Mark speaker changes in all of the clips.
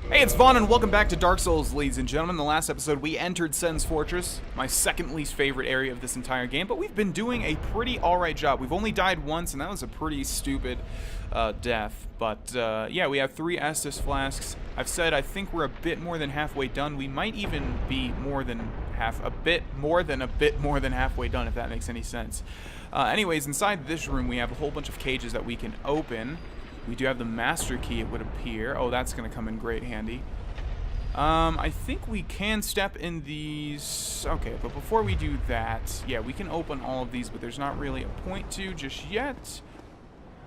Speaker 1: Hey, it's Vaughn, and welcome back to Dark Souls, ladies and gentlemen. In the last episode, we entered Sen's Fortress, my second least favorite area of this entire game, but we've been doing a pretty alright job. We've only died once, and that was a pretty stupid death. But, yeah, we have 3 Estus flasks. I've said I think we're a bit more than halfway done. We might even be a bit more than halfway done, if that makes any sense. Anyways, inside this room, we have a whole bunch of cages that we can open. We do have the master key, it would appear. Oh, that's going to come in great handy. I think we can step in these... Okay, but before we do that, yeah, we can open all of these, but there's not really a point to just yet.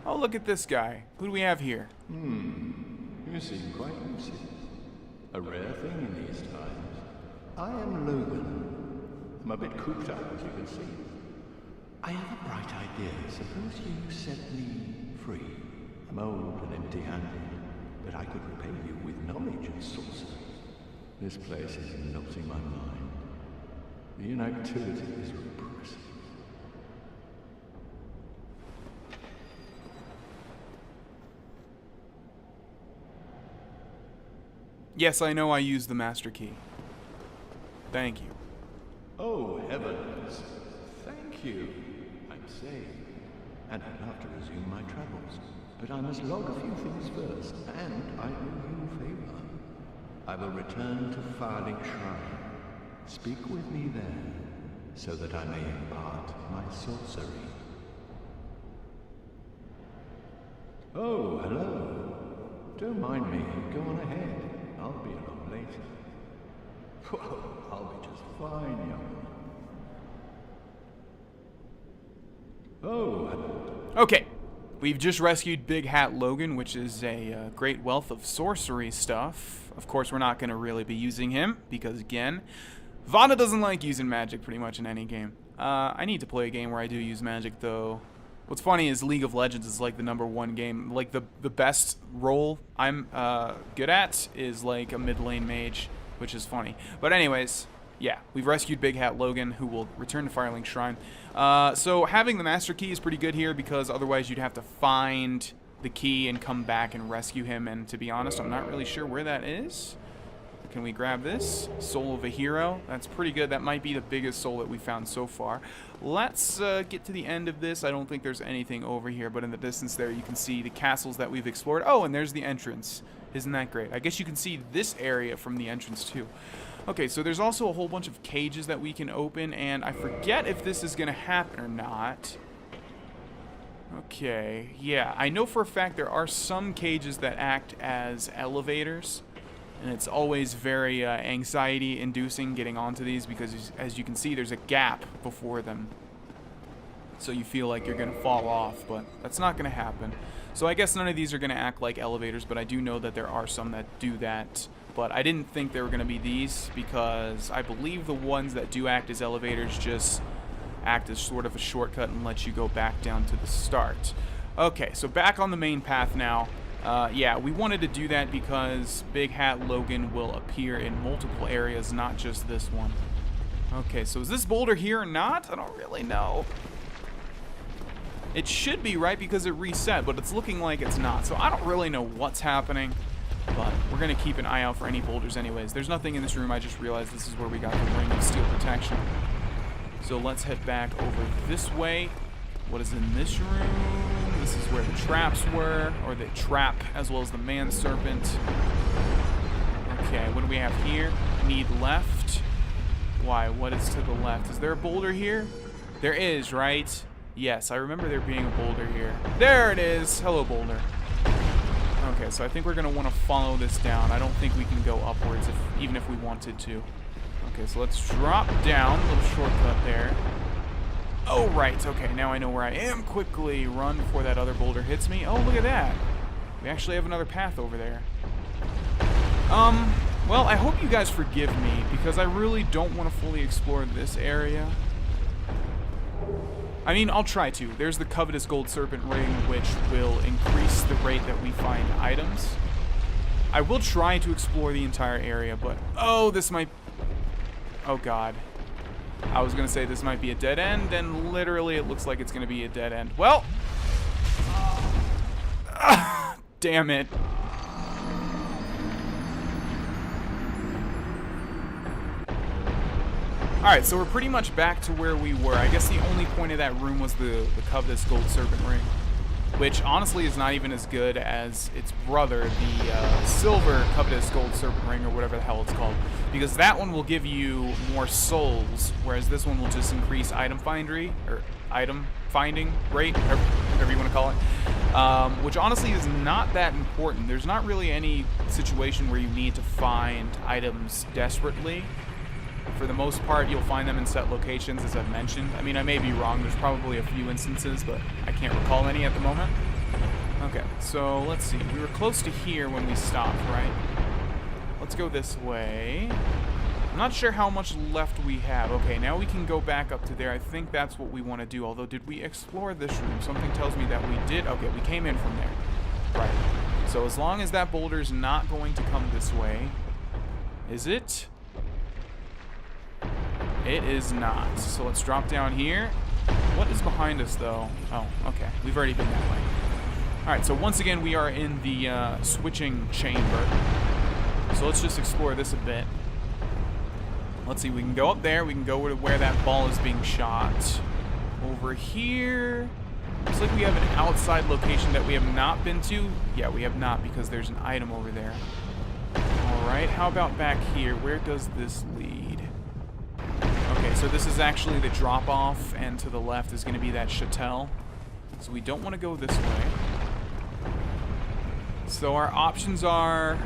Speaker 1: Oh, look at this guy. Who do we have here?
Speaker 2: You seem quite lucid. A rare thing in these times. I am Logan. I'm a bit cooped up, as you can see. I have a bright idea. Suppose you set me free. I'm old and empty-handed, but I could repay you with knowledge and sorcery. This place is not in my mind. The inactivity is repressive.
Speaker 1: Yes, I know I used the master key. Thank you.
Speaker 2: Oh, heavens. Thank you. I'm saved, and I'd love to resume my travels. But I must log a few things first, and I owe you a favor. I will return to Farling Shrine. Speak with me there, so that I may impart my sorcery. Oh, hello. Don't mind me. Go on ahead. I'll be along later. Whoa, I'll be just fine, young one. Oh, hello.
Speaker 1: Okay. We've just rescued Big Hat Logan, which is a great wealth of sorcery stuff. Of course, we're not going to really be using him, because again, Vana doesn't like using magic pretty much in any game. I need to play a game where I do use magic, though. What's funny is League of Legends is like the #1 game. Like, the best role I'm good at is like a mid lane mage, which is funny. But anyways... Yeah, we've rescued Big Hat Logan, who will return to Firelink Shrine. So having the Master Key is pretty good here, because otherwise you'd have to find the key and come back and rescue him. And to be honest, I'm not really sure where that is. Can we grab this? Soul of a Hero. That's pretty good. That might be the biggest soul that we found so far. Let's get to the end of this. I don't think there's anything over here, but in the distance there you can see the castles that we've explored. Oh, and there's the entrance. Isn't that great? I guess you can see this area from the entrance too. Okay, so there's also a whole bunch of cages that we can open, and I forget if this is going to happen or not. Okay, yeah, I know for a fact there are some cages that act as elevators, and it's always very anxiety-inducing getting onto these, because as you can see, there's a gap before them. So you feel like you're going to fall off, but that's not going to happen. So I guess none of these are going to act like elevators, but I do know that there are some that do that. But I didn't think they were going to be these, because I believe the ones that do act as elevators just act as sort of a shortcut and let you go back down to the start. Okay, so back on the main path now. Yeah, we wanted to do that because Big Hat Logan will appear in multiple areas, not just this one. Okay, so is this boulder here or not? I don't really know. It should be, right, because it reset, but it's looking like it's not. So I don't really know what's happening. But we're going to keep an eye out for any boulders anyways. There's nothing in this room. I just realized this is where we got the Ring of Steel Protection. So let's head back over this way. What is in this room? This is where the traps were, or the trap, as well as the man serpent. Okay, what do we have here? Need left. Why? What is to the left? Is there a boulder here? There is, right? Yes, I remember there being a boulder here. There it is! Hello, boulder. Okay, so I think we're going to want to follow this down. I don't think we can go upwards, even if we wanted to. Okay, so let's drop down. A little shortcut there. Oh, right. Okay, now I know where I am. Quickly run before that other boulder hits me. Oh, look at that. We actually have another path over there. Well, I hope you guys forgive me, because I really don't want to fully explore this area. I mean, I'll try to. There's the Covetous Gold Serpent Ring, which will increase the rate that we find items. I will try to explore the entire area, but... Oh, this might... Oh, God. I was going to say this might be a dead end, and literally it looks like it's going to be a dead end. Well... Damn it. Alright, so we're pretty much back to where we were. I guess the only point of that room was the covetous gold serpent ring, which honestly is not even as good as its brother, the silver covetous gold serpent ring, or whatever the hell it's called, because that one will give you more souls, whereas this one will just increase item finding rate, whatever you want to call it, which honestly is not that important. There's not really any situation where you need to find items desperately. For the most part, you'll find them in set locations, as I've mentioned. I mean, I may be wrong. There's probably a few instances, but I can't recall any at the moment. Okay, so let's see. We were close to here when we stopped, right? Let's go this way. I'm not sure how much left we have. Okay, now we can go back up to there. I think that's what we want to do. Although, did we explore this room? Something tells me that we did. Okay, we came in from there. Right. So as long as that boulder's not going to come this way... Is it? It is not. So let's drop down here. What is behind us, though? Oh, okay. We've already been that way. Alright, so once again, we are in the switching chamber. So let's just explore this a bit. Let's see, we can go up there. We can go to where that ball is being shot. Over here. Looks like we have an outside location that we have not been to. Yeah, we have not, because there's an item over there. Alright, how about back here? Where does this lead? Okay, so this is actually the drop-off, and to the left is going to be that chatel. So we don't want to go this way. So our options are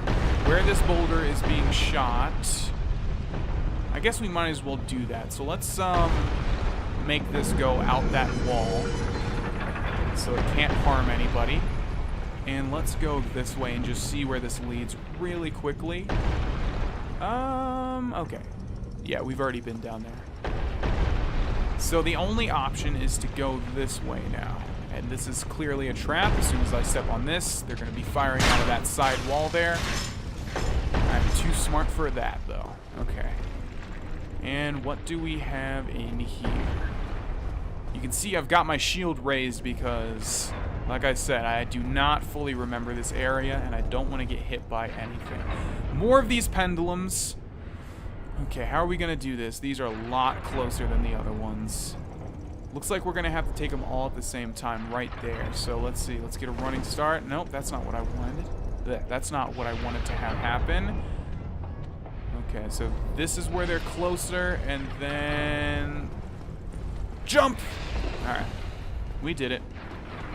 Speaker 1: where this boulder is being shot. I guess we might as well do that. So let's make this go out that wall so it can't harm anybody. And let's go this way and just see where this leads really quickly. Okay. Yeah, we've already been down there. So the only option is to go this way now. And this is clearly a trap. As soon as I step on this, they're going to be firing out of that side wall there. I'm too smart for that, though. Okay. And what do we have in here? You can see I've got my shield raised because, like I said, I do not fully remember this area, and I don't want to get hit by anything. More of these pendulums. Okay, how are we going to do this? These are a lot closer than the other ones. Looks like we're going to have to take them all at the same time right there. So let's see. Let's get a running start. Nope, that's not what I wanted. That's not what I wanted to have happen. Okay, so this is where they're closer, and then... Jump! Alright. We did it.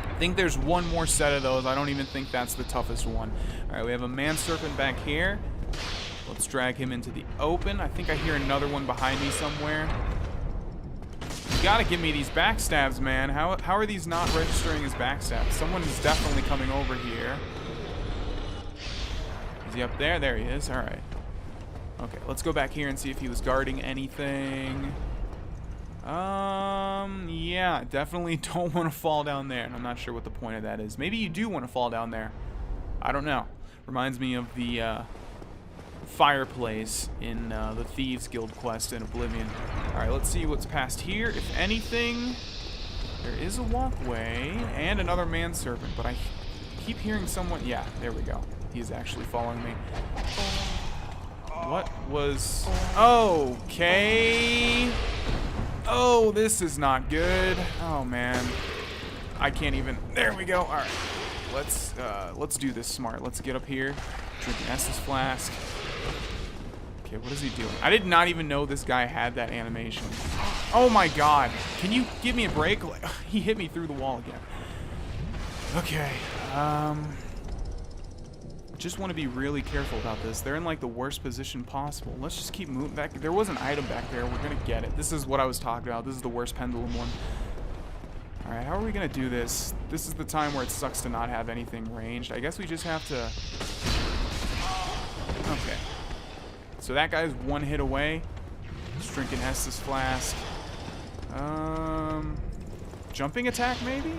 Speaker 1: I think there's one more set of those. I don't even think that's the toughest one. Alright, we have a man serpent back here. Let's drag him into the open. I think I hear another one behind me somewhere. You gotta give me these backstabs, man. How are these not registering as backstabs? Someone is definitely coming over here. Is he up there? There he is. Alright. Okay, let's go back here and see if he was guarding anything. Yeah, definitely don't want to fall down there. And I'm not sure what the point of that is. Maybe you do want to fall down there. I don't know. Reminds me of the, fireplace in the Thieves Guild quest in Oblivion. Alright, let's see what's past here. If anything, there is a walkway and another man serpent, but I keep hearing someone... Yeah, there we go. He's actually following me. What was... Okay. Oh, this is not good. Oh, man. I can't even... There we go. Alright. Let's do this smart. Let's get up here. Drink an Estus flask. Okay, what is he doing? I did not even know this guy had that animation. Oh my god. Can you give me a break? He hit me through the wall again. Okay. Just want to be really careful about this. They're in like the worst position possible. Let's just keep moving back. There was an item back there. We're going to get it. This is what I was talking about. This is the worst pendulum one. Alright, how are we going to do this? This is the time where it sucks to not have anything ranged. I guess we just have to... Okay. So that guy's one hit away. Let's drink an Estus flask. Jumping attack, maybe?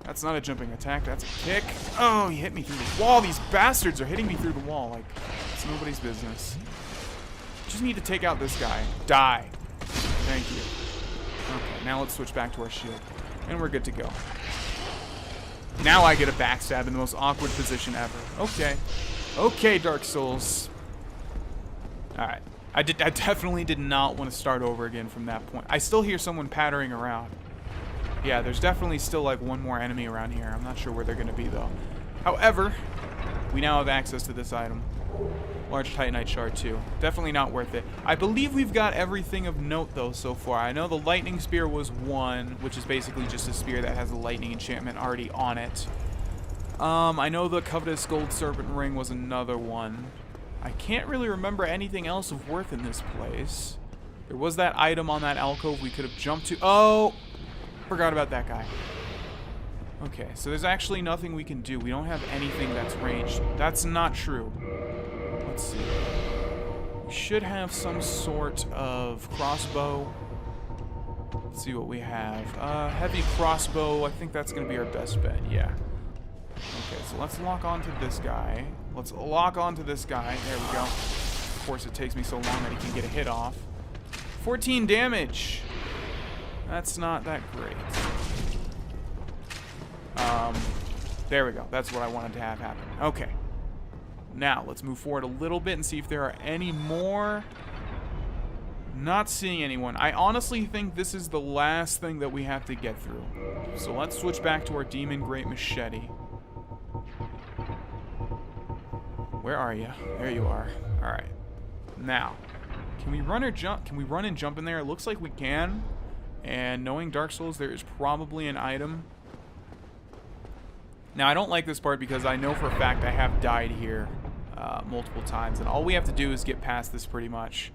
Speaker 1: That's not a jumping attack, that's a kick. Oh, he hit me through the wall. These bastards are hitting me through the wall like it's nobody's business. Just need to take out this guy. Die. Thank you. Okay, now let's switch back to our shield. And we're good to go. Now I get a backstab in the most awkward position ever. Okay. Okay, Dark Souls. Alright. I definitely did not want to start over again from that point. I still hear someone pattering around. Yeah, there's definitely still like one more enemy around here. I'm not sure where they're going to be though. However, we now have access to this item. Large Titanite shard too. Definitely not worth it. I believe we've got everything of note though so far. I know the lightning spear was one, which is basically just a spear that has a lightning enchantment already on it. I know the covetous gold serpent ring was another one. I can't really remember anything else of worth in this place. There was that item on that alcove we could have jumped to. Oh! Forgot about that guy. Okay, so there's actually nothing we can do. We don't have anything that's ranged. That's not true. Let's see. We should have some sort of crossbow. Let's see what we have. Heavy crossbow. I think that's going to be our best bet. Yeah. Okay, so let's lock onto this guy. Let's lock onto this guy. There we go. Of course, it takes me so long that he can get a hit off. 14 damage. That's not that great. There we go. That's what I wanted to have happen. Okay. Now, let's move forward a little bit and see if there are any more. Not seeing anyone. I honestly think this is the last thing that we have to get through. So let's switch back to our Demon Great Machete. Where are you? There you are. Alright. Now, can we run or jump? Can we run and jump in there? It looks like we can. And knowing Dark Souls, there is probably an item. Now, I don't like this part because I know for a fact I have died here multiple times. And all we have to do is get past this pretty much.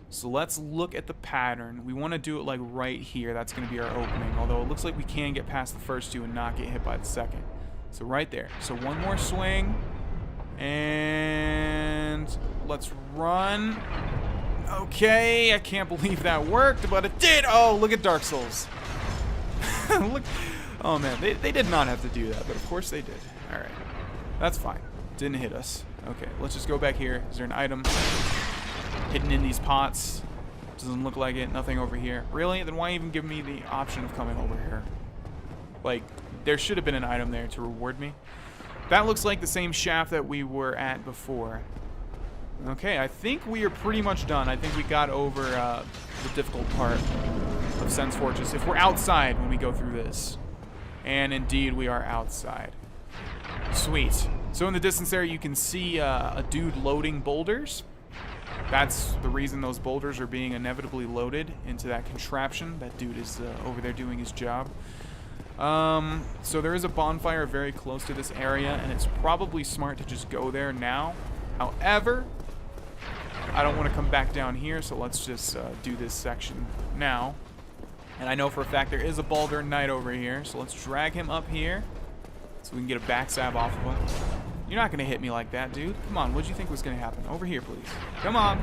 Speaker 1: So let's look at the pattern. We want to do it like right here. That's going to be our opening. Although it looks like we can get past the first two and not get hit by the second. So right there. So one more swing. And let's run. Okay, I can't believe that worked, but it did. Oh, look at Dark Souls. Look. Oh, man, they did not have to do that, but of course they did. All right. That's fine. Didn't hit us. Okay, let's just go back here. Is there an item hidden in these pots? Doesn't look like it. Nothing over here. Really? Then why even give me the option of coming over here? Like, there should have been an item there to reward me. That looks like the same shaft that we were at before. Okay, I think we are pretty much done. I think we got over the difficult part of Sen's Fortress. If we're outside when we go through this. And indeed, we are outside. Sweet. So in the distance there, you can see a dude loading boulders. That's the reason those boulders are being inevitably loaded into that contraption. That dude is over there doing his job. So there is a bonfire very close to this area, and it's probably smart to just go there now. However, I don't want to come back down here, so let's just do this section now. And I know for a fact there is a Baldur Knight over here, so let's drag him up here so we can get a backstab off of him. You're not going to hit me like that, dude. Come on, what did you think was going to happen? Over here, please. Come on.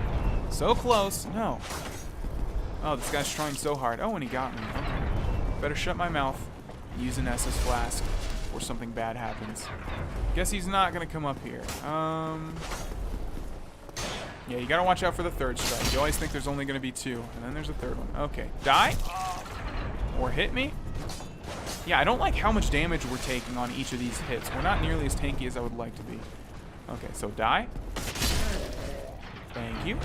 Speaker 1: So close. No. Oh, this guy's trying so hard. Oh, and he got me. Okay. Better shut my mouth and use an SS flask before something bad happens. Guess he's not going to come up here. Yeah, you got to watch out for the third strike. You always think there's only going to be two, and then there's a third one. Okay. Die? Or hit me? Yeah, I don't like how much damage we're taking on each of these hits. We're not nearly as tanky as I would like to be. Okay, so die. Thank you.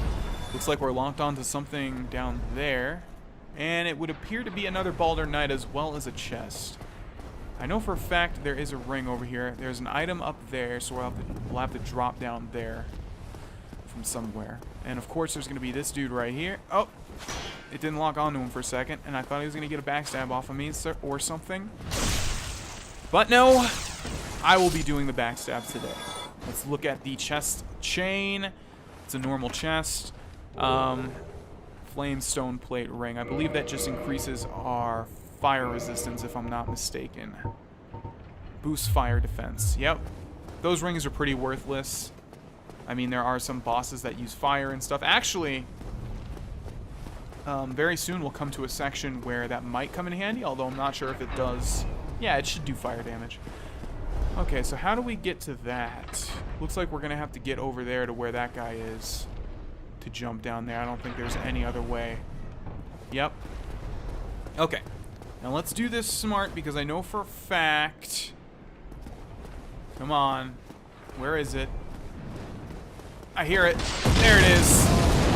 Speaker 1: Looks like we're locked onto something down there. And it would appear to be another Baldur Knight as well as a chest. I know for a fact there is a ring over here. There's an item up there, so we'll have to drop down there from somewhere. And of course there's going to be this dude right here. Oh! It didn't lock onto him for a second, and I thought he was going to get a backstab off of me or something. But no, I will be doing the backstab today. Let's look at the chest chain. It's a normal chest. Flame stone plate ring. I believe that just increases our fire resistance, if I'm not mistaken. Boost fire defense. Yep. Those rings are pretty worthless. I mean, there are some bosses that use fire and stuff. Actually, very soon we'll come to a section where that might come in handy, although I'm not sure if it does. Yeah, it should do fire damage. Okay, so how do we get to that? Looks like we're going to have to get over there to where that guy is to jump down there. I don't think there's any other way. Yep. Okay. Now let's do this smart because I know for a fact... Come on. Where is it? I hear it. There it is.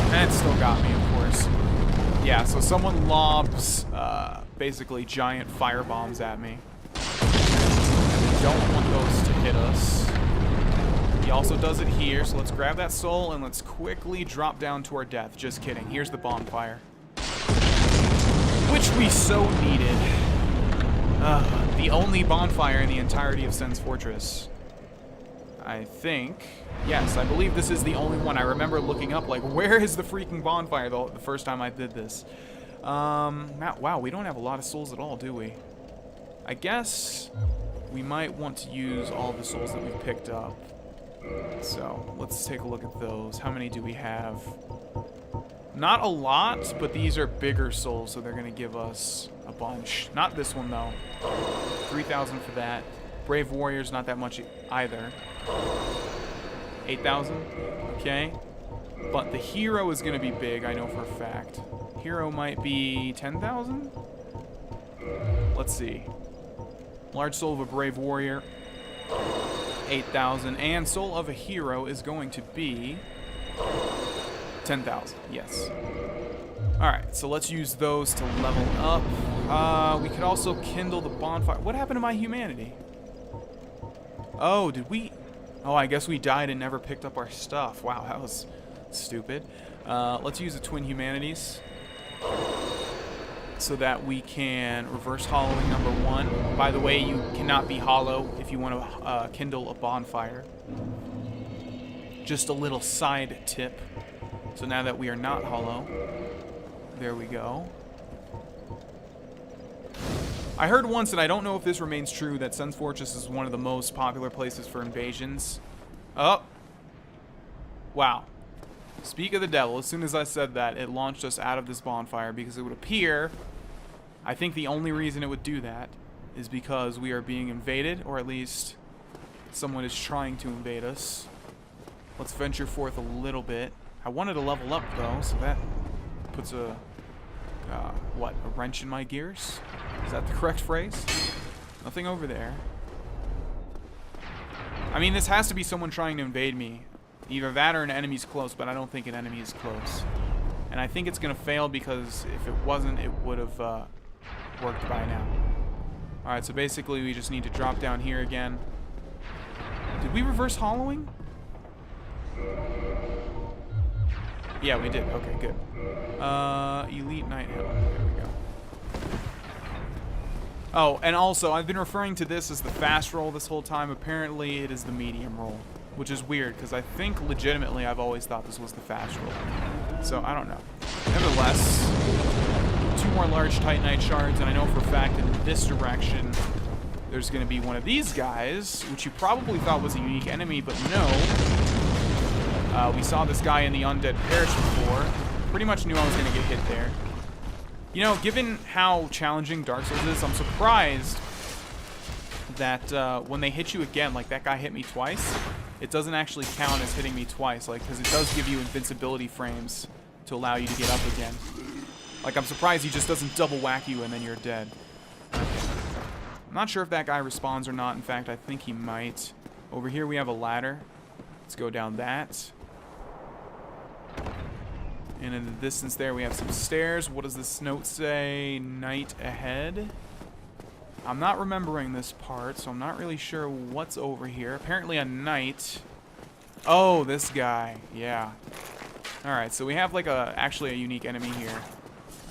Speaker 1: And it still got me, of course. Yeah, so someone lobs basically giant fire bombs at me. And we don't want those to hit us. He also does it here, so let's grab that soul and let's quickly drop down to our death. Just kidding. Here's the bonfire. Which we so needed. The only bonfire in the entirety of Sen's Fortress. I think. Yes, I believe this is the only one. I remember looking up, like, where is the freaking bonfire the first time I did this? Wow, we don't have a lot of souls at all, do we? I guess we might want to use all the souls that we've picked up. So, let's take a look at those. How many do we have? Not a lot, but these are bigger souls, so they're going to give us a bunch. Not this one, though. 3,000 for that. Brave Warrior's not that much either. 8,000? Okay. But the hero is going to be big, I know for a fact. Hero might be 10,000? Let's see. Large Soul of a Brave Warrior. 8,000. And Soul of a Hero is going to be 10,000. Yes. Alright, so let's use those to level up. We could also kindle the bonfire. What happened to my humanity? Oh, did we... Oh, I guess we died and never picked up our stuff. Wow, that was stupid. Let's use the Twin Humanities so that we can reverse hollowing number 1. By the way, you cannot be hollow if you want to kindle a bonfire. Just a little side tip. So now that we are not hollow, there we go. I heard once, and I don't know if this remains true, that Sen's Fortress is one of the most popular places for invasions. Oh. Wow. Speak of the devil. As soon as I said that, it launched us out of this bonfire because it would appear, I think the only reason it would do that is because we are being invaded, or at least someone is trying to invade us. Let's venture forth a little bit. I wanted to level up, though, so that puts a... what? A wrench in my gears? Is that the correct phrase? Nothing over there. I mean, this has to be someone trying to invade me. Either that or an enemy's close, but I don't think an enemy is close. And I think it's going to fail because if it wasn't, it would have worked by now. Alright, so basically we just need to drop down here again. Did we reverse hollowing? Yeah, we did. Okay, good. Elite Night Hill. There we go. Oh, and also, I've been referring to this as the fast roll this whole time. Apparently, it is the medium roll, which is weird, because I think, legitimately, I've always thought this was the fast roll. So, I don't know. Nevertheless, 2 more large Titanite shards, and I know for a fact in this direction, there's going to be one of these guys, which you probably thought was a unique enemy, but no. We saw this guy in the Undead Parish before. Pretty much knew I was going to get hit there. You know, given how challenging Dark Souls is, I'm surprised that when they hit you again, like that guy hit me twice, it doesn't actually count as hitting me twice, like, because it does give you invincibility frames to allow you to get up again. Like, I'm surprised he just doesn't double whack you and then you're dead. I'm not sure if that guy respawns or not. In fact, I think he might. Over here we have a ladder. Let's go down that. And in the distance there, we have some stairs. What does this note say? Night ahead. I'm not remembering this part, so I'm not really sure what's over here. Apparently a knight. Oh, this guy. Yeah. Alright, so we have like actually a unique enemy here.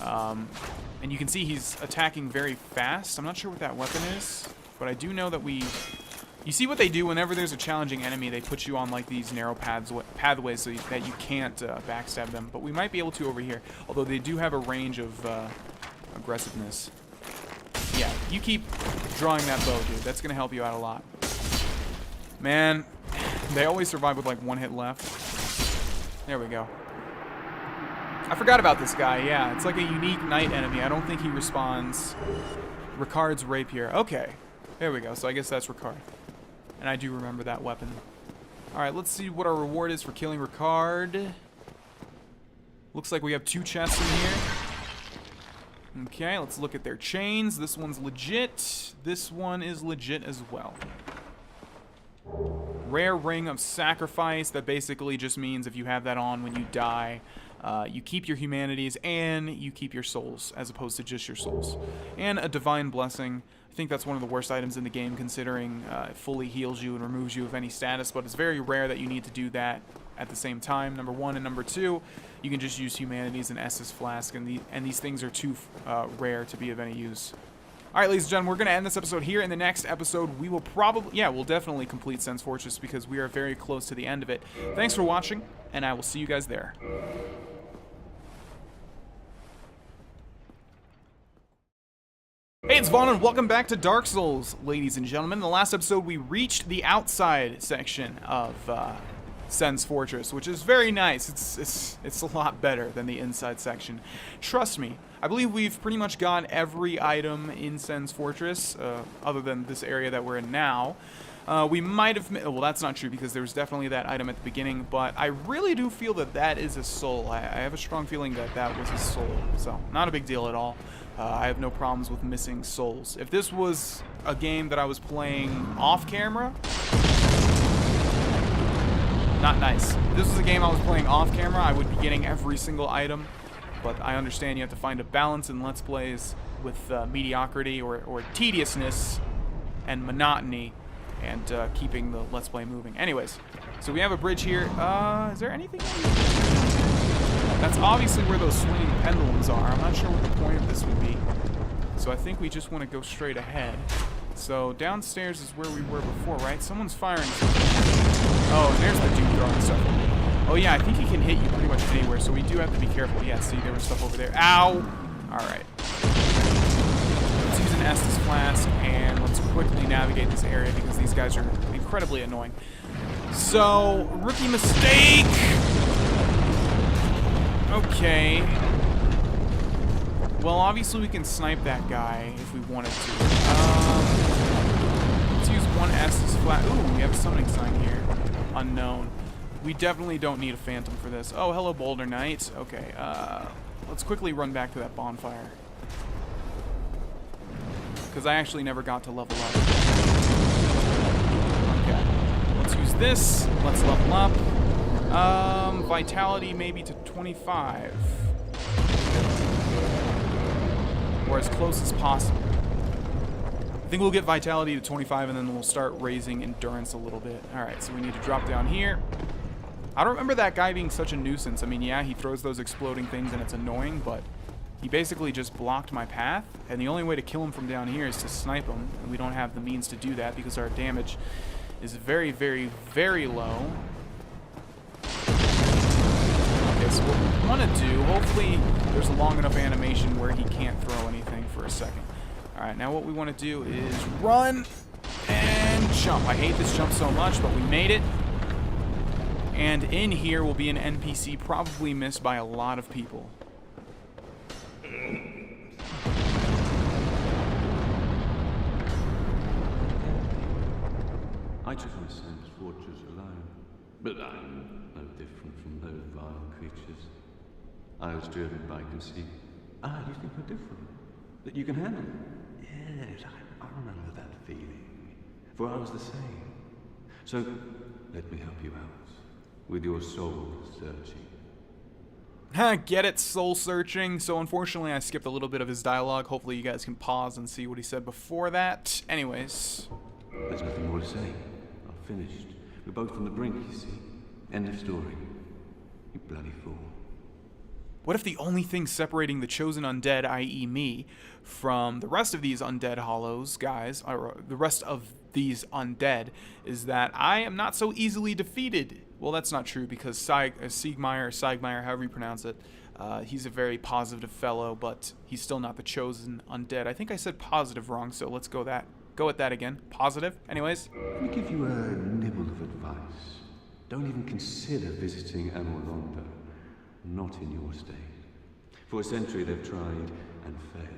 Speaker 1: And you can see he's attacking very fast. I'm not sure what that weapon is, but I do know that you see what they do whenever there's a challenging enemy, they put you on like these narrow pathways so that you can't backstab them. But we might be able to over here, although they do have a range of aggressiveness. Yeah, you keep drawing that bow, dude. That's going to help you out a lot. Man, they always survive with like 1 hit left. There we go. I forgot about this guy, yeah. It's like a unique knight enemy. I don't think he respawns. Ricard's Rapier. Okay, there we go. So I guess that's Ricard. And I do remember that weapon. Alright, let's see what our reward is for killing Ricard. Looks like we have 2 chests in here. Okay, let's look at their chains. This one's legit. This one is legit as well. Rare Ring of Sacrifice. That basically just means if you have that on when you die, You keep your humanities and you keep your souls as opposed to just your souls. And a divine blessing. I think that's one of the worst items in the game, considering it fully heals you and removes you of any status, but it's very rare that you need to do that at the same time, number one. And number two, you can just use humanities and Estus Flask, and these things are too rare to be of any use. Alright, ladies and gentlemen, we're going to end this episode here. In the next episode, we will probably, we'll definitely complete Sen's Fortress because we are very close to the end of it. Thanks for watching, and I will see you guys there. Hey, it's Vaughn, and welcome back to Dark Souls, ladies and gentlemen. In the last episode, we reached the outside section of Sen's Fortress, which is very nice. It's a lot better than the inside section. Trust me, I believe we've pretty much got every item in Sen's Fortress, other than this area that we're in now. We might have... Well, that's not true, because there was definitely that item at the beginning, but I really do feel that that is a soul. I have a strong feeling that that was a soul, so not a big deal at all. I have no problems with missing souls. If this was a game that I was playing off-camera... Not nice. If this was a game I was playing off-camera, I would be getting every single item, but I understand you have to find a balance in Let's Plays with mediocrity or tediousness and monotony, and keeping the Let's Play moving. Anyways, so we have a bridge here. Is there anything? That's obviously where those swinging pendulums are. I'm not sure what the point of this would be. So I think we just want to go straight ahead. So downstairs is where we were before, right? Someone's firing something. Oh, and there's the dude throwing stuff. Oh yeah, I think he can hit you pretty much anywhere, so we do have to be careful. Yeah, see, there was stuff over there. Ow! Alright. Let's use an Estus Flask, and let's quickly navigate this area because these guys are incredibly annoying. So, rookie mistake! Okay. Well, obviously we can snipe that guy if we wanted to. Let's use one Estus Flask. Ooh, we have a summoning sign here. Unknown. We definitely don't need a phantom for this. Oh, hello, Boulder Knight. Okay, let's quickly run back to that bonfire. Because I actually never got to level up. Okay. Let's use this. Let's level up. Vitality maybe to 25. Or as close as possible. I think we'll get vitality to 25 and then we'll start raising endurance a little bit. Alright, so we need to drop down here. I don't remember that guy being such a nuisance. I mean, yeah, he throws those exploding things and it's annoying, but he basically just blocked my path, and the only way to kill him from down here is to snipe him, and we don't have the means to do that because our damage is very, very, very low. Okay, so what we want to do, hopefully there's a long enough animation where he can't throw anything for a second. Alright, now what we want to do is run and jump. I hate this jump so much, but we made it. And in here will be an NPC probably missed by a lot of people.
Speaker 2: I took my Sen's Fortress alone, but I'm no different from those vile creatures. I was driven by conceit. Ah, you think we're different? That you can handle it? Yes, I remember that feeling. For I was the same. So, let me help you out. With your soul searching.
Speaker 1: Get it, soul searching. So unfortunately I skipped a little bit of his dialogue. Hopefully you guys can pause and see what he said before that. Anyways.
Speaker 2: There's nothing more to say. I've finished. We're both on the brink, you see. End of story. You bloody fool.
Speaker 1: What if the only thing separating the chosen undead, i.e. me, from the rest of these undead hollows, guys, or the rest of these undead, is that I am not so easily defeated? Well, that's not true, because Sigmire, however you pronounce it, he's a very positive fellow, but he's still not the chosen undead. I think I said positive wrong, so let's go with that again. Positive. Anyways.
Speaker 2: Let me give you a nibble of advice. Don't even consider visiting Amorlondo. Not in your state. For a century they've tried and failed.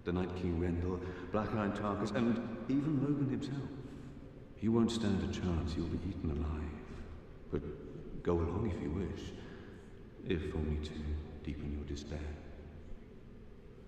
Speaker 2: The Night King Rendell, Black Iron Tarkus, and even Logan himself. You won't stand a chance, you'll be eaten alive. But go along if you wish, if only to deepen your despair.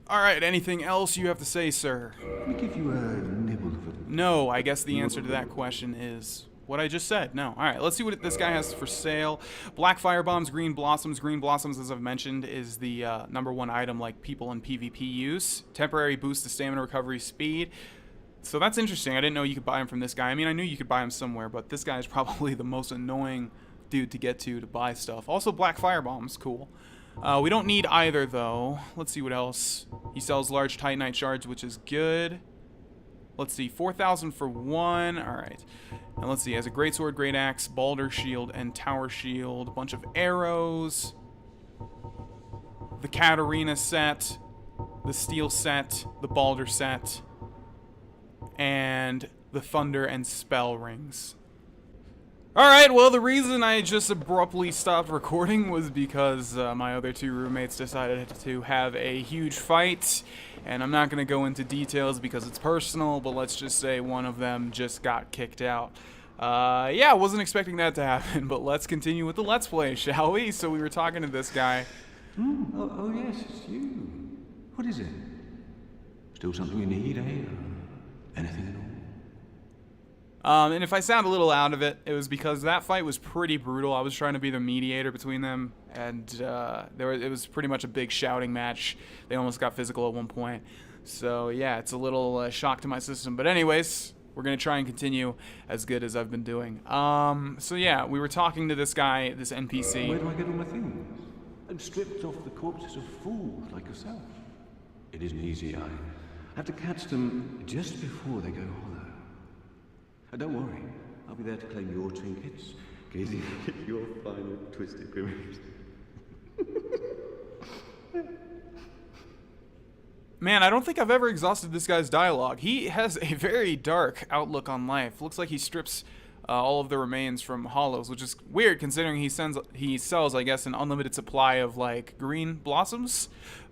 Speaker 1: Alright, anything else you have to say, sir?
Speaker 2: Let me give you a nibble of advice.
Speaker 1: No, I guess the answer to that question is, what I just said. No. All right, let's see what this guy has for sale. Black fire bombs, green blossoms. Green blossoms, as I've mentioned, is the #1 item like people in PvP use. Temporary boost to stamina recovery speed. So that's interesting. I didn't know you could buy him from this guy. I mean, I knew you could buy him somewhere, but this guy is probably the most annoying dude to get to buy stuff. Also, black fire bombs, cool. We don't need either, though. Let's see what else. He sells large titanite shards, which is good. Let's see, 4,000 for one. All right. And let's see, he has a great sword, great axe, balder shield, and tower shield. A bunch of arrows. The Katarina set, the steel set, the balder set, and the thunder and spell rings. Alright, well, the reason I just abruptly stopped recording was because my other two roommates decided to have a huge fight, and I'm not going to go into details because it's personal, but let's just say one of them just got kicked out. Yeah, I wasn't expecting that to happen, but let's continue with the Let's Play, shall we? So we were talking to this guy.
Speaker 2: Oh, yes, it's you. What is it? Still something you need, eh? Anything at all?
Speaker 1: And if I sound a little out of it, it was because that fight was pretty brutal. I was trying to be the mediator between them, and it was pretty much a big shouting match. They almost got physical at one point. So yeah, it's a little shock to my system. But anyways, we're going to try and continue as good as I've been doing. So yeah, we were talking to this guy, this NPC.
Speaker 2: Where do I get all my things? I'm stripped off the corpses of fools like yourself. It isn't easy. I have to catch them just before they go hollow. Don't worry, I'll be there to claim your trinkets, gazing at your final twisted grimace.
Speaker 1: Man, I don't think I've ever exhausted this guy's dialogue. He has a very dark outlook on life. Looks like he strips all of the remains from hollows, which is weird considering he sells, I guess, an unlimited supply of, like, green blossoms.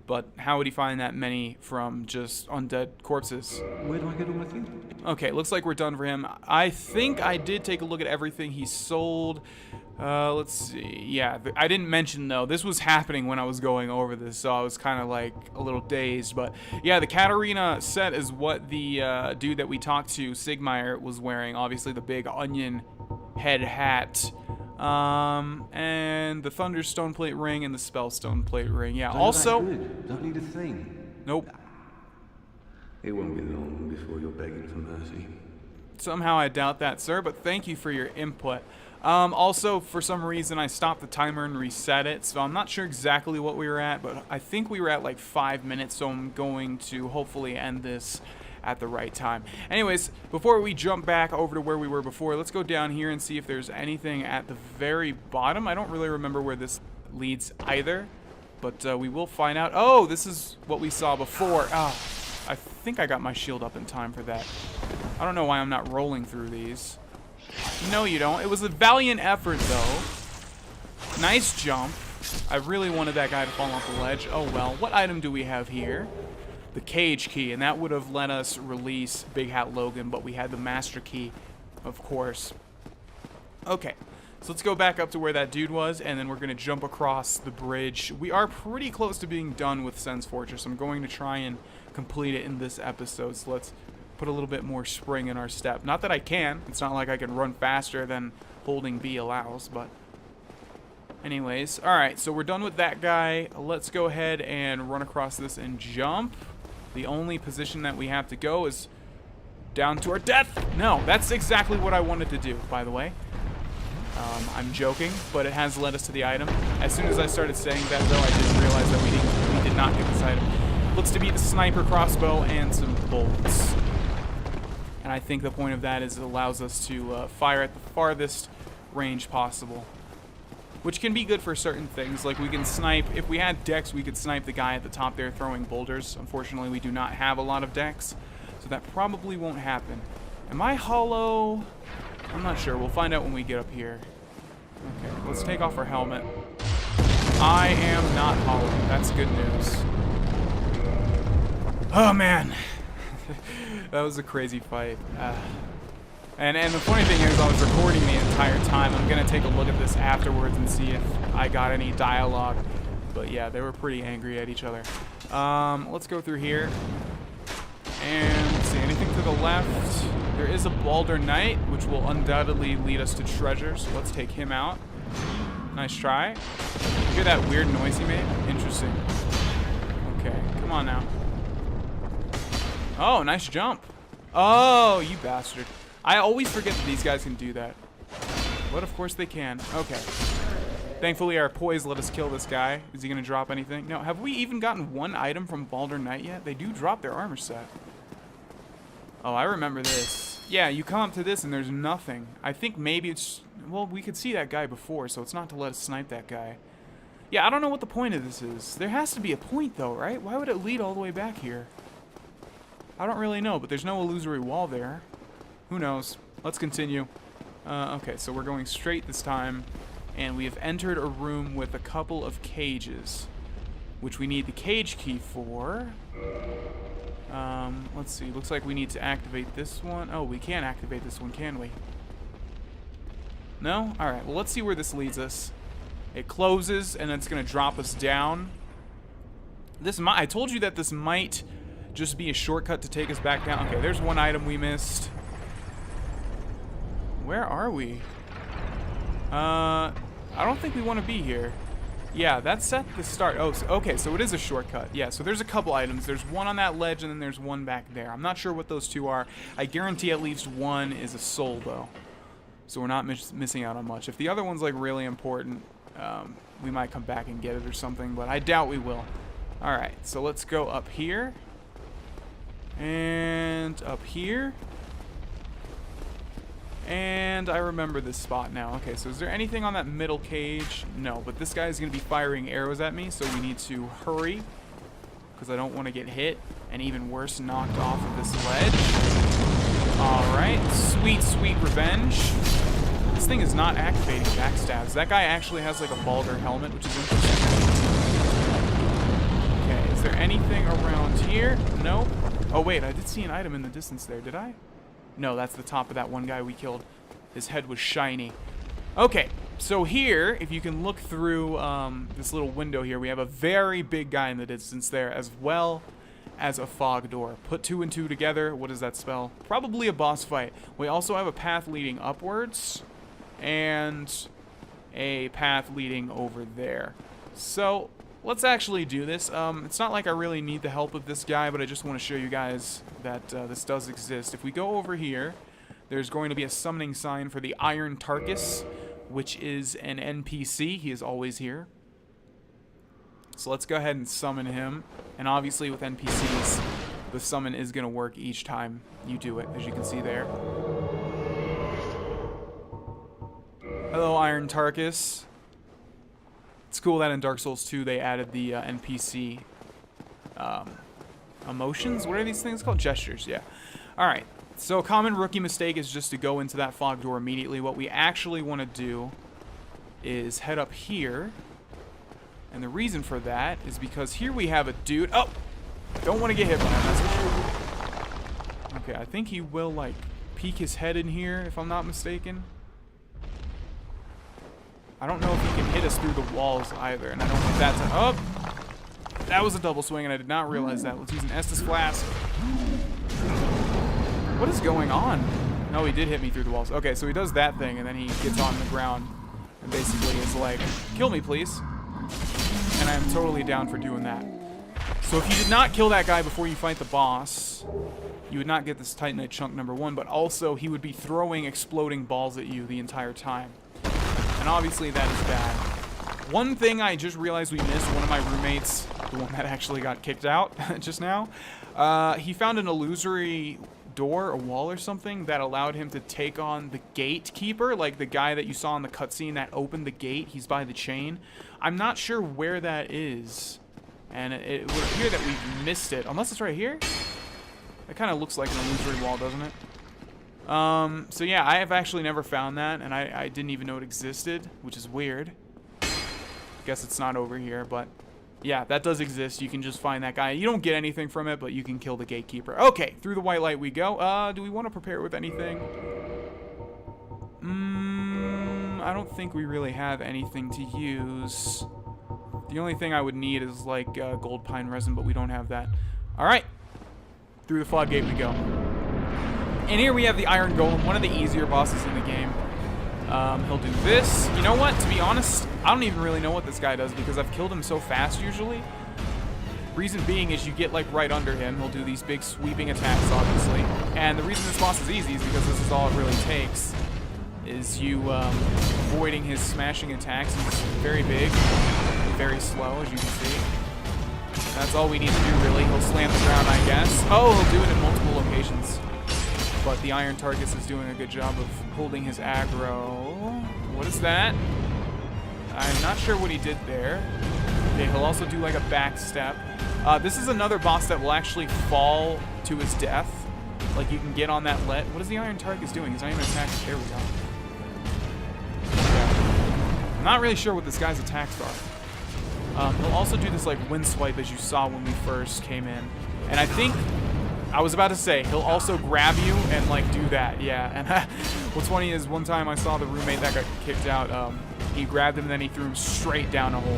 Speaker 1: But how would he find that many from just undead corpses?
Speaker 2: Where do I get all my things?
Speaker 1: Okay, looks like we're done for him. I think I did take a look at everything he sold. Let's see. Yeah, I didn't mention, though, this was happening when I was going over this, so I was kind of, like, a little dazed. But, yeah, the Katarina set is what the dude that we talked to, Sigmire, was wearing. Obviously, the big onion head hat. And the Thunder Stone Plate Ring and the Spell Stone Plate Ring. Yeah, also...
Speaker 2: Don't need a thing.
Speaker 1: Nope.
Speaker 2: It won't be long before you're begging for mercy.
Speaker 1: Somehow I doubt that, sir, but thank you for your input. Also, for some reason, I stopped the timer and reset it, so I'm not sure exactly what we were at, but I think we were at like 5 minutes, so I'm going to hopefully end this at the right time. Anyways, before we jump back over to where we were before, let's go down here and see if there's anything at the very bottom. I don't really remember where this leads either, but we will find out. Oh, this is what we saw before. Oh, I think I got my shield up in time for that. I don't know why I'm not rolling through these. No, you don't. It was a valiant effort, though. Nice jump. I really wanted that guy to fall off the ledge. Oh, well. What item do we have here? The cage key, and that would have let us release Big Hat Logan, but we had the master key, of course. Okay, so let's go back up to where that dude was, and then we're going to jump across the bridge. We are pretty close to being done with Sen's Fortress. I'm going to try and complete it in this episode, so let's put a little bit more spring in our step. Not that I can. It's not like I can run faster than holding B allows, but... anyways, alright, so we're done with that guy. Let's go ahead and run across this and jump. The only position that we have to go is down to our death. No, that's exactly what I wanted to do, by the way. I'm joking, but it has led us to the item. As soon as I started saying that, though, I didn't realize that we did not get this item. Looks to be the sniper crossbow and some bolts. And I think the point of that is it allows us to fire at the farthest range possible. Which can be good for certain things, like we can snipe, if we had decks, we could snipe the guy at the top there throwing boulders. Unfortunately, we do not have a lot of decks, so that probably won't happen. Am I hollow? I'm not sure. We'll find out when we get up here. Okay, let's take off our helmet. I am not hollow. That's good news. Oh, man. That was a crazy fight. And the funny thing is, I was recording the entire time. I'm going to take a look at this afterwards and see if I got any dialogue. But yeah, they were pretty angry at each other. Let's go through here. And let's see, anything to the left? There is a Waldern Knight, which will undoubtedly lead us to treasure, so let's take him out. Nice try. Hear that weird noise he made? Interesting. Okay, come on now. Oh, nice jump. Oh, you bastard. I always forget that these guys can do that. But of course they can. Okay. Thankfully our poise let us kill this guy. Is he going to drop anything? No, have we even gotten one item from Waldern Knight yet? They do drop their armor set. Oh, I remember this. Yeah, you come up to this and there's nothing. I think maybe it's... Well, we could see that guy before, so it's not to let us snipe that guy. Yeah, I don't know what the point of this is. There has to be a point, though, right? Why would it lead all the way back here? I don't really know, but there's no illusory wall there. Who knows? Let's continue. Okay, so we're going straight this time, and we have entered a room with a couple of cages, which we need the cage key for. Let's see. Looks like we need to activate this one. Oh, we can't activate this one, can we? No? Alright, well, let's see where this leads us. It closes, and it's going to drop us down. I told you that this might just be a shortcut to take us back down. Okay, there's one item we missed. Where are we? I don't think we want to be here. Yeah, that's at the start. Oh, so, okay, so it is a shortcut. Yeah, so there's a couple items. There's one on that ledge, and then there's one back there. I'm not sure what those two are. I guarantee at least one is a soul, though. So we're not missing out on much. If the other one's, like, really important, we might come back and get it or something, but I doubt we will. Alright, so let's go up here. And up here. And I remember this spot now. Okay, so is there anything on that middle cage? No, but this guy is going to be firing arrows at me, so we need to hurry, because I don't want to get hit, and even worse, knocked off of this ledge. Alright, sweet, sweet revenge. This thing is not activating backstabs. That guy actually has like a Balder helmet, which is interesting. Okay, is there anything around here? Nope. Oh wait, I did see an item in the distance there, did I? No, that's the top of that one guy we killed. His head was shiny. Okay, so here, if you can look through this little window here, we have a very big guy in the distance there, as well as a fog door. Put 2 and 2 together, what does that spell? Probably a boss fight. We also have a path leading upwards, and a path leading over there. So, let's actually do this. It's not like I really need the help of this guy, but I just want to show you guys that this does exist. If we go over here, there's going to be a summoning sign for the Iron Tarkus, which is an NPC. He is always here. So let's go ahead and summon him. And obviously with NPCs, the summon is going to work each time you do it, as you can see there. Hello, Iron Tarkus. It's cool that in Dark Souls 2 they added the NPC emotions. What are these things called? Gestures, yeah. Alright, so a common rookie mistake is just to go into that fog door immediately. What we actually want to do is head up here. And the reason for that is because here we have a dude. Oh! Don't want to get hit by that message. Okay, I think he will, like, peek his head in here, if I'm not mistaken. I don't know if he can hit us through the walls either, and I don't think that's a... Oh! That was a double swing, and I did not realize that. Let's use an Estus Flask. What is going on? No, he did hit me through the walls. Okay, so he does that thing, and then he gets on the ground and basically is like, kill me, please. And I am totally down for doing that. So if you did not kill that guy before you fight the boss, you would not get this Titanite chunk number 1, but also he would be throwing exploding balls at you the entire time. And obviously that is bad. One thing I just realized we missed, one of my roommates, the one that actually got kicked out just now, he found an illusory door, a wall or something, that allowed him to take on the gatekeeper, like the guy that you saw in the cutscene that opened the gate. He's by the chain. I'm not sure where that is, and it would appear that we've missed it, unless it's right here? It kind of looks like an illusory wall, doesn't it? So yeah, I have actually never found that, and I didn't even know it existed, which is weird. Guess it's not over here, but yeah, that does exist. You can just find that guy. You don't get anything from it, but you can kill the gatekeeper. Okay, through the white light we go. Do we want to prepare with anything? I don't think we really have anything to use. The only thing I would need is like gold pine resin, but we don't have that. All right, through the floodgate we go. And here we have the Iron Golem, one of the easier bosses in the game. He'll do this. You know what? To be honest, I don't even really know what this guy does because I've killed him so fast usually. Reason being is you get like right under him. He'll do these big sweeping attacks, obviously. And the reason this boss is easy is because this is all it really takes. Is you avoiding his smashing attacks. He's very big, very slow, as you can see. That's all we need to do, really. He'll slam the ground, I guess. Oh, he'll do it in multiple locations. But the Iron Tarkus is doing a good job of holding his aggro. What is that? I'm not sure what he did there. Okay, he'll also do like a back step. This is another boss that will actually fall to his death. Like you can get on that let. What is the Iron Tarkus doing? He's not even attacking. There we go. Yeah. I'm not really sure what this guy's attacks are. He'll also do this like wind swipe as you saw when we first came in. And I think I was about to say, he'll also grab you and, like, do that, yeah. And what's funny is one time I saw the roommate that got kicked out, he grabbed him and then he threw him straight down a hole.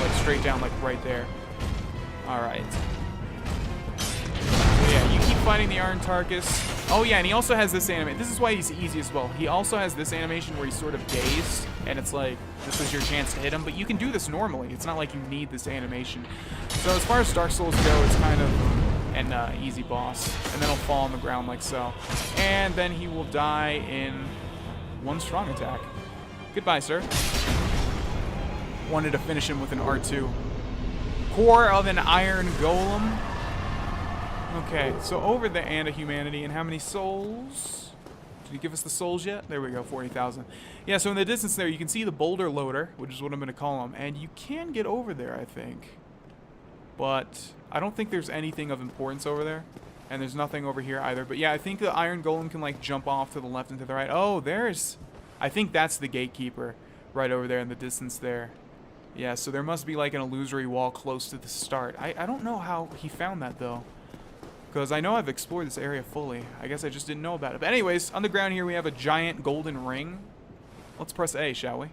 Speaker 1: Like, straight down, like, right there. Alright. So, yeah, you keep fighting the Iron Tarkus. Oh, yeah, and he also has this animation. This is why he's easy as well. He also has this animation where he's sort of dazed, and it's like, this is your chance to hit him. But you can do this normally. It's not like you need this animation. So as far as Dark Souls go, it's kind of an easy boss, and then he'll fall on the ground like so, and then he will die in one strong attack. Goodbye, sir. Wanted to finish him with an R2. Core of an Iron Golem. Okay, so over the Ant of Humanity, and how many souls? Did he give us the souls yet? There we go, 40,000. Yeah, so in the distance there, you can see the boulder loader, which is what I'm going to call him, and you can get over there, I think. But I don't think there's anything of importance over there. And there's nothing over here either. But yeah, I think the Iron Golem can like jump off to the left and to the right. Oh, there's... I think that's the gatekeeper right over there in the distance there. Yeah, so there must be like an illusory wall close to the start. I don't know how he found that though. Because I know I've explored this area fully. I guess I just didn't know about it. But anyways, on the ground here we have a giant golden ring. Let's press A, shall we?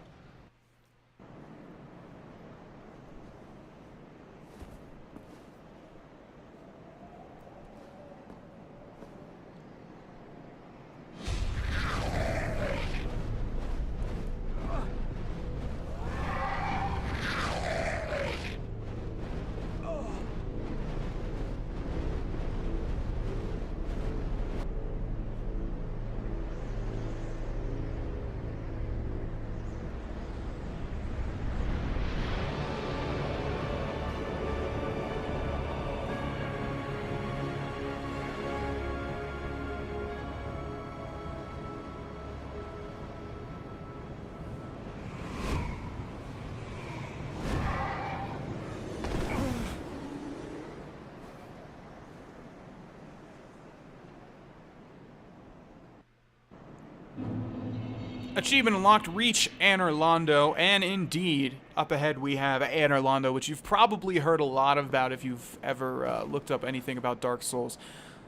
Speaker 1: Achievement unlocked, reach Anor Londo, and indeed, up ahead we have Anor Londo, which you've probably heard a lot about if you've ever looked up anything about Dark Souls.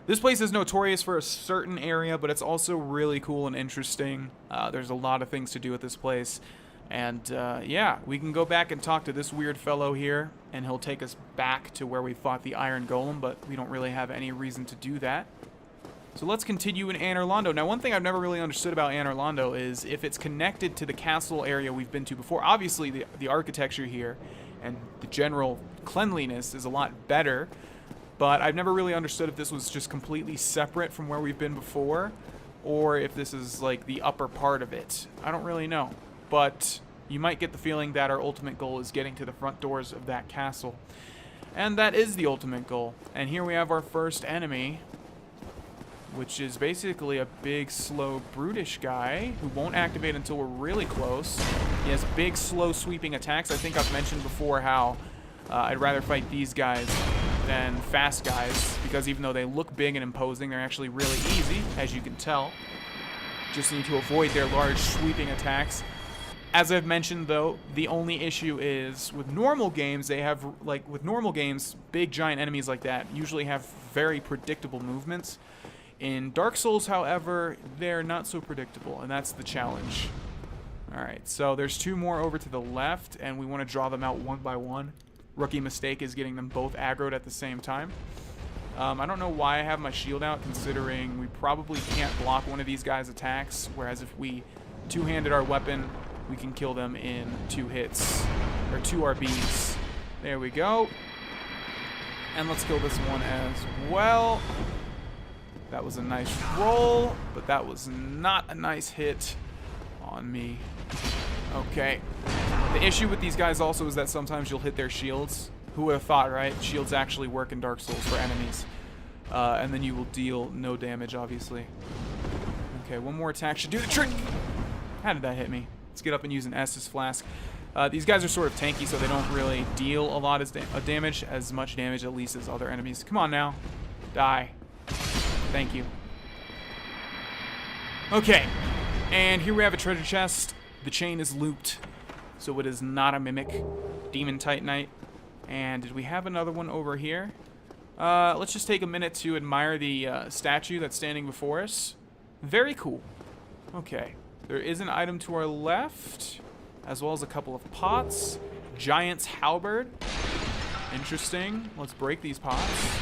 Speaker 1: This place is notorious for a certain area, but it's also really cool and interesting. There's a lot of things to do at this place. And yeah, we can go back and talk to this weird fellow here, and he'll take us back to where we fought the Iron Golem, but we don't really have any reason to do that. So let's continue in Anor Londo. Now, one thing I've never really understood about Anor Londo is if it's connected to the castle area we've been to before. Obviously, the architecture here and the general cleanliness is a lot better, but I've never really understood if this was just completely separate from where we've been before, or if this is like the upper part of it. I don't really know, but you might get the feeling that our ultimate goal is getting to the front doors of that castle. And that is the ultimate goal. And here we have our first enemy, which is basically a big, slow, brutish guy who won't activate until we're really close. He has big, slow, sweeping attacks. I think I've mentioned before how I'd rather fight these guys than fast guys, because even though they look big and imposing, they're actually really easy, as you can tell. Just need to avoid their large, sweeping attacks. As I've mentioned, though, the only issue is with normal games, they have, like, with normal games, big, giant enemies like that usually have very predictable movements. In Dark Souls, however, they're not so predictable, and that's the challenge. Alright, so there's two more over to the left, and we want to draw them out one by one. Rookie mistake is getting them both aggroed at the same time. I don't know why I have my shield out, considering we probably can't block one of these guys' attacks, whereas if we two-handed our weapon, we can kill them in 2 hits, or 2 RBs. There we go. And let's kill this one as well. That was a nice roll, but that was not a nice hit on me. Okay. The issue with these guys also is that sometimes you'll hit their shields. Who would have thought, right? Shields actually work in Dark Souls for enemies. And then you will deal no damage, obviously. Okay, one more attack should do the trick. How did that hit me? Let's get up and use an Estus Flask. These guys are sort of tanky, so they don't really deal a lot of damage, as much damage at least as other enemies. Come on now. Die. Thank you. Okay. And here we have a treasure chest. The chain is looped, so it is not a mimic. Demon Titanite. And did we have another one over here? Let's just take a minute to admire the statue that's standing before us. Very cool. Okay. There is an item to our left, as well as a couple of pots. Giant's halberd. Interesting. Let's break these pots.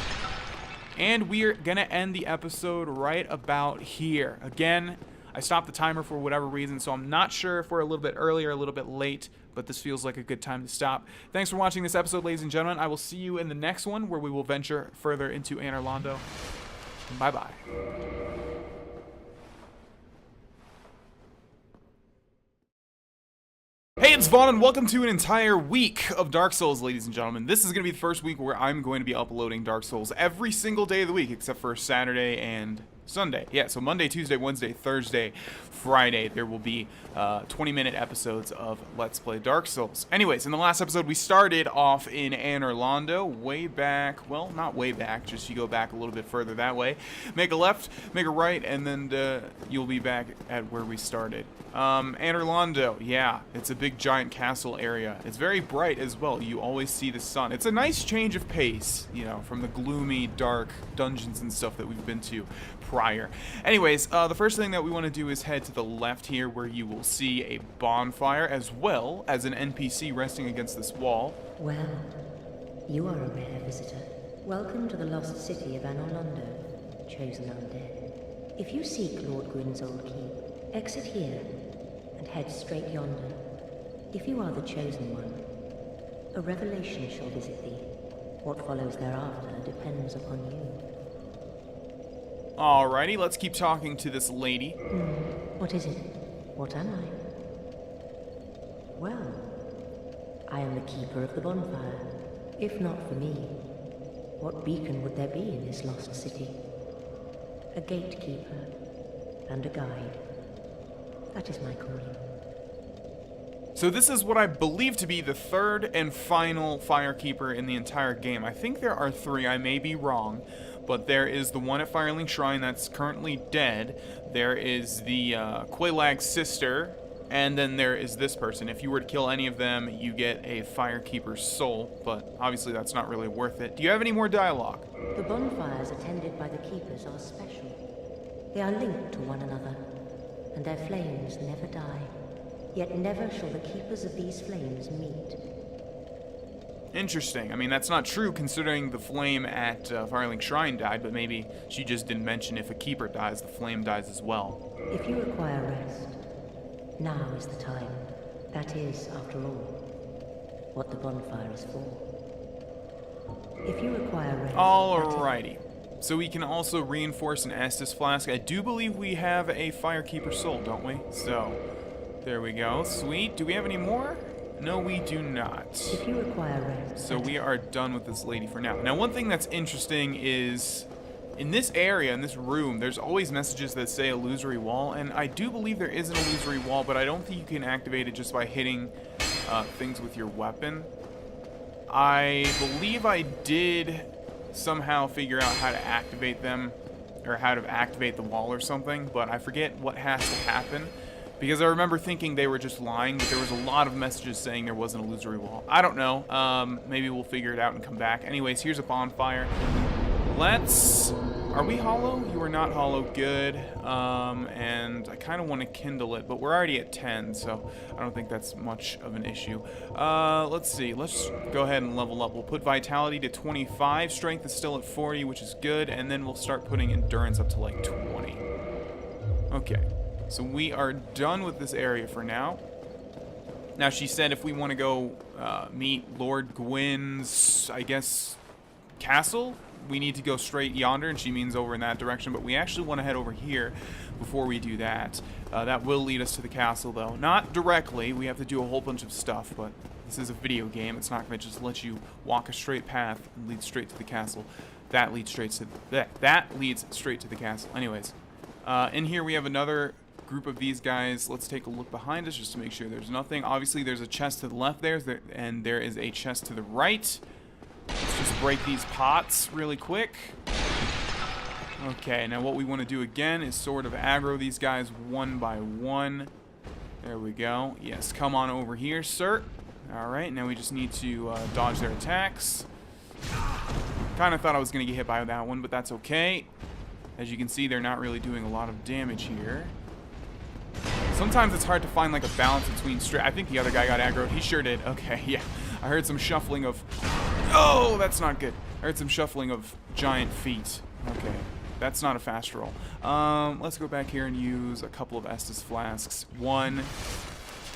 Speaker 1: And we're gonna end the episode right about here. Again, I stopped the timer for whatever reason, so I'm not sure if we're a little bit early or a little bit late, but this feels like a good time to stop. Thanks for watching this episode, ladies and gentlemen. I will see you in the next one, where we will venture further into Anor Londo. Bye-bye. Hey, it's Vaughn, and welcome to an entire week of Dark Souls, ladies and gentlemen. This is going to be the first week where I'm going to be uploading Dark Souls every single day of the week, except for Saturday and Sunday. Yeah, so Monday, Tuesday, Wednesday, Thursday, Friday, there will be 20-minute episodes of Let's Play Dark Souls. Anyways, in the last episode, we started off in Anor Londo, way back, well, not way back, just you go back a little bit further that way. Make a left, make a right, and then you'll be back at where we started. Anor Londo, yeah, it's a big giant castle area. It's very bright as well. You always see the sun. It's a nice change of pace, you know, from the gloomy, dark dungeons and stuff that we've been to prior. Anyways, the first thing that we want to do is head to the left here, where you will see a bonfire as well as an NPC resting against this wall.
Speaker 3: Well, you are a rare visitor. Welcome to the lost city of Anor Londo, chosen undead. If you seek Lord Gwyn's old keep, exit here and head straight yonder. If you are the chosen one, a revelation shall visit thee. What follows thereafter depends upon you.
Speaker 1: Alrighty, let's keep talking to this lady.
Speaker 3: What is it? What am I? Well, I am the keeper of the bonfire. If not for me, what beacon would there be in this lost city? A gatekeeper and a guide. That is my calling.
Speaker 1: So this is what I believe to be the third and final Firekeeper in the entire game. I think there are 3, I may be wrong, but there is the one at Firelink Shrine that's currently dead. There is the Quaylag's sister, and then there is this person. If you were to kill any of them, you get a Firekeeper's soul, but obviously that's not really worth it. Do you have any more dialogue?
Speaker 3: The bonfires attended by the keepers are special. They are linked to one another, and their flames never die. Yet never shall the keepers of these flames meet.
Speaker 1: Interesting. I mean, that's not true considering the flame at Firelink Shrine died, but maybe she just didn't mention if a keeper dies, the flame dies as well.
Speaker 3: If you require rest, now is the time. That is, after all, what the bonfire is for. If you require rest...
Speaker 1: Alrighty. So we can also reinforce an Estus Flask. I do believe we have a Firekeeper soul, don't we? So, there we go. Sweet. Do we have any more? No, we do not.
Speaker 3: If you require rest...
Speaker 1: So we are done with this lady for now. Now, one thing that's interesting is... in this area, in this room, there's always messages that say illusory wall, and I do believe there is an illusory wall, but I don't think you can activate it just by hitting things with your weapon. I believe I did somehow figure out how to activate them, or how to activate the wall or something, but I forget what has to happen, because I remember thinking they were just lying, but there was a lot of messages saying there was an illusory wall. I don't know. Maybe we'll figure it out and come back. Anyways, here's a bonfire. Let's... Are we hollow? You are not hollow. Good. And I kind of want to kindle it, but we're already at 10, so I don't think that's much of an issue. Let's see. Let's go ahead and level up. We'll put vitality to 25. Strength is still at 40, which is good, and then we'll start putting endurance up to like 20. Okay. So we are done with this area for now. Now, she said if we want to go meet Lord Gwyn's, I guess, castle, we need to go straight yonder, and she means over in that direction, but we actually want to head over here before we do that. That will lead us to the castle, though. Not directly. We have to do a whole bunch of stuff, but this is a video game. It's not going to just let you walk a straight path and lead straight to the castle. That leads straight to that leads straight to the castle. Anyways, in here we have another group of these guys. Let's take a look behind us just to make sure there's nothing. Obviously, there's a chest to the left there, and there is a chest to the right. Let's just break these pots really quick. Okay, now what we want to do again is sort of aggro these guys one by one. There we go. Yes, come on over here, sir. Alright, now we just need to dodge their attacks. Kind of thought I was going to get hit by that one, but that's okay. As you can see, they're not really doing a lot of damage here. Sometimes it's hard to find like a balance between straight. I think the other guy got aggroed. He sure did. Okay, yeah. I heard some shuffling of... Oh, that's not good. I heard some shuffling of giant feet. Okay, that's not a fast roll. Let's go back here and use a couple of Estus flasks. One.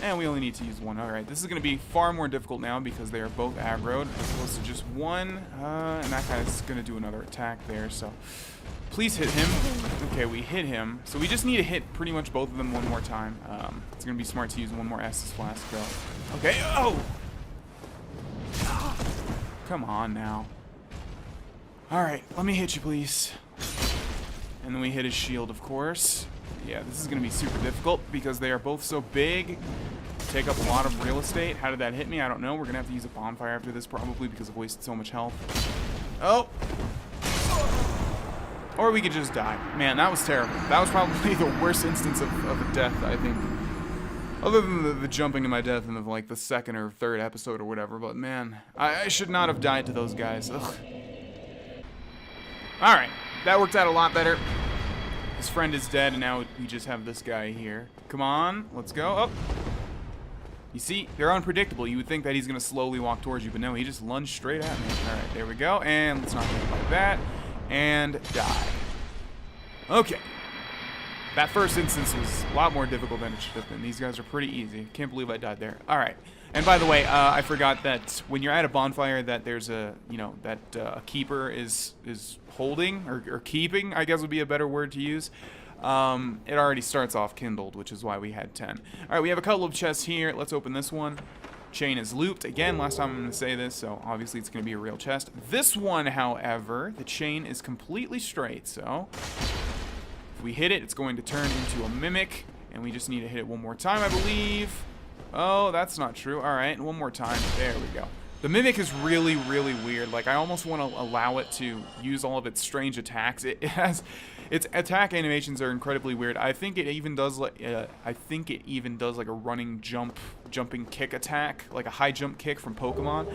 Speaker 1: And we only need to use one. Alright, this is going to be far more difficult now because they are both aggroed as opposed to just one. And that guy is going to do another attack there, so... Please hit him. Okay, we hit him. So we just need to hit pretty much both of them one more time. It's going to be smart to use one more Estus flask, though. Okay, oh! Come on now. Alright, let me hit you, please. And then we hit his shield, of course. Yeah, this is going to be super difficult because they are both so big. Take up a lot of real estate. How did that hit me? I don't know. We're going to have to use a bonfire after this probably because I've wasted so much health. Oh! Or we could just die. Man, that was terrible. That was probably the worst instance of a death, I think. Other than the jumping to my death in like the second or third episode or whatever. But man, I should not have died to those guys. Ugh. Alright, that worked out a lot better. His friend is dead, and now we just have this guy here. Come on, let's go. Oh. You see, they're unpredictable. You would think that he's going to slowly walk towards you, but no, he just lunged straight at me. Alright, there we go. And let's not get like that. And die. Okay. That first instance was a lot more difficult than it should have been. These guys are pretty easy. Can't believe I died there. Alright. And by the way, I forgot that when you're at a bonfire that there's a, that a keeper is holding, or keeping, I guess would be a better word to use. It already starts off kindled, which is why we had 10. Alright, we have a couple of chests here. Let's open this one. Chain is looped. Again, last time I'm going to say this, so obviously it's going to be a real chest. This one, however, the chain is completely straight, so if we hit it, it's going to turn into a mimic, and we just need to hit it one more time, I believe. Oh, that's not true. Alright, one more time. There we go. The mimic is really, really weird. Like, I almost want to allow it to use all of its strange attacks. It has... Its attack animations are incredibly weird. I think it even does like a running jumping kick attack, like a high jump kick from Pokemon. All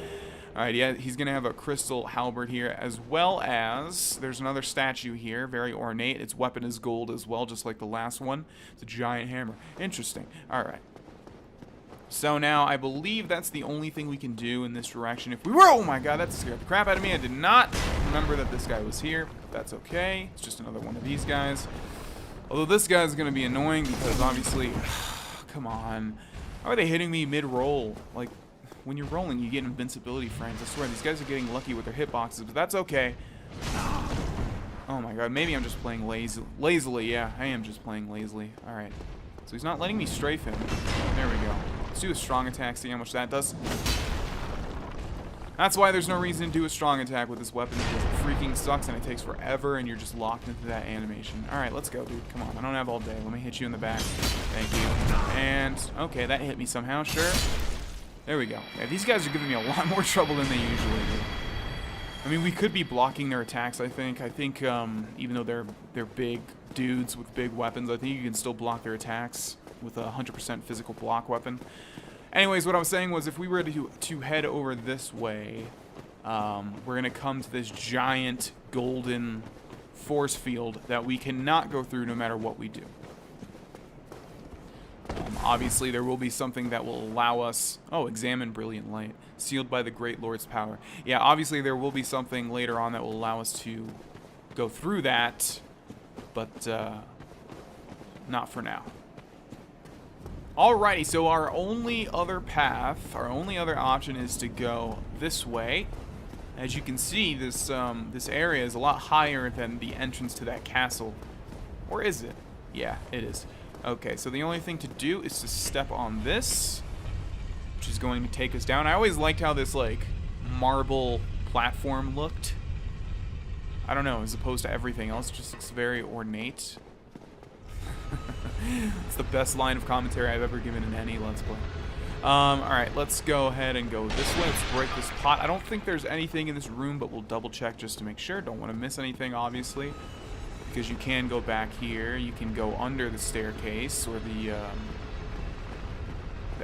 Speaker 1: right, yeah, he's gonna have a crystal halberd here, as well as there's another statue here, very ornate. Its weapon is gold as well, just like the last one. It's a giant hammer. Interesting. All right. So now I believe that's the only thing we can do in this direction. If we were, oh my god, that scared the crap out of me. I did not remember that this guy was here. That's okay. It's just another one of these guys. Although this guy's going to be annoying because obviously, come on. How are they hitting me mid-roll? Like, when you're rolling, you get invincibility frames. I swear, these guys are getting lucky with their hitboxes, but that's okay. Oh my god, maybe I'm just playing lazily. Yeah, I am just playing lazily. Alright. So he's not letting me strafe him. There we go. Let's do a strong attack, see how much that does. That's why there's no reason to do a strong attack with this weapon, because it freaking sucks and it takes forever and you're just locked into that animation. Alright, let's go, dude. Come on, I don't have all day. Let me hit you in the back. Thank you. And, okay, that hit me somehow, sure. There we go. Yeah, these guys are giving me a lot more trouble than they usually do. I mean, we could be blocking their attacks, I think. I think, even though they're big dudes with big weapons, I think you can still block their attacks with a 100% physical block weapon. Anyways, what I was saying was if we were to head over this way, we're going to come to this giant golden force field that we cannot go through no matter what we do. Obviously, there will be something that will allow us... Oh, examine brilliant light. Sealed by the Great Lord's power. Yeah, obviously there will be something later on that will allow us to go through that, but not for now. Alrighty, so our only other path, our only other option is to go this way. As you can see, this area is a lot higher than the entrance to that castle. Or is it? Yeah, it is. Okay, so the only thing to do is to step on this, which is going to take us down. I always liked how this, like, marble platform looked. I don't know, as opposed to everything else, it just looks very ornate. It's the best line of commentary I've ever given in any Let's Play. Alright, let's go ahead and go this way. Let's break this pot. I don't think there's anything in this room, but we'll double check just to make sure. Don't want to miss anything, obviously. Because you can go back here. You can go under the staircase or the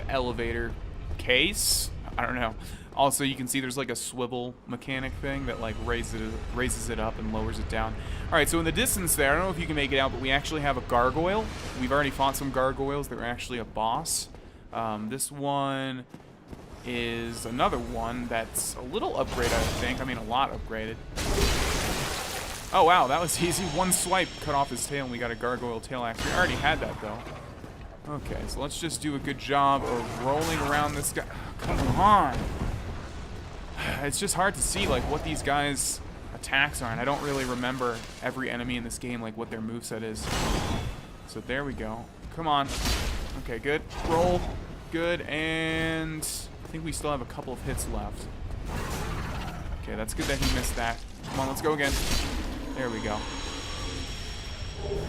Speaker 1: elevator case. I don't know. Also, you can see there's like a swivel mechanic thing that like raises it up and lowers it down. All right, so in the distance there, I don't know if you can make it out, but we actually have a gargoyle. We've already fought some gargoyles. They're actually a boss. This one is another one that's a little upgraded, I think. I mean, a lot upgraded. Oh, wow, that was easy. One swipe cut off his tail, and we got a gargoyle tail axe. We already had that, though. Okay, so let's just do a good job of rolling around this guy. Come on. It's just hard to see, like, what these guys' attacks are, and I don't really remember every enemy in this game, like, what their moveset is. So there we go. Come on. Okay, good. Roll. Good, and I think we still have a couple of hits left. Okay, that's good that he missed that. Come on, let's go again. There we go.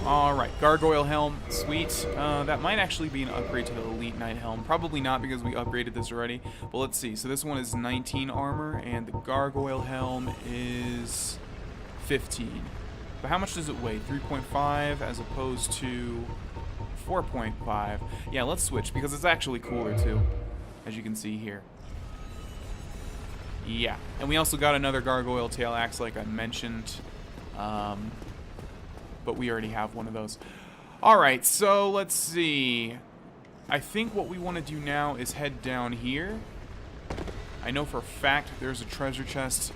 Speaker 1: Alright, Gargoyle Helm, sweet. That might actually be an upgrade to the Elite Knight Helm. Probably not because we upgraded this already. But let's see. So this one is 19 armor, and the Gargoyle Helm is 15. But how much does it weigh? 3.5 as opposed to 4.5. Yeah, let's switch because it's actually cooler too, as you can see here. Yeah, and we also got another Gargoyle Tail Axe like I mentioned. But we already have one of those. Alright, so let's see. I think what we want to do now is head down here. I know for a fact there's a treasure chest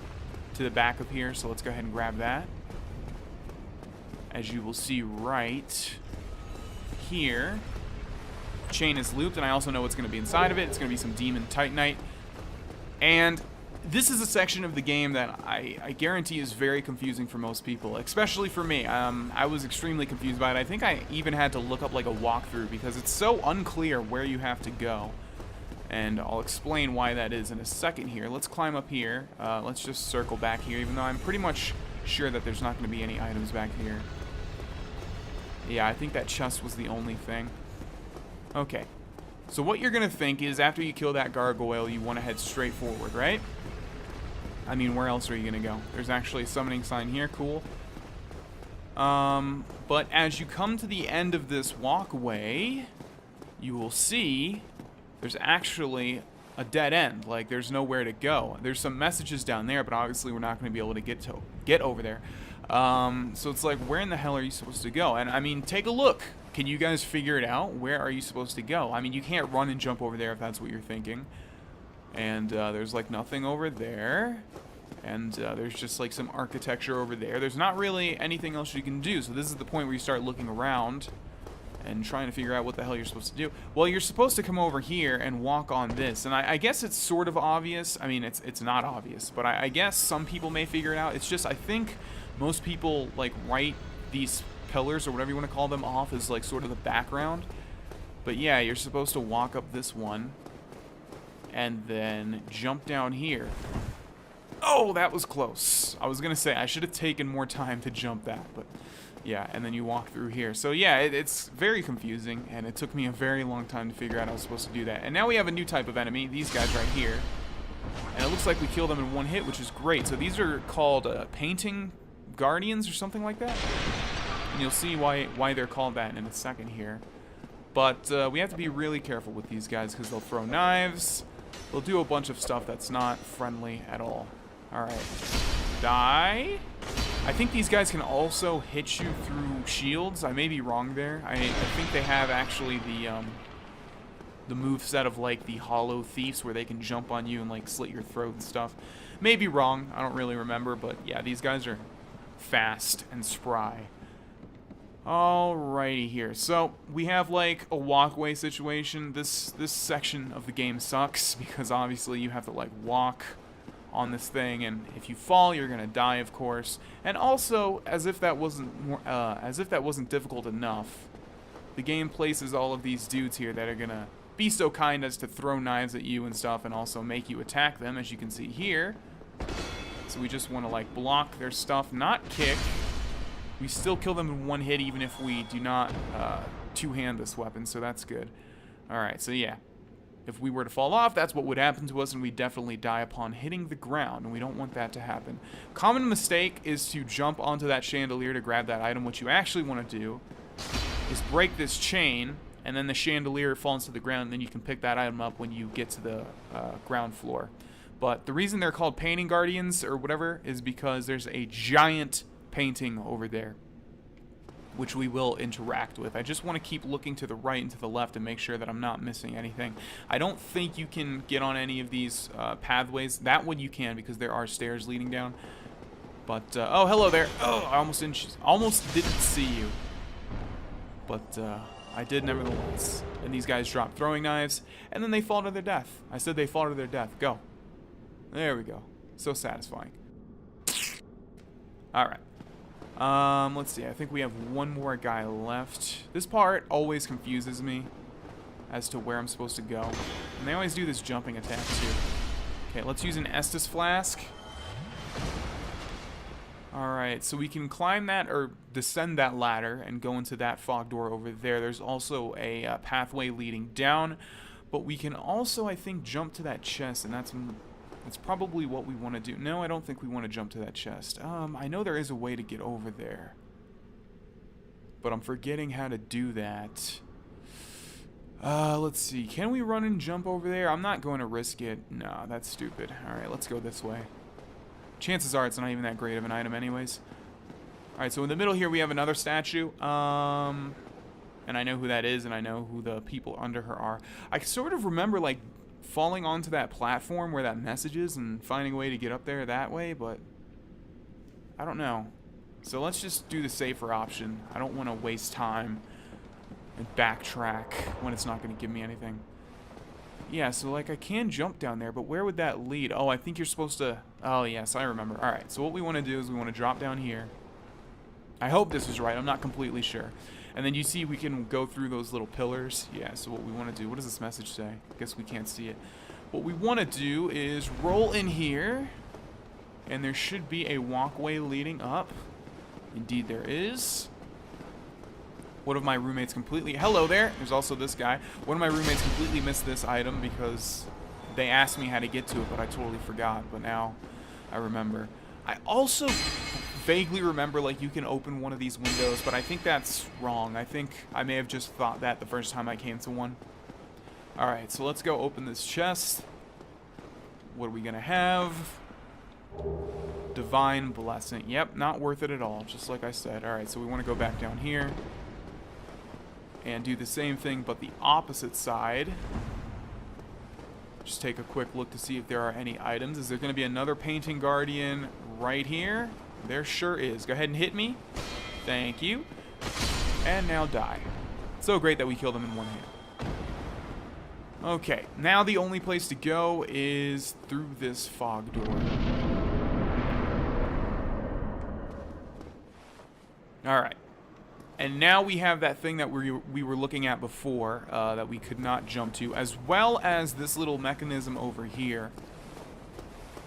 Speaker 1: to the back of here, so let's go ahead and grab that. As you will see right here, chain is looped, and I also know what's going to be inside of it. It's going to be some Demon Titanite. And this is a section of the game that I guarantee is very confusing for most people, especially for me. I was extremely confused by it. I think I even had to look up like a walkthrough because it's so unclear where you have to go. And I'll explain why that is in a second here. Let's climb up here. Let's just circle back here, even though I'm pretty much sure that there's not going to be any items back here. Yeah, I think that chest was the only thing. Okay. So what you're going to think is after you kill that gargoyle, you want to head straight forward, right? I mean, where else are you going to go? There's actually a summoning sign here. Cool. But as you come to the end of this walkway, you will see there's actually a dead end. Like, there's nowhere to go. There's some messages down there, but obviously we're not going to be able to get over there. So it's like, where in the hell are you supposed to go? And, I mean, take a look. Can you guys figure it out? Where are you supposed to go? I mean, you can't run and jump over there if that's what you're thinking. And there's, like, nothing over there. And there's just, like, some architecture over there. There's not really anything else you can do. So this is the point where you start looking around and trying to figure out what the hell you're supposed to do. Well, you're supposed to come over here and walk on this. And I guess it's sort of obvious. I mean, it's not obvious. But I guess some people may figure it out. It's just, I think most people, like, write these pillars or whatever you want to call them off as, like, sort of the background. But yeah, you're supposed to walk up this one and then jump down here. Oh, that was close. I was going to say, I should have taken more time to jump that, but yeah, and then you walk through here. So yeah, it's very confusing, and it took me a very long time to figure out I was supposed to do that. And now we have a new type of enemy, these guys right here. And it looks like we kill them in one hit, which is great. So these are called painting guardians or something like that. And you'll see why they're called that in a second here. But we have to be really careful with these guys because they'll throw knives. They'll do a bunch of stuff that's not friendly at all. Alright. Die. I think these guys can also hit you through shields. I may be wrong there. I think they have actually the move set of like the hollow thieves where they can jump on you and like slit your throat and stuff. May be wrong. I don't really remember, but yeah, these guys are fast and spry. Alrighty here. So we have like a walkway situation. This section of the game sucks because obviously you have to like walk on this thing, and if you fall, you're gonna die, of course. And also, as if that wasn't difficult enough, the game places all of these dudes here that are gonna be so kind as to throw knives at you and stuff, and also make you attack them, as you can see here. So we just want to like block their stuff, not kick. We still kill them in one hit, even if we do not two-hand this weapon, so that's good. All right, so yeah. If we were to fall off, that's what would happen to us, and we definitely die upon hitting the ground, and we don't want that to happen. Common mistake is to jump onto that chandelier to grab that item. What you actually want to do is break this chain, and then the chandelier falls to the ground, and then you can pick that item up when you get to the ground floor. But the reason they're called painting guardians, or whatever, is because there's a giant painting over there, which we will interact with. I just want to keep looking to the right and to the left and make sure that I'm not missing anything. I don't think you can get on any of these pathways. That one you can, because there are stairs leading down. But, oh, hello there. Oh, I almost didn't see you. But, I did nevertheless. And these guys drop throwing knives, and then they fall to their death. I said they fall to their death. Go. There we go. So satisfying. Alright. Let's see. I think we have one more guy left. This part always confuses me as to where I'm supposed to go. And they always do this jumping attack, too. Okay, let's use an Estus flask. Alright, so we can climb that or descend that ladder and go into that fog door over there. There's also a pathway leading down. But we can also, I think, jump to that chest, and that's probably what we want to do. No, I don't think we want to jump to that chest. I know there is a way to get over there, but I'm forgetting how to do that. Let's see. Can we run and jump over there? I'm not going to risk it. No, that's stupid. Alright, let's go this way. Chances are it's not even that great of an item anyways. Alright, so in the middle here we have another statue. And I know who that is, and I know who the people under her are. I sort of remember, like, falling onto that platform where that message is and finding a way to get up there that way, but I don't know. So let's just do the safer option. I don't want to waste time and backtrack when it's not going to give me anything. Yeah, so like I can jump down there, but where would that lead? Oh, I think you're supposed to... Oh, yes, I remember. Alright, so what we want to do is we want to drop down here. I hope this is right. I'm not completely sure. And then you see we can go through those little pillars. Yeah, so what we want to do... What does this message say? I guess we can't see it. What we want to do is roll in here. And there should be a walkway leading up. Indeed there is. One of my roommates completely... Hello there! There's also this guy. One of my roommates completely missed this item because they asked me how to get to it, but I totally forgot. But now I remember. I also vaguely remember, like, you can open one of these windows, but I think that's wrong. I think I may have just thought that the first time I came to one. Alright, so let's go open this chest. What are we gonna have? Divine Blessing. Yep, not worth it at all, just like I said. Alright, so we want to go back down here and do the same thing, but the opposite side. Just take a quick look to see if there are any items. Is there going to be another Painting Guardian right here? There sure is. Go ahead and hit me. Thank you. And now die. So great that we killed them in one hit. Okay, now the only place to go is through this fog door. Alright. And now we have that thing that we were looking at before that we could not jump to, as well as this little mechanism over here.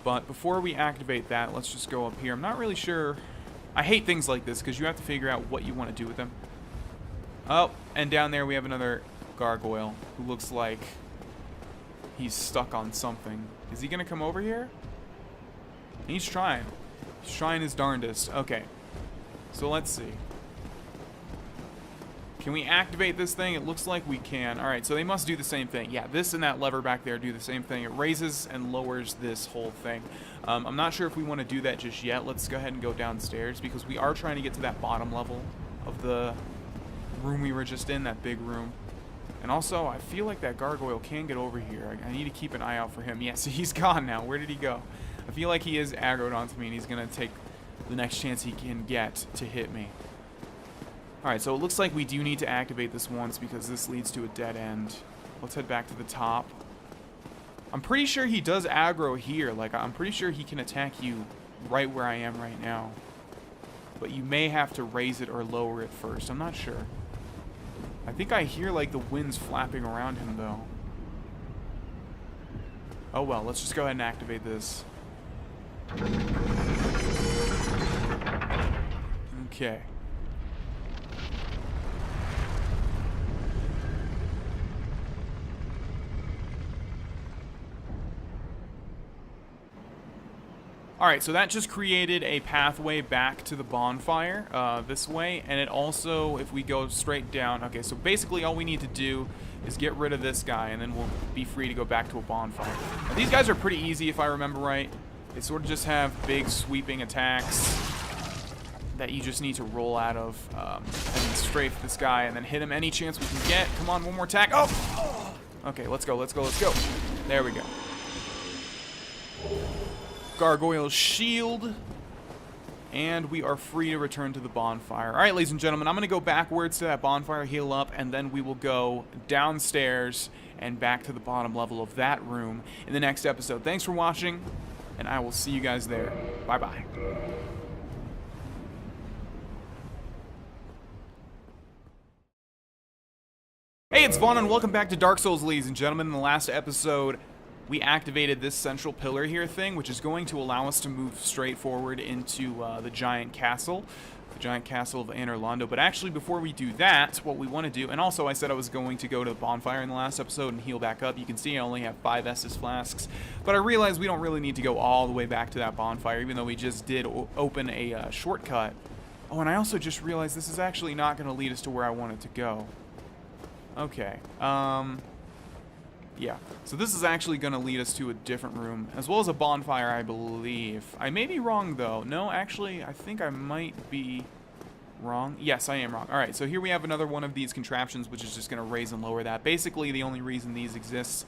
Speaker 1: But before we activate that, let's just go up here. I'm not really sure. I hate things like this because you have to figure out what you want to do with them. Oh, and down there we have another gargoyle who looks like he's stuck on something. Is he going to come over here? He's trying. He's trying his darndest. Okay. So let's see. Can we activate this thing? It looks like we can. All right, so they must do the same thing. Yeah, this and that lever back there do the same thing. It raises and lowers this whole thing. I'm not sure if we want to do that just yet. Let's go ahead and go downstairs because we are trying to get to that bottom level of the room we were just in, that big room. And also, I feel like that gargoyle can get over here. I need to keep an eye out for him. Yeah, so he's gone now. Where did he go? I feel like he is aggroed onto me, and he's going to take the next chance he can get to hit me. Alright, so it looks like we do need to activate this once because this leads to a dead end. Let's head back to the top. I'm pretty sure he does aggro here. Like, I'm pretty sure he can attack you right where I am right now. But you may have to raise it or lower it first. I'm not sure. I think I hear, like, the winds flapping around him, though. Oh, well. Let's just go ahead and activate this. Okay. Alright, so that just created a pathway back to the bonfire this way, and it also, if we go straight down, okay, so basically all we need to do is get rid of this guy, and then we'll be free to go back to a bonfire. Now, these guys are pretty easy if I remember right. They sort of just have big sweeping attacks that you just need to roll out of, and then strafe this guy, and then hit him any chance we can get. Come on, one more attack. Oh! Okay, let's go, let's go, let's go. There we go. Gargoyle's shield, and we are free to return to the bonfire. Alright, ladies and gentlemen, I'm going to go backwards to that bonfire, heal up, and then we will go downstairs and back to the bottom level of that room in the next episode. Thanks for watching, and I will see you guys there. Bye-bye. Hey, it's Vaughn, and welcome back to Dark Souls, ladies and gentlemen. In the last episode, we activated this central pillar here thing, which is going to allow us to move straight forward into the giant castle of Anor Londo. But actually, before we do that, what we want to do, and also I said I was going to go to the bonfire in the last episode and heal back up. You can see I only have 5 Estus flasks, but I realized we don't really need to go all the way back to that bonfire, even though we just did open a shortcut. Oh, and I also just realized this is actually not going to lead us to where I want it to go. Okay, yeah, so this is actually going to lead us to a different room, as well as a bonfire, I believe. I may be wrong, though. No, actually, I think I might be wrong. Yes, I am wrong. All right, so here we have another one of these contraptions, which is just going to raise and lower that. Basically, the only reason these exist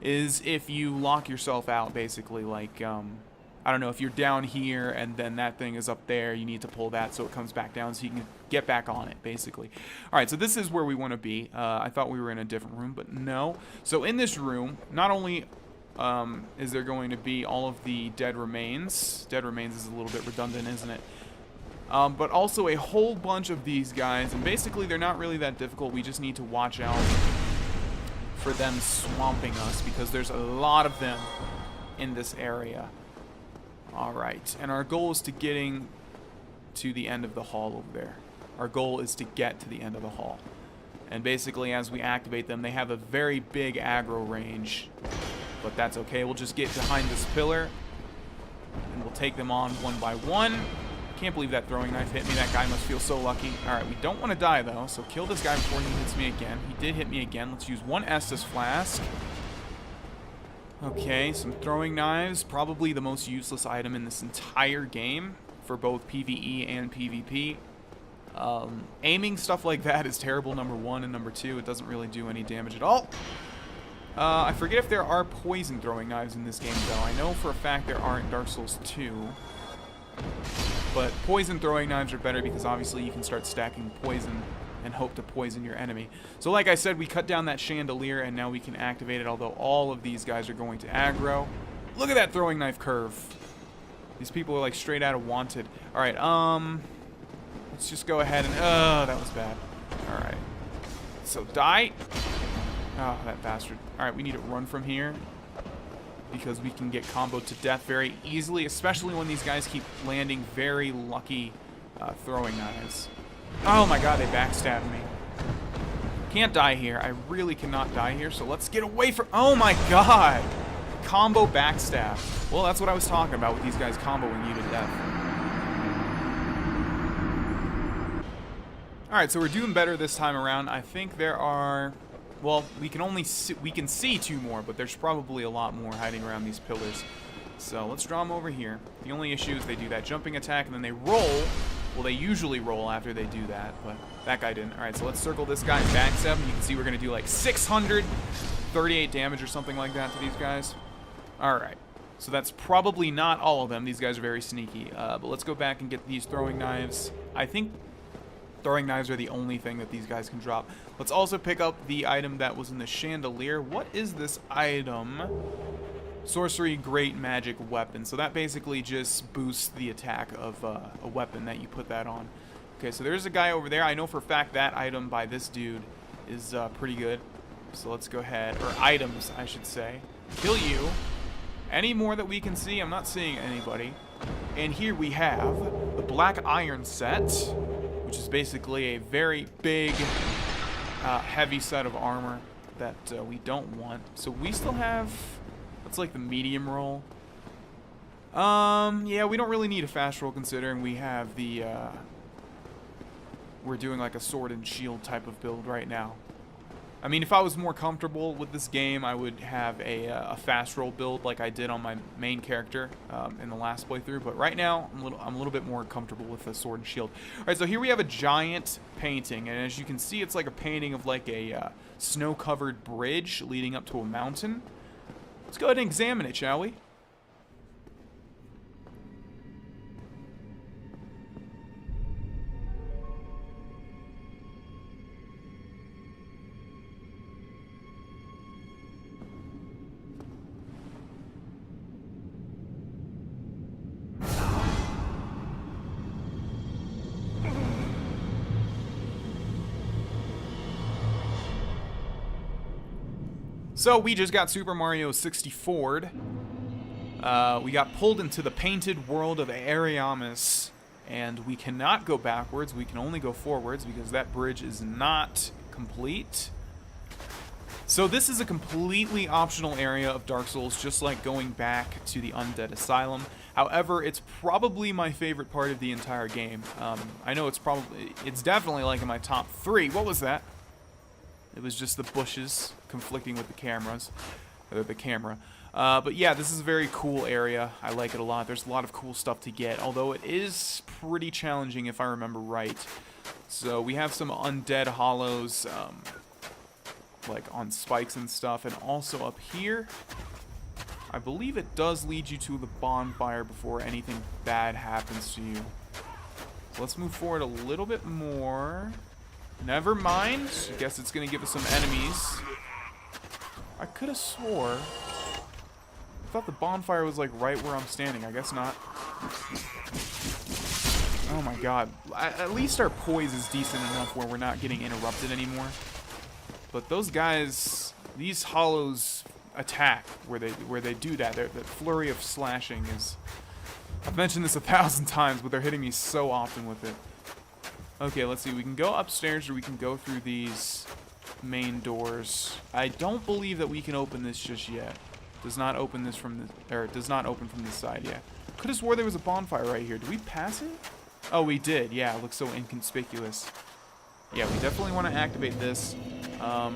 Speaker 1: is if you lock yourself out, basically. Like, I don't know, if you're down here and then that thing is up there, you need to pull that so it comes back down so you can get back on it, basically. All right, so this is where we want to be. I thought we were in a different room, but no. So in this room, not only is there going to be all of the dead remains. Dead remains is a little bit redundant, isn't it? But also a whole bunch of these guys, and basically they're not really that difficult. We just need to watch out for them swamping us because there's a lot of them in this area. Alright, and our goal is to getting to the end of the hall over there. Our goal is to get to the end of the hall. And basically, as we activate them, they have a very big aggro range. But that's okay, we'll just get behind this pillar, and we'll take them on one by one. Can't believe that throwing knife hit me. That guy must feel so lucky. Alright, we don't want to die, though, so kill this guy before he hits me again. He did hit me again. Let's use 1 Estus flask. Okay, some throwing knives, probably the most useless item in this entire game for both PvE and PvP. Aiming stuff like that is terrible, number 1, and number 2, it doesn't really do any damage at all. I forget if there are poison throwing knives in this game, though. I know for a fact there aren't in Dark Souls 2. But poison throwing knives are better because obviously you can start stacking poison and hope to poison your enemy. So like I said, we cut down that chandelier and now we can activate it, although all of these guys are going to aggro. Look at that throwing knife curve. These people are like straight out of Wanted. Alright, let's just go ahead and, that was bad. Alright. So die. Oh, that bastard. Alright, we need to run from here because we can get comboed to death very easily, especially when these guys keep landing very lucky throwing knives. Oh my god, they backstabbed me. Can't die here. I really cannot die here, so let's get away from... Oh my god! Combo backstab. Well, that's what I was talking about with these guys comboing you to death. Alright, so we're doing better this time around. I think there are... Well, we can see 2 more, but there's probably a lot more hiding around these pillars. So let's draw them over here. The only issue is they do that jumping attack, and then they roll. Well, they usually roll after they do that, but that guy didn't. Alright, so let's circle this guy and backstab him. You can see we're going to do like 638 damage or something like that to these guys. Alright, so that's probably not all of them. These guys are very sneaky. But let's go back and get these throwing knives. I think throwing knives are the only thing that these guys can drop. Let's also pick up the item that was in the chandelier. What is this item? Sorcery Great Magic Weapon. So that basically just boosts the attack of a weapon that you put that on. Okay, so there's a guy over there. I know for a fact that item by this dude is pretty good. So let's go ahead, or items, I should say. Kill you. Any more that we can see? I'm not seeing anybody. And here we have the Black Iron set, which is basically a very big, heavy set of armor that we don't want. So we still have... That's like the medium roll. Yeah, we don't really need a fast roll considering we have the, we're doing like a sword and shield type of build right now. I mean, if I was more comfortable with this game, I would have a fast roll build like I did on my main character in the last playthrough. But right now, I'm a little bit more comfortable with the sword and shield. All right, so here we have a giant painting, and as you can see, it's like a painting of like a snow-covered bridge leading up to a mountain. Let's go ahead and examine it, shall we? So we just got Super Mario 64'd. We got pulled into the painted world of Ariamis, and we cannot go backwards. We can only go forwards because that bridge is not complete. So this is a completely optional area of Dark Souls, just like going back to the Undead Asylum. However, it's probably my favorite part of the entire game. I know it's definitely like in my top 3. What was that? It was just the bushes conflicting with the cameras, or the camera. But yeah, this is a very cool area. I like it a lot. There's a lot of cool stuff to get, although it is pretty challenging if I remember right. So we have some undead hollows, like on spikes and stuff, and also up here, I believe it does lead you to the bonfire before anything bad happens to you. So let's move forward a little bit more. Never mind. I guess it's going to give us some enemies. I could have swore. I thought the bonfire was like right where I'm standing. I guess not. Oh my god. At least our poise is decent enough where we're not getting interrupted anymore. But those guys, these hollows attack where they do that. The flurry of slashing is... I've mentioned this 1,000 times, but they're hitting me so often with it. Okay, let's see. We can go upstairs or we can go through these main doors. I don't believe that we can open this just yet. Does not open this from the, or it does not open from this side yet. Could have swore there was a bonfire right here. Did we pass it? Oh, we did. Yeah, it looks so inconspicuous. Yeah, we definitely want to activate this. I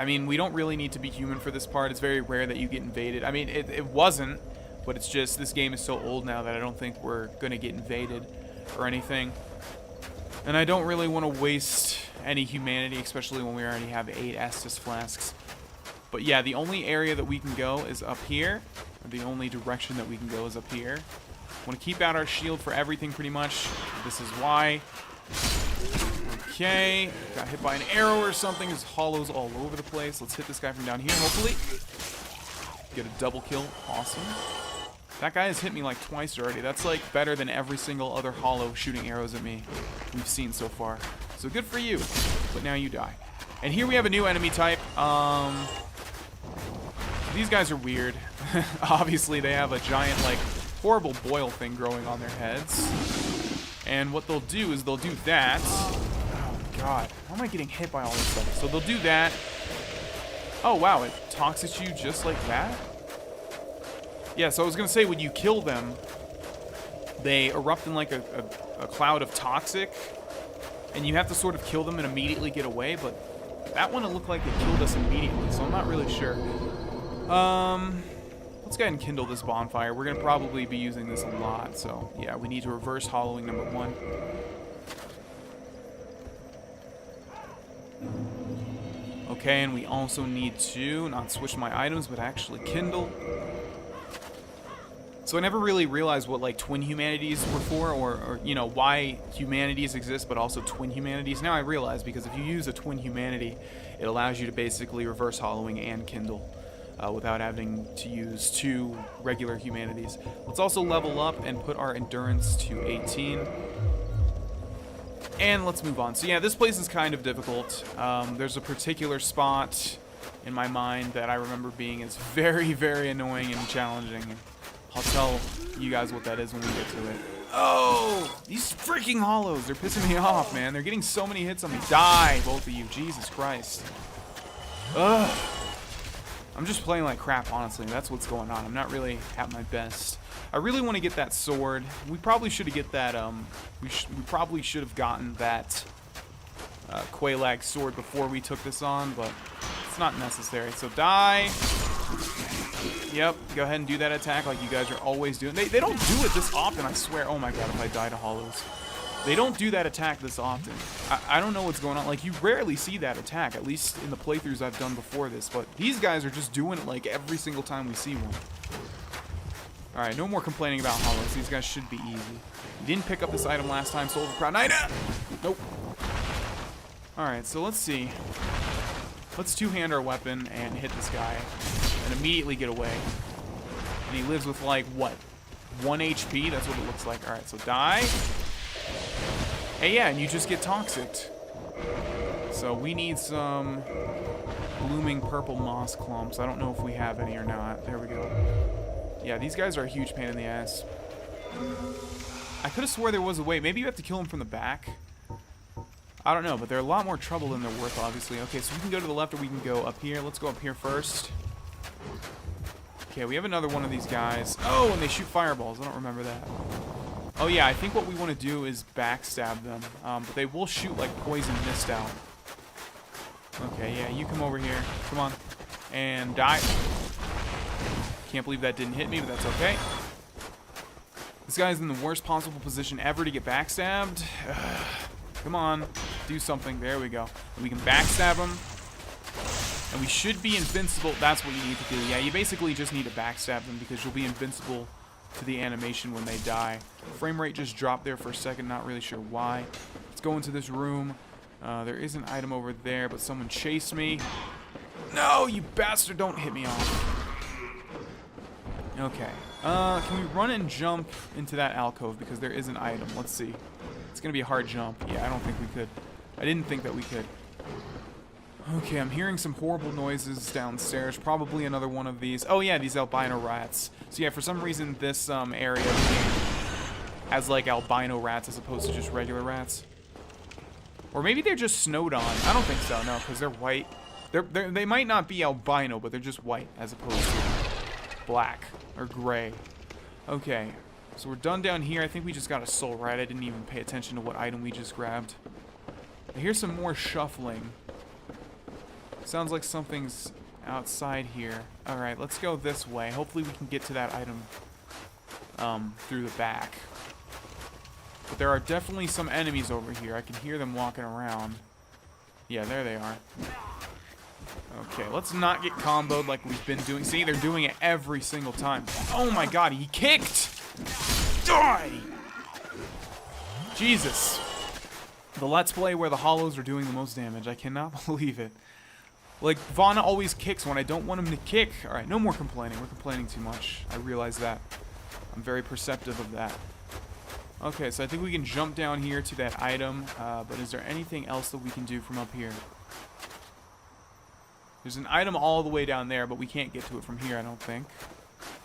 Speaker 1: mean, we don't really need to be human for this part. It's very rare that you get invaded. I mean, it wasn't, but it's just this game is so old now that I don't think we're going to get invaded or anything. And I don't really want to waste any humanity, especially when we already have 8 Estus flasks. But yeah, the only area that we can go is up here. Or the only direction that we can go is up here. Want to keep out our shield for everything pretty much. This is why. Okay, got hit by an arrow or something. There's hollows all over the place. Let's hit this guy from down here, hopefully. Get a double kill. Awesome. That guy has hit me like twice already. That's like better than every single other hollow shooting arrows at me we've seen so far. So good for you. But now you die. And here we have a new enemy type. These guys are weird. Obviously, they have a giant, like, horrible boil thing growing on their heads. And what they'll do is they'll do that. Oh, God. How am I getting hit by all this stuff? So they'll do that. Oh, wow. It talks at you just like that? Yeah, so I was going to say, when you kill them, they erupt in like a cloud of toxic, and you have to sort of kill them and immediately get away, but that one it looked like it killed us immediately, so I'm not really sure. Let's go ahead and kindle this bonfire. We're going to probably be using this a lot, so yeah, we need to reverse hollowing number 1. Okay, and we also need to not switch my items, but actually kindle. So I never really realized what like twin humanities were for, or you know, why humanities exist, but also twin humanities. Now I realize, because if you use a twin humanity, it allows you to basically reverse hollowing and kindle without having to use 2 regular humanities. Let's also level up and put our endurance to 18. And let's move on. So yeah, this place is kind of difficult. There's a particular spot in my mind that I remember being as very, very annoying and challenging. I'll tell you guys what that is when we get to it. Oh! These freaking hollows, they're pissing me off, man. They're getting so many hits on me. Die, both of you. Jesus Christ. Ugh. I'm just playing like crap, honestly. That's what's going on. I'm not really at my best. I really want to get that sword. We probably should have get that, we probably should have gotten that Quelaag sword before we took this on, but it's not necessary. So die. Yep, go ahead and do that attack like you guys are always doing. They don't do it this often, I swear. Oh my god, if I die to hollows. They don't do that attack this often. I don't know what's going on. Like, you rarely see that attack, at least in the playthroughs I've done before this. But these guys are just doing it like every single time we see one. Alright, no more complaining about hollows. These guys should be easy. You didn't pick up this item last time, Soul of Proud Knight. Nope. Alright, so let's see. Let's two-hand our weapon and hit this guy. And immediately get away. And he lives with, like, what? 1 HP? That's what it looks like. Alright, so die. Hey, yeah, and you just get toxic. So we need some blooming purple moss clumps. I don't know if we have any or not. There we go. Yeah, these guys are a huge pain in the ass. I could have swore there was a way. Maybe you have to kill them from the back. I don't know, but they're a lot more trouble than they're worth, obviously. Okay, so we can go to the left or we can go up here. Let's go up here first. Okay, we have another one of these guys. Oh, and they shoot fireballs. I don't remember that. Oh, yeah, I think what we want to do is backstab them. But they will shoot, like, poison mist out. Okay, yeah, you come over here. Come on. And die. Can't believe that didn't hit me, but that's okay. This guy's in the worst possible position ever to get backstabbed. Come on. Do something. There we go. And we can backstab him. And we should be invincible. That's what you need to do. Yeah, you basically just need to backstab them because you'll be invincible to the animation when they die. Frame rate just dropped there for a second. Not really sure why. Let's go into this room. There is an item over there, but someone chased me. No, you bastard. Don't hit me off. Okay. Can we run and jump into that alcove? Because there is an item. Let's see. It's going to be a hard jump. Yeah, I don't think we could. I didn't think that we could. Okay, I'm hearing some horrible noises downstairs. Probably another one of these. Oh, yeah, these albino rats. So, yeah, for some reason, this area has, like, albino rats as opposed to just regular rats. Or maybe they're just snowed on. I don't think so, no, because they're white. They might not be albino, but they're just white as opposed to black or gray. Okay, so we're done down here. I think we just got a soul right. I didn't even pay attention to what item we just grabbed. I hear some more shuffling. Sounds like something's outside here. Alright, let's go this way. Hopefully we can get to that item through the back. But there are definitely some enemies over here. I can hear them walking around. Yeah, there they are. Okay, let's not get comboed like we've been doing. See, they're doing it every single time. Oh my god, he kicked! Die! Jesus. The Let's Play where the hollows are doing the most damage. I cannot believe it. Like, Vana always kicks when I don't want him to kick. Alright, no more complaining. We're complaining too much. I realize that. I'm very perceptive of that. Okay, so I think we can jump down here to that item. But is there anything else that we can do from up here? There's an item all the way down there, but we can't get to it from here, I don't think.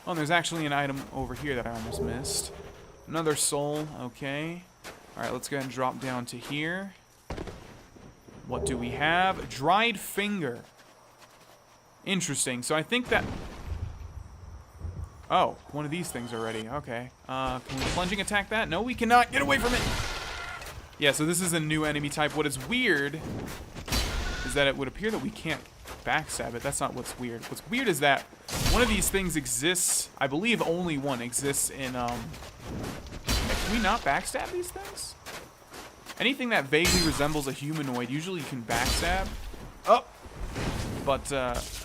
Speaker 1: Oh, and there's actually an item over here that I almost missed. Another soul, okay. Alright, let's go ahead and drop down to here. What do we have? Dried finger. Interesting. So I think that... Oh, one of these things already. Okay. Can we plunging attack that? No, we cannot. Get away from it! Yeah, so this is a new enemy type. What is weird is that it would appear that we can't backstab it. That's not what's weird. What's weird is that one of these things exists. I believe only one exists in, can we not backstab these things? Anything that vaguely resembles a humanoid, usually you can backstab. Oh! But,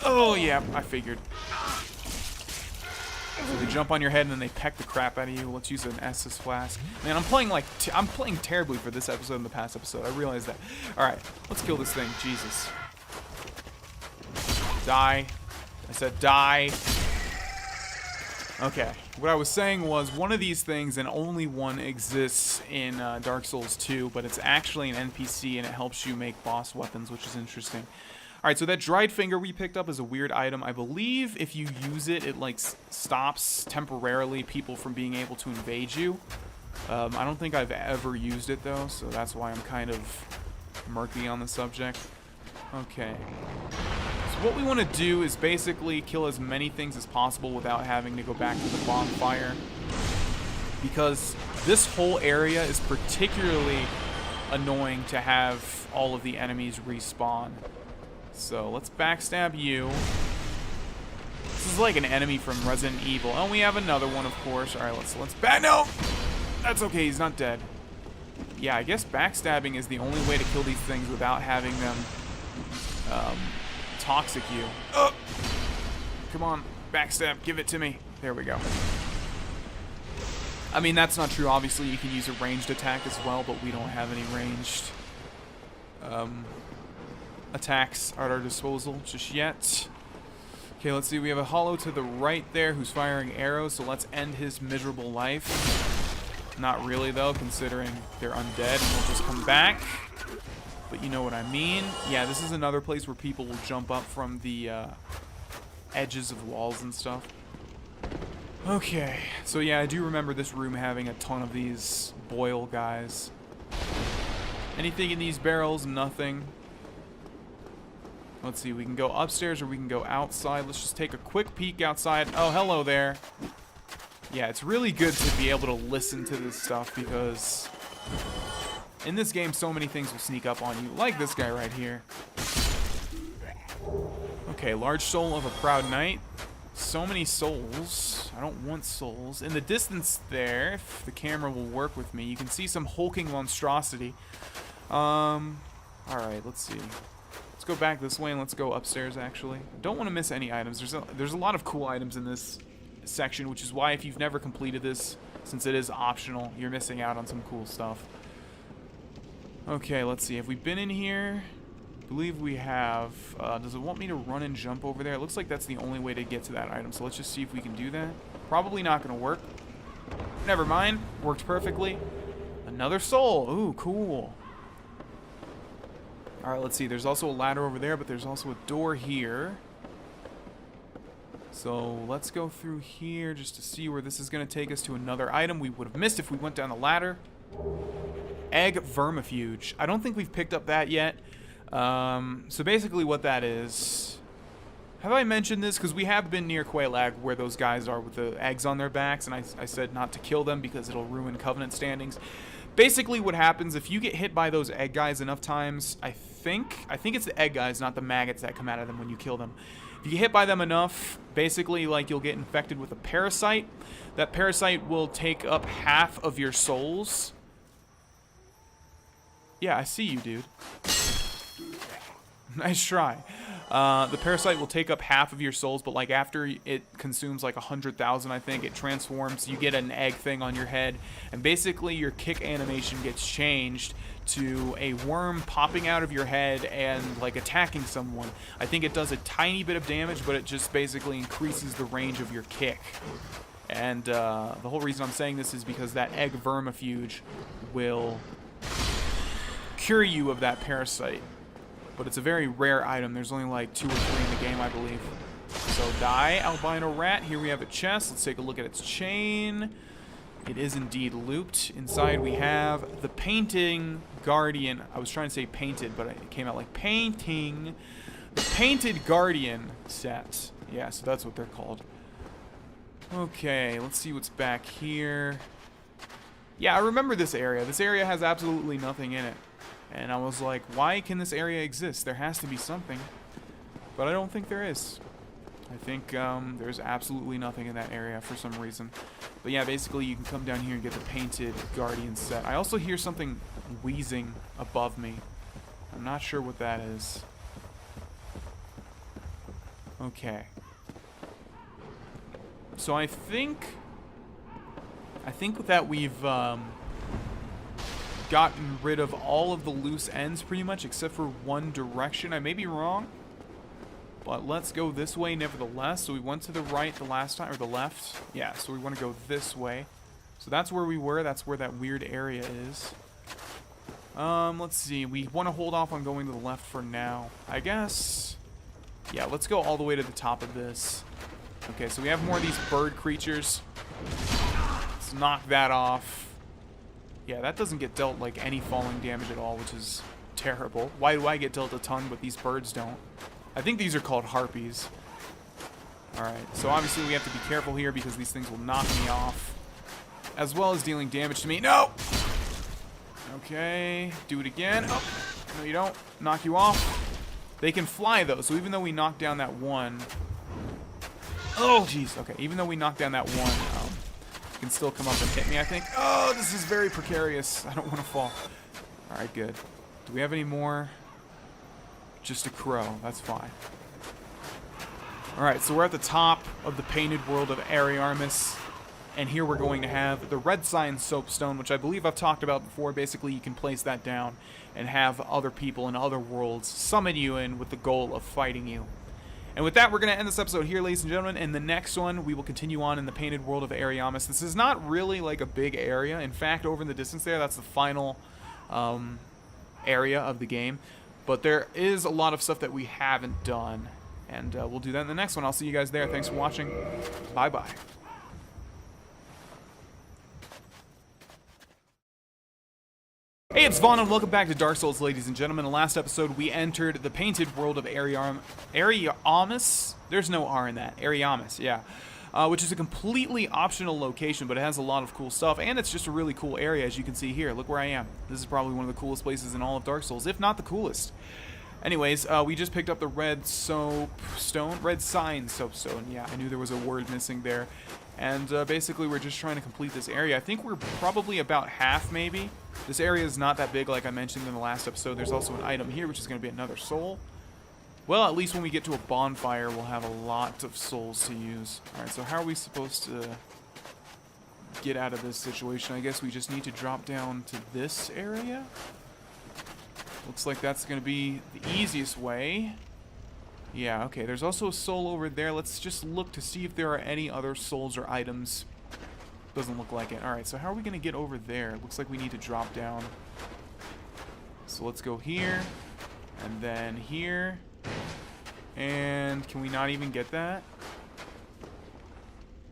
Speaker 1: oh yeah, I figured. So they jump on your head and then they peck the crap out of you. Let's use an Estus flask. Man, I'm playing like I'm playing terribly for this episode and the past episode. I realize that. All right, let's kill this thing. Jesus. Die. I said die. Okay. What I was saying was one of these things, and only one, exists in Dark Souls 2, but it's actually an NPC and it helps you make boss weapons, which is interesting. Alright, so that dried finger we picked up is a weird item. I believe if you use it, it like stops temporarily people from being able to invade you. I don't think I've ever used it though, so that's why I'm kind of murky on the subject. Okay. So what we want to do is basically kill as many things as possible without having to go back to the bonfire. Because this whole area is particularly annoying to have all of the enemies respawn. So let's backstab you. This is like an enemy from Resident Evil. Oh, we have another one, of course. All right, let's no! That's okay, he's not dead. Yeah, I guess backstabbing is the only way to kill these things without having them toxic you. Come on, backstab, give it to me. There we go. I mean, that's not true. Obviously, you can use a ranged attack as well, but we don't have any ranged attacks at our disposal just yet. Okay, let's see. We have a hollow to the right there who's firing arrows, so let's end his miserable life. Not really, though, considering they're undead and will just come back. But you know what I mean. Yeah, this is another place where people will jump up from the edges of walls and stuff. Okay, so yeah, I do remember this room having a ton of these boil guys. Anything in these barrels? Nothing. Let's see, we can go upstairs or we can go outside. Let's just take a quick peek outside. Oh, hello there. Yeah, it's really good to be able to listen to this stuff because in this game, so many things will sneak up on you, like this guy right here. Okay, large soul of a proud knight. So many souls. I don't want souls. In the distance there, if the camera will work with me, you can see some hulking monstrosity. Alright, let's see. Let's go back this way and let's go upstairs, actually. Don't want to miss any items. There's a lot of cool items in this section, which is why if you've never completed this, since it is optional, you're missing out on some cool stuff. Okay, let's see. Have we been in here? I believe we have. Does it want me to run and jump over there? It looks like that's the only way to get to that item, so let's just see if we can do that. Probably not going to work. Never mind. Worked perfectly. Another soul. Ooh, cool. Alright, let's see. There's also a ladder over there, but there's also a door here. So let's go through here just to see where this is going to take us to another item we would have missed if we went down the ladder. Egg vermifuge. I don't think we've picked up that yet. So basically what that is... Have I mentioned this? Because we have been near Quelaag where those guys are with the eggs on their backs, and I said not to kill them because it'll ruin Covenant standings. Basically what happens if you get hit by those egg guys enough times, I think it's the egg guys, not the maggots that come out of them when you kill them. If you get hit by them enough, basically like you'll get infected with a parasite. That parasite will take up half of your souls. Yeah, I see you, dude. Nice try. The parasite will take up half of your souls, but like after it consumes like 100,000, I think, it transforms. You get an egg thing on your head, and basically your kick animation gets changed to a worm popping out of your head and like attacking someone. I think it does a tiny bit of damage, but it just basically increases the range of your kick. And the whole reason I'm saying this is because that egg vermifuge will cure you of that parasite. But it's a very rare item. There's only like 2 or 3 in the game, I believe. So die, albino rat. Here we have a chest. Let's take a look at its chain. It is indeed looped. Inside we have the painting guardian. I was trying to say painted, but it came out like painting. The painted guardian set. Yeah, so that's what they're called. Okay, let's see what's back here. Yeah, I remember this area. This area has absolutely nothing in it. And I was like, why can this area exist? There has to be something. But I don't think there is. I think there's absolutely nothing in that area for some reason. But yeah, basically you can come down here and get the painted Guardian set. I also hear something wheezing above me. I'm not sure what that is. Okay. So I think that we've gotten rid of all of the loose ends pretty much, except for one direction. I may be wrong, but let's go this way nevertheless. So we went to the right the last time, or the left. Yeah, so we want to go this way. So that's where we were. That's where that weird area is. Let's see. We want to hold off on going to the left for now, I guess. Yeah, let's go all the way to the top of this. Okay, so we have more of these bird creatures. Let's knock that off. Yeah, that doesn't get dealt like any falling damage at all, which is terrible. Why do I get dealt a ton, but these birds don't? I think these are called harpies. Alright, so obviously we have to be careful here because these things will knock me off, as well as dealing damage to me. No! Okay, do it again. Oh, no you don't. Knock you off. They can fly though, so even though we knocked down that one... Oh, jeez. Okay, even though we knocked down that one, you can still come up and hit me, I think. Oh, this is very precarious. I don't want to fall. Alright, good. Do we have any more? Just a crow. That's fine. Alright, so we're at the top of the painted world of Ariarmis. And here we're going to have the red sign soapstone, which I believe I've talked about before. Basically, you can place that down and have other people in other worlds summon you in with the goal of fighting you. And with that, we're going to end this episode here, ladies and gentlemen. In the next one, we will continue on in the painted world of Ariamis. This is not really like a big area. In fact, over in the distance there, that's the final area of the game. But there is a lot of stuff that we haven't done. And we'll do that in the next one. I'll see you guys there. Thanks for watching. Bye-bye. Hey, it's Vaughn, and welcome back to Dark Souls, ladies and gentlemen. In the last episode, we entered the painted world of Ariamis? There's no R in that. Ariamis, yeah. Which is a completely optional location, but it has a lot of cool stuff, and it's just a really cool area, as you can see here. Look where I am. This is probably one of the coolest places in all of Dark Souls, if not the coolest. Anyways, we just picked up the red sign soapstone. Yeah, I knew there was a word missing there. And basically, we're just trying to complete this area. I think we're probably about half, maybe. This area is not that big, like I mentioned in the last episode. There's also an item here, which is going to be another soul. Well, at least when we get to a bonfire, we'll have a lot of souls to use. Alright, so how are we supposed to get out of this situation? I guess we just need to drop down to this area. Looks like that's going to be the easiest way. Yeah, okay, there's also a soul over there. Let's just look to see if there are any other souls or items. Doesn't look like it. Alright, so how are we going to get over there? Looks like we need to drop down. So let's go here, and then here. And can we not even get that?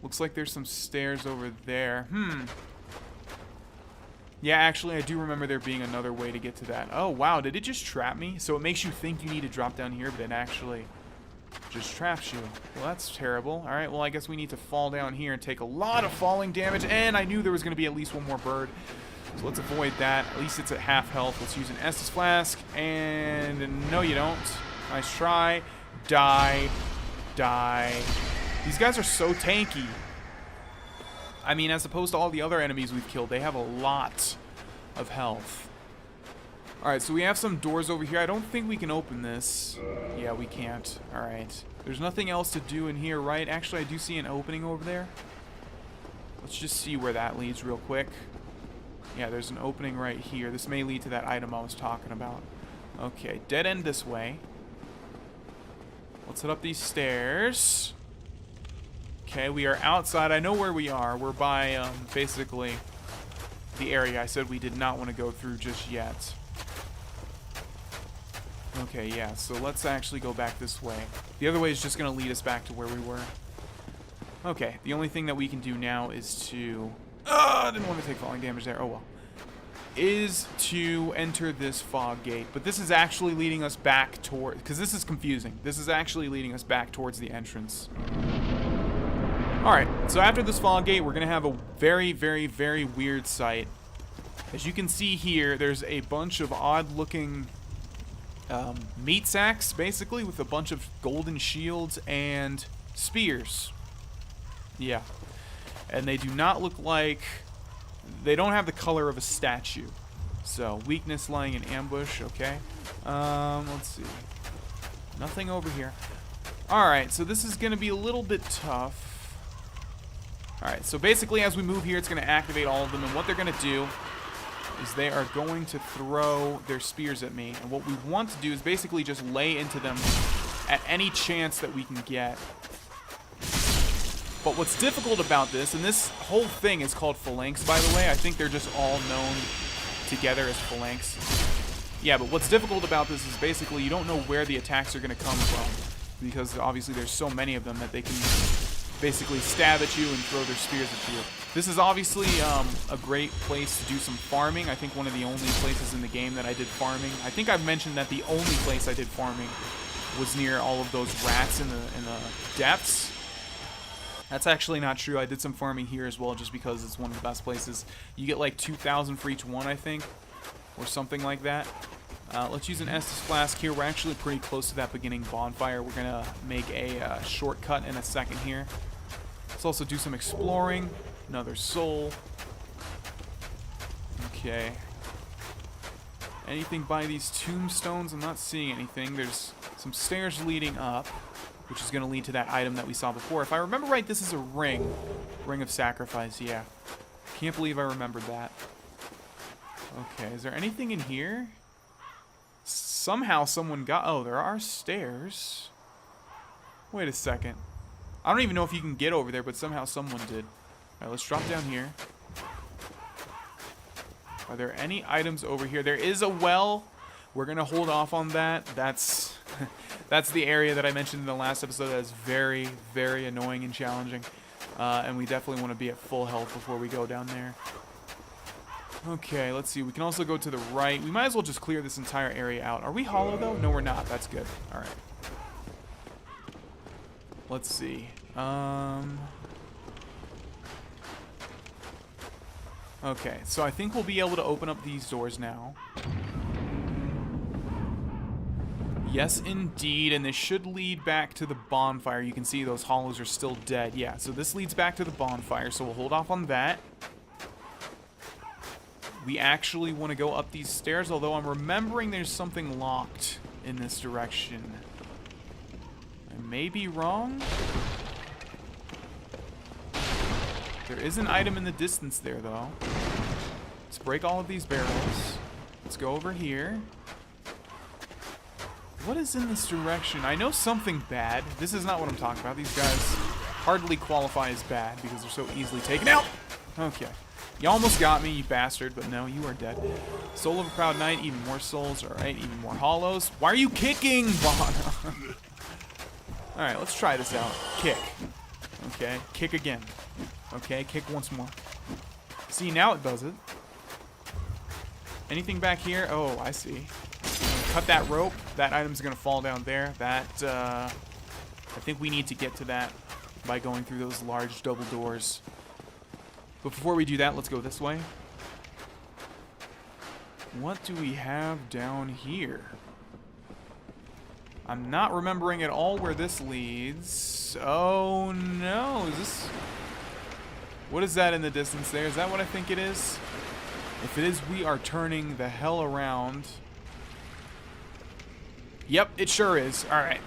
Speaker 1: Looks like there's some stairs over there. Yeah, actually, I do remember there being another way to get to that. Oh, wow, did it just trap me? So it makes you think you need to drop down here, but it actually just traps you. Well, that's terrible. Alright, well, I guess we need to fall down here and take a lot of falling damage. And I knew there was going to be at least one more bird. So let's avoid that. At least it's at half health. Let's use an Estus Flask. And no, you don't. Nice try. Die. Die. These guys are so tanky. I mean, as opposed to all the other enemies we've killed, they have a lot of health. Alright, so we have some doors over here. I don't think we can open this. Yeah, we can't. Alright. There's nothing else to do in here, right? Actually, I do see an opening over there. Let's just see where that leads real quick. Yeah, there's an opening right here. This may lead to that item I was talking about. Okay, dead end this way. Let's head up these stairs. Okay, we are outside. I know where we are. We're by, basically, the area I said we did not want to go through just yet. Okay, yeah, so let's actually go back this way. The other way is just going to lead us back to where we were. Okay, the only thing that we can do now is to... I didn't want to take falling damage there. Oh, well. Is to enter this fog gate. But this is actually leading us back toward... Because this is confusing. This is actually leading us back towards the entrance. Alright, so after this fog gate, we're going to have a very, very, very weird sight. As you can see here, there's a bunch of odd-looking meat sacks, basically, with a bunch of golden shields and spears. Yeah. And they do not look like... They don't have the color of a statue. So, weakness lying in ambush, okay. Let's see. Nothing over here. Alright, so this is going to be a little bit tough. Alright, so basically as we move here, it's going to activate all of them. And what they're going to do is they are going to throw their spears at me. And what we want to do is basically just lay into them at any chance that we can get. But what's difficult about this, and this whole thing is called phalanx, by the way. I think they're just all known together as phalanx. Yeah, but what's difficult about this is basically you don't know where the attacks are going to come from. Because obviously there's so many of them that they can basically stab at you and throw their spears at you. This is obviously a great place to do some farming. I think one of the only places in the game that I did farming. I think I've mentioned that the only place I did farming was near all of those rats in the depths. That's actually not true. I did some farming here as well just because it's one of the best places. You get like 2,000 for each one, I think, or something like that. Let's use an Estus Flask here. We're actually pretty close to that beginning bonfire. We're going to make a shortcut in a second here. Let's also do some exploring. Another soul. Okay. Anything by these tombstones? I'm not seeing anything. There's some stairs leading up, which is going to lead to that item that we saw before. If I remember right, this is a ring. Ring of sacrifice, yeah. Can't believe I remembered that. Okay, is there anything in here? Somehow someone got... Oh, there are stairs. Wait a second. I don't even know if you can get over there, but somehow someone did. Alright, let's drop down here. Are there any items over here? There is a well. We're going to hold off on that. That's the area that I mentioned in the last episode that is very, very annoying and challenging. And we definitely want to be at full health before we go down there. Okay, let's see. We can also go to the right. We might as well just clear this entire area out. Are we hollow, though? No, we're not. That's good. All right. Let's see. Okay, so I think we'll be able to open up these doors now. Yes, indeed, and this should lead back to the bonfire. You can see those hollows are still dead. Yeah, so this leads back to the bonfire, so we'll hold off on that. We actually want to go up these stairs, although I'm remembering there's something locked in this direction. I may be wrong. There is an item in the distance there, though. Let's break all of these barrels. Let's go over here. What is in this direction? I know something bad. This is not what I'm talking about. These guys hardly qualify as bad because they're so easily taken out. Okay. You almost got me, you bastard, but no, you are dead. Soul of a Proud Knight, even more souls. Alright, even more hollows. Why are you kicking, Vana? Alright, let's try this out. Kick. Okay, kick again. Okay, kick once more. See, now it does it. Anything back here? Oh, I see. Cut that rope. That item's going to fall down there. That, I think we need to get to that by going through those large double doors. But before we do that, let's go this way. What do we have down here? I'm not remembering at all where this leads. Oh, no. Is this... What is that in the distance there? Is that what I think it is? If it is, we are turning the hell around. Yep, it sure is. Alright.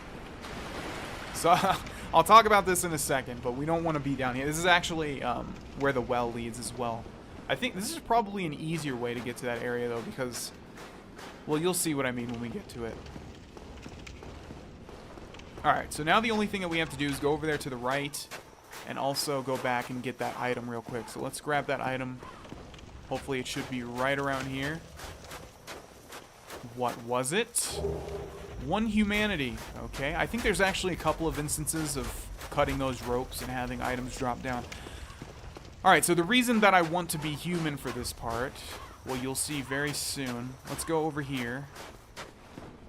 Speaker 1: So, I'll talk about this in a second, but we don't want to be down here. This is actually where the well leads as well. I think this is probably an easier way to get to that area, though, because... Well, you'll see what I mean when we get to it. Alright, so now the only thing that we have to do is go over there to the right and also go back and get that item real quick. So let's grab that item. Hopefully it should be right around here. What was it? 1 humanity. Okay, I think there's actually a couple of instances of cutting those ropes and having items drop down. Alright, so the reason that I want to be human for this part, well, you'll see very soon. Let's go over here.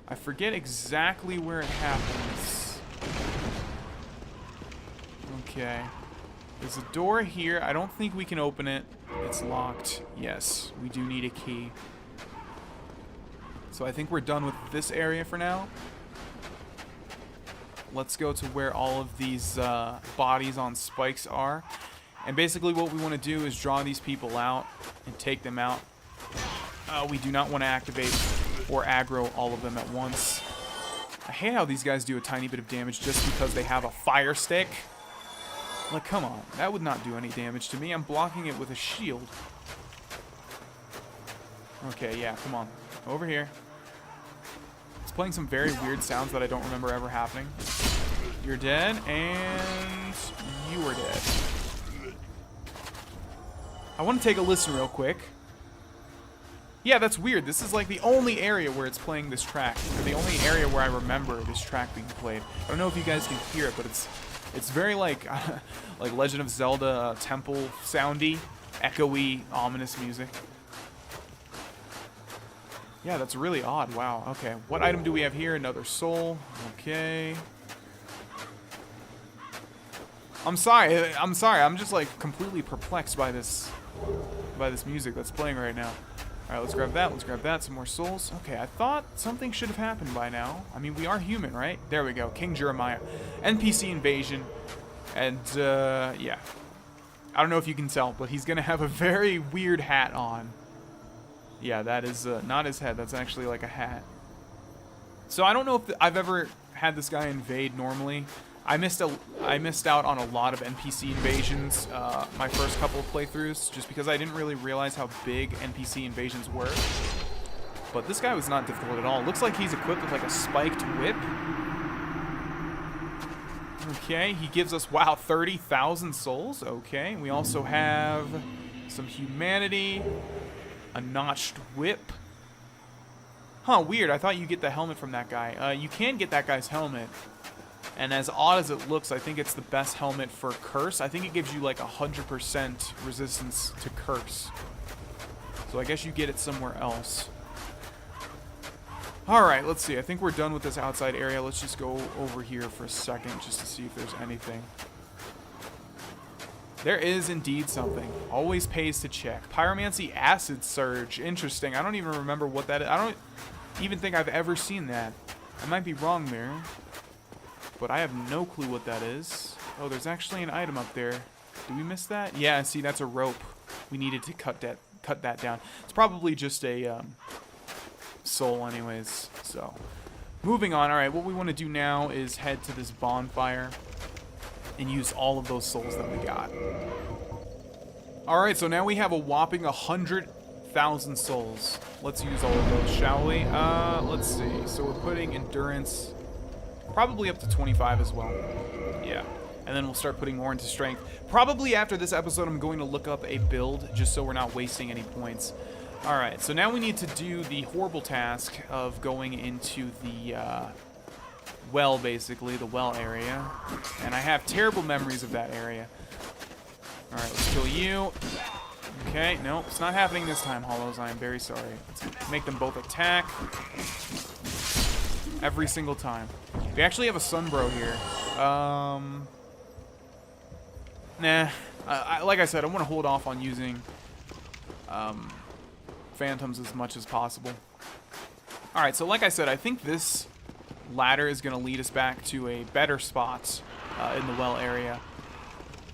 Speaker 1: I forget exactly where it happens. Okay. There's a door here. I don't think we can open it. It's locked. Yes, we do need a key. So I think we're done with this area for now. Let's go to where all of these bodies on spikes are. And basically what we want to do is draw these people out and take them out. We do not want to activate or aggro all of them at once. I hate how these guys do a tiny bit of damage just because they have a fire stick. Like, come on. That would not do any damage to me. I'm blocking it with a shield. Okay, yeah, come on. Over here. It's playing some very weird sounds that I don't remember ever happening. You're dead, and you are dead. I want to take a listen real quick. Yeah, that's weird. This is like the only area where it's playing this track. Or the only area where I remember this track being played. I don't know if you guys can hear it, but it's very like like Legend of Zelda temple soundy, echoey, ominous music. Yeah, that's really odd. Wow. Okay. What item do we have here? Another soul. Okay. I'm sorry. I'm just like completely perplexed by this music that's playing right now. All right, let's grab that. Let's grab that. Some more souls. Okay, I thought something should have happened by now. I mean, we are human, right? There we go. King Jeremiah. NPC invasion. And, yeah. I don't know if you can tell, but he's going to have a very weird hat on. Yeah, that is not his head. That's actually like a hat. So I don't know if I've ever had this guy invade normally. I missed out on a lot of NPC invasions my first couple of playthroughs just because I didn't really realize how big NPC invasions were. But this guy was not difficult at all. Looks like he's equipped with like a spiked whip. Okay, he gives us, wow, 30,000 souls. Okay, we also have some humanity, a notched whip. Huh, weird. I thought you get the helmet from that guy. You can get that guy's helmet. And as odd as it looks, I think it's the best helmet for curse. I think it gives you like 100% resistance to curse. So I guess you get it somewhere else. Alright, let's see. I think we're done with this outside area. Let's just go over here for a second just to see if there's anything. There is indeed something. Always pays to check. Pyromancy Acid Surge. Interesting. I don't even remember what that is. I don't even think I've ever seen that. I might be wrong there. But I have no clue what that is. Oh, there's actually an item up there. Did we miss that? Yeah, see, that's a rope. We needed to cut that down. It's probably just a soul anyways. So, moving on. All right, what we want to do now is head to this bonfire and use all of those souls that we got. All right, so now we have a whopping 100,000 souls. Let's use all of those, shall we? Let's see. So we're putting endurance probably up to 25 as well. Yeah. And then we'll start putting more into strength. Probably after this episode, I'm going to look up a build just so we're not wasting any points. All right, so now we need to do the horrible task of going into the well, basically, the well area. And I have terrible memories of that area. All right, let's kill you. Okay, no, it's not happening this time, Hollows. I am very sorry. Let's make them both attack. Every single time. We actually have a Sunbro here. Nah. Like I said, I want to hold off on using Phantoms as much as possible. Alright, so like I said, I think this ladder is going to lead us back to a better spot in the well area.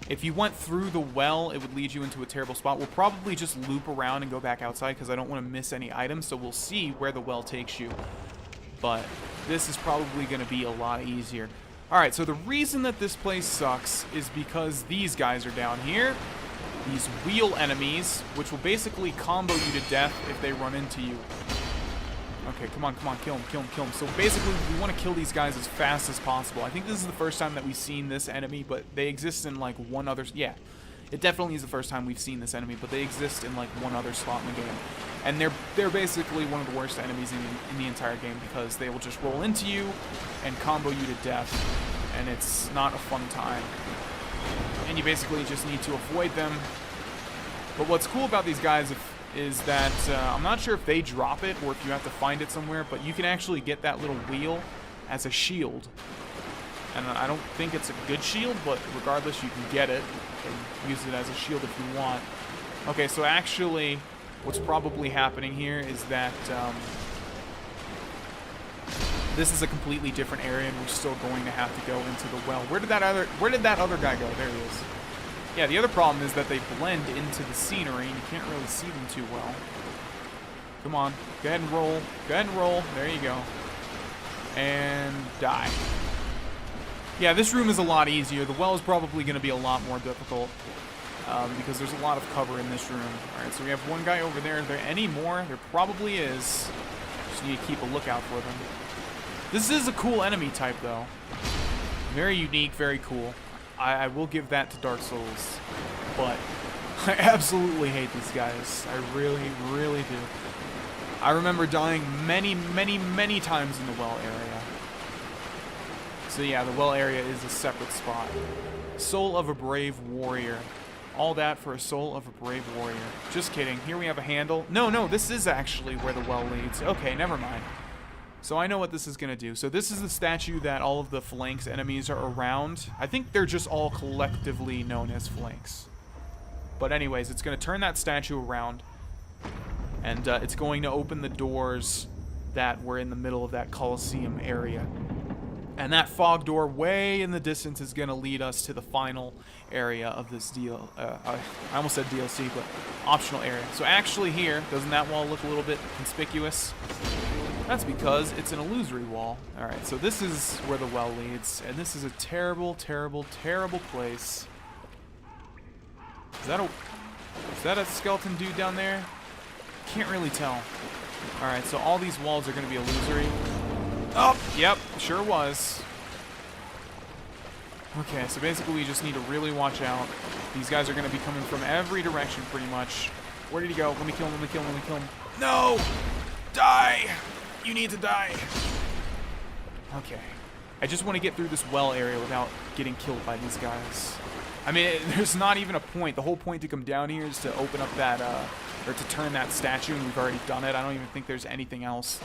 Speaker 1: If you went through the well, it would lead you into a terrible spot. We'll probably just loop around and go back outside because I don't want to miss any items, so we'll see where the well takes you. But this is probably going to be a lot easier. Alright, so the reason that this place sucks is because these guys are down here. These wheel enemies, which will basically combo you to death if they run into you. Okay, come on, kill him. So basically, we want to kill these guys as fast as possible. I think this is the first time that we've seen this enemy, but they exist in like one other... Yeah, it definitely is the first time we've seen this enemy, but they exist in like one other spot in the game. And they're basically one of the worst enemies in the entire game because they will just roll into you and combo you to death, and it's not a fun time. And you basically just need to avoid them. But what's cool about these guys is that I'm not sure if they drop it or if you have to find it somewhere, but you can actually get that little wheel as a shield. And I don't think it's a good shield, but regardless, you can get it and use it as a shield if you want. Okay, so actually, what's probably happening here is that this is a completely different area, and we're still going to have to go into the well. Where did that other guy go? There he is. Yeah, the other problem is that they blend into the scenery, and you can't really see them too well. Come on, go ahead and roll. Go ahead and roll. There you go. And die. Yeah, this room is a lot easier. The well is probably going to be a lot more difficult because there's a lot of cover in this room. All right, so we have one guy over there. Are there any more? There probably is. Just need to keep a lookout for them. This is a cool enemy type, though. Very unique, very cool. I will give that to Dark Souls. But I absolutely hate these guys. I really, really do. I remember dying many, many, many times in the well area. So yeah, the well area is a separate spot. Soul of a Brave Warrior. All that for a Soul of a Brave Warrior. Just kidding. Here we have a handle. No, this is actually where the well leads. Okay, never mind. So I know what this is going to do. So this is the statue that all of the Phalanx enemies are around. I think they're just all collectively known as Phalanx. But anyways, it's going to turn that statue around. And it's going to open the doors that were in the middle of that Colosseum area. And that fog door way in the distance is going to lead us to the final area of this deal. I almost said DLC, but optional area. So actually here, doesn't that wall look a little bit conspicuous? That's because it's an illusory wall. Alright, so this is where the well leads. And this is a terrible, terrible, terrible place. Is that a skeleton dude down there? Can't really tell. Alright, so all these walls are going to be illusory. Oh, yep, sure was. Okay, so basically we just need to really watch out. These guys are going to be coming from every direction pretty much. Where did he go? Let me kill him, let me kill him, let me kill him. No! Die! You need to die. Okay. I just want to get through this well area without getting killed by these guys. I mean, there's not even a point. The whole point to come down here is to open up that, or to turn that statue, and we've already done it. I don't even think there's anything else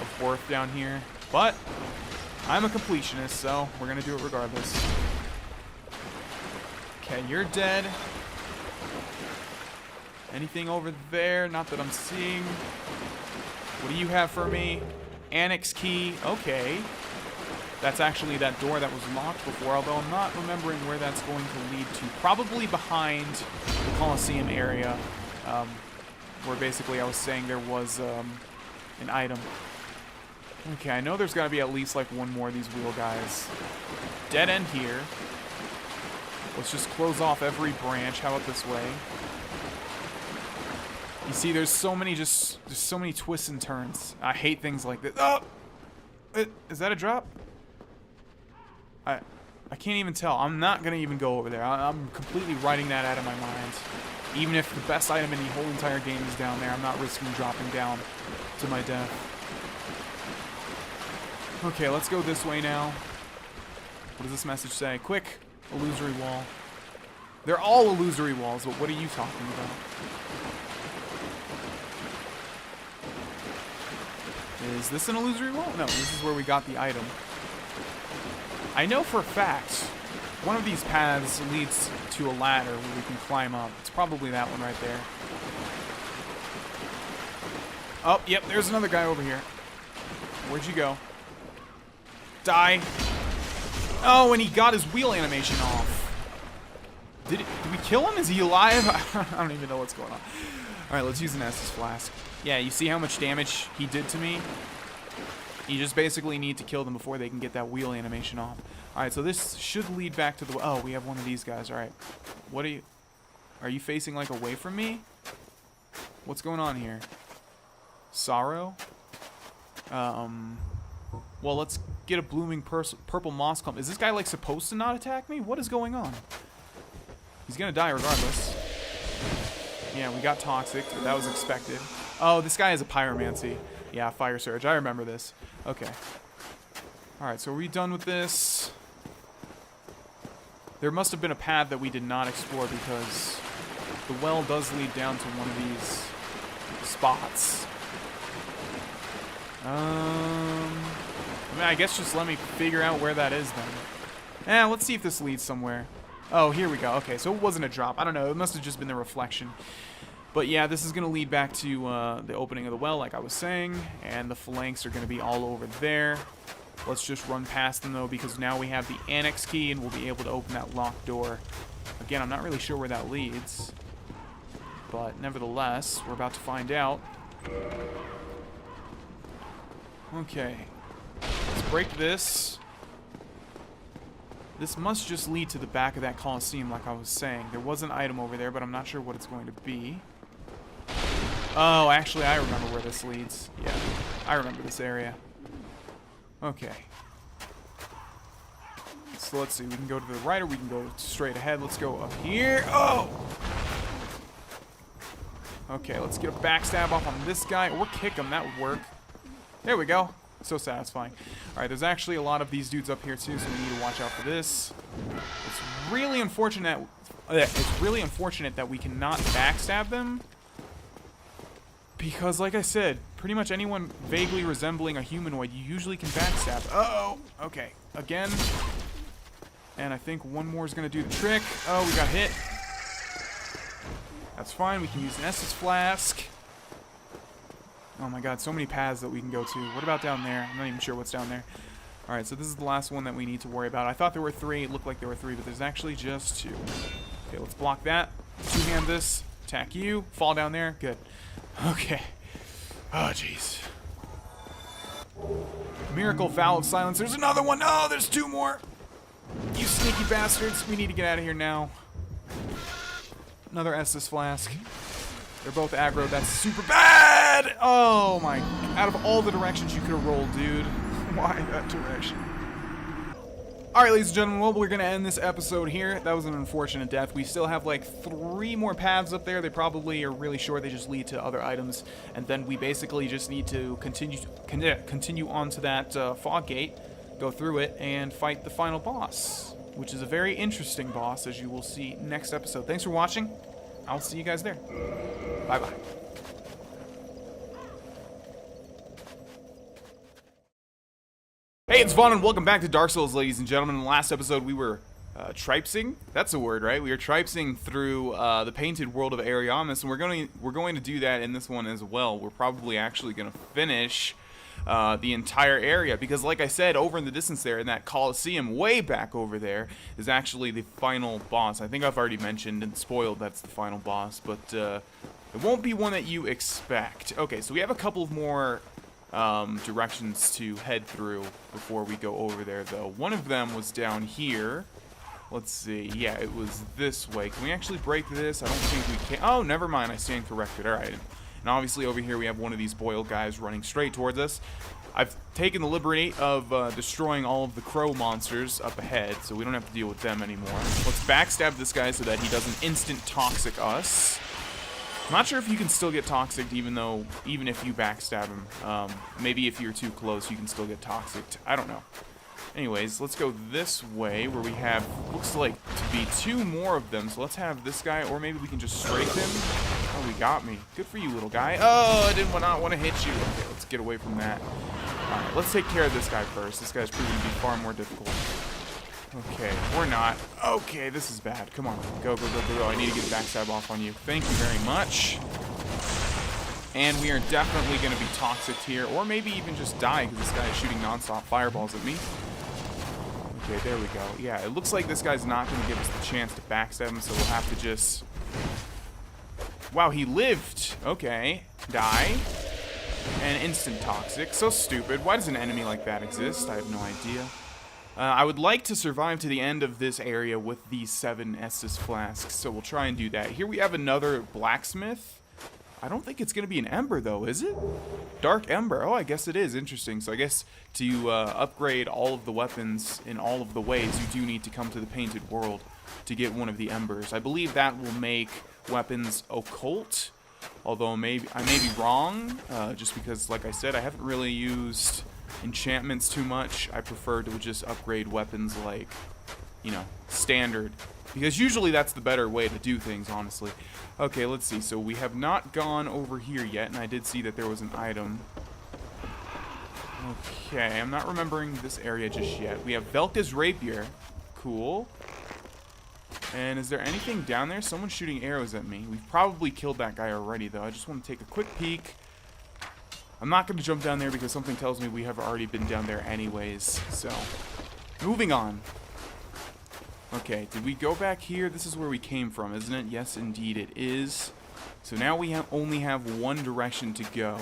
Speaker 1: of worth down here. But I'm a completionist, so we're going to do it regardless. Okay, you're dead. Anything over there? Not that I'm seeing. What do you have for me? Annex key. Okay. That's actually that door that was locked before, although I'm not remembering where that's going to lead to. Probably behind the Colosseum area, where basically I was saying there was an item. Okay, I know there's got to be at least like one more of these wheel guys. Dead end here. Let's just close off every branch. How about this way? You see, there's so many twists and turns. I hate things like this. Oh! Is that a drop? I can't even tell. I'm not going to even go over there. I'm completely writing that out of my mind. Even if the best item in the whole entire game is down there, I'm not risking dropping down to my death. Okay, let's go this way now. What does this message say? Quick! Illusory wall. They're all illusory walls, but what are you talking about? Is this an illusory wall? No, this is where we got the item. I know for a fact one of these paths leads to a ladder where we can climb up. It's probably that one right there. Oh, yep, there's another guy over here. Where'd you go? Die. Oh, and he got his wheel animation off. Did we kill him? Is he alive? I don't even know what's going on. Alright, let's use an Estus Flask. Yeah, you see how much damage he did to me? You just basically need to kill them before they can get that wheel animation off. Alright, so this should lead back to the... Oh, we have one of these guys. Alright. What are you... Are you facing, like, away from me? What's going on here? Sorrow? Well, let's get a blooming purple moss clump. Is this guy, like, supposed to not attack me? What is going on? He's gonna die regardless. Yeah, we got toxic. That was expected. Oh, this guy has a pyromancy. Yeah, fire surge. I remember this. Okay. Alright, so are we done with this? There must have been a path that we did not explore because the well does lead down to one of these spots. I'm I guess just let me figure out where that is then. Let's see if this leads somewhere. Oh, here we go. Okay, so it wasn't a drop. I don't know. It must have just been the reflection. But yeah, this is going to lead back to the opening of the well, like I was saying. And the phalanx are going to be all over there. Let's just run past them, though, because now we have the annex key, and we'll be able to open that locked door. Again, I'm not really sure where that leads. But nevertheless, we're about to find out. Okay. Let's break this. This must just lead to the back of that Coliseum, like I was saying. There was an item over there, but I'm not sure what it's going to be. Oh, actually, I remember where this leads. Yeah, I remember this area. Okay. So let's see. We can go to the right or we can go straight ahead. Let's go up here. Oh! Okay, let's get a backstab off on this guy. Or kick him. That would work. There we go. So satisfying. Alright, there's actually a lot of these dudes up here too, so we need to watch out for this. It's really unfortunate that we cannot backstab them. Because, like I said, pretty much anyone vaguely resembling a humanoid, you usually can backstab. Uh-oh! Okay, again. And I think one more is going to do the trick. Oh, we got hit. That's fine, we can use an Estus Flask. Oh my god, so many paths that we can go to. What about down there? I'm not even sure what's down there. Alright, so this is the last one that we need to worry about. I thought there were 3. It looked like there were 3, but there's actually just 2. Okay, let's block that. Two-hand this. Attack you. Fall down there. Good. Okay. Oh, jeez. Miracle Vow of Silence. There's another one. Oh, there's 2 more. You sneaky bastards. We need to get out of here now. Another Estus Flask. They're both aggro. That's super bad! Oh my... Out of all the directions you could have rolled, dude. Why that direction? Alright, ladies and gentlemen, well, we're going to end this episode here. That was an unfortunate death. We still have like 3 more paths up there. They probably are really short. They just lead to other items. And then we basically just need to continue on to that fog gate, go through it, and fight the final boss, which is a very interesting boss, as you will see next episode. Thanks for watching. I'll see you guys there. Bye-bye. Hey, it's Vaughn, and welcome back to Dark Souls, ladies and gentlemen. In the last episode, we were tripsing. That's a word, right? We were tripsing through the painted world of Ariamis, and we're going to do that in this one as well. We're probably actually going to finish the entire area, because like I said, over in the distance there, in that Coliseum way back over there, is actually the final boss. I think I've already mentioned and spoiled that's the final boss, but it won't be one that you expect. Okay, so we have a couple more directions to head through before we go over there, though. One of them was down here. Let's see. Yeah, it was this way. Can we actually break this? I don't think we can. Oh, never mind. I stand corrected. All right. And obviously over here we have one of these boiled guys running straight towards us. I've taken the liberty of destroying all of the crow monsters up ahead, so we don't have to deal with them anymore. Let's backstab this guy so that he doesn't instant toxic us. I'm not sure if you can still get toxic even if you backstab him. Maybe if you're too close you can still get toxic. I don't know. Anyways, let's go this way where we have, looks like to be 2 more of them. So let's have this guy, or maybe we can just strafe him. Oh, he got me. Good for you, little guy. Oh, I did not want to hit you. Okay, let's get away from that. Alright, let's take care of this guy first. This guy's proving to be far more difficult. Okay, or not. Okay, this is bad. Come on. Go, go, go, go, go. I need to get a backstab off on you. Thank you very much. And we are definitely going to be toxic here, or maybe even just die because this guy is shooting non-stop fireballs at me. Okay, there we go. Yeah, it looks like this guy's not going to give us the chance to backstab him, so we'll have to just... Wow, he lived. Okay. Die. And instant toxic. So stupid. Why does an enemy like that exist? I have no idea. I would like to survive to the end of this area with these 7 Estus Flasks, so we'll try and do that. Here we have another blacksmith. I don't think it's going to be an Ember, though, is it? Dark Ember. Oh, I guess it is. Interesting. So I guess to upgrade all of the weapons in all of the ways, you do need to come to the Painted World to get one of the Embers. I believe that will make weapons occult, although I may be wrong, just because, like I said, I haven't really used enchantments too much. I prefer to just upgrade weapons like, you know, standard, because usually that's the better way to do things, honestly. Okay, let's see. So we have not gone over here yet, and I did see that there was an item. Okay, I'm not remembering this area just yet. We have Velka's rapier. Cool. And is there anything down there? Someone's shooting arrows at me. We've probably killed that guy already, though. I just want to take a quick peek. I'm not going to jump down there because something tells me we have already been down there anyways. So, moving on. Okay, did we go back here? This is where we came from, isn't it? Yes, indeed it is. So now we only have one direction to go.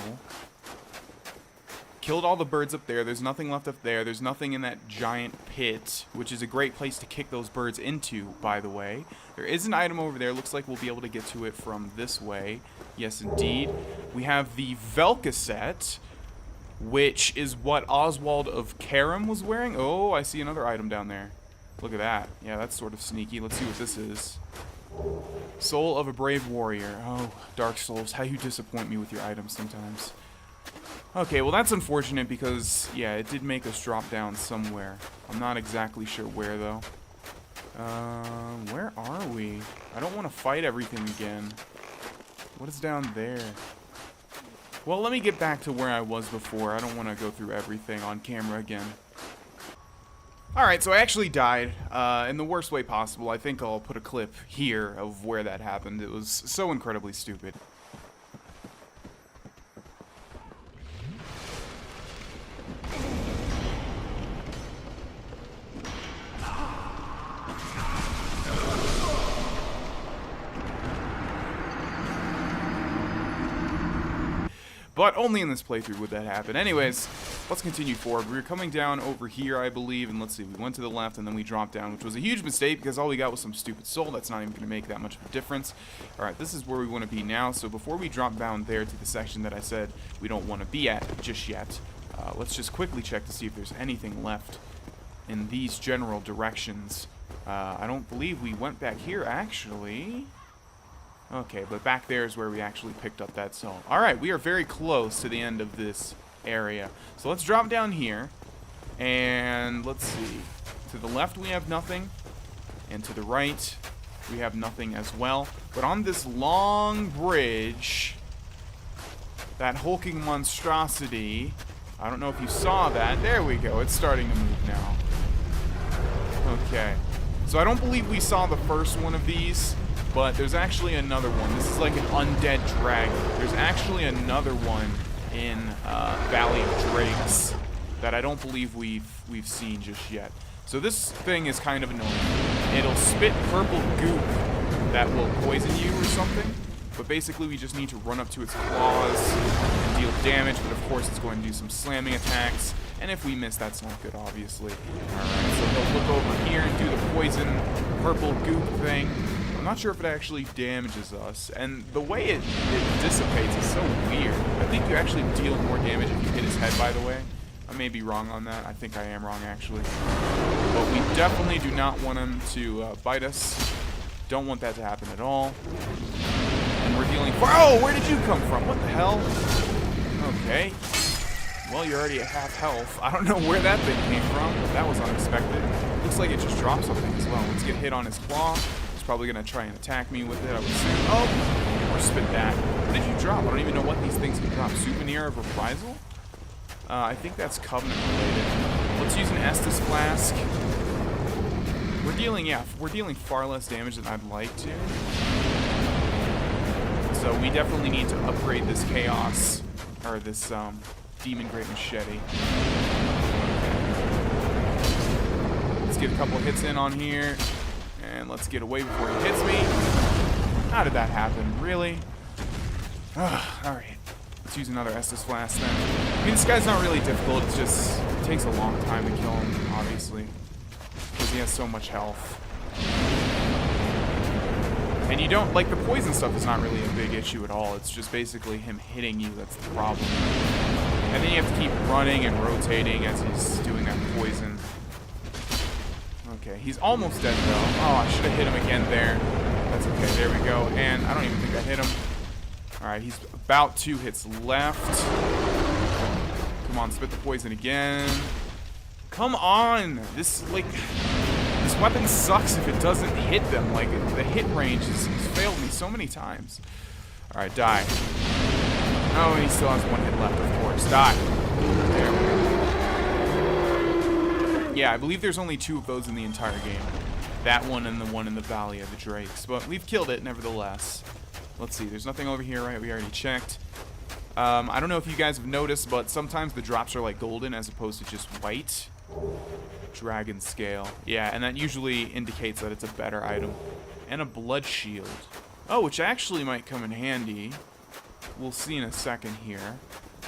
Speaker 1: Killed all the birds up there. There's nothing left up there. There's nothing in that giant pit, which is a great place to kick those birds into, by the way. There is an item over there. Looks like we'll be able to get to it from this way. Yes, indeed. We have the Velka set, which is what Oswald of Karam was wearing. Oh, I see another item down there. Look at that. Yeah, that's sort of sneaky. Let's see what this is. Soul of a Brave Warrior. Oh, Dark Souls, how you disappoint me with your items sometimes. Okay, well that's unfortunate because, yeah, it did make us drop down somewhere. I'm not exactly sure where, though. Where are we? I don't want to fight everything again. What is down there? Well, let me get back to where I was before. I don't want to go through everything on camera again. Alright, so I actually died, in the worst way possible. I think I'll put a clip here of where that happened. It was so incredibly stupid. But only in this playthrough would that happen. Anyways, let's continue forward. We were coming down over here, I believe, and let's see, we went to the left and then we dropped down, which was a huge mistake because all we got was some stupid soul. That's not even going to make that much of a difference. Alright, this is where we want to be now, so before we drop down there to the section that I said we don't want to be at just yet, let's just quickly check to see if there's anything left in these general directions. I don't believe we went back here, actually. Okay, but back there is where we actually picked up that soul. Alright, we are very close to the end of this area. So let's drop down here. And let's see. To the left we have nothing. And to the right we have nothing as well. But on this long bridge, that hulking monstrosity, I don't know if you saw that. There we go. It's starting to move now. Okay. So I don't believe we saw the first one of these. But there's actually another one. This is like an undead dragon. There's actually another one in Valley of Drakes that I don't believe we've seen just yet. So this thing is kind of annoying. It'll spit purple goop that will poison you or something. But basically we just need to run up to its claws and deal damage. But of course it's going to do some slamming attacks. And if we miss, that's not good, obviously. Alright, so he'll look over here and do the poison purple goop thing. I'm not sure if it actually damages us, and the way it dissipates is so weird. I think you actually deal more damage if you hit his head, by the way. I may be wrong on that. I think I am wrong, actually. But we definitely do not want him to bite us. Don't want that to happen at all. And we're dealing... Oh, where did you come from? What the hell? Okay. Well, you're already at half health. I don't know where that thing came from, but that was unexpected. Looks like it just dropped something as well. Let's get hit on his claw. Probably gonna try and attack me with it, I would assume. Oh! Or spit that. What did you drop? I don't even know what these things can drop. Souvenir of Reprisal? I think that's Covenant related. Let's use an Estus Flask. We're dealing far less damage than I'd like to. So we definitely need to upgrade this Chaos, or this Demon Great Machete. Let's get a couple of hits in on here. And let's get away before he hits me. How did that happen? Really? Alright. Let's use another Estus Flask then. I mean, this guy's not really difficult. It's just... it takes a long time to kill him, obviously. Because he has so much health. And you don't... like, the poison stuff is not really a big issue at all. It's just basically him hitting you that's the problem. And then you have to keep running and rotating as he's doing that poison. Okay, he's almost dead though. Oh, I should have hit him again there. That's okay, there we go. And I don't even think I hit him. Alright, he's about 2 hits left. Come on, spit the poison again. Come on! This weapon sucks if it doesn't hit them. Like, the hit range has failed me so many times. Alright, die. Oh, and he still has 1 hit left, of course. Die. There we go. Yeah, I believe there's only 2 of those in the entire game. That one and the one in the Valley of the Drakes. But we've killed it, nevertheless. Let's see, there's nothing over here, right? We already checked. I don't know if you guys have noticed, but sometimes the drops are like golden as opposed to just white. Dragon scale. Yeah, and that usually indicates that it's a better item. And a blood shield. Oh, which actually might come in handy. We'll see in a second here.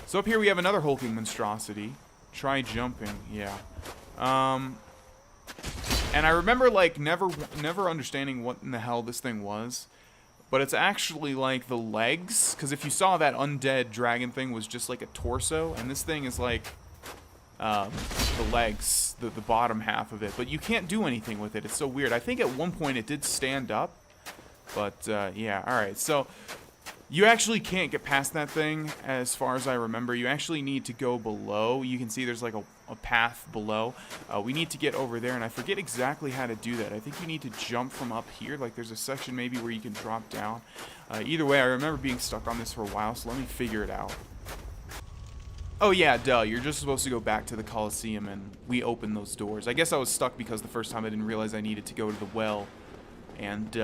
Speaker 1: So up here we have another hulking monstrosity. Try jumping, yeah. And I remember like never understanding what in the hell this thing was. But it's actually like the legs, because if you saw that undead dragon thing was just like a torso, and this thing is like the legs, the bottom half of it. But you can't do anything with it. It's so weird. I think at one point it did stand up. But yeah, alright. So you actually can't get past that thing as far as I remember. You actually need to go below. You can see there's like a path below. We need to get over there, and I forget exactly how to do that. I think you need to jump from up here. Like there's a section maybe where you can drop down. Either way, I remember being stuck on this for a while, so let me figure it out. Oh yeah, duh, you're just supposed to go back to the Colosseum and we open those doors. I guess I was stuck because the first time I didn't realize I needed to go to the well and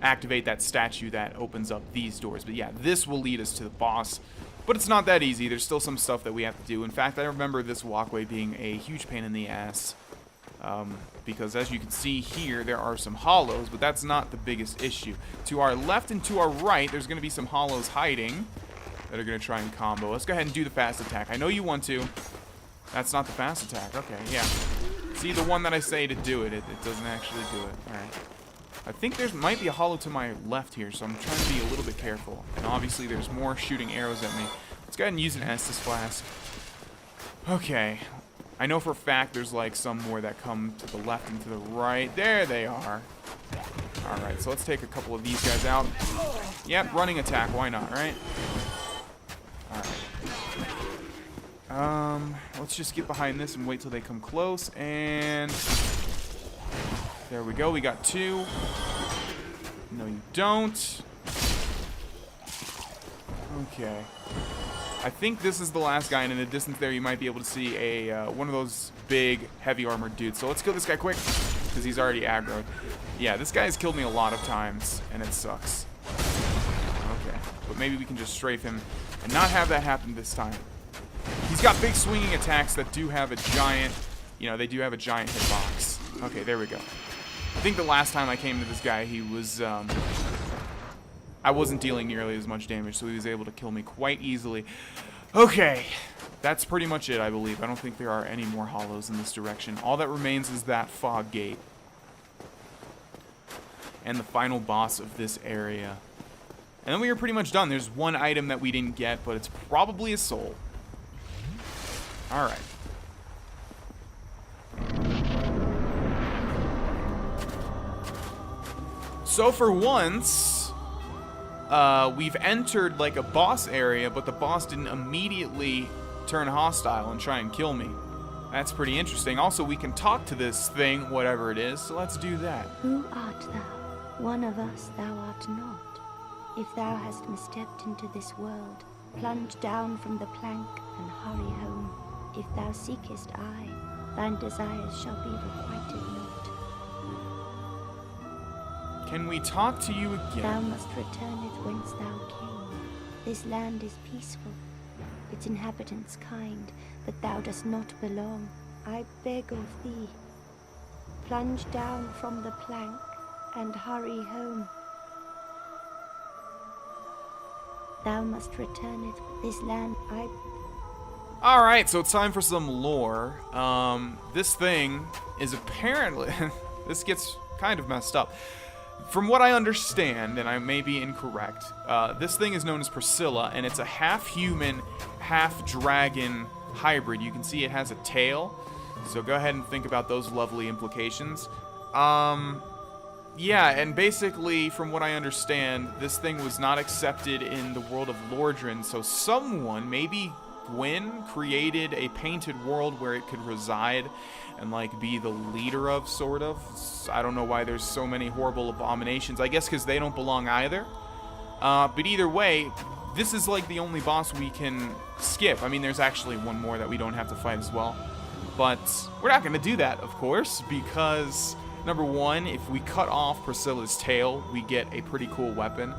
Speaker 1: activate that statue that opens up these doors. But yeah, this will lead us to the boss. But it's not that easy. There's still some stuff that we have to do. In fact, I remember this walkway being a huge pain in the ass. Because as you can see here, there are some hollows, but that's not the biggest issue. To our left and to our right, there's going to be some hollows hiding that are going to try and combo. Let's go ahead and do the fast attack. I know you want to. That's not the fast attack. Okay, yeah. See, the one that I say to do it, it doesn't actually do it. Alright. I think there might be a hollow to my left here, so I'm trying to be a little bit careful. And obviously there's more shooting arrows at me. Let's go ahead and use an Estus Flask. Okay. I know for a fact there's like some more that come to the left and to the right. There they are. Alright, so let's take a couple of these guys out. Yep, running attack. Why not, right? Alright. Let's just get behind this and wait till they come close. And there we go. We got 2. No, you don't. Okay. I think this is the last guy, and in the distance there you might be able to see a one of those big, heavy armored dudes. So let's kill this guy quick, because he's already aggroed. Yeah, this guy has killed me a lot of times, and it sucks. Okay, but maybe we can just strafe him and not have that happen this time. He's got big swinging attacks that do have a giant, you know, they do have a giant hitbox. Okay, there we go. I think the last time I came to this guy, he was, I wasn't dealing nearly as much damage, so he was able to kill me quite easily. Okay, that's pretty much it, I believe. I don't think there are any more hollows in this direction. All that remains is that fog gate. And the final boss of this area. And then we are pretty much done. There's one item that we didn't get, but it's probably a soul. Alright. So for once, we've entered like a boss area, but the boss didn't immediately turn hostile and try and kill me. That's pretty interesting. Also, we can talk to this thing, whatever it is, so let's do that.
Speaker 4: Who art thou? One of us thou art not. If thou hast misstepped into this world, plunge down from the plank and hurry home. If thou seekest I, thine desires shall be requited not.
Speaker 1: Can we talk to you again?
Speaker 4: Thou must returneth whence thou came. This land is peaceful, its inhabitants kind, but thou dost not belong. I beg of thee, plunge down from the plank and hurry home. Thou must returneth this land.
Speaker 1: Alright, so it's time for some lore. This thing is apparently... this gets kind of messed up. From what I understand, and I may be incorrect, this thing is known as Priscilla, and it's a half-human, half-dragon hybrid. You can see it has a tail, so go ahead and think about those lovely implications. Yeah, and basically, from what I understand, this thing was not accepted in the world of Lordran, so someone, maybe Gwyn, created a painted world where it could reside and, like, be the leader of, sort of. I don't know why there's so many horrible abominations. I guess because they don't belong either. But either way, this is, like, the only boss we can skip. I mean, there's actually one more that we don't have to fight as well. But we're not going to do that, of course, because number one, if we cut off Priscilla's tail, we get a pretty cool weapon.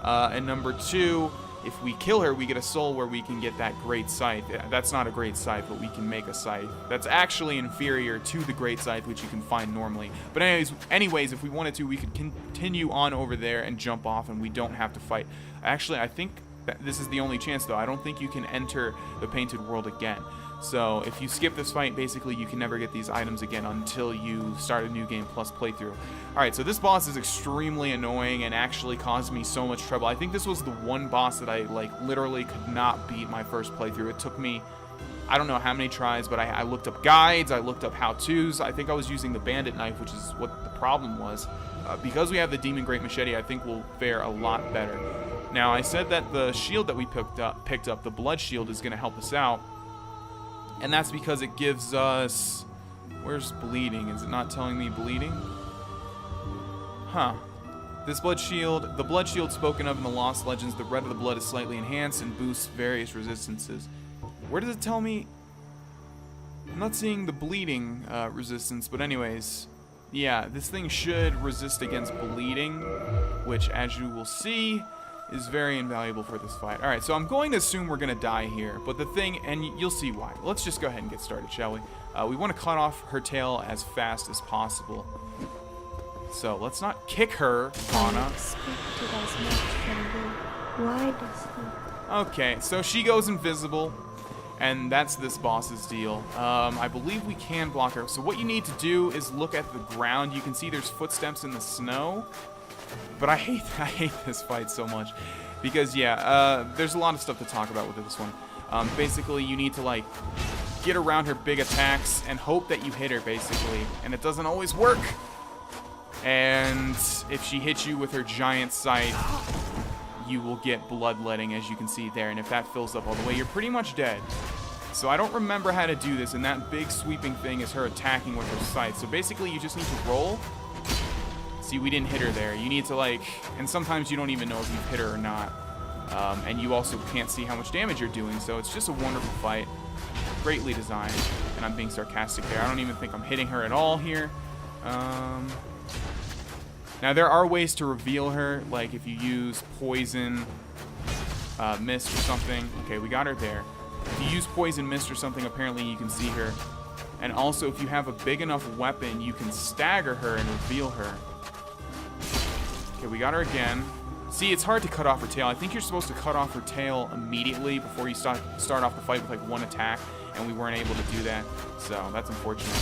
Speaker 1: And number two, if we kill her, we get a soul where we can get that great scythe. That's not a great scythe, but we can make a scythe. That's actually inferior to the great scythe, which you can find normally. But anyways, if we wanted to, we could continue on over there and jump off, and we don't have to fight. Actually, I think that this is the only chance, though. I don't think you can enter the Painted World again. So if you skip this fight, basically you can never get these items again until you start a new game plus playthrough. Alright, so this boss is extremely annoying and actually caused me so much trouble. I think this was the one boss that I literally could not beat my first playthrough. It took me, I don't know how many tries, but I looked up guides, I looked up how-tos. I think I was using the bandit knife, which is what the problem was. Because we have the demon great machete, I think we'll fare a lot better. Now, I said that the shield that we picked up, the blood shield, is going to help us out. And that's because it gives us... Where's bleeding? Is it not telling me bleeding? Huh. This blood shield... The blood shield spoken of in the Lost Legends, the red of the blood is slightly enhanced and boosts various resistances. Where does it tell me... I'm not seeing the bleeding resistance, but anyways... Yeah, this thing should resist against bleeding, which, as you will see, is very invaluable for this fight. Alright, so I'm going to assume we're going to die here, but the thing, and you'll see why. Let's just go ahead and get started, shall we? We want to cut off her tail as fast as possible. So, let's not kick her, Anna.
Speaker 4: Why does he?
Speaker 1: Okay, so she goes invisible, and that's this boss's deal. I believe we can block her. So what you need to do is look at the ground. You can see there's footsteps in the snow. But I hate this fight so much because, yeah, there's a lot of stuff to talk about with this one. Basically, you need to, get around her big attacks and hope that you hit her, basically. And it doesn't always work. And if she hits you with her giant scythe, you will get bloodletting, as you can see there. And if that fills up all the way, you're pretty much dead. So I don't remember how to do this, and that big sweeping thing is her attacking with her scythe. So basically, you just need to roll. See, we didn't hit her there. You need to, and sometimes you don't even know if you've hit her or not. And you also can't see how much damage you're doing, so it's just a wonderful fight. Greatly designed. And I'm being sarcastic there. I don't even think I'm hitting her at all here. Now, there are ways to reveal her, like if you use poison, mist or something. Okay, we got her there. If you use poison, mist or something, apparently you can see her. And also, if you have a big enough weapon, you can stagger her and reveal her. Okay, we got her again. See, it's hard to cut off her tail. I think you're supposed to cut off her tail immediately before you start off the fight with one attack, and we weren't able to do that, so that's unfortunate.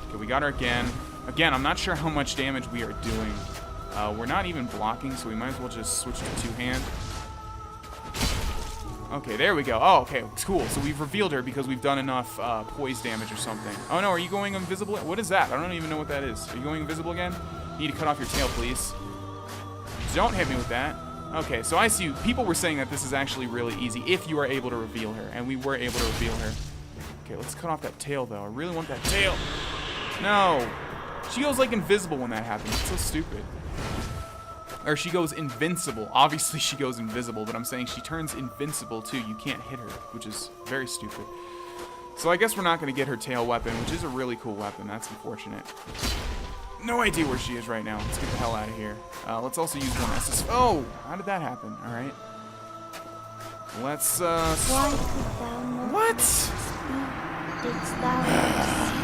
Speaker 1: Okay, we got her again. Again, I'm not sure how much damage we are doing. We're not even blocking, so we might as well just switch to two-hand. Okay, there we go. Oh, okay, it's cool. So we've revealed her because we've done enough poise damage or something. Oh no, are you going invisible? What is that? I don't even know what that is. Are you going invisible again? You need to cut off your tail, please. Don't hit me with that. Okay, so I see people were saying that this is actually really easy if you are able to reveal her, and we were able to reveal her. Okay, let's cut off that tail, though. I really want that tail. No. She goes, invisible when that happens. It's so stupid. Or she goes invincible. Obviously, she goes invisible, but I'm saying she turns invincible, too. You can't hit her, which is very stupid. So I guess we're not going to get her tail weapon, which is a really cool weapon. That's unfortunate. No idea where she is right now. Let's get the hell out of here. Let's also use one SS. Oh, how did that happen? All right. Let's
Speaker 4: Why could thou not
Speaker 1: what?
Speaker 4: Speak? Didst thou not see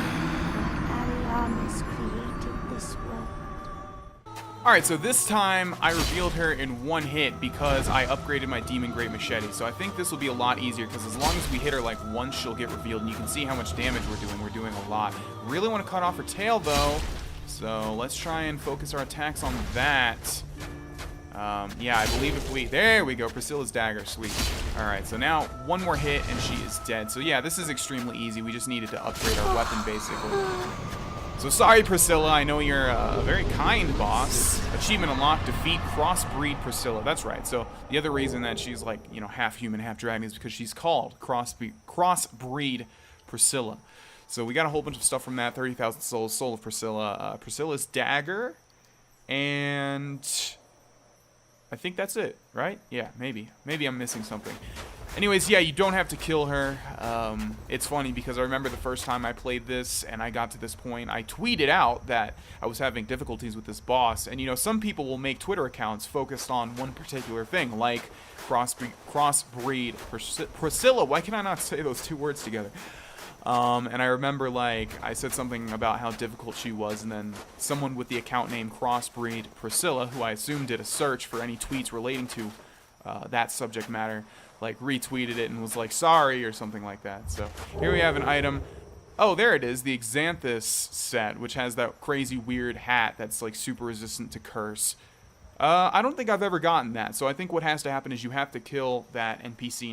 Speaker 4: how Ariamis created this world?
Speaker 1: All right, so this time I revealed her in one hit because I upgraded my Demon Great Machete. So I think this will be a lot easier because as long as we hit her once, she'll get revealed, and you can see how much damage we're doing. We're doing a lot. Really want to cut off her tail though. So let's try and focus our attacks on that. Yeah, I believe if we... There we go, Priscilla's dagger, sweet. Alright, so now one more hit and she is dead. So yeah, this is extremely easy. We just needed to upgrade our weapon, basically. So sorry, Priscilla, I know you're a very kind boss. Achievement unlocked, defeat crossbreed Priscilla. That's right, so the other reason that she's half human, half dragon is because she's called crossbreed Priscilla. So we got a whole bunch of stuff from that. 30,000 souls, soul of Priscilla, Priscilla's dagger, and I think that's it, right? Yeah, maybe. Maybe I'm missing something. Anyways, yeah, you don't have to kill her. It's funny because I remember the first time I played this and I got to this point, I tweeted out that I was having difficulties with this boss. And, you know, some people will make Twitter accounts focused on one particular thing, like crossbreed Priscilla. Why can I not say those two words together? And I remember, like, I said something about how difficult she was, and then someone with the account name Crossbreed Priscilla, who I assume did a search for any tweets relating to that subject matter, like, retweeted it and was like, sorry, or something like that. So, here we have an item. Oh, there it is, the Xanthus set, which has that crazy weird hat that's, like, super resistant to curse. I don't think I've ever gotten that, so I think what has to happen is you have to kill that NPC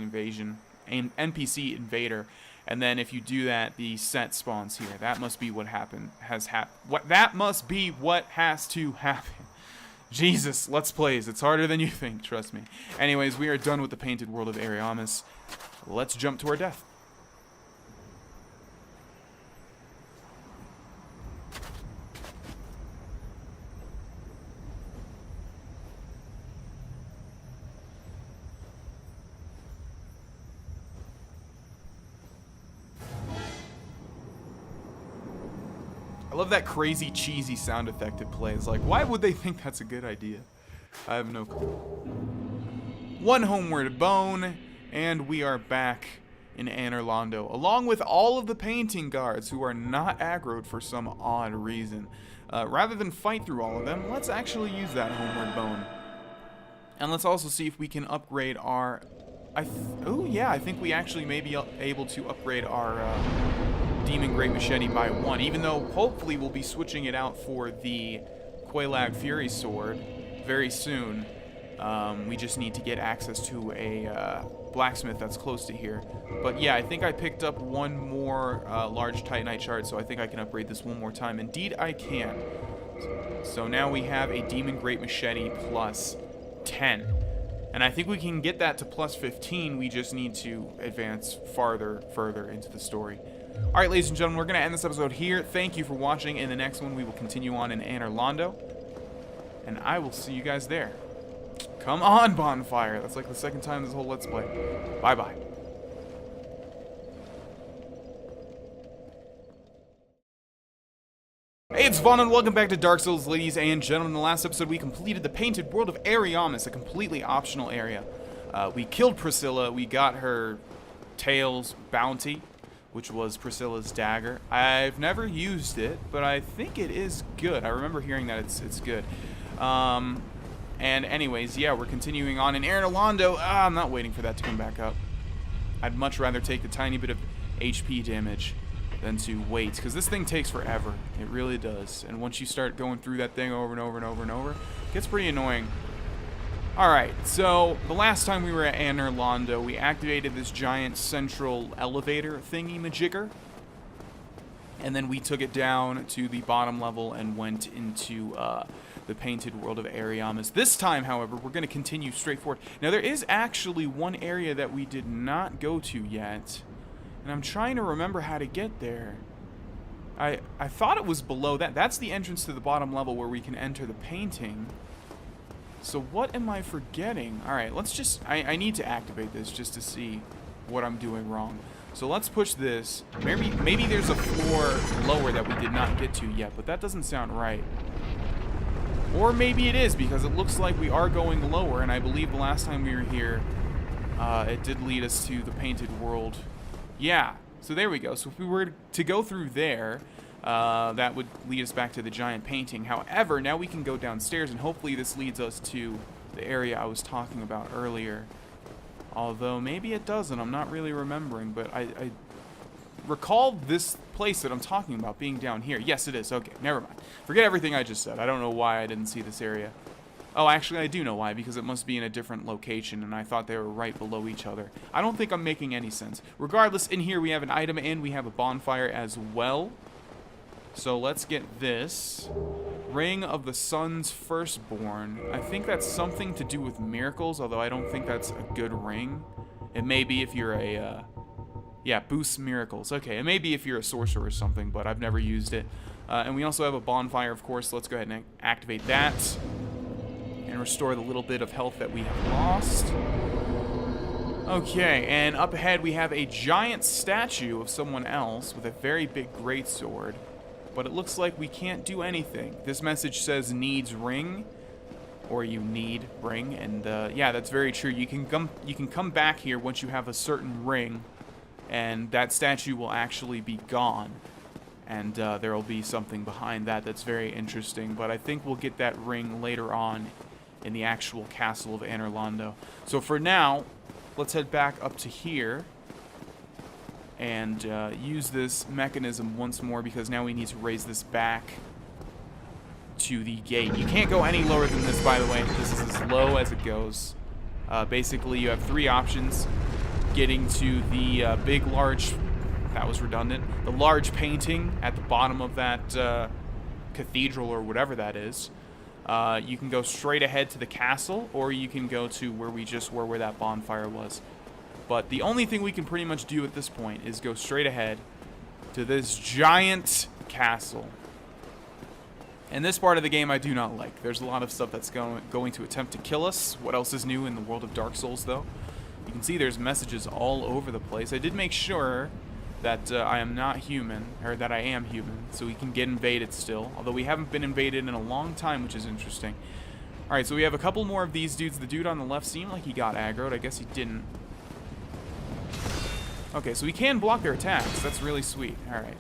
Speaker 1: invader, and then if you do that, the set spawns here. That must be what that must be what has to happen. Jesus, Let's Plays. It's harder than you think, trust me. Anyways, we are done with the painted world of Ariamis. Let's jump to our death. I love that crazy, cheesy sound effect it plays. Like, why would they think that's a good idea? I have no clue. One homeward bone, and we are back in Anor Londo, along with all of the painting guards who are not aggroed for some odd reason. Rather than fight through all of them, let's actually use that homeward bone. And let's also see if we can upgrade our... oh, yeah, I think we actually may be able to upgrade our... Demon Great Machete by 1, even though hopefully we'll be switching it out for the Quelaag Fury Sword very soon. We just need to get access to a blacksmith that's close to here. But yeah, I think I picked up one more large Titanite shard, so I think I can upgrade this one more time. Indeed, I can. So now we have a Demon Great Machete plus 10. And I think we can get that to plus 15. We just need to advance further into the story. Alright, ladies and gentlemen, we're going to end this episode here. Thank you for watching. In the next one, we will continue on in Anor Londo. And I will see you guys there. Come on, Bonfire. That's like the second time this whole Let's Play. Bye-bye. Hey, it's Vaughn, and welcome back to Dark Souls, ladies and gentlemen. In the last episode, we completed the Painted World of Ariamis, a completely optional area. We killed Priscilla. We got her Tails bounty, which was Priscilla's dagger. I've never used it, but I think it is good. I remember hearing that it's good. And anyways, yeah, we're continuing on in Anor Londo. I'm not waiting for that to come back up. I'd much rather take the tiny bit of HP damage than to wait, because this thing takes forever. It really does. And once you start going through that thing over and over and over and over, it gets pretty annoying. Alright, so the last time we were at Anor Londo, we activated this giant central elevator thingy-majigger, and then we took it down to the bottom level and went into the Painted World of Ariamis. This time, however, we're going to continue straight forward. Now, there is actually one area that we did not go to yet, and I'm trying to remember how to get there. I thought it was below that. That's the entrance to the bottom level where we can enter the painting. So what am I forgetting? Alright, let's just... I need to activate this just to see what I'm doing wrong. So let's push this. Maybe there's a floor lower that we did not get to yet, but that doesn't sound right. Or maybe it is, because it looks like we are going lower, and I believe the last time we were here, it did lead us to the Painted World. Yeah, so there we go. So if we were to go through there... that would lead us back to the giant painting. However, now we can go downstairs, and hopefully this leads us to the area I was talking about earlier. Although, maybe it doesn't. I'm not really remembering, but I recall this place that I'm talking about being down here. Yes, it is. Okay, never mind. Forget everything I just said. I don't know why I didn't see this area. Oh, actually, I do know why, because it must be in a different location, and I thought they were right below each other. I don't think I'm making any sense. Regardless, in here we have an item, and we have a bonfire as well. So let's get this. Ring of the Sun's Firstborn. I think that's something to do with miracles, although I don't think that's a good ring. It may be if you're a, yeah, boosts miracles. Okay, it may be if you're a sorcerer or something, but I've never used it. And we also have a bonfire, of course. Let's go ahead and activate that. And restore the little bit of health that we have lost. Okay, and up ahead we have a giant statue of someone else with a very big greatsword. But it looks like we can't do anything. This message says needs ring, or you need ring, and yeah, that's very true. You can come back here once you have a certain ring, and that statue will actually be gone. And there will be something behind that that's very interesting. But I think we'll get that ring later on in the actual castle of Anor Londo. So for now, let's head back up to here and use this mechanism once more, because now we need to raise this back to the gate. You can't go any lower than this, by the way. This is as low as it goes. Basically, you have 3 options. Getting to the big, large... That was redundant. The large painting at the bottom of that cathedral or whatever that is. You can go straight ahead to the castle, or you can go to where we just were, where that bonfire was. But the only thing we can pretty much do at this point is go straight ahead to this giant castle. And this part of the game I do not like. There's a lot of stuff that's going to attempt to kill us. What else is new in the world of Dark Souls, though? You can see there's messages all over the place. I did make sure that I am not human, or that I am human, so we can get invaded still. Although we haven't been invaded in a long time, which is interesting. Alright, so we have a couple more of these dudes. The dude on the left seemed like he got aggroed. I guess he didn't. Okay, so we can block their attacks. That's really sweet. Alright.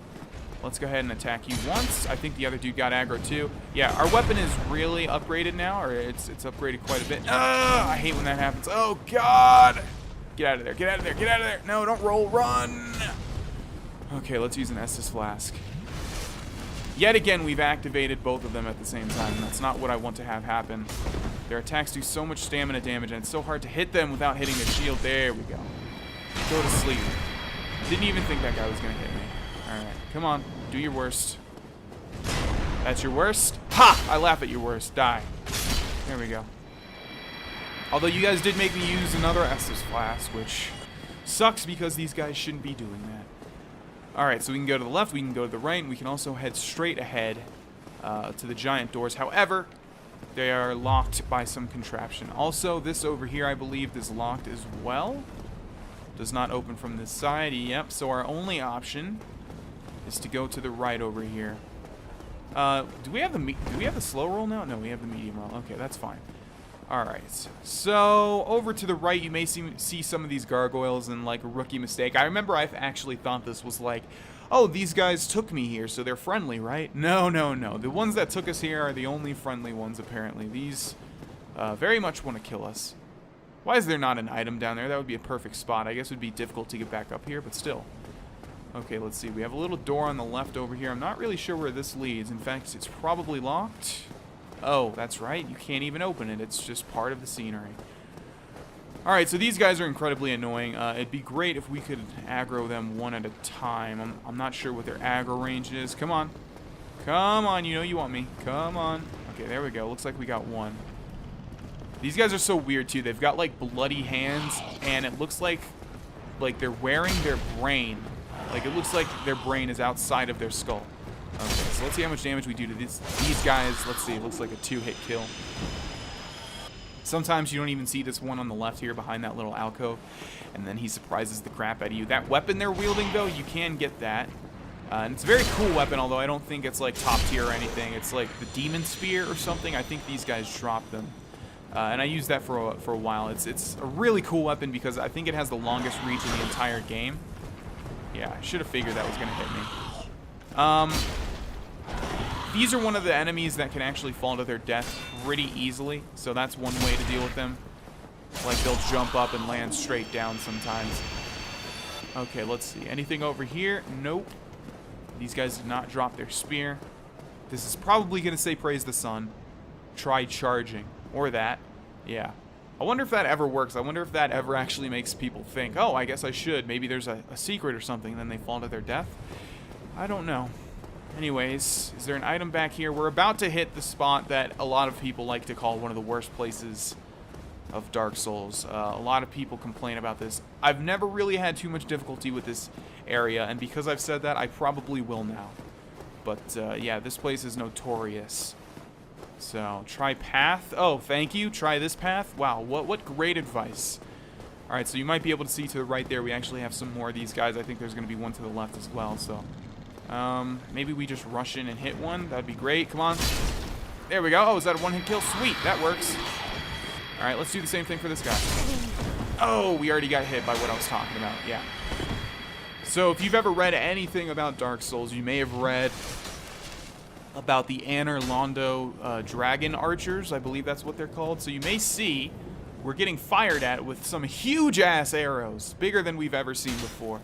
Speaker 1: Let's go ahead and attack you once. I think the other dude got aggro too. Yeah, our weapon is really upgraded now, or it's upgraded quite a bit. I hate when that happens. Oh, God! Get out of there, get out of there, get out of there! No, don't roll, run! Okay, let's use an Estus Flask. Yet again, we've activated both of them at the same time. That's not what I want to have happen. Their attacks do so much stamina damage, and it's so hard to hit them without hitting their shield. There we go. Go to sleep. Didn't even think that guy was going to hit me. Alright, come on. Do your worst. That's your worst? Ha! I laugh at your worst. Die. There we go. Although you guys did make me use another Estus Flask, which sucks because these guys shouldn't be doing that. Alright, so we can go to the left, we can go to the right, and we can also head straight ahead to the giant doors. However, they are locked by some contraption. Also, this over here, I believe, is locked as well. Does not open from this side. Yep, so our only option is to go to the right over here. Do we have the slow roll now? No, we have the medium roll. Okay, that's fine. Alright, so over to the right, you may see some of these gargoyles, and like a rookie mistake. I remember I actually thought this was like, oh, these guys took me here, so they're friendly, right? No, no, no. The ones that took us here are the only friendly ones, apparently. These very much want to kill us. Why is there not an item down there? That would be a perfect spot. I guess it would be difficult to get back up here, but still. Okay, let's see. We have a little door on the left over here. I'm not really sure where this leads. In fact, it's probably locked. Oh, that's right. You can't even open it. It's just part of the scenery. Alright, so these guys are incredibly annoying. It'd be great if we could aggro them one at a time. I'm not sure what their aggro range is. Come on. Come on, you know you want me. Come on. Okay, there we go. Looks like we got one. These guys are so weird, too. They've got, like, bloody hands, and it looks like they're wearing their brain. Like, it looks like their brain is outside of their skull. Okay, so let's see how much damage we do to these guys. Let's see. It looks like a 2-hit kill. Sometimes you don't even see this one on the left here behind that little alcove, and then he surprises the crap out of you. That weapon they're wielding, though, you can get that. And it's a very cool weapon, although I don't think it's, like, top tier or anything. It's like the Demon Spear or something. I think these guys drop them. And I used that for a while. It's a really cool weapon because I think it has the longest reach in the entire game. Yeah, I should have figured that was going to hit me. These are one of the enemies that can actually fall to their death pretty easily, so that's one way to deal with them. Like, they'll jump up and land straight down sometimes. Okay, let's see. Anything over here? Nope. These guys did not drop their spear. This is probably going to say praise the sun. Try charging. Or that. Yeah. I wonder if that ever works. I wonder if that ever actually makes people think, oh, I guess I should. Maybe there's a secret or something, and then they fall to their death. I don't know. Anyways, is there an item back here? We're about to hit the spot that a lot of people like to call one of the worst places of Dark Souls. A lot of people complain about this. I've never really had too much difficulty with this area, and because I've said that, I probably will now. But, yeah, this place is notorious. So, try path. Oh, thank you. Try this path. Wow, what great advice. Alright, so you might be able to see to the right there, we actually have some more of these guys. I think there's going to be one to the left as well, so... maybe we just rush in and hit one. That'd be great. Come on. There we go. Oh, is that a one-hit kill? Sweet. That works. Alright, let's do the same thing for this guy. Oh, we already got hit by what I was talking about. Yeah. So if you've ever read anything about Dark Souls, you may have read about the Anor Londo Dragon Archers. I believe that's what they're called. So you may see we're getting fired at with some huge-ass arrows, bigger than we've ever seen before.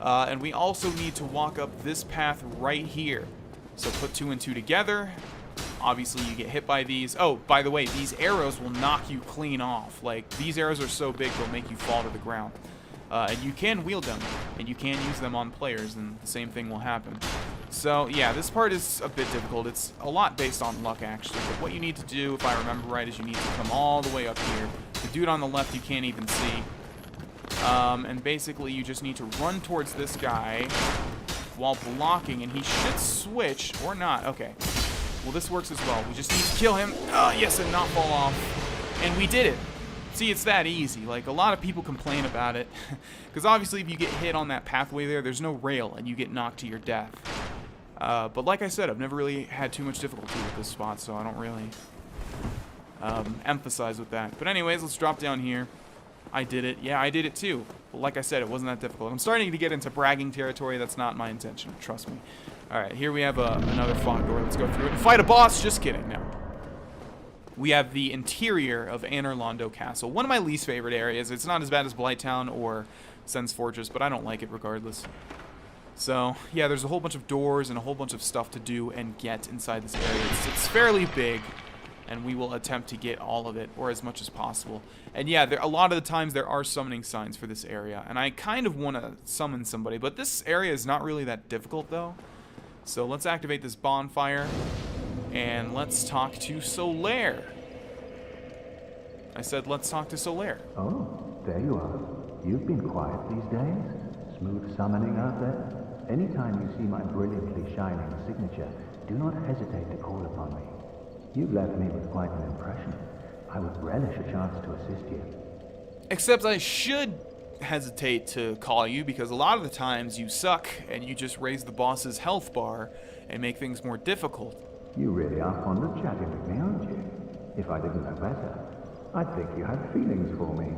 Speaker 1: And we also need to walk up this path right here. So put 2 and 2 together. Obviously, you get hit by these. Oh, by the way, these arrows will knock you clean off. Like, these arrows are so big, they'll make you fall to the ground. And you can wield them, and you can use them on players, and the same thing will happen. So, yeah, this part is a bit difficult. It's a lot based on luck, actually. But what you need to do, if I remember right, is you need to come all the way up here. The dude on the left you can't even see. And basically, you just need to run towards this guy while blocking, and he should switch, or not. Okay. Well, this works as well. We just need to kill him. Yes, and not fall off. And we did it. See, it's that easy. Like, a lot of people complain about it. Because obviously, if you get hit on that pathway there's no rail, and you get knocked to your death. But like I said, I've never really had too much difficulty with this spot, so I don't really emphasize with that. But anyways, let's drop down here. I did it. Yeah, I did it too. But like I said, it wasn't that difficult. I'm starting to get into bragging territory. That's not my intention. Trust me. Alright, here we have another fog door. Let's go through it and fight a boss. Just kidding. No. We have the interior of Anor Londo Castle. One of my least favorite areas. It's not as bad as Blighttown or Sen's Fortress, but I don't like it regardless. So, yeah, there's a whole bunch of doors and a whole bunch of stuff to do and get inside this area. It's fairly big, and we will attempt to get all of it, or as much as possible. And yeah, a lot of the times there are summoning signs for this area, and I kind of want to summon somebody, but this area is not really that difficult, though. So let's activate this bonfire, and let's talk to Solaire. I said let's talk to Solaire.
Speaker 5: Oh, there you are. You've been quiet these days. Smooth summoning out there. Anytime you see my brilliantly shining signature, do not hesitate to call upon me. You've left me with quite an impression. I would relish a chance to assist you.
Speaker 1: Except I should hesitate to call you, because a lot of the times you suck and you just raise the boss's health bar and make things more difficult.
Speaker 5: You really are fond of chatting with me, aren't you? If I didn't know better, I'd think you had feelings for me.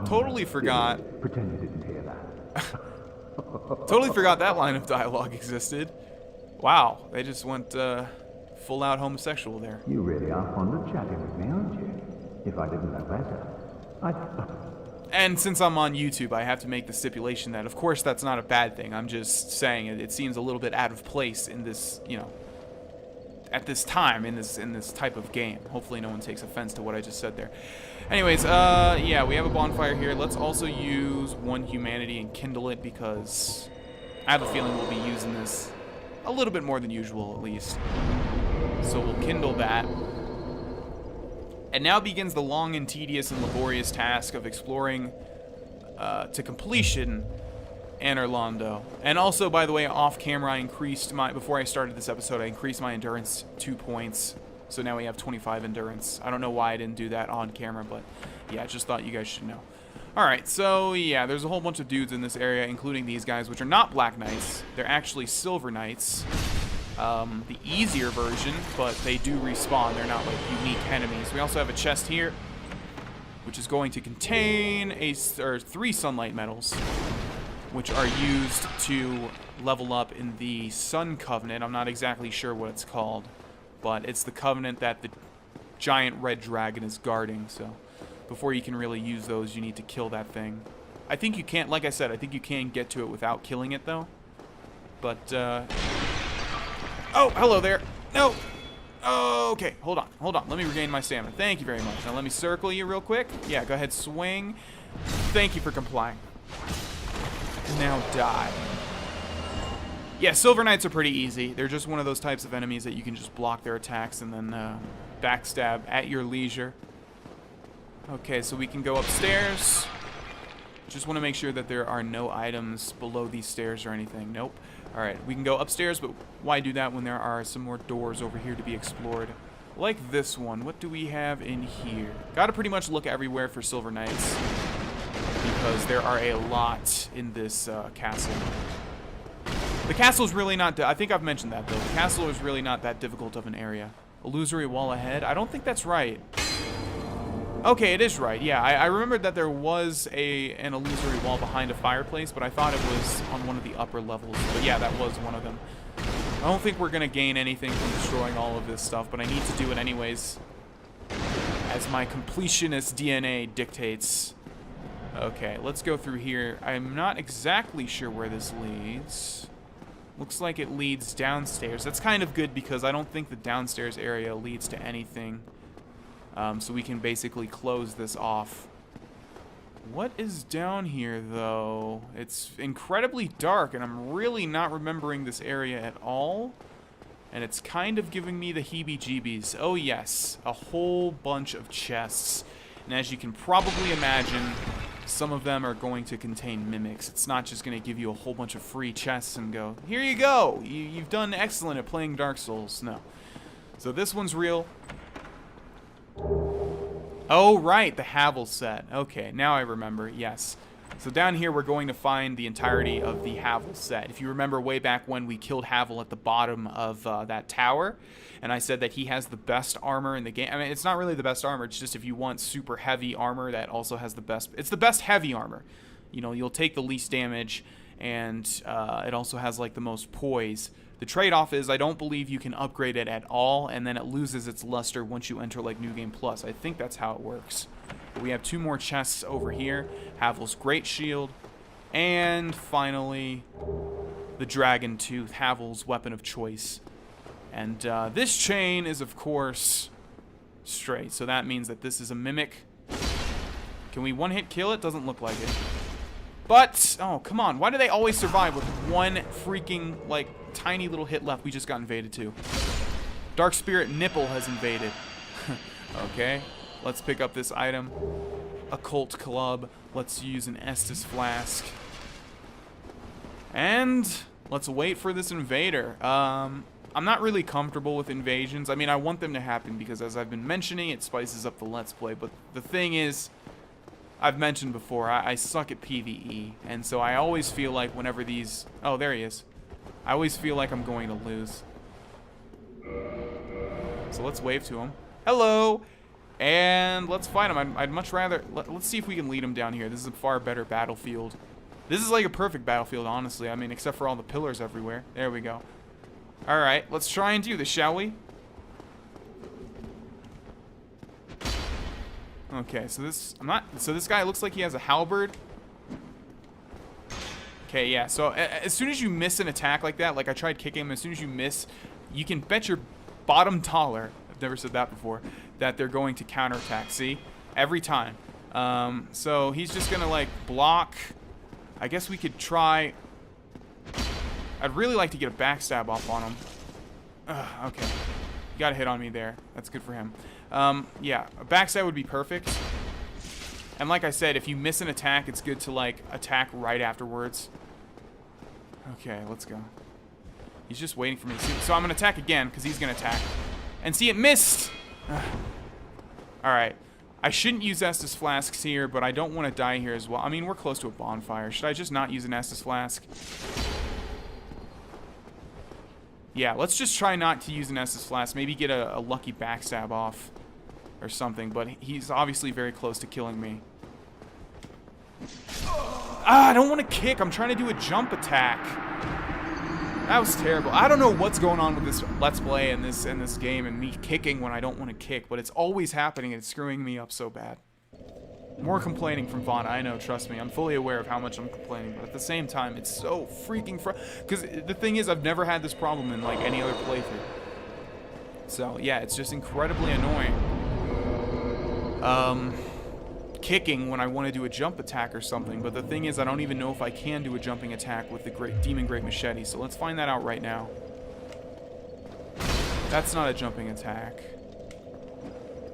Speaker 1: Totally forgot.
Speaker 5: Pretend you didn't hear that.
Speaker 1: Totally forgot that line of dialogue existed. Wow, they just went full out homosexual there.
Speaker 5: You really are fond of chatting with me, aren't you? If I didn't know better, I'd...
Speaker 1: And since I'm on YouTube, I have to make the stipulation that, of course, that's not a bad thing. I'm just saying it seems a little bit out of place in this, you know, at this time, in this type of game. Hopefully no one takes offense to what I just said there. Anyways, yeah, we have a bonfire here. Let's also use one humanity and kindle it, because I have a feeling we'll be using this a little bit more than usual, at least. So we'll kindle that. And now begins the long and tedious and laborious task of exploring to completion Anor Londo. And also, by the way, off camera, I increased my, before I started this episode, I increased my endurance 2 points. So now we have 25 endurance. I don't know why I didn't do that on camera, but yeah, I just thought you guys should know. Alright, so yeah, there's a whole bunch of dudes in this area, including these guys, which are not Black Knights. They're actually Silver Knights. The easier version, but they do respawn. They're not like unique enemies. We also have a chest here, which is going to contain 3 sunlight medals, which are used to level up in the Sun Covenant. I'm not exactly sure what it's called, but it's the covenant that the giant red dragon is guarding. So before you can really use those, you need to kill that thing. I think you can't, like I said, I think you can get to it without killing it, though. But, oh, hello there. No. Oh, okay, hold on. Let me regain my stamina. Thank you very much. Now let me circle you real quick. Yeah, go ahead, swing. Thank you for complying. Now die. Yeah, Silver Knights are pretty easy. They're just one of those types of enemies that you can just block their attacks and then backstab at your leisure. Okay, so we can go upstairs. Just want to make sure that there are no items below these stairs or anything. Nope. Alright, we can go upstairs, but why do that when there are some more doors over here to be explored? Like this one. What do we have in here? Gotta pretty much look everywhere for Silver Knights, because there are a lot in this castle. The castle is really not... I think I've mentioned that, though. The castle is really not that difficult of an area. Illusory wall ahead? I don't think that's right. Okay, it is right. Yeah, I remembered that there was an illusory wall behind a fireplace, but I thought it was on one of the upper levels. But yeah, that was one of them. I don't think we're going to gain anything from destroying all of this stuff, but I need to do it anyways, as my completionist DNA dictates. Okay, let's go through here. I'm not exactly sure where this leads. Looks like it leads downstairs. That's kind of good because I don't think the downstairs area leads to anything. So we can basically close this off. What is down here, though? It's incredibly dark, and I'm really not remembering this area at all. And it's kind of giving me the heebie-jeebies. Oh, yes. A whole bunch of chests. And as you can probably imagine, some of them are going to contain mimics. It's not just going to give you a whole bunch of free chests and go, here you go. You've done excellent at playing Dark Souls. No. So this one's real. Oh, right, the Havel set. Okay, now I remember, yes. So down here, we're going to find the entirety of the Havel set. If you remember way back when we killed Havel at the bottom of that tower, and I said that he has the best armor in the game. I mean, it's not really the best armor, it's just if you want super heavy armor that also has the best... It's the best heavy armor. You know, you'll take the least damage, and it also has, like, the most poise. The trade-off is I don't believe you can upgrade it at all, and then it loses its luster once you enter, like, New Game Plus. I think that's how it works. But we have 2 more chests over here. Havel's Great Shield. And, finally, the Dragon Tooth, Havel's weapon of choice. And this chain is, of course, straight. So that means that this is a mimic. Can we one-hit kill it? Doesn't look like it. But, oh, come on. Why do they always survive with one freaking, like, tiny little hit left? We just got invaded, too. Dark Spirit Nipple has invaded. Okay. Let's pick up this item. Occult Club. Let's use an Estus Flask. And let's wait for this invader. I'm not really comfortable with invasions. I mean, I want them to happen because, as I've been mentioning, it spices up the Let's Play. But the thing is... I've mentioned before, I suck at PvE, and so I always feel like whenever these... Oh, there he is. I always feel like I'm going to lose. So let's wave to him. Hello! And let's fight him. I'd much rather... Let's see if we can lead him down here. This is a far better battlefield. This is like a perfect battlefield, honestly. I mean, except for all the pillars everywhere. There we go. Alright, let's try and do this, shall we? Okay, so this guy looks like he has a halberd. Okay, yeah, so as soon as you miss an attack like that, like I tried kicking him, as soon as you miss, you can bet your bottom dollar, I've never said that before, that they're going to counterattack, see? Every time. So he's just gonna, like, block. I guess we could try... I'd really like to get a backstab off on him. Okay. You got a hit on me there. That's good for him. Yeah, a backstab would be perfect. And like I said, if you miss an attack, it's good to, like, attack right afterwards. Okay, let's go. He's just waiting for me. So I'm going to attack again, because he's going to attack. And see, it missed! Alright. I shouldn't use Estus Flasks here, but I don't want to die here as well. I mean, we're close to a bonfire. Should I just not use an Estus Flask? Yeah, let's just try not to use an Estus Flask. Maybe get a lucky backstab off or something, but he's obviously very close to killing me. Ah, I don't want to kick. I'm trying to do a jump attack. That was terrible. I don't know what's going on with this Let's Play and this game and me kicking when I don't want to kick, but it's always happening and it's screwing me up so bad. More complaining from Vaughn, I know, trust me. I'm fully aware of how much I'm complaining, but at the same time, it's so freaking because the thing is, I've never had this problem in, like, any other playthrough. So, yeah, it's just incredibly annoying. Kicking when I want to do a jump attack or something, but the thing is, I don't even know if I can do a jumping attack with the Demon Great Machete, so let's find that out right now. That's not a jumping attack.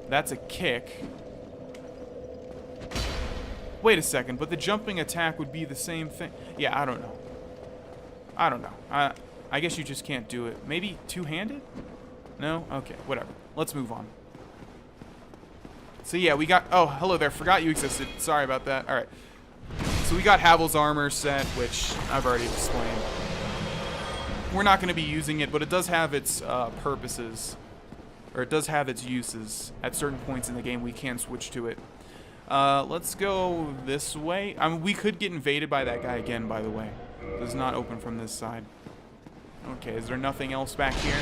Speaker 1: That's a kick. Wait a second, but the jumping attack would be the same thing. Yeah, I don't know. I don't know. I guess you just can't do it. Maybe two-handed? No? Okay, whatever. Let's move on. So yeah, we got... Oh, hello there. Forgot you existed. Sorry about that. Alright. So we got Havel's armor set, which I've already explained. We're not going to be using it, but it does have its purposes. Or it does have its uses. At certain points in the game, we can switch to it. Let's go this way. I mean, we could get invaded by that guy again, by the way. It does not open from this side. Okay, is there nothing else back here?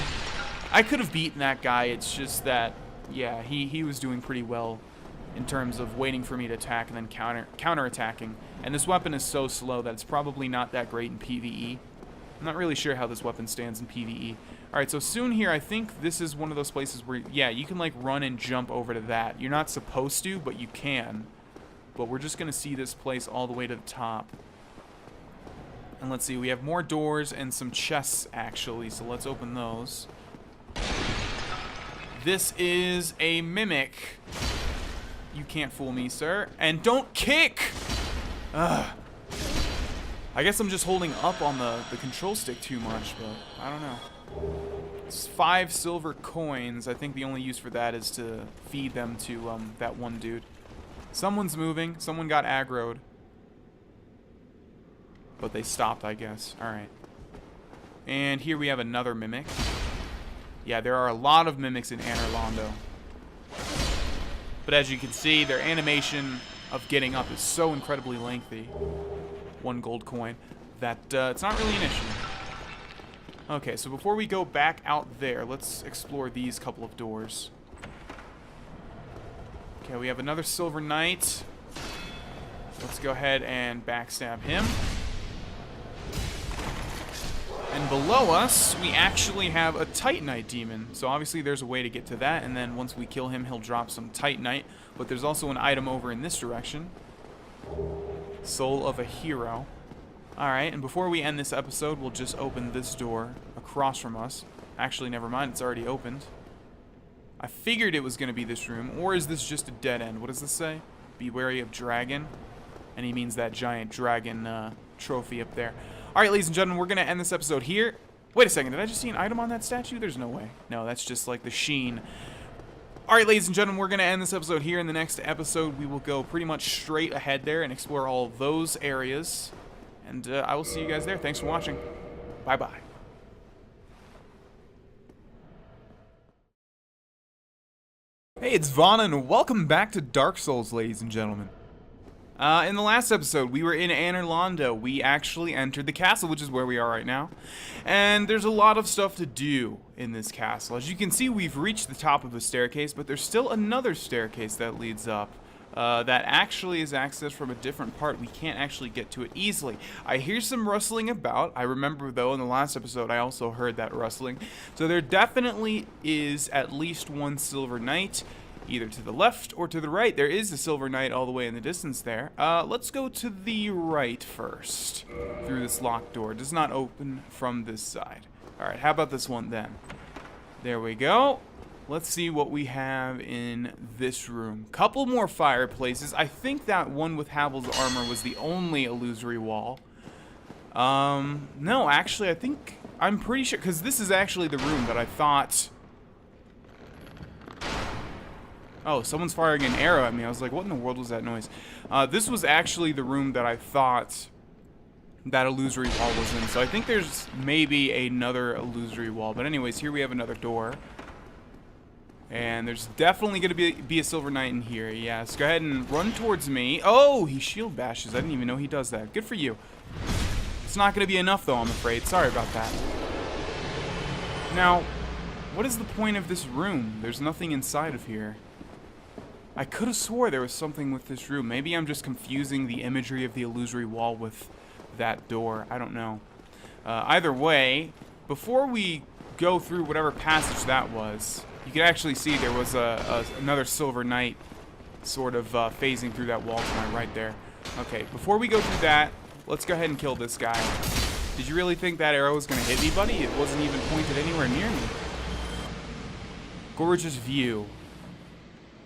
Speaker 1: I could have beaten that guy. It's just that, yeah, he was doing pretty well in terms of waiting for me to attack and then counter-attacking. And this weapon is so slow that it's probably not that great in PvE. I'm not really sure how this weapon stands in PvE. Alright, so soon here, I think this is one of those places where, yeah, you can, like, run and jump over to that. You're not supposed to, but you can. But we're just going to see this place all the way to the top. And let's see, we have more doors and some chests, actually, so let's open those. This is a mimic. You can't fool me, sir. And don't kick! Ugh. I guess I'm just holding up on the control stick too much, but I don't know. It's 5 silver coins. I think the only use for that is to feed them to that one dude. Someone's moving. Someone got aggroed. But they stopped, I guess. Alright. And here we have another mimic. Yeah, there are a lot of mimics in Anor Londo. But as you can see, their animation of getting up is so incredibly lengthy. 1 gold coin. That it's not really an issue. Okay, so before we go back out there, let's explore these couple of doors. Okay, we have another Silver Knight. Let's go ahead and backstab him. And below us, we actually have a Titanite demon. So obviously there's a way to get to that, and then once we kill him, he'll drop some Titanite. But there's also an item over in this direction. Soul of a Hero. Alright, and before we end this episode, we'll just open this door across from us. Actually, never mind, it's already opened. I figured it was going to be this room, or is this just a dead end? What does this say? Be wary of dragon. And he means that giant dragon trophy up there. Alright, ladies and gentlemen, we're going to end this episode here. Wait a second, did I just see an item on that statue? There's no way. No, that's just like the sheen. Alright, ladies and gentlemen, we're going to end this episode here. In the next episode, we will go pretty much straight ahead there and explore all of those areas. And I will see you guys there. Thanks for watching. Bye-bye. Hey, it's Vaughn, and welcome back to Dark Souls, ladies and gentlemen. In the last episode, we were in Anor Londo. We actually entered the castle, which is where we are right now. And there's a lot of stuff to do in this castle. As you can see, we've reached the top of the staircase, but there's still another staircase that leads up. That actually is accessed from a different part. We can't actually get to it easily. I hear some rustling about. I remember, though, in the last episode, I also heard that rustling. So there definitely is at least one Silver Knight, either to the left or to the right. There is a Silver Knight all the way in the distance there. Let's go to the right first, through this locked door. It does not open from this side. Alright, how about this one then? There we go. Let's see what we have in this room. Couple more fireplaces. I think that one with Havel's armor was the only illusory wall. No, actually, I'm pretty sure, because this is actually the room that I thought... Oh, someone's firing an arrow at me. I was like, what in the world was that noise? This was actually the room that I thought that illusory wall was in. So I think there's maybe another illusory wall. But anyways, here we have another door. And there's definitely going to be a Silver Knight in here. Yes, go ahead and run towards me. Oh, he shield bashes. I didn't even know he does that. Good for you. It's not going to be enough, though, I'm afraid. Sorry about that. Now, what is the point of this room? There's nothing inside of here. I could have swore there was something with this room. Maybe I'm just confusing the imagery of the illusory wall with that door. I don't know. Either way, before we go through whatever passage that was... You can actually see there was another Silver Knight sort of phasing through that wall to my right there. Okay, before we go through that, let's go ahead and kill this guy. Did you really think that arrow was going to hit me, buddy? It wasn't even pointed anywhere near me. Gorgeous view.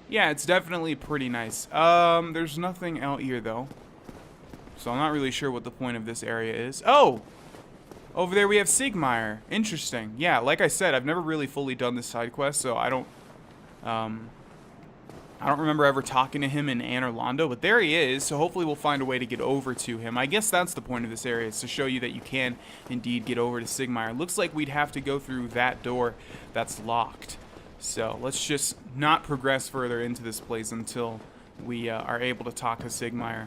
Speaker 1: Yeah, it's definitely pretty nice. There's nothing out here, though. So I'm not really sure what the point of this area is. Oh! Over there we have Sigmire. Interesting. Yeah, like I said, I've never really fully done this side quest, so I don't I don't remember ever talking to him in Anor Londo, but there he is, so hopefully we'll find a way to get over to him. I guess that's the point of this area, is to show you that you can indeed get over to Sigmire. Looks like we'd have to go through that door that's locked. So let's just not progress further into this place until we are able to talk to Sigmire.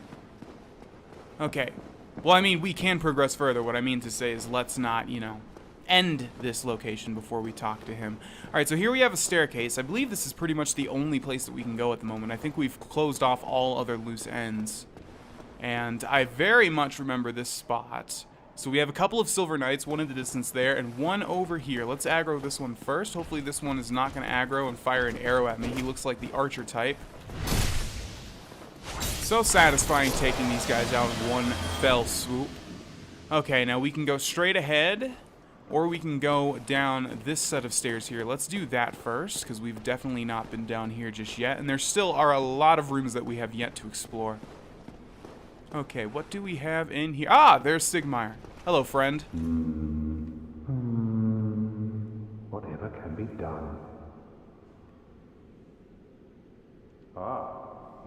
Speaker 1: Okay. Well, I mean, we can progress further. What I mean to say is let's not, you know, end this location before we talk to him. Alright, so here we have a staircase. I believe this is pretty much the only place that we can go at the moment. I think we've closed off all other loose ends. And I very much remember this spot. So we have a couple of Silver Knights, one in the distance there, and one over here. Let's aggro this one first. Hopefully this one is not going to aggro and fire an arrow at me. He looks like the archer type. So satisfying taking these guys out in one fell swoop. Okay, now we can go straight ahead. Or we can go down this set of stairs here. Let's do that first, because we've definitely not been down here just yet. And there still are a lot of rooms that we have yet to explore. Okay, what do we have in here? Ah, there's Sigmire. Hello, friend.
Speaker 5: Whatever can be done. Ah,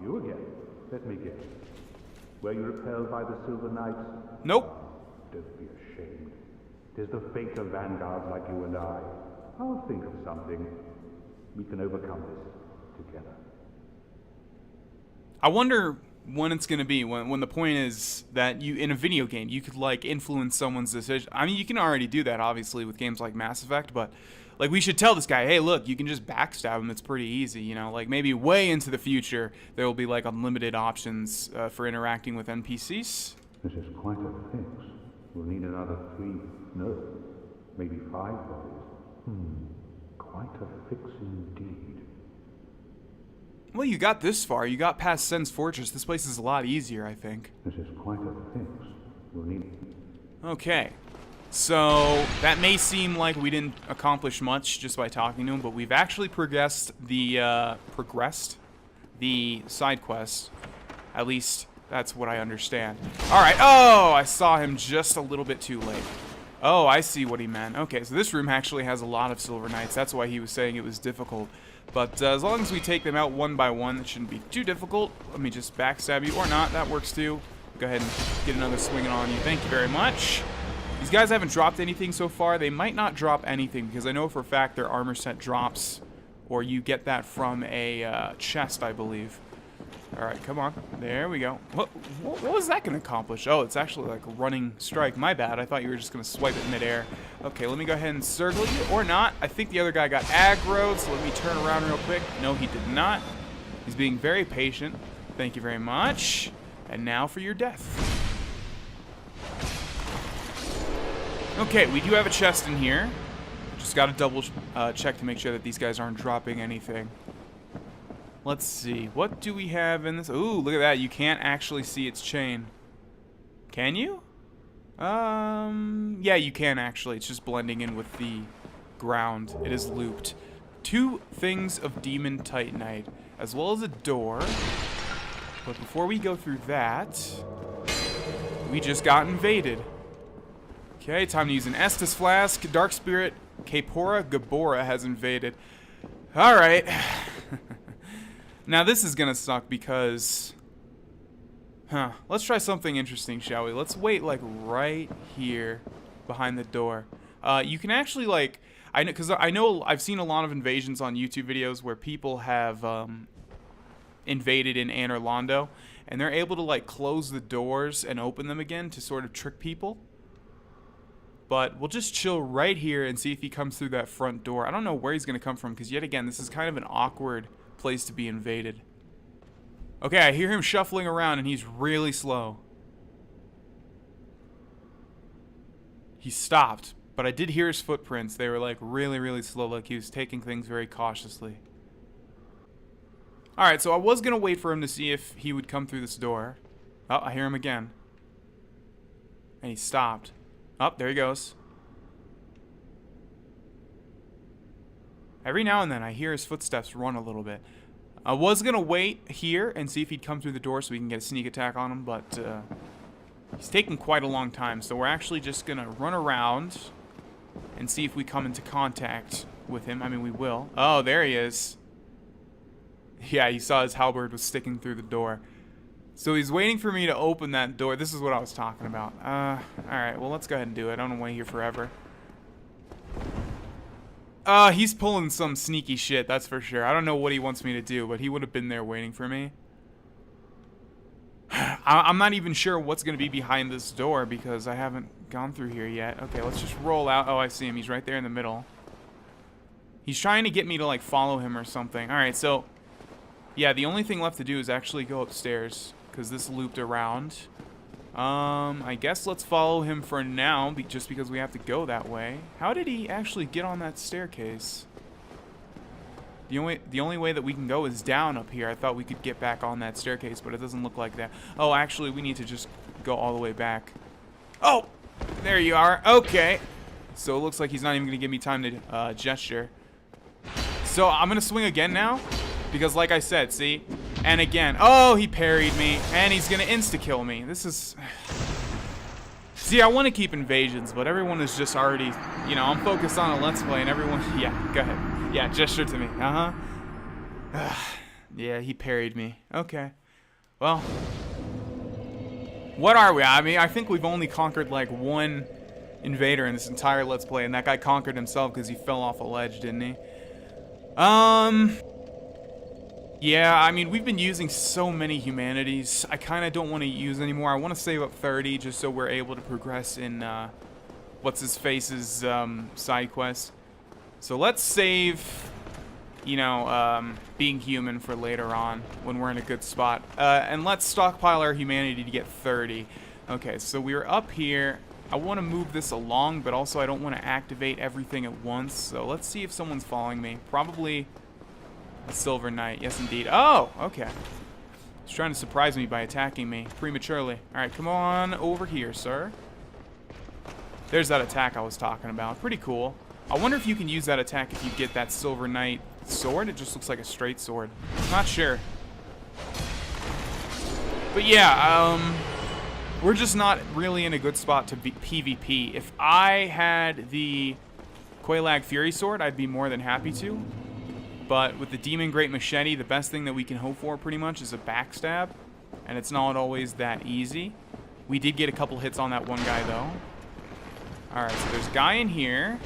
Speaker 5: you again. Let me guess. Were you repelled by the Silver Knights?
Speaker 1: Nope.
Speaker 5: Don't be ashamed. 'Tis the fate of vanguards like you and I. I'll think of something. We can overcome this together.
Speaker 1: I wonder when it's going to be, when the point is that you, in a video game, you could, like, influence someone's decision. I mean, you can already do that, obviously, with games like Mass Effect, but, like, we should tell this guy, hey, look, you can just backstab him, it's pretty easy, you know? Like, maybe way into the future, there will be, like, unlimited options for interacting with NPCs.
Speaker 5: This is quite a fix. We'll need another 3, no, maybe 5 bodies. Quite a fix indeed.
Speaker 1: Well, you got this far. You got past Sen's Fortress. This place is a lot easier, I think.
Speaker 5: This is quite a fix. We'll need...
Speaker 1: Okay. So, that may seem like we didn't accomplish much just by talking to him, but we've actually progressed the side quest. At least, that's what I understand. Alright. Oh, I saw him just a little bit too late. Oh, I see what he meant. Okay, so this room actually has a lot of Silver Knights. That's why he was saying it was difficult. But as long as we take them out one by one, it shouldn't be too difficult. Let me just backstab you, or not. That works too. Go ahead and get another swinging on you. Thank you very much. These guys haven't dropped anything so far. They might not drop anything, because I know for a fact their armor set drops, or you get that from a chest, I believe. Alright, come on. There we go. What was that going to accomplish? Oh, it's actually like a running strike. My bad. I thought you were just going to swipe it midair. Okay, let me go ahead and circle you, or not. I think the other guy got aggroed, so let me turn around real quick. No, he did not. He's being very patient. Thank you very much. And now for your death. Okay, we do have a chest in here. Just got to double check to make sure that these guys aren't dropping anything. Let's see. What do we have in this? Ooh, look at that. You can't actually see its chain. Can you? Yeah, you can actually. It's just blending in with the ground. It is looped. 2 things of Demon Titanite, as well as a door. But before we go through that, we just got invaded. Okay, time to use an Estus Flask. Dark Spirit Kapora Gabora has invaded. Alright. Now this is gonna suck because... let's try something interesting, shall we? Let's wait, like, right here behind the door. You can actually, like... Because I know I've seen a lot of invasions on YouTube videos where people have invaded in Anor Londo, and they're able to, like, close the doors and open them again to sort of trick people. But we'll just chill right here and see if he comes through that front door. I don't know where he's going to come from, because yet again, this is kind of an awkward place to be invaded. Okay, I hear him shuffling around, and he's really slow. He stopped, but I did hear his footprints. They were, like, really, really slow, like he was taking things very cautiously. Alright, so I was going to wait for him to see if he would come through this door. Oh, I hear him again. And he stopped. Oh, there he goes. Every now and then I hear his footsteps run a little bit. I was going to wait here and see if he'd come through the door so we can get a sneak attack on him, but he's taking quite a long time. So we're actually just going to run around and see if we come into contact with him. I mean, we will. Oh, there he is. Yeah, he saw his halberd was sticking through the door. So he's waiting for me to open that door. This is what I was talking about. Alright, well, let's go ahead and do it. I don't want to wait here forever. He's pulling some sneaky shit, that's for sure. I don't know what he wants me to do, but he would have been there waiting for me. I'm not even sure what's going to be behind this door because I haven't gone through here yet. Okay, let's just roll out. Oh, I see him. He's right there in the middle. He's trying to get me to, like, follow him or something. Alright, so... yeah, the only thing left to do is actually go upstairs because this looped around. I guess let's follow him for now just because we have to go that way. How did he actually get on that staircase? The only way that we can go is down up here. I thought we could get back on that staircase, but it doesn't look like that. Oh, actually, we need to just go all the way back. Oh! There you are. Okay. So it looks like he's not even going to give me time to gesture. So I'm going to swing again now. Because like I said, see? And again. Oh, he parried me. And he's going to insta-kill me. This is... see, I want to keep invasions, but everyone is just already... you know, I'm focused on a Let's Play and everyone... yeah, go ahead. Yeah, gesture to me. Uh-huh. Yeah, he parried me. Okay. Well. What are we? I mean, I think we've only conquered, like, one invader in this entire Let's Play, and that guy conquered himself because he fell off a ledge, didn't he? Yeah, I mean, we've been using so many humanities. I kind of don't want to use anymore. I want to save up 30 just so we're able to progress in, what's-his-face's, side quest. So let's save, you know, being human for later on when we're in a good spot. And let's stockpile our humanity to get 30. Okay, so we're up here. I want to move this along, but also I don't want to activate everything at once. So let's see if someone's following me. Probably a Silver Knight. Yes, indeed. Oh, okay. He's trying to surprise me by attacking me prematurely. All right, come on over here, sir. There's that attack I was talking about. Pretty cool. I wonder if you can use that attack if you get that Silver Knight sword. It just looks like a straight sword. Not sure. But yeah, we're just not really in a good spot to be PvP. If I had the Quelaag Fury Sword, I'd be more than happy to. But with the Demon Great Machete, the best thing that we can hope for pretty much is a backstab. And it's not always that easy. We did get a couple hits on that one guy, though. Alright, so there's a guy in here.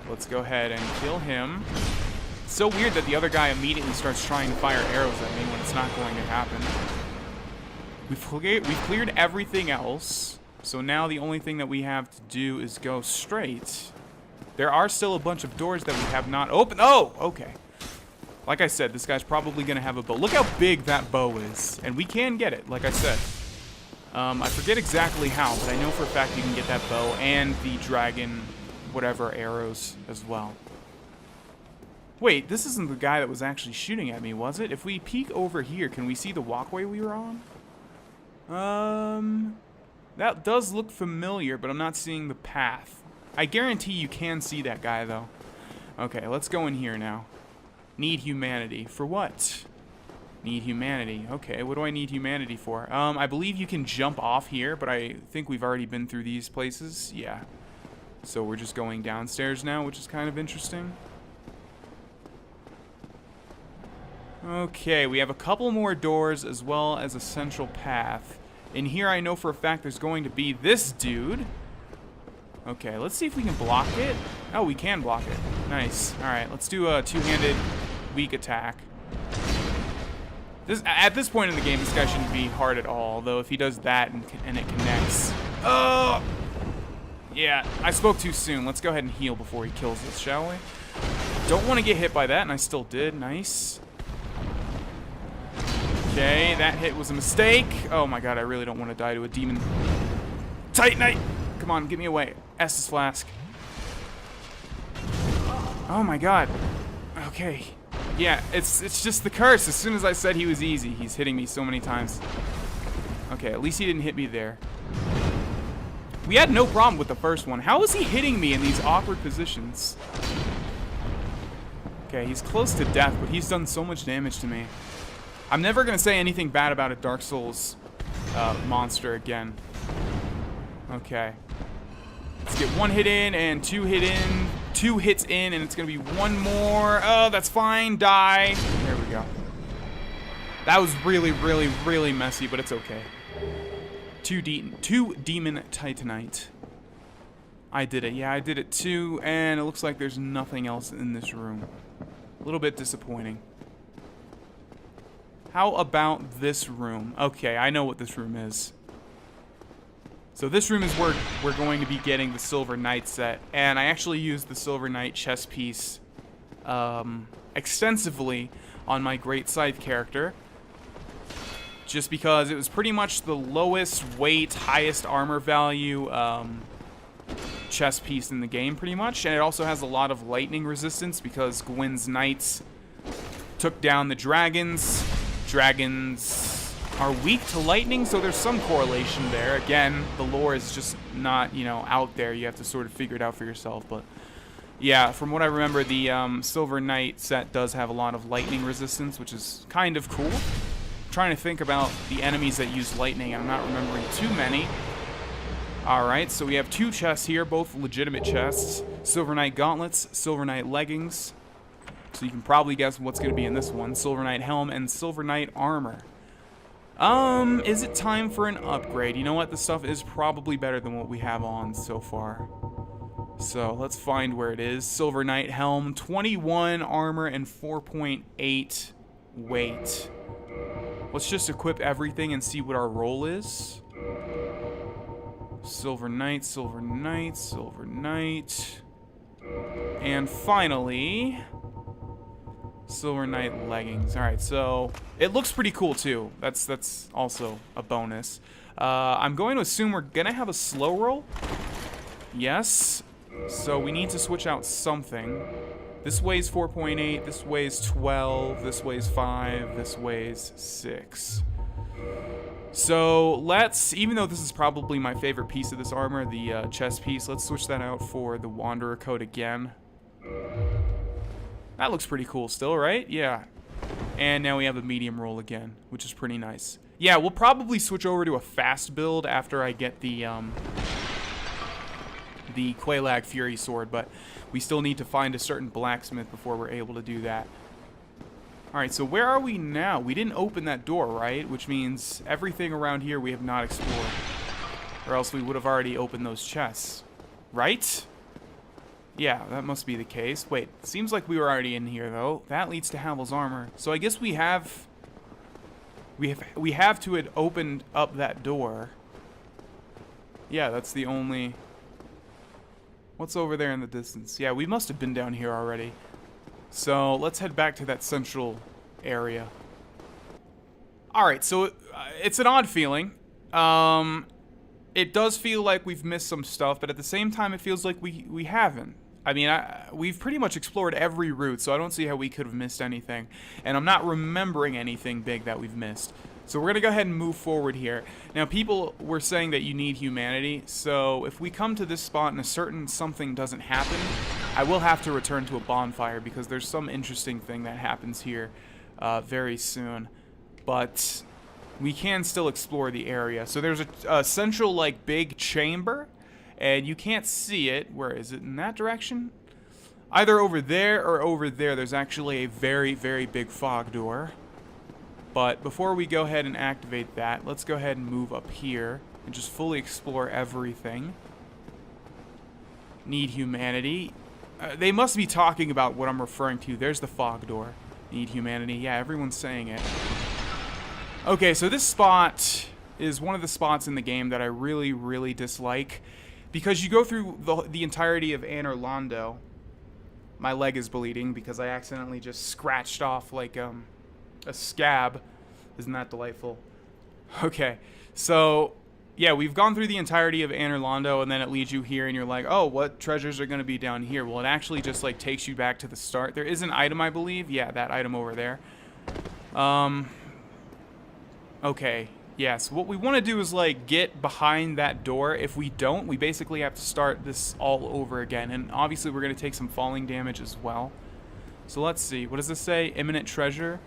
Speaker 1: Let's go ahead and kill him. It's so weird that the other guy immediately starts trying to fire arrows at me when it's not going to happen. We've cleared everything else. So now the only thing that we have to do is go straight. There are still a bunch of doors that we have not opened. Oh, okay. Like I said, this guy's probably going to have a bow. Look how big that bow is. And we can get it, like I said. I forget exactly how, but I know for a fact you can get that bow and the dragon... whatever arrows as well. Wait, this isn't the guy that was actually shooting at me, was it? If we peek over here, can we see the walkway we were on? That does look familiar, but I'm not seeing the path. I guarantee you can see that guy, though. Okay, let's go in here now. Need humanity. For what? Need humanity. Okay, what do I need humanity for? I believe you can jump off here, but I think we've already been through these places. Yeah. So we're just going downstairs now, which is kind of interesting. Okay, we have a couple more doors as well as a central path. In here I know for a fact there's going to be this dude. Okay, let's see if we can block it. Oh, we can block it. Nice. Alright, let's do a two-handed weak attack. At this point in the game, this guy shouldn't be hard at all, though if he does that and it connects. Oh! Yeah, I spoke too soon. Let's go ahead and heal before he kills us, shall we? Don't want to get hit by that, and I still did. Nice. Okay, that hit was a mistake. Oh my god, I really don't want to die to a demon. Titanite! Come on, get me away. Estus Flask. Oh my god. Okay. Yeah, it's just the curse. As soon as I said he was easy, he's hitting me so many times. Okay, at least he didn't hit me there. We had no problem with the first one. How is he hitting me in these awkward positions? Okay, he's close to death, but he's done so much damage to me. I'm never going to say anything bad about a Dark Souls monster again. Okay. Let's get one hit in and two hit in. 2 hits in, and it's going to be 1 more. Oh, that's fine. Die. There we go. That was really, really, really messy, but it's okay. 2 demon titanite. I did it. Yeah, I did it too, and it looks like there's nothing else in this room. A little bit disappointing. How about this room? Okay, I know what this room is. So this room is where we're going to be getting the Silver Knight set, and I actually used the Silver Knight chess piece extensively on my Great Scythe character, just because it was pretty much the lowest weight, highest armor value chess piece in the game, pretty much, and it also has a lot of lightning resistance because Gwyn's knights took down the dragons. Dragons are weak to lightning, so there's some correlation there. Again, the lore is just not, you know, out there. You have to sort of figure it out for yourself. But yeah, from what I remember, the Silver Knight set does have a lot of lightning resistance, which is kind of cool. I'm trying to think about the enemies that use lightning, and I'm not remembering too many. Alright, so we have 2 chests here, both legitimate chests. Silver Knight gauntlets, Silver Knight leggings. So you can probably guess what's going to be in this one. Silver Knight helm and Silver Knight armor. Is it time for an upgrade? You know what? This stuff is probably better than what we have on so far. So let's find where it is. Silver Knight helm, 21 armor and 4.8 weight. Let's just equip everything and see what our roll is. Silver Knight, Silver Knight, Silver Knight. And finally, Silver Knight leggings. Alright, so it looks pretty cool too. That's also a bonus. I'm going to assume we're gonna have a slow roll. Yes. So we need to switch out something. This weighs 4.8, this weighs 12, this weighs 5, this weighs 6. So let's, even though this is probably my favorite piece of this armor, the chest piece, let's switch that out for the Wanderer coat again. That looks pretty cool still, right? Yeah. And now we have a medium roll again, which is pretty nice. Yeah, we'll probably switch over to a fast build after I get the Quelaag Fury Sword, but we still need to find a certain blacksmith before we're able to do that. Alright, so where are we now? We didn't open that door, right? Which means everything around here we have not explored. Or else we would have already opened those chests. Right? Yeah, that must be the case. Wait, seems like we were already in here, though. That leads to Havel's armor. So I guess we have to have opened up that door. Yeah, that's the only... What's over there in the distance? Yeah, we must have been down here already. So let's head back to that central area. Alright, so it's an odd feeling. It does feel like we've missed some stuff, but at the same time it feels like we haven't. I mean, we've pretty much explored every route, so I don't see how we could have missed anything. And I'm not remembering anything big that we've missed. So we're going to go ahead and move forward here. Now, people were saying that you need humanity, so if we come to this spot and a certain something doesn't happen, I will have to return to a bonfire because there's some interesting thing that happens here very soon. But we can still explore the area. So there's a central, like, big chamber, and you can't see it. Where is it? In that direction? Either over there or over there. There's actually a very, very big fog door. But before we go ahead and activate that, let's go ahead and move up here and just fully explore everything. Need humanity. They must be talking about what I'm referring to. There's the fog door. Need humanity. Yeah, everyone's saying it. Okay, so this spot is one of the spots in the game that I really, really dislike. Because you go through the entirety of Anor Londo. My leg is bleeding because I accidentally just scratched off like a scab. Isn't that delightful? Okay, so yeah, we've gone through the entirety of Anor Londo, and then it leads you here, and you're like, oh, what treasures are going to be down here? Well, it actually just like takes you back to the start. There is an item, I believe. Yeah, that item over there. Okay, yeah, so what we want to do is like get behind that door. If we don't, we basically have to start this all over again, and obviously we're going to take some falling damage as well. So let's see. What does this say? Imminent treasure.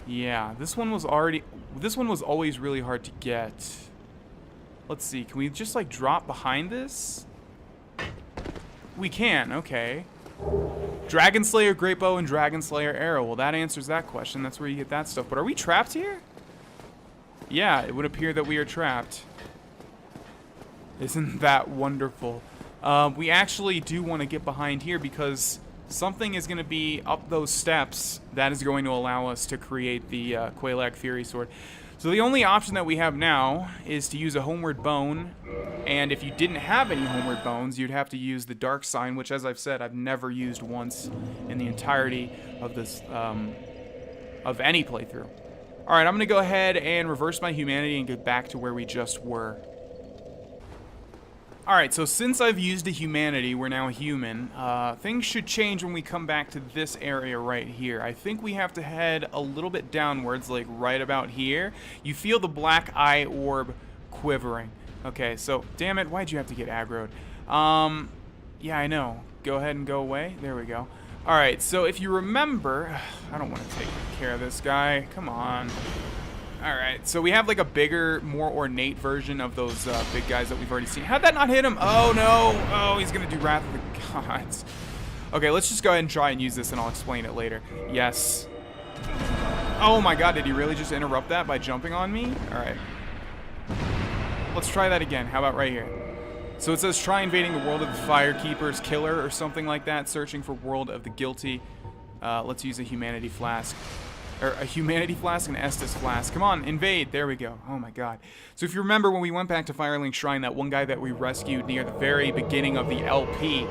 Speaker 1: Yeah, this one was always really hard to get. Let's see. Can we just like drop behind this? We can, okay. Dragon Slayer Great Bow and Dragon Slayer Arrow. Well, that answers that question. That's where you get that stuff. But are we trapped here? Yeah, it would appear that we are trapped. Isn't that wonderful? We actually do want to get behind here because something is going to be up those steps that is going to allow us to create the Quelaag Fury Sword. So the only option that we have now is to use a Homeward Bone, and if you didn't have any Homeward Bones, you'd have to use the Dark Sign, which, as I've said, I've never used once in the entirety of this, of any playthrough. All right, I'm going to go ahead and reverse my humanity and get back to where we just were. Alright, so since I've used a humanity, we're now human, things should change when we come back to this area right here. I think we have to head a little bit downwards, like right about here. You feel the black eye orb quivering. Okay, so, damn it, why'd you have to get aggroed? Yeah, I know. Go ahead and go away. There we go. Alright, so if you remember, I don't want to take care of this guy. Come on. Alright, so we have like a bigger, more ornate version of those big guys that we've already seen. How'd that not hit him? Oh no! Oh, he's gonna do Wrath of the Gods. Okay, let's just go ahead and try and use this and I'll explain it later. Yes. Oh my god, did he really just interrupt that by jumping on me? Alright. Let's try that again. How about right here? So it says, try invading the world of the Firekeeper's killer or something like that, searching for world of the guilty. Let's use a humanity flask. Or a humanity flask and Estus flask. Come on, invade. There we go. Oh my god. So if you remember when we went back to Firelink Shrine, that one guy that we rescued near the very beginning of the LP,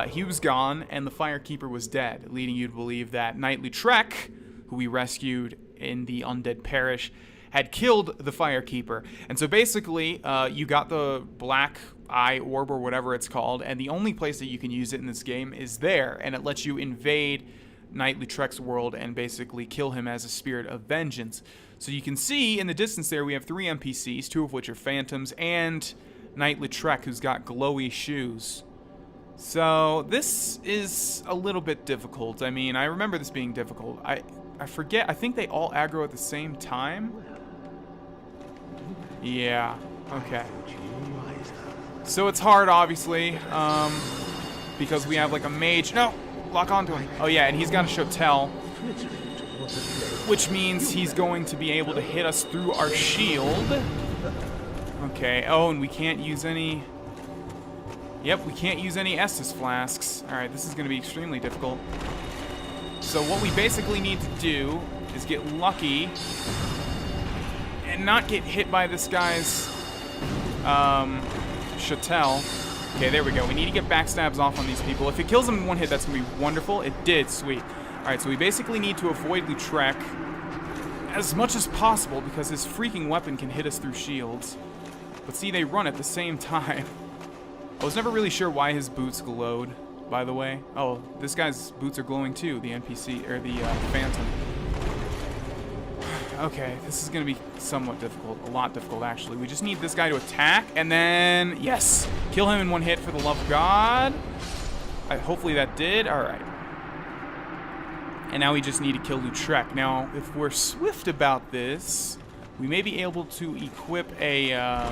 Speaker 1: he was gone and the Firekeeper was dead, leading you to believe that Knightly Trek, who we rescued in the Undead Parish, had killed the Firekeeper. And so basically, you got the black eye orb or whatever it's called, and the only place that you can use it in this game is there, and it lets you invade Knightly Trek's world and basically kill him as a spirit of vengeance. So you can see in the distance there we have 3 NPCs, 2 of which are phantoms, and Knightly Trek, who's got glowy shoes. So this is a little bit difficult. I mean, I remember this being difficult. I forget, I think they all aggro at the same time. Yeah, okay. So it's hard, obviously, because we have like a mage. No! Lock onto him. Oh yeah, and he's got a Shotel, which means he's going to be able to hit us through our shield. Okay, oh, and we can't use any... Yep, we can't use any Estus flasks. Alright, this is going to be extremely difficult. So what we basically need to do is get lucky and not get hit by this guy's Shotel. Okay, there we go. We need to get backstabs off on these people. If it kills them in one hit, that's going to be wonderful. It did. Sweet. Alright, so we basically need to avoid Lautrec as much as possible because his freaking weapon can hit us through shields. But see, they run at the same time. I was never really sure why his boots glowed, by the way. Oh, this guy's boots are glowing too, the NPC, or the Phantom. Okay, this is going to be somewhat difficult. A lot difficult, actually. We just need this guy to attack, and then... Yes! Kill him in one hit for the love of God. Hopefully that did. Alright. And now we just need to kill Lautrec. Now, if we're swift about this, we may be able to equip a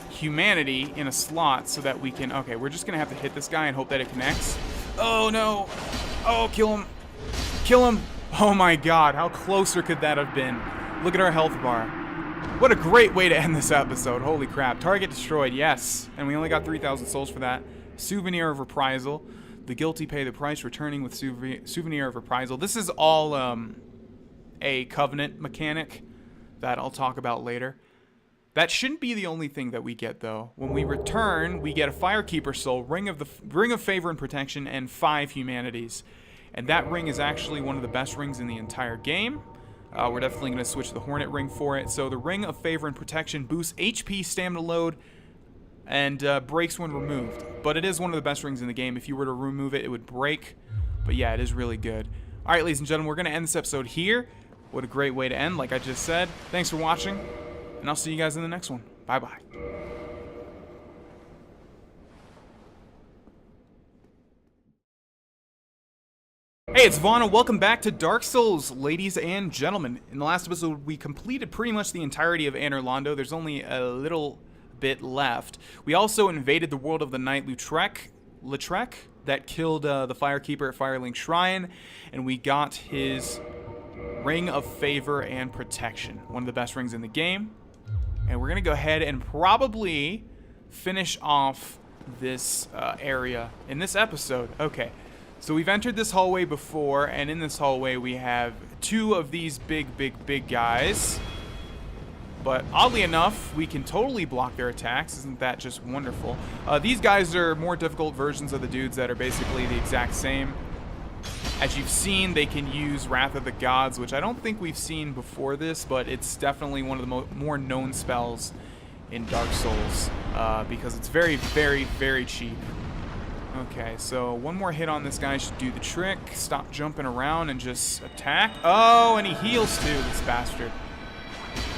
Speaker 1: humanity in a slot so that we can... Okay, we're just going to have to hit this guy and hope that it connects. Oh, no! Oh, kill him! Kill him! Oh my god, how closer could that have been? Look at our health bar. What a great way to end this episode. Holy crap. Target destroyed, yes. And we only got 3,000 souls for that. Souvenir of Reprisal. The guilty pay the price, returning with Souvenir of Reprisal. This is all a Covenant mechanic that I'll talk about later. That shouldn't be the only thing that we get, though. When we return, we get a Firekeeper Soul, Ring of Favor and Protection, and 5 Humanities. And that ring is actually one of the best rings in the entire game. We're definitely going to switch the Hornet Ring for it. So the Ring of Favor and Protection boosts HP, stamina load, and breaks when removed. But it is one of the best rings in the game. If you were to remove it, it would break. But yeah, it is really good. Alright, ladies and gentlemen, we're going to end this episode here. What a great way to end, like I just said. Thanks for watching, and I'll see you guys in the next one. Bye-bye. Hey, it's Vaughn, and welcome back to Dark Souls, ladies and gentlemen. In the last episode, we completed pretty much the entirety of Anor Londo. There's only a little bit left. We also invaded the world of the Knight Lautrec that killed the Firekeeper at Firelink Shrine, and we got his Ring of Favor and Protection, one of the best rings in the game. And we're going to go ahead and probably finish off this area in this episode. Okay, so we've entered this hallway before, and in this hallway we have two of these big guys. But oddly enough, we can totally block their attacks. Isn't that just wonderful? These guys are more difficult versions of the dudes that are basically the exact same. As you've seen, they can use Wrath of the Gods, which I don't think we've seen before this, but it's definitely one of the more known spells in Dark Souls, because it's very, very cheap. Okay, so one more hit on this guy should do the trick. Stop jumping around and just attack. Oh, and he heals too, this bastard.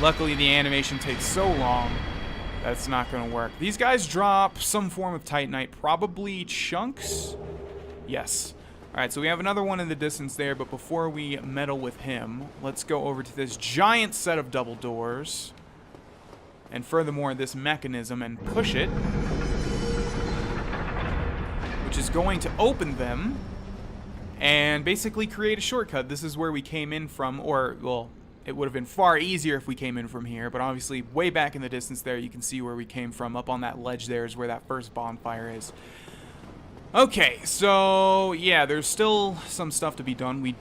Speaker 1: Luckily, the animation takes so long that it's not going to work. These guys drop some form of Titanite, probably chunks? Yes. Alright, so we have another one in the distance there, but before we meddle with him, let's go over to this giant set of double doors. And furthermore, this mechanism, and push it, which is going to open them and basically create a shortcut. This is where we came in from, or, well, it would have been far easier if we came in from here, but obviously way back in the distance there, you can see where we came from. Up on that ledge there is where that first bonfire is. Okay, so yeah, there's still some stuff to be done. We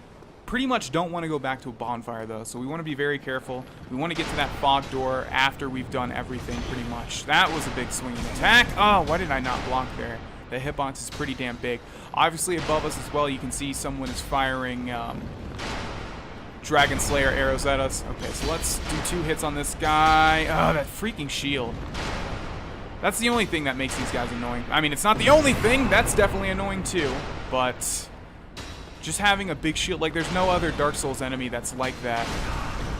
Speaker 1: pretty much don't want to go back to a bonfire though, so we want to be very careful. We want to get to that fog door after we've done everything pretty much. That was a big swinging attack. Oh, why did I not block there? The hitbox is pretty damn big. Obviously above us as well, you can see someone is firing Dragon Slayer arrows at us. Okay, so let's do 2 hits on this guy. Oh, that freaking shield. That's the only thing that makes these guys annoying. I mean, it's not the only thing. That's definitely annoying too. But just having a big shield, like there's no other Dark Souls enemy that's like that.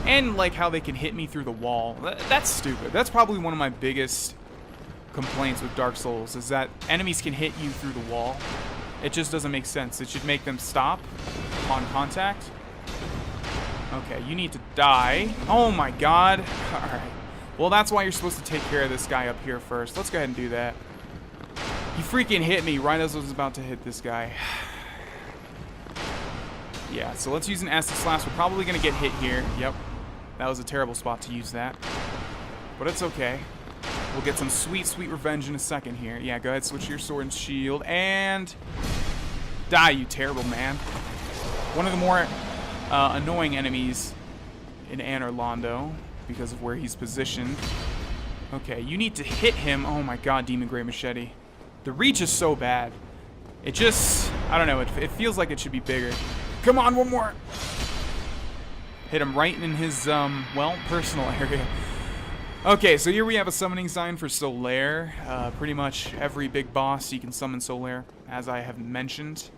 Speaker 1: And like how they can hit me through the wall. That's stupid. That's probably one of my biggest complaints with Dark Souls, is that enemies can hit you through the wall. It just doesn't make sense. It should make them stop on contact. Okay, you need to die. Oh my god. Alright. Well, that's why you're supposed to take care of this guy up here first. Let's go ahead and do that. He freaking hit me right as I was about to hit this guy. Yeah, so let's use an Estus Last. We're probably going to get hit here. Yep. That was a terrible spot to use that. But it's okay. We'll get some sweet, sweet revenge in a second here. Yeah, go ahead, switch your sword and shield. And die, you terrible man. One of the more annoying enemies in Anor Londo, because of where he's positioned. Okay, you need to hit him. Oh my god, Demon Grey Machete. The reach is so bad. It just, I don't know, it feels like it should be bigger. Come on, one more. Hit him right in his, well, personal area. Okay, so here we have a summoning sign for Solaire. Pretty much every big boss you can summon Solaire, as I have mentioned.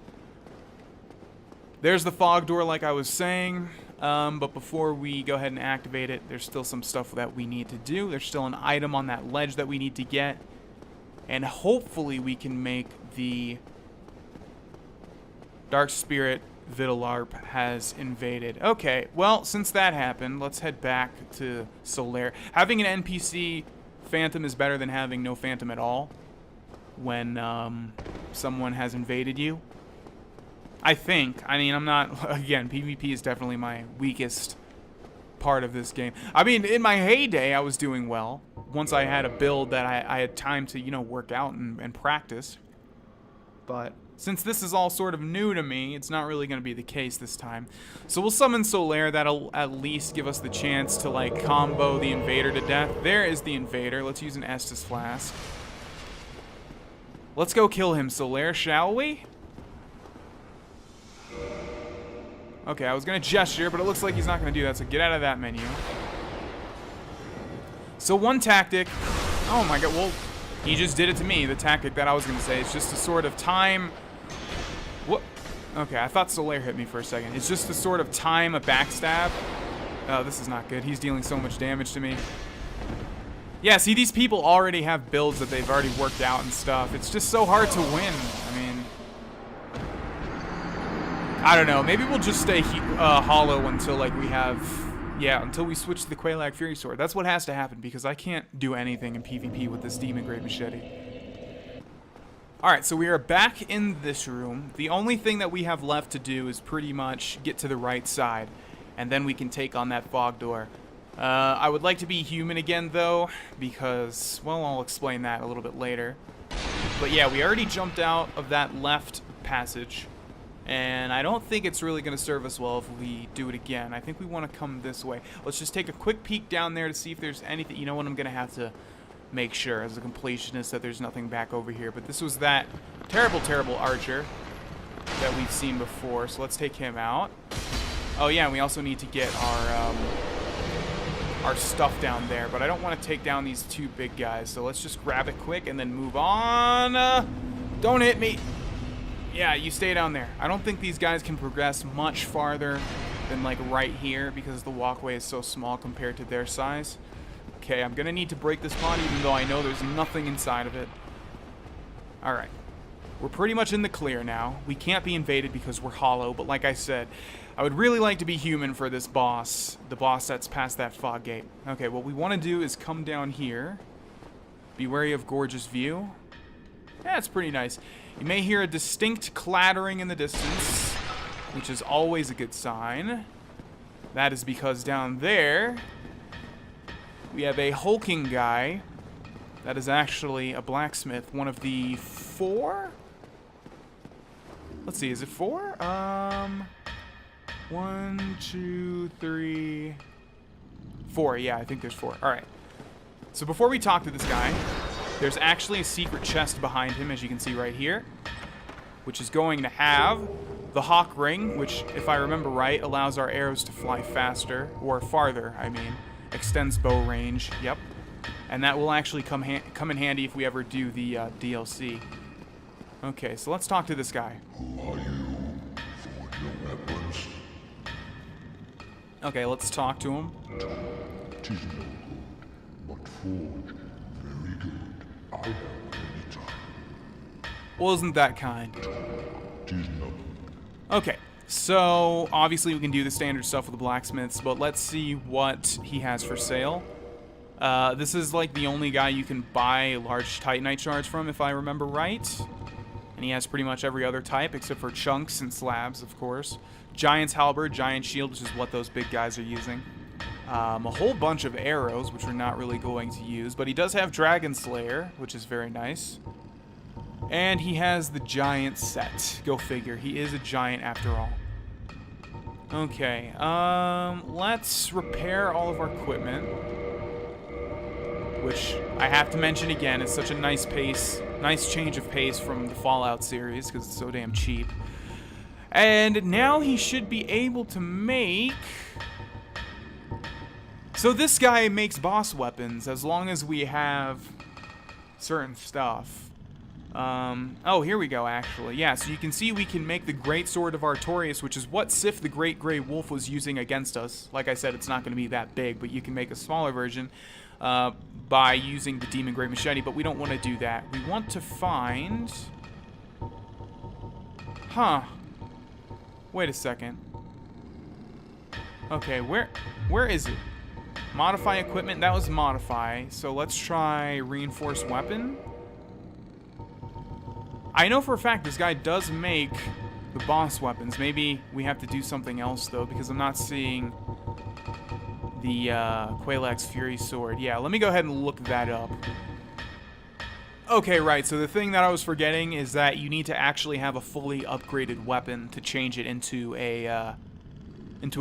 Speaker 1: There's the fog door, like I was saying. But before we go ahead and activate it, there's still some stuff that we need to do. There's still an item on that ledge that we need to get. And hopefully we can make the Dark Spirit Vitalarp has invaded. Okay, well, since that happened, let's head back to Solaire. Having an NPC Phantom is better than having no Phantom at all when someone has invaded you. I think. I mean, I'm not... Again, PvP is definitely my weakest part of this game. I mean, in my heyday, I was doing well. Once I had a build that I had time to, you know, work out and practice. But since this is all sort of new to me, it's not really going to be the case this time. So we'll summon Solaire. That'll at least give us the chance to, like, combo the invader to death. There is the invader. Let's use an Estus Flask. Let's go kill him, Solaire, shall we? Okay, I was going to gesture, but it looks like he's not going to do that, so get out of that menu. So one tactic... Oh my god, well, he just did it to me. The tactic that I was going to say is just to sort of time... What? Okay, I thought Solaire hit me for a second. It's just to sort of time a backstab. Oh, this is not good. He's dealing so much damage to me. Yeah, see, these people already have builds that they've already worked out and stuff. It's just so hard to win. I mean... I don't know. Maybe we'll just stay hollow until, like, we have Yeah, until we switch to the Quelaag Fury Sword. That's what has to happen, because I can't do anything in PvP with this Demon Great Machete. Alright, so we are back in this room. The only thing that we have left to do is pretty much get to the right side, and then we can take on that fog door. I would like to be human again, though, because, well, I'll explain that a little bit later. But yeah, we already jumped out of that left passage, and I don't think it's really going to serve us well if we do it again. I think we want to come this way. Let's just take a quick peek down there to see if there's anything. You know what, I'm going to have to make sure as a completionist that there's nothing back over here. But this was that terrible, terrible archer that we've seen before, so let's take him out. Oh yeah, and we also need to get our stuff down there, but I don't want to take down these two big guys, so let's just grab it quick and then move on. Don't hit me. Yeah, you stay down there. I don't think these guys can progress much farther than like right here because the walkway is so small compared to their size. Okay, I'm gonna need to break this pod even though I know there's nothing inside of it. Alright. We're pretty much in the clear now. We can't be invaded because we're hollow, but like I said, I would really like to be human for this boss, the boss that's past that fog gate. Okay, what we want to do is come down here. Be wary of gorgeous view. Yeah, it's pretty nice. You may hear a distinct clattering in the distance, which is always a good sign. That is because down there, we have a hulking guy. That is actually a blacksmith, one of the 4? Let's see, is it 4? 1, 2, 3, 4. Yeah, I think there's 4. Alright. So before we talk to this guy, there's actually a secret chest behind him, as you can see right here, which is going to have the Hawk Ring, which, if I remember right, allows our arrows to fly faster, or farther, I mean. Extends bow range, yep. And that will actually come in handy if we ever do the DLC. Okay, so let's talk to this guy.
Speaker 6: Who are you? Forge your weapons.
Speaker 1: Okay, let's talk to him.
Speaker 6: Tis no good, but forge, very good. I have any time.
Speaker 1: Well, isn't that kind?
Speaker 6: Tis no.
Speaker 1: Okay, so obviously we can do the standard stuff with the blacksmiths, but let's see what he has for sale. This is like the only guy you can buy large titanite shards from, if I remember right. And he has pretty much every other type, except for chunks and slabs, of course. Giant's halberd, giant shield, which is what those big guys are using. A whole bunch of arrows, which we're not really going to use, but he does have Dragon Slayer, which is very nice. And he has the giant set. Go figure, he is a giant after all. Okay, let's repair all of our equipment. Which, I have to mention again, is such a nice pace, nice change of pace from the Fallout series, because it's so damn cheap. And now he should be able to make... So this guy makes boss weapons, as long as we have certain stuff. Oh, here we go, actually. Yeah, so you can see we can make the Great Sword of Artorias, which is what Sif the Great Grey Wolf was using against us. Like I said, it's not going to be that big, but you can make a smaller version by using the Demon Great Machete, but we don't want to do that. We want to find... Huh. Wait a second. Okay, where is it? Modify equipment, that was modify. So let's try reinforced weapon. I know for a fact this guy does make the boss weapons. Maybe we have to do something else though, because I'm not seeing the Quelaag's Fury Sword. Yeah, let me go ahead and look that up. Okay, right, so the thing that I was forgetting is that you need to actually have a fully upgraded weapon to change it into a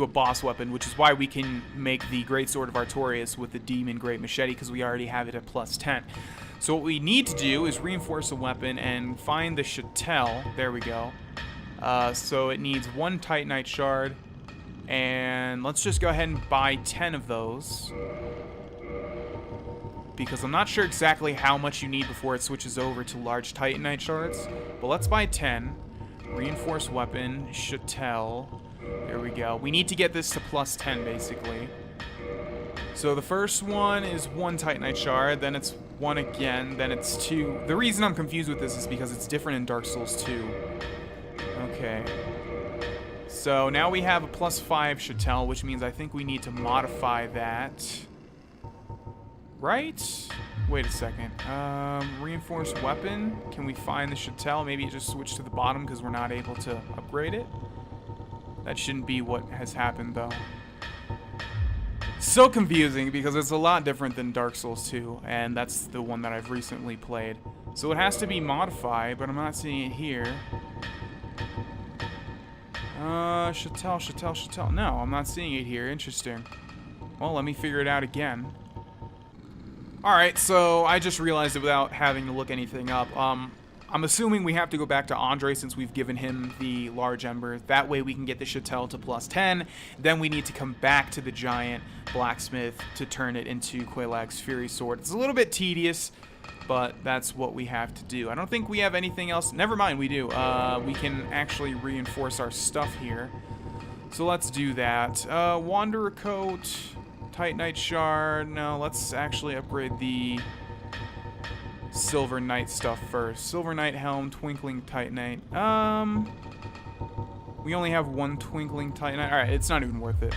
Speaker 1: boss weapon, which is why we can make the Great Sword of Artorias with the Demon Great Machete, because we already have it at plus 10. So what we need to do is reinforce a weapon and find the chattel. There we go. So it needs 1 titanite shard, and let's just go ahead and buy 10 of those, because I'm not sure exactly how much you need before it switches over to large titanite shards, but let's buy 10. Reinforced weapon, chattel. There we go. We need to get this to plus 10, basically. So the first one is 1 titanite shard, then it's 1 again, then it's 2. The reason I'm confused with this is because it's different in Dark Souls 2. Okay. So now we have a +5 Chattel, which means I think we need to modify that. Right? Wait a second. Reinforced weapon. Can we find the Chattel? Maybe it just switched to the bottom because we're not able to upgrade it. That shouldn't be what has happened, though. So confusing because it's a lot different than Dark Souls 2, and that's the one that I've recently played. So it has to be modified, but I'm not seeing it here. Chattel. No, I'm not seeing it here. Interesting. Well, let me figure it out again. Alright, so I just realized it without having to look anything up. I'm assuming we have to go back to Andre since we've given him the large ember. That way we can get the Chattel to +10. Then we need to come back to the giant blacksmith to turn it into Quelaag's Fury Sword. It's a little bit tedious, but that's what we have to do. I don't think we have anything else. Never mind, we do. We can actually reinforce our stuff here. So let's do that. Wanderer Coat, Titanite Shard. No, let's actually upgrade the Silver Knight stuff first. Silver Knight Helm, Twinkling Titanite. We only have one Twinkling Titanite. Alright, it's not even worth it.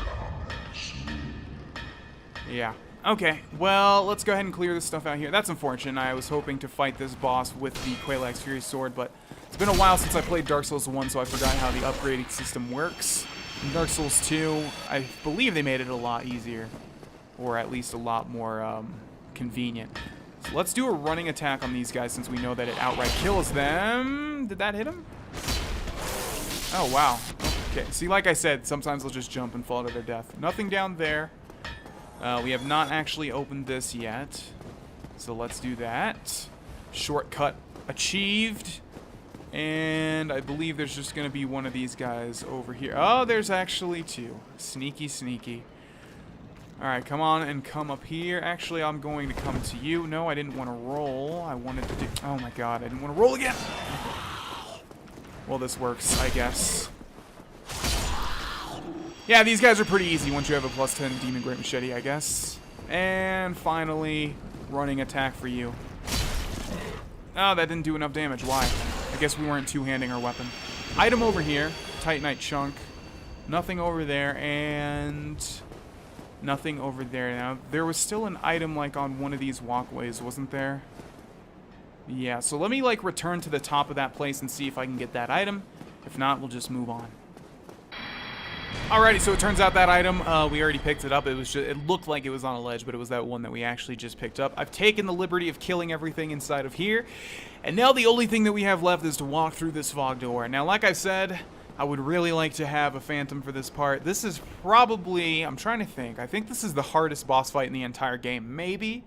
Speaker 1: Yeah. Okay, well, let's go ahead and clear this stuff out here. That's unfortunate. I was hoping to fight this boss with the Quelaag's Fury Sword, but it's been a while since I played Dark Souls 1, so I forgot how the upgrading system works. In Dark Souls 2, I believe they made it a lot easier, or at least a lot more convenient. So let's do a running attack on these guys since we know that it outright kills them. Did that hit him? Oh, wow. Okay, see, like I said, sometimes they'll just jump and fall to their death. Nothing down there. We have not actually opened this yet, so let's do that. Shortcut achieved. And I believe there's just going to be one of these guys over here. Oh, there's actually two. Sneaky, sneaky. Alright, come on and come up here. Actually, I'm going to come to you. No, I didn't want to roll. I wanted to do... Oh my god, I didn't want to roll again! Well, this works, I guess. Yeah, these guys are pretty easy once you have a +10 Demon Great Machete, I guess. And finally, running attack for you. Oh, that didn't do enough damage. Why? I guess we weren't two-handing our weapon. Item over here. Titanite chunk. Nothing over there, and... nothing over there. Now, there was still an item, like, on one of these walkways, wasn't there? Yeah, so let me, like, return to the top of that place and see if I can get that item. If not, we'll just move on. Alrighty, so it turns out that item, we already picked it up. It was just, it looked like it was on a ledge, but it was that one that we actually just picked up. I've taken the liberty of killing everything inside of here, and now the only thing that we have left is to walk through this fog door. Now, like I said, I would really like to have a phantom for this part. This is probably, I'm trying to think, I think this is the hardest boss fight in the entire game, maybe?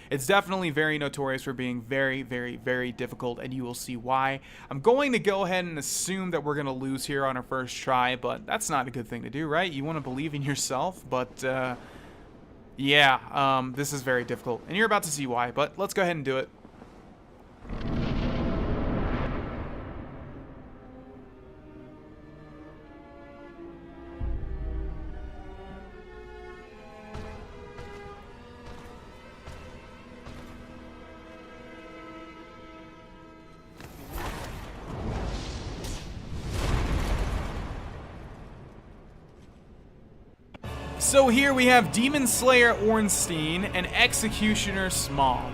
Speaker 1: It's definitely very notorious for being very, very, very difficult, and you will see why. I'm going to go ahead and assume that we're going to lose here on our first try, but that's not a good thing to do, right? You want to believe in yourself, but, yeah, this is very difficult, and you're about to see why, but let's go ahead and do it. So here we have Demon Slayer Ornstein and Executioner Smog.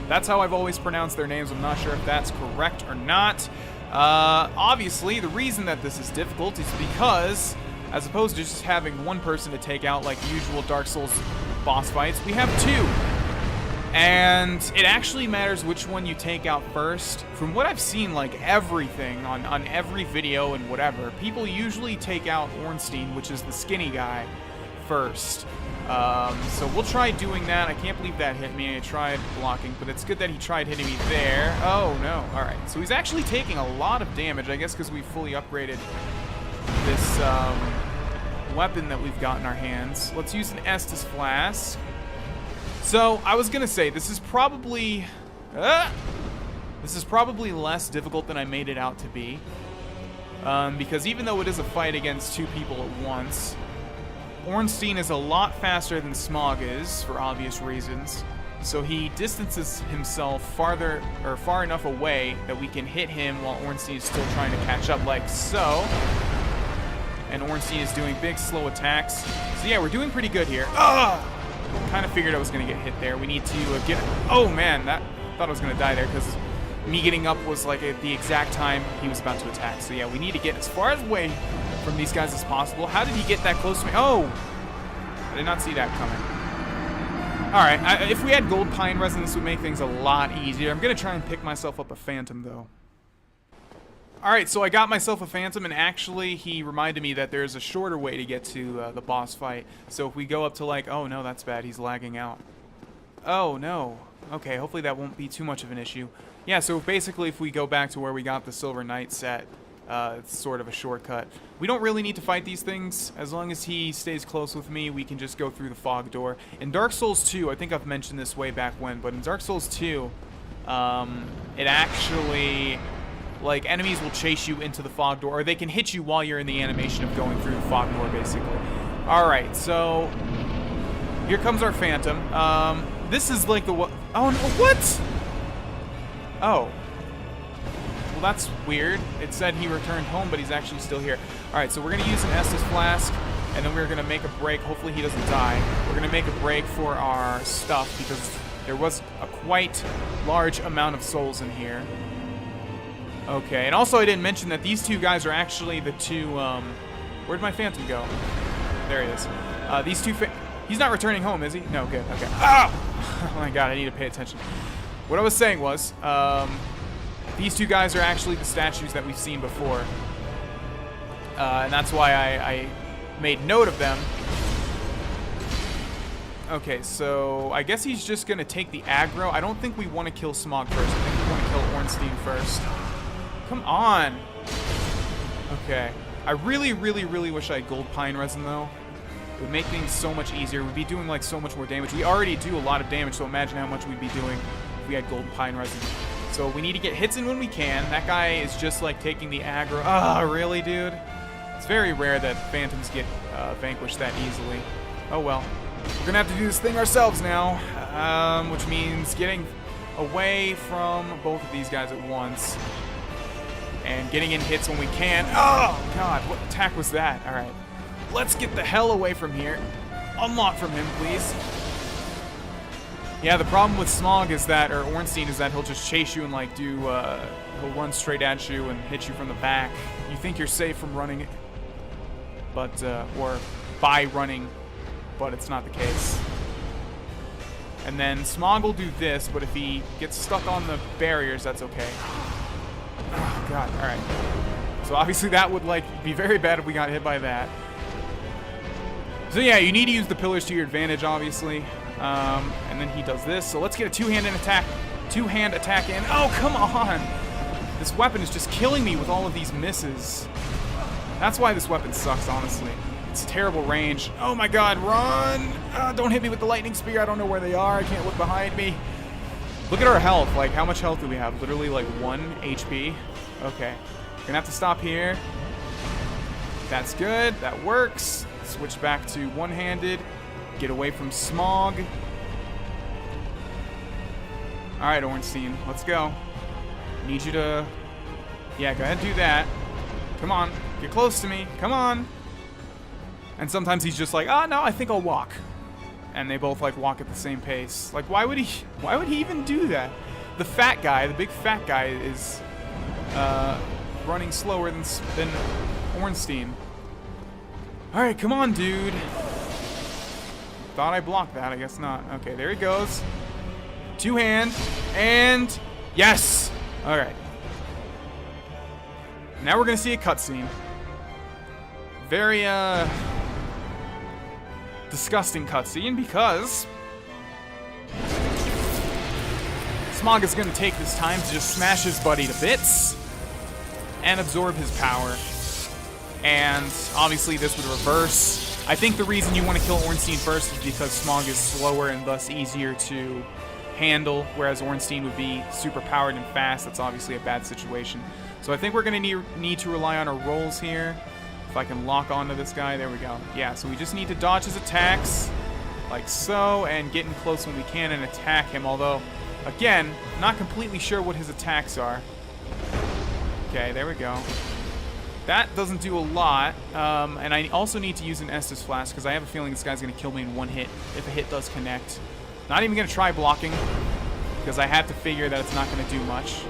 Speaker 1: That's how I've always pronounced their names. I'm not sure if that's correct or not. Obviously, the reason that this is difficult is because, as opposed to just having one person to take out like usual Dark Souls boss fights, we have two. And it actually matters which one you take out first. From what I've seen, like everything on every video and whatever, people usually take out Ornstein, which is the skinny guy, first. So we'll try doing that. I can't believe that hit me. I tried blocking, but it's good that he tried hitting me there. Oh, no. Alright, so he's actually taking a lot of damage, I guess because we fully upgraded this weapon that we've got in our hands. Let's use an Estus Flask. So, I was gonna say, this is probably less difficult than I made it out to be. Because even though it is a fight against two people at once, Ornstein is a lot faster than Smog is, for obvious reasons. So he distances himself far enough away that we can hit him while Ornstein is still trying to catch up, like so. and Ornstein is doing big, slow attacks. So yeah, we're doing pretty good here. Ah! Kind of figured I was going to get hit there. We need to get... Oh, man, thought I was going to die there because me getting up was like at the exact time he was about to attack. So yeah, we need to get as far away from these guys as possible. How did he get that close to me? Oh! I did not see that coming. Alright, if we had gold pine resin, this would make things a lot easier. I'm going to try and pick myself up a phantom, though. Alright, so I got myself a phantom, and actually he reminded me that there's a shorter way to get to the boss fight. So if we go up to like, oh no, that's bad, he's lagging out. Oh no. Okay, hopefully that won't be too much of an issue. Yeah, so basically if we go back to where we got the Silver Knight set, it's sort of a shortcut. We don't really need to fight these things. As long as he stays close with me, we can just go through the fog door. In Dark Souls 2, I think I've mentioned this way back when, but in Dark Souls 2, it actually... like, enemies will chase you into the fog door, or they can hit you while you're in the animation of going through the fog door, basically. Alright, so... here comes our phantom. This is like the... oh, no, what? Oh. Well, that's weird. It said he returned home, but he's actually still here. Alright, so we're going to use an Estus Flask, and then we're going to make a break. Hopefully he doesn't die. We're going to make a break for our stuff, because there was a quite large amount of souls in here. Okay, and also I didn't mention that these two guys are actually the two, where'd my phantom go? There he is. These two he's not returning home, is he? No, good, okay. Oh! Oh my god, I need to pay attention. What I was saying was, these two guys are actually the statues that we've seen before. And that's why I made note of them. Okay, so I guess he's just gonna take the aggro. I don't think we want to kill Smog first. I think we want to kill Ornstein first. Come on. Okay. I really, really, really wish I had gold pine resin, though. It would make things so much easier. We'd be doing, like, so much more damage. We already do a lot of damage, so imagine how much we'd be doing if we had gold pine resin. So we need to get hits in when we can. That guy is just, like, taking the aggro. Ah, really, dude? It's very rare that phantoms get vanquished that easily. Oh, well. We're gonna have to do this thing ourselves now, which means getting away from both of these guys at once. And getting in hits when we can. Oh, God, what attack was that? All right, let's get the hell away from here. Unlock from him, please. Yeah, the problem with Smog is that, or Ornstein, is that he'll just chase you and, like, he'll run straight at you and hit you from the back. You think you're safe from running, but, or by running, but it's not the case. And then Smog will do this, but if he gets stuck on the barriers, that's okay. Oh, God, alright. So obviously that would, like, be very bad if we got hit by that. So yeah, you need to use the pillars to your advantage, obviously. And then he does this. So let's get a two-hand attack in. Oh, come on! This weapon is just killing me with all of these misses. That's why this weapon sucks, honestly. It's terrible range. Oh my God, run! Don't hit me with the lightning spear. I don't know where they are. I can't look behind me. Look at our health. Like, how much health do we have? Literally, like, 1 HP. Okay. Gonna have to stop here. That's good. That works. Switch back to one-handed. Get away from Smog. Alright, Ornstein. Let's go. Need you to... yeah, go ahead and do that. Come on. Get close to me. Come on. And sometimes he's just like, oh, no, I think I'll walk. And they both, like, walk at the same pace. Like, why would he even do that? The fat guy, the big fat guy is running slower than Ornstein. Alright, come on, dude. Thought I blocked that, I guess not. Okay, there he goes. Two-hand, and yes! Alright. Now we're gonna see a cutscene. Very, disgusting cutscene, because Smog is going to take this time to just smash his buddy to bits and absorb his power. And obviously this would reverse. I think the reason you want to kill Ornstein first is because Smog is slower and thus easier to handle, whereas Ornstein would be super powered and fast. That's obviously a bad situation. So I think we're going to need to rely on our rolls here. If I can lock onto this guy, there we go. Yeah, so we just need to dodge his attacks, like so, and get in close when we can and attack him, although, again, not completely sure what his attacks are. Okay, there we go. that doesn't do a lot. And I also need to use an Estus Flask because I have a feeling this guy's going to kill me in one hit if a hit does connect. Not even going to try blocking because I have to figure that it's not going to do much.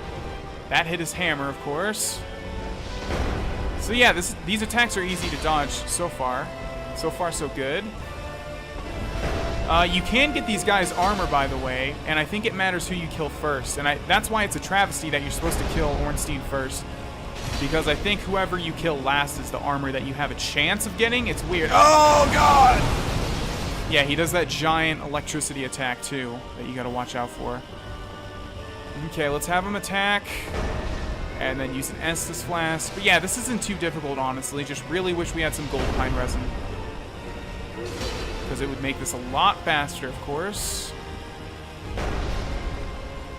Speaker 1: That hit his hammer, of course. So yeah, these attacks are easy to dodge so far. So far, so good. You can get these guys armor, by the way, and I think it matters who you kill first. And that's why it's a travesty that you're supposed to kill Ornstein first. Because I think whoever you kill last is the armor that you have a chance of getting. It's weird. Oh, God! Yeah, he does that giant electricity attack, too, that you gotta watch out for. Okay, let's have him attack. And then use an Estus Flask. But yeah, this isn't too difficult, honestly. Just really wish we had some gold pine resin. Because it would make this a lot faster, of course.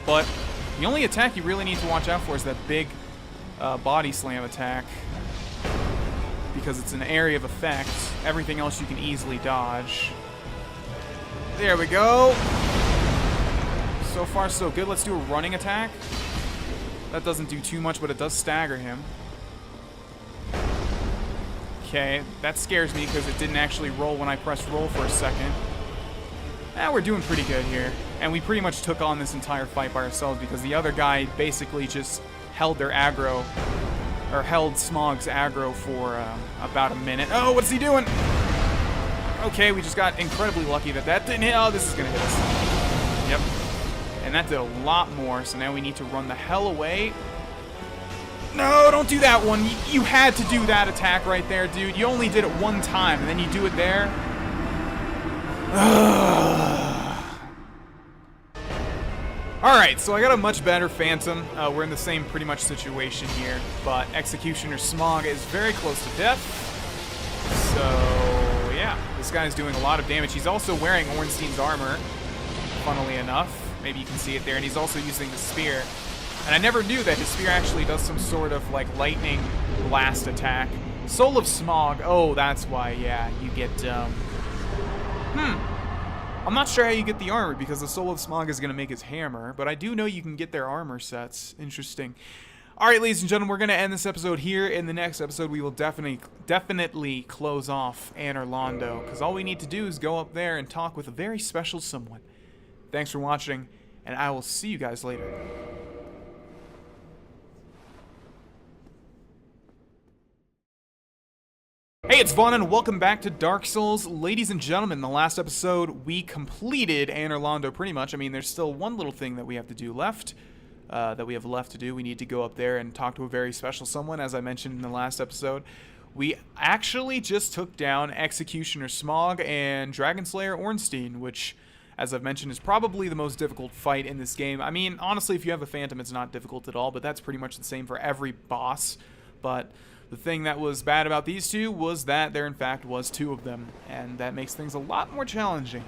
Speaker 1: But the only attack you really need to watch out for is that big body slam attack. Because it's an area of effect. Everything else you can easily dodge. There we go. So far, so good. Let's do a running attack. That doesn't do too much, but it does stagger him. Okay, that scares me because it didn't actually roll when I pressed roll for a second. We're doing pretty good here. And we pretty much took on this entire fight by ourselves because the other guy basically just held their aggro, or held Smog's aggro for about a minute. Oh, what's he doing? Okay, we just got incredibly lucky that didn't hit. Oh, this is going to hit us. Yep. And that did a lot more, so now we need to run the hell away. No, don't do that one. You had to do that attack right there, dude. You only did it one time, and then you do it there. Alright, so I got a much better Phantom. We're in the same pretty much situation here, but Executioner Smog is very close to death. So, yeah, this guy's doing a lot of damage. He's also wearing Ornstein's armor, funnily enough. Maybe you can see it there, and he's also using the spear. And I never knew that his spear actually does some sort of, like, lightning blast attack. Soul of Smog. Oh, that's why, yeah, you get, I'm not sure how you get the armor, because the Soul of Smog is going to make his hammer, but I do know you can get their armor sets. Interesting. Alright, ladies and gentlemen, we're going to end this episode here. In the next episode, we will definitely close off Anor Londo, because all we need to do is go up there and talk with a very special someone. Thanks for watching, and I will see you guys later. Hey, it's Vaughn, and welcome back to Dark Souls. Ladies and gentlemen, in the last episode, we completed Anor Londo pretty much. I mean, there's still one little thing that we have to do left, We need to go up there and talk to a very special someone, as I mentioned in the last episode. We actually just took down Executioner Smog and Dragon Slayer Ornstein, which, as I've mentioned, is probably the most difficult fight in this game. I mean, honestly, if you have a Phantom, it's not difficult at all, but that's pretty much the same for every boss. But the thing that was bad about these two was that there, in fact, was two of them, and that makes things a lot more challenging.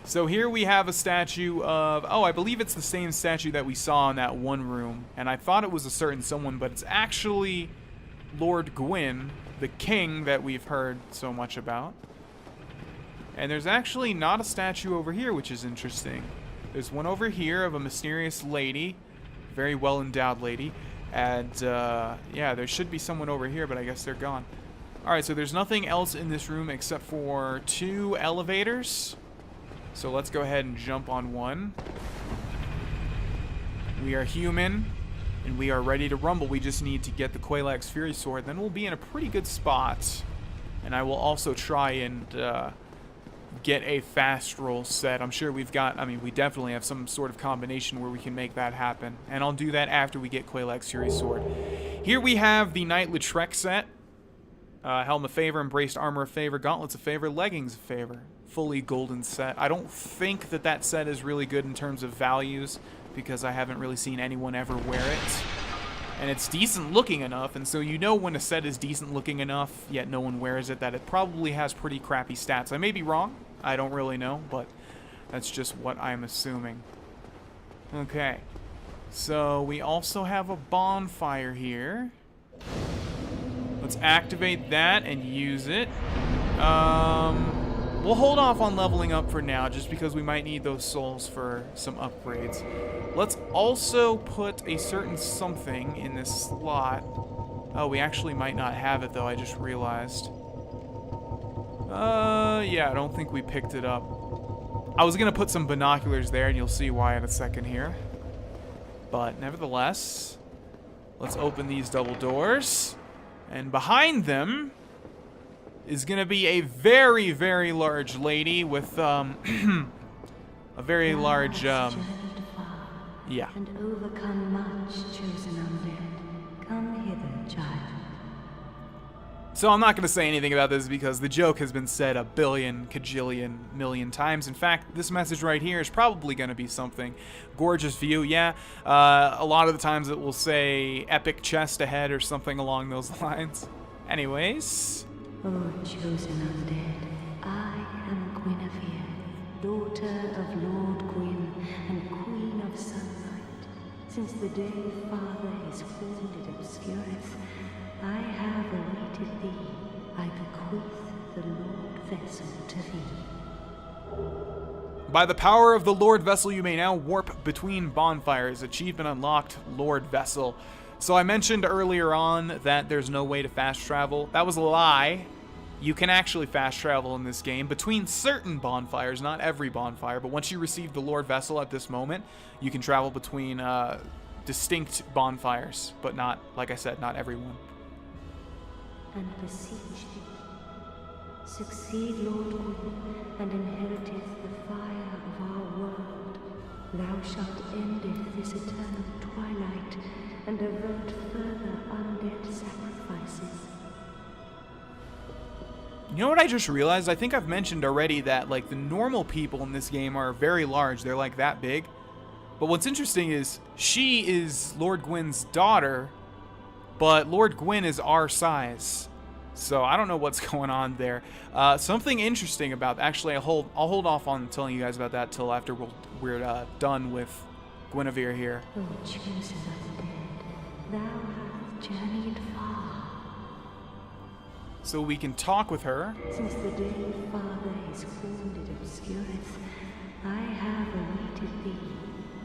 Speaker 1: So here we have a statue of, I believe it's the same statue that we saw in that one room, and I thought it was a certain someone, but it's actually Lord Gwyn, the king that we've heard so much about. And there's actually not a statue over here, which is interesting. There's one over here of a mysterious lady, very well-endowed lady. And, yeah, there should be someone over here, but I guess they're gone. Alright, so there's nothing else in this room except for 2 elevators. So let's go ahead and jump on one. We are human, and we are ready to rumble. We just need to get the Quelaag's Fury Sword, then we'll be in a pretty good spot. And I will also try and, get a fast roll set. I'm sure we definitely have some sort of combination where we can make that happen. And I'll do that after we get Quelaag's Fury Sword. Here we have the Knight Lautrec set. Helm of Favor, Embraced Armor of Favor, Gauntlets of Favor, Leggings of Favor. Fully golden set. I don't think that set is really good in terms of values, because I haven't really seen anyone ever wear it. And it's decent looking enough, and so you know when a set is decent looking enough, yet no one wears it, that it probably has pretty crappy stats. I may be wrong, I don't really know, but that's just what I'm assuming. Okay, so we also have a bonfire here. Let's activate that and use it. We'll hold off on leveling up for now, just because we might need those souls for some upgrades. Let's also put a certain something in this slot. Oh, we actually might not have it, though, I just realized. Yeah, I don't think we picked it up. I was gonna put some binoculars there, and you'll see why in a second here. But nevertheless, let's open these double doors. And behind them is gonna be a very, very large lady with, a very large, yeah.
Speaker 3: And overcome much, chosen undead. Come hither, child.
Speaker 1: So I'm not going to say anything about this because the joke has been said a billion, cajillion, million times. In fact, this message right here is probably going to be something. Gorgeous view, yeah. A lot of the times it will say epic chest ahead or something along those lines. Anyways.
Speaker 3: Oh, chosen undead, I am Guinevere, daughter of Lord Gwyn and Queen of Sunlight. Since the day Father his wounded obscureth, I have awaited thee. I bequeath the Lord Vessel to thee.
Speaker 1: By the power of the Lord Vessel, you may now warp between bonfires. Achievement unlocked, Lord Vessel. So I mentioned earlier on that there's no way to fast travel. That was a lie. You can actually fast travel in this game between certain bonfires, not every bonfire, but once you receive the Lord Vessel at this moment, you can travel between distinct bonfires, but not, like I said, not everyone.
Speaker 3: And beseech thee, succeed, Lord Gwyn, and inheriteth the fire of our world. Thou shalt endeth this eternal twilight, and avert further undead sacrifices.
Speaker 1: You know what I just realized? I think I've mentioned already that, like, the normal people in this game are very large. They're, like, that big. But what's interesting is she is Lord Gwyn's daughter, but Lord Gwyn is our size. So I don't know what's going on there. Something interesting about... Actually, I'll hold off on telling you guys about that till after we're done with Guinevere here.
Speaker 3: O chosen undead, thou hast journeyed far.
Speaker 1: So we can talk with her.
Speaker 3: Since the day Father his wounded obscureth, I have awaited thee,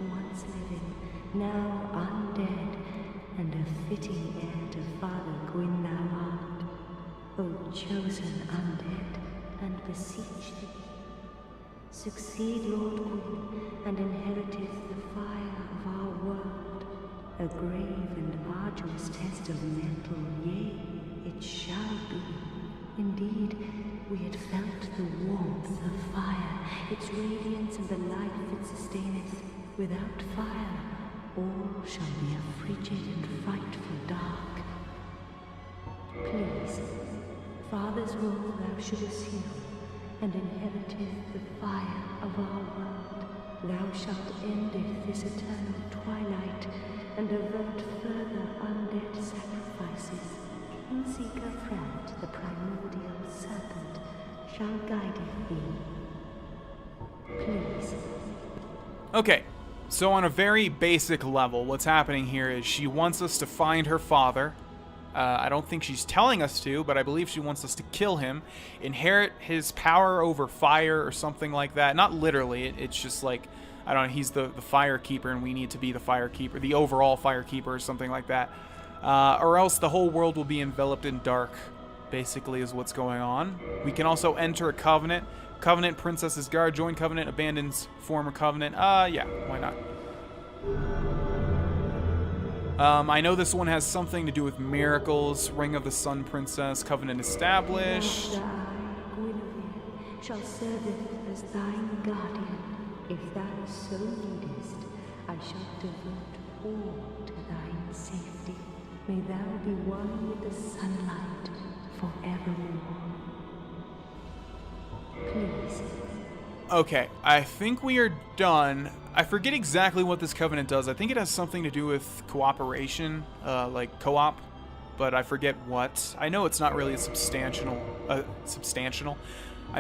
Speaker 3: once living, now undead, and a fitting heir to Father Gwyn thou art. O chosen undead, and beseech thee, succeed, Lord Gwyn, and inheriteth the fire of our world. A grave and arduous test of mental, yea, it shall be. Indeed, we had felt the warmth of fire, its radiance and the life it sustaineth. Without fire, all shall be a frigid and frightful dark. Please, Father's role thou should assume, and inheriteth the fire of our world. Thou shalt endeth this eternal twilight, and avert further undead sacrifices. Kingseeker Frant, the primordial serpent, shall guide thee. Please.
Speaker 1: Okay, so on a very basic level, what's happening here is she wants us to find her father. I don't think she's telling us to, but I believe she wants us to kill him, inherit his power over fire or something like that. Not literally, it's just like, I don't know, he's the fire keeper and we need to be the fire keeper, the overall fire keeper or something like that. Or else the whole world will be enveloped in dark, basically is what's going on. We can also enter a covenant. Covenant, Princess's Guard, join covenant, abandons former covenant. Yeah, why not? I know this one has something to do with miracles. Ring of the Sun Princess, covenant established.
Speaker 3: And I, Guinevere, shall serve it as thine guardian. If thou so needest, I shall devote all to thine safety. May thou be one with the sunlight forevermore. Please.
Speaker 1: Okay, I think we are done. I forget exactly what this covenant does. I think it has something to do with cooperation, like co-op, but I forget what. I know it's not really a substantial. I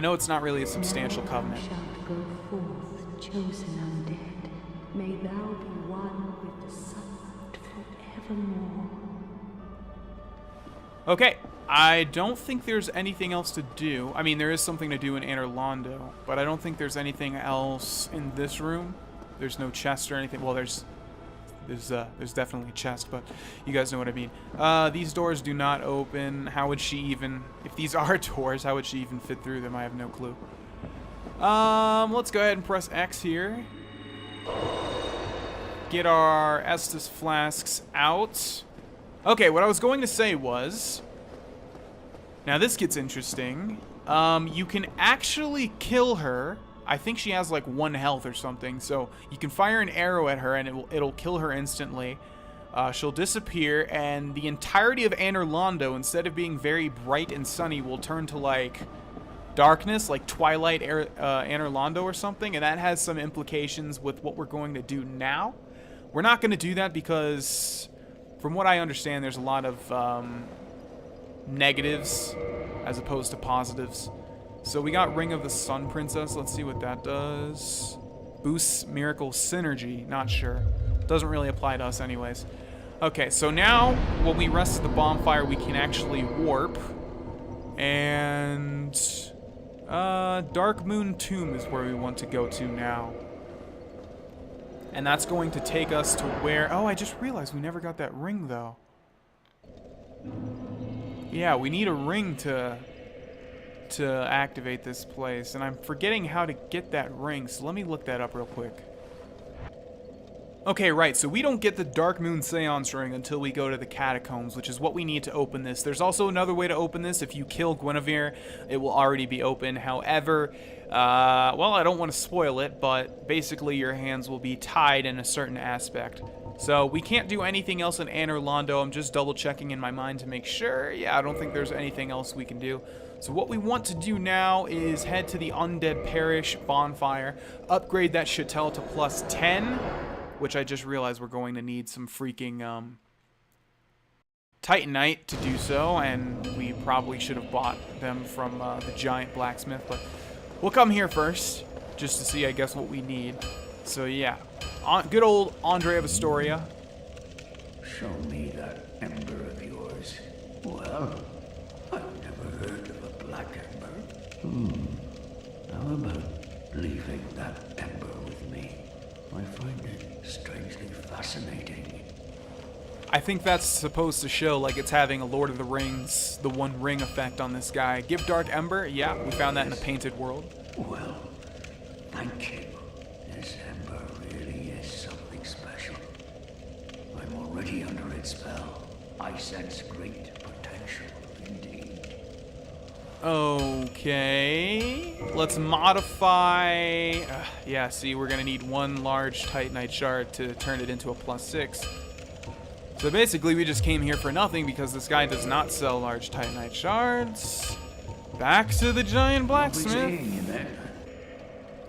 Speaker 1: know it's not really a substantial covenant.
Speaker 3: Thou shalt go forth, chosen undead. May thou be one with the sunlight forevermore.
Speaker 1: Okay, I don't think there's anything else to do. I mean, there is something to do in Anor Londo, but I don't think there's anything else in this room. There's no chest or anything. Well, there's There's definitely a chest, but you guys know what I mean. These doors do not open. How would she even... If these are doors, how would she even fit through them? I have no clue. Let's go ahead and press X here. Get our Estus flasks out. Okay, what I was going to say was... Now this gets interesting. You can actually kill her. I think she has like 1 health or something, so you can fire an arrow at her and it'll kill her instantly. She'll disappear, and the entirety of Anor Londo, instead of being very bright and sunny, will turn to like darkness, like Twilight Anor Londo or something, and that has some implications with what we're going to do now. We're not going to do that because, from what I understand, there's a lot of negatives as opposed to positives. So we got Ring of the Sun Princess. Let's see what that does. Boosts Miracle Synergy. Not sure. Doesn't really apply to us anyways. Okay, so now when we rest at the bonfire, we can actually warp. And Dark Moon Tomb is where we want to go to now. And that's going to take us to where... Oh, I just realized we never got that ring, though. Yeah, we need a ring to activate this place, and I'm forgetting how to get that ring, so let me look that up real quick. Okay, right, so we don't get the Dark Moon Seance ring until we go to the Catacombs, which is what we need to open this. There's also another way to open this. If you kill Guinevere, it will already be open. However, well, I don't want to spoil it, but basically your hands will be tied in a certain aspect. So we can't do anything else in Anor Londo. I'm just double checking in my mind to make sure. Yeah, I don't think there's anything else we can do. So what we want to do now is head to the Undead Parish bonfire, upgrade that Chattel to +10, which I just realized we're going to need some freaking Titanite to do so, and we probably should have bought them from the giant blacksmith, but we'll come here first just to see, I guess, what we need. So yeah, good old Andre of Astoria.
Speaker 5: Show me that ember of yours. Well, I've never heard of a black ember. How about leaving that ember with me? I find it strangely fascinating.
Speaker 1: I think that's supposed to show like it's having a Lord of the Rings, the One Ring effect on this guy. Give Dark Ember? Yeah, we found that in the Painted World.
Speaker 5: Well, thank you. This ember really is something special. I'm already under its spell. I sense great potential indeed.
Speaker 1: Okay, let's modify. Yeah, see, we're gonna need 1 large Titanite shard to turn it into a +6. So basically, we just came here for nothing because this guy does not sell large Titanite shards. Back to the giant blacksmith.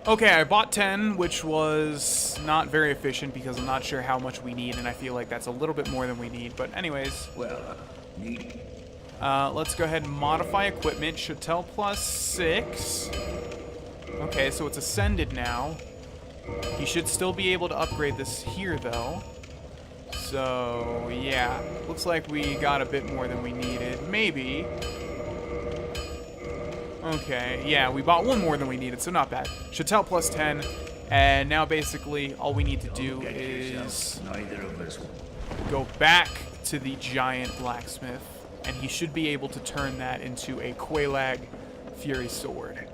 Speaker 1: Okay, I bought 10, which was not very efficient because I'm not sure how much we need, and I feel like that's a little bit more than we need. But anyways, let's go ahead and modify equipment. Chattel +6. Okay, so it's ascended now. You should still be able to upgrade this here, though. So, yeah. Looks like we got a bit more than we needed. Maybe. Okay, yeah, we bought 1 more than we needed, so not bad. Chattel +10, and now basically all we need to do is go back to the giant blacksmith, and he should be able to turn that into a Quelaag Fury Sword.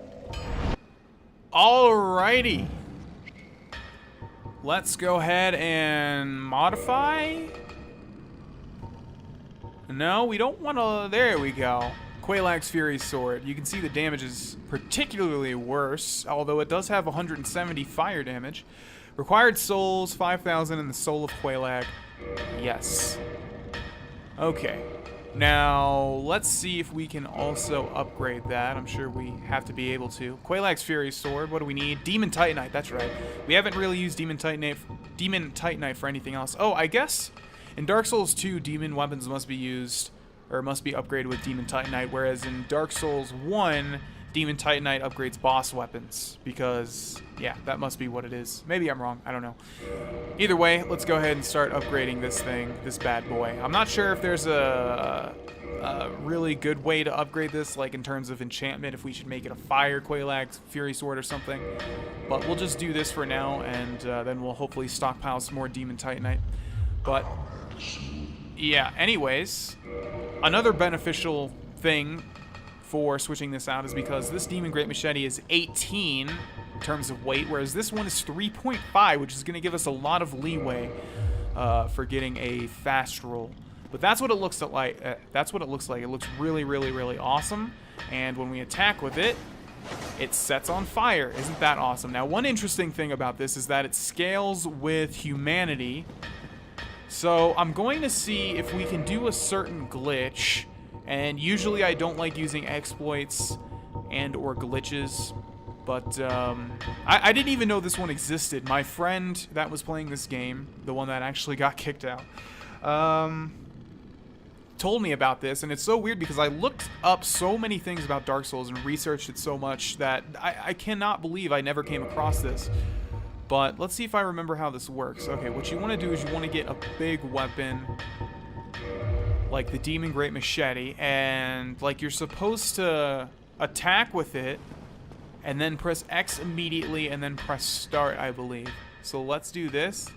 Speaker 1: Alrighty. Let's go ahead and modify. No, we don't want to. There we go. Quelaag's Fury Sword. You can see the damage is particularly worse, although it does have 170 fire damage. Required souls, 5,000 in the Soul of Quelaag. Yes. Okay. Now, let's see if we can also upgrade that. I'm sure we have to be able to. Quelaag's Fury Sword. What do we need? Demon Titanite. That's right. We haven't really used Demon Titanite for anything else. Oh, I guess in Dark Souls 2, demon weapons must be used, or must be upgraded with Demon Titanite, whereas in Dark Souls 1, Demon Titanite upgrades boss weapons, because, yeah, that must be what it is. Maybe I'm wrong, I don't know. Either way, let's go ahead and start upgrading this thing, this bad boy. I'm not sure if there's a really good way to upgrade this, like in terms of enchantment, if we should make it a Fire Quelaag's Fury Sword or something, but we'll just do this for now, and then we'll hopefully stockpile some more Demon Titanite. But, yeah, anyways, another beneficial thing for switching this out is because this Demon Great Machete is 18 in terms of weight, whereas this one is 3.5, which is going to give us a lot of leeway for getting a fast roll. But that's what it looks like. It looks really, really, really awesome. And when we attack with it, it sets on fire. Isn't that awesome? Now, one interesting thing about this is that it scales with humanity. So I'm going to see if we can do a certain glitch. And usually I don't like using exploits and or glitches. But I didn't even know this one existed. My friend that was playing this game, the one that actually got kicked out, told me about this, and it's so weird because I looked up so many things about Dark Souls and researched it so much that I cannot believe I never came across this. But let's see if I remember how this works. Okay, what you want to do is you want to get a big weapon like the Demon Great Machete, and like you're supposed to attack with it and then press X immediately and then press start, I believe. So let's do this.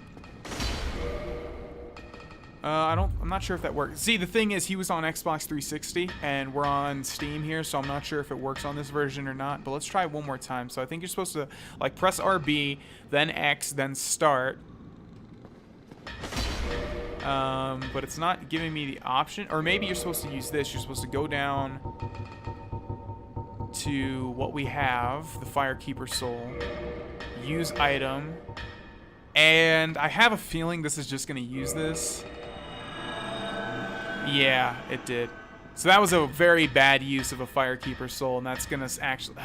Speaker 1: I'm not sure if that works. See, the thing is, he was on Xbox 360, and we're on Steam here, so I'm not sure if it works on this version or not, but let's try it one more time. So I think you're supposed to, like, press RB, then X, then start. But it's not giving me the option, or maybe you're supposed to use this. You're supposed to go down to what we have, the Firekeeper Soul, use item, and I have a feeling this is just going to use this. Yeah, it did. So that was a very bad use of a Firekeeper Soul, and that's going to actually...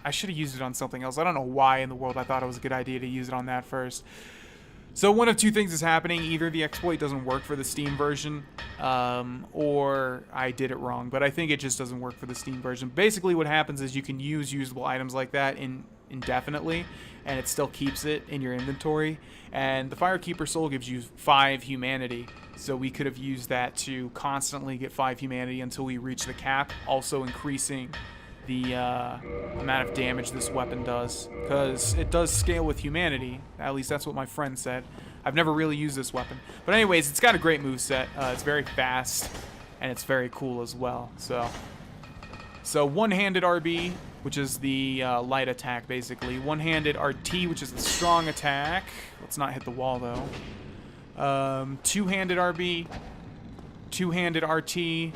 Speaker 1: I should have used it on something else. I don't know why in the world I thought it was a good idea to use it on that first. So one of two things is happening. Either the exploit doesn't work for the Steam version, or I did it wrong. But I think it just doesn't work for the Steam version. Basically what happens is you can use usable items like that indefinitely, and it still keeps it in your inventory. And the Firekeeper Soul gives you 5 humanity. So we could have used that to constantly get 5 humanity until we reach the cap, also increasing the amount of damage this weapon does, because it does scale with humanity. At least that's what my friend said. I've never really used this weapon, but anyways, it's got a great moveset. It's very fast, and it's very cool as well. So one-handed RB, which is the light attack, basically. One-handed RT, which is the strong attack. Let's not hit the wall though. Two-handed RB, two-handed RT.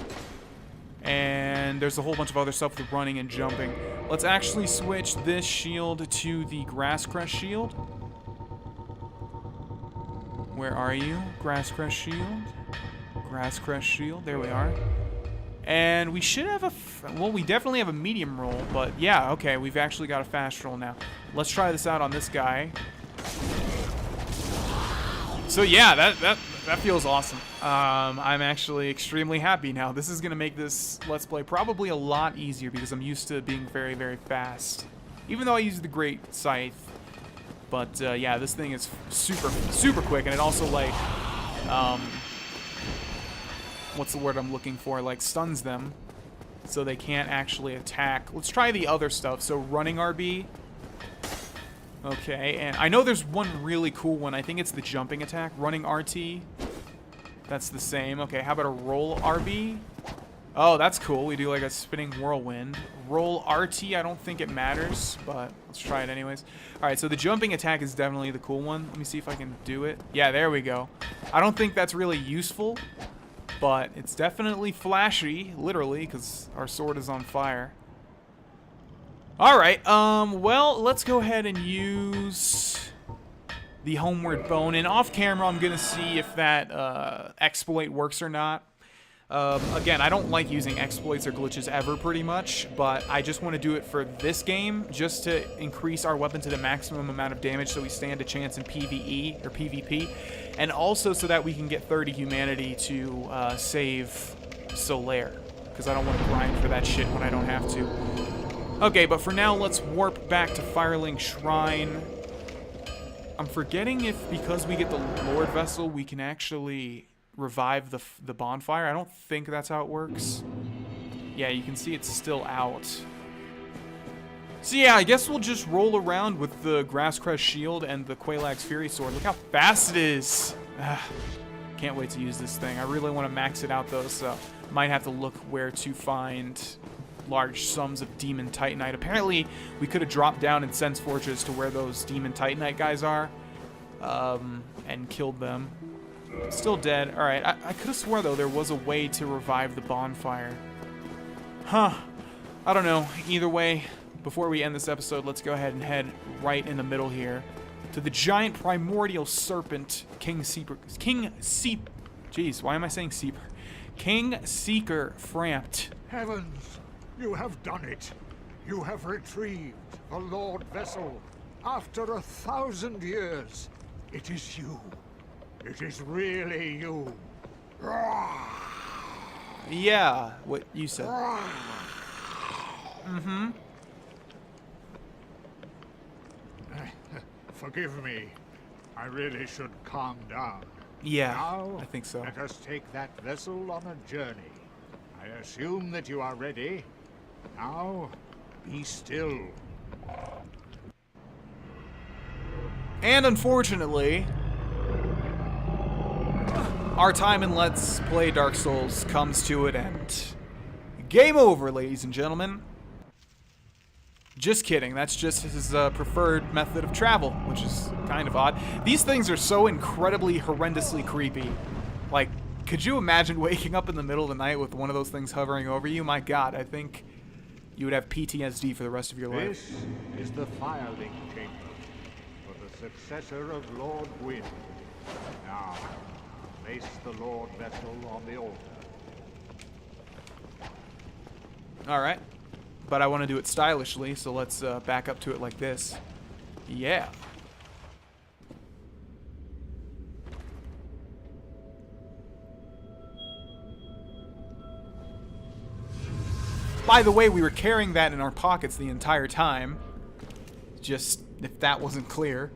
Speaker 1: And there's a whole bunch of other stuff with running and jumping. Let's actually switch this shield to the Grass Crest shield. Where are you? Grass Crest shield. Grass Crest shield. There we are. And we should have a... well, we definitely have a medium roll. But yeah, okay. We've actually got a fast roll now. Let's try this out on this guy. So yeah, that feels awesome. I'm actually extremely happy now. This is going to make this Let's Play probably a lot easier because I'm used to being very, very fast. Even though I use the Great Scythe. But yeah, this thing is super, super quick. And it also, like, what's the word I'm looking for? Like, stuns them so they can't actually attack. Let's try the other stuff. So running RB. Okay, and I know there's one really cool one. I think it's the jumping attack. Running RT. That's the same. Okay, how about a roll RB? Oh, that's cool. We do like a spinning whirlwind. Roll RT, I don't think it matters, but let's try it anyways. Alright, so the jumping attack is definitely the cool one. Let me see if I can do it. Yeah, there we go. I don't think that's really useful, but it's definitely flashy, literally, because our sword is on fire. Alright, well, let's go ahead and use the Homeward Bone. And off camera, I'm going to see if that exploit works or not. Again, I don't like using exploits or glitches ever, pretty much. But I just want to do it for this game, just to increase our weapon to the maximum amount of damage so we stand a chance in PvE, or PvP. And also so that we can get 30 humanity to save Solaire. Because I don't want to grind for that shit when I don't have to. Okay, but for now, let's warp back to Firelink Shrine. I'm forgetting if, because we get the Lord Vessel, we can actually revive the bonfire. I don't think that's how it works. Yeah, you can see it's still out. So yeah, I guess we'll just roll around with the Grass Crest Shield and the Quelaag's Fury Sword. Look how fast it is. Can't wait to use this thing. I really want to max it out, though, so might have to look where to find large sums of Demon Titanite. Apparently, we could have dropped down in Sense Fortress to where those Demon Titanite guys are, and killed them. Still dead. Alright, I could have swore, though, there was a way to revive the bonfire. Huh. I don't know. Either way, before we end this episode, let's go ahead and head right in the middle here to the giant primordial serpent, Jeez, why am I saying Seeper? King Seeker Frampt.
Speaker 7: Heavens, you have done it. You have retrieved the Lord Vessel. After 1,000 years, it is you. It is really you.
Speaker 1: Yeah, what you said. Mm-hmm.
Speaker 7: Forgive me. I really should calm down.
Speaker 1: Yeah,
Speaker 7: Now,
Speaker 1: I think so.
Speaker 7: Let us take that vessel on a journey. I assume that you are ready. Now, be still.
Speaker 1: And unfortunately, our time in Let's Play Dark Souls comes to an end. Game over, ladies and gentlemen. Just kidding, that's just his preferred method of travel, which is kind of odd. These things are so incredibly, horrendously creepy. Like, could you imagine waking up in the middle of the night with one of those things hovering over you? My God, I think you would have PTSD for the rest of your life.
Speaker 7: This is the Firelink Chamber for the successor of Lord Gwyn. Now, place the Lord Vessel on the altar.
Speaker 1: Alright. But I want to do it stylishly, so let's back up to it like this. Yeah. By the way, we were carrying that in our pockets the entire time. Just if that wasn't clear.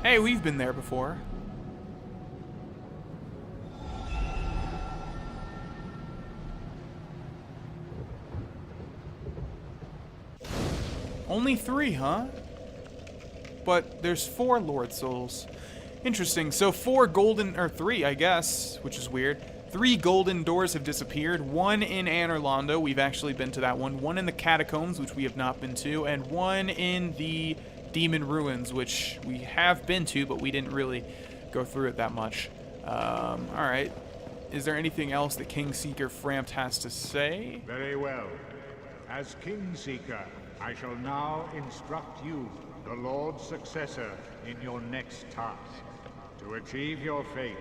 Speaker 1: Hey, we've been there before. Only 3, huh? But there's 4 Lord Souls. Interesting. So 4 golden, or 3, I guess, which is weird. 3 golden doors have disappeared. 1 in Anor Londo, we've actually been to that one. 1 in the Catacombs, which we have not been to. And 1 in the Demon Ruins, which we have been to, but we didn't really go through it that much. Alright. Is there anything else that King Seeker Frampt has to say?
Speaker 7: Very well. As King Seeker, I shall now instruct you, the Lord's successor, in your next task. To achieve your fate,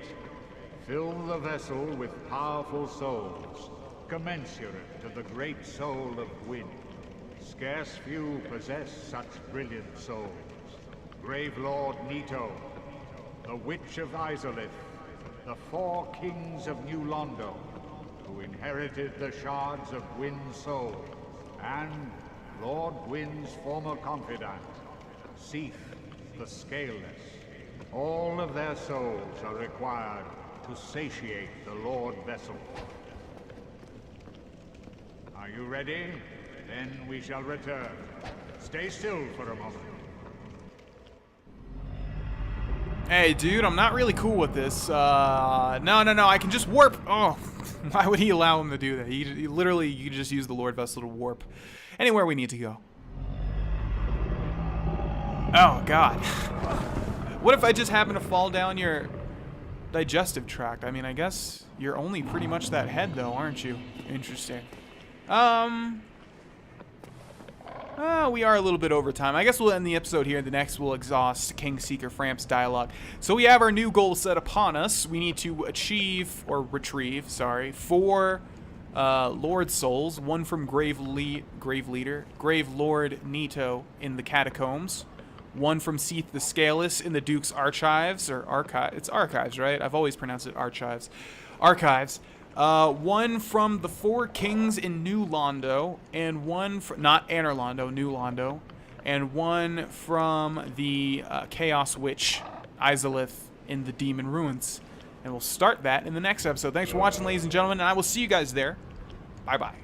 Speaker 7: fill the vessel with powerful souls, commensurate to the great soul of Gwyn. Scarce few possess such brilliant souls. Grave Lord Nito, the Witch of Izalith, the 4 kings of New Londo, who inherited the shards of Gwyn's soul, and Lord Gwyn's former confidant, Seath the Scaleless. All of their souls are required to satiate the Lord Vessel. Are you ready? Then we shall return. Stay still for a moment.
Speaker 1: Hey, dude, I'm not really cool with this. No, I can just warp. Oh, why would he allow him to do that? He literally, you can just use the Lord Vessel to warp anywhere we need to go. Oh, God. What if I just happen to fall down your digestive tract? I mean, I guess you're only pretty much that head, though, aren't you? Interesting. We are a little bit over time. I guess we'll end the episode here. The next we'll exhaust King Seeker Framпт's dialogue. So we have our new goal set upon us. We need to achieve, or retrieve, sorry, 4 Lord Souls. 1 from Grave Lord Nito in the Catacombs. 1 from Seath the Scaleless in the Duke's Archives, or Archive. It's Archives, right? I've always pronounced it Archives. Archives. One from the Four Kings in New Londo, and one from, not Anor Londo, New Londo, and one from the Chaos Witch, Izalith, in the Demon Ruins. And we'll start that in the next episode. Thanks for watching, ladies and gentlemen, and I will see you guys there. Bye-bye.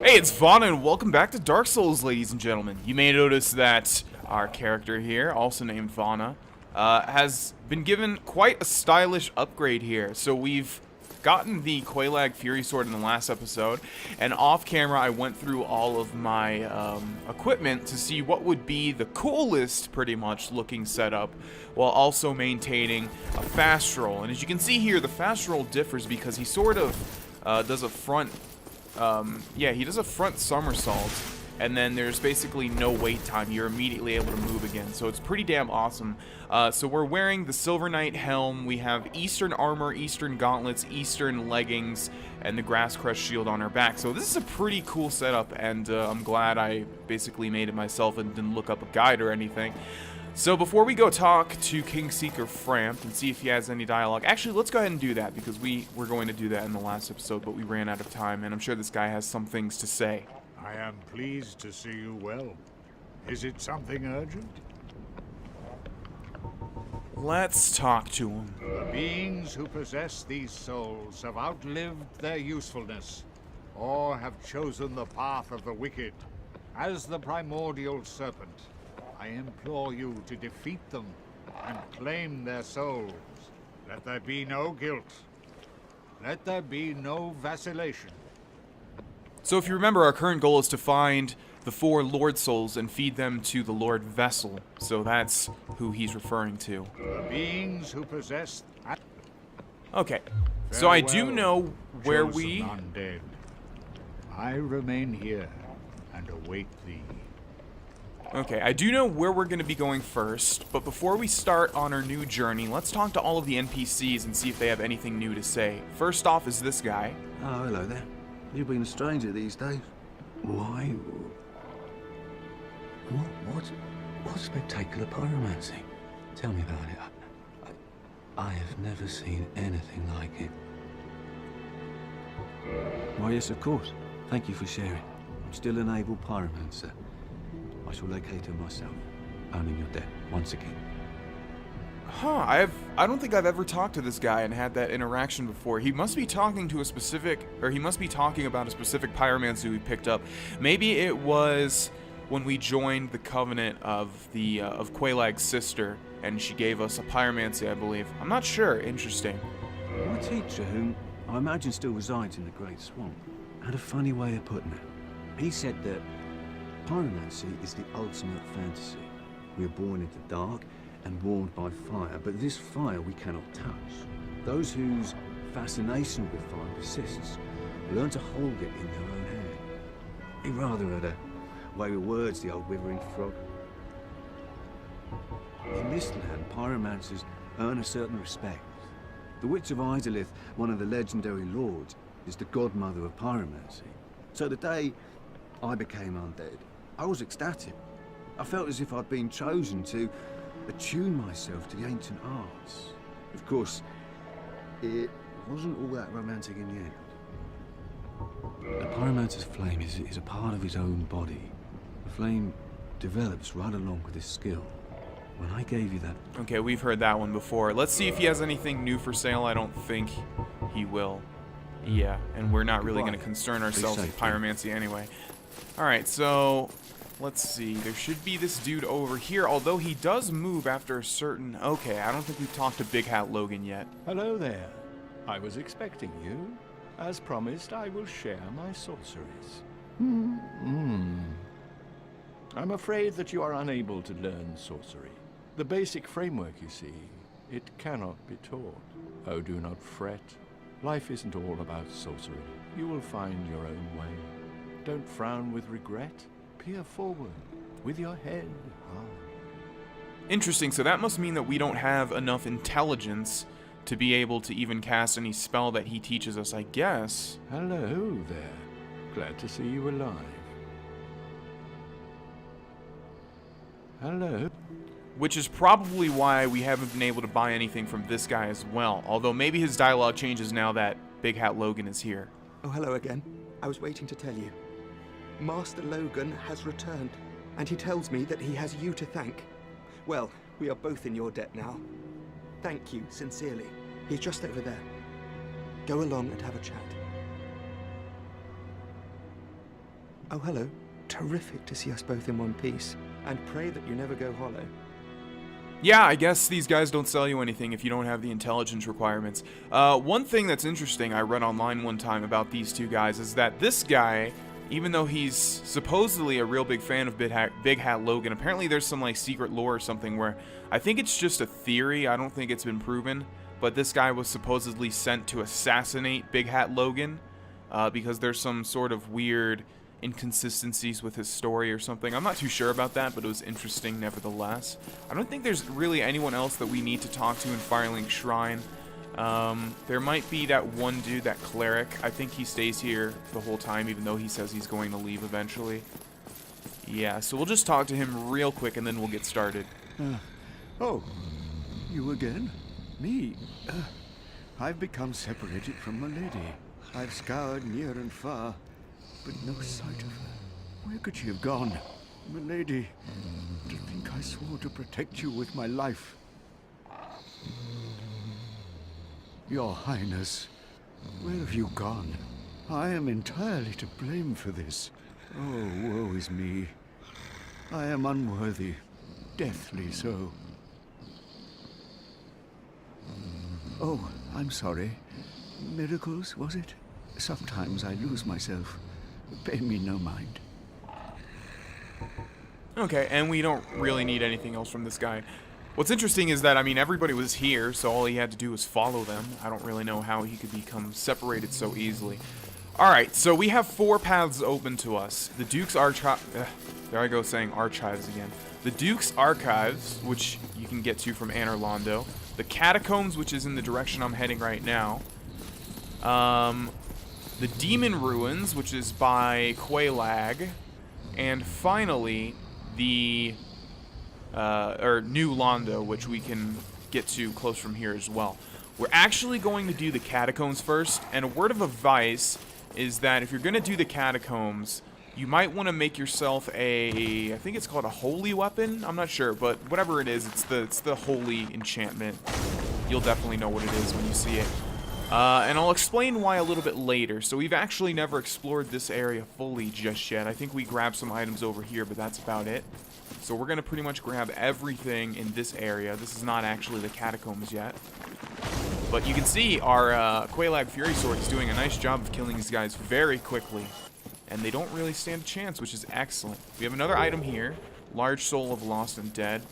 Speaker 1: Hey, it's Vaughn, and welcome back to Dark Souls, ladies and gentlemen. You may notice that our character here, also named Vana, has been given quite a stylish upgrade here. So we've gotten the Quelaag Fury Sword in the last episode, and off camera I went through all of my equipment to see what would be the coolest, pretty much, looking setup, while also maintaining a fast roll. And as you can see here, the fast roll differs because he sort of does a front... he does a front somersault, and then there's basically no wait time. You're immediately able to move again, so it's pretty damn awesome. So we're wearing the Silver Knight helm, we have Eastern armor, Eastern gauntlets, Eastern leggings, and the Grass Crest shield on our back. So this is a pretty cool setup, and I'm glad I basically made it myself and didn't look up a guide or anything. So before we go talk to Kingseeker Frampt and see if he has any dialogue, actually let's go ahead and do that, because we were going to do that in the last episode, but we ran out of time, and I'm sure this guy has some things to say.
Speaker 7: I am pleased to see you well. Is it something urgent?
Speaker 1: Let's talk to him.
Speaker 7: The beings who possess these souls have outlived their usefulness, or have chosen the path of the wicked. As the primordial serpent, I implore you to defeat them and claim their souls. Let there be no guilt. Let there be no vacillation.
Speaker 1: So if you remember, our current goal is to find the 4 Lord Souls and feed them to the Lord Vessel. So that's who he's referring to.
Speaker 7: The beings who possess...
Speaker 1: Okay, so I do
Speaker 7: Farewell,
Speaker 1: know where
Speaker 7: chosen
Speaker 1: we...
Speaker 7: undead. I remain here and await thee.
Speaker 1: Okay, I do know where we're going to be going first, but before we start on our new journey, let's talk to all of the NPCs and see if they have anything new to say. First off is this guy.
Speaker 8: Oh, hello there. You've been a stranger these days. Why? What spectacular pyromancy? Tell me about it. I have never seen anything like it. Why, yes, of course. Thank you for sharing. I'm still an able pyromancer. I shall locate her myself, owning your debt once again.
Speaker 1: Huh, I don't think I've ever talked to this guy and had that interaction before. He must be talking to a specific, or he must be talking about a specific pyromancer we picked up. Maybe it was when we joined the covenant of the of Quelaag's sister, and she gave us a pyromancy, I believe. I'm not sure. Interesting.
Speaker 8: My teacher, whom I imagine still resides in the Great Swamp, had a funny way of putting it. He said that pyromancy is the ultimate fantasy. We are born into dark and warmed by fire, but this fire we cannot touch. Those whose fascination with fire persists learn to hold it in their own hand. He rather had a way with words, the old withering frog. In this land, pyromancers earn a certain respect. The Witch of Izalith, one of the legendary lords, is the godmother of pyromancy. So the day I became undead, I was ecstatic. I felt as if I'd been chosen to attune myself to the ancient arts. Of course, it wasn't all that romantic in the end. The pyromancer's flame is a part of his own body. The flame develops right along with his skill. When I gave you that...
Speaker 1: Okay, we've heard that one before. Let's see if he has anything new for sale. I don't think he will. Yeah, and we're not really going to concern ourselves with pyromancy anyway. Alright, so... let's see. There should be this dude over here, although he does move after a certain... Okay, I don't think we've talked to Big Hat Logan yet.
Speaker 2: Hello there. I was expecting you. As promised, I will share my sorceries. I'm afraid that you are unable to learn sorcery. The basic framework, you see, it cannot be taught. Oh, do not fret. Life isn't all about sorcery. You will find your own way. Don't frown with regret. Peer forward, with your head high.
Speaker 1: Interesting, so that must mean that we don't have enough intelligence to be able to even cast any spell that he teaches us, I guess.
Speaker 2: Hello there. Glad to see you alive. Hello.
Speaker 1: which is probably why we haven't been able to buy anything from this guy as well. Although maybe his dialogue changes now that Big Hat Logan is here.
Speaker 9: Oh, hello again. I was waiting to tell you. Master Logan has returned, and he tells me that he has you to thank. Well, we are both in your debt now. Thank you, sincerely. He's just over there. Go along and have a chat. Oh, hello. Terrific to see us both in one piece. And pray that you never go hollow.
Speaker 1: Yeah, I guess these guys don't sell you anything if you don't have the intelligence requirements. One thing that's interesting I read online one time about these two guys is that this guy, even though he's supposedly a real big fan of Big Hat Logan, apparently there's some like secret lore or something where I think it's just a theory, I don't think it's been proven, but this guy was supposedly sent to assassinate Big Hat Logan because there's some sort of weird inconsistencies with his story or something. I'm not too sure about that, but it was interesting nevertheless. I don't think there's really anyone else that we need to talk to in Firelink Shrine. There might be that one dude, that cleric. I think he stays here the whole time, even though he says he's going to leave eventually. Yeah, so we'll just talk to him real quick and then we'll get started.
Speaker 8: Oh, you again? Me? I've become separated from my lady. I've scoured near and far, but no sight of her. Where could she have gone? My lady, to think I swore to protect you with my life. Your Highness, where have you gone? I am entirely to blame for this. Oh, woe is me. I am unworthy, deathly so. Oh, I'm sorry. Miracles, was it? Sometimes I lose myself. Pay me no mind.
Speaker 1: Okay, and we don't really need anything else from this guy. What's interesting is that, I mean, everybody was here, so all he had to do was follow them. I don't really know how he could become separated so easily. Alright, so we have 4 paths open to us. The Duke's there I go saying archives again. The Duke's Archives, which you can get to from Anor Londo. The Catacombs, which is in the direction I'm heading right now. The Demon Ruins, which is by Quelaag. And finally, the New Londo, which we can get to close from here as well. We're actually going to do the Catacombs first, and a word of advice is that if you're going to do the Catacombs, you might want to make yourself a, I think it's called a holy weapon, I'm not sure, but whatever it is, it's the holy enchantment. You'll definitely know what it is when you see it. And I'll explain why a little bit later. So we've actually never explored this area fully just yet. I think we grabbed some items over here, but that's about it. So we're going to pretty much grab everything in this area. This is not actually the Catacombs yet. But you can see our Quelaag Fury Sword is doing a nice job of killing these guys very quickly. And they don't really stand a chance, which is excellent. We have another item here. Large Soul of Lost and Dead.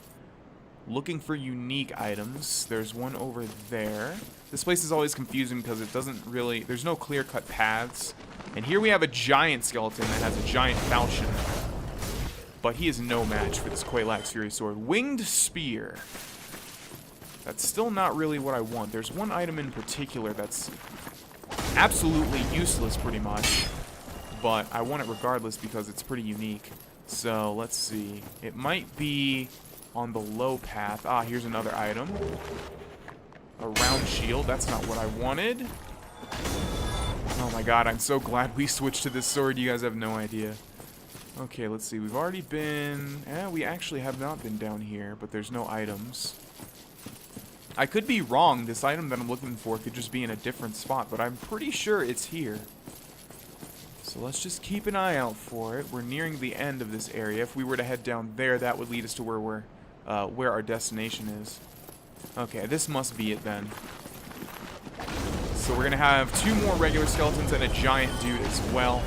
Speaker 1: Looking for unique items. There's one over there. This place is always confusing because it doesn't really... There's no clear-cut paths. And here we have a giant skeleton that has a giant falchion. But he is no match for this Quelaag's Fury Sword. Winged Spear. That's still not really what I want. There's one item in particular that's absolutely useless, pretty much. But I want it regardless because it's pretty unique. So, let's see. It might be on the low path. Ah, here's another item. A round shield. That's not what I wanted. Oh my god, I'm so glad we switched to this sword. You guys have no idea. Okay, let's see. We've already been... we actually have not been down here, but there's no items. I could be wrong. This item that I'm looking for could just be in a different spot, but I'm pretty sure it's here. So let's just keep an eye out for it. We're nearing the end of this area. If we were to head down there, that would lead us to where our destination is. Okay, this must be it then. So we're gonna have 2 more regular skeletons and a giant dude as well.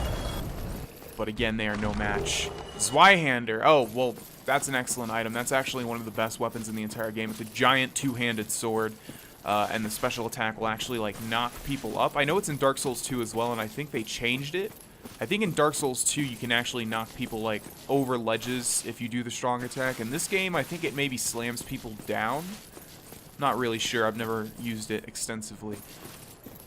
Speaker 1: But again, they are no match. Zweihander. Oh, well, that's an excellent item. That's actually one of the best weapons in the entire game. It's a giant 2-handed sword. And the special attack will actually, like, knock people up. I know it's in Dark Souls 2 as well, and I think they changed it. I think in Dark Souls 2, you can actually knock people, like, over ledges if you do the strong attack. In this game, I think it maybe slams people down. Not really sure. I've never used it extensively.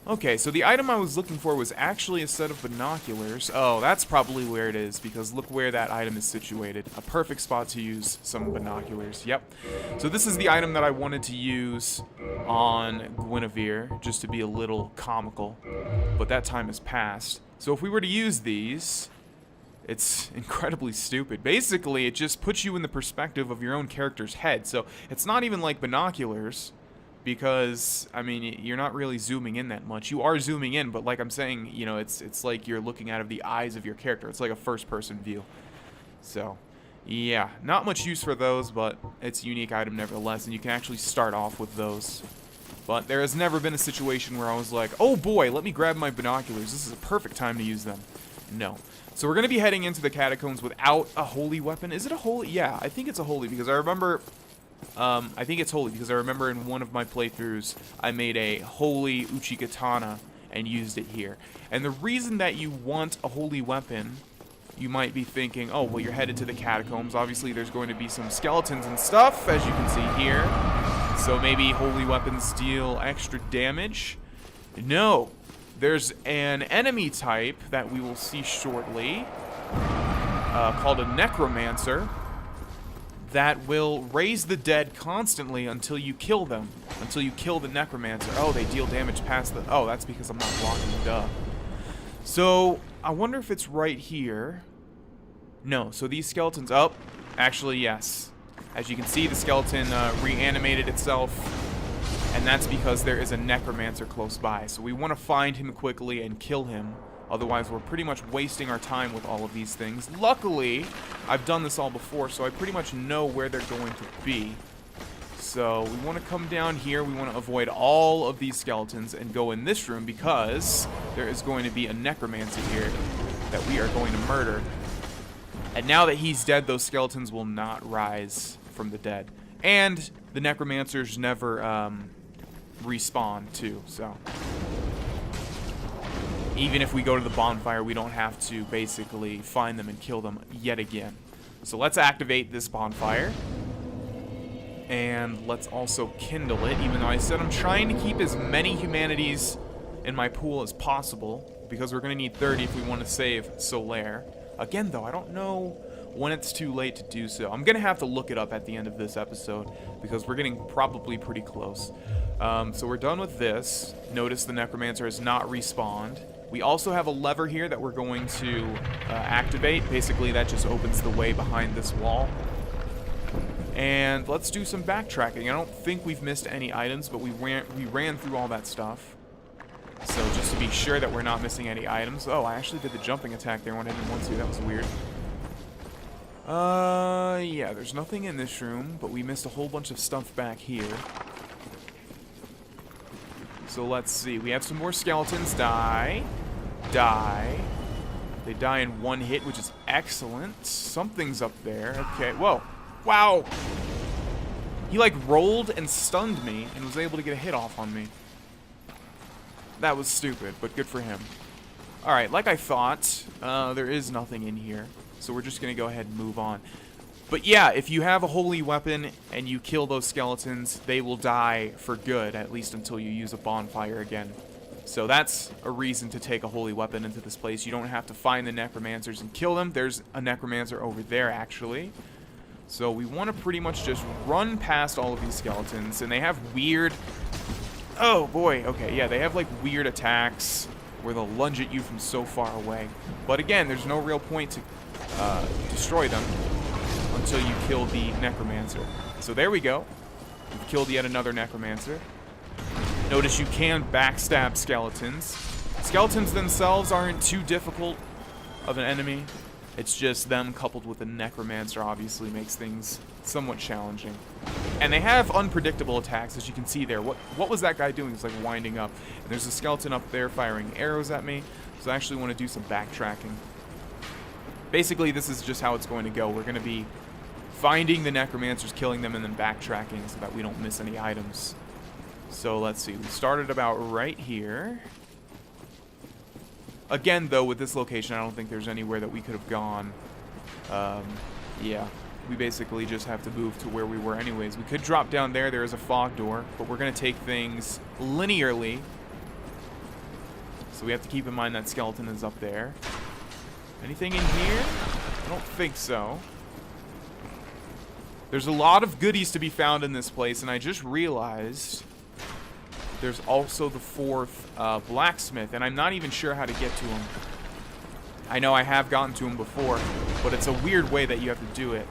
Speaker 1: Okay, so the item I was looking for was actually a set of binoculars. Oh, that's probably where it is, because look where that item is situated. A perfect spot to use some binoculars. Yep. So this is the item that I wanted to use on Guinevere, just to be a little comical. But that time has passed. So if we were to use these, it's incredibly stupid. Basically, it just puts you in the perspective of your own character's head. So it's not even like binoculars, because, I mean, you're not really zooming in that much. You are zooming in, but like I'm saying, you know, it's like you're looking out of the eyes of your character. It's like a first-person view. So, yeah, not much use for those, but it's a unique item nevertheless, and you can actually start off with those. But there has never been a situation where I was like, oh boy, let me grab my binoculars. This is a perfect time to use them. No. So we're going to be heading into the catacombs without a holy weapon. Is it a holy? Yeah, I think it's a holy, because I remember... I think it's holy, because I remember in one of my playthroughs, I made a holy Uchigatana and used it here. And the reason that you want a holy weapon, you might be thinking, oh, well, you're headed to the catacombs. Obviously, there's going to be some skeletons and stuff, as you can see here. So maybe holy weapons deal extra damage. No. There's an enemy type that we will see shortly, called a necromancer, that will raise the dead constantly until you kill them. Until you kill the necromancer. Oh, they deal damage past the... Oh, that's because I'm not blocking, duh. So, I wonder if it's right here. No, so these skeletons... Oh, actually, yes. As you can see, the skeleton reanimated itself. And that's because there is a necromancer close by. So we want to find him quickly and kill him. Otherwise, we're pretty much wasting our time with all of these things. Luckily, I've done this all before, so I pretty much know where they're going to be. So we want to come down here. We want to avoid all of these skeletons and go in this room, because there is going to be a necromancer here that we are going to murder. And now that he's dead, those skeletons will not rise from the dead. And the necromancers never respawn, too, so... Even if we go to the bonfire, we don't have to basically find them and kill them yet again. So let's activate this bonfire. And let's also kindle it, even though I said I'm trying to keep as many humanities in my pool as possible, because we're going to need 30 if we want to save Solaire. Again, though, I don't know when it's too late to do so. I'm going to have to look it up at the end of this episode, because we're getting probably pretty close. So we're done with this. Notice the necromancer has not respawned. We also have a lever here that we're going to activate. Basically, that just opens the way behind this wall. And let's do some backtracking. I don't think we've missed any items, but we ran through all that stuff. So just to be sure that we're not missing any items. Oh, I actually did the jumping attack there when I didn't want to. That was weird. Yeah, there's nothing in this room, but we missed a whole bunch of stuff back here. So let's see. We have some more skeletons. Die. Die. They die in one hit, which is excellent. Something's up there. Okay. Whoa. Wow. He, like, rolled and stunned me and was able to get a hit off on me. That was stupid, but good for him. Alright, like I thought, there is nothing in here. So we're just going to go ahead and move on. But yeah, if you have a holy weapon and you kill those skeletons, they will die for good, at least until you use a bonfire again. So that's a reason to take a holy weapon into this place. You don't have to find the necromancers and kill them. There's a necromancer over there, actually. So we want to pretty much just run past all of these skeletons, and they have weird... Oh, boy. Okay, yeah, they have, like, weird attacks where they'll lunge at you from so far away. But again, there's no real point to destroy them until you kill the necromancer. So there we go. We've killed yet another necromancer. Notice you can backstab skeletons. Skeletons themselves aren't too difficult of an enemy. It's just them coupled with a necromancer obviously makes things somewhat challenging. And they have unpredictable attacks, as you can see there. What was that guy doing? He's like winding up. And there's a skeleton up there firing arrows at me. So I actually want to do some backtracking. Basically, this is just how it's going to go. We're going to be finding the necromancers, killing them, and then backtracking so that we don't miss any items. So let's see. We started about right here. Again, though, with this location, I don't think there's anywhere that we could have gone. Yeah. We basically just have to move to where we were anyways. We could drop down there. There is a fog door, but we're going to take things linearly So we have to keep in mind that skeleton is up there. Anything in here? I don't think so. There's a lot of goodies to be found in this place, and I just realized there's also the 4th blacksmith, and I'm not even sure how to get to him. I know I have gotten to him before, but it's a weird way that you have to do it.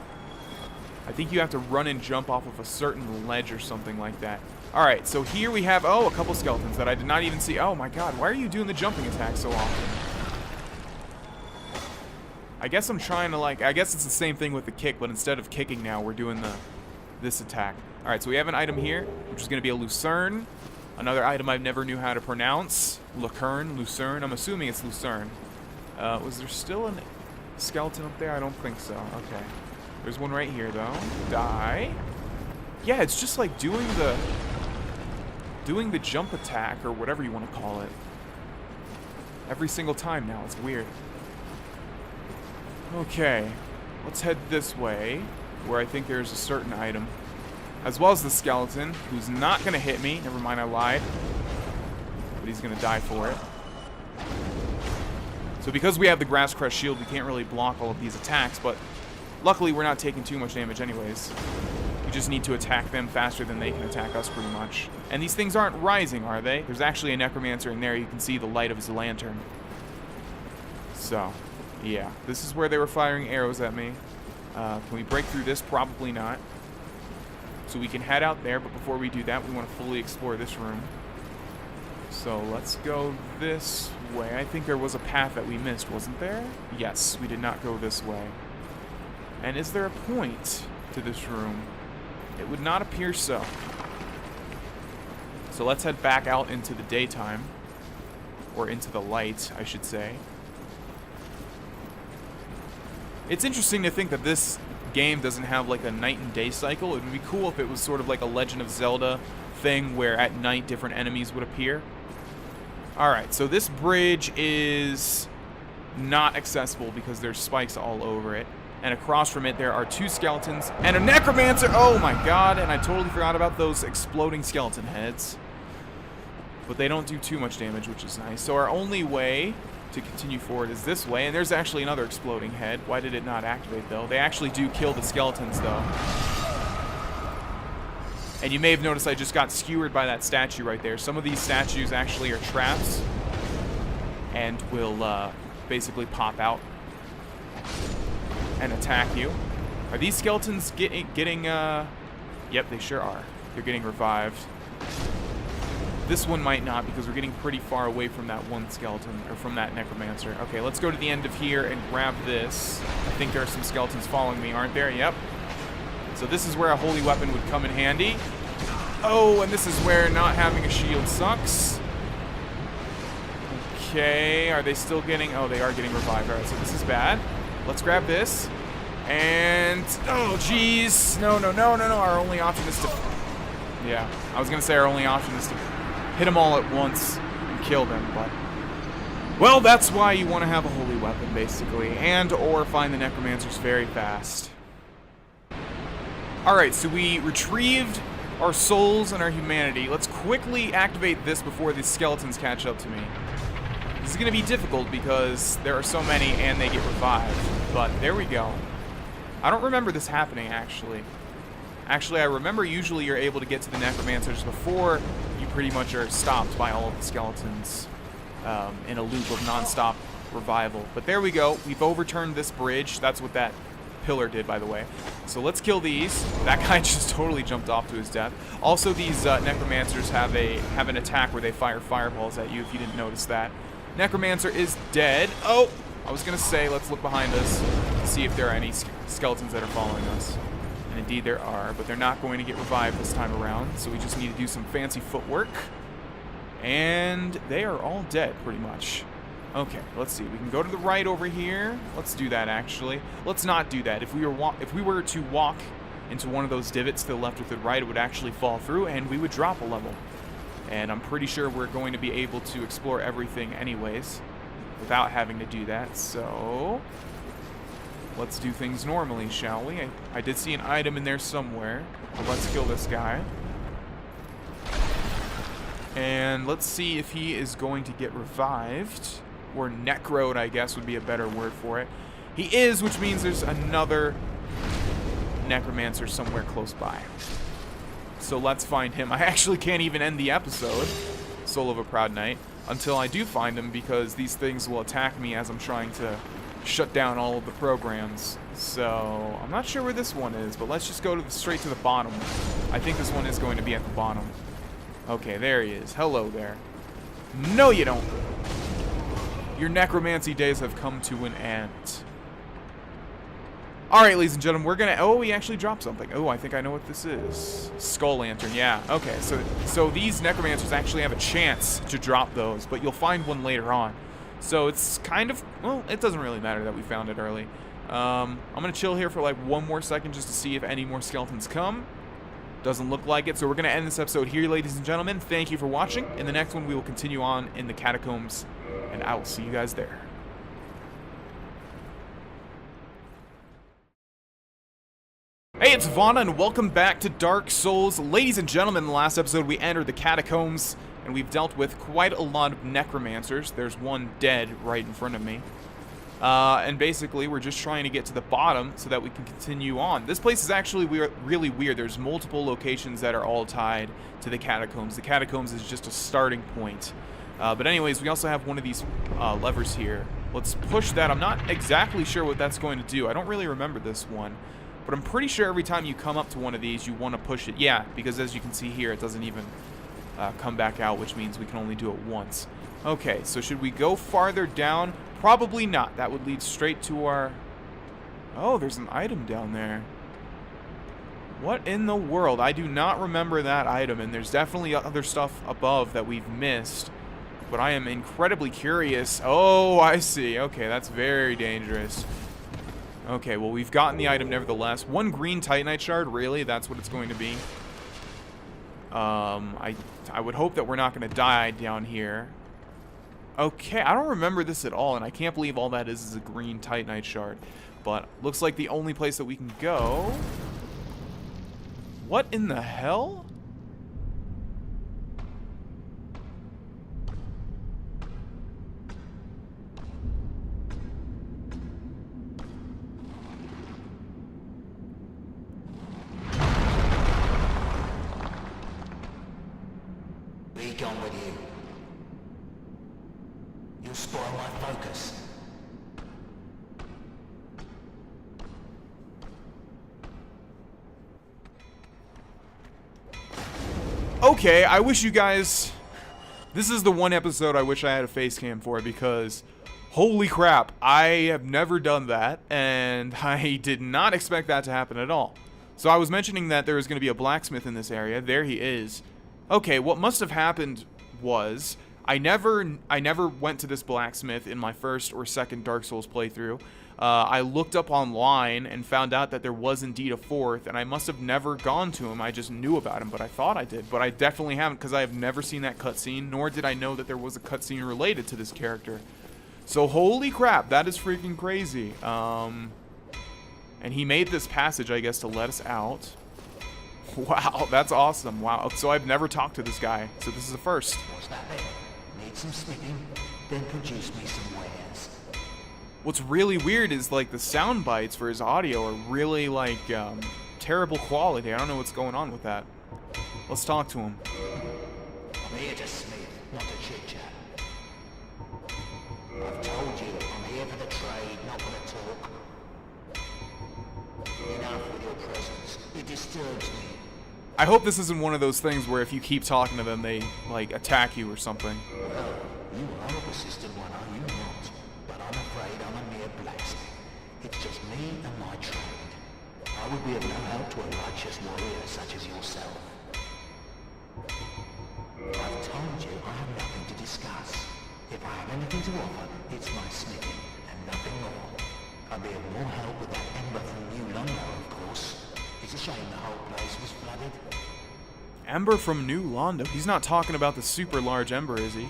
Speaker 1: I think you have to run and jump off of a certain ledge or something like that. Alright, so here we have, oh, a couple skeletons that I did not even see. Oh my god, why are you doing the jumping attack so often? I guess I'm trying to, like, I guess it's the same thing with the kick, but instead of kicking now, we're doing this attack. Alright, so we have an item here, which is going to be a lucerne. Another item I've never knew how to pronounce. Lucerne. I'm assuming it's lucerne. Was there still a skeleton up there? I don't think so. Okay. There's one right here, though. Die. Yeah, it's just like doing the jump attack, or whatever you want to call it. Every single time now. It's weird. Okay. Let's head this way, where I think there's a certain item. As well as the skeleton, who's not going to hit me. Never mind, I lied. But he's going to die for it. So because we have the grass crest shield, we can't really block all of these attacks, but luckily we're not taking too much damage anyways. We just need to attack them faster than they can attack us, pretty much. And these things aren't rising, are they? There's actually a necromancer in there. You can see the light of his lantern. So, yeah. This is where they were firing arrows at me. Can we break through this? Probably not. So we can head out there, but before we do that, we want to fully explore this room. So let's go this way. I think there was a path that we missed, wasn't there? Yes, we did not go this way. And is there a point to this room? It would not appear so. So let's head back out into the daytime. Or into the light, I should say. It's interesting to think that this game doesn't have like a night and day cycle. It would be cool if it was sort of like a Legend of Zelda thing where at night different enemies would appear. Alright, so this bridge is not accessible because there's spikes all over it. And across from it there are 2 skeletons and a necromancer! Oh my god, and I totally forgot about those exploding skeleton heads. But they don't do too much damage, which is nice. So our only way to continue forward is this way, and there's actually another exploding head. Why did it not activate, though? They actually do kill the skeletons, though. And you may have noticed I just got skewered by that statue right there. Some of these statues actually are traps and will basically pop out and attack you. Are these skeletons getting Yep, they sure are. They're getting revived. This one might not, because we're getting pretty far away from that one skeleton, or from that necromancer. Okay, let's go to the end of here and grab this. I think there are some skeletons following me, aren't there? Yep. So this is where a holy weapon would come in handy. Oh, and this is where not having a shield sucks. Okay, are they still getting... Oh, they are getting revived. Alright, so this is bad. Let's grab this. And... Oh, jeez. No. Our only option is to... Yeah, I was going to say our only option is to hit them all at once and kill them, but... Well, that's why you want to have a holy weapon, basically. And or find the necromancers very fast. Alright, so we retrieved our souls and our humanity. Let's quickly activate this before these skeletons catch up to me. This is going to be difficult because there are so many and they get revived. But there we go. I don't remember this happening, actually. Actually, I remember usually you're able to get to the necromancers before you pretty much are stopped by all of the skeletons in a loop of non-stop revival. But there we go. We've overturned this bridge. That's what that pillar did, by the way. So let's kill these. That guy just totally jumped off to his death. Also, these necromancers have an attack where they fire fireballs at you, if you didn't notice that. Necromancer is dead. Oh, I was going to say, let's look behind us to see if there are any skeletons that are following us. And indeed there are, but they're not going to get revived this time around, so we just need to do some fancy footwork. And they are all dead, pretty much. Okay, let's see. We can go to the right over here. Let's do that, actually. Let's not do that. If we were to walk into one of those divots to the left or to the right, it would actually fall through, and we would drop a level. And I'm pretty sure we're going to be able to explore everything anyways without having to do that, so... Let's do things normally, shall we? I did see an item in there somewhere. But let's kill this guy. And let's see if he is going to get revived. Or necroed, I guess, would be a better word for it. He is, which means there's another necromancer somewhere close by. So let's find him. I actually can't even end the episode, Soul of a Proud Knight, until I do find him, because these things will attack me as I'm trying to shut down all of the programs. So I'm not sure where this one is, but let's just go straight to the bottom. I think this one is going to be at the bottom. Okay, there he is. Hello there. No, you don't. Your necromancy days have come to an end. Alright, ladies and gentlemen, we're gonna... Oh, he actually dropped something. Oh, I think I know what this is. Skull Lantern, yeah. Okay, so these necromancers actually have a chance to drop those, but you'll find one later on. So it's kind of... Well, it doesn't really matter that we found it early. I'm gonna chill here for like one more second just to see if any more skeletons come. Doesn't look like it, so we're gonna end this episode here, ladies and gentlemen. Thank you for watching. In the next one, we will continue on in the catacombs, and I will see you guys there. Hey, it's Vana, and welcome back to Dark Souls. Ladies and gentlemen, in the last episode, we entered the catacombs, and we've dealt with quite a lot of necromancers. There's one dead right in front of me. And basically, we're just trying to get to the bottom so that we can continue on. This place is actually really weird. There's multiple locations that are all tied to the catacombs. The catacombs is just a starting point. But anyways, we also have one of these levers here. Let's push that. I'm not exactly sure what that's going to do. I don't really remember this one. But I'm pretty sure every time you come up to one of these, you want to push it. Yeah, because as you can see here, it doesn't even come back out, which means we can only do it once. Okay, so should we go farther down? Probably not. That would lead straight to our... Oh, there's an item down there. What in the world? I do not remember that item, and there's definitely other stuff above that we've missed. But I am incredibly curious. Oh, I see. Okay, that's very dangerous. Okay, well, we've gotten the item nevertheless. One green Titanite shard, really? That's what it's going to be? I would hope that we're not going to die down here. Okay, I don't remember this at all, and I can't believe all that is a green Titanite shard. But looks like the only place that we can go... What in the hell?
Speaker 10: Be gone with you. You'll spoil my focus.
Speaker 1: Okay, I wish you guys... This is the one episode I wish I had a face cam for, because... Holy crap, I have never done that, and I did not expect that to happen at all. So I was mentioning that there was going to be a blacksmith in this area. There he is. Okay, what must have happened was... I never went to this blacksmith in my first or second Dark Souls playthrough. I looked up online and found out that there was indeed a fourth, and I must have never gone to him. I just knew about him, but I thought I did. But I definitely haven't, because I have never seen that cutscene, nor did I know that there was a cutscene related to this character. So holy crap, that is freaking crazy. And he made this passage, I guess, to let us out. Wow, that's awesome. Wow, so I've never talked to this guy, so this is a first.
Speaker 10: What's that then? Need some smithing, then produce me some wares.
Speaker 1: What's really weird is, like, the sound bites for his audio are really, like, terrible quality. I don't know what's going on with that. Let's talk to him.
Speaker 10: I'm here to smith, not to chit-chat. I've told you, I'm here for the trade, not for the talk. Enough with your presence. It disturbs me.
Speaker 1: I hope this isn't one of those things where if you keep talking to them, they, like, attack you or something.
Speaker 10: Well, you are a persistent one, are you not? But I'm afraid I'm a mere blacksmith. It's just me and my trade. I would be of no help to a righteous warrior such as yourself. I've told you I have nothing to discuss. If I have anything to offer, it's my smithing, and nothing more. I'd be of more help with that ember from New London, of course. It's a shame the whole place was flooded.
Speaker 1: Ember from New Londo? He's not talking about the super large ember, is he?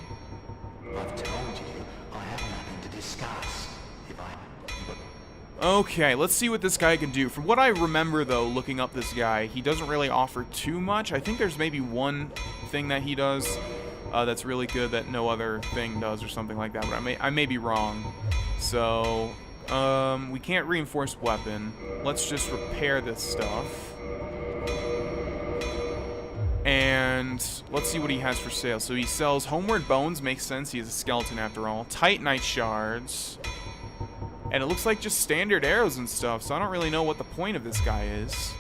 Speaker 10: I've told you, I have nothing to discuss. If I...
Speaker 1: Okay, let's see what this guy can do. From what I remember, though, looking up this guy, he doesn't really offer too much. I think there's maybe one thing that he does. that's really good that no other thing does or something like that, but I may be wrong. So, we can't reinforce weapon. Let's just repair this stuff. And let's see what he has for sale. So he sells Homeward Bones, makes sense, he is a skeleton after all. Titanite Shards. And it looks like just standard arrows and stuff, so I don't really know what the point of this guy is.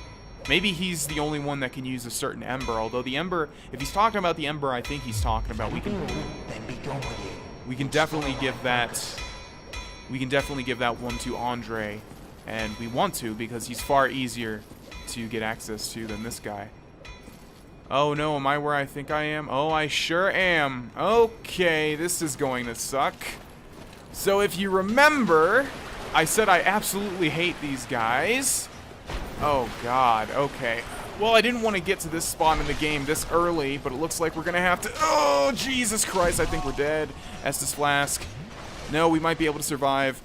Speaker 1: Maybe he's the only one that can use a certain ember, although the ember, if he's talking about the ember I think he's talking about, we can definitely give that one to Andre, and we want to because he's far easier to get access to than this guy. Oh no, am I where I think I am? Oh, I sure am. Okay, this is going to suck. So if you remember, I said I absolutely hate these guys. Oh god, okay. Well, I didn't want to get to this spot in the game this early, but it looks like we're gonna have to... Oh, Jesus Christ, I think we're dead. Estus Flask. No, we might be able to survive.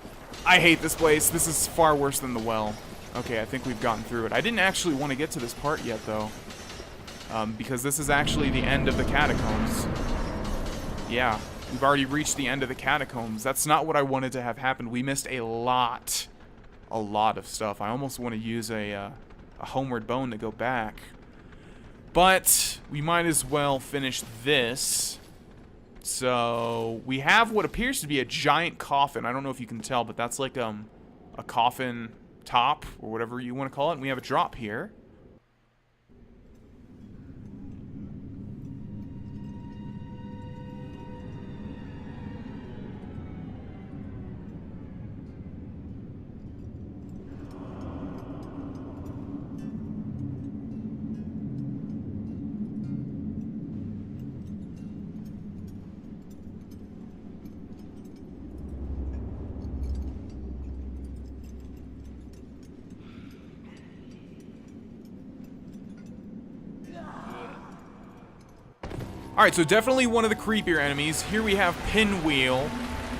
Speaker 1: I hate this place. This is far worse than the well. Okay, I think we've gotten through it. I didn't actually want to get to this part yet, though. Because this is actually the end of the catacombs. Yeah, we've already reached the end of the catacombs. That's not what I wanted to have happen. We missed a lot of stuff. I almost want to use a Homeward Bone to go back. But we might as well finish this. So we have what appears to be a giant coffin. I don't know if you can tell, but that's like a coffin top or whatever you want to call it. And we have a drop here. Alright, so definitely one of the creepier enemies. Here we have Pinwheel,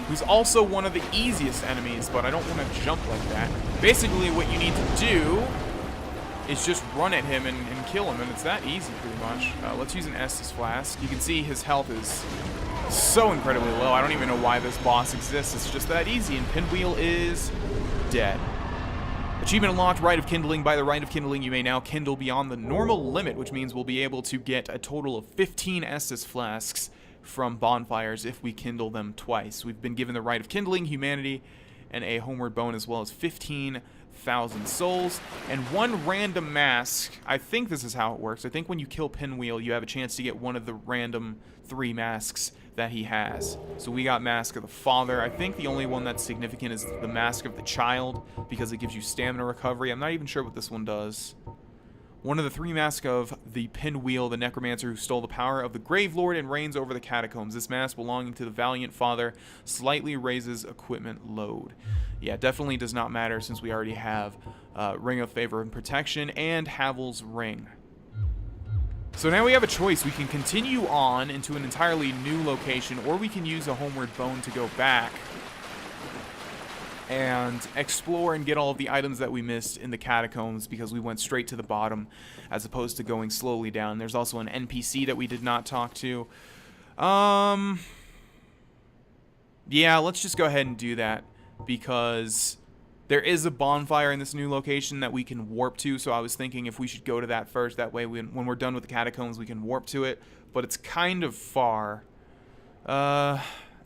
Speaker 1: who's also one of the easiest enemies, but I don't want to jump like that. Basically, what you need to do is just run at him and kill him, and it's that easy, pretty much. Let's use an Estus Flask. You can see his health is so incredibly low. I don't even know why this boss exists. It's just that easy, and Pinwheel is dead. Achievement unlocked, Rite of Kindling. By the Rite of Kindling, you may now kindle beyond the normal limit, which means we'll be able to get a total of 15 Estus Flasks from bonfires if we kindle them twice. We've been given the Rite of Kindling, Humanity, and a Homeward Bone, as well as 15,000 souls, and one random mask. I think this is how it works. I think when you kill Pinwheel, you have a chance to get one of the random 3 masks that he has. So we got Mask of the Father. I think the only one that's significant is the Mask of the Child, because it gives you stamina recovery. I'm not even sure what this one does. One of the 3 masks of the Pinwheel, the necromancer who stole the power of the Grave Lord and reigns over the catacombs. This mask, belonging to the Valiant Father, slightly raises equipment load. Yeah, definitely does not matter since we already have Ring of Favor and Protection and Havel's Ring. So now we have a choice. We can continue on into an entirely new location, or we can use a Homeward Bone to go back and explore and get all of the items that we missed in the catacombs because we went straight to the bottom as opposed to going slowly down. There's also an NPC that we did not talk to. Yeah, let's just go ahead and do that because there is a bonfire in this new location that we can warp to, so I was thinking if we should go to that first. That way, when we're done with the catacombs, we can warp to it. But it's kind of far.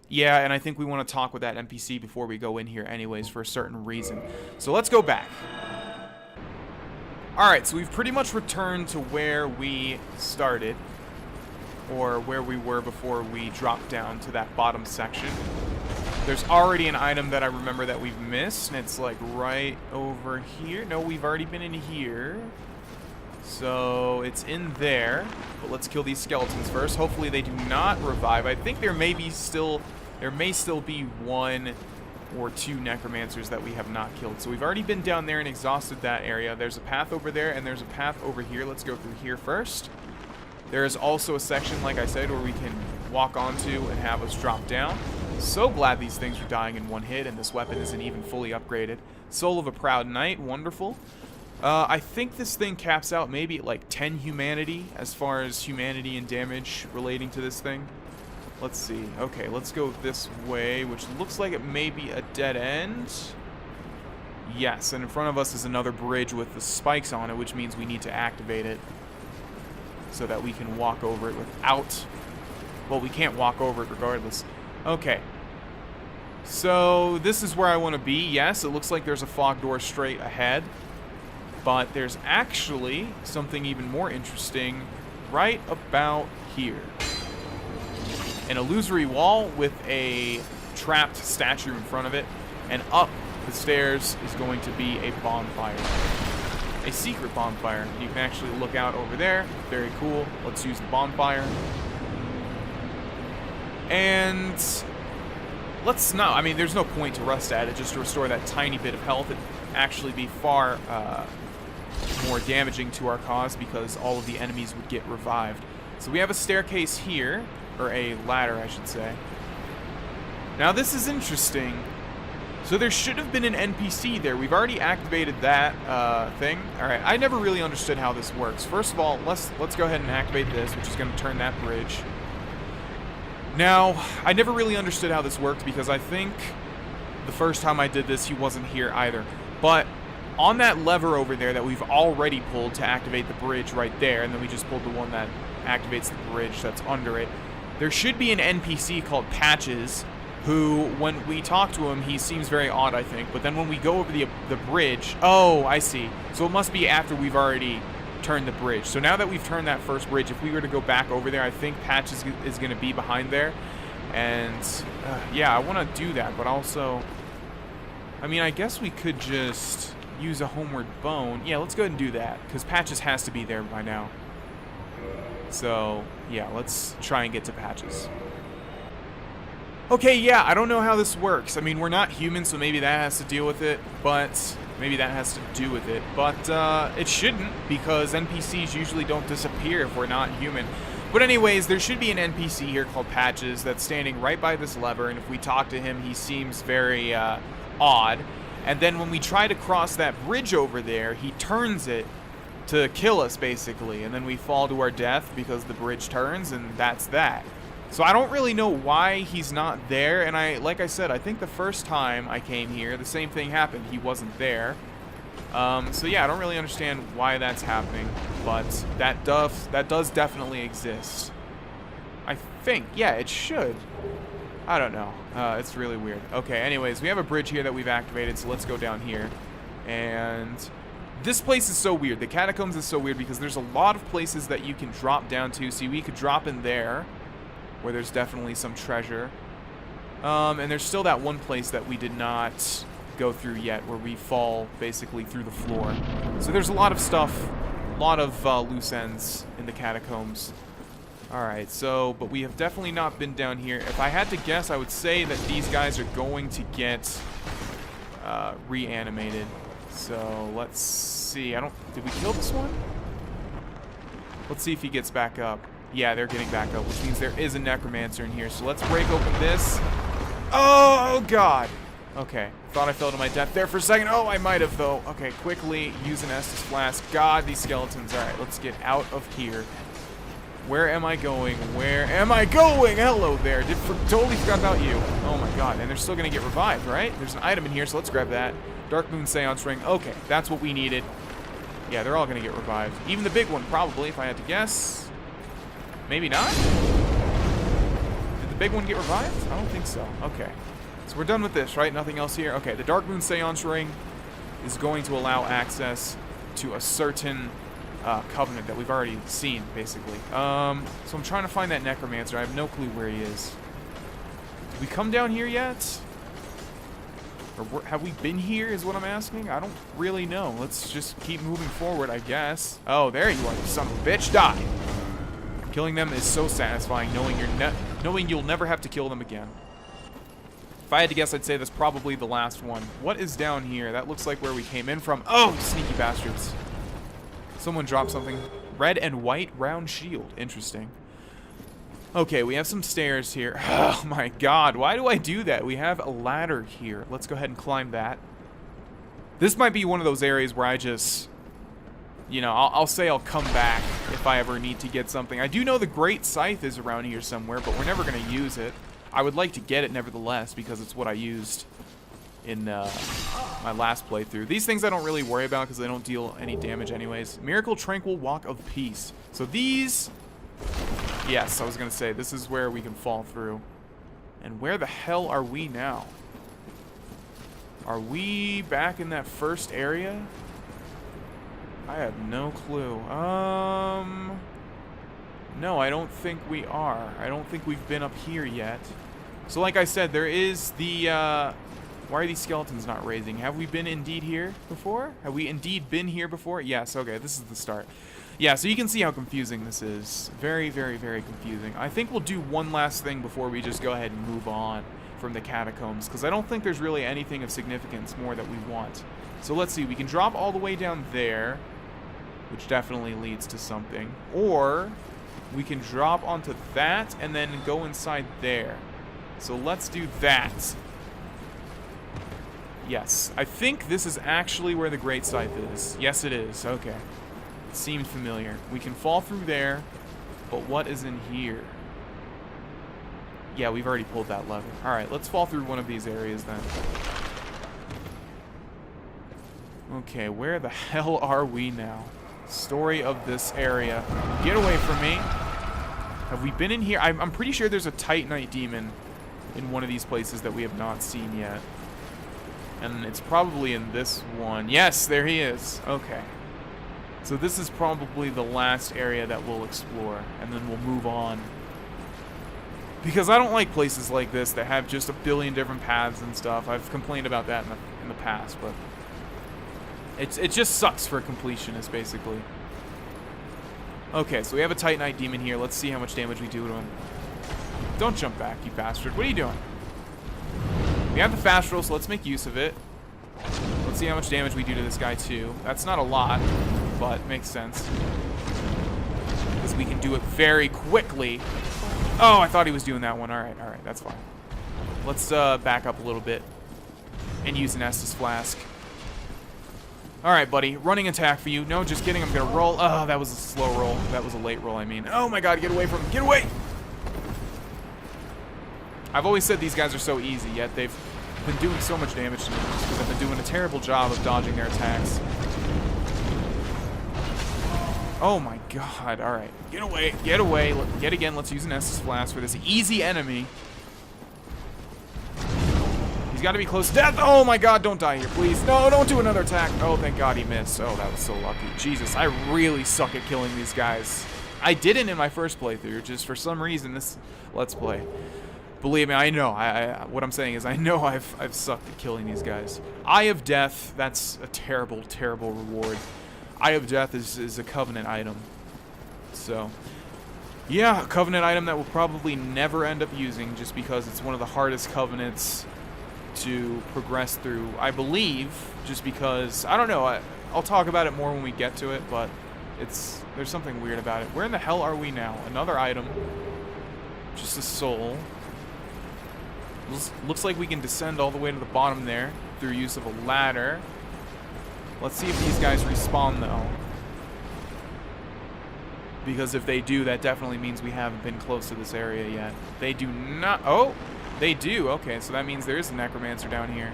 Speaker 1: Yeah, and I think we want to talk with that NPC before we go in here anyways for a certain reason. So let's go back. Alright, so we've pretty much returned to where we started. Or where we were before we dropped down to that bottom section. There's already an item that I remember that we've missed, and it's like right over here. No, we've already been in here. So it's in there. But let's kill these skeletons first. Hopefully they do not revive. I think there may still be 1 or 2 necromancers that we have not killed. So we've already been down there and exhausted that area. There's a path over there, and there's a path over here. Let's go through here first. There is also a section, like I said, where we can walk onto and have us drop down. So glad these things are dying in one hit, and this weapon isn't even fully upgraded. Soul of a Proud Knight, wonderful. I think this thing caps out maybe at like 10 humanity, as far as humanity and damage relating to this thing. Let's see. Okay, let's go this way, which looks like it may be a dead end. Yes, and in front of us is another bridge with the spikes on it, which means we need to activate it so that we can walk over it without... Well, we can't walk over it regardless. Okay. So, this is where I want to be. Yes, it looks like there's a fog door straight ahead. But there's actually something even more interesting right about here. An illusory wall with a trapped statue in front of it. And up the stairs is going to be a bonfire. A secret bonfire. You can actually look out over there. Very cool. Let's use the bonfire. And let's not, I mean, there's no point to rust at it just to restore that tiny bit of health. It'd actually be far more damaging to our cause because all of the enemies would get revived. So we have a staircase here, or a ladder, I should say. Now this is interesting. So there should have been an NPC there. We've already activated that thing. All right, I never really understood how this works. First of all, let's go ahead and activate this, which is going to turn that bridge. Now, I never really understood how this worked because I think the first time I did this, he wasn't here either. But on that lever over there that we've already pulled to activate the bridge right there, and then we just pulled the one that activates the bridge that's under it, there should be an NPC called Patches, who, when we talk to him, he seems very odd, I think. But then when we go over the bridge... Oh, I see. So it must be after we've already turned the bridge. So now that we've turned that first bridge, if we were to go back over there, I think Patches is going to be behind there. And, yeah, I want to do that. But also... I mean, I guess we could just use a homeward bone. Yeah, let's go ahead and do that. Because Patches has to be there by now. So, yeah, let's try and get to Patches. Okay, yeah, I don't know how this works. I mean, we're not human, so maybe that has to deal with it, but maybe that has to do with it. But it shouldn't, because NPCs usually don't disappear if we're not human. But anyways, there should be an NPC here called Patches that's standing right by this lever, and if we talk to him, he seems very odd. And then when we try to cross that bridge over there, he turns it to kill us, basically, and then we fall to our death because the bridge turns, and that's that. So I don't really know why he's not there, and like I said, I think the first time I came here, the same thing happened. He wasn't there. So yeah, I don't really understand why that's happening, but that does definitely exist. I think, yeah, it should. I don't know. It's really weird. Okay, anyways, we have a bridge here that we've activated, so let's go down here. And this place is so weird. The catacombs is so weird because there's a lot of places that you can drop down to. See, we could drop in there, where there's definitely some treasure. And there's still that one place that we did not go through yet, where we fall basically through the floor. So there's a lot of stuff, a lot of loose ends in the catacombs. Alright, so, but we have definitely not been down here. If I had to guess, I would say that these guys are going to get reanimated. So, let's see. Did we kill this one? Let's see if he gets back up. Yeah, they're getting back up, which means there is a necromancer in here. So let's break open this. Oh, God. Okay, thought I fell to my death there for a second. Oh, I might have, though. Okay, quickly use an Estus Flask. God, these skeletons. All right, let's get out of here. Where am I going? Where am I going? Hello there. Totally forgot about you. Oh, my God. And they're still going to get revived, right? There's an item in here, so let's grab that. Dark Moon Seance Ring. Okay, that's what we needed. Yeah, they're all going to get revived. Even the big one, probably, if I had to guess. Maybe not? Did the big one get revived? I don't think so. Okay. So we're done with this, right? Nothing else here? Okay, the Dark Moon Seance Ring is going to allow access to a certain covenant that we've already seen, basically. So I'm trying to find that necromancer. I have no clue where he is. Did we come down here yet? Or have we been here is what I'm asking? I don't really know. Let's just keep moving forward, I guess. Oh, there you are, you son of a bitch. Die! Killing them is so satisfying, knowing you'll never have to kill them again. If I had to guess, I'd say that's probably the last one. What is down here? That looks like where we came in from. Oh, sneaky bastards. Someone dropped something. Red and white round shield. Interesting. Okay, we have some stairs here. Oh my God, why do I do that? We have a ladder here. Let's go ahead and climb that. This might be one of those areas where I just you know, I'll say I'll come back if I ever need to get something. I do know the Great Scythe is around here somewhere, but we're never going to use it. I would like to get it nevertheless, because it's what I used in my last playthrough. These things I don't really worry about because they don't deal any damage anyways. Miracle Tranquil Walk of Peace. So these... Yes, I was going to say, this is where we can fall through. And where the hell are we now? Are we back in that first area? I have no clue. No, I don't think we are. I don't think we've been up here yet. So like I said, there is the, why are these skeletons not raising? Have we been indeed here before? Have we indeed been here before? Yes, okay, this is the start. Yeah, so you can see how confusing this is. Very, very, very confusing. I think we'll do one last thing before we just go ahead and move on from the catacombs, because I don't think there's really anything of significance more that we want. So let's see, we can drop all the way down there, which definitely leads to something. Or we can drop onto that and then go inside there. So let's do that. Yes, I think this is actually where the Great Scythe is. Yes, it is. Okay. It seemed familiar. We can fall through there, but what is in here? Yeah, we've already pulled that lever. Alright, let's fall through one of these areas then. Okay, where the hell are we now? Story of this area. Get away from me. Have we been in here? I'm pretty sure there's a Titanite demon in one of these places that we have not seen yet. And it's probably in this one. Yes, there he is. Okay. So this is probably the last area that we'll explore, and then we'll move on. Because I don't like places like this that have just a billion different paths and stuff. I've complained about that in the past, but it just sucks for a completionist, basically. Okay, so we have a Titanite demon here. Let's see how much damage we do to him. Don't jump back, you bastard. What are you doing? We have the fast roll, so let's make use of it. Let's see how much damage we do to this guy, too. That's not a lot, but makes sense. Because we can do it very quickly. Oh, I thought he was doing that one. Alright, that's fine. Let's back up a little bit and use an Estus Flask. Alright, buddy. Running attack for you. No, just kidding. I'm going to roll. Oh, that was a slow roll. That was a late roll, I mean. Oh my god, get away from him. Get away! I've always said these guys are so easy, yet they've been doing so much damage to me because I've been doing a terrible job of dodging their attacks. Oh my god, alright. Get away, get away. Yet again, let's use an Estus Flask for this easy enemy. He's got to be close to death. Oh my god, don't die here, please. No, don't do another attack. Oh, thank god he missed. Oh, that was so lucky. Jesus, I really suck at killing these guys. I didn't in my first playthrough, just for some reason this Let's Play. Believe me, I know. What I'm saying is I know I've sucked at killing these guys. Eye of Death, that's a terrible, terrible reward. Eye of Death is a Covenant item. So, yeah, a Covenant item that we'll probably never end up using just because it's one of the hardest Covenants to progress through, I believe, just because, I don't know, I'll talk about it more when we get to it, but there's something weird about it. Where in the hell are we now? Another item. Just a soul. Looks like we can descend all the way to the bottom there through use of a ladder. Let's see if these guys respawn, though. Because if they do, that definitely means we haven't been close to this area yet. They do not... Oh! They do. Okay, so that means there is a necromancer down here.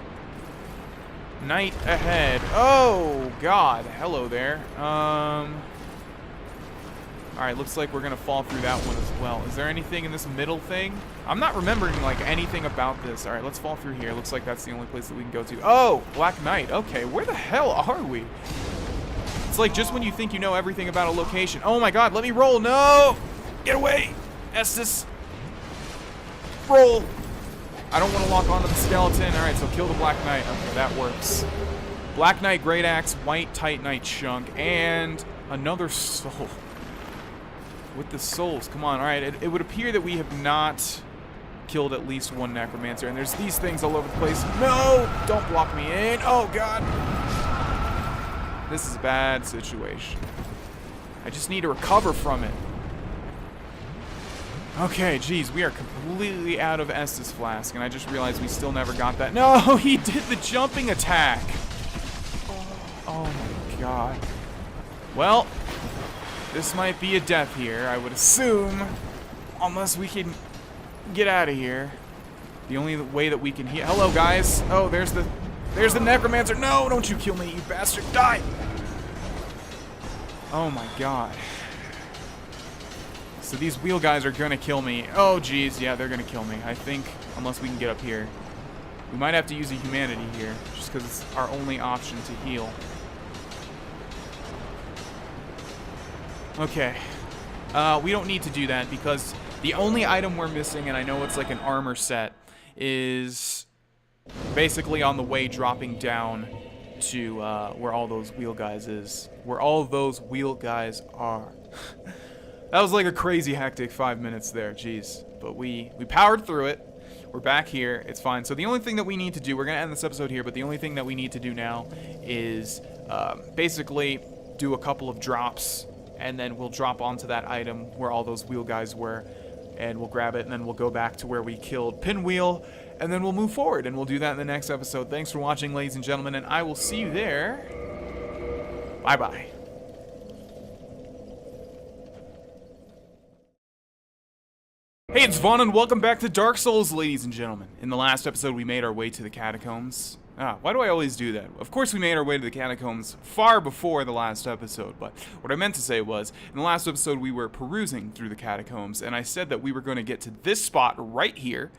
Speaker 1: Night ahead. Oh, God. Hello there. Alright, looks like we're going to fall through that one as well. Is there anything in this middle thing? I'm not remembering, like, anything about this. Alright, let's fall through here. Looks like that's the only place that we can go to. Oh! Black Knight. Okay, where the hell are we? It's like just when you think you know everything about a location. Oh my god, let me roll. No! Get away! Estus. Roll! I don't want to lock onto the skeleton. Alright, so kill the Black Knight. Okay, that works. Black Knight, Great Axe, White Titanite Chunk, and another soul. With the souls, come on. Alright, it would appear that we have not killed at least one necromancer, and there's these things all over the place. No! Don't block me in. Oh, God. This is a bad situation. I just need to recover from it. Okay, geez, we are completely out of Estus Flask, and I just realized we still never got that. No, he did the jumping attack. Oh, my God. Well, this might be a death here, I would assume. Unless we can get out of here. The only way that we can heal. Hello, guys. Oh, there's the necromancer. No, don't you kill me, you bastard. Die. Oh my god. So these wheel guys are gonna kill me. Oh, geez. Yeah, they're gonna kill me. I think, unless we can get up here. We might have to use a humanity here, just because it's our only option to heal. Okay. We don't need to do that, because the only item we're missing, and I know it's like an armor set, is basically on the way dropping down to where all those wheel guys is. Where all those wheel guys are. That was like a crazy hectic 5 minutes there, jeez. But we powered through it. We're back here, it's fine. So the only thing that we need to do, we're gonna end this episode here, but the only thing that we need to do now is basically do a couple of drops, and then we'll drop onto that item where all those wheel guys were, and we'll grab it, and then we'll go back to where we killed Pinwheel, and then we'll move forward, and we'll do that in the next episode. Thanks for watching, ladies and gentlemen, and I will see you there. Bye-bye. Hey, it's Vaughn, and welcome back to Dark Souls, ladies and gentlemen. In the last episode, we made our way to the catacombs. Why do I always do that? Of course we made our way to the catacombs far before the last episode, but what I meant to say was, in the last episode we were perusing through the catacombs, and I said that we were going to get to this spot right here,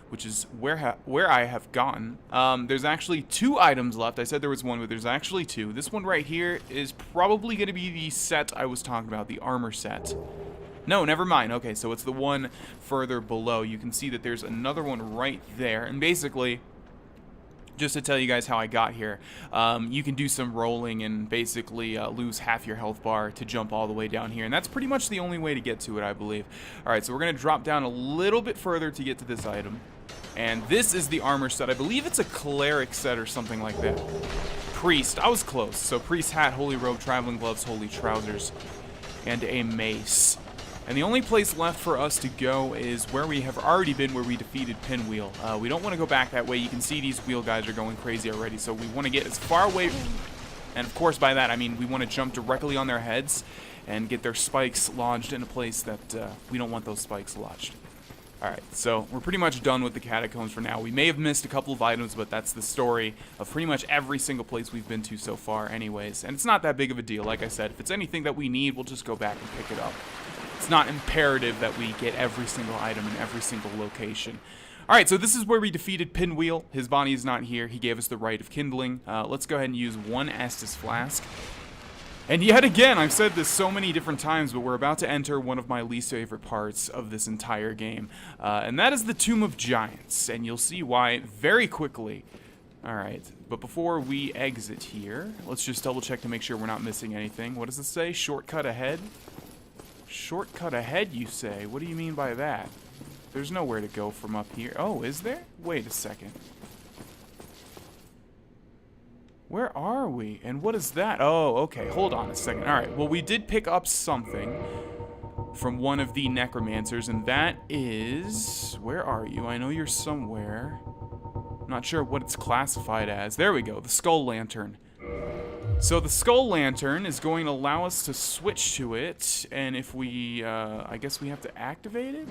Speaker 1: which is where I have gotten. There's actually 2 items left. I said there was one, but there's actually 2. This one right here is probably going to be the set I was talking about, the armor set. No, never mind. Okay, so it's the one further below. You can see that there's another one right there. And basically, just to tell you guys how I got here, you can do some rolling and basically lose half your health bar to jump all the way down here. And that's pretty much the only way to get to it, I believe. Alright, so we're going to drop down a little bit further to get to this item. And this is the armor set. I believe it's a cleric set or something like that. Priest. I was close. So priest hat, holy robe, traveling gloves, holy trousers, and a mace. And the only place left for us to go is where we have already been, where we defeated Pinwheel. We don't want to go back that way. You can see these wheel guys are going crazy already, so we want to get as far away. And of course, by that, I mean we want to jump directly on their heads and get their spikes lodged in a place that we don't want those spikes lodged. Alright, so we're pretty much done with the catacombs for now. We may have missed a couple of items, but that's the story of pretty much every single place we've been to so far anyways. And it's not that big of a deal, like I said. If it's anything that we need, we'll just go back and pick it up. It's not imperative that we get every single item in every single location. Alright, so this is where we defeated Pinwheel. His body is not here. He gave us the right of kindling. Let's go ahead and use 1 Estus Flask. And yet again, I've said this so many different times, but we're about to enter one of my least favorite parts of this entire game. And that is the Tomb of Giants. And you'll see why very quickly. Alright, but before we exit here, let's just double check to make sure we're not missing anything. What does it say? Shortcut ahead? Shortcut ahead, you say? What do you mean by that? There's nowhere to go from up here. Oh, is there? Wait a second. Where are we? And what is that? Oh, okay. Hold on a second. Alright, well, we did pick up something from one of the necromancers, and that is... Where are you? I know you're somewhere. I'm not sure what it's classified as. There we go. The Skull Lantern. So the Skull Lantern is going to allow us to switch to it, and if we, I guess we have to activate it?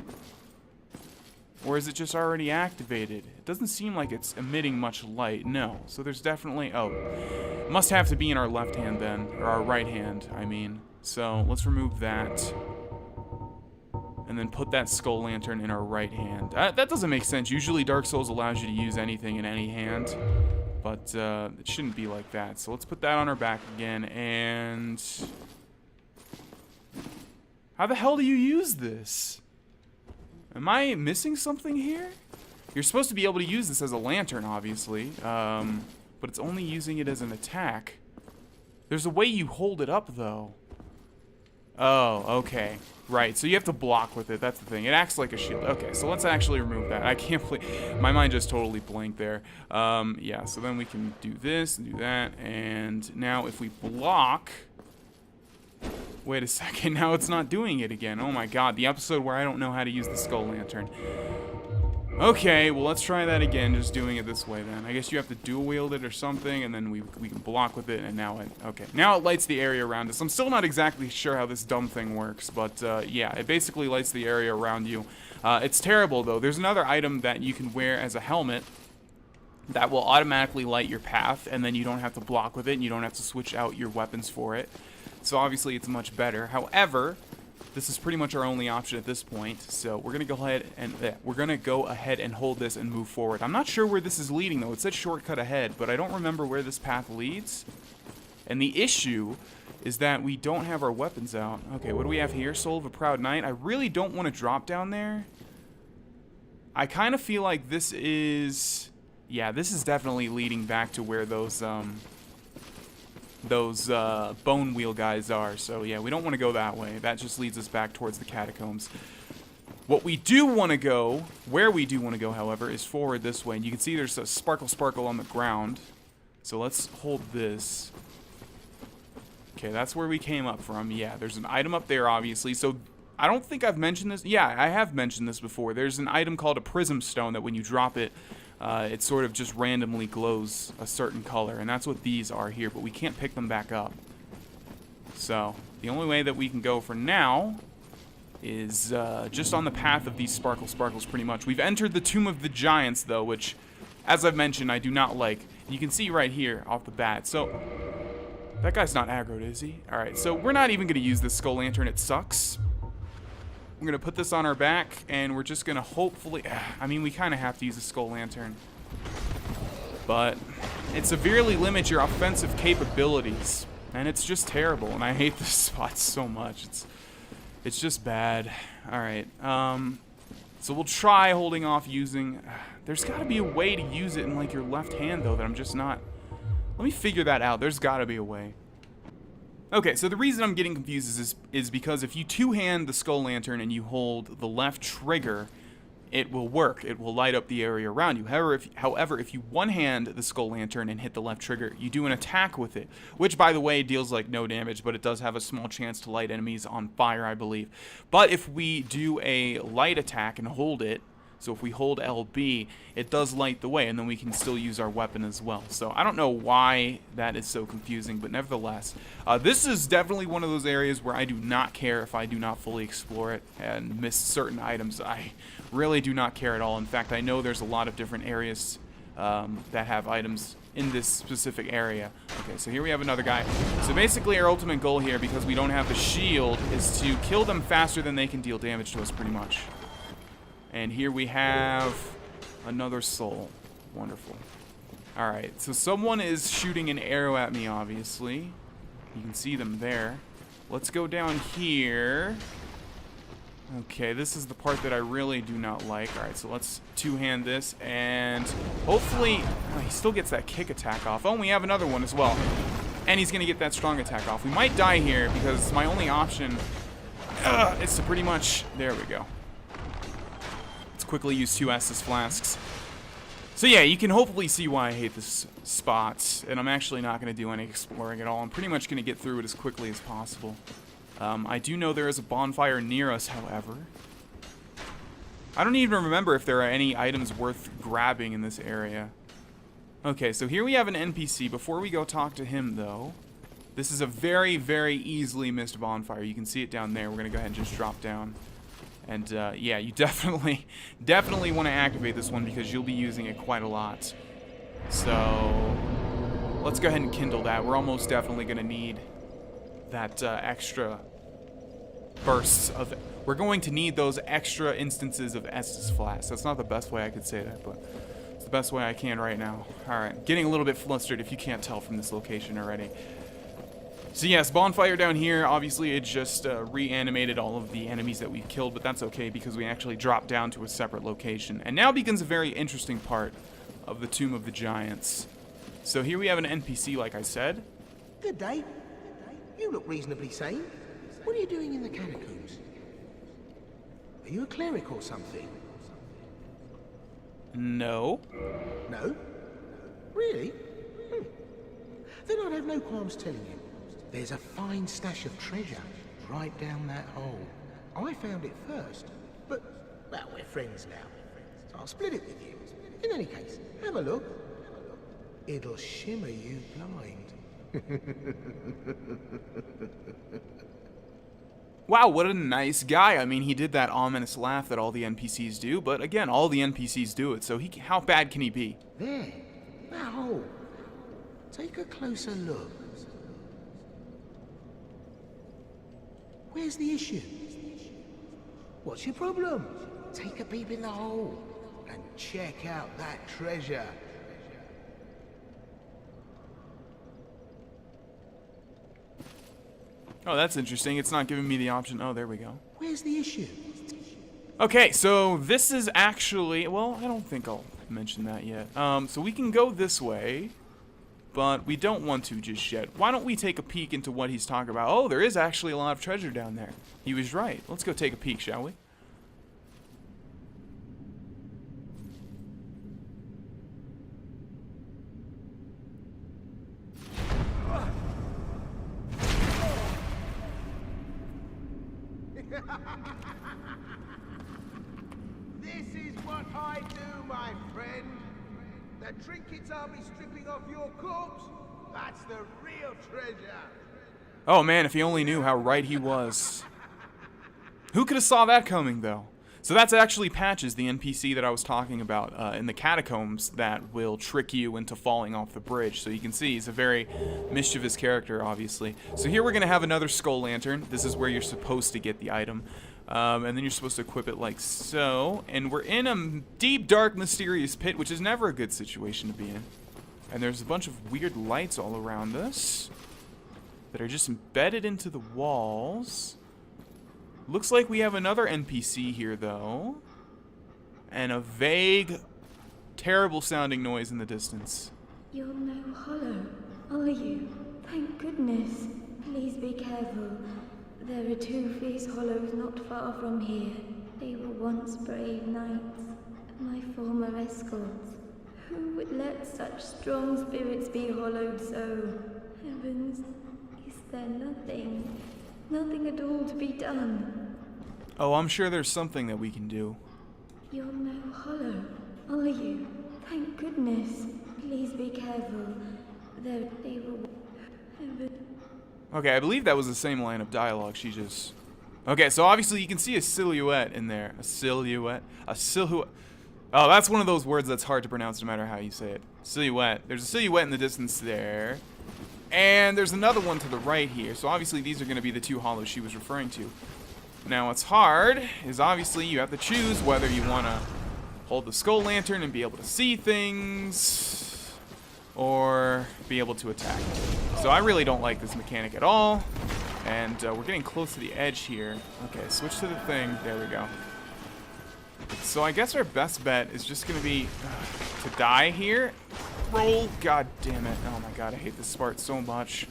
Speaker 1: Or is it just already activated? It doesn't seem like it's emitting much light, no. So there's definitely, oh, it must have to be in our left hand then, or our right hand, I mean. So let's remove that, and then put that Skull Lantern in our right hand. That doesn't make sense. Usually Dark Souls allows you to use anything in any hand. But it shouldn't be like that. So let's put that on our back again. And how the hell do you use this? Am I missing something here? You're supposed to be able to use this as a lantern, obviously. But it's only using it as an attack. There's a way you hold it up, though. Oh, okay. Right, so you have to block with it. That's the thing. It acts like a shield. Okay, so let's actually remove that. I can't believe... My mind just totally blanked there. Yeah, so then we can do this and do that. And now if we block... Wait a second. Now it's not doing it again. Oh my god. The episode where I don't know how to use the Skull Lantern. Okay, well, let's try that again, just doing it this way then. I guess you have to dual wield it or something, and then we can block with it, and now now it lights the area around us. I'm still not exactly sure how this dumb thing works, but yeah, it basically lights the area around you. It's terrible, though. There's another item that you can wear as a helmet that will automatically light your path, and then you don't have to block with it, and you don't have to switch out your weapons for it. So obviously it's much better. However, this is pretty much our only option at this point, so we're gonna go ahead and hold this and move forward. I'm not sure where this is leading though. It said shortcut ahead, but I don't remember where this path leads. And the issue is that we don't have our weapons out. Okay, what do we have here? Soul of a Proud Knight. I really don't want to drop down there. I kind of feel like this is, yeah, this is definitely leading back to where those bone wheel guys are. So yeah, we don't want to go that way. That just leads us back towards the catacombs. What we do want to go, where we do want to go, however, is forward this way. And you can see there's a sparkle on the ground. So let's hold this. Okay, that's where we came up from. Yeah, there's an item up there, obviously. So I don't think I've mentioned this. Yeah, I have mentioned this before. There's an item called a prism stone that when you drop it, it sort of just randomly glows a certain color, and that's what these are here, but we can't pick them back up. So, the only way that we can go for now is just on the path of these sparkles pretty much. We've entered the Tomb of the Giants, though, which, as I've mentioned, I do not like. You can see right here off the bat. So, that guy's not aggroed, is he? Alright, so we're not even going to use this Skull Lantern. It sucks. We're going to put this on our back, and we're just going to hopefully... I mean, we kind of have to use a Skull Lantern. But it severely limits your offensive capabilities. And it's just terrible, and I hate this spot so much. It's just bad. Alright, so we'll try holding off using... There's got to be a way to use it in, like, your left hand, though, that I'm just not... Let me figure that out. There's got to be a way. Okay, so the reason I'm getting confused is because if you two-hand the Skull Lantern and you hold the left trigger, it will work. It will light up the area around you. However, if you one-hand the Skull Lantern and hit the left trigger, you do an attack with it, which, by the way, deals, like, no damage, but it does have a small chance to light enemies on fire, I believe. But if we do a light attack and hold it, so if we hold LB, it does light the way, and then we can still use our weapon as well. So I don't know why that is so confusing, but nevertheless, this is definitely one of those areas where I do not care if I do not fully explore it and miss certain items. I really do not care at all. In fact, I know there's a lot of different areas that have items in this specific area. Okay, so here we have another guy. So basically our ultimate goal here, because we don't have the shield, is to kill them faster than they can deal damage to us, pretty much. And here we have another soul. Wonderful. Alright, so someone is shooting an arrow at me, obviously. You can see them there. Let's go down here. Okay, this is the part that I really do not like. Alright, so let's two-hand this, and hopefully... Oh, he still gets that kick attack off. Oh, and we have another one as well. And he's going to get that strong attack off. We might die here, because my only option is to pretty much... There we go. Quickly use 2 Estus flasks. So yeah, you can hopefully see why I hate this spot, and I'm actually not going to do any exploring at all. I'm pretty much going to get through it as quickly as possible. I do know there is a bonfire near us, however. I don't even remember if there are any items worth grabbing in this area. Okay, so here we have an NPC. Before we go talk to him, though, this is a very, very easily missed bonfire. You can see it down there. We're going to go ahead and just drop down. And, yeah, you definitely want to activate this one because you'll be using it quite a lot. So, let's go ahead and kindle that. We're almost definitely going to need that extra bursts of... We're going to need those extra instances of Estus Flask. That's not the best way I could say that, but it's the best way I can right now. Alright, getting a little bit flustered if you can't tell from this location already. So yes, bonfire down here, obviously it just reanimated all of the enemies that we've killed, but that's okay because we actually dropped down to a separate location. And now begins a very interesting part of the Tomb of the Giants. So here we have an NPC, like I said.
Speaker 10: Good day. You look reasonably sane. What are you doing in the catacombs? Are you a cleric or something?
Speaker 1: No.
Speaker 10: No? Really? Then I'd have no qualms telling you. There's a fine stash of treasure right down that hole. I found it first, but, well, we're friends now.
Speaker 11: So I'll split it with you. In any case, have a look. It'll shimmer you blind.
Speaker 1: Wow, what a nice guy. I mean, he did that ominous laugh that all the NPCs do, but again, all the NPCs do it, so how bad can he be?
Speaker 11: There, that hole. Take a closer look. Where's the issue? What's your problem? Take a peep in the hole and check out that treasure.
Speaker 1: Oh, that's interesting. It's not giving me the option. Oh, there we go.
Speaker 11: Where's the issue?
Speaker 1: Okay, so this is actually... Well, I don't think I'll mention that yet. So we can go this way, but we don't want to just yet. Why don't we take a peek into what he's talking about? Oh, there is actually a lot of treasure down there. He was right. Let's go take a peek, shall we?
Speaker 11: This is what I do, my friend. The trinkets I'll be stripping off your corpse, that's the real treasure.
Speaker 1: Oh man, if he only knew how right he was. Who could have saw that coming, though? So that's actually Patches, the NPC that I was talking about in the catacombs that will trick you into falling off the bridge. So you can see he's a very mischievous character, obviously. So here we're going to have another skull lantern. This is where you're supposed to get the item. And then you're supposed to equip it like so. And we're in a deep, dark, mysterious pit, which is never a good situation to be in. And there's a bunch of weird lights all around us that are just embedded into the walls. Looks like we have another NPC here, though. And a vague, terrible sounding noise in the distance.
Speaker 12: You're no hollow, are you? Thank goodness. Please be careful. There are two fierce hollows not far from here. They were once brave knights, my former escorts. Who would let such strong spirits be hollowed so? Heavens, is there nothing at all to be done?
Speaker 1: Oh, I'm sure there's something that we can do.
Speaker 12: You're no hollow, are you? Thank goodness. Please be careful. They were...
Speaker 1: Okay, I believe that was the same line of dialogue she just... Okay, so obviously you can see a silhouette in there. A silhouette. Oh, that's one of those words that's hard to pronounce no matter how you say it. Silhouette. There's a silhouette in the distance there. And there's another one to the right here. So obviously these are going to be the two hollows she was referring to. Now what's hard is obviously you have to choose whether you want to hold the skull lantern and be able to see things, or be able to attack. So I really don't like this mechanic at all. And we're getting close to the edge here. Okay, switch to the thing. There we go. So I guess our best bet is just going to be to die here. Roll. God damn it. Oh my god, I hate this part so much.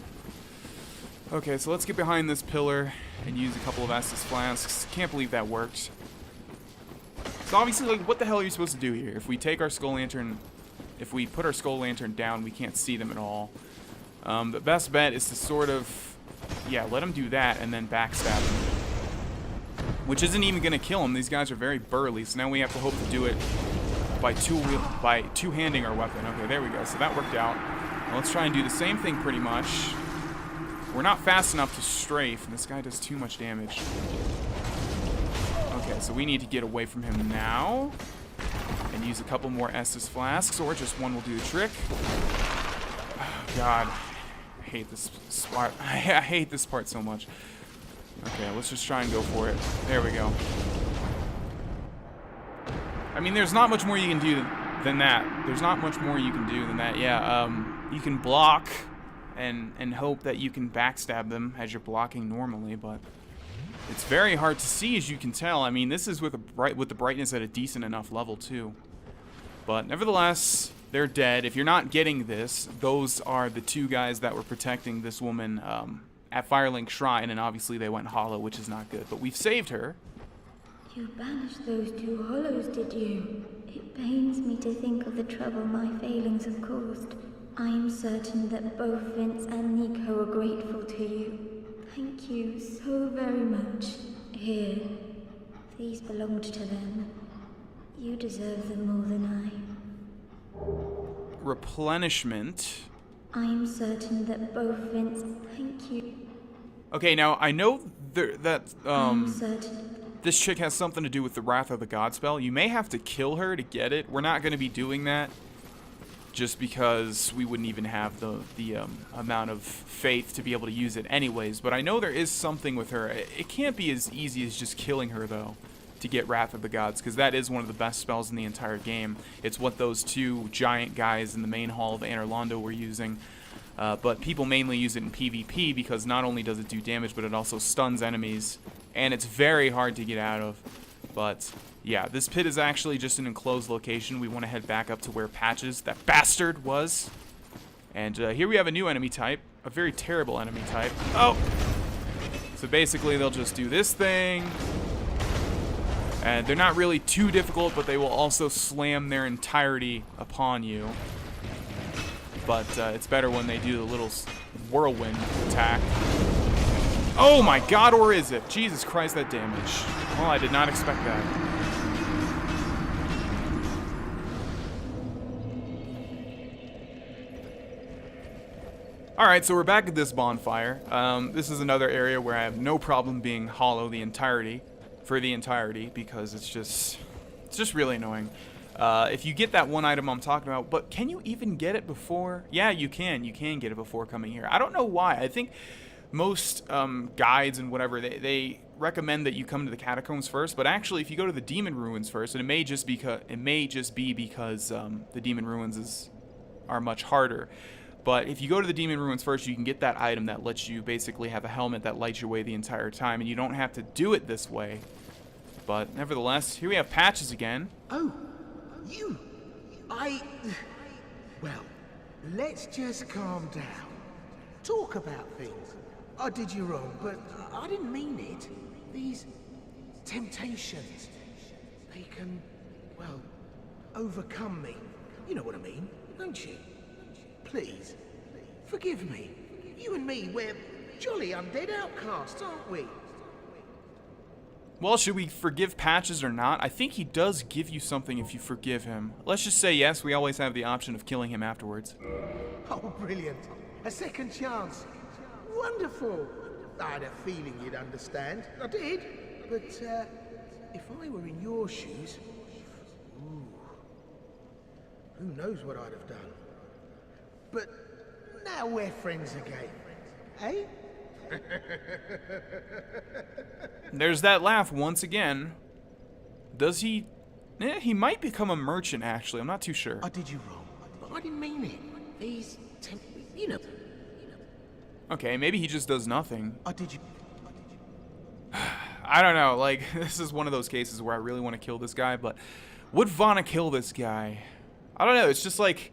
Speaker 1: Okay, so let's get behind this pillar and use a couple of Estus flasks. Can't believe that worked. So obviously, like, what the hell are you supposed to do here? If we take our skull lantern, if we put our skull lantern down, we can't see them at all. The best bet is to sort of, yeah, let them do that and then backstab them. Which isn't even going to kill them. These guys are very burly, so now we have to hope to do it by two-handing our weapon. Okay, there we go. So that worked out. Now let's try and do the same thing pretty much. We're not fast enough to strafe, and this guy does too much damage. Okay, so we need to get away from him now. And use a couple more Estus flasks, or just one will do the trick. Oh, God. I hate this part. I hate this part so much. Okay, let's just try and go for it. There we go. I mean, there's not much more you can do than that. There's not much more you can do than that. Yeah, you can block and hope that you can backstab them as you're blocking normally, but it's very hard to see, as you can tell. I mean, this is with the brightness at a decent enough level too. But nevertheless, they're dead. If you're not getting this, those are the two guys that were protecting this woman at Firelink Shrine, and obviously they went hollow, which is not good. But we've saved her.
Speaker 12: You banished those two hollows, did you? It pains me to think of the trouble my failings have caused. I am certain that both Vince and Nico are grateful to you. Thank you so very much. Here, these belonged to them. You deserve them more than
Speaker 1: Replenishment.
Speaker 12: I am certain that both Vince... Thank you.
Speaker 1: Okay, now I know that
Speaker 12: I'm certain.
Speaker 1: this chick has something to do with the Wrath of the God spell. You may have to kill her to get it. We're not going to be doing that just because we wouldn't even have the amount of faith to be able to use it anyways. But I know there is something with her. It can't be as easy as just killing her, though, to get Wrath of the Gods, because that is one of the best spells in the entire game. It's what those two giant guys in the main hall of Anor Londo were using. But people mainly use it in PvP because not only does it do damage, but it also stuns enemies. And it's very hard to get out of. But yeah, this pit is actually just an enclosed location. We want to head back up to where Patches, that bastard, was. And here we have a new enemy type. A very terrible enemy type. Oh! So basically they'll just do this thing. And they're not really too difficult, but they will also slam their entirety upon you. But it's better when they do the little whirlwind attack. Oh my god, or is it? Jesus Christ, that damage. Well, I did not expect that. Alright, so we're back at this bonfire. This is another area where I have no problem being hollow for the entirety, because it's just really annoying. If you get that one item I'm talking about, but can you even get it before? Yeah, you can. You can get it before coming here. I don't know why. I think most guides and whatever, they recommend that you come to the catacombs first, but actually if you go to the demon ruins first, and it may just be because the demon ruins are much harder. But if you go to the demon ruins first, you can get that item that lets you basically have a helmet that lights your way the entire time, and you don't have to do it this way. But nevertheless, here we have Patches again.
Speaker 11: Oh, you! Well, let's just calm down. Talk about things. I did you wrong, but I didn't mean it. These temptations, they can, well, overcome me. You know what I mean, don't you? Please, forgive me. You and me, we're jolly undead outcasts, aren't we?
Speaker 1: Well, should we forgive Patches or not? I think he does give you something if you forgive him. Let's just say yes. We always have the option of killing him afterwards.
Speaker 11: Oh, brilliant. A second chance. Wonderful. I had a feeling you'd understand. I did. But, if I were in your shoes... Ooh, who knows what I'd have done. But now we're friends again. Eh?
Speaker 1: There's that laugh once again. Does he... he might become a merchant, actually. I'm not too sure.
Speaker 11: I did you wrong, but I didn't mean it. These... you know...
Speaker 1: Okay, maybe he just does nothing.
Speaker 11: I did you...
Speaker 1: I don't know, like, this is one of those cases where I really want to kill this guy, but would Vanna kill this guy? I don't know, it's just like...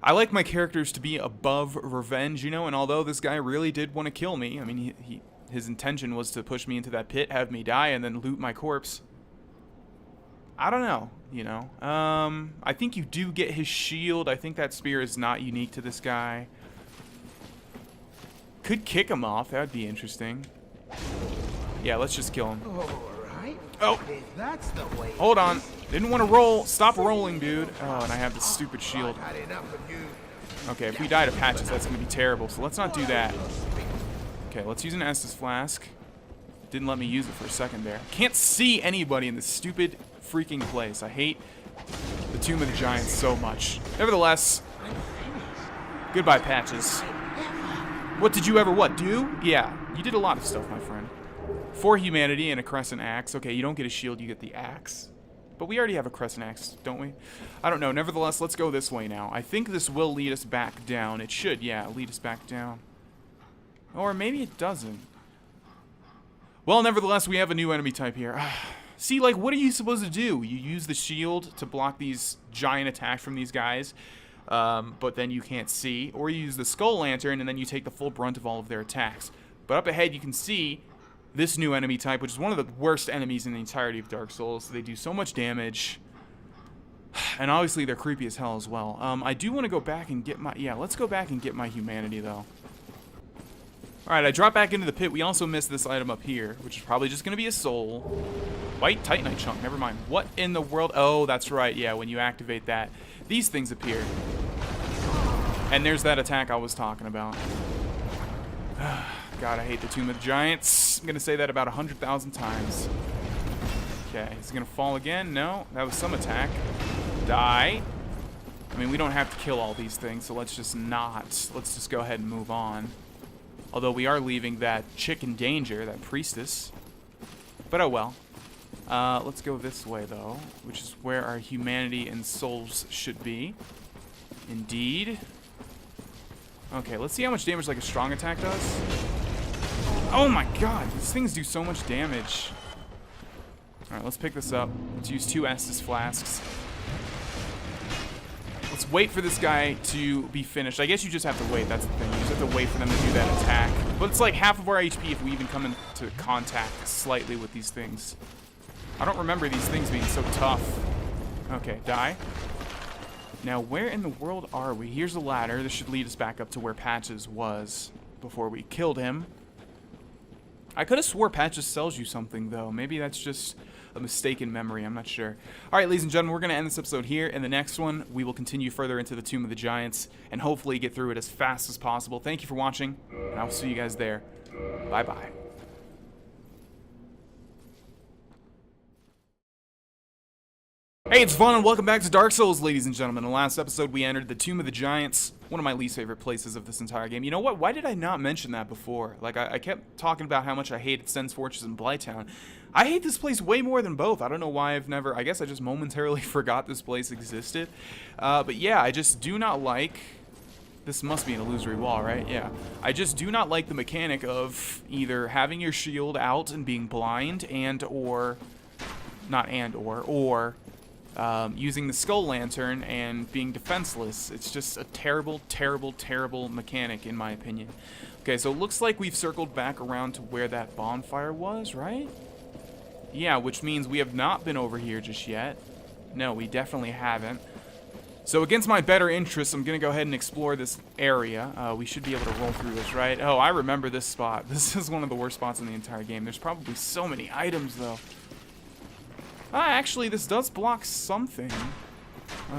Speaker 1: I like my characters to be above revenge, you know, and although this guy really did want to kill me, I mean, his intention was to push me into that pit, have me die, and then loot my corpse. I don't know, you know. I think you do get his shield. I think that spear is not unique to this guy. Could kick him off. That would be interesting. Yeah, let's just kill him.
Speaker 11: Alright.
Speaker 1: Oh!
Speaker 11: If that's the way...
Speaker 1: Hold on. Didn't want to roll. Stop rolling, dude. Oh, and I have this stupid shield. Okay, if we die to Patches, that's going to be terrible, so let's not do that. Okay, let's use an Estus Flask. Didn't let me use it for a second there. Can't see anybody in this stupid freaking place. I hate the Tomb of the Giants so much. Nevertheless, goodbye, Patches. What did you ever do? Yeah, you did a lot of stuff, my friend. For humanity and a crescent axe. Okay, you don't get a shield, you get the axe. But we already have a crescent axe, don't we? I don't know. Nevertheless, let's go this way now. I think this will lead us back down. It should, yeah, lead us back down. Or maybe it doesn't. Well, nevertheless, we have a new enemy type here. See, like, what are you supposed to do? You use the shield to block these giant attacks from these guys, but then you can't see. Or you use the skull lantern, and then you take the full brunt of all of their attacks. But up ahead, you can see this new enemy type, which is one of the worst enemies in the entirety of Dark Souls. They do so much damage. And obviously, they're creepy as hell as well. I do want to go back and get my... Yeah, let's go back and get my humanity, though. Alright, I dropped back into the pit. We also missed this item up here, which is probably just going to be a soul. White Titanite chunk, never mind. What in the world? Oh, that's right, yeah, when you activate that, these things appear. And there's that attack I was talking about. God, I hate the Tomb of the Giants. I'm gonna say that about 100,000 times. Okay, is he gonna fall again? No, that was some attack. Die. I mean, we don't have to kill all these things, so let's just not. Let's just go ahead and move on. Although we are leaving that chick in danger, that priestess. But oh well. Let's go this way, though, which is where our humanity and souls should be. Indeed. Okay, let's see how much damage like a strong attack does. Oh my god, these things do so much damage. Alright, let's pick this up. Let's use 2 Estus flasks. Let's wait for this guy to be finished. I guess you just have to wait, that's the thing. You just have to wait for them to do that attack. But it's like half of our HP if we even come into contact slightly with these things. I don't remember these things being so tough. Okay, die. Now, where in the world are we? Here's a ladder. This should lead us back up to where Patches was before we killed him. I could have swore Patches sells you something, though. Maybe that's just a mistaken memory. I'm not sure. All right, ladies and gentlemen, we're going to end this episode here. In the next one, we will continue further into the Tomb of the Giants and hopefully get through it as fast as possible. Thank you for watching, and I'll see you guys there. Bye-bye. Hey, it's Vaughn, and welcome back to Dark Souls, ladies and gentlemen. In the last episode, we entered the Tomb of the Giants, one of my least favorite places of this entire game. You know what? Why did I not mention that before? Like, I kept talking about how much I hated Sen's Fortress and Blighttown. I hate this place way more than both. I don't know why I've never... I guess I just momentarily forgot this place existed. But yeah, I just do not like... This must be an illusory wall, right? Yeah. I just do not like the mechanic of either having your shield out and being blind and or... Not and or... using the skull lantern and being defenseless. It's just a terrible, terrible, terrible mechanic in my opinion. Okay, so it looks like we've circled back around to where that bonfire was, right? Yeah, which means we have not been over here just yet. No, we definitely haven't. So against my better interests, I'm going to go ahead and explore this area. We should be able to roll through this, right? Oh, I remember this spot. This is one of the worst spots in the entire game. There's probably so many items, though. Actually, this does block something.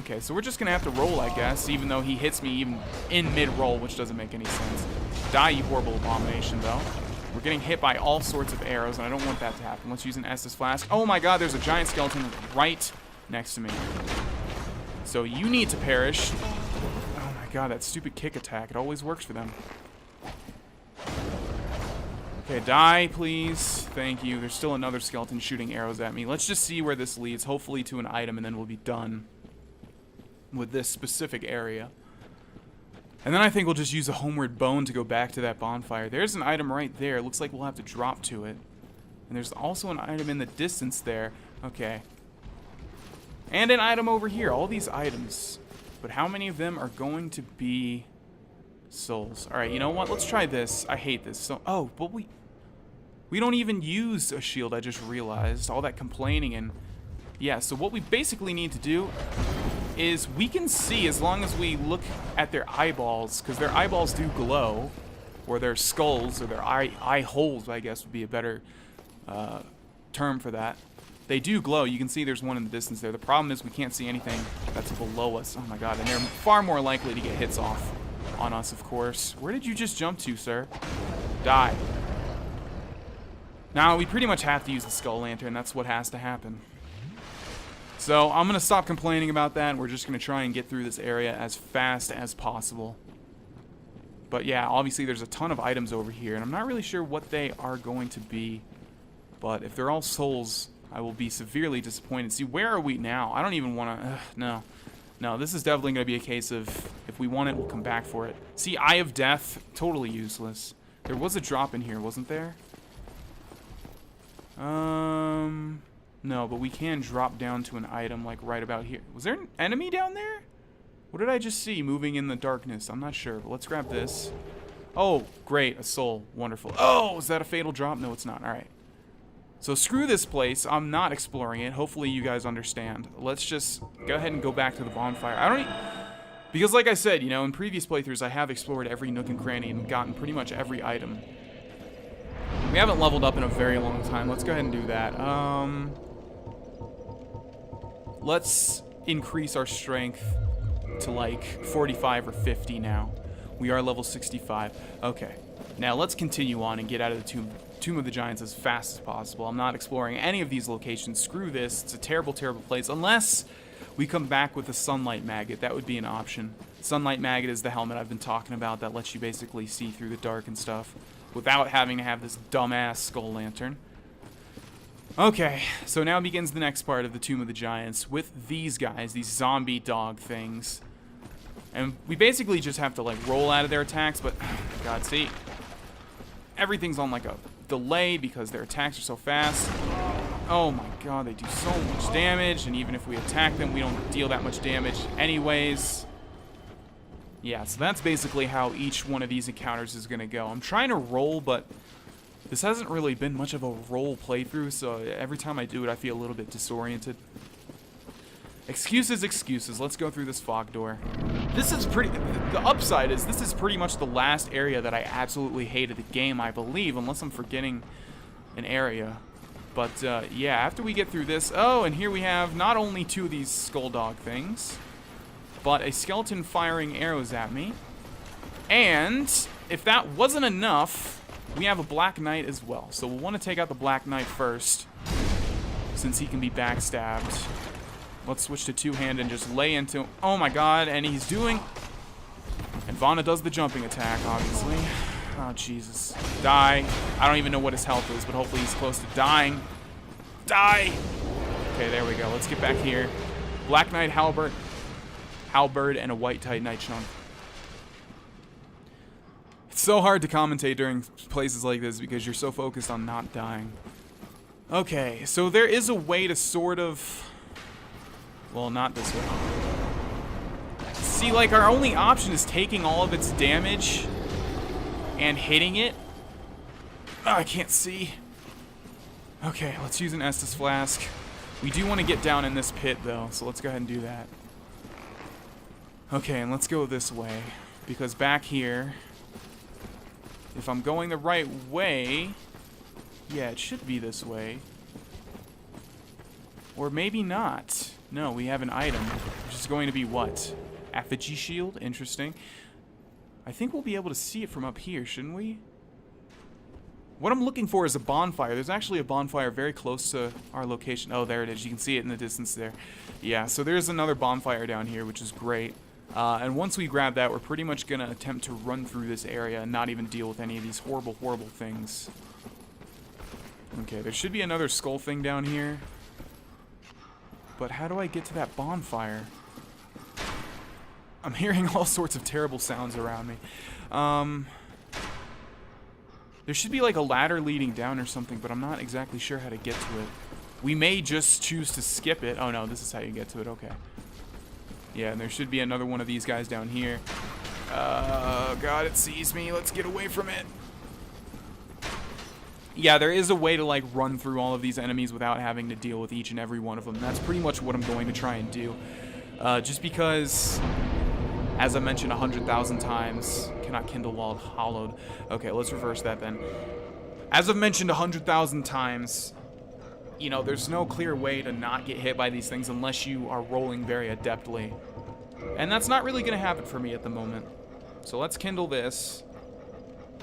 Speaker 1: Okay, so we're just going to have to roll, I guess, even though he hits me even in mid-roll, which doesn't make any sense. Die, you horrible abomination, though. We're getting hit by all sorts of arrows, and I don't want that to happen. Let's use an Estus Flask. Oh my god, there's a giant skeleton right next to me. So you need to perish. Oh my god, that stupid kick attack. It always works for them. Okay, die, please. Thank you. There's still another skeleton shooting arrows at me. Let's just see where this leads, hopefully to an item, and then we'll be done with this specific area. And then I think we'll just use a homeward bone to go back to that bonfire. There's an item right there. Looks like we'll have to drop to it. And there's also an item in the distance there. Okay. And an item over here. All these items. But how many of them are going to be souls? Alright, you know what? Let's try this. I hate this. So, oh, but we don't even use a shield, I just realized. All that complaining and... Yeah, so what we basically need to do is we can see as long as we look at their eyeballs, because their eyeballs do glow, or their skulls, or their eye holes, I guess would be a better term for that. They do glow. You can see there's one in the distance there. The problem is we can't see anything that's below us. Oh my god, and they're far more likely to get hits off on us, of course. Where did you just jump to, sir? Die. Now, we pretty much have to use the skull lantern. That's what has to happen. So, I'm going to stop complaining about that, and we're just going to try and get through this area as fast as possible. But yeah, obviously there's a ton of items over here, and I'm not really sure what they are going to be. But if they're all souls, I will be severely disappointed. See, where are we now? I don't even want to... no. No, this is definitely going to be a case of, if we want it, we'll come back for it. See, Eye of Death, totally useless. There was a drop in here, wasn't there? No, but we can drop down to an item, like, right about here. Was there an enemy down there? What did I just see moving in the darkness? I'm not sure, but let's grab this. Oh, great, a soul. Wonderful. Oh, is that a fatal drop? No, it's not. All right. So screw this place. I'm not exploring it. Hopefully you guys understand. Let's just go ahead and go back to the bonfire. Because like I said, you know, in previous playthroughs, I have explored every nook and cranny and gotten pretty much every item. We haven't leveled up in a very long time. Let's go ahead and do that. let's increase our strength to like 45 or 50 now. We are level 65. Okay. Now let's continue on and get out of the Tomb of the Giants as fast as possible. I'm not exploring any of these locations. Screw this. It's a terrible, terrible place. Unless we come back with the Sunlight Maggot. That would be an option. Sunlight Maggot is the helmet I've been talking about that lets you basically see through the dark and stuff without having to have this dumbass skull lantern. Okay, so now begins the next part of the Tomb of the Giants with these guys, these zombie dog things. And we basically just have to, like, roll out of their attacks, but, God, see, everything's on, like, a delay because their attacks are so fast. Oh my god, they do so much damage, and even if we attack them, we don't deal that much damage anyways. Yeah, so that's basically how each one of these encounters is going to go. I'm trying to roll, but this hasn't really been much of a roll playthrough, so every time I do it, I feel a little bit disoriented. Excuses, excuses. Let's go through this fog door. This is pretty... The upside is this is pretty much the last area that I absolutely hated the game, I believe, unless I'm forgetting an area. But, yeah, after we get through this... Oh, and here we have not only two of these skull dog things, but a skeleton firing arrows at me. And if that wasn't enough, we have a Black Knight as well. So we'll want to take out the Black Knight first, since he can be backstabbed. Let's switch to two-hand and just lay into... Oh my god, and he's doing... And Vana does the jumping attack, obviously. Oh, Jesus. Die. I don't even know what his health is, but hopefully he's close to dying. Die! Okay, there we go. Let's get back here. Black Knight, Halberd, and a White Tight Knight Chunk. It's so hard to commentate during places like this because you're so focused on not dying. Okay, so there is a way to sort of... Well, not this way. See, like, our only option is taking all of its damage and hitting it. Oh, I can't see. Okay, let's use an Estus Flask. We do want to get down in this pit, though, so let's go ahead and do that. Okay, and let's go this way, because back here, if I'm going the right way, yeah, it should be this way. Or maybe not. No, we have an item, which is going to be what? Effigy Shield? Interesting. I think we'll be able to see it from up here, shouldn't we? What I'm looking for is a bonfire. There's actually a bonfire very close to our location. Oh, there it is. You can see it in the distance there. Yeah, so there's another bonfire down here, which is great. And once we grab that, we're pretty much going to attempt to run through this area and not even deal with any of these horrible, horrible things. Okay, there should be another skull thing down here. But how do I get to that bonfire? I'm hearing all sorts of terrible sounds around me. There should be like a ladder leading down or something, but I'm not exactly sure how to get to it. We may just choose to skip it. Oh no, this is how you get to it. Okay. Yeah, and there should be another one of these guys down here. Oh god, it sees me. Let's get away from it. Yeah, there is a way to, like, run through all of these enemies without having to deal with each and every one of them. That's pretty much what I'm going to try and do. Just because, as I mentioned 100,000 times, cannot kindle while hollowed. Okay, let's reverse that then. As I've mentioned 100,000 times, you know, there's no clear way to not get hit by these things unless you are rolling very adeptly. And that's not really going to happen for me at the moment. So let's kindle this.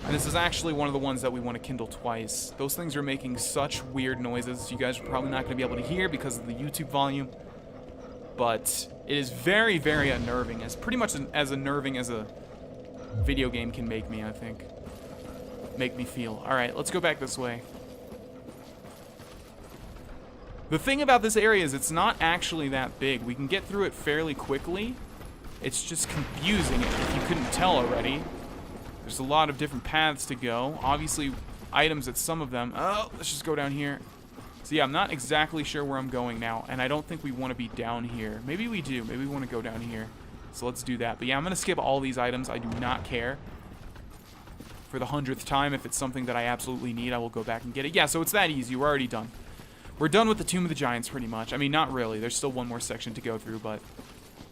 Speaker 1: And this is actually one of the ones that we want to kindle twice. Those things are making such weird noises. You guys are probably not going to be able to hear because of the YouTube volume. But it is very, very unnerving. It's pretty much as unnerving as a video game can make me, I think. Make me feel. Alright, let's go back this way. The thing about this area is it's not actually that big. We can get through it fairly quickly. It's just confusing if you couldn't tell already. There's a lot of different paths to go. Obviously, items at some of them. Oh, let's just go down here. So yeah, I'm not exactly sure where I'm going now, and I don't think we want to be down here. Maybe we do. Maybe we want to go down here. So let's do that. But yeah, I'm going to skip all these items. I do not care. For the 100th time, if it's something that I absolutely need, I will go back and get it. Yeah, so it's that easy. We're already done. We're done with the Tomb of the Giants, pretty much. I mean, not really. There's still one more section to go through, but...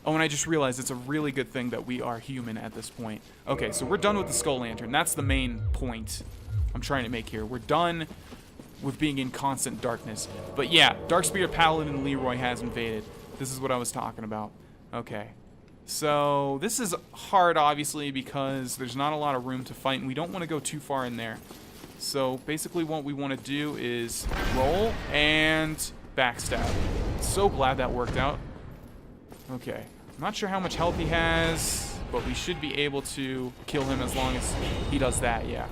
Speaker 1: Oh, and I just realized it's a really good thing that we are human at this point. Okay, so we're done with the Skull Lantern. That's the main point I'm trying to make here. We're done with being in constant darkness. But yeah, Dark Spirit Paladin Leroy has invaded. This is what I was talking about. Okay. So, this is hard, obviously, because there's not a lot of room to fight, and we don't want to go too far in there. So, basically what we want to do is roll and backstab. So glad that worked out. Okay. I'm not sure how much health he has, but we should be able to kill him as long as he does that, yeah.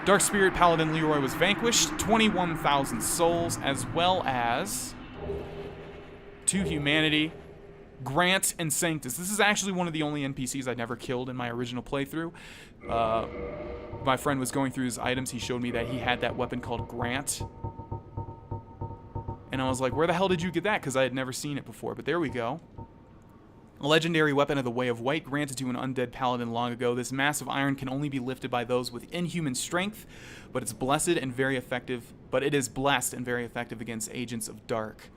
Speaker 1: Dark Spirit Paladin Leroy was vanquished, 21,000 souls, as well as 2 humanity, Grant and Sanctus. This is actually one of the only NPCs I never killed in my original playthrough. My friend was going through his items. He showed me that he had that weapon called Grant. And I was like, where the hell did you get that? Because I had never seen it before. But there we go. A legendary weapon of the Way of White, granted to an undead paladin long ago. This massive iron can only be lifted by those with inhuman strength, but it's blessed and very effective. But it is blessed and very effective against agents of dark.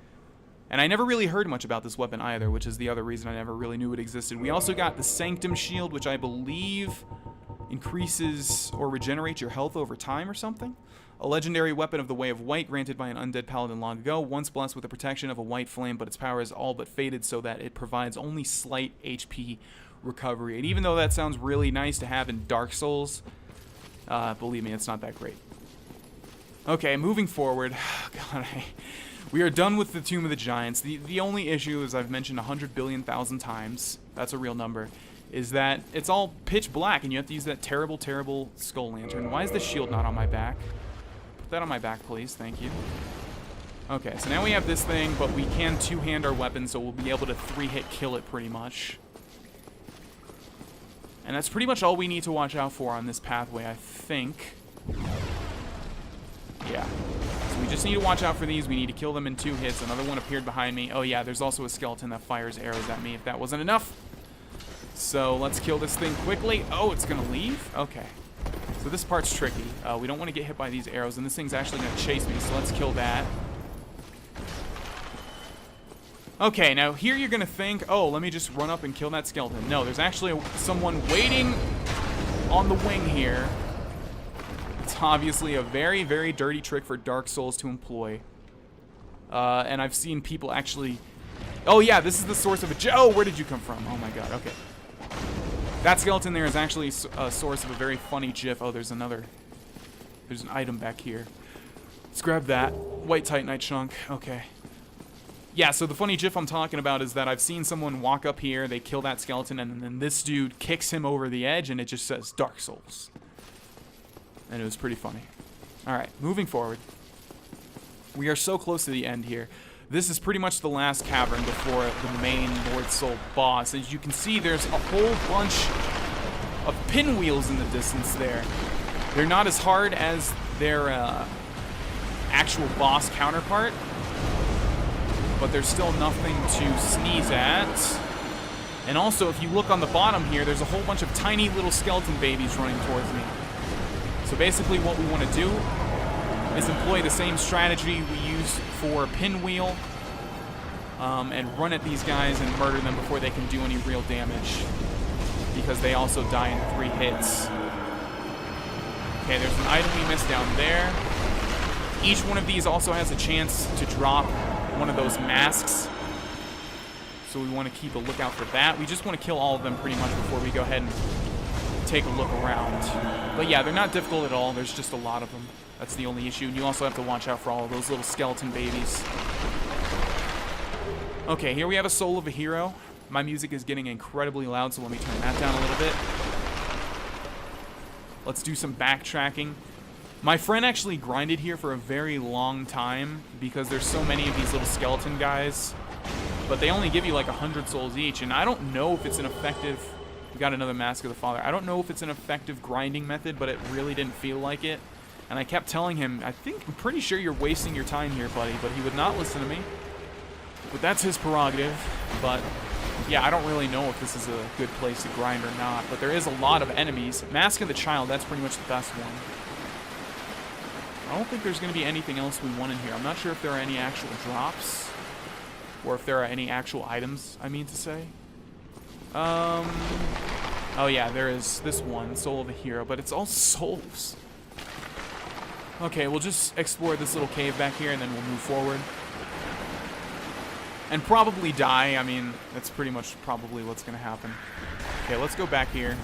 Speaker 1: And I never really heard much about this weapon either, which is the other reason I never really knew it existed. We also got the Sanctum Shield, which I believe increases or regenerates your health over time or something. A legendary weapon of the Way of White, granted by an undead paladin long ago, once blessed with the protection of a white flame, but its power is all but faded so that it provides only slight HP recovery. And even though that sounds really nice to have in Dark Souls, believe me, it's not that great. Okay, moving forward. God, we are done with the Tomb of the Giants. The only issue, as I've mentioned 100 billion thousand times, that's a real number, is that it's all pitch black and you have to use that terrible, terrible skull lantern. Why is the shield not on my back? Put that on my back, please. Thank you. Okay, so now we have this thing, but we can two-hand our weapon, so we'll be able to 3-hit kill it pretty much. And that's pretty much all we need to watch out for on this pathway, I think. Yeah. So we just need to watch out for these. We need to kill them in 2 hits. Another one appeared behind me. Oh yeah, there's also a skeleton that fires arrows at me if that wasn't enough. So let's kill this thing quickly. Oh, it's gonna leave? Okay. So this part's tricky. We don't want to get hit by these arrows, and this thing's actually gonna chase me, so let's kill that. Okay, now here you're gonna think, oh, let me just run up and kill that skeleton. No, there's actually someone waiting on the wing here. It's obviously a very, very dirty trick for Dark Souls to employ. And I've seen people actually... Oh yeah, this is the source of a... Oh, where did you come from? Oh my god, okay. That skeleton there is actually a source of a very funny GIF. Oh, there's another... There's an item back here. Let's grab that. White Titanite chunk. Okay. Yeah, so the funny GIF I'm talking about is that I've seen someone walk up here, they kill that skeleton, and then this dude kicks him over the edge, and it just says Dark Souls. And it was pretty funny. Alright, moving forward. We are so close to the end here. This is pretty much the last cavern before the main Lord Soul boss. As you can see, there's a whole bunch of pinwheels in the distance there. They're not as hard as their actual boss counterpart, but there's still nothing to sneeze at. And also, if you look on the bottom here, there's a whole bunch of tiny little skeleton babies running towards me. So basically what we want to do is employ the same strategy we use for Pinwheel, and run at these guys and murder them before they can do any real damage, because they also die in 3 hits. Okay, there's an item we missed down there. Each one of these also has a chance to drop one of those masks, so we want to keep a lookout for that. We just want to kill all of them pretty much before we go ahead and take a look around. But yeah, they're not difficult at all. There's just a lot of them. That's the only issue. And you also have to watch out for all of those little skeleton babies. Okay, here we have a Soul of a Hero. My music is getting incredibly loud, so let me turn that down a little bit. Let's do some backtracking. My friend actually grinded here for a very long time because there's so many of these little skeleton guys, but they only give you like 100 souls each, and I don't know if it's an effective... We got another Mask of the Father. I don't know if it's an effective grinding method, but it really didn't feel like it. And I kept telling him, I'm pretty sure you're wasting your time here, buddy, but he would not listen to me. But that's his prerogative. But yeah, I don't really know if this is a good place to grind or not, but there is a lot of enemies. Mask of the Child, that's pretty much the best one. I don't think there's going to be anything else we want in here. I'm not sure if there are any actual drops, or if there are any actual items, I mean to say. Oh yeah, there is this one, Soul of a Hero, but it's all souls. Okay, we'll just explore this little cave back here, and then we'll move forward. And probably die. I mean, that's pretty much probably what's going to happen. Okay, let's go back here.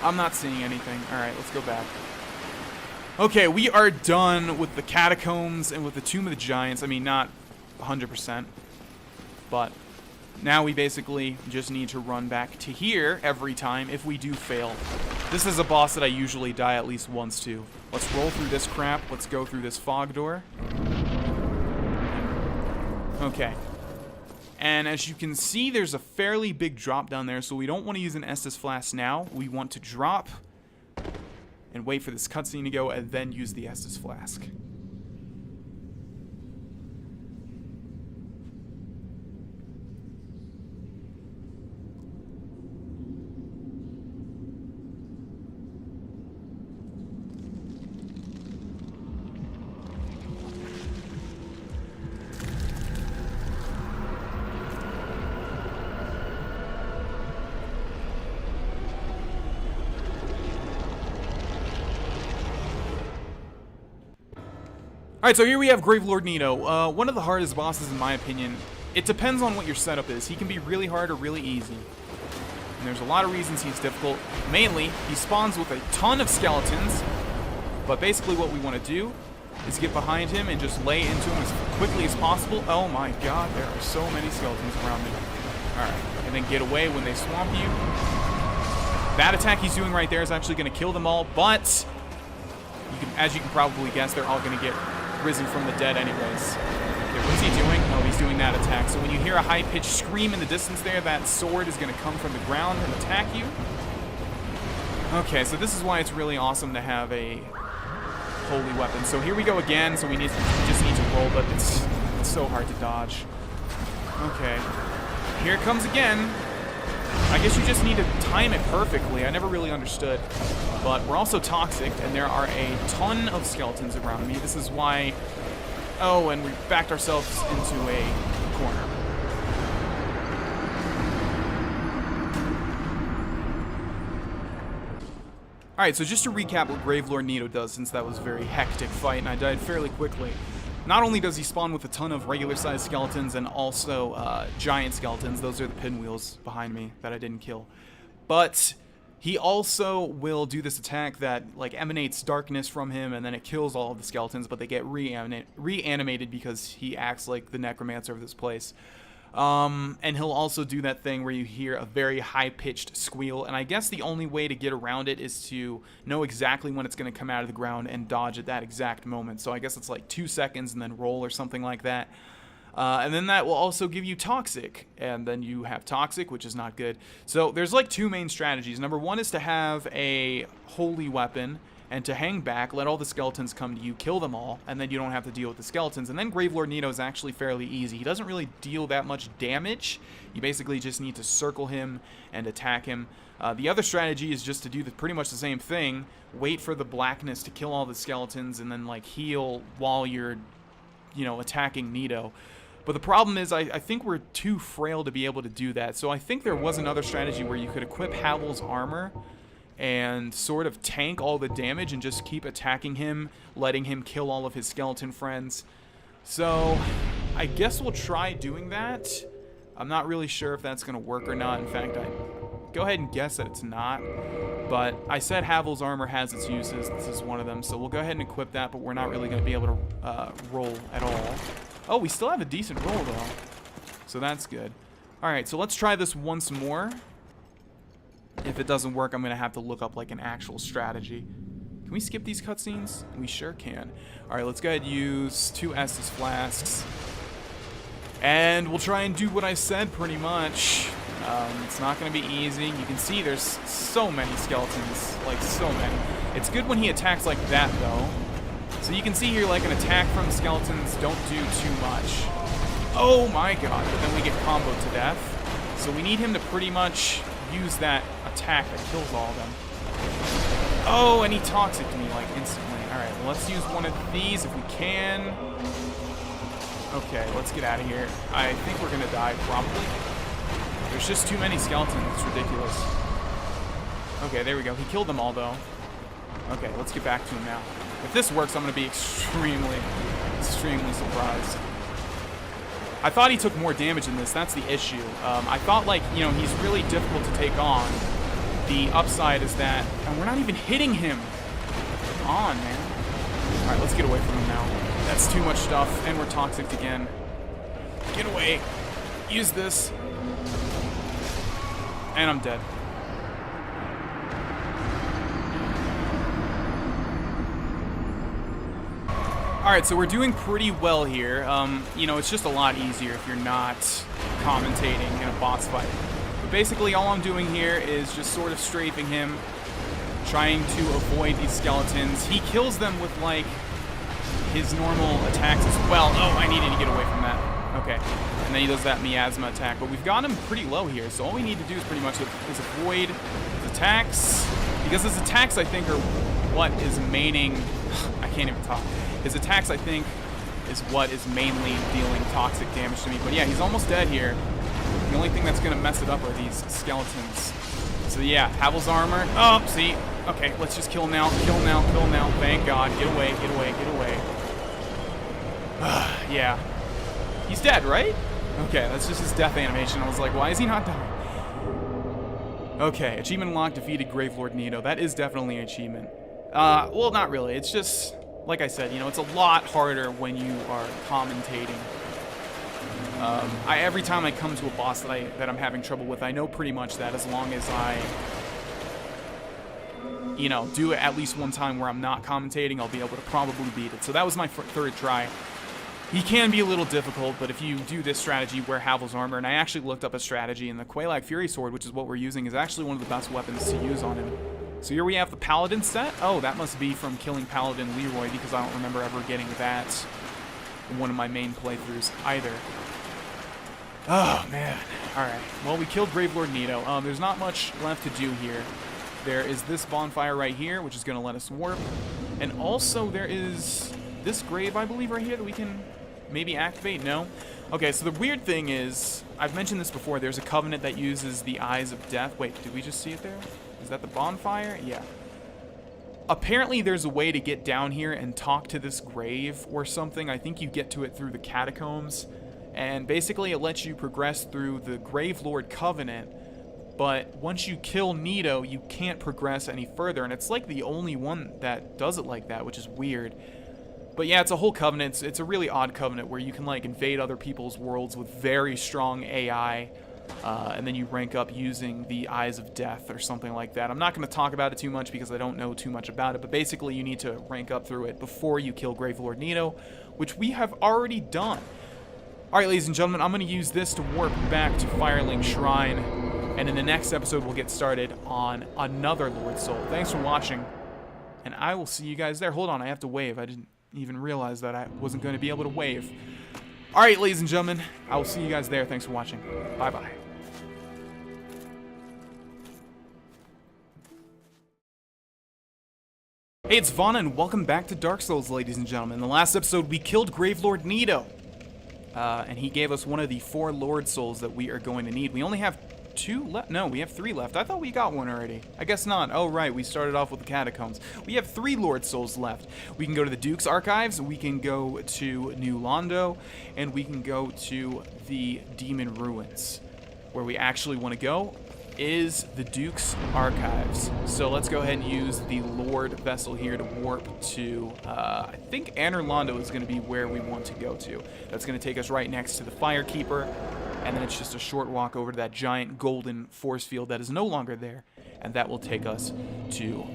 Speaker 1: I'm not seeing anything. Alright, let's go back. Okay, we are done with the catacombs and with the Tomb of the Giants. I mean, not 100%. But now we basically just need to run back to here every time if we do fail. This is a boss that I usually die at least once to. Let's roll through this crap. Let's go through this fog door. Okay. And as you can see, there's a fairly big drop down there, so we don't want to use an Estus Flask now. We want to drop and wait for this cutscene to go and then use the Estus Flask. Alright, so here we have Gravelord Nito. One of the hardest bosses in my opinion. It depends on what your setup is. He can be really hard or really easy. And there's a lot of reasons he's difficult. Mainly, he spawns with a ton of skeletons. But basically what we want to do is get behind him and just lay into him as quickly as possible. Oh my god, there are so many skeletons around me. Alright, and then get away when they swamp you. That attack he's doing right there is actually going to kill them all, but as you can probably guess, they're all going to get risen from the dead anyways. Okay, what's he doing? Oh, he's doing that attack. So when you hear a high-pitched scream in the distance there, that sword is going to come from the ground and attack you. Okay, so this is why it's really awesome to have a holy weapon. So here we go again. So we just need to roll, but it's so hard to dodge. Okay, here it comes again. I guess you just need to time it perfectly. I never really understood. But we're also toxic, and there are a ton of skeletons around me. This is why... Oh, and we backed ourselves into a corner. Alright, so just to recap what Gravelord Nito does, since that was a very hectic fight, and I died fairly quickly. Not only does he spawn with a ton of regular-sized skeletons and also giant skeletons, those are the pinwheels behind me that I didn't kill, but he also will do this attack that like emanates darkness from him, and then it kills all of the skeletons, but they get reanimated because he acts like the necromancer of this place. And he'll also do that thing where you hear a very high-pitched squeal, and I guess the only way to get around it is to know exactly when it's going to come out of the ground and dodge at that exact moment. So I guess it's like 2 seconds and then roll or something like that. And then that will also give you Toxic, and then you have Toxic, which is not good. So there's like 2 main strategies. Number 1 is to have a holy weapon and to hang back, let all the skeletons come to you, kill them all, and then you don't have to deal with the skeletons. And then Gravelord Nito is actually fairly easy. He doesn't really deal that much damage. You basically just need to circle him and attack him. The other strategy is just to do pretty much the same thing, wait for the blackness to kill all the skeletons, and then like heal while you're, attacking Nito. But the problem is, I think we're too frail to be able to do that. So I think there was another strategy where you could equip Havel's armor and sort of tank all the damage and just keep attacking him, letting him kill all of his skeleton friends. So I guess we'll try doing that. I'm not really sure if that's going to work or not. In fact, I go ahead and guess that it's not. But I said Havel's armor has its uses. This is one of them. So we'll go ahead and equip that, but we're not really going to be able to roll at all. Oh, we still have a decent roll, though. So that's good. All right, so let's try this once more. If it doesn't work, I'm going to have to look up like an actual strategy. Can we skip these cutscenes? We sure can. Alright, let's go ahead and use 2 Estus Flasks. And we'll try and do what I said pretty much. It's not going to be easy. You can see there's so many skeletons. Like, so many. It's good when he attacks like that, though. So you can see here, like, an attack from skeletons don't do too much. Oh my god, but then we get comboed to death. So we need him to pretty much use that attack that kills all of them. Oh, and he toxic to me like instantly. Alright, well, let's use one of these if we can. Okay, let's get out of here. I think we're gonna die, probably. There's just too many skeletons, it's ridiculous. Okay, there we go. He killed them all, though. Okay, let's get back to him now. If this works, I'm gonna be extremely Extremely surprised. I thought he took more damage in this. That's the issue. I thought, like, you know, he's really difficult to take on. The upside is that... And we're not even hitting him. Come on, man. Alright, let's get away from him now. That's too much stuff. And we're toxic again. Get away. Use this. And I'm dead. Alright, so we're doing pretty well here. You know, it's just a lot easier if you're not commentating in a boss fight. But basically, all I'm doing here is just sort of strafing him, trying to avoid these skeletons. He kills them with, like, his normal attacks as well. Oh, I needed to get away from that. Okay. And then he does that miasma attack. But we've got him pretty low here, so all we need to do is pretty much is avoid his attacks. Because his attacks, I think, are what is maining... I can't even talk. His attacks, I think, is what is mainly dealing toxic damage to me. But yeah, he's almost dead here. The only thing that's going to mess it up are these skeletons. So yeah, Havel's armor. Oh, see? Okay, let's just kill him now. Kill him now. Kill him now. Thank God. Get away. Get away. Get away. Yeah. He's dead, right? Okay, that's just his death animation. I was like, why is he not dying? Okay, achievement unlocked, defeated Gravelord Nito. That is definitely an achievement. Well, not really. It's just... Like I said, you know, it's a lot harder when you are commentating. Every time I come to a boss that I'm having trouble with, I know pretty much that as long as I, you know, do it at least one time where I'm not commentating, I'll be able to probably beat it. So that was my third try. He can be a little difficult, but if you do this strategy, wear Havel's armor, and I actually looked up a strategy, and the Quelaag Fury Sword, which is what we're using, is actually one of the best weapons to use on him. So here we have the Paladin set. Oh, that must be from killing Paladin Leroy, because I don't remember ever getting that in one of my main playthroughs either. Oh, man. Alright. Well, we killed Gravelord Nito. There's not much left to do here. There is this bonfire right here, which is going to let us warp. And also, there is this grave, I believe, right here that we can maybe activate. No? Okay, so the weird thing is, I've mentioned this before, there's a covenant that uses the Eyes of Death. Wait, did we just see it there? Is that the bonfire? Yeah. Apparently there's a way to get down here and talk to this grave or something. I think you get to it through the catacombs. And basically it lets you progress through the Gravelord Covenant. But once you kill Nito, you can't progress any further. And it's like the only one that does it like that, which is weird. But yeah, it's a whole covenant. It's a really odd covenant where you can like invade other people's worlds with very strong AI. And then you rank up using the Eyes of Death or something like that. I'm not going to talk about it too much because I don't know too much about it, but basically you need to rank up through it before you kill Gravelord Nito, which we have already done. Alright, ladies and gentlemen, I'm going to use this to warp back to Firelink Shrine, and in the next episode we'll get started on another Lord Soul. Thanks for watching, and I will see you guys there. Hold on, I have to wave. I didn't even realize that I wasn't going to be able to wave. Alright, ladies and gentlemen, I will see you guys there. Thanks for watching. Bye-bye. Hey, it's Vana, and welcome back to Dark Souls, ladies and gentlemen. In the last episode, we killed Gravelord Nito. And he gave us one of the 4 Lord Souls that we are going to need. We only have 2 left. No, we have 3 left. I thought we got one already. I guess not. Oh, right. We started off with the Catacombs. We have 3 Lord Souls left. We can go to the Duke's Archives. We can go to New Londo. And we can go to the Demon Ruins. Where we actually want to go is the Duke's Archives. So let's go ahead and use the Lord Vessel here to warp to, I think Anor Londo is going to be where we want to go to. That's going to take us right next to the Firekeeper, and then it's just a short walk over to that giant golden force field that is no longer there, and that will take us to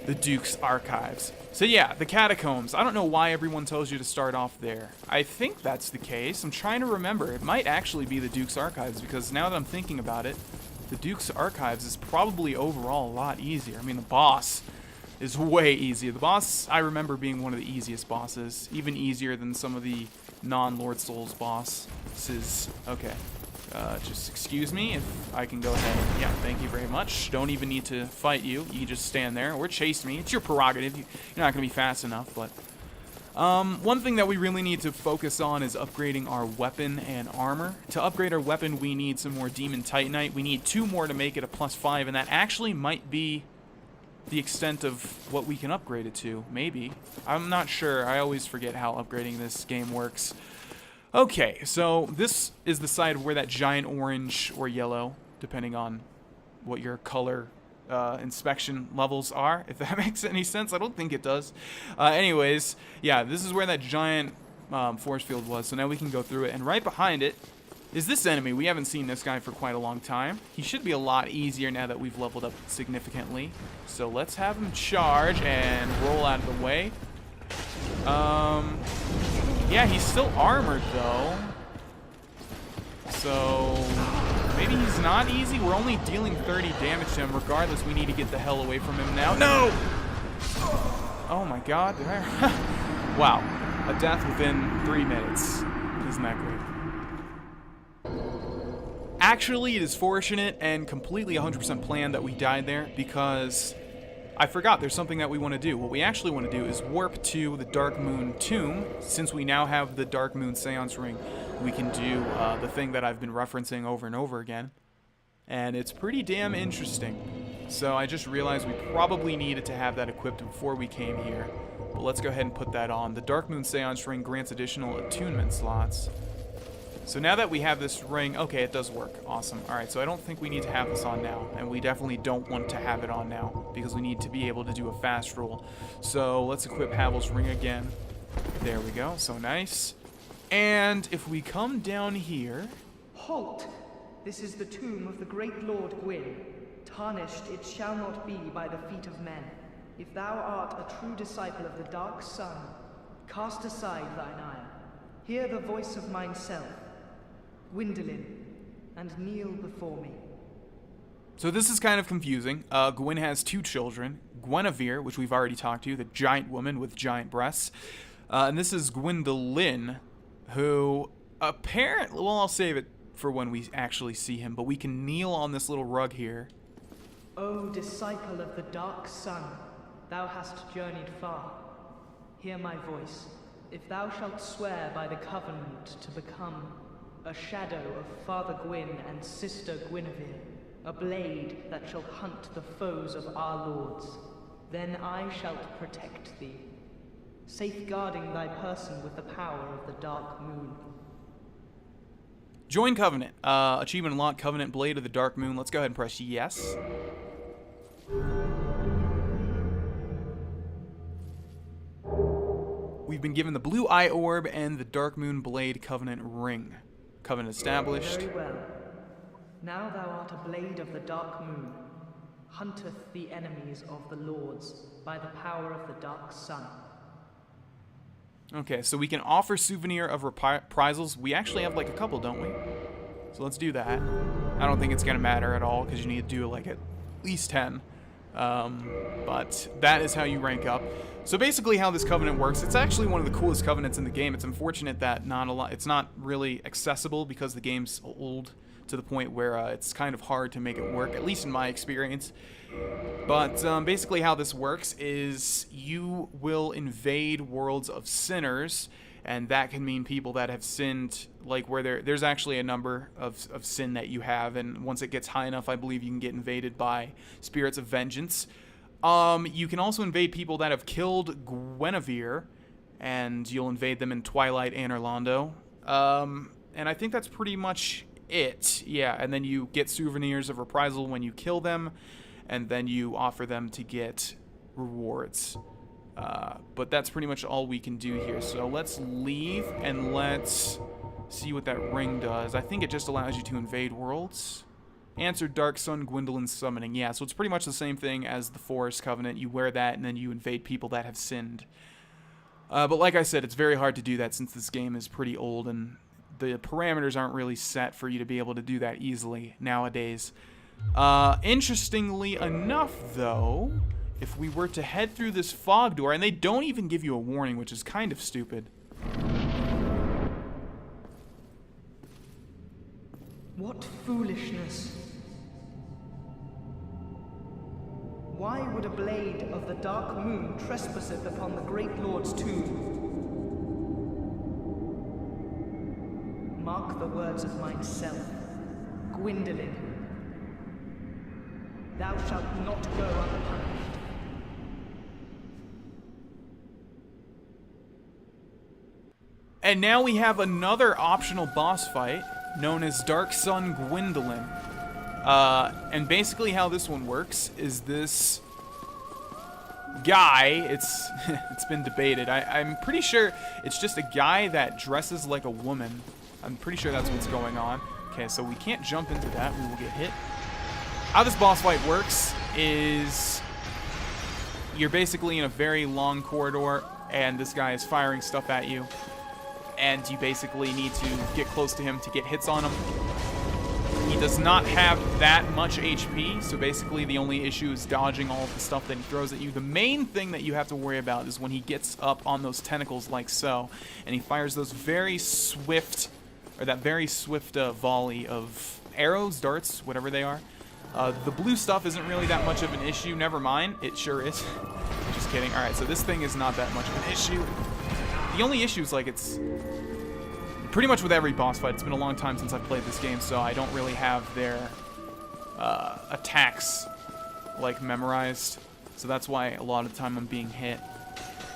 Speaker 1: the Duke's Archives. So yeah, the Catacombs. I don't know why everyone tells you to start off there. I think that's the case. I'm trying to remember. It might actually be the Duke's Archives, because now that I'm thinking about it, the Duke's Archives is probably overall a lot easier. I mean, the boss is way easier. The boss, I remember being one of the easiest bosses, even easier than some of the non-Lord Souls bosses. Okay. Just excuse me if I can go ahead. Yeah, thank you very much. Don't even need to fight you. You just stand there or chase me. It's your prerogative. You're not going to be fast enough, but... one thing that we really need to focus on is upgrading our weapon and armor. To upgrade our weapon, we need some more Demon Titanite. We need 2 more to make it a +5, and that actually might be the extent of what we can upgrade it to. Maybe. I'm not sure. I always forget how upgrading this game works. Okay, so this is the side where that giant orange or yellow, depending on what your color inspection levels are, if that makes any sense. I don't think it does. Anyways, yeah, this is where that giant force field was, so now we can go through it. And right behind it is this enemy. We haven't seen this guy for quite a long time. He should be a lot easier now that we've leveled up significantly. So let's have him charge and roll out of the way. Yeah, he's still armored, though. So maybe he's not easy. We're only dealing 30 damage to him. Regardless, we need to get the hell away from him now. No! Oh my god. Did I... Wow. A death within 3 minutes. Isn't that great? Actually, it is fortunate and completely 100% planned that we died there, because I forgot there's something that we want to do. What we actually want to do is warp to the Dark Moon tomb. Since we now have the Dark Moon Seance ring, we can do the thing that I've been referencing over and over again. And it's pretty damn interesting. So I just realized we probably needed to have that equipped before we came here. But let's go ahead and put that on. The Dark Moon Seance ring grants additional attunement slots. So now that we have this ring, okay, it does work. Awesome. Alright, so I don't think we need to have this on now. And we definitely don't want to have it on now, because we need to be able to do a fast roll. So let's equip Havel's ring again. There we go. So nice. And if we come down here...
Speaker 13: Halt! This is the tomb of the great Lord Gwyn. Tarnished it shall not be by the feet of men. If thou art a true disciple of the Dark Sun, cast aside thine ire. Hear the voice of mine self, Gwyndolin, and kneel before me.
Speaker 1: So this is kind of confusing. Gwyn has 2 children. Guinevere, which we've already talked to, the giant woman with giant breasts. And this is Gwyndolin, who apparently... Well, I'll save it for when we actually see him, but we can kneel on this little rug here.
Speaker 13: O disciple of the Dark Sun, thou hast journeyed far. Hear my voice. If thou shalt swear by the covenant to become a shadow of Father Gwyn and Sister Guinevere, a blade that shall hunt the foes of our lords, then I shall protect thee, safeguarding thy person with the power of the Dark Moon.
Speaker 1: Join Covenant. Achievement unlocked, Covenant Blade of the Dark Moon. Let's go ahead and press yes. We've been given the Blue Eye Orb and the Dark Moon Blade Covenant Ring. Covenant established.
Speaker 13: Very well. Now thou art a blade of the Dark Moon, hunteth the enemies of the lords by the power of the Dark Sun.
Speaker 1: Okay, so we can offer souvenir of reprisals. We actually have like a couple, don't we? So let's do that. I don't think it's gonna matter at all, because you need to do like at least 10. But that is how you rank up. So basically how this covenant works, it's actually one of the coolest covenants in the game. It's unfortunate that it's not really accessible, because the game's old to the point where it's kind of hard to make it work, at least in my experience. But basically how this works is you will invade worlds of sinners, and that can mean people that have sinned, like where there's actually a number of sin that you have, and once it gets high enough, I believe you can get invaded by spirits of vengeance. You can also invade people that have killed Guinevere, and you'll invade them in Twilight and Orlando. And I think that's pretty much it. Yeah, and then you get souvenirs of reprisal when you kill them, and then you offer them to get rewards. But that's pretty much all we can do here. So let's leave, and let's see what that ring does. I think it just allows you to invade worlds. Answer Dark Sun Gwyndolin's summoning. Yeah, so it's pretty much the same thing as the Forest Covenant. You wear that, and then you invade people that have sinned. But like I said, it's very hard to do that since this game is pretty old, and the parameters aren't really set for you to be able to do that easily nowadays. Interestingly enough, though, if we were to head through this fog door, and they don't even give you a warning, which is kind of stupid.
Speaker 13: What foolishness! Why would a blade of the Dark Moon trespasseth upon the great Lord's tomb? Mark the words of mine self, Gwyndolin. Thou shalt not go unpunished.
Speaker 1: And now we have another optional boss fight known as Dark Sun Gwendolyn. And basically how this one works is this guy, it's been debated. I'm pretty sure it's just a guy that dresses like a woman. I'm pretty sure that's what's going on. Okay, so we can't jump into that. We will get hit. How this boss fight works is you're basically in a very long corridor, and this guy is firing stuff at you. And you basically need to get close to him to get hits on him. He does not have that much HP, so basically the only issue is dodging all of the stuff that he throws at you. The main thing that you have to worry about is when he gets up on those tentacles like so, and he fires those very swift, or that very swift volley of arrows, darts, whatever they are. The blue stuff isn't really that much of an issue. Never mind, it sure is. Just kidding. Alright, so this thing is not that much of an issue. The only issue is, like, it's pretty much with every boss fight. It's been a long time since I've played this game, so I don't really have their attacks, like, memorized. So that's why a lot of the time I'm being hit.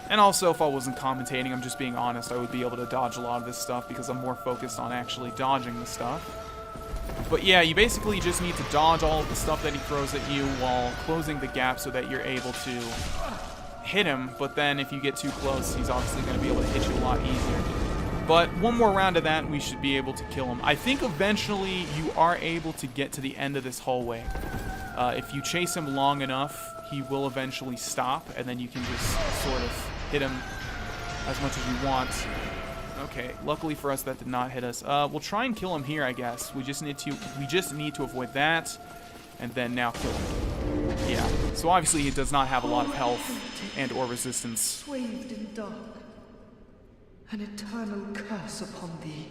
Speaker 1: And also, if I wasn't commentating, I'm just being honest, I would be able to dodge a lot of this stuff because I'm more focused on actually dodging the stuff. But yeah, you basically just need to dodge all of the stuff that he throws at you while closing the gap so that you're able to hit him. But then if you get too close, he's obviously going to be able to hit you a lot easier. But one more round of that, we should be able to kill him. I think eventually you are able to get to the end of this hallway. If you chase him long enough, he will eventually stop, and then you can just sort of hit him as much as you want. Okay, luckily for us, that did not hit us. We'll try and kill him here, I guess. We just need to avoid that, and then now kill him. Yeah. So obviously he does not have a lot of health and or resistance.
Speaker 13: Swathed in dark, an eternal curse upon thee.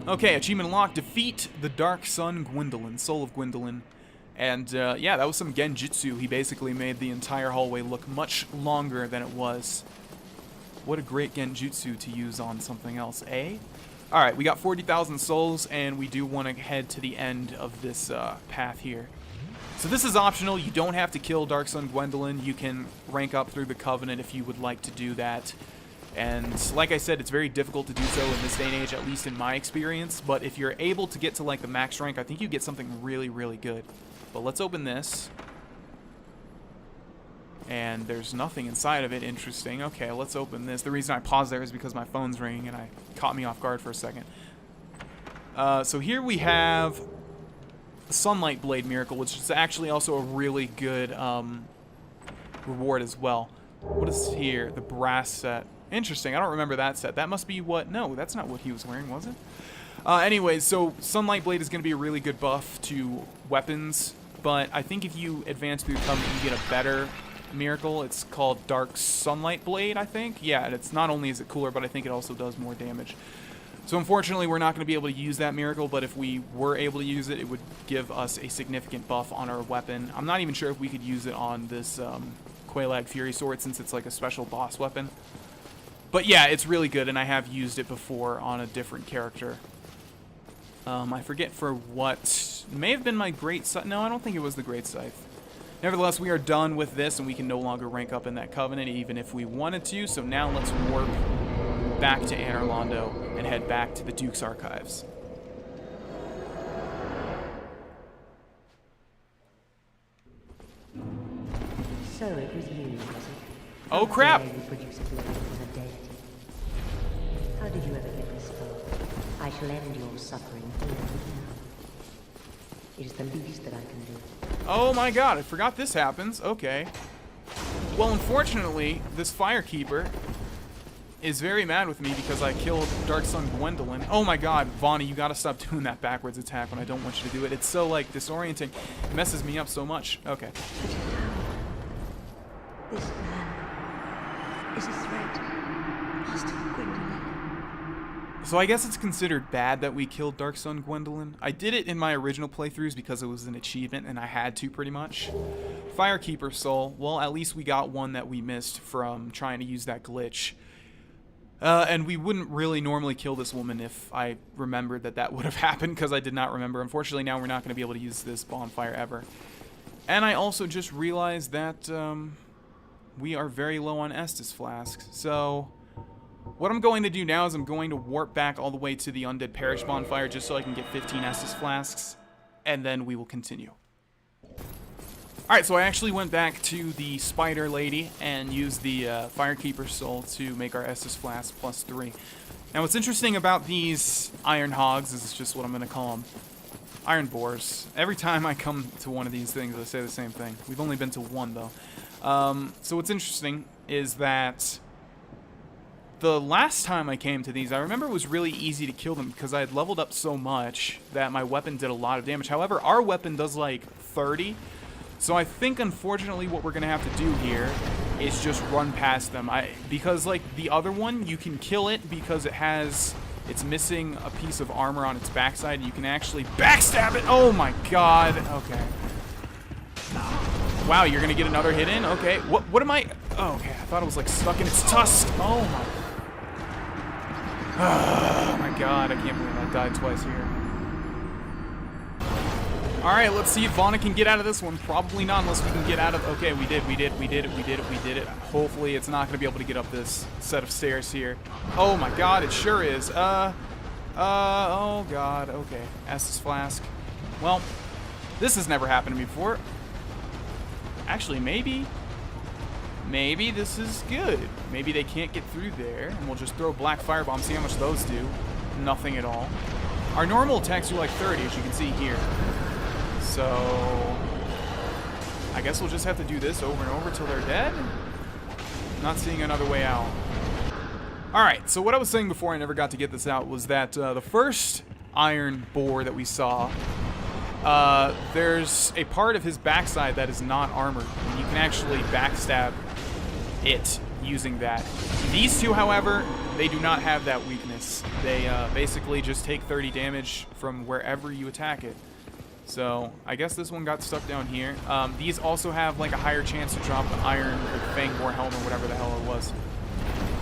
Speaker 1: Okay, achievement unlocked. Defeat the Dark Sun Gwendolyn, Soul of Gwendolyn. And yeah, that was some genjutsu. He basically made the entire hallway look much longer than it was. What a great genjutsu to use on something else, eh? Alright, we got 40,000 souls, and we do want to head to the end of this path here. So this is optional. You don't have to kill Dark Sun Gwendolyn. You can rank up through the Covenant if you would like to do that. And like I said, it's very difficult to do so in this day and age, at least in my experience. But if you're able to get to like the max rank, I think you get something really, really good. But let's open this. And there's nothing inside of it. Interesting. Okay, let's open this. The reason I paused there is because my phone's ringing and it caught me off guard for a second. So here we have the Sunlight Blade Miracle, which is actually also a really good reward as well. What is here? The brass set. Interesting. I don't remember that set. That must be what... No, that's not what he was wearing, was it? Anyways, so Sunlight Blade is going to be a really good buff to weapons, but I think if you advance through the Covenant, you get a better miracle. It's called Dark Sunlight Blade, I think. Yeah, and it's not only is it cooler, but I think it also does more damage. So unfortunately, we're not going to be able to use that miracle, but if we were able to use it, it would give us a significant buff on our weapon. I'm not even sure if we could use it on this Quelaag Fury Sword, since it's like a special boss weapon. But yeah, it's really good, and I have used it before on a different character. I forget for what. It may have been my Great Scythe. No, I don't think it was the Great Scythe. Nevertheless, we are done with this, and we can no longer rank up in that Covenant, even if we wanted to. So now let's warp back to Anor Londo and head back to the Duke's Archives.
Speaker 3: So it was you, was it?
Speaker 1: Oh crap!
Speaker 3: You produced blood from a deity. How did you ever get this far? I shall end your suffering here and now. It is the least that I can do.
Speaker 1: Oh my god, I forgot this happens. Okay. Well, unfortunately, this Firekeeper is very mad with me because I killed Dark Sun Gwendolyn. Oh my god, Vani, you gotta stop doing that backwards attack when I don't want you to do it. It's so, like, disorienting. It messes me up so much. Okay.
Speaker 3: This man is a threat. Master Gwendolyn.
Speaker 1: So I guess it's considered bad that we killed Dark Sun Gwendolyn. I did it in my original playthroughs because it was an achievement and I had to pretty much. Firekeeper Soul, well, at least we got one that we missed from trying to use that glitch. And we wouldn't really normally kill this woman if I remembered that that would have happened, because I did not remember. Unfortunately, now we're not going to be able to use this bonfire ever. And I also just realized that we are very low on Estus flasks. So what I'm going to do now is I'm going to warp back all the way to the Undead Parish bonfire just so I can get 15 Estus flasks, and then we will continue. Alright, so I actually went back to the spider lady and used the Firekeeper soul to make our Estus flask +3. Now what's interesting about these iron hogs, this is just what I'm going to call them, iron boars. Every time I come to one of these things I say the same thing. We've only been to one though. So what's interesting is that the last time I came to these, I remember it was really easy to kill them because I had leveled up so much that my weapon did a lot of damage. However, our weapon does like 30. So I think, unfortunately, what we're going to have to do here is just run past them. Because, like, the other one, you can kill it because it's missing a piece of armor on its backside, and you can actually backstab it. Oh, my God. Okay. Wow, you're going to get another hit in? Okay. What am I? Oh, okay. I thought it was, like, stuck in its tusk. Oh, my. Oh, my God. I can't believe I died twice here. Alright, let's see if Vonna can get out of this one. Probably not unless we can get out of... Okay, we did it. Hopefully it's not going to be able to get up this set of stairs here. Oh my God, it sure is. Oh God, okay. Estus flask. Well, this has never happened to me before. Actually, maybe this is good. Maybe they can't get through there, and we'll just throw black firebombs, see how much those do. Nothing at all. Our normal attacks do like 30, as you can see here. So, I guess we'll just have to do this over and over till they're dead. Not seeing another way out. Alright, so what I was saying before I never got to get this out was that the first iron boar that we saw, there's a part of his backside that is not armored, and you can actually backstab it using that. These two, however, they do not have that weakness. They basically just take 30 damage from wherever you attack it. So, I guess this one got stuck down here. These also have like a higher chance to drop the iron or fang boar helm or whatever the hell it was.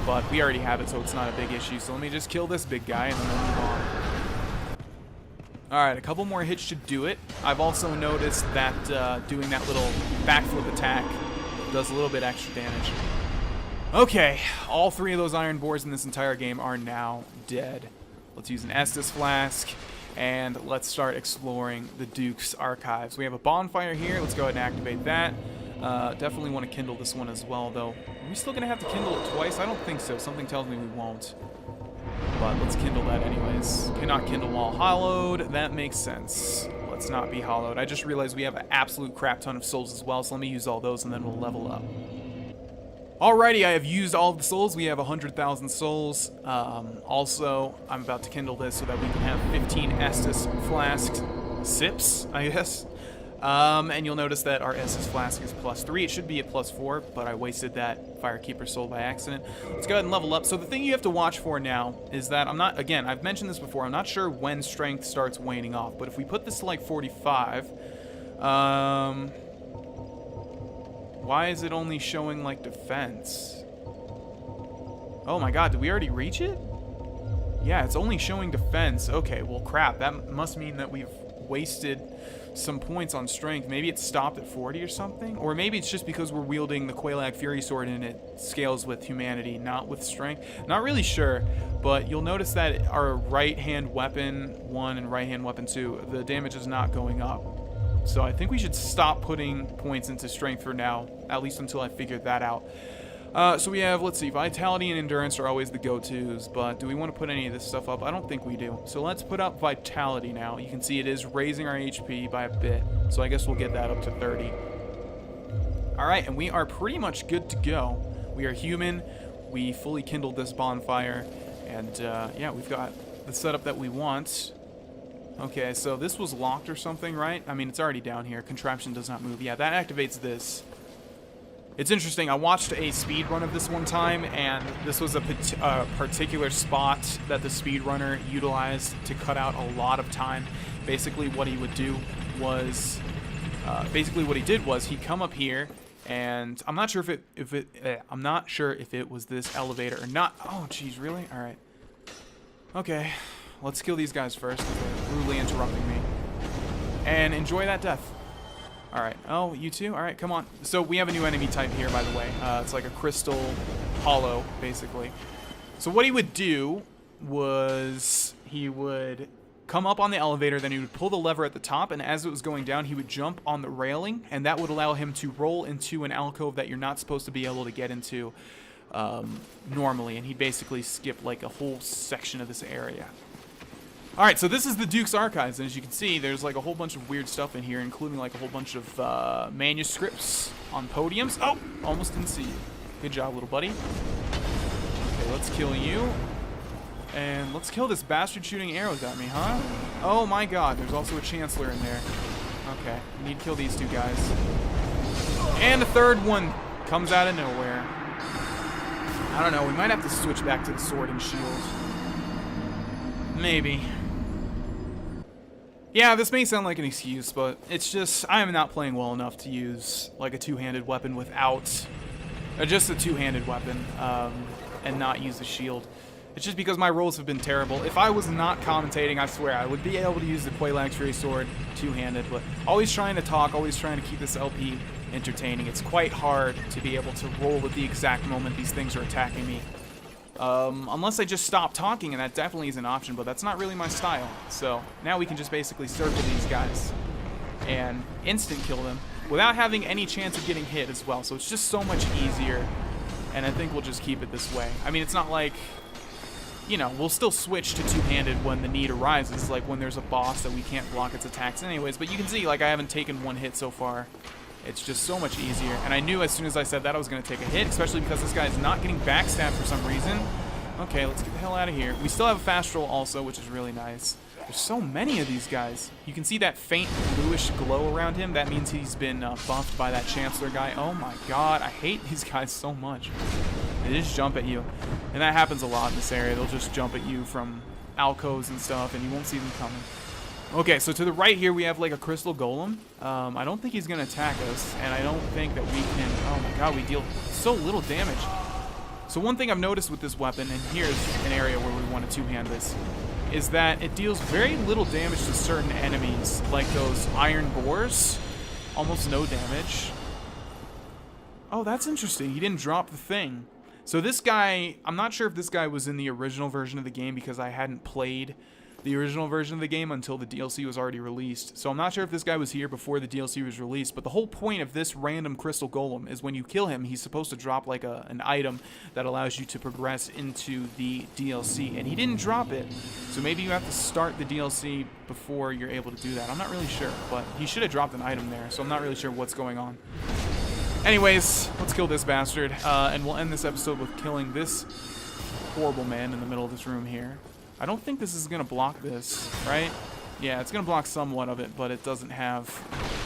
Speaker 1: But we already have it, so it's not a big issue. So let me just kill this big guy and then we'll move on. Alright, a couple more hits should do it. I've also noticed that doing that little backflip attack does a little bit extra damage. Okay, all three of those iron boars in this entire game are now dead. Let's use an Estus flask. And let's start exploring the Duke's archives. We have a bonfire here. Let's go ahead and activate that. Definitely want to kindle this one as well, though. Are we still going to have to kindle it twice? I don't think so. Something tells me we won't. But let's kindle that anyways. Cannot kindle while hollowed. That makes sense. Let's not be hollowed. I just realized we have an absolute crap ton of souls as well, so let me use all those and then we'll level up. Alrighty, I have used all of the souls. We have 100,000 souls. Also, I'm about to kindle this so that we can have 15 Estus flasks. Sips, I guess. And you'll notice that our Estus flask is +3. It should be at +4, but I wasted that Firekeeper soul by accident. Let's go ahead and level up. So the thing you have to watch for now is that again, I've mentioned this before, I'm not sure when strength starts waning off, but if we put this to like 45, why is it only showing, like, defense? Oh my God, did we already reach it? Yeah, it's only showing defense. Okay, well, crap. That must mean that we've wasted some points on strength. Maybe it stopped at 40 or something? Or maybe it's just because we're wielding the Quelaag Fury Sword and it scales with humanity, not with strength. Not really sure, but you'll notice that our right-hand weapon 1 and right-hand weapon 2, the damage is not going up. So I think we should stop putting points into strength for now, at least until I figure that out. So we have, let's see, vitality and endurance are always the go-tos, but do we want to put any of this stuff up? I don't think we do. So let's put up vitality now. You can see it is raising our HP by a bit, so I guess we'll get that up to 30. Alright, and we are pretty much good to go. We are human, we fully kindled this bonfire, and yeah, we've got the setup that we want. Okay, so this was locked or something, right? I mean, it's already down here. Contraption does not move. Yeah, that activates this. It's interesting. I watched a speed run of this one time, and this was a particular spot that the speedrunner utilized to cut out a lot of time. Basically, what he would do was, he did was he'd come up here, And I'm not sure I'm not sure if it was this elevator or not. Oh, jeez, really? All right. Okay, let's kill these guys first. They're rudely interrupting me. And enjoy that death. All right. Oh, you too? All right, come on. So we have a new enemy type here, by the way. It's like a crystal hollow, basically. So what he would do was he would come up on the elevator, then he would pull the lever at the top, and as it was going down, he would jump on the railing, and that would allow him to roll into an alcove that you're not supposed to be able to get into normally, and he'd basically skip like a whole section of this area. Alright, so this is the Duke's Archives, and as you can see, there's like a whole bunch of weird stuff in here, including like a whole bunch of manuscripts on podiums. Oh, almost didn't see you. Good job, little buddy. Okay, let's kill you. And let's kill this bastard shooting arrows at me, huh? Oh my god, there's also a Chancellor in there. Okay, we need to kill these two guys. And the third one comes out of nowhere. I don't know, we might have to switch back to the sword and shield. Maybe. Yeah, this may sound like an excuse, but it's just, I am not playing well enough to use like a two-handed weapon without, or just a two-handed weapon, and not use the shield. It's just because my rolls have been terrible. If I was not commentating, I swear, I would be able to use the Quelaag's Fury Sword two-handed, but always trying to talk, always trying to keep this LP entertaining. It's quite hard to be able to roll at the exact moment these things are attacking me. Unless I just stop talking, and that definitely is an option, but that's not really my style. So now we can just basically circle these guys and instant kill them without having any chance of getting hit as well. So it's just so much easier, and I think we'll just keep it this way. I mean, it's not like, you know, we'll still switch to two-handed when the need arises, like when there's a boss that we can't block its attacks anyways, but you can see, like, I haven't taken one hit so far. It's just so much easier, and I knew as soon as I said that I was going to take a hit, especially because this guy is not getting backstabbed for some reason. Okay, let's get the hell out of here. We still have a fast roll also, which is really nice. There's so many of these guys. You can see that faint bluish glow around him. That means he's been buffed by that Chancellor guy. Oh my god, I hate these guys so much. They just jump at you. And that happens a lot in this area. They'll just jump at you from alcoves and stuff, and you won't see them coming. Okay, so to the right here, we have like a crystal golem. I don't think he's going to attack us, and I don't think that we can... Oh my god, we deal so little damage. So one thing I've noticed with this weapon, and here's an area where we want to two-hand this, is that it deals very little damage to certain enemies, like those iron boars. Almost no damage. Oh, that's interesting. He didn't drop the thing. So this guy, I'm not sure if this guy was in the original version of the game because I hadn't played the original version of the game until the DLC was already released. So I'm not sure if this guy was here before the DLC was released, but the whole point of this random crystal golem is when you kill him, he's supposed to drop like an item that allows you to progress into the DLC, and he didn't drop it. So maybe you have to start the DLC before you're able to do that. I'm not really sure, but he should have dropped an item there, so I'm not really sure what's going on. Anyways, let's kill this bastard, and we'll end this episode with killing this horrible man in the middle of this room here. I don't think this is going to block this, right? Yeah, it's going to block somewhat of it, but it doesn't have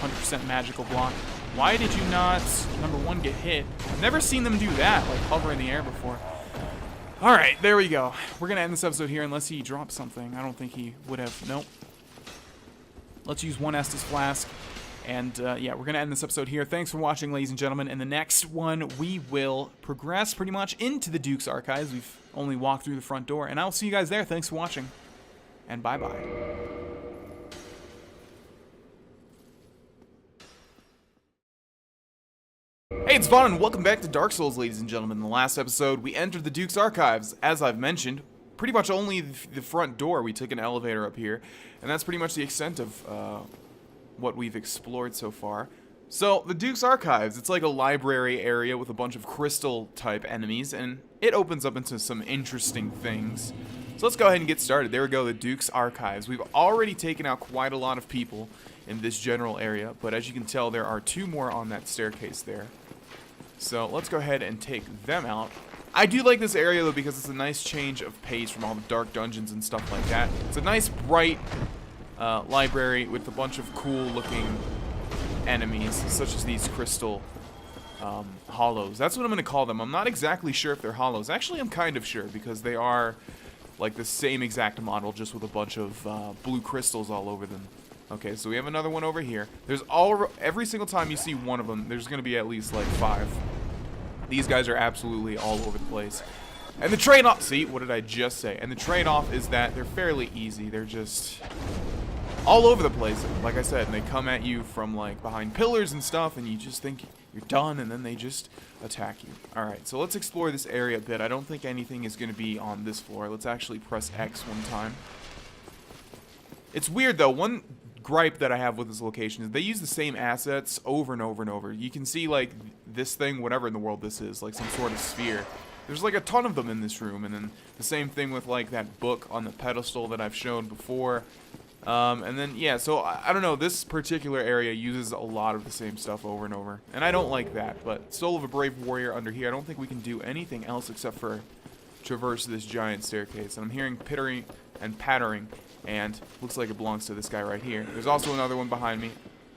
Speaker 1: 100% magical block. Why did you not, number one, get hit? I've never seen them do that, like hover in the air before. Alright, there we go. We're going to end this episode here unless he drops something. I don't think he would have. Nope. Let's use one Estus Flask. And, yeah, we're going to end this episode here. Thanks for watching, ladies and gentlemen. In the next one, we will progress pretty much into the Duke's Archives. We've only walked through the front door. And I'll see you guys there. Thanks for watching. And bye-bye. Hey, it's Vaughn, and welcome back to Dark Souls, ladies and gentlemen. In the last episode, we entered the Duke's Archives. As I've mentioned, pretty much only the front door. We took an elevator up here. And that's pretty much the extent of, what we've explored so far. So, the Duke's Archives, it's like a library area with a bunch of crystal-type enemies, and it opens up into some interesting things. So let's go ahead and get started. There we go, the Duke's Archives. We've already taken out quite a lot of people in this general area, but as you can tell, there are two more on that staircase there. So, let's go ahead and take them out. I do like this area, though, because it's a nice change of pace from all the dark dungeons and stuff like that. It's a nice, bright library with a bunch of cool looking enemies, such as these crystal hollows. That's what I'm going to call them. I'm not exactly sure if they're hollows. Actually, I'm kind of sure because they are like the same exact model, just with a bunch of blue crystals all over them. Okay, so we have another one over here. There's every single time you see one of them, there's going to be at least like 5. These guys are absolutely all over the place. And the trade-off, see, what did I just say? And the trade-off is that they're fairly easy. They're just all over the place. Like I said, and they come at you from like behind pillars and stuff, and you just think you're done, and then they just attack you. Alright, so let's explore this area a bit. I don't think anything is going to be on this floor. Let's actually press X one time. It's weird, though. One gripe that I have with this location is they use the same assets over and over and over. You can see, like, this thing, whatever in the world this is, like some sort of sphere. There's, like, a ton of them in this room, and then the same thing with, like, that book on the pedestal that I've shown before. And then, yeah, so, I don't know, this particular area uses a lot of the same stuff over and over, and I don't like that, but Soul of a Brave Warrior under here, I don't think we can do anything else except for traverse this giant staircase, and I'm hearing pittering and pattering, and looks like it belongs to this guy right here. There's also another one behind me.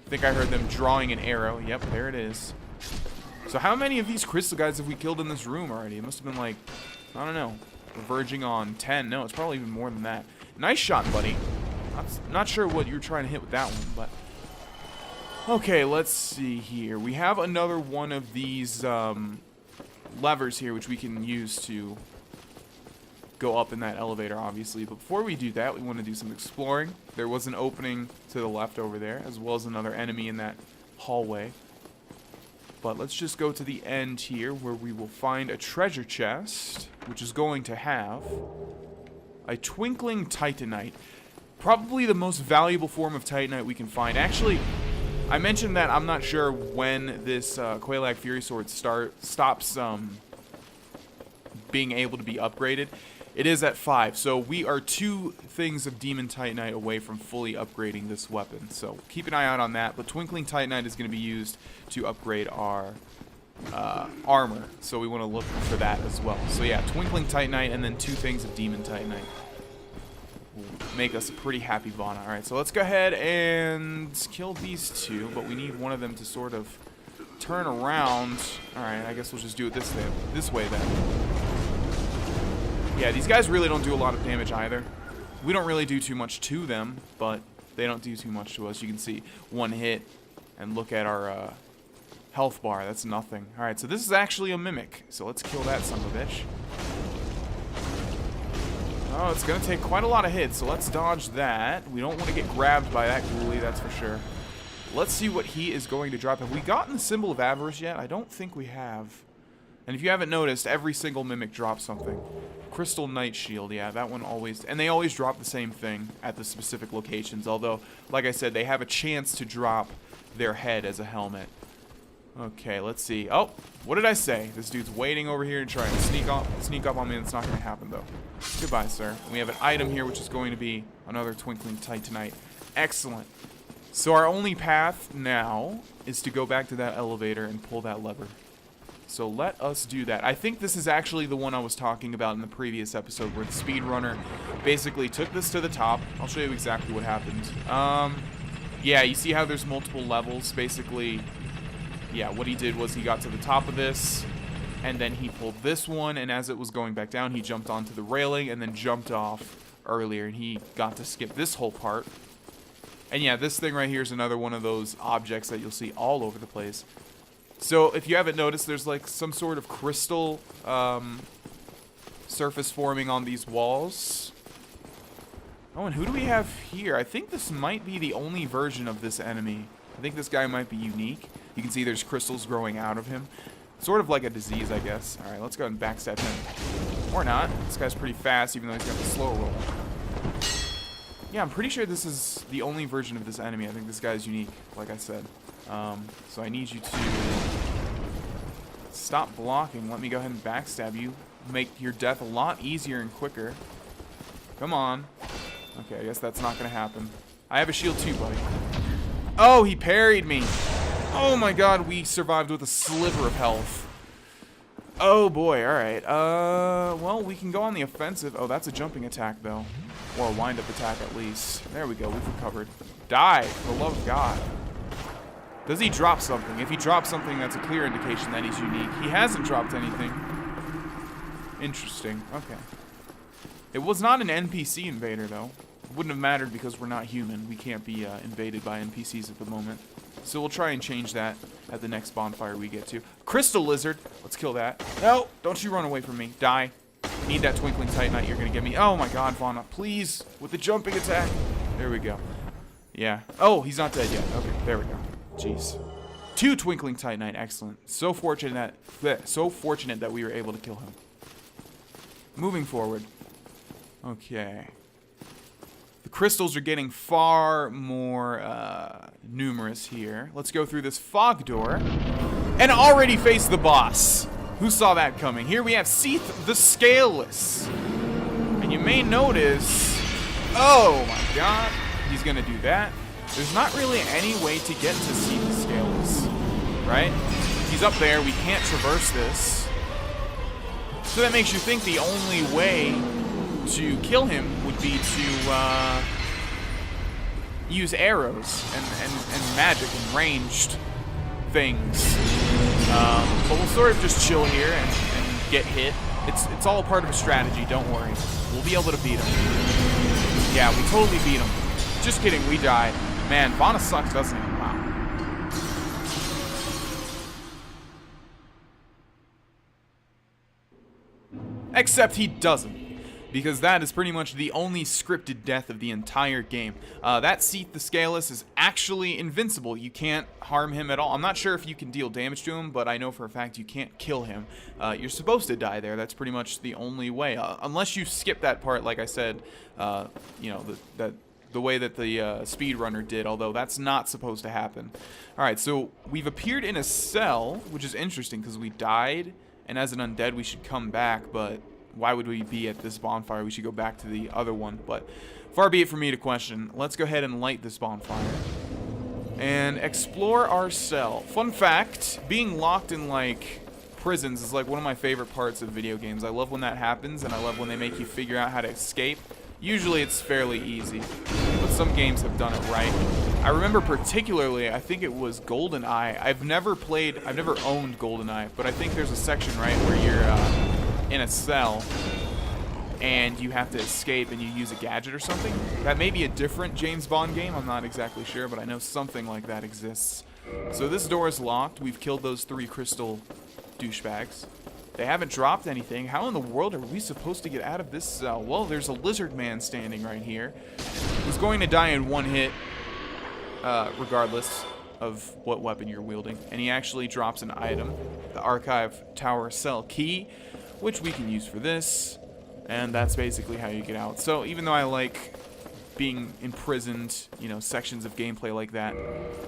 Speaker 1: I think I heard them drawing an arrow. Yep, there it is. So how many of these crystal guys have we killed in this room already? It must have been like, I don't know, we're verging on 10. No, it's probably even more than that. Nice shot, buddy. Not sure what you're trying to hit with that one, but... Okay, let's see here. We have another one of these levers here, which we can use to go up in that elevator, obviously. But before we do that, we want to do some exploring. There was an opening to the left over there, as well as another enemy in that hallway. But let's just go to the end here, where we will find a treasure chest, which is going to have a twinkling titanite. Probably the most valuable form of titanite we can find. Actually, I mentioned that I'm not sure when this Quelaag Fury Sword stops being able to be upgraded. It is at 5, so we are 2 things of Demon Titanite away from fully upgrading this weapon. So keep an eye out on that, but Twinkling Titanite is going to be used to upgrade our armor, so we want to look for that as well. So yeah, Twinkling Titanite and then 2 things of Demon Titanite will make us a pretty happy Vana. Alright, so let's go ahead and kill these 2, but we need one of them to sort of turn around. Alright, I guess we'll just do it this way then. Yeah, these guys really don't do a lot of damage either. We don't really do too much to them, but they don't do too much to us. You can see 1 hit, and look at our health bar. That's nothing. Alright, so this is actually a mimic. So let's kill that son of a bitch. Oh, it's going to take quite a lot of hits, so let's dodge that. We don't want to get grabbed by that ghoulie, that's for sure. Let's see what he is going to drop. Have we gotten the Symbol of Avarice yet? I don't think we have. And if you haven't noticed, every single mimic drops something. Crystal Knight Shield, yeah, that one always... And they always drop the same thing at the specific locations, although, like I said, they have a chance to drop their head as a helmet. Okay, let's see. Oh, what did I say? This dude's waiting over here and trying to sneak up on me. That's not going to happen, though. Goodbye, sir. We have an item here, which is going to be another Twinkling Titanite. Excellent. So our only path now is to go back to that elevator and pull that lever. So let us do that. I think this is actually the one I was talking about in the previous episode, where the speedrunner basically took this to the top. I'll show you exactly what happened. Yeah, you see how there's multiple levels? Basically, yeah, what he did was he got to the top of this, and then he pulled this one, and as it was going back down, he jumped onto the railing and then jumped off earlier, and he got to skip this whole part. And yeah, this thing right here is another one of those objects that you'll see all over the place. So, if you haven't noticed, there's like some sort of crystal surface forming on these walls. Oh, and who do we have here? I think this might be the only version of this enemy. I think this guy might be unique. You can see there's crystals growing out of him. Sort of like a disease, I guess. Alright, let's go ahead and backstab him. Or not. This guy's pretty fast, even though he's got the slow roll. Yeah, I'm pretty sure this is the only version of this enemy. I think this guy's unique, like I said. So I need you to stop blocking. Let me go ahead and backstab you. Make your death a lot easier and quicker. Come on. Okay, I guess that's not going to happen. I have a shield too, buddy. Oh, he parried me. Oh my god, we survived with a sliver of health. Oh boy, alright. Well, we can go on the offensive. Oh, that's a jumping attack, though. Or a wind-up attack, at least. There we go, we've recovered. Die, for the love of God. Does he drop something? If he drops something, that's a clear indication that he's unique. He hasn't dropped anything. Interesting. Okay. It was not an NPC invader, though. Wouldn't have mattered because we're not human. We can't be invaded by NPCs at the moment. So we'll try and change that at the next bonfire we get to. Crystal lizard. Let's kill that. No, don't you run away from me. Die. Need that twinkling titanite you're going to give me. Oh my god, Fauna. Please. With the jumping attack. There we go. Yeah. Oh, he's not dead yet. Okay, there we go. Jeez. 2 twinkling titanite. Excellent. So fortunate that we were able to kill him. Moving forward. Okay. The crystals are getting far more numerous here. Let's go through this fog door and already face the boss. Who saw that coming? Here we have Seath the Scaleless. And you may notice, oh my god, he's gonna do that. There's not really any way to get to Seath the Scaleless, right? He's up there, we can't traverse this. So that makes you think the only way to kill him would be to use arrows and magic and ranged things. But we'll sort of just chill here and get hit. It's all a part of a strategy, don't worry. We'll be able to beat him. Yeah, we totally beat him. Just kidding, we died. Man, Fauna sucks, doesn't he? Wow. Except he doesn't. Because that is pretty much the only scripted death of the entire game. That Seath the Scaleless is actually invincible. You can't harm him at all. I'm not sure if you can deal damage to him, but I know for a fact you can't kill him. You're supposed to die there. That's pretty much the only way. Unless you skip that part, like I said, you know, the way that the speedrunner did, although that's not supposed to happen. Alright, so we've appeared in a cell, which is interesting because we died, and as an undead we should come back, but why would we be at this bonfire? We should go back to the other one, but far be it from me to question. Let's go ahead and light this bonfire and explore our cell. Fun fact, being locked in like prisons is like one of my favorite parts of video games. I love when that happens, and I love when they make you figure out how to escape. Usually it's fairly easy, but some games have done it right. I remember particularly, I think it was GoldenEye. I've never owned GoldenEye, but I think there's a section, right, where you're in a cell and you have to escape and you use a gadget or something. That may be a different James Bond game, I'm not exactly sure, but I know something like that exists. So this door is locked. We've killed those 3 crystal douchebags. They haven't dropped anything. How in the world are we supposed to get out of this cell? Well, there's a lizard man standing right here. He's going to die in one hit, regardless of what weapon you're wielding. And he actually drops an item, the Archive Tower Cell Key, which we can use for this. And that's basically how you get out. So even though I like being imprisoned, you know, sections of gameplay like that,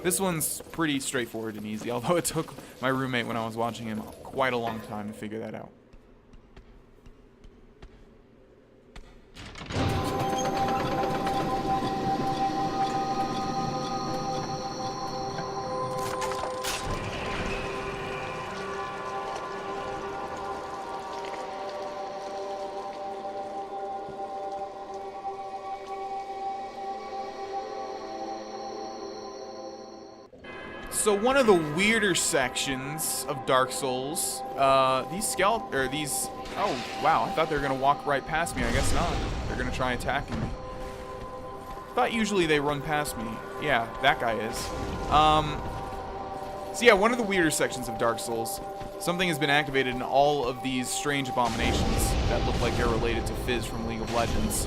Speaker 1: this one's pretty straightforward and easy, although it took my roommate when I was watching him quite a long time to figure that out. So one of the weirder sections of Dark Souls, oh wow, I thought they were gonna walk right past me. I guess not. They're gonna try attacking me. Thought usually they run past me. Yeah, that guy is. So yeah, one of the weirder sections of Dark Souls, something has been activated in all of these strange abominations that look like they're related to Fizz from League of Legends,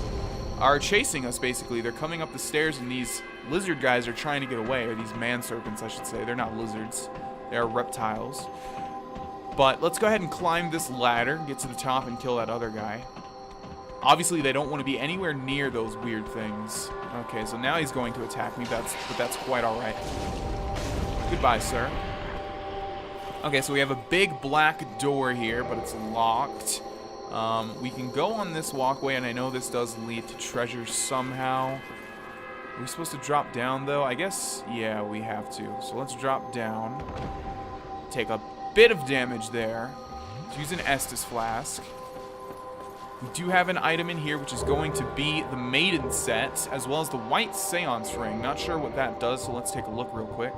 Speaker 1: are chasing us basically. They're coming up the stairs and these lizard guys are trying to get away, or these man serpents I should say. They're not lizards, they are reptiles. But let's go ahead and climb this ladder, get to the top and kill that other guy. Obviously they don't want to be anywhere near those weird things. Okay, so now he's going to attack me, but that's quite alright. Goodbye, sir. Okay, so we have a big black door here, but it's locked. We can go on this walkway, and I know this does lead to treasure somehow. Are we supposed to drop down, though? I guess, yeah, we have to. So let's drop down. Take a bit of damage there. Let's use an Estus Flask. We do have an item in here, which is going to be the Maiden Set, as well as the White Seance Ring. Not sure what that does, so let's take a look real quick.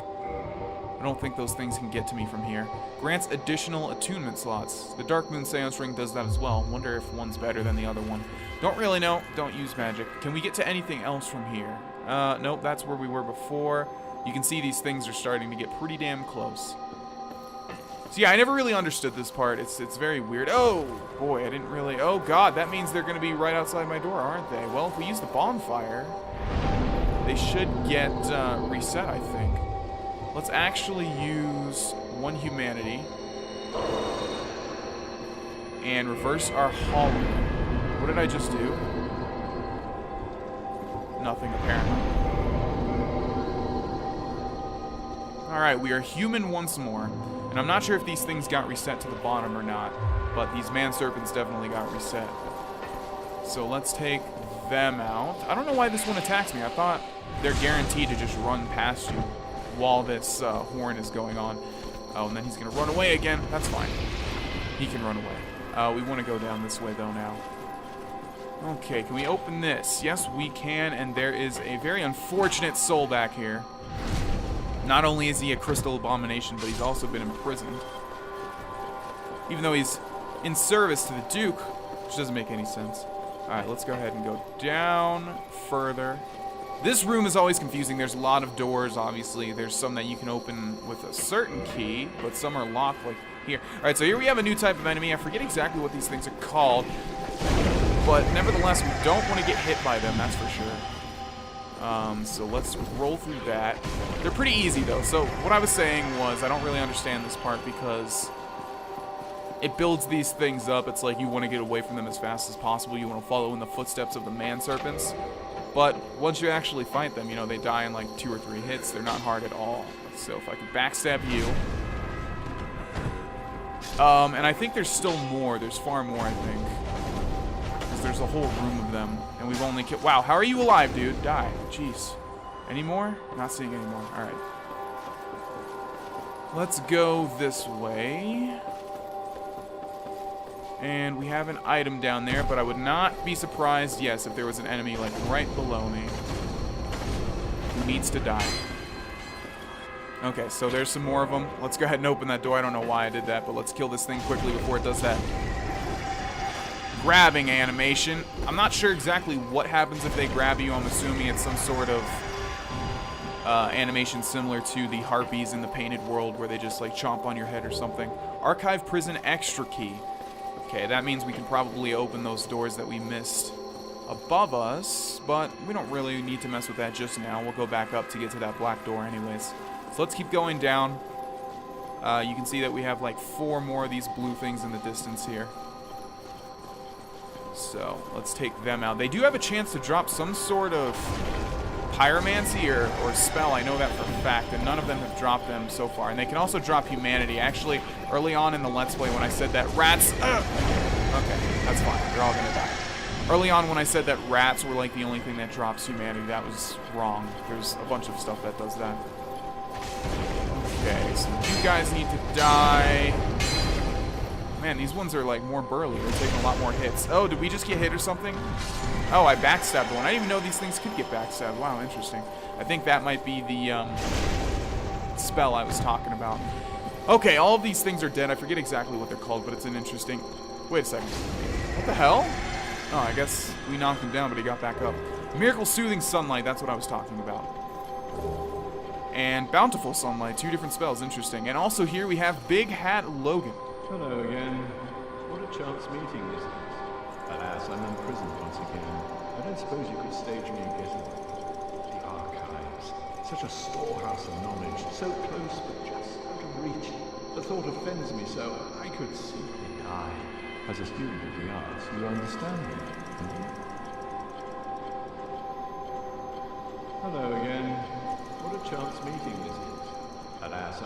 Speaker 1: I don't think those things can get to me from here. Grants additional attunement slots. The Dark Moon Seance Ring does that as well. Wonder if one's better than the other one. Don't really know. Don't use magic. Can we get to anything else from here? Nope, that's where we were before. You can see these things are starting to get pretty damn close. So yeah, I never really understood this part. It's very weird. Oh, boy, I didn't really... Oh, God, that means they're going to be right outside my door, aren't they? Well, if we use the bonfire, they should get reset, I think. Let's actually use 1 humanity and reverse our hollow. What did I just do? Nothing, apparently. Alright, we are human once more. And I'm not sure if these things got reset to the bottom or not, but these man serpents definitely got reset. So let's take them out. I don't know why this one attacks me. I thought they're guaranteed to just run past you while this horn is going on. Oh, and then he's going to run away again. That's fine. He can run away. We want to go down this way, though, now. Okay, can we open this? Yes, we can, and there is a very unfortunate soul back here. Not only is he a crystal abomination, but he's also been imprisoned. Even though he's in service to the Duke, which doesn't make any sense. Alright, let's go ahead and go down further. This room is always confusing. There's a lot of doors, obviously. There's some that you can open with a certain key, but some are locked, like here. Alright, so here we have a new type of enemy. I forget exactly what these things are called, but nevertheless, we don't want to get hit by them, that's for sure. So let's roll through that. They're pretty easy, though. So what I was saying was I don't really understand this part because it builds these things up. It's like you want to get away from them as fast as possible. You want to follow in the footsteps of the man serpents. But once you actually fight them, you know, they die in like 2 or 3 hits. They're not hard at all. So if I could backstab you. And I think there's still more. There's far more, I think. Because there's a whole room of them. And we've only killed... Wow, how are you alive, dude? Die. Jeez. Any more? Not seeing any more. Alright. Let's go this way. And we have an item down there, but I would not be surprised, yes, if there was an enemy, like, right below me who needs to die. Okay, so there's some more of them. Let's go ahead and open that door. I don't know why I did that, but let's kill this thing quickly before it does that grabbing animation. I'm not sure exactly what happens if they grab you. I'm assuming it's some sort of animation similar to the harpies in the Painted World where they just, like, chomp on your head or something. Archive Prison Extra Key. Okay, that means we can probably open those doors that we missed above us, but we don't really need to mess with that just now. We'll go back up to get to that black door anyways. So let's keep going down. You can see that we have like 4 more of these blue things in the distance here. So let's take them out. They do have a chance to drop some sort of pyromancy or spell. I know that for a fact, and none of them have dropped them so far. And they can also drop humanity. Actually, early on in the Let's Play when I said that rats... okay, that's fine. They're all gonna die. Early on when I said that rats were like the only thing that drops humanity, that was wrong. There's a bunch of stuff that does that. Okay, so you guys need to die. Man, these ones are like more burly. They're taking a lot more hits. Oh, did we just get hit or something? Oh, I backstabbed one. I didn't even know these things could get backstabbed. Wow, interesting. I think that might be the spell I was talking about. Okay, all of these things are dead. I forget exactly what they're called, but it's an interesting... Wait a second. What the hell? Oh, I guess we knocked him down, but he got back up. Miracle Soothing Sunlight, that's what I was talking about. And Bountiful Sunlight, 2 different spells. Interesting. And also here we have Big Hat Logan.
Speaker 2: Hello again. What a chance meeting this is. Alas, I'm imprisoned once again. I don't suppose you could stage me a getaway. The archives. Such a storehouse of knowledge. So close, but just out of reach. The thought offends me so. I could simply die. As a student of the arts, you understand me, don't you? Hello again. What a chance meeting this is. Alas,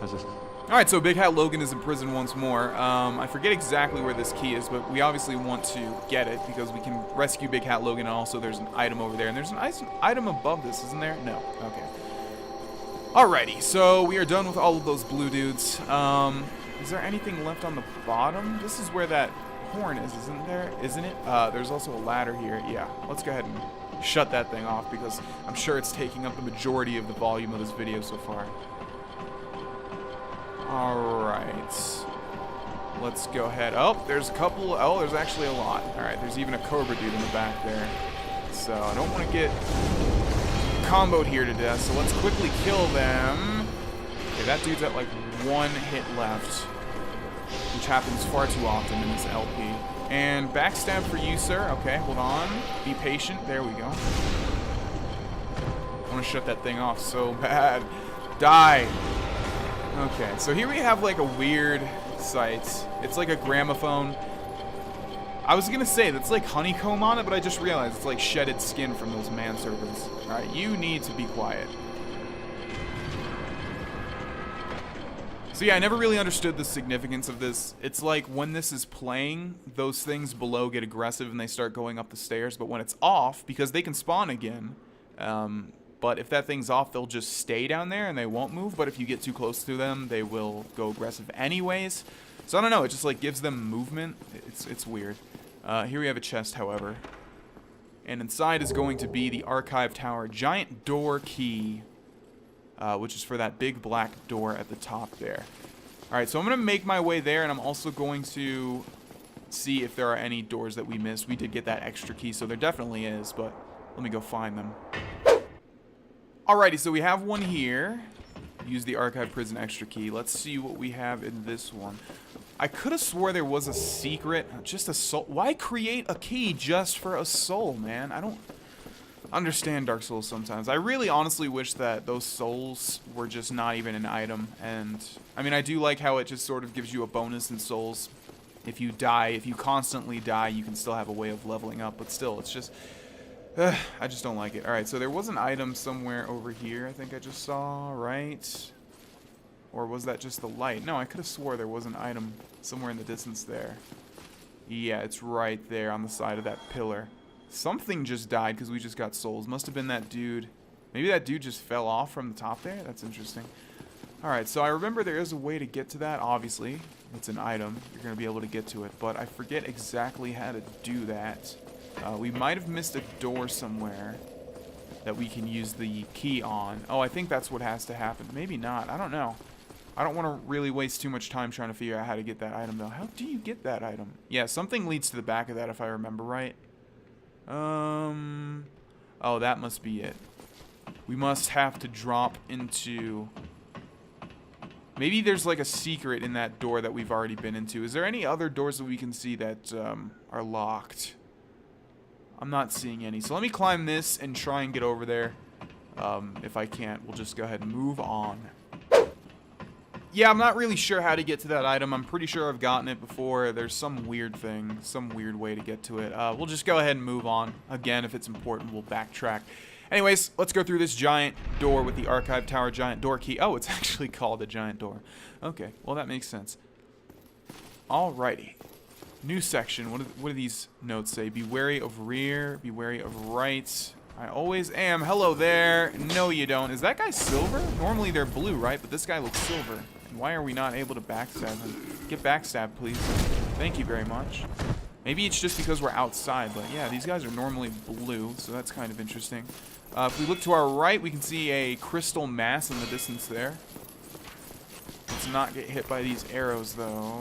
Speaker 2: as a...
Speaker 1: Alright, so Big Hat Logan is in prison once more. I forget exactly where this key is, but we obviously want to get it because we can rescue Big Hat Logan, and also there's an item over there. And there's an item above this, isn't there? No. Okay. Alrighty, so we are done with all of those blue dudes. Is there anything left on the bottom? This is where that horn is, isn't there? Isn't it? There's also a ladder here. Yeah, let's go ahead and shut that thing off because I'm sure it's taking up the majority of the volume of this video so far. Alright. Let's go ahead. Oh, there's a couple. Oh, there's actually a lot. Alright, there's even a Cobra dude in the back there. So I don't want to get comboed here to death. So let's quickly kill them. Okay, that dude's at like 1 hit left, which happens far too often in this LP. And backstab for you, sir. Okay, hold on. Be patient. There we go. I want to shut that thing off so bad. Die. Okay, so here we have like a weird sight. It's like a gramophone. I was gonna say that's like honeycomb on it, but I just realized it's like shedded skin from those manservants. Alright, you need to be quiet. So yeah, I never really understood the significance of this. It's like when this is playing, those things below get aggressive and they start going up the stairs, but when it's off, because they can spawn again, but if that thing's off, they'll just stay down there and they won't move, but if you get too close to them, they will go aggressive anyways. So I don't know, it just like gives them movement. It's weird. Here we have a chest, however. And inside is going to be the archive tower giant door key, which is for that big black door at the top there. Alright, so I'm going to make my way there, and I'm also going to see if there are any doors that we missed. We did get that extra key, so there definitely is, but let me go find them. Alrighty, so we have one here. Use the archive prison extra key. Let's see what we have in this one. I could have swore there was a secret, just a soul. Why create a key just for a soul, man? I don't understand Dark Souls sometimes. I really honestly wish that those souls were just not even an item. And I mean, I do like how it just sort of gives you a bonus in souls. If you die, if you constantly die, you can still have a way of leveling up, but still, it's just I just don't like it. Alright, so there was an item somewhere over here, I think I just saw, right? Or was that just the light? No, I could have swore there was an item somewhere in the distance there. Yeah, it's right there on the side of that pillar. Something just died because we just got souls. Must have been that dude. Maybe that dude just fell off from the top there? That's interesting. Alright, so I remember there is a way to get to that, obviously. It's an item. You're going to be able to get to it. But I forget exactly how to do that. We might have missed a door somewhere that we can use the key on. Oh, I think that's what has to happen. Maybe not. I don't know. I don't want to really waste too much time trying to figure out how to get that item, though. How do you get that item? Yeah, something leads to the back of that, if I remember right. Oh, that must be it. We must have to drop into... Maybe there's like a secret in that door that we've already been into. Is there any other doors that we can see that are locked? I'm not seeing any. So let me climb this and try and get over there. If I can't, we'll just go ahead and move on. Yeah, I'm not really sure how to get to that item. I'm pretty sure I've gotten it before. There's some weird thing, some weird way to get to it. We'll just go ahead and move on. Again, if it's important, we'll backtrack. Anyways, let's go through this giant door with the archive tower giant door key. Oh, it's actually called a giant door. Okay, well that makes sense. Alrighty. New section. What do these notes say? Be wary of rear, be wary of right. I always am. Hello there. No, you don't. Is that guy silver? Normally they're blue, right? But this guy looks silver. And why are we not able to backstab him? Get backstabbed, please. Thank you very much. Maybe it's just because we're outside, but yeah, these guys are normally blue, so that's kind of interesting. If we look to our right, we can see a crystal mass in the distance there. Let's not get hit by these arrows, though.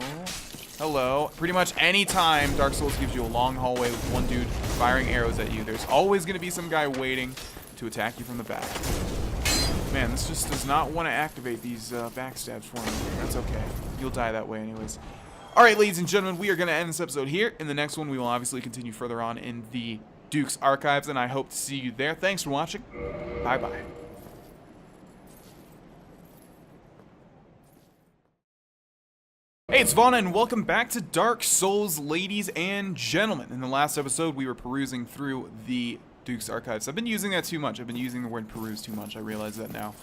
Speaker 1: Hello. Pretty much any time Dark Souls gives you a long hallway with one dude firing arrows at you, there's always going to be some guy waiting to attack you from the back. Man, this just does not want to activate these backstabs for me. That's okay. You'll die that way anyways. Alright, ladies and gentlemen, we are going to end this episode here. In the next one, we will obviously continue further on in the Duke's Archives, and I hope to see you there. Thanks for watching. Bye-bye. Hey, it's Vaughn, and welcome back to Dark Souls, ladies and gentlemen. In the last episode, we were perusing through the Duke's Archives. I've been using that too much. I've been using the word peruse too much. I realize that now.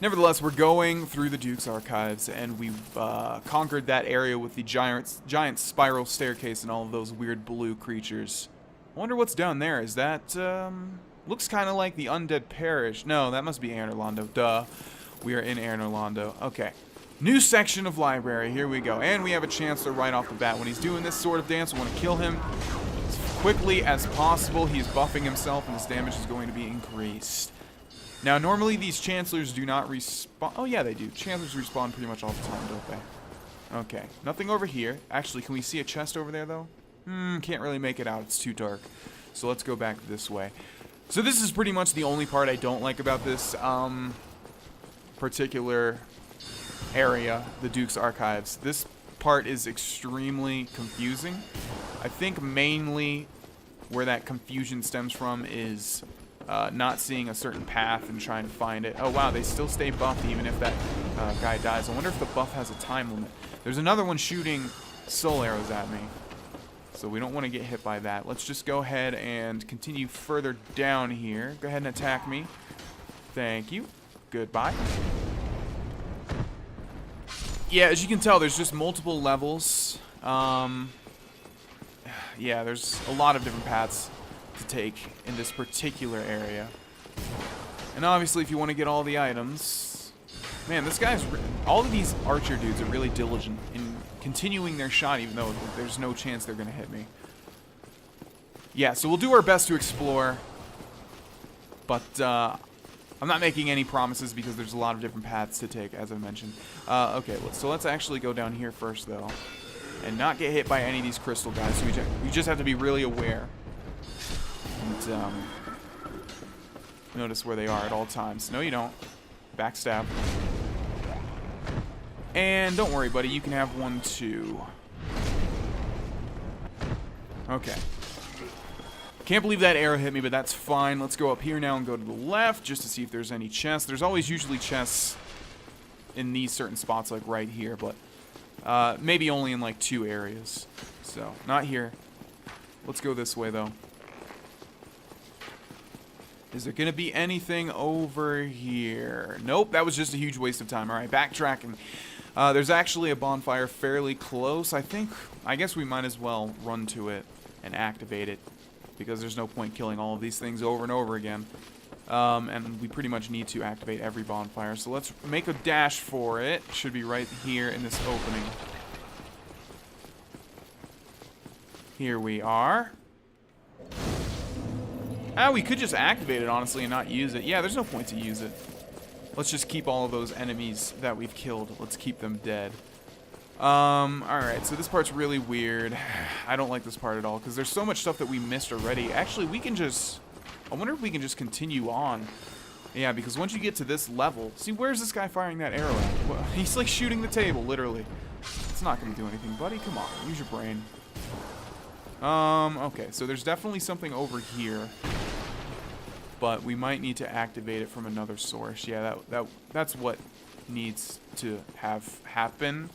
Speaker 1: Nevertheless, we're going through the Duke's Archives, and we've conquered that area with the giant spiral staircase and all of those weird blue creatures. I wonder what's down there. Is that, looks kind of like the Undead Parish. No, that must be Air Norlando. Duh. We are in Air Norlando. Okay. New section of library. Here we go. And we have a Chancellor right off the bat. When he's doing this sort of dance, we want to kill him as quickly as possible. He is buffing himself, and his damage is going to be increased. Now, normally these Chancellors do not respawn. Oh, yeah, they do. Chancellors respawn pretty much all the time, don't they? Okay. Nothing over here. Actually, can we see a chest over there, though? Can't really make it out. It's too dark. So let's go back this way. So this is pretty much the only part I don't like about this particular area, the Duke's Archives. This part is extremely confusing. I think mainly where that confusion stems from is not seeing a certain path and trying to find it. Oh wow, they still stay buffed even if that guy dies. I wonder if the buff has a time limit. There's another one shooting soul arrows at me, so we don't want to get hit by that. Let's just go ahead and continue further down here. Go ahead and attack me. Thank you. Goodbye. Yeah, as you can tell, there's just multiple levels. Yeah, there's a lot of different paths to take in this particular area. And obviously, if you want to get all the items... Man, this guy's... All of these archer dudes are really diligent in continuing their shot, even though there's no chance they're going to hit me. Yeah, so we'll do our best to explore. But, I'm not making any promises because there's a lot of different paths to take, as I mentioned. Okay, so let's actually go down here first, though. And not get hit by any of these crystal guys. So we just have to be really aware. And, notice where they are at all times. No, you don't. Backstab. And don't worry, buddy. You can have one, too. Okay. Can't believe that arrow hit me, but that's fine. Let's go up here now and go to the left just to see if there's any chests. There's always usually chests in these certain spots, like right here, but maybe only in like 2 areas. So, not here. Let's go this way, though. Is there going to be anything over here? Nope, that was just a huge waste of time. All right, backtracking. There's actually a bonfire fairly close. I guess we might as well run to it and activate it, because there's no point killing all of these things over and over again. And we pretty much need to activate every bonfire. So let's make a dash for it. Should be right here in this opening. Here we are. We could just activate it, honestly, and not use it. Yeah, there's no point to use it. Let's just keep all of those enemies that we've killed. Let's keep them dead. Alright, so this part's really weird. I don't like this part at all, because there's so much stuff that we missed already. Actually, we can just... I wonder if we can just continue on. Yeah, because once you get to this level... See, where's this guy firing that arrow at? Well, he's like shooting the table, literally. It's not going to do anything, buddy. Come on, use your brain. Okay, so there's definitely something over here. But we might need to activate it from another source. Yeah, that's what needs to have happen.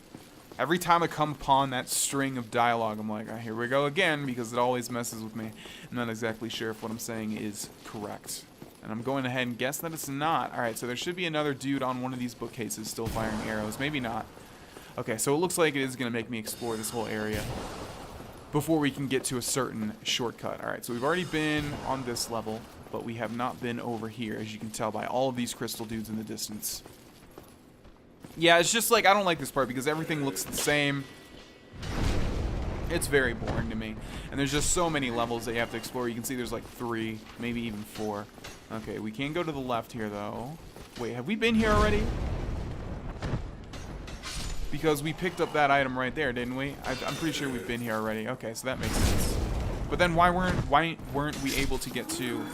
Speaker 1: Every time I come upon that string of dialogue, I'm like, here we go again, because it always messes with me. I'm not exactly sure if what I'm saying is correct. And I'm going ahead and guess that it's not. Alright, so there should be another dude on one of these bookcases still firing arrows. Maybe not. Okay, so it looks like it is going to make me explore this whole area before we can get to a certain shortcut. Alright, so we've already been on this level, but we have not been over here, as you can tell by all of these crystal dudes in the distance. Yeah, it's just like, I don't like this part because everything looks the same. It's very boring to me. And there's just so many levels that you have to explore. You can see there's like 3, maybe even 4. Okay, we can go to the left here, though. Wait, have we been here already? Because we picked up that item right there, didn't we? I'm pretty sure we've been here already. Okay, so that makes sense. But then why weren't we able to get to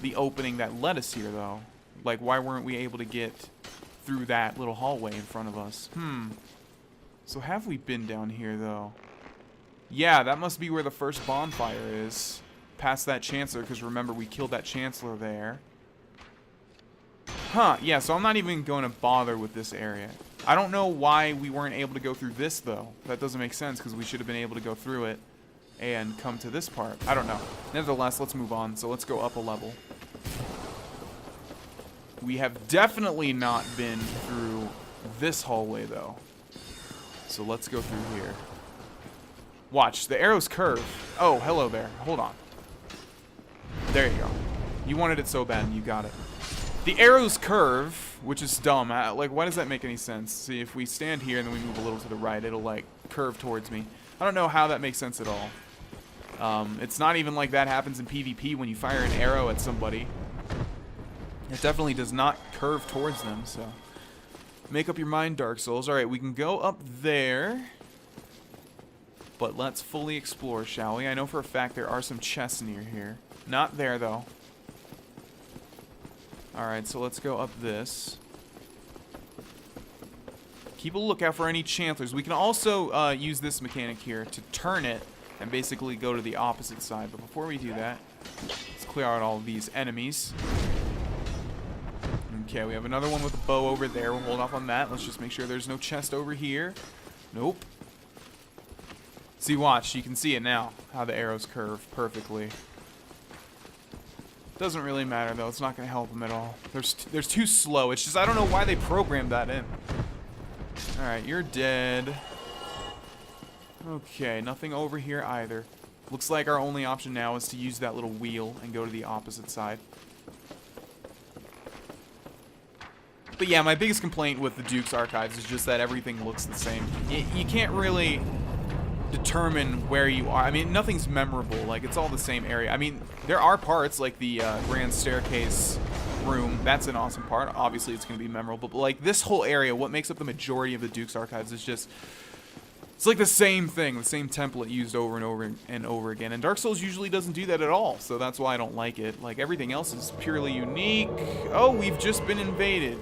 Speaker 1: the opening that led us here, though? Like, why weren't we able to get through that little hallway in front of us? So have we been down here, though? Yeah, that must be where the first bonfire is. Past that Chancellor, because remember, we killed that Chancellor there. Huh, yeah, so I'm not even going to bother with this area. I don't know why we weren't able to go through this, though. That doesn't make sense, because we should have been able to go through it and come to this part. I don't know. Nevertheless, let's move on. So let's go up a level. We have definitely not been through this hallway, though. So let's go through here. Watch, the arrows curve. Oh, hello there. Hold on. There you go. You wanted it so bad, and you got it. The arrows curve, which is dumb. Like, why does that make any sense? See, if we stand here and then we move a little to the right, it'll, like, curve towards me. I don't know how that makes sense at all. It's not even like that happens in PvP when you fire an arrow at somebody. It definitely does not curve towards them, so make up your mind, Dark Souls. Alright, we can go up there. But let's fully explore, shall we? I know for a fact there are some chests near here. Not there, though. Alright, so let's go up this. Keep a lookout for any chancelers. We can also use this mechanic here to turn it and basically go to the opposite side. But before we do that, let's clear out all of these enemies. Okay, we have another one with a bow over there. We'll hold off on that. Let's just make sure there's no chest over here. Nope. See, watch. You can see it now, how the arrows curve perfectly. Doesn't really matter, though. It's not going to help them at all. They're too slow. It's just, I don't know why they programmed that in. Alright, you're dead. Okay, nothing over here either. Looks like our only option now is to use that little wheel and go to the opposite side. But yeah, my biggest complaint with the Duke's Archives is just that everything looks the same. You can't really determine where you are. I mean, nothing's memorable. Like, it's all the same area. I mean, there are parts like the Grand Staircase room. That's an awesome part. Obviously, it's going to be memorable. But, like, this whole area, what makes up the majority of the Duke's Archives is just... It's like the same thing, the same template used over and over and over again. And Dark Souls usually doesn't do that at all, so that's why I don't like it. Like, everything else is purely unique. Oh, we've just been invaded.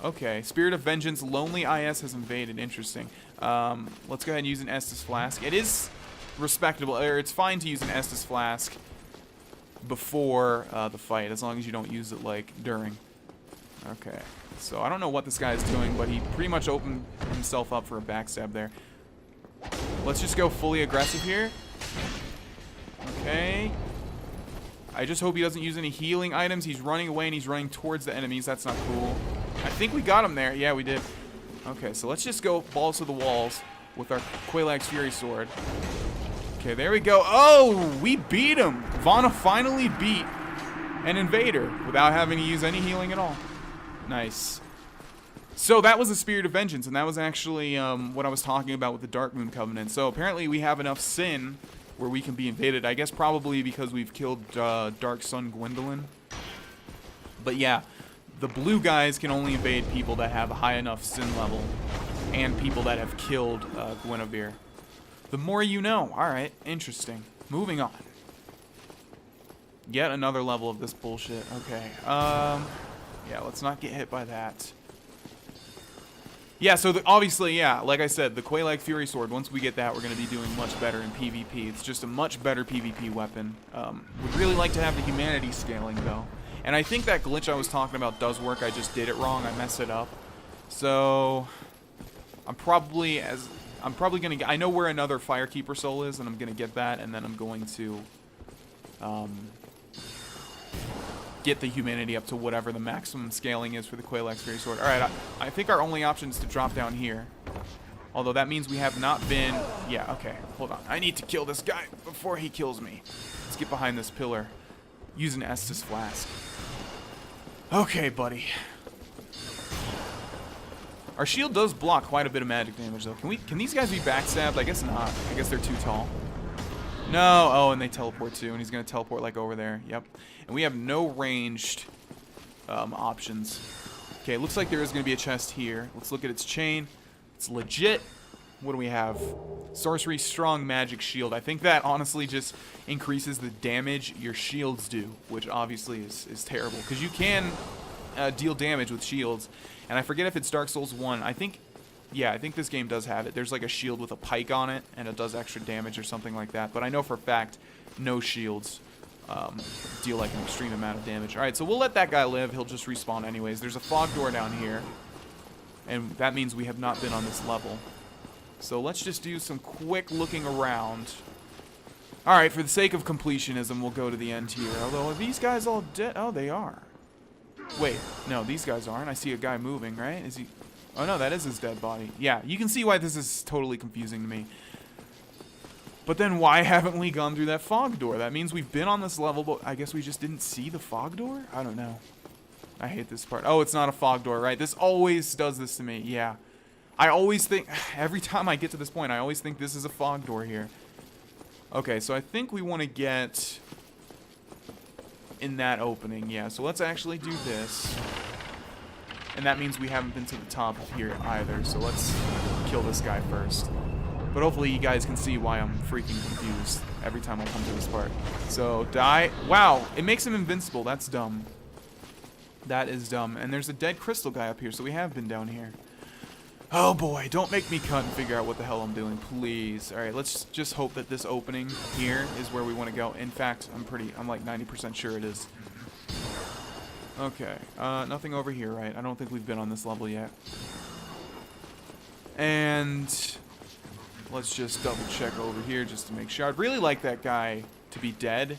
Speaker 1: Okay, Spirit of Vengeance, Lonely IS has invaded. Interesting. Let's go ahead and use an Estus Flask. It is respectable, or it's fine to use an Estus Flask before the fight, as long as you don't use it, like, during. Okay, so I don't know what this guy is doing, but he pretty much opened himself up for a backstab there. Let's just go fully aggressive here. Okay. I just hope he doesn't use any healing items. He's running away and he's running towards the enemies. That's not cool. I think we got him there. Yeah, we did. Okay, so let's just go balls to the walls with our Quelaag's Fury Sword. Okay, there we go. Oh, we beat him. Vana finally beat an invader without having to use any healing at all. Nice. So that was the Spirit of Vengeance, and that was actually what I was talking about with the Dark Moon Covenant. So apparently we have enough sin where we can be invaded. I guess probably because we've killed Dark Sun Gwendolyn. But yeah, the blue guys can only invade people that have a high enough sin level and people that have killed Guinevere. The more you know. Alright, interesting. Moving on. Yet another level of this bullshit. Okay. Yeah, let's not get hit by that. Yeah, so obviously, yeah, like I said, the Quelaag Fury Sword, once we get that, we're going to be doing much better in PvP. It's just a much better PvP weapon. Would really like to have the humanity scaling, though. And I think that glitch I was talking about does work. I just did it wrong. I messed it up. So I'm probably going to get... I know where another Firekeeper Soul is, and I'm going to get that, and then I'm going to get the humanity up to whatever the maximum scaling is for the Quelaag's Fury Sword. Alright, I think our only option is to drop down here. Although that means we have not been... Yeah, okay, hold on. I need to kill this guy before he kills me. Let's get behind this pillar. Use an Estus Flask. Okay, buddy. Our shield does block quite a bit of magic damage, though. Can these guys be backstabbed? I guess not. I guess they're too tall. No. Oh, and they teleport too, and he's going to teleport like over there. Yep. And we have no ranged options. Okay, looks like there is going to be a chest here. Let's look at its chain. It's legit. What do we have? Sorcery Strong Magic Shield. I think that honestly just increases the damage your shields do, which obviously is terrible, because you can deal damage with shields. And I forget if it's Dark Souls 1. I think this game does have it. There's like a shield with a pike on it, and it does extra damage or something like that. But I know for a fact no shields deal like an extreme amount of damage. Alright, so we'll let that guy live. He'll just respawn anyways. There's a fog door down here, and that means we have not been on this level. So let's just do some quick looking around. Alright, for the sake of completionism, we'll go to the end here. Although, are these guys all dead? Oh, they are. Wait, no, these guys aren't. I see a guy moving, right? Is he... Oh, no, that is his dead body. Yeah, you can see why this is totally confusing to me. But then why haven't we gone through that fog door? That means we've been on this level, but I guess we just didn't see the fog door? I don't know. I hate this part. Oh, it's not a fog door, right? This always does this to me. Yeah. I always think... Every time I get to this point, I always think this is a fog door here. Okay, so I think we want to get... in that opening. Yeah, so let's actually do this. And that means we haven't been to the top of here either, so let's kill this guy first. But hopefully you guys can see why I'm freaking confused every time I come to this part. So, die. Wow, it makes him invincible. That's dumb. That is dumb. And there's a dead crystal guy up here, so we have been down here. Oh boy, don't make me cut and figure out what the hell I'm doing, please. Alright, let's just hope that this opening here is where we want to go. In fact, I'm like 90% sure it is. Okay, nothing over here, right? I don't think we've been on this level yet. And let's just double check over here just to make sure. I'd really like that guy to be dead,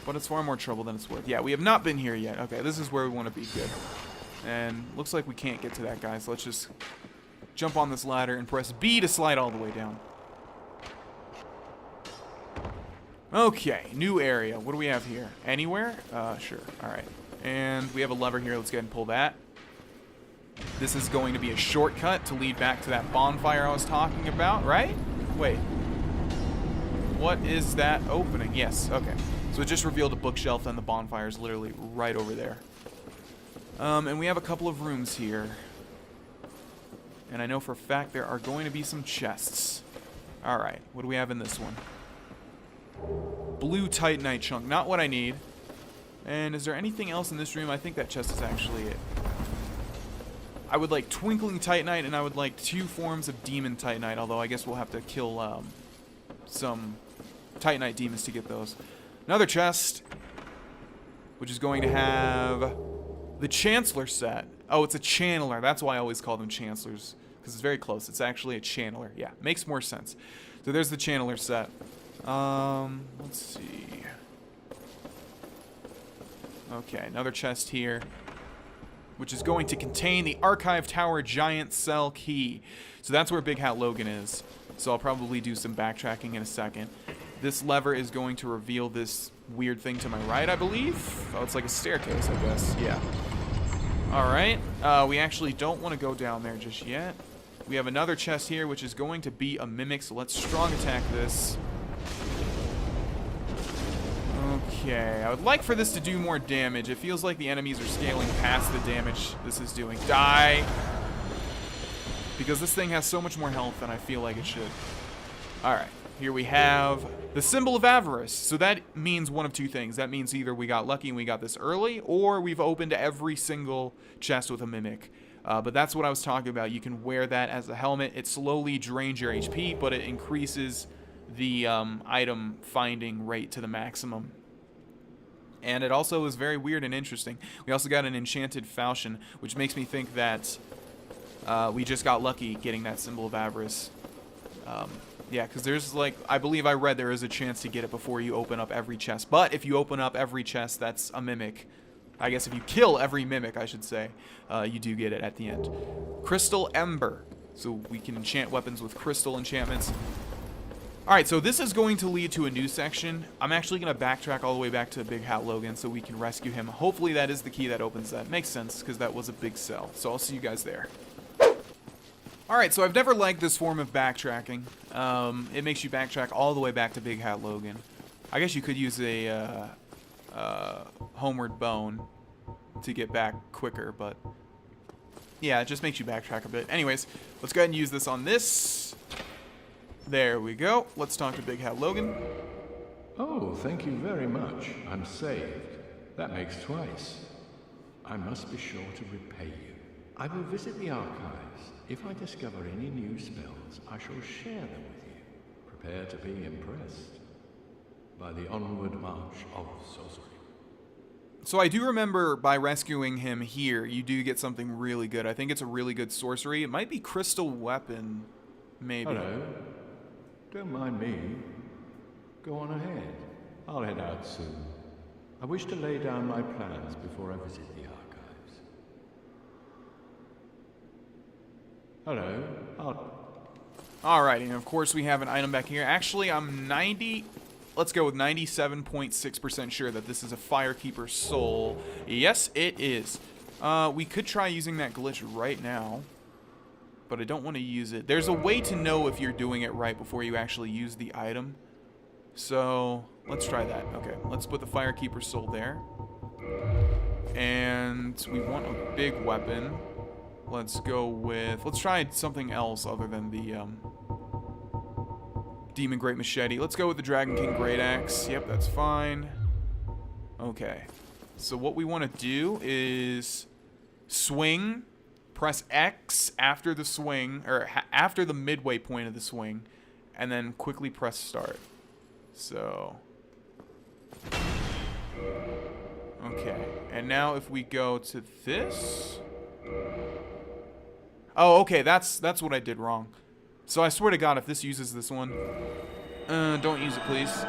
Speaker 1: but it's far more trouble than it's worth. Yeah, we have not been here yet. Okay, this is where we want to be. Good. And looks like we can't get to that guy, so let's just jump on this ladder and press B to slide all the way down. Okay, new area. What do we have here? Anywhere? Sure. Alright. And we have a lever here. Let's go ahead and pull that. This is going to be a shortcut to lead back to that bonfire I was talking about, right? Wait. What is that opening? Yes, okay. So it just revealed a bookshelf and the bonfire is literally right over there. And we have a couple of rooms here. And I know for a fact there are going to be some chests. Alright, what do we have in this one? Blue Titanite chunk, not what I need. And is there anything else in this room? I think that chest is actually it. I would like Twinkling Titanite, and I would like 2 forms of Demon Titanite, although I guess we'll have to kill some Titanite demons to get those. Another chest, which is going to have the Chancellor set. Oh, it's a Channeler. That's why I always call them Chancellors, because it's very close. It's actually a Channeler. Yeah, makes more sense. So there's the Channeler set. Let's see. Okay, another chest here, which is going to contain the Archive Tower Giant Cell Key. So that's where Big Hat Logan is. So I'll probably do some backtracking in a second. This lever is going to reveal this weird thing to my right, I believe. Oh, it's like a staircase, I guess. Yeah. Alright. We actually don't want to go down there just yet. We have another chest here, which is going to be a mimic. So let's strong attack this. Okay, I would like for this to do more damage. It feels like the enemies are scaling past the damage this is doing. Die! Because this thing has so much more health than I feel like it should. Alright, here we have the Symbol of Avarice. So that means one of two things. That means either we got lucky and we got this early, or we've opened every single chest with a mimic. But that's what I was talking about. You can wear that as a helmet. It slowly drains your HP, but it increases the item finding rate to the maximum. And it also is very weird and interesting. We also got an enchanted falchion, which makes me think that we just got lucky getting that Symbol of Avarice. Yeah, because there's like, I believe I read there is a chance to get it before you open up every chest. But if you open up every chest that's a mimic, I guess if you kill every mimic, I should say, you do get it at the end. Crystal Ember. So we can enchant weapons with crystal enchantments. Alright, so this is going to lead to a new section. I'm actually going to backtrack all the way back to Big Hat Logan so we can rescue him. Hopefully that is the key that opens that. Makes sense, because that was a big cell. So I'll see you guys there. Alright, so I've never liked this form of backtracking. It makes you backtrack all the way back to Big Hat Logan. I guess you could use a homeward bone to get back quicker, but yeah, it just makes you backtrack a bit. Anyways, let's go ahead and use this on this. There we go. Let's talk to Big Hat Logan.
Speaker 2: Oh, thank you very much. I'm saved. That makes twice. I must be sure to repay you. I will visit the archives. If I discover any new spells, I shall share them with you. Prepare to be impressed by the onward march of sorcery.
Speaker 1: So I do remember by rescuing him here, you do get something really good. I think it's a really good sorcery. It might be Crystal Weapon, maybe.
Speaker 2: Hello. Don't mind me. Go on ahead. I'll head out soon. I wish to lay down my plans before I visit the archives. Hello.
Speaker 1: Alright, and of course we have an item back here. Actually, I'm 97.6% sure that this is a Firekeeper Soul. Yes, it is. We could try using that glitch right now, but I don't want to use it. There's a way to know if you're doing it right before you actually use the item. So let's try that. Okay, let's put the Firekeeper Soul there. And we want a big weapon. Let's go with... Let's try something else other than the Demon Great Machete. Let's go with the Dragon King Great Axe. Yep, that's fine. Okay. So what we want to do is swing, press X after the swing, or after the midway point of the swing, and then quickly press start. So... Okay, and now if we go to this... Oh, okay, that's what I did wrong. So I swear to God, if this uses this one... don't use it, please.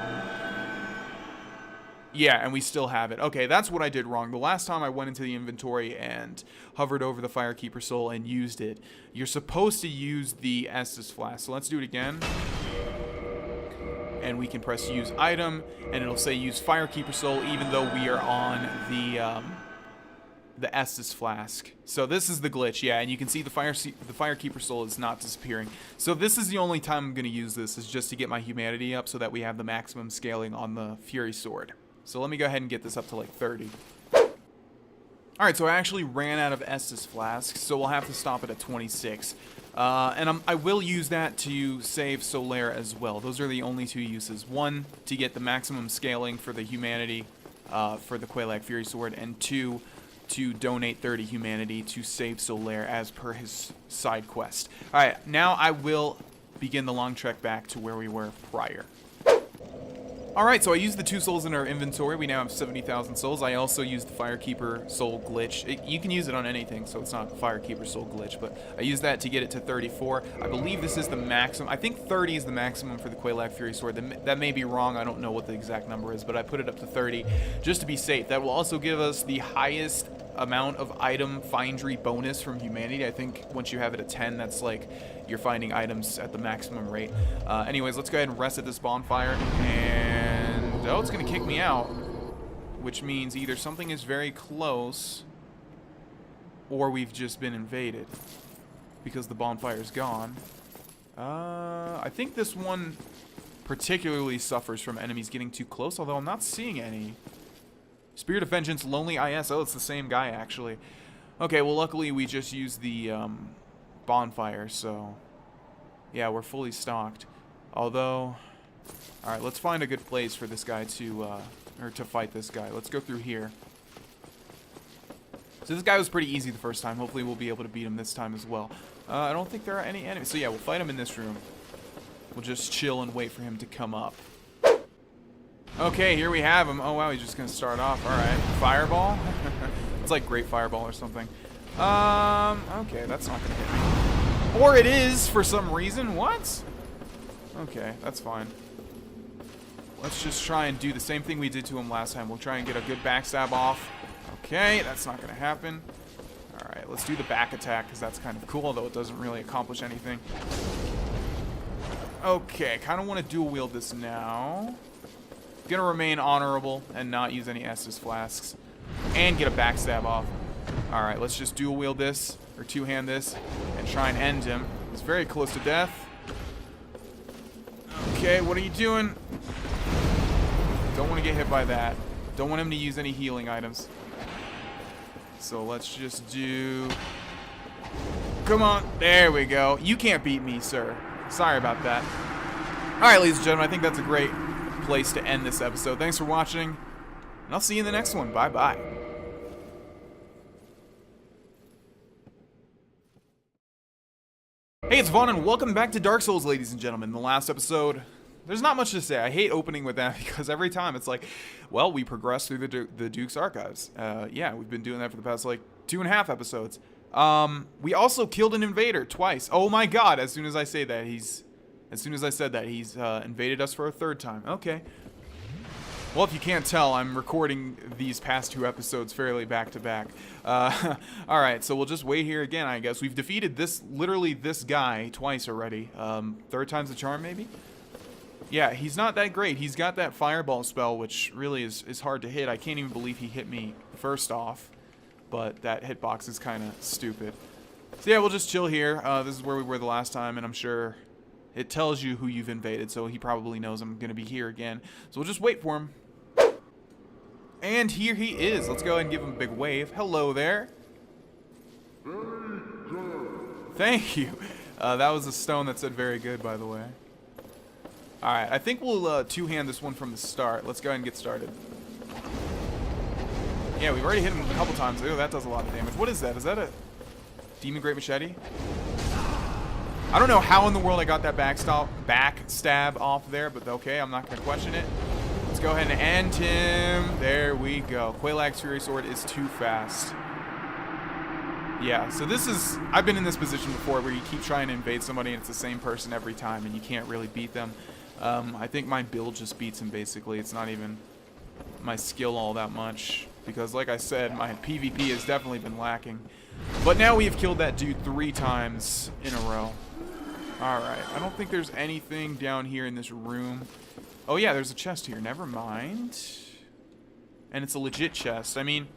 Speaker 1: Yeah, and we still have it. Okay, that's what I did wrong. The last time I went into the inventory and hovered over the Firekeeper Soul and used it, you're supposed to use the Estus Flask. So let's do it again. And we can press use item, and it'll say use Firekeeper Soul, even though we are on the Estus Flask. So this is the glitch, yeah, and you can see the Firekeeper Soul is not disappearing. So this is the only time I'm going to use this, is just to get my humanity up so that we have the maximum scaling on the Fury Sword. So let me go ahead and get this up to like 30. Alright, so I actually ran out of Estus Flasks, so we'll have to stop it at 26. And I will use that to save Solaire as well. Those are the only two uses. One, to get the maximum scaling for the humanity for the Quelaag Fury Sword, and two, to donate 30 humanity to save Solaire as per his side quest. Alright, now I will begin the long trek back to where we were prior. Alright, so I used the 2 souls in our inventory. We now have 70,000 souls. I also used the Firekeeper Soul glitch. You can use it on anything, so it's not a Firekeeper Soul glitch, but I used that to get it to 34. I believe this is the maximum. I think 30 is the maximum for the Quelaag Fury Sword. That may be wrong. I don't know what the exact number is, but I put it up to 30 just to be safe. That will also give us the highest amount of item findery bonus from humanity. I think once you have it at 10, that's like you're finding items at the maximum rate. Anyways, let's go ahead and rest at this bonfire, and oh, it's gonna kick me out, which means either something is very close or we've just been invaded because the bonfire's gone. I think this one particularly suffers from enemies getting too close, although I'm not seeing any. Spirit of Vengeance, Lonely IS. Oh, it's the same guy, actually. Okay, well, luckily we just used the bonfire, so... Yeah, we're fully stocked. Although... Alright, let's find a good place for this guy to, or to fight this guy. Let's go through here. So this guy was pretty easy the first time. Hopefully we'll be able to beat him this time as well. I don't think there are any enemies. So yeah, we'll fight him in this room. We'll just chill and wait for him to come up. Okay, here we have him. Oh, wow, he's just going to start off. All right. Fireball? It's like Great Fireball or something. Okay, that's not going to hit me. Or it is for some reason. What? Okay, that's fine. Let's just try and do the same thing we did to him last time. We'll try and get a good backstab off. Okay, that's not going to happen. All right, let's do the back attack because that's kind of cool, although it doesn't really accomplish anything. Okay, kind of want to dual wield this now. Gonna remain honorable and not use any Estus Flasks. And get a backstab off. Alright, let's just dual wield this, or two-hand this, and try and end him. He's very close to death. Okay, what are you doing? Don't want to get hit by that. Don't want him to use any healing items. So let's just do... Come on, there we go. You can't beat me, sir. Sorry about that. Alright, ladies and gentlemen, I think that's a great place to end this episode. Thanks for watching, and I'll see you in the next one. Bye-bye. Hey, it's Vaughn, and welcome back to Dark Souls, ladies and gentlemen. In the last episode, there's not much to say. I hate opening with that because every time it's like, well, we progressed through the Duke's archives. Yeah, we've been doing that for the past, like, 2.5 episodes. We also killed an invader twice. Oh my god, as soon as I say that, as soon as I said that, he's invaded us for a 3rd time. Okay. Well, if you can't tell, I'm recording these past 2 episodes fairly back-to-back. Alright, so we'll just wait here again, I guess. We've defeated literally this guy twice already. 3rd time's the charm, maybe? Yeah, he's not that great. He's got that fireball spell, which really is hard to hit. I can't even believe he hit me first off. But that hitbox is kind of stupid. So yeah, we'll just chill here. This is where we were the last time, and I'm sure it tells you who you've invaded, so he probably knows I'm going to be here again. So we'll just wait for him. And here he is. Let's go ahead and give him a big wave. Hello there. Thank you. That was a stone that said very good, by the way. Alright, I think we'll two-hand this one from the start. Let's go ahead and get started. Yeah, we've already hit him a couple times. Oh, that does a lot of damage. What is that? Is that a Demon Great Machete? I don't know how in the world I got that backstab off there, but okay, I'm not going to question it. Let's go ahead and end him. There we go. Quaylag's Fury Sword is too fast. Yeah, so this is... I've been in this position before where you keep trying to invade somebody and it's the same person every time and you can't really beat them. I think my build just beats him, basically. It's not even my skill all that much. Because, like I said, my PvP has definitely been lacking. But now we have killed that dude 3 times in a row. Alright, I don't think there's anything down here in this room. Oh yeah, there's a chest here. Never mind. And it's a legit chest. I mean,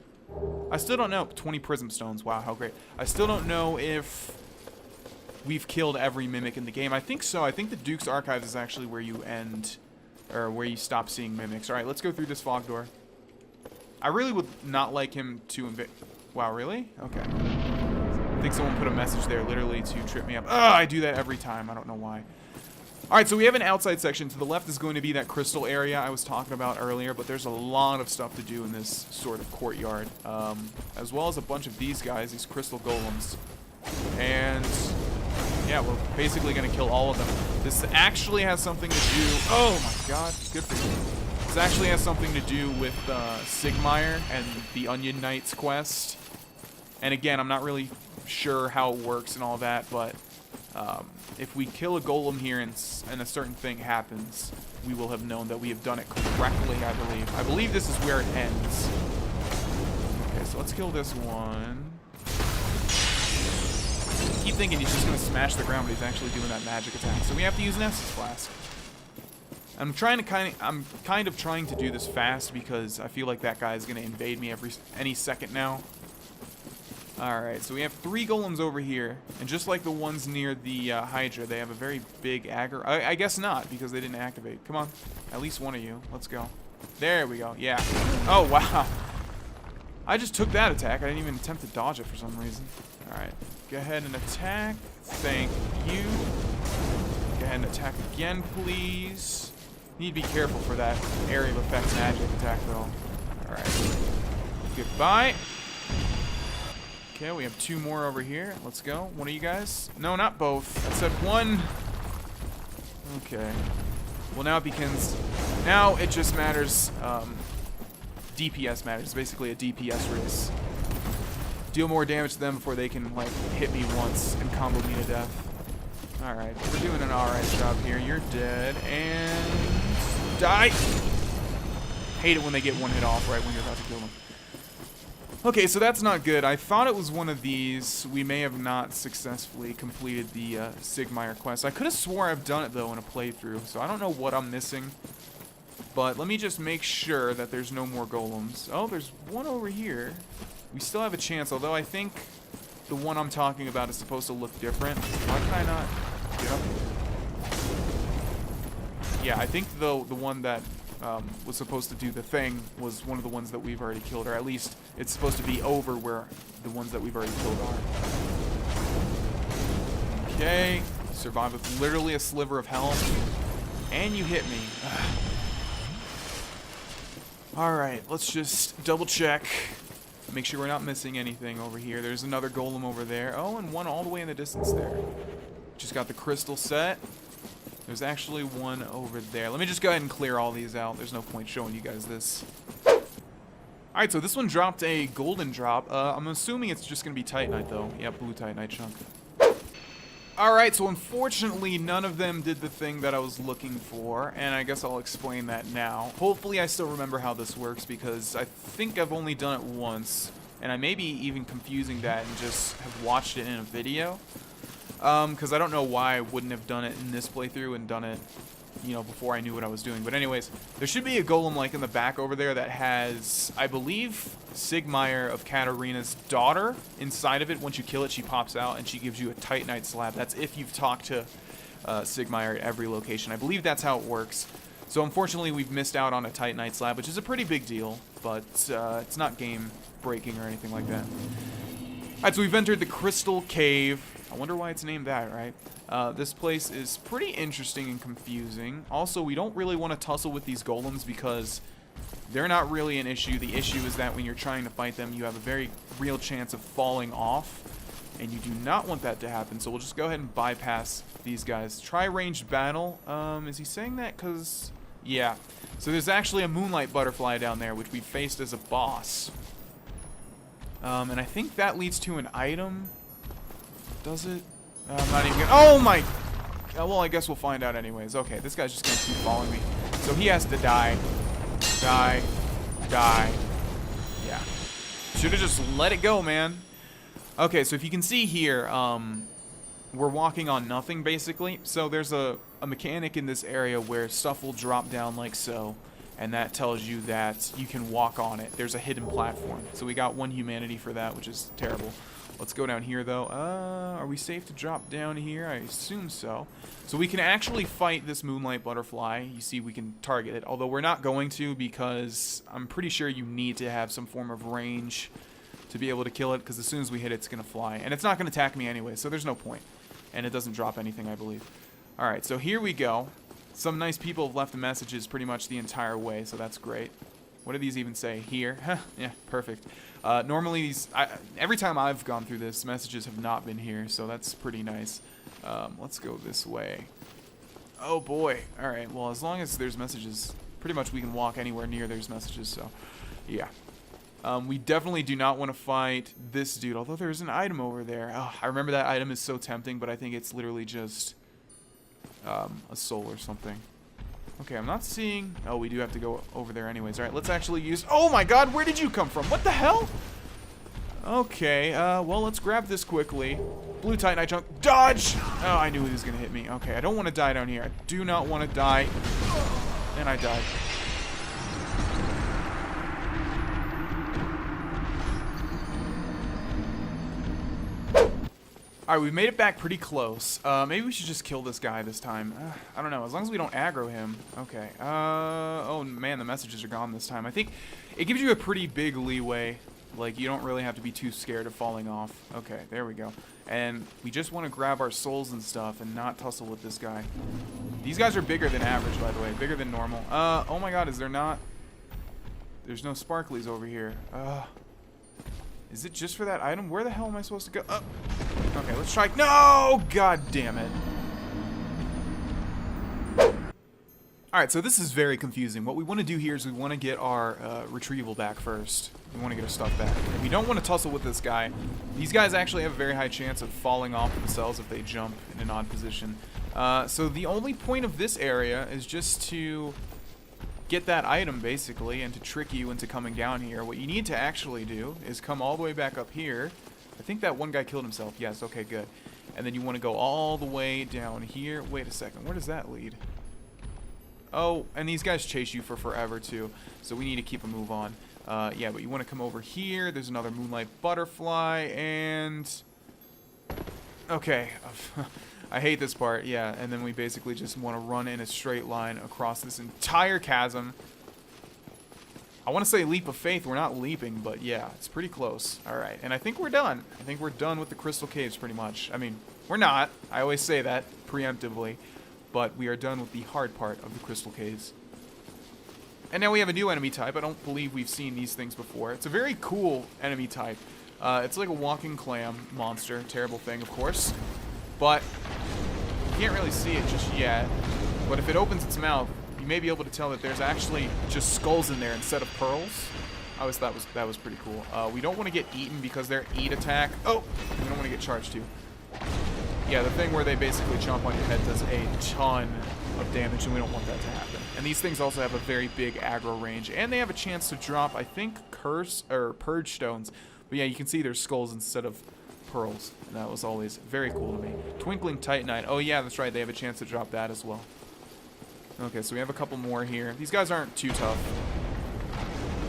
Speaker 1: I still don't know. 20 prism stones. Wow, how great. I still don't know if we've killed every mimic in the game. I think so. I think the Duke's Archives is actually where you end, or where you stop seeing mimics. Alright, let's go through this fog door. I really would not like him to invade. Wow, really? Okay. I think someone put a message there literally to trip me up. Ugh, I do that every time. I don't know why. Alright, so we have an outside section. To the left is going to be that crystal area I was talking about earlier, but there's a lot of stuff to do in this sort of courtyard. As well as a bunch of these guys, these crystal golems. And yeah, we're basically going to kill all of them. This actually has something to do... Oh my god, good for you. This actually has something to do with Sigmire and the Onion Knights quest. And again, I'm not really sure how it works and all that, but if we kill a golem here and a certain thing happens, we will have known that we have done it correctly, I believe. I believe this is where it ends. Okay, so let's kill this one. I keep thinking he's just going to smash the ground, but he's actually doing that magic attack. So we have to use an Estus Flask. I'm kind of trying to do this fast because I feel like that guy is going to invade me any second now. Alright, so we have 3 golems over here, and just like the ones near the Hydra, they have a very big aggro. I guess not, because they didn't activate. Come on, at least one of you. Let's go. There we go, yeah. Oh, wow. I just took that attack. I didn't even attempt to dodge it for some reason. Alright, go ahead and attack. Thank you. Go ahead and attack again, please. Need to be careful for that area of effect magic attack, though. Alright. Goodbye. Okay, we have 2 more over here. Let's go. One of you guys? No, not both. I said one. Okay. Well, now it begins. Now it just matters. DPS matters. It's basically a DPS race. Deal more damage to them before they can, like, hit me once and combo me to death. Alright, we're doing an alright job here. You're dead. And... die! Hate it when they get one hit off right when you're about to kill them. Okay, so that's not good. I thought it was one of these. We may have not successfully completed the Sigmire quest. I could have swore I've done it, though, in a playthrough, so I don't know what I'm missing. But let me just make sure that there's no more golems. Oh, there's one over here. We still have a chance, although I think the one I'm talking about is supposed to look different. Why can I not get up here? Yeah, I think the one that was supposed to do the thing was one of the ones that we've already killed, or at least it's supposed to be over where the ones that we've already killed are. Okay, survive with literally a sliver of health, and you hit me. Alright, let's just double check. Make sure we're not missing anything over here. There's another golem over there. Oh, and one all the way in the distance there. Just got the crystal set. There's actually one over there. Let me just go ahead and clear all these out. There's no point showing you guys this. Alright, so this one dropped a golden drop. I'm assuming it's just going to be Titanite, though. Yeah, blue Titanite chunk. Alright, so unfortunately, none of them did the thing that I was looking for, and I guess I'll explain that now. Hopefully I still remember how this works, because I think I've only done it once, and I may be even confusing that and just have watched it in a video. Because I don't know why I wouldn't have done it in this playthrough and done it, you know, before I knew what I was doing. But anyways, there should be a golem like in the back over there that has, I believe, Sigmire of Katarina's daughter inside of it. Once you kill it, she pops out and she gives you a Titanite slab. That's if you've talked to Sigmire at every location. I believe that's how it works. So unfortunately, we've missed out on a Titanite slab, which is a pretty big deal, but it's not game-breaking or anything like that. Alright, so we've entered the Crystal Cave. I wonder why it's named that, right? This place is pretty interesting and confusing. Also, we don't really want to tussle with these golems because they're not really an issue. The issue is that when you're trying to fight them, you have a very real chance of falling off, and you do not want that to happen. So we'll just go ahead and bypass these guys. Try ranged battle. Is he saying that? Because, yeah. So there's actually a moonlight butterfly down there, which we faced as a boss. And I think that leads to an item. Does it? I'm not even gonna... Oh my... well, I guess we'll find out anyways. Okay, this guy's just gonna keep following me. So he has to die. Die. Die. Yeah. Should have just let it go, man. Okay, so if you can see here, we're walking on nothing, basically. So there's a mechanic in this area where stuff will drop down like so. And that tells you that you can walk on it. There's a hidden platform. So we got 1 humanity for that, which is terrible. Let's go down here, though. Are we safe to drop down here? I assume so. So we can actually fight this moonlight butterfly. You see, we can target it. Although we're not going to, because I'm pretty sure you need to have some form of range to be able to kill it, because as soon as we hit it, it's going to fly. And it's not going to attack me anyway, so there's no point. And it doesn't drop anything, I believe. Alright, so here we go. Some nice people have left the messages pretty much the entire way, so that's great. What do these even say? Here? Yeah, perfect. Normally, every time I've gone through this, messages have not been here, so that's pretty nice. Let's go this way. Oh boy. Alright, well, as long as there's messages, pretty much we can walk anywhere near there's messages, so yeah. We definitely do not want to fight this dude, although there's an item over there. Oh, I remember that item is so tempting, but I think it's literally just... a soul or something. Okay, I'm not seeing... Oh, we do have to go over there anyways. Alright, let's actually use... Oh my god, where did you come from? What the hell? Okay, well, let's grab this quickly. Blue Titanite chunk. Dodge! Oh, I knew he was going to hit me. Okay, I don't want to die down here. I do not want to die. And I died. Alright, we made it back pretty close. Maybe we should just kill this guy this time. I don't know, as long as we don't aggro him. Okay. Oh man, the messages are gone this time. I think it gives you a pretty big leeway. Like, you don't really have to be too scared of falling off. Okay, there we go. And we just want to grab our souls and stuff and not tussle with this guy. These guys are bigger than average, by the way. Bigger than normal. Oh my god, is there not... There's no sparklies over here. Is it just for that item? Where the hell am I supposed to go? Okay, let's try... No! God damn it. Alright, so this is very confusing. What we want to do here is we want to get our retrieval back first. We want to get our stuff back. And we don't want to tussle with this guy. These guys actually have a very high chance of falling off themselves if they jump in an odd position. So the only point of this area is just to get that item, basically, and to trick you into coming down here. What you need to actually do is come all the way back up here. I think that one guy killed himself. Yes, okay, good. And then you want to go all the way down here. Wait a second, where does that lead? Oh, and these guys chase you for forever, too. So we need to keep a move on. Yeah, but you want to come over here. There's another moonlight butterfly, and... Okay. I hate this part, yeah. And then we basically just want to run in a straight line across this entire chasm. I want to say leap of faith. We're not leaping, but yeah, it's pretty close. All right, and I think we're done. I think we're done with the crystal caves pretty much. I mean, we're not. I always say that preemptively, but we are done with the hard part of the crystal caves. And now we have a new enemy type. I don't believe we've seen these things before. It's a very cool enemy type. It's like a walking clam monster. Terrible thing, of course. But you can't really see it just yet. But if it opens its mouth, you may be able to tell that there's actually just skulls in there instead of pearls. I always thought that was pretty cool. We don't want to get eaten because their eat attack... Oh! We don't want to get charged too. Yeah, the thing where they basically chomp on your head does a ton of damage, and we don't want that to happen. And these things also have a very big aggro range, and they have a chance to drop, I think, curse or purge stones. But yeah, you can see there's skulls instead of pearls, and that was always very cool to me. Twinkling Titanite. Oh yeah, that's right. They have a chance to drop that as well. Okay, so we have a couple more here. These guys aren't too tough.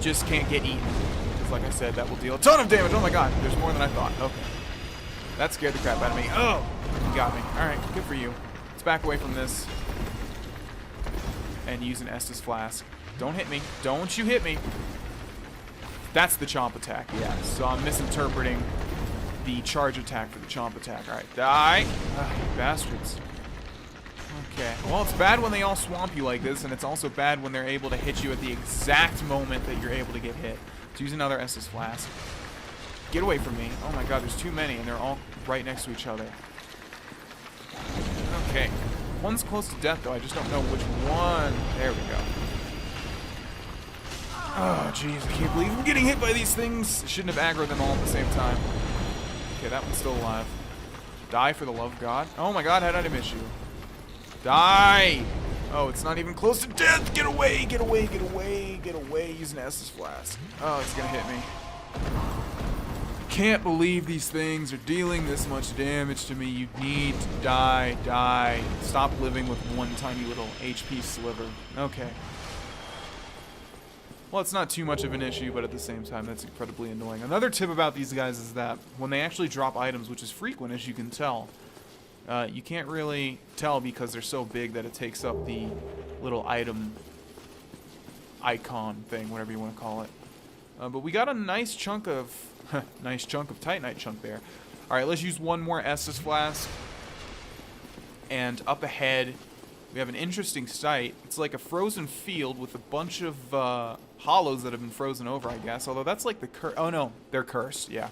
Speaker 1: Just can't get eaten. Because like I said, that will deal a ton of damage. Oh my god, there's more than I thought. Okay. That scared the crap out of me. Oh! You got me. Alright, good for you. Let's back away from this. And use an Estus Flask. Don't hit me. Don't you hit me. That's the chomp attack, yeah. So I'm misinterpreting the charge attack for the chomp attack. Alright, die. Ugh, you bastards. Okay. Well, it's bad when they all swamp you like this, and it's also bad when they're able to hit you at the exact moment that you're able to get hit. Let's use another Estus Flask. Get away from me. Oh my god, there's too many, and they're all right next to each other. Okay. One's close to death, though. I just don't know which one. There we go. Oh, jeez. I can't believe I'm getting hit by these things. Shouldn't have aggroed them all at the same time. Okay, that one's still alive. Die for the love of God. Oh my god, how did I miss you? Die! Oh, it's not even close to death! Get away! Get away! Get away! Get away! Use an Estus Flask. Oh, it's gonna hit me. Can't believe these things are dealing this much damage to me. You need to die. Die. Stop living with one tiny little HP sliver. Okay. Well, it's not too much of an issue, but at the same time, that's incredibly annoying. Another tip about these guys is that when they actually drop items, which is frequent, as you can tell, you can't really tell because they're so big that it takes up the little item icon thing, whatever you want to call it. But we got a nice chunk of Titanite chunk there. All right, let's use one more Estus Flask. And up ahead, we have an interesting sight. It's like a frozen field with a bunch of hollows that have been frozen over, I guess. Although that's like the oh no, they're cursed. Yeah.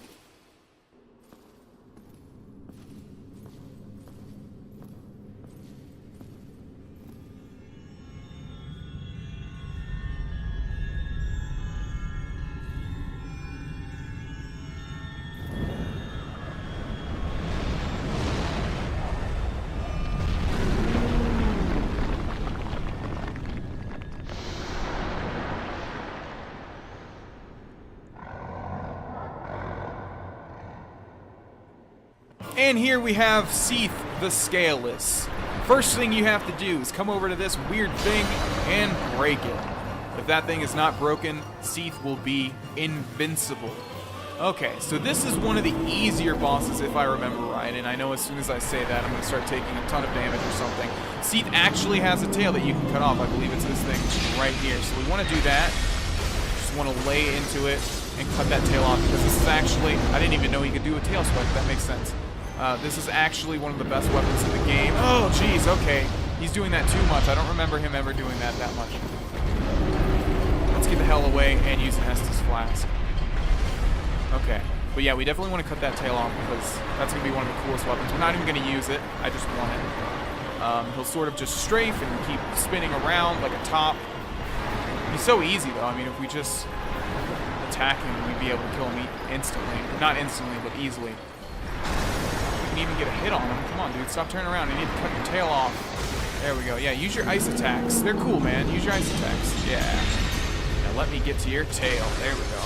Speaker 1: And here we have Seath the Scaleless. First thing you have to do is come over to this weird thing and break it. If that thing is not broken, Seath will be invincible. Okay, so this is one of the easier bosses if I remember right, and I know as soon as I say that I'm going to start taking a ton of damage or something. Seath actually has a tail that you can cut off. I believe it's this thing right here. So we want to do that. Just want to lay into it and cut that tail off because this is actually, I didn't even know you could do a tail swipe. That makes sense. This is actually one of the best weapons in the game. Oh, jeez, okay. He's doing that too much. I don't remember him ever doing that much. Let's get the hell away and use an Estus Flask. Okay. But yeah, we definitely want to cut that tail off because that's going to be one of the coolest weapons. We're not even going to use it. I just want it. He'll sort of just strafe and keep spinning around like a top. He's so easy, though. I mean, if we just attack him, we'd be able to kill him instantly. Not instantly, but easily. Even get a hit on him. Come on, dude. Stop turning around. You need to cut your tail off. There we go. Yeah, use your ice attacks. They're cool, man. Use your ice attacks. Yeah. Now let me get to your tail. There we go.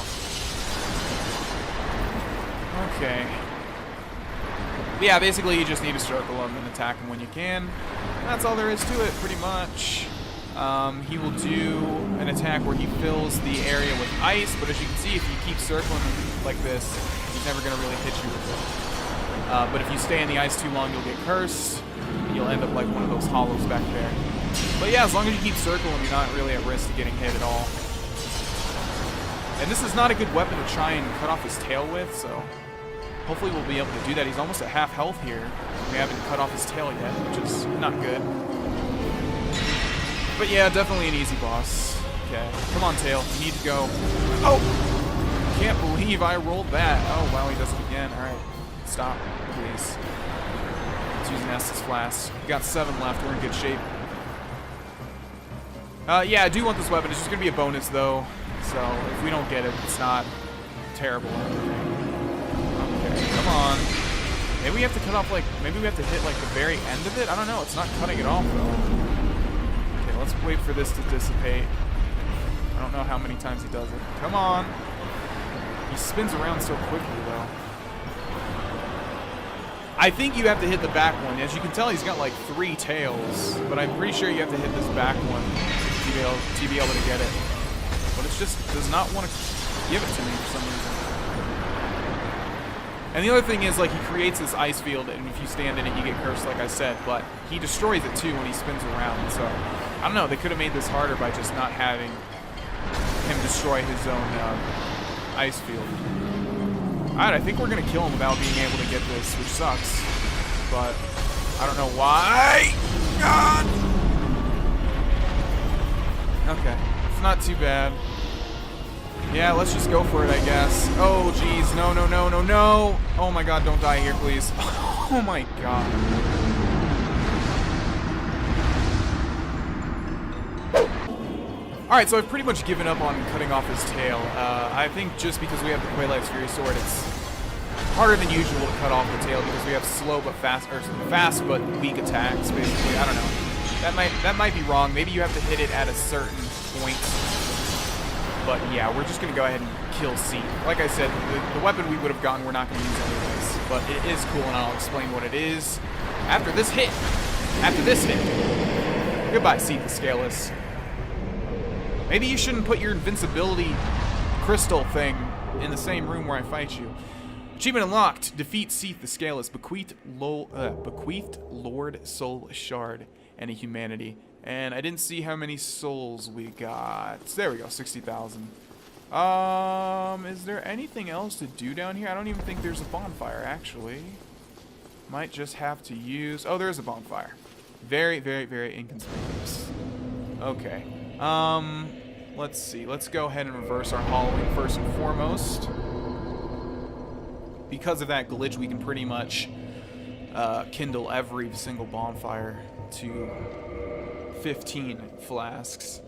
Speaker 1: Okay. But yeah, basically you just need to circle him and attack him when you can. That's all there is to it, pretty much. He will do an attack where he fills the area with ice, but as you can see, if you keep circling him like this, he's never going to really hit you with it. But if you stay in the ice too long, you'll get cursed, and you'll end up like one of those hollows back there. But yeah, as long as you keep circling, you're not really at risk of getting hit at all. And this is not a good weapon to try and cut off his tail with, so hopefully we'll be able to do that. He's almost at half health here. We haven't cut off his tail yet, which is not good. But yeah, definitely an easy boss. Okay, come on, tail. You need to go. Oh! Can't believe I rolled that. Oh, wow, he does it again. All right. Stop, please. Let's use an Estus Flask. We got 7 left. We're in good shape. Yeah, I do want this weapon. It's just going to be a bonus, though. So if we don't get it, it's not terrible or anything. Okay, come on. Maybe we have to cut off, like, maybe we have to hit, like, the very end of it? I don't know. It's not cutting it off, though. Okay, let's wait for this to dissipate. I don't know how many times he does it. Come on. He spins around so quickly, though. I think you have to hit the back one. As you can tell, he's got like 3 tails, but I'm pretty sure you have to hit this back one to be able to get it. But it just does not want to give it to me for some reason. And the other thing is, like, he creates this ice field, and if you stand in it, you get cursed, like I said, but he destroys it too when he spins around, so I don't know, they could have made this harder by just not having him destroy his own ice field. Alright, I think we're gonna kill him without being able to get this, which sucks, but I don't know why. God! Okay, it's not too bad. Yeah, let's just go for it, I guess. Oh, jeez. No, no, no, no, no. Oh, my God. Don't die here, please. Oh, my God. Alright, so I've pretty much given up on cutting off his tail. I think just because we have the Quelaag's Fury Sword, it's harder than usual to cut off the tail because we have slow but fast, or fast but weak attacks, basically. I don't know. That might be wrong. Maybe you have to hit it at a certain point. But yeah, we're just going to go ahead and kill Seath. Like I said, the weapon we would have gotten we're not going to use anyways. But it is cool, and I'll explain what it is after this hit. After this hit. Goodbye, Seath the Scaleless. Maybe you shouldn't put your invincibility crystal thing in the same room where I fight you. Achievement unlocked. Defeat Seath the Scaleless. Bequeathed Lord Soul Shard and a humanity. And I didn't see how many souls we got. There we go, 60,000. Is there anything else to do down here? I don't even think there's a bonfire, actually. Might just have to use... Oh, there is a bonfire. Very, very, very inconspicuous. Okay. Let's see. Let's go ahead and reverse our hollowing first and foremost. Because of that glitch, we can pretty much kindle every single bonfire to 15 flasks.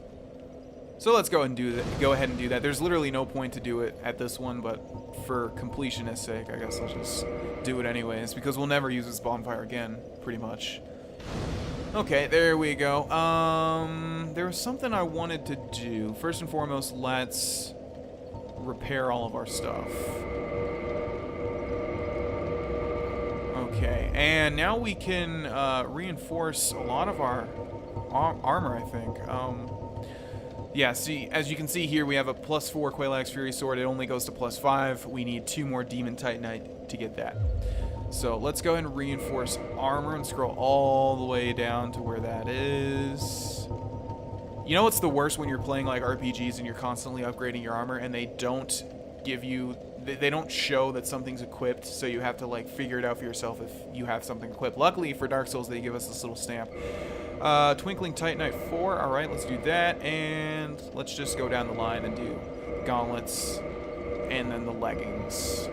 Speaker 1: So let's go ahead and do that. There's literally no point to do it at this one, but for completionist's sake, I guess I'll just do it anyways, because we'll never use this bonfire again, pretty much. Okay, there we go. There was something I wanted to do. First and foremost, let's repair all of our stuff. Okay, and now we can reinforce a lot of our armor, I think. Yeah, see, as you can see here, we have a +4 Quelaag's Fury Sword. It only goes to +5. We need 2 more Demon Titanite to get that. So let's go ahead and reinforce armor and scroll all the way down to where that is. You know what's the worst when you're playing like RPGs and you're constantly upgrading your armor and they don't give you... They don't show that something's equipped, so you have to like figure it out for yourself if you have something equipped. Luckily for Dark Souls, they give us this little stamp. Twinkling Titanite 4. All right, let's do that, and let's just go down the line and do gauntlets, and then the leggings.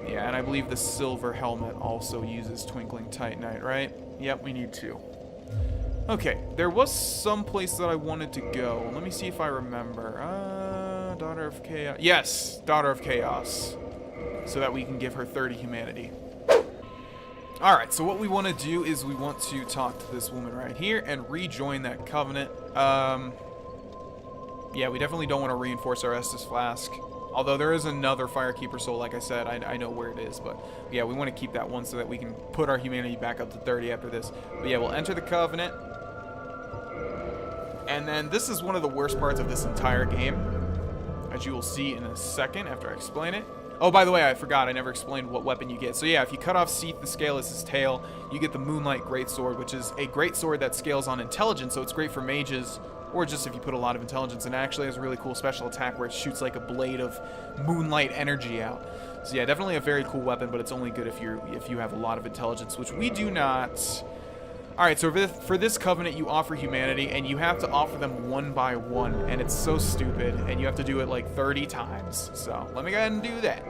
Speaker 1: Yeah, and I believe the silver helmet also uses Twinkling Titanite, right? Yep, we need 2. Okay, there was some place that I wanted to go. Let me see if I remember. Daughter of Chaos. Yes, Daughter of Chaos. So that we can give her 30 humanity. Alright, so what we want to do is we want to talk to this woman right here and rejoin that covenant. Yeah, we definitely don't want to reinforce our Estus Flask. Although there is another Firekeeper soul, like I said, I know where it is. But yeah, we want to keep that one so that we can put our humanity back up to 30 after this. But yeah, we'll enter the covenant. And then this is one of the worst parts of this entire game, as you will see in a second after I explain it. Oh, by the way, I forgot, I never explained what weapon you get. So yeah, if you cut off Seath the Scaleless' tail, you get the Moonlight Greatsword, which is a greatsword that scales on intelligence, so it's great for mages, or just if you put a lot of intelligence, and it actually has a really cool special attack where it shoots like a blade of moonlight energy out. So yeah, definitely a very cool weapon, but it's only good if you have a lot of intelligence, which we do not. Alright, so for this covenant, you offer humanity, and you have to offer them one by one, and it's so stupid, and you have to do it like 30 times. So let me go ahead and do that.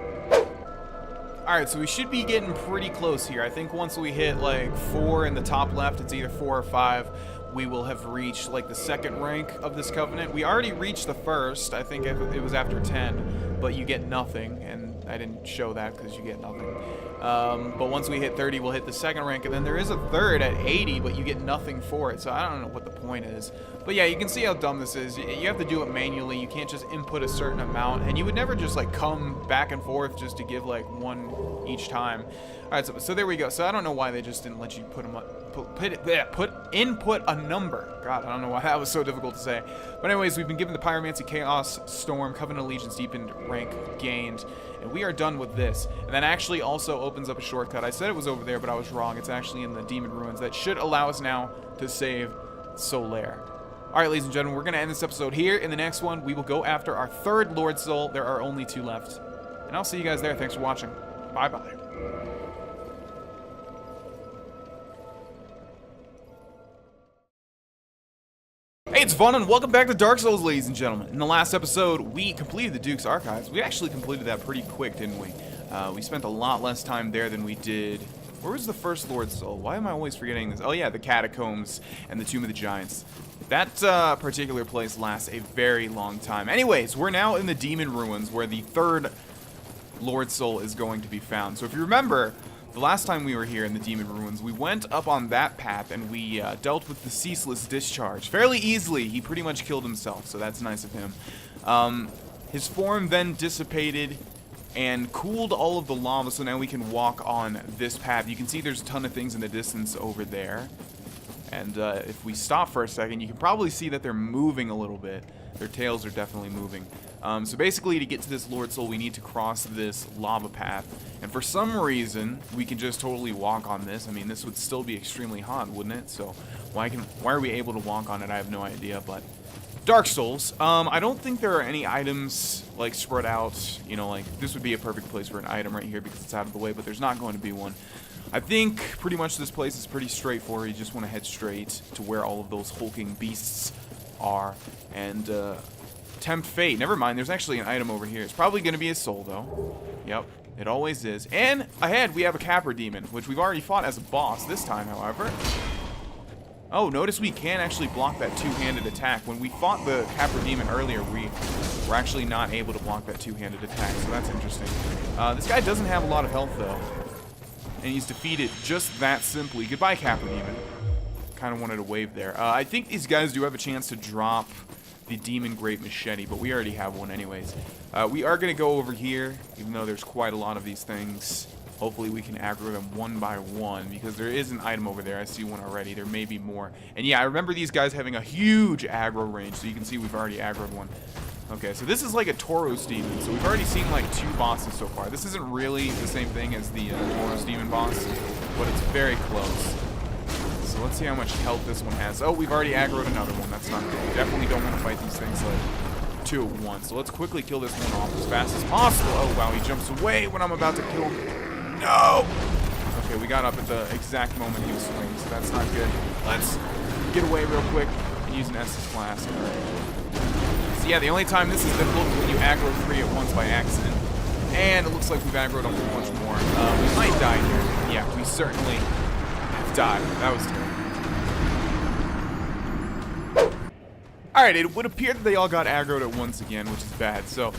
Speaker 1: Alright, so we should be getting pretty close here. I think once we hit like 4 in the top left, it's either 4 or 5, we will have reached like the second rank of this covenant. We already reached the first. I think it was after 10, but you get nothing, and I didn't show that because you get nothing. But once we hit 30, we'll hit the second rank, and then there is a third at 80, but you get nothing for it, so I don't know what the point is. But yeah, you can see how dumb this is. You have to do it manually. You can't just input a certain amount, and you would never just like come back and forth just to give like one each time. Alright, so there we go. So I don't know why they just didn't let you put them up. Input a number. God, I don't know why that was so difficult to say. But anyways, we've been given the Pyromancy, Chaos, Storm, Covenant Allegiance deepened, rank gained, And we are done with this. And that actually also opens up a shortcut. I said it was over there, but I was wrong. It's actually in the Demon Ruins. That should allow us now to save Solaire. Alright, ladies and gentlemen, we're going to end this episode here. In the next one, we will go after our third Lord Soul. There are only 2 left. And I'll see you guys there. Thanks for watching. Bye-bye. Hey, it's Vaughn, and welcome back to Dark Souls, ladies and gentlemen. In the last episode, we completed the Duke's Archives. We actually completed that pretty quick, didn't we? We spent a lot less time there than we did... Where was the first Lord Soul? Why am I always forgetting this? Oh yeah, the Catacombs and the Tomb of the Giants. That particular place lasts a very long time. Anyways, we're now in the Demon Ruins, where the third Lord Soul is going to be found. So if you remember, the last time we were here in the Demon Ruins, we went up on that path and we dealt with the Ceaseless Discharge fairly easily. He pretty much killed himself, so that's nice of him. His form then dissipated and cooled all of the lava, so now we can walk on this path. You can see there's a ton of things in the distance over there. And if we stop for a second, you can probably see that they're moving a little bit. Their tails are definitely moving. So basically, to get to this Lord Soul, we need to cross this lava path. And for some reason, we can just totally walk on this. I mean, this would still be extremely hot, wouldn't it? So why are we able to walk on it? I have no idea, but... Dark Souls. I don't think there are any items, like, spread out. You know, like, this would be a perfect place for an item right here because it's out of the way, but there's not going to be one. I think pretty much this place is pretty straightforward. You just want to head straight to where all of those hulking beasts are and tempt fate. Never mind, there's actually an item over here. It's probably going to be a soul, though. Yep, it always is. And ahead, we have a Capra Demon, which we've already fought as a boss this time, however. Oh, notice we can actually block that two-handed attack. When we fought the Capra Demon earlier, we were actually not able to block that two-handed attack, so that's interesting. This guy doesn't have a lot of health, though. And he's defeated just that simply. Goodbye, Capra Demon. Kind of wanted to wave there. I think these guys do have a chance to drop the Demon Great Machete, but we already have one anyways. We are going to go over here, even though there's quite a lot of these things. Hopefully we can aggro them one by one, because there is an item over there. I see one already. There may be more. And yeah, I remember these guys having a huge aggro range, so you can see we've already aggroed one. Okay, so this is like a Tauros Demon, so we've already seen like 2 bosses so far. This isn't really the same thing as the Tauros Demon boss, but it's very close. So let's see how much health this one has. Oh, we've already aggroed another one. That's not good. We definitely don't want to fight these things like 2 at once. So let's quickly kill this one off as fast as possible. Oh, wow, he jumps away when I'm about to kill him. No! Okay, we got up at the exact moment he was swinging, so that's not good. Let's get away real quick and use an Estus Flask. So yeah, the only time this is difficult is when you aggro 3 at once by accident. And it looks like we've aggroed a whole bunch more. We might die here. Yeah, we certainly have died. That was terrible. Alright, it would appear that they all got aggroed at once again, which is bad. So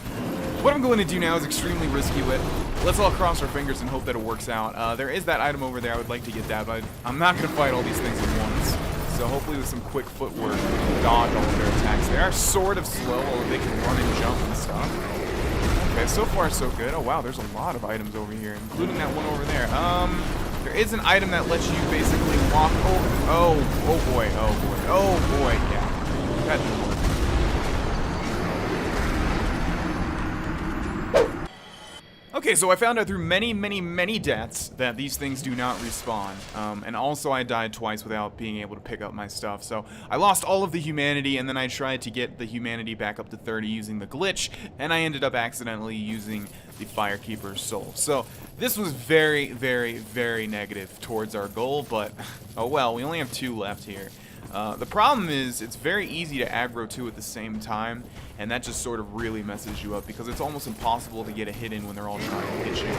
Speaker 1: what I'm going to do now is extremely risky with. Let's all cross our fingers and hope that it works out. There is that item over there. I would like to get that, but I'm not going to fight all these things at once. So hopefully with some quick footwork, dodge all of their attacks. They are sort of slow, although they can run and jump and stuff. Okay, so far so good. Oh wow, there's a lot of items over here, including that one over there. There is an item that lets you basically walk over. Oh boy, yeah. That didn't work. Okay, so I found out through many deaths that these things do not respawn. And also I died twice without being able to pick up my stuff. So I lost all of the humanity, and then I tried to get the humanity back up to 30 using the glitch, and I ended up accidentally using the Firekeeper's soul. So this was very negative towards our goal, but oh well, we only have 2 left here. The problem is, it's very easy to aggro 2 at the same time, and that just sort of really messes you up, because it's almost impossible to get a hit in when they're all trying to hit you.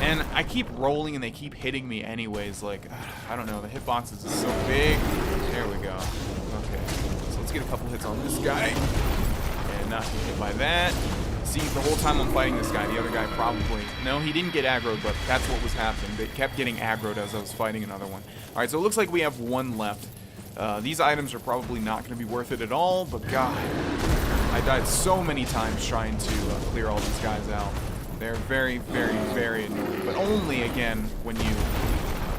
Speaker 1: And I keep rolling and they keep hitting me anyways, like, I don't know, the hitboxes is so big. There we go. Okay, so let's get a couple hits on this guy, and not get hit by that. See, the whole time I'm fighting this guy, the other guy probably... No, he didn't get aggroed, but that's what was happening. They kept getting aggroed as I was fighting another one. Alright, so it looks like we have 1 left. These items are probably not going to be worth it at all, but God, I died so many times trying to clear all these guys out. They're very annoying, but only, again, when you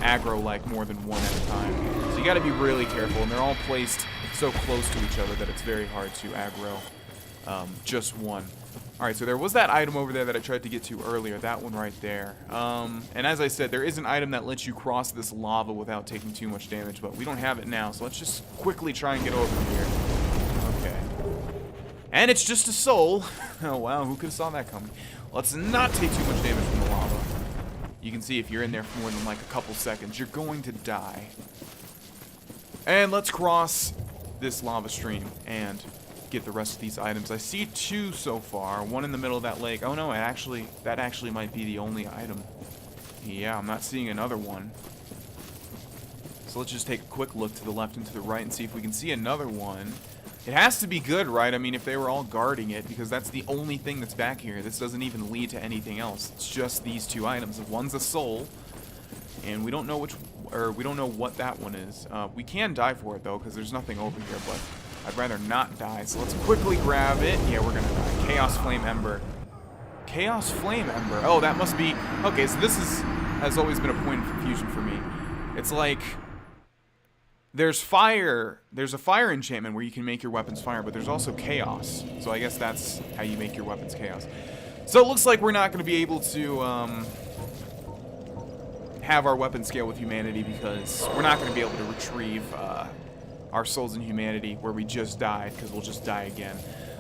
Speaker 1: aggro, like, more than 1 at a time. So you got to be really careful, and they're all placed so close to each other that it's very hard to aggro just 1. Alright, so there was that item over there that I tried to get to earlier. That one right there. And as I said, there is an item that lets you cross this lava without taking too much damage, but we don't have it now, so let's just quickly try and get over here. Okay. And it's just a soul. Oh, wow, who could have saw that coming? Let's not take too much damage from the lava. You can see if you're in there for more than like a couple seconds, you're going to die. And let's cross this lava stream and get the rest of these items. I see 2 so far. One in the middle of that lake. Oh no, that actually might be the only item. Yeah, I'm not seeing another one. So let's just take a quick look to the left and to the right and see if we can see another one. It has to be good, right? I mean, if they were all guarding it, because that's the only thing that's back here. This doesn't even lead to anything else. It's just these 2 items. One's a soul, and we don't know we don't know what that one is. We can die for it though, because there's nothing over here, but I'd rather not die, so let's quickly grab it. Yeah, we're gonna die. Chaos Flame Ember. Chaos Flame Ember. Oh, that must be... Okay, so this has always been a point of confusion for me. It's like... There's fire. There's a fire enchantment where you can make your weapons fire, but there's also chaos. So I guess that's how you make your weapons chaos. So it looks like we're not gonna be able to, have our weapon scale with humanity because we're not gonna be able to retrieve, our souls in humanity where we just died, because we'll just die again.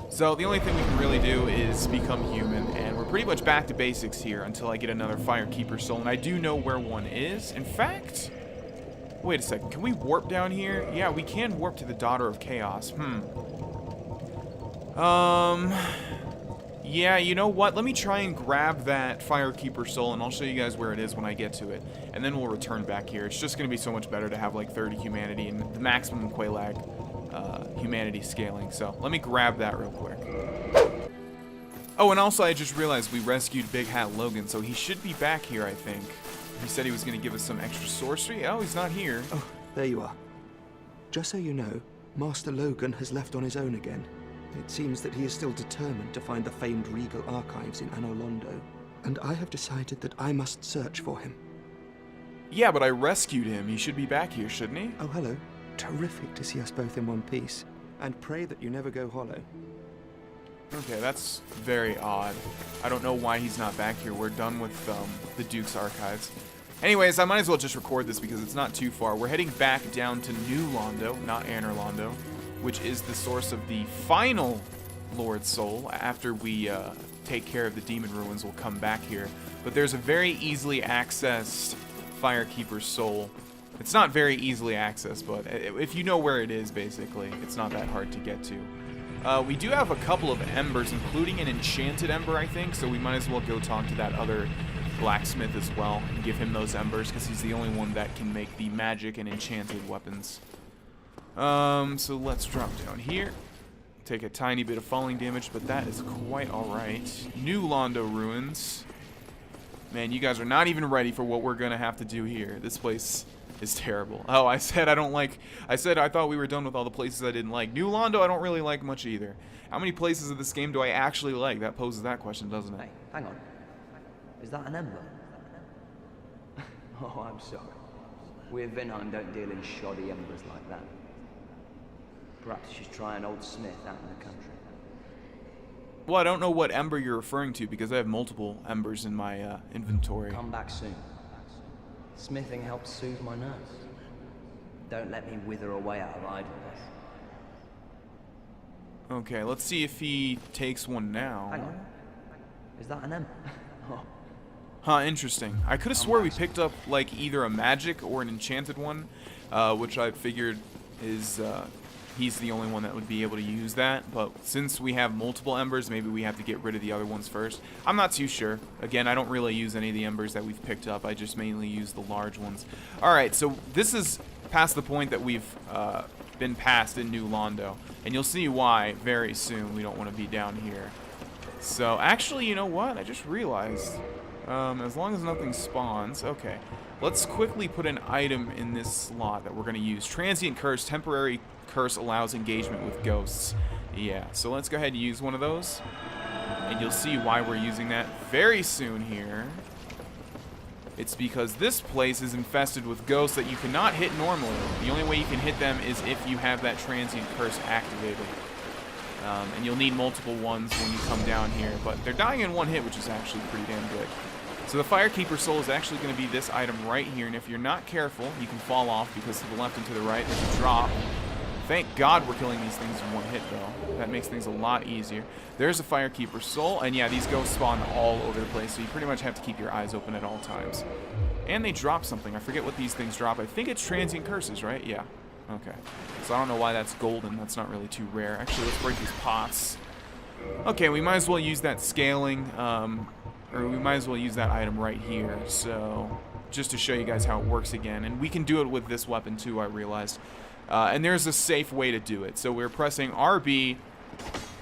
Speaker 1: So the only thing we can really do is become human, and we're pretty much back to basics here until I get another Firekeeper soul, and I do know where one is. In fact, wait a second, can we warp down here? Yeah, we can warp to the Daughter of Chaos. Yeah, you know what? Let me try and grab that Firekeeper soul, and I'll show you guys where it is when I get to it. And then we'll return back here. It's just going to be so much better to have like 30 humanity and the maximum Quelaag humanity scaling. So let me grab that real quick. Oh, and also I just realized we rescued Big Hat Logan, so he should be back here, I think. He said he was going to give us some extra sorcery. Oh, he's not here.
Speaker 9: Oh, there you are. Just so you know, Master Logan has left on his own again. It seems that he is still determined to find the famed regal archives in Anor Londo, and I have decided that I must search for him.
Speaker 1: Yeah, but I rescued him. He should be back here, shouldn't he?
Speaker 9: Oh, hello. Terrific to see us both in one piece, and pray that you never go hollow.
Speaker 1: Okay, that's very odd. I don't know why he's not back here. We're done with the Duke's archives. Anyways, I might as well just record this because it's not too far. We're heading back down to New Londo, not Anor Londo, which is the source of the final Lord Soul. After we take care of the Demon Ruins, we'll come back here. But there's a very easily accessed Firekeeper Soul. It's not very easily accessed, but if you know where it is, basically, it's not that hard to get to. We do have a couple of embers, including an enchanted ember, I think, so we might as well go talk to that other blacksmith as well and give him those embers, because he's the only one that can make the magic and enchanted weapons. So let's drop down here. Take a tiny bit of falling damage, but that is quite alright. New Londo Ruins. Man, you guys are not even ready for what we're gonna have to do here. This place is terrible. Oh, I said I thought we were done with all the places I didn't like. New Londo I don't really like much either. How many places of this game do I actually like? That poses that question, doesn't it?
Speaker 14: Hey, hang on. Is that an ember? Oh, I'm sorry. We of Vinheim don't deal in shoddy embers like that. Perhaps you should try an old smith out in the country.
Speaker 1: Well, I don't know what ember you're referring to because I have multiple embers in my inventory.
Speaker 14: Come back soon. Smithing helps soothe my nerves. Don't let me wither away out of idleness.
Speaker 1: Okay, let's see if he takes one now.
Speaker 14: Hang on. Is that an ember? Oh.
Speaker 1: Huh, interesting. I could have swore we picked up like either a magic or an enchanted one, which I figured is he's the only one that would be able to use that, but since we have multiple embers, maybe we have to get rid of the other ones first. I'm not too sure. Again, I don't really use any of the embers that we've picked up. I just mainly use the large ones. Alright, so this is past the point that we've been past in New Londo, and you'll see why very soon. We don't want to be down here. So, actually, you know what? I just realized, as long as nothing spawns, okay. Let's quickly put an item in this slot that we're going to use. Transient Curse, temporary curse allows engagement with ghosts. Yeah, so let's go ahead and use one of those. And you'll see why we're using that very soon here. It's because this place is infested with ghosts that you cannot hit normally. The only way you can hit them is if you have that Transient Curse activated. And you'll need multiple ones when you come down here, but they're dying in one hit, which is actually pretty damn good. So the Firekeeper Soul is actually going to be this item right here, and if you're not careful, you can fall off because to the left and to the right there's a drop. Thank God we're killing these things in one hit, though. That makes things a lot easier. There's a Firekeeper Soul, and yeah, these ghosts spawn all over the place, so you pretty much have to keep your eyes open at all times. And they drop something. I forget what these things drop. I think it's Transient Curses, right? Yeah. Okay. So I don't know why that's golden. That's not really too rare. Actually, let's break these pots. Okay, we might as well use that scaling, or we might as well use that item right here. So, just to show you guys how it works again. And we can do it with this weapon too, I realized. And there's a safe way to do it. So we're pressing RB,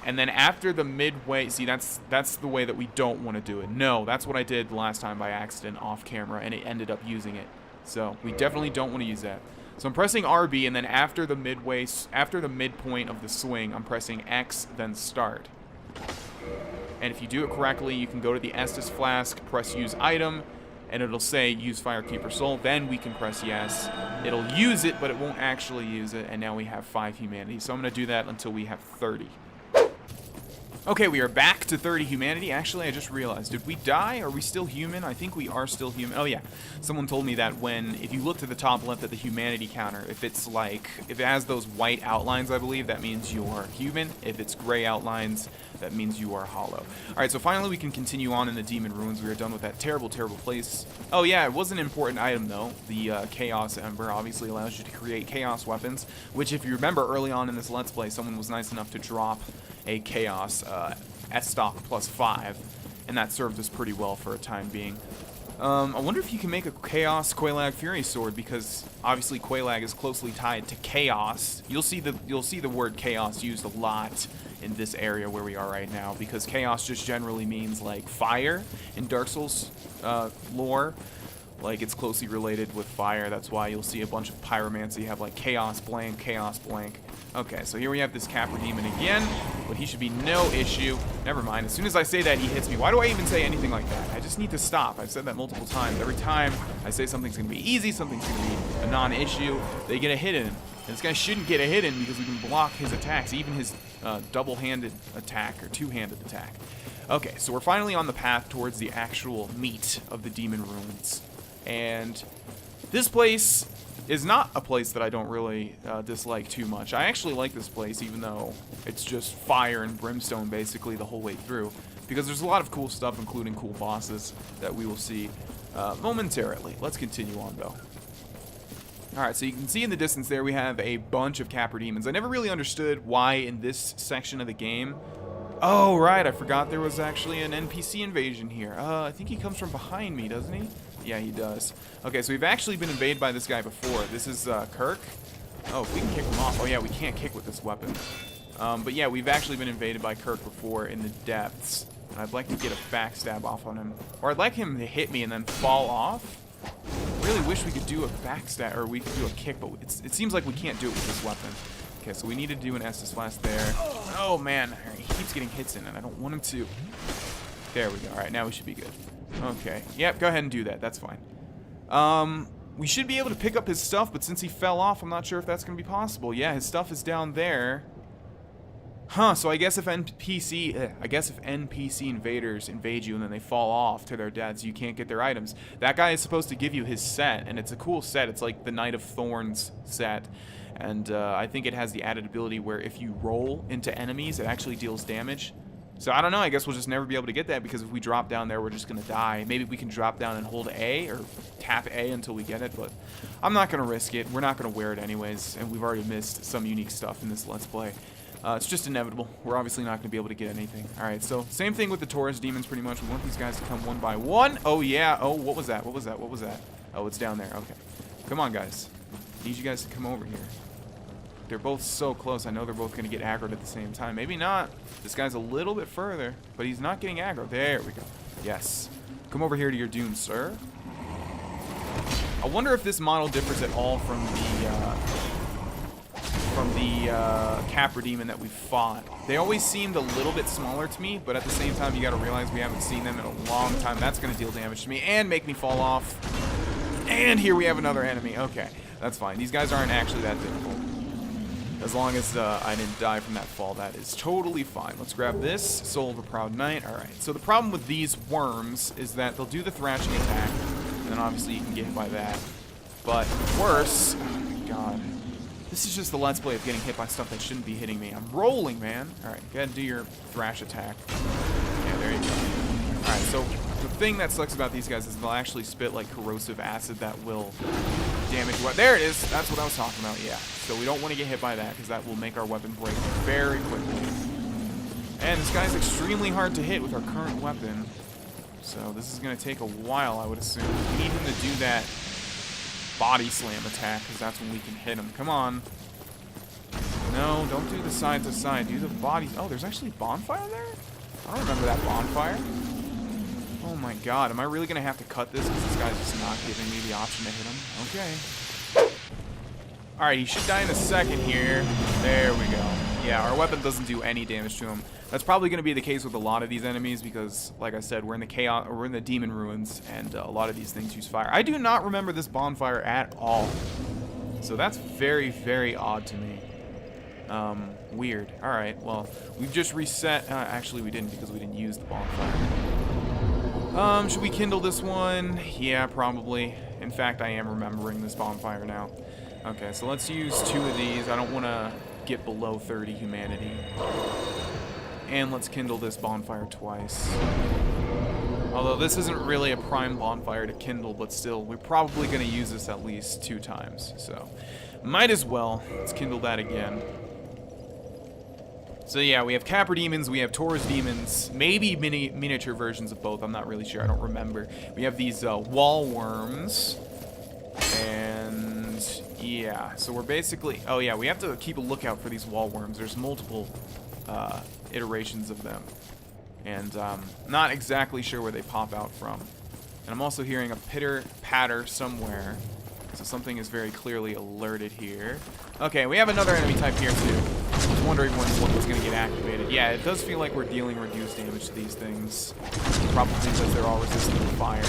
Speaker 1: and then after the midway, see, that's the way that we don't want to do it. No, that's what I did last time by accident off camera, and it ended up using it. So we definitely don't want to use that. So I'm pressing RB, and then after the midpoint of the swing, I'm pressing X, then start. And if you do it correctly, you can go to the Estus Flask, press use item, and it'll say use Firekeeper Soul. Then we can press yes. It'll use it, but it won't actually use it, and now we have 5 humanity. So I'm going to do that until we have 30. Okay, we are back to 30 humanity. Actually, I just realized, did we die? Are we still human? I think we are still human. Oh yeah, someone told me that if you look to the top left at the humanity counter, if it has those white outlines, I believe, that means you're human. If it's gray outlines, that means you are hollow. Alright, so finally we can continue on in the Demon Ruins. We are done with that terrible, terrible place. Oh yeah, it was an important item though. The Chaos Ember obviously allows you to create chaos weapons, which if you remember early on in this Let's Play, someone was nice enough to drop a Chaos S-Stock +5, and that served us pretty well for a time being. I wonder if you can make a Chaos Quelaag Fury Sword, because obviously Quelaag is closely tied to Chaos. You'll see the word Chaos used a lot in this area where we are right now, because Chaos just generally means like fire in Dark Souls lore. Like, it's closely related with fire. That's why you'll see a bunch of pyromancy have like Chaos blank, Chaos blank. Okay, so here we have this Capra Demon again, but he should be no issue. Never mind. As soon as I say that, he hits me. Why do I even say anything like that? I just need to stop. I've said that multiple times. Every time I say something's going to be easy, something's going to be a non-issue, they get a hit in. And this guy shouldn't get a hit in because we can block his attacks, even his double-handed attack or two-handed attack. Okay, so we're finally on the path towards the actual meat of the Demon Ruins. And this place is not a place that I don't really dislike too much. I actually like this place, even though it's just fire and brimstone basically the whole way through, because there's a lot of cool stuff, including cool bosses that we will see momentarily. Let's continue on, though. Alright, so you can see in the distance there we have a bunch of Capra Demons. I never really understood why in this section of the game... Oh, right, I forgot there was actually an NPC invasion here. I think he comes from behind me, doesn't he? Yeah, he does. Okay, so we've actually been invaded by this guy before. This is Kirk. Oh, if we can kick him off. Oh yeah, we can't kick with this weapon. But yeah, we've actually been invaded by Kirk before in the depths. And I'd like to get a backstab off on him. Or I'd like him to hit me and then fall off. I really wish we could do a backstab, or we could do a kick, but it seems like we can't do it with this weapon. Okay, so we need to do an Estus Flask there. Oh man, he keeps getting hits in and I don't want him to. There we go. Alright, now we should be good. Okay. Yep, go ahead and do that. That's fine. We should be able to pick up his stuff, but since he fell off, I'm not sure if that's going to be possible. Yeah, his stuff is down there. Huh, so I guess if NPC invaders invade you and then they fall off to their deaths, you can't get their items. That guy is supposed to give you his set, and it's a cool set. It's like the Knight of Thorns set. And I think it has the added ability where if you roll into enemies, it actually deals damage. So I don't know, I guess we'll just never be able to get that, because if we drop down there, we're just going to die. Maybe we can drop down and hold A, or tap A until we get it, but I'm not going to risk it. We're not going to wear it anyways, and we've already missed some unique stuff in this Let's Play. It's just inevitable. We're obviously not going to be able to get anything. Alright, so same thing with the Taurus Demons pretty much. We want these guys to come one by one. Oh yeah, oh, what was that? What was that? What was that? Oh, it's down there. Okay. Come on, guys. Need you guys to come over here. They're both so close. I know they're both going to get aggroed at the same time. Maybe not. This guy's a little bit further, but he's not getting aggroed. There we go. Yes. Come over here to your doom, sir. I wonder if this model differs at all from the Capra Demon that we fought. They always seemed a little bit smaller to me, but at the same time, you got to realize we haven't seen them in a long time. That's going to deal damage to me and make me fall off. And here we have another enemy. Okay, that's fine. These guys aren't actually that difficult. As long as I didn't die from that fall, that is totally fine. Let's grab this. Soul of a Proud Knight. Alright, so the problem with these worms is that they'll do the thrashing attack, and then obviously you can get hit by that. But worse, oh my god. This is just the Let's Play of getting hit by stuff that shouldn't be hitting me. I'm rolling, man. Alright, go ahead and do your thrash attack. Yeah, there you go. Alright, so the thing that sucks about these guys is they'll actually spit like corrosive acid that will damage what. There it is. That's what I was talking about. Yeah. So we don't want to get hit by that because that will make our weapon break very quickly. And this guy's extremely hard to hit with our current weapon. So this is going to take a while, I would assume. We need him to do that body slam attack because that's when we can hit him. Come on. No, don't do the side to side. Do the body. Oh, there's actually bonfire there? I don't remember that bonfire. Oh my god, am I really going to have to cut this because this guy's just not giving me the option to hit him? Okay. Alright, he should die in a second here. There we go. Yeah, our weapon doesn't do any damage to him. That's probably going to be the case with a lot of these enemies because, like I said, we're in the chaos, or we're in the demon ruins, and a lot of these things use fire. I do not remember this bonfire at all. So that's very, very odd to me. Weird. Alright, well, we've just reset. Actually, we didn't because we didn't use the bonfire. Should we kindle this one? Yeah, probably. In fact, I am remembering this bonfire now. Okay, so let's use 2 of these. I don't want to get below 30 humanity. And let's kindle this bonfire twice. Although this isn't really a prime bonfire to kindle, but still, we're probably going to use this at least 2 times. So, might as well. Let's kindle that again. So yeah, we have Capra demons, we have Taurus demons, maybe miniature versions of both, I'm not really sure, I don't remember. We have these wall worms, and yeah, so we're basically, oh yeah, we have to keep a lookout for these wall worms. There's multiple iterations of them, and not exactly sure where they pop out from. And I'm also hearing a pitter-patter somewhere, so something is very clearly alerted here. Okay, we have another enemy type here too. I was wondering when one was going to get activated. Yeah, it does feel like we're dealing reduced damage to these things. Probably because they're all resistant to fire.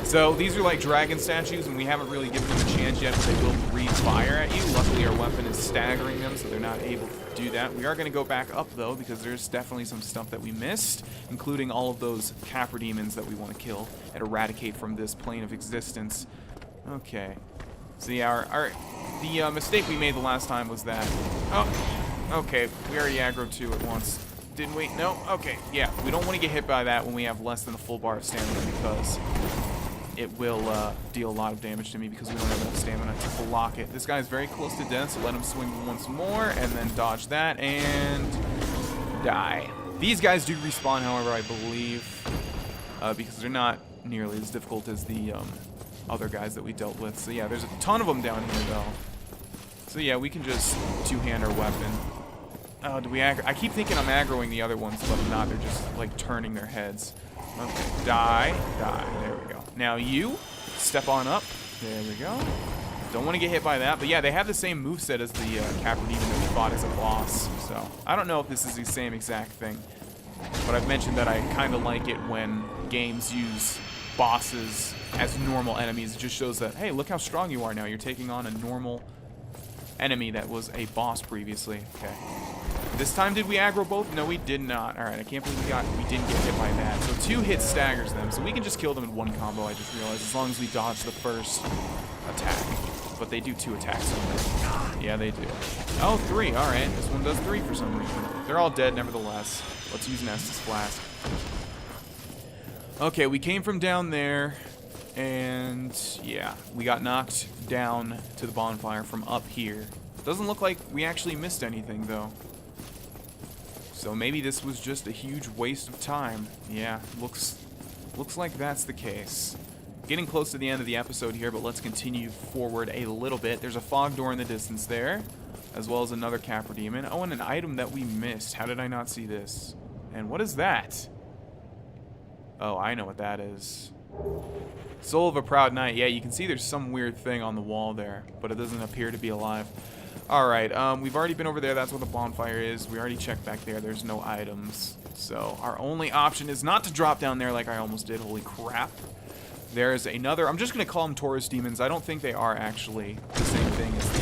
Speaker 1: So these are like dragon statues, and we haven't really given them a chance yet, but they will breathe fire at you. Luckily, our weapon is staggering them, so they're not able to do that. We are going to go back up, though, because there's definitely some stuff that we missed, including all of those Capra demons that we want to kill and eradicate from this plane of existence. Okay. So yeah, the mistake we made the last time was that... Oh, okay, we already aggroed 2 at once. Didn't we? No? Okay, yeah, we don't want to get hit by that when we have less than a full bar of stamina because it will deal a lot of damage to me because we don't have enough stamina to block it. This guy is very close to death, so let him swing once more and then dodge that and die. These guys do respawn, however, I believe, because they're not nearly as difficult as the other guys that we dealt with. So yeah, there's a ton of them down here though. So yeah, we can just two-hand our weapon. Oh, do we aggro? I keep thinking I'm aggroing the other ones, but I'm not. They're just like turning their heads. Okay, die, die. There we go. Now you step on up. There we go. Don't want to get hit by that, but yeah, they have the same moveset as the Capra demon that we fought as a boss. So I don't know if this is the same exact thing, but I've mentioned that I kind of like it when games use bosses as normal enemies. It just shows that, hey, look how strong you are now. You're taking on a normal enemy that was a boss previously. Okay. This time, did we aggro both? No, we did not. All right, I can't believe we didn't get hit by that. So 2 hits staggers them, so we can just kill them in 1 combo. I just realized, as long as we dodge the first attack. But they do 2 attacks. Yeah, they do. Oh, 3. All right, this one does 3 for some reason. They're all dead, nevertheless. Let's use an Estus Flask. Okay, we came from down there, and yeah, we got knocked down to the bonfire from up here. Doesn't look like we actually missed anything, though. So maybe this was just a huge waste of time. Yeah, looks like that's the case. Getting close to the end of the episode here, but let's continue forward a little bit. There's a fog door in the distance there, as well as another Capra demon. Oh, and an item that we missed. How did I not see this? And what is that? Oh, I know what that is. Soul of a Proud Knight. Yeah, you can see there's some weird thing on the wall there, but it doesn't appear to be alive. Alright, we've already been over there. That's where the bonfire is. We already checked back there. There's no items. So our only option is not to drop down there like I almost did. Holy crap. There's another... I'm just going to call them Taurus demons. I don't think they are actually the same thing as the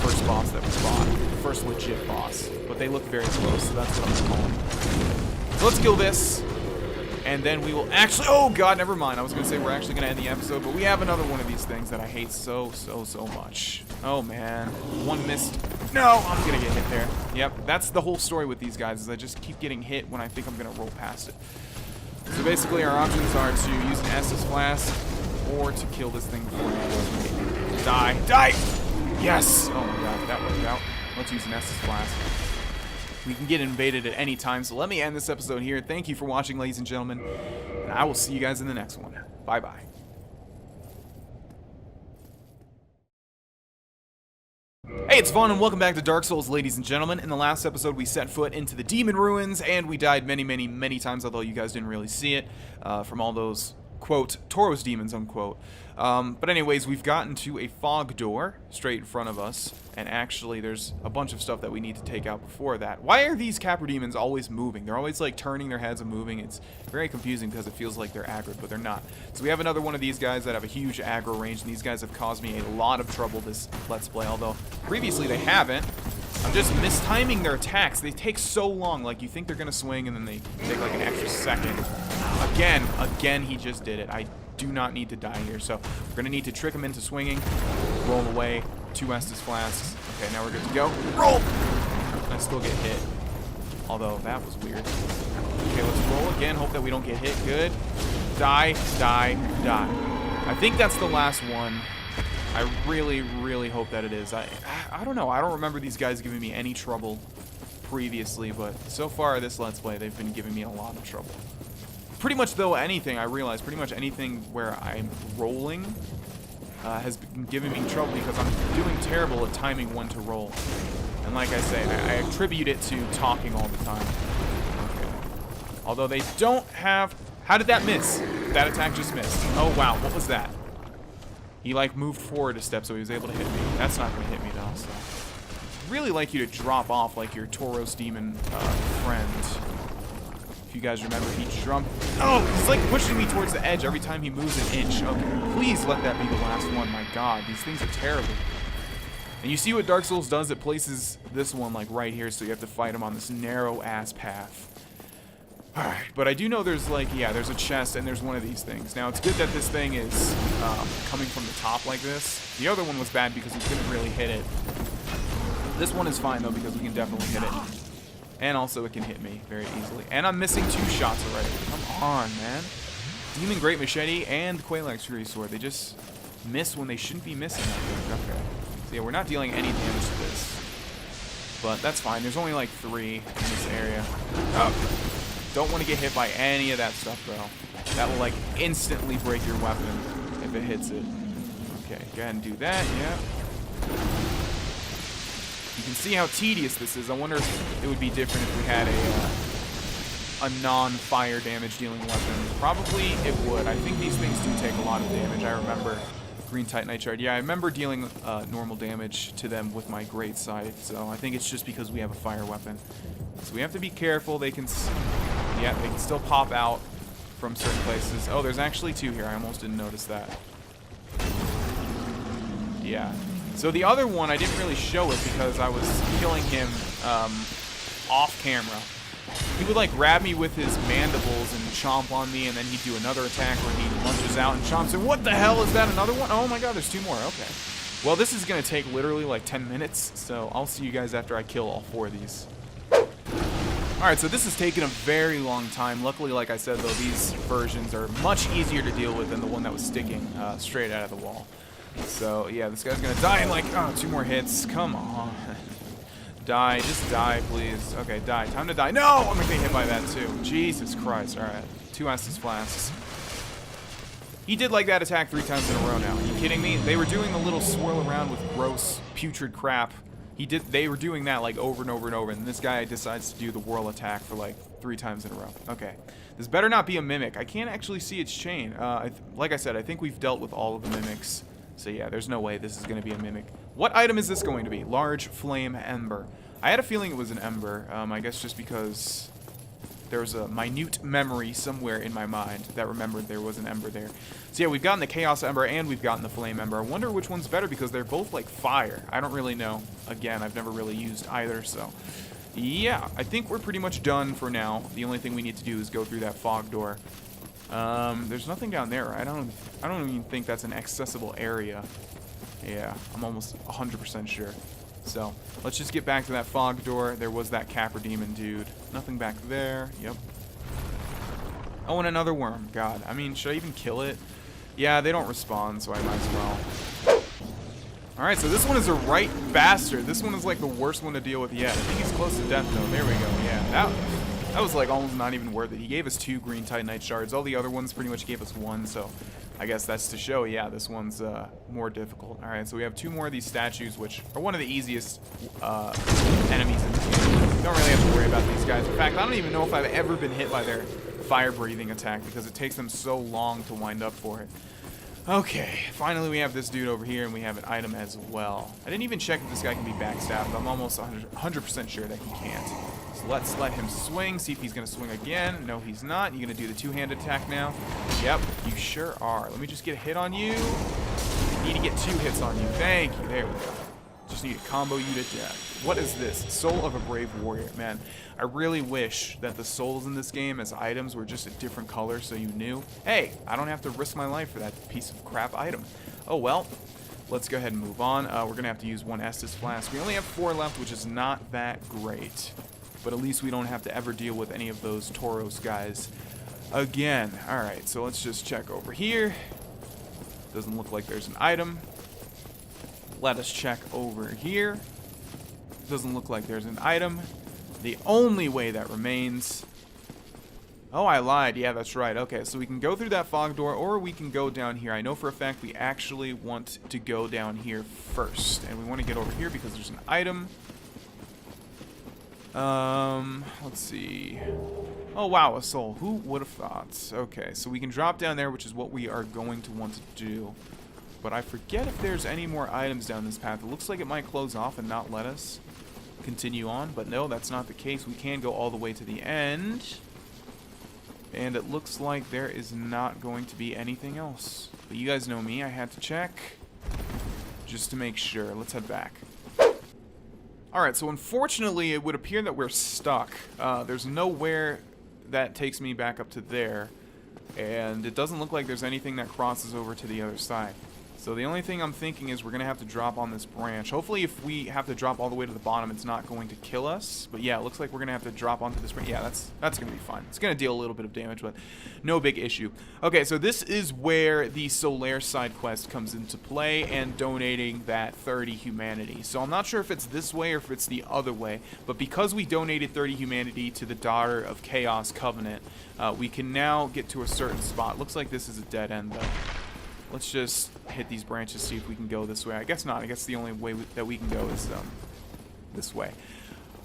Speaker 1: first boss that we fought. The first legit boss. But they look very close, so that's what I'm gonna call them. So let's kill this. And then we will actually... Oh, God, never mind. I was going to say we're actually going to end the episode, but we have another one of these things that I hate so much. Oh, man. One missed... No, I'm going to get hit there. Yep, that's the whole story with these guys, is I just keep getting hit when I think I'm going to roll past it. So basically, our options are to use an Estus Flask or to kill this thing before it kills me. Die. Die! Yes! Oh, my God, that worked out. Let's use an Estus Flask. We can get invaded at any time, so let me end this episode here. Thank you for watching, ladies and gentlemen, and I will see you guys in the next one. Bye-bye. Hey, it's Vaughn, and welcome back to Dark Souls, ladies and gentlemen. In the last episode, we set foot into the Demon Ruins, and we died many times, although you guys didn't really see it, from all those, quote, Tauros demons, unquote. But anyways, we've gotten to a fog door straight in front of us, and actually there's a bunch of stuff that we need to take out before that. Why are these Capra demons always moving? They're always like turning their heads and moving. It's very confusing because it feels like they're aggroed, but they're not. So we have another one of these guys that have a huge aggro range, and these guys have caused me a lot of trouble this Let's Play, although previously they haven't. I'm just mistiming their attacks. They take so long, like you think they're gonna swing and then they take like an extra second. Again, he just did it. I do not need to die here, so we're gonna need to trick him into swinging, roll away, 2 Estus Flasks. Okay, now we're good to go. Roll! I still get hit, although that was weird. Okay, let's roll again, hope that we don't get hit. Good. Die, die, die. I think that's the last one. I really hope that it is. I don't know. I don't remember these guys giving me any trouble previously, but so far this Let's Play, they've been giving me a lot of trouble. Pretty much, though, anything, I realize, pretty much anything where I'm rolling has been giving me trouble because I'm doing terrible at timing when to roll. And like I say, I attribute it to talking all the time. Okay. Although they don't have... How did that miss? That attack just missed. Oh, wow. What was that? He, like, moved forward a step, so he was able to hit me. That's not going to hit me, though, so... I'd really like you to drop off like your Tauros demon friend. If you guys remember, he jumped... Oh, he's like pushing me towards the edge every time he moves an inch. Okay, please let that be the last one. My God, these things are terrible. And you see what Dark Souls does? It places this one like right here, so you have to fight him on this narrow-ass path. Alright, but I do know there's like, yeah, there's a chest and there's one of these things. Now, it's good that this thing is coming from the top like this. The other one was bad because we couldn't really hit it. This one is fine, though, because we can definitely hit it. And also, it can hit me very easily. And I'm missing 2 shots already. Come on, man. Demon Great Machete and Quelax Fury Sword. They just miss when they shouldn't be missing, I think. Okay. So, yeah, we're not dealing any damage to this. But that's fine. There's only, like, 3 in this area. Oh. Don't want to get hit by any of that stuff, though. That will, like, instantly break your weapon if it hits it. Okay, go ahead and do that. Yeah. You can see how tedious this is. I wonder if it would be different if we had a non-fire damage dealing weapon. Probably it would. I think these things do take a lot of damage. I remember Green Titanite Shard. Yeah, I remember dealing normal damage to them with my Great Scythe. So I think it's just because we have a fire weapon. So we have to be careful. They can, yeah, they can still pop out from certain places. Oh, there's actually 2 here. I almost didn't notice that. Yeah. So the other one, I didn't really show it because I was killing him off camera. He would like grab me with his mandibles and chomp on me, and then he'd do another attack where he lunges out and chomps. And what the hell is that? Another one? Oh my God, there's 2 more. Okay. Well, this is going to take literally like 10 minutes, so I'll see you guys after I kill all 4 of these. Alright, so this has taken a very long time. Luckily, like I said, though, these versions are much easier to deal with than the one that was sticking straight out of the wall. So, yeah, this guy's gonna die in like, 2 more hits. Come on. Die. Just die, please. Okay, die. Time to die. No! I'm gonna get hit by that, too. Jesus Christ. Alright. 2 Estus Flasks. He did like that attack 3 times in a row now. Are you kidding me? They were doing the little swirl around with gross, putrid crap. They were doing that like over and over and over, and this guy decides to do the whirl attack for like 3 times in a row. Okay. This better not be a mimic. I can't actually see its chain. Like I said, I think we've dealt with all of the mimics. So yeah, there's no way this is going to be a mimic. What item is this going to be? Large Flame Ember. I had a feeling it was an Ember. I guess just because There's a minute memory somewhere in my mind that remembered there was an ember there. So yeah, we've gotten the Chaos Ember and we've gotten the Flame Ember. I wonder which one's better because they're both like fire. I don't really know. Again, I've never really used either, so... Yeah, I think we're pretty much done for now. The only thing we need to do is go through that fog door. There's nothing down there. I don't even think that's an accessible area. Yeah, I'm almost 100% sure. So, let's just get back to that fog door. There was that Capra Demon dude. Nothing back there. Yep. Oh, and another worm. God, I mean, should I even kill it? Yeah, they don't respawn, so I might as well. Alright, so this one is a right bastard. This one is like the worst one to deal with yet. I think he's close to death, though. There we go. Yeah, that was like almost not even worth it. He gave us 2 green Titanite shards. All the other ones pretty much gave us 1, so I guess that's to show, yeah, this one's more difficult. Alright, so we have 2 more of these statues, which are one of the easiest enemies in the game. Don't really have to worry about these guys. In fact, I don't even know if I've ever been hit by their fire-breathing attack because it takes them so long to wind up for it. Okay, finally we have this dude over here, and we have an item as well. I didn't even check if this guy can be backstabbed. I'm almost 100% sure that he can't. So let's let him swing, see if he's going to swing again. No, he's not. You going to do the 2-hand attack now? Yep, you sure are. Let me just get a hit on you. I need to get 2 hits on you. Thank you. There we go. Just need to combo you to death. What is this? Soul of a Brave Warrior. Man, I really wish that the souls in this game as items were just a different color so you knew, hey, I don't have to risk my life for that piece of crap item. Oh well, let's go ahead and move on. We're going to have to use 1 Estus Flask. We only have 4 left, which is not that great. But at least we don't have to ever deal with any of those Tauros guys again. Alright, so let's just check over here. Doesn't look like there's an item. Let us check over here. Doesn't look like there's an item. The only way that remains... Oh, I lied. Yeah, that's right. Okay, so we can go through that fog door, or we can go down here. I know for a fact we actually want to go down here first. And we want to get over here because there's an item. Let's see. Oh, wow, a soul. Who would have thought? Okay, so we can drop down there, which is what we are going to want to do. But I forget if there's any more items down this path. It looks like it might close off and not let us continue on. But no, that's not the case. We can go all the way to the end. And it looks like there is not going to be anything else. But you guys know me. I had to check just to make sure. Let's head back. Alright, so unfortunately, it would appear that we're stuck. There's nowhere that takes me back up to there. And it doesn't look like there's anything that crosses over to the other side. So the only thing I'm thinking is we're going to have to drop on this branch. Hopefully if we have to drop all the way to the bottom, it's not going to kill us. But yeah, it looks like we're going to have to drop onto this branch. Yeah, that's going to be fine. It's going to deal a little bit of damage, but no big issue. Okay, so this is where the Solaire side quest comes into play and donating that 30 humanity. So I'm not sure if it's this way or if it's the other way. But because we donated 30 humanity to the Daughter of Chaos Covenant, we can now get to a certain spot. Looks like this is a dead end, though. Let's just hit these branches, see if we can go this way. I guess not. I guess the only way that we can go is this way.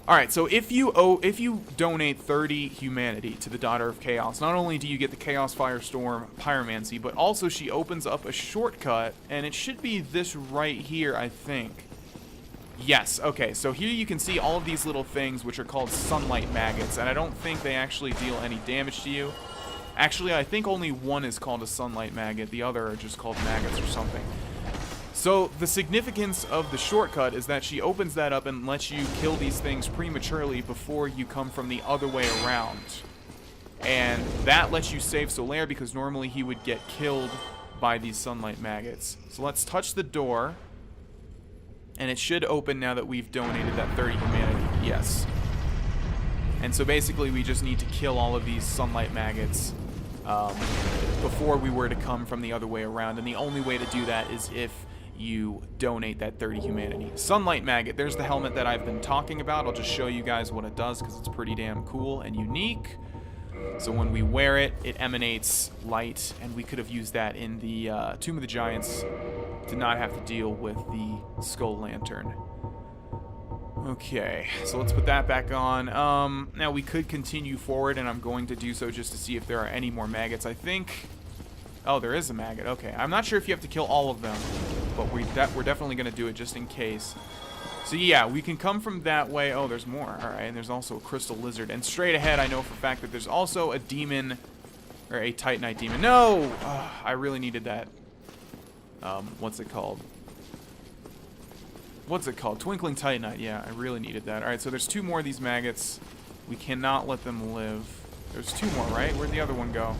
Speaker 1: Alright, so if you donate 30 humanity to the Daughter of Chaos, not only do you get the Chaos Firestorm Pyromancy, but also she opens up a shortcut, and it should be this right here, I think. Yes, okay, so here you can see all of these little things which are called sunlight maggots, and I don't think they actually deal any damage to you. Actually, I think only one is called a sunlight maggot. The other are just called maggots or something. So the significance of the shortcut is that she opens that up and lets you kill these things prematurely before you come from the other way around. And that lets you save Solaire because normally he would get killed by these sunlight maggots. So let's touch the door. And it should open now that we've donated that 30 humanity. Yes. And so basically we just need to kill all of these sunlight maggots before we were to come from the other way around. And the only way to do that is if you donate that 30 humanity. Sunlight maggot, there's the helmet that I've been talking about. I'll just show you guys what it does because it's pretty damn cool and unique. So when we wear it, it emanates light, and we could have used that in the Tomb of the Giants to not have to deal with the Skull Lantern. Okay, so let's put that back on. Now we could continue forward, and I'm going to do so just to see if there are any more maggots. I think... Oh, there is a maggot. Okay, I'm not sure if you have to kill all of them, but we're definitely going to do it just in case. So yeah, we can come from that way. Oh, there's more. All right, and there's also a crystal lizard. And straight ahead, I know for a fact that there's also a demon, or a Titanite demon. No! I really needed that. What's it called? What's it called? Twinkling Titanite. Yeah, I really needed that. All right, so there's 2 more of these maggots. We cannot let them live. There's 2 more, right? Where'd the other one go?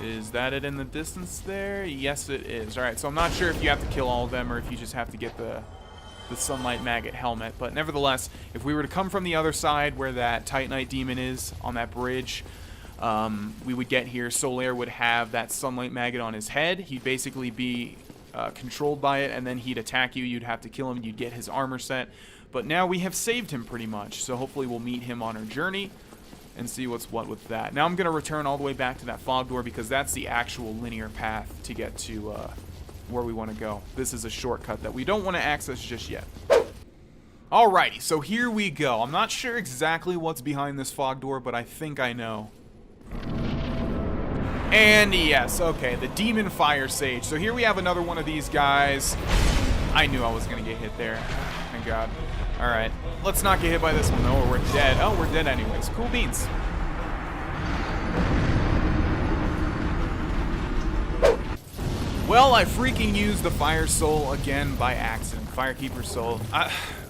Speaker 1: Is that it in the distance there? Yes, it is. All right, so I'm not sure if you have to kill all of them or if you just have to get the sunlight maggot helmet. But nevertheless, if we were to come from the other side where that Titanite demon is on that bridge, we would get here. Solaire would have that sunlight maggot on his head. He'd basically be controlled by it, and then he'd attack you. You'd have to kill him. You'd get his armor set. But now we have saved him pretty much, so hopefully we'll meet him on our journey and see what's what with that. Now I'm going to return all the way back to that fog door because that's the actual linear path to get to where we want to go. This is a shortcut that we don't want to access just yet. Alrighty, so here we go. I'm not sure exactly what's behind this fog door, but I think I know. And yes, okay, the Demon Fire Sage. So here we have another one of these guys. I knew I was going to get hit there. Thank God. Alright, let's not get hit by this one though, or we're dead. Oh, we're dead anyways. Cool beans. Well, I freaking used the Fire Soul again by accident. Firekeeper Soul.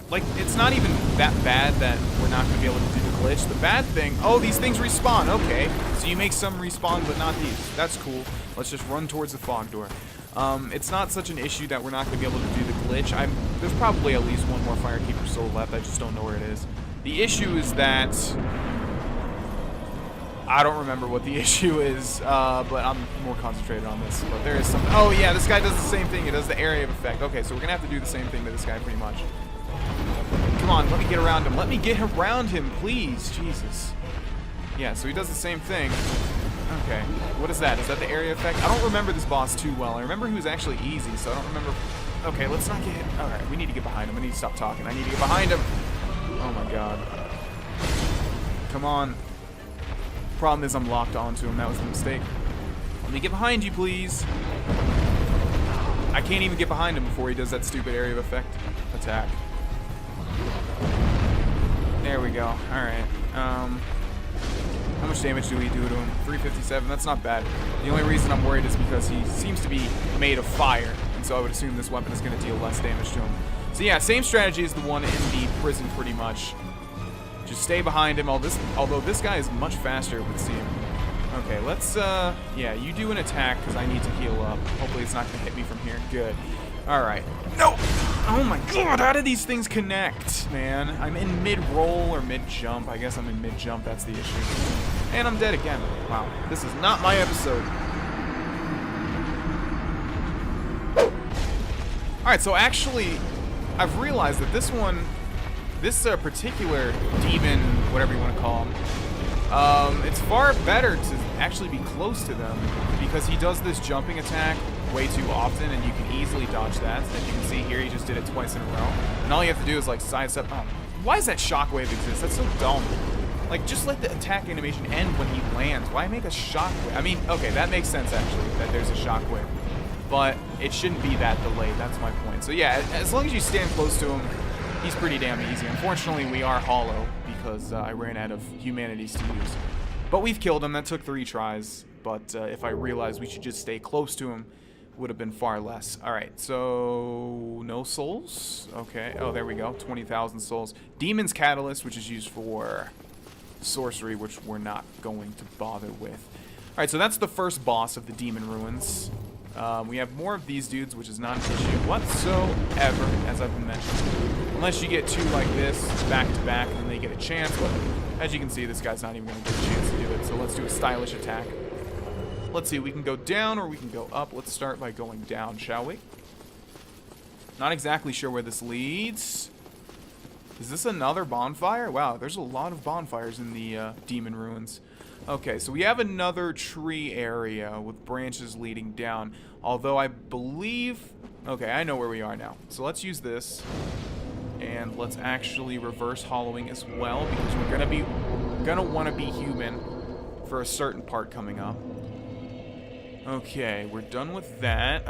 Speaker 1: Like, it's not even that bad that we're not going to be able to do the glitch. The bad thing... Oh, these things respawn. Okay. So you make some respawn, but not these. That's cool. Let's just run towards the fog door. It's not such an issue that we're not going to be able to do the glitch. There's probably at least one more Firekeeper Soul left. I just don't know where it is. The issue is that... I don't remember what the issue is, but I'm more concentrated on this. But there is some... Oh, yeah, this guy does the same thing. It does the area of effect. Okay, so we're going to have to do the same thing to this guy pretty much. Come on, let me get around him. Let me get around him, please. Jesus. Yeah, so he does the same thing. Okay, what is that? Is that the area effect? I don't remember this boss too well. I remember he was actually easy, so I don't remember... Okay, let's not get hit. Alright, we need to get behind him. I need to stop talking. I need to get behind him. Oh my god. Come on. Problem is I'm locked onto him. That was the mistake. Let me get behind you, please. I can't even get behind him before he does that stupid area of effect attack. There we go. Alright. How much damage do we do to him? 357. That's not bad. The only reason I'm worried is because he seems to be made of fire, and so I would assume this weapon is going to deal less damage to him. So yeah, same strategy as the one in the prison pretty much. Just stay behind him, although this guy is much faster, it would seem. Okay, let's, yeah, you do an attack, because I need to heal up. Hopefully it's not going to hit me from here. Good. Alright. No! Oh my god, how did these things connect, man? I'm in mid-roll or mid-jump. I guess I'm in mid-jump, that's the issue. And I'm dead again. Wow, this is not my episode. Alright, so actually, I've realized that this one... This particular demon, whatever you want to call him, it's far better to actually be close to them because he does this jumping attack way too often, and you can easily dodge that. As you can see here, he just did it twice in a row. And all you have to do is like sidestep. Oh, why does that shockwave exist? That's so dumb. Like, just let the attack animation end when he lands. Why make a shockwave? I mean, okay, that makes sense actually, that there's a shockwave. But it shouldn't be that delayed, that's my point. So yeah, as long as you stand close to him, he's pretty damn easy. Unfortunately, we are hollow because I ran out of humanities to use. But we've killed him. That took 3 tries. But if I realized we should just stay close to him, would have been far less. All right, so no souls. Okay. Oh, there we go. 20,000 souls. Demon's Catalyst, which is used for sorcery, which we're not going to bother with. All right, so that's the first boss of the Demon Ruins. We have more of these dudes, which is not an issue whatsoever, as I've been mentioning. Unless you get 2 like this, back to back, and they get a chance. But as you can see, this guy's not even going to get a chance to do it. So let's do a stylish attack. Let's see, we can go down or we can go up. Let's start by going down, shall we? Not exactly sure where this leads. Is this another bonfire? Wow, there's a lot of bonfires in the Demon Ruins. Okay, so we have another tree area with branches leading down. Although I believe... Okay, I know where we are now. So let's use this. And let's actually reverse hollowing as well, because we're gonna want to be human for a certain part coming up. Okay, we're done with that.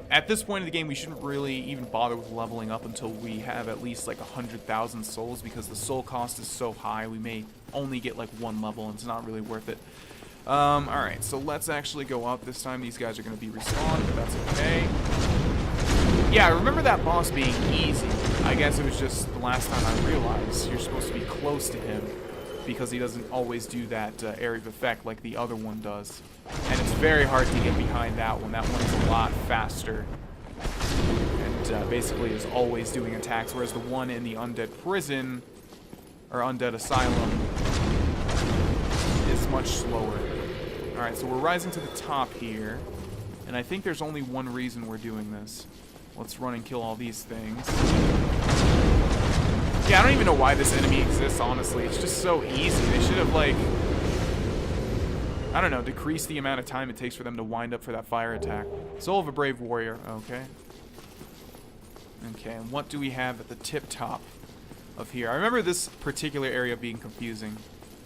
Speaker 1: At this point in the game, we shouldn't really even bother with leveling up until we have at least like 100,000 souls, because the soul cost is so high, we may only get like one level, and it's not really worth it. Alright, so let's actually go up. This time these guys are going to be respawned, but that's okay. Yeah, I remember that boss being easy. I guess it was just the last time I realized you're supposed to be close to him, because he doesn't always do that area of effect like the other one does. And it's very hard to get behind that one. That one's a lot faster. And basically is always doing attacks, whereas the one in the undead prison, or undead asylum, is much slower. Alright, so we're rising to the top here. And I think there's only one reason we're doing this. Let's run and kill all these things. Yeah, I don't even know why this enemy exists, honestly. It's just so easy. They should have, like, I don't know, decreased the amount of time it takes for them to wind up for that fire attack. Soul of a Brave Warrior. Okay. Okay, and what do we have at the tip top of here? I remember this particular area being confusing.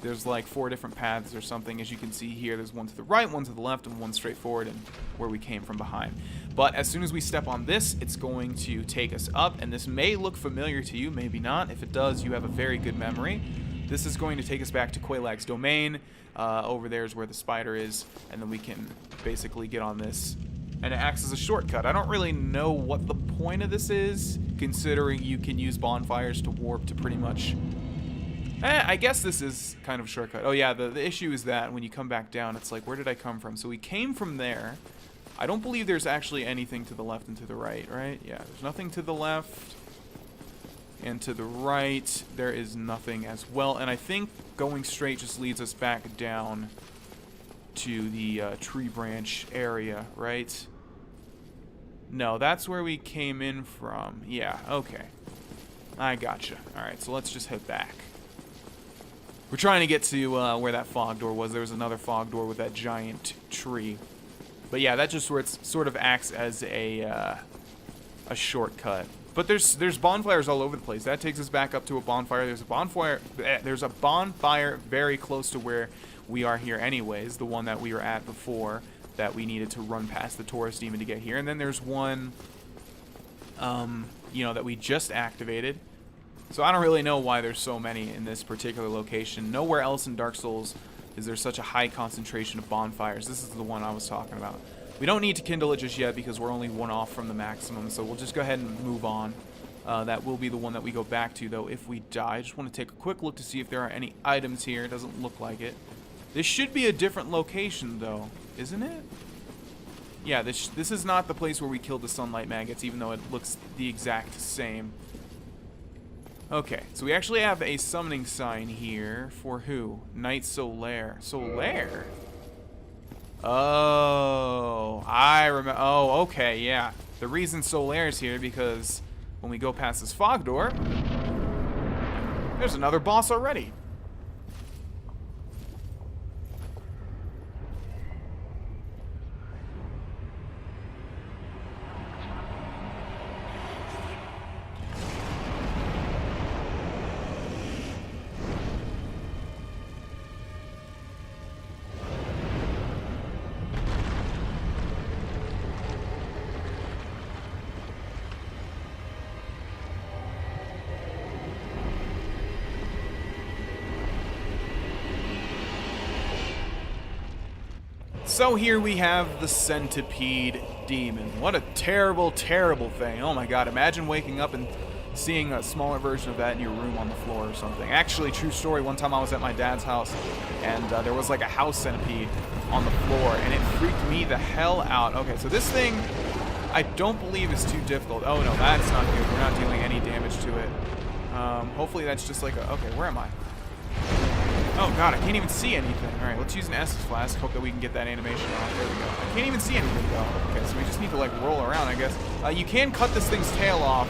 Speaker 1: There's like 4 different paths or something. As you can see here, there's one to the right, one to the left, and one straight forward, and where we came from behind. But as soon as we step on this, it's going to take us up, and this may look familiar to you, maybe not. If it does, you have a very good memory. This is going to take us back to Quelaag's domain. Over there is where the spider is, and then we can basically get on this, and it acts as a shortcut. I don't really know what the point of this is, considering you can use bonfires to warp to pretty much... I guess this is kind of a shortcut. Oh yeah, the issue is that when you come back down, it's like, where did I come from? So we came from there. I don't believe there's actually anything to the left and to the right, right? Yeah, there's nothing to the left. And to the right, there is nothing as well. And I think going straight just leads us back down to the tree branch area, right? No, that's where we came in from. Yeah, okay. I gotcha. Alright, so let's just head back. We're trying to get to where that fog door was. There was another fog door with that giant tree. But yeah, that just sort of acts as a shortcut. But there's bonfires all over the place. That takes us back up to a bonfire. There's a bonfire very close to where we are here anyways, the one that we were at before that we needed to run past the Taurus demon to get here. And then there's one you know, that we just activated. So I don't really know why there's so many in this particular location. Nowhere else in Dark Souls is there such a high concentration of bonfires. This is the one I was talking about. We don't need to kindle it just yet because we're only one off from the maximum, so we'll just go ahead and move on. That will be the one that we go back to, though, if we die. I just want to take a quick look to see if there are any items here. It doesn't look like it. This should be a different location, though, isn't it? Yeah, this is not the place where we killed the sunlight maggots, even though it looks the exact same. Okay, so we actually have a summoning sign here for who? Knight Solaire. Solaire? Oh, I remember. Oh, okay, yeah. The reason Solaire's here because when we go past this fog door, there's another boss already. So here we have the centipede demon. What a terrible, terrible thing. Oh my god, imagine waking up and seeing a smaller version of that in your room on the floor or something. Actually, true story, one time I was at my dad's house and there was like a house centipede on the floor and it freaked me the hell out. Okay, so this thing I don't believe is too difficult. Oh no, that's not good. We're not dealing any damage to it. Hopefully that's just like a... Okay, where am I? Oh god, I can't even see anything. Alright, let's use an Estus Flask. Hope that we can get that animation off. There we go. I can't even see anything though. Okay, so we just need to like roll around, I guess. You can cut this thing's tail off,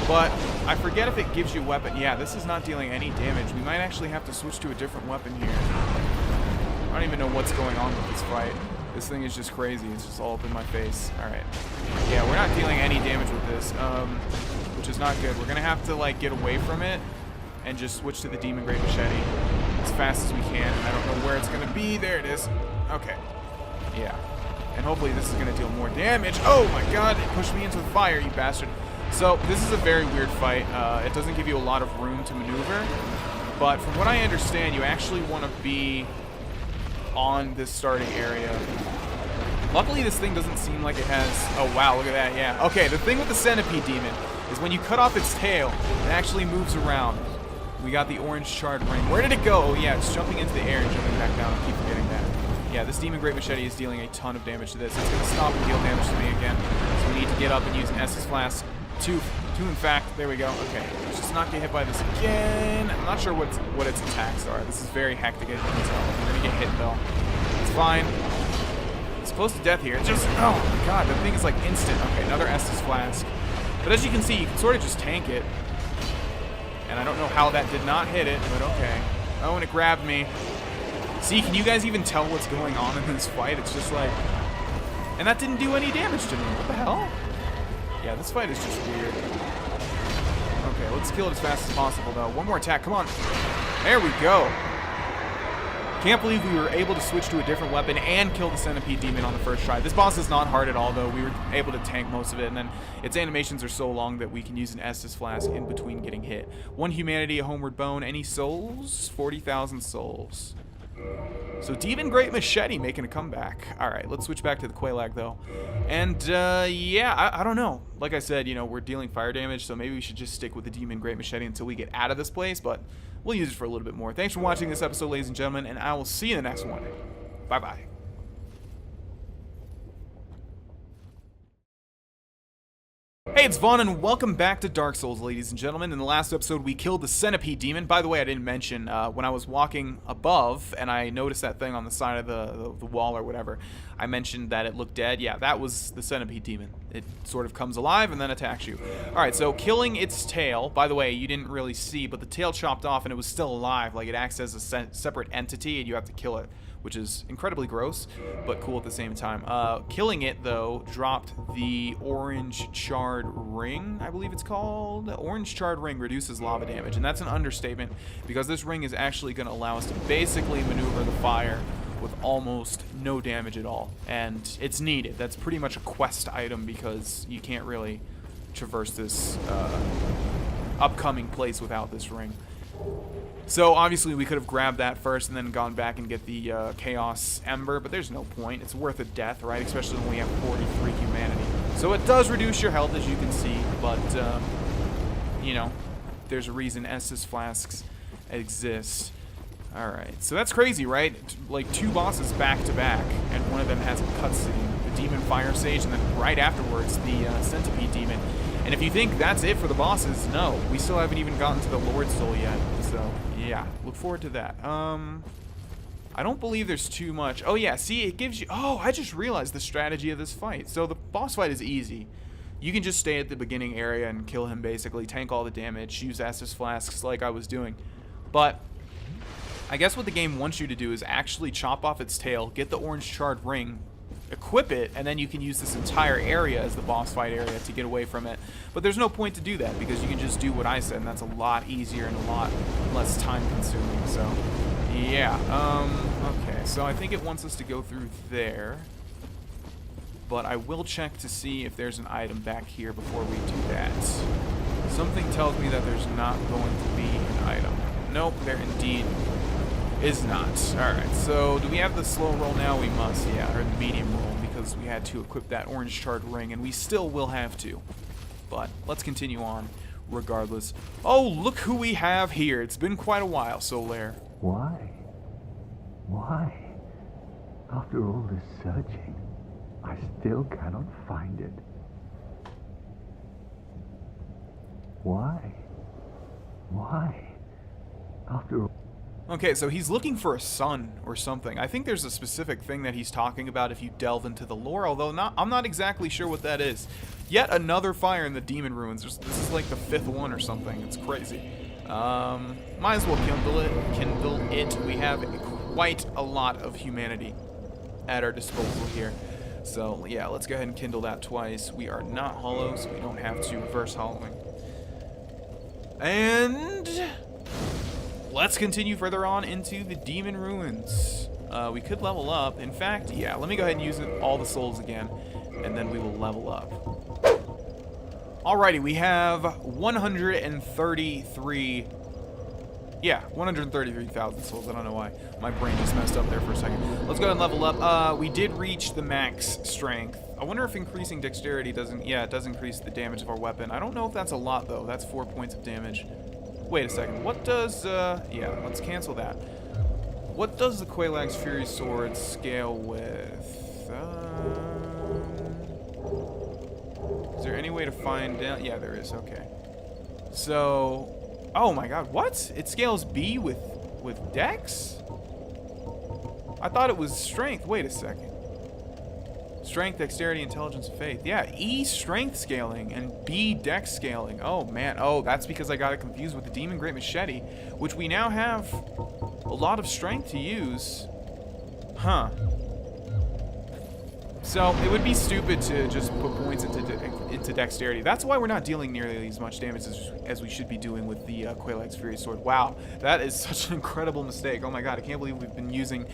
Speaker 1: but I forget if it gives you a weapon. Yeah, this is not dealing any damage. We might actually have to switch to a different weapon here. I don't even know what's going on with this fight. This thing is just crazy. It's just all up in my face. Alright. Yeah, we're not dealing any damage with this, which is not good. We're gonna have to like get away from it and just switch to the Demon Great Machete as fast as we can. I don't know where it's gonna be. There it is. Okay. Yeah. And hopefully this is going to deal more damage. Oh my god, it pushed me into the fire, you bastard. So this is a very weird fight. It doesn't give you a lot of room to maneuver. But from what I understand, you actually want to be on this starting area. Luckily, this thing doesn't seem like it has... Oh, wow, look at that, yeah. Okay, the thing with the centipede demon is when you cut off its tail, it actually moves around. We got the orange charred ring. Where did it go? Oh, yeah, it's jumping into the air and jumping back down. I keep forgetting that. Yeah, this demon great machete is dealing a ton of damage to this. It's going to stop and deal damage to me again. So we need to get up and use an Estus Flask. Two, in fact. There we go. Okay, let's just not get hit by this again. I'm not sure what its attacks are. This is very hectic, as you can tell. We're going to get hit, though. It's fine. It's close to death here. It's just... Oh, my God. The thing is, like, instant. Okay, another Estus Flask. But as you can see, you can sort of just tank it. And I don't know how that did not hit it, but okay. Oh, and it grabbed me. See, can you guys even tell what's going on in this fight? It's just like... And that didn't do any damage to me. What the hell? Yeah, this fight is just weird. Okay, let's kill it as fast as possible, though. One more attack. Come on. There we go. Can't believe we were able to switch to a different weapon and kill the centipede demon on the first try. This boss is not hard at all, though. We were able to tank most of it, and then its animations are so long that we can use an Estus Flask in between getting hit. 1 humanity, a homeward bone. Any souls? 40,000 souls. So Demon Great Machete making a comeback. Alright, let's switch back to the Quelaag, though. And, yeah, I don't know. Like I said, you know, we're dealing fire damage, so maybe we should just stick with the Demon Great Machete until we get out of this place, but we'll use it for a little bit more. Thanks for watching this episode, ladies and gentlemen, and I will see you in the next one. Bye-bye. Hey, it's Vaughn, and welcome back to Dark Souls, ladies and gentlemen. In the last episode, we killed the Centipede Demon. By the way, I didn't mention, when I was walking above, and I noticed that thing on the side of the wall or whatever, I mentioned that it looked dead. Yeah, that was the Centipede Demon. It sort of comes alive and then attacks you. Alright, so killing its tail, by the way, you didn't really see, but the tail chopped off and it was still alive. Like, it acts as a separate entity, and you have to kill it, which is incredibly gross, but cool at the same time. Killing it, though, dropped the orange charred ring, I believe it's called. The orange charred ring reduces lava damage, and that's an understatement, because this ring is actually going to allow us to basically maneuver the fire with almost no damage at all. And it's needed. That's pretty much a quest item, because you can't really traverse this upcoming place without this ring. So obviously we could have grabbed that first and then gone back and get the Chaos Ember, but there's no point. It's worth a death, right? Especially when we have 43 humanity. So it does reduce your health, as you can see, but, you know, there's a reason Estus Flasks exist. Alright, so that's crazy, right? Like 2 bosses back to back, and one of them has a cutscene. The Demon Fire Sage, and then right afterwards, the Centipede Demon. And if you think that's it for the bosses, no. We still haven't even gotten to the Lord Soul yet, so... yeah, look forward to that. I don't believe there's too much. Oh yeah, see, it gives you... oh, I just realized the strategy of this fight. So the boss fight is easy. You can just stay at the beginning area and kill him, basically. Tank all the damage, use Estus Flasks like I was doing. But I guess what the game wants you to do is actually chop off its tail, get the orange charred ring, equip it, and then you can use this entire area as the boss fight area to get away from it. But there's no point to do that, because you can just do what I said, and that's a lot easier and a lot less time consuming. So yeah, okay, so I think it wants us to go through there, but I will check to see if there's an item back here before we do that. Something tells me that there's not going to be an item. Nope, there indeed is not. Alright, so do we have the slow roll now? We must, yeah, or the medium roll, because we had to equip that orange charred ring, and we still will have to. But let's continue on regardless. Oh, look who we have here. It's been quite a while, Solaire.
Speaker 5: Why? Why? After all this searching, I still cannot find it. Why? Why? After all...
Speaker 1: okay, so he's looking for a son or something. I think there's a specific thing that he's talking about if you delve into the lore, although I'm not exactly sure what that is. Yet another fire in the Demon Ruins. This is like the 5th one or something. It's crazy. Might as well kindle it. We have quite a lot of humanity at our disposal here. So yeah, let's go ahead and kindle that twice. We are not hollow, so we don't have to reverse hollowing. And let's continue further on into the Demon Ruins. We could level up. In fact, yeah, let me go ahead and use all the souls again, and then we will level up. Alrighty, we have 133... Yeah, 133,000 souls. I don't know why. My brain just messed up there for a second. Let's go ahead and level up. We did reach the max strength. I wonder if increasing dexterity doesn't... Yeah, it does increase the damage of our weapon. I don't know if that's a lot, though. That's 4 points of damage. Wait a second. What does... Yeah, let's cancel that. What does the Quelaag's Fury Sword scale with? Is there any way to find out? Yeah, there is. Okay. So... Oh my god, what? It scales B with Dex? I thought it was strength. Wait a second. Strength, dexterity, intelligence, and faith. Yeah, E strength scaling and B dex scaling. Oh man. Oh, that's because I got it confused with the Demon Great Machete, which we now have a lot of strength to use. Huh. So, it would be stupid to just put points into dexterity. That's why we're not dealing nearly as much damage as we should be doing with the Quelaag's Fury Sword. Wow, that is such an incredible mistake. Oh my god, I can't believe we've been using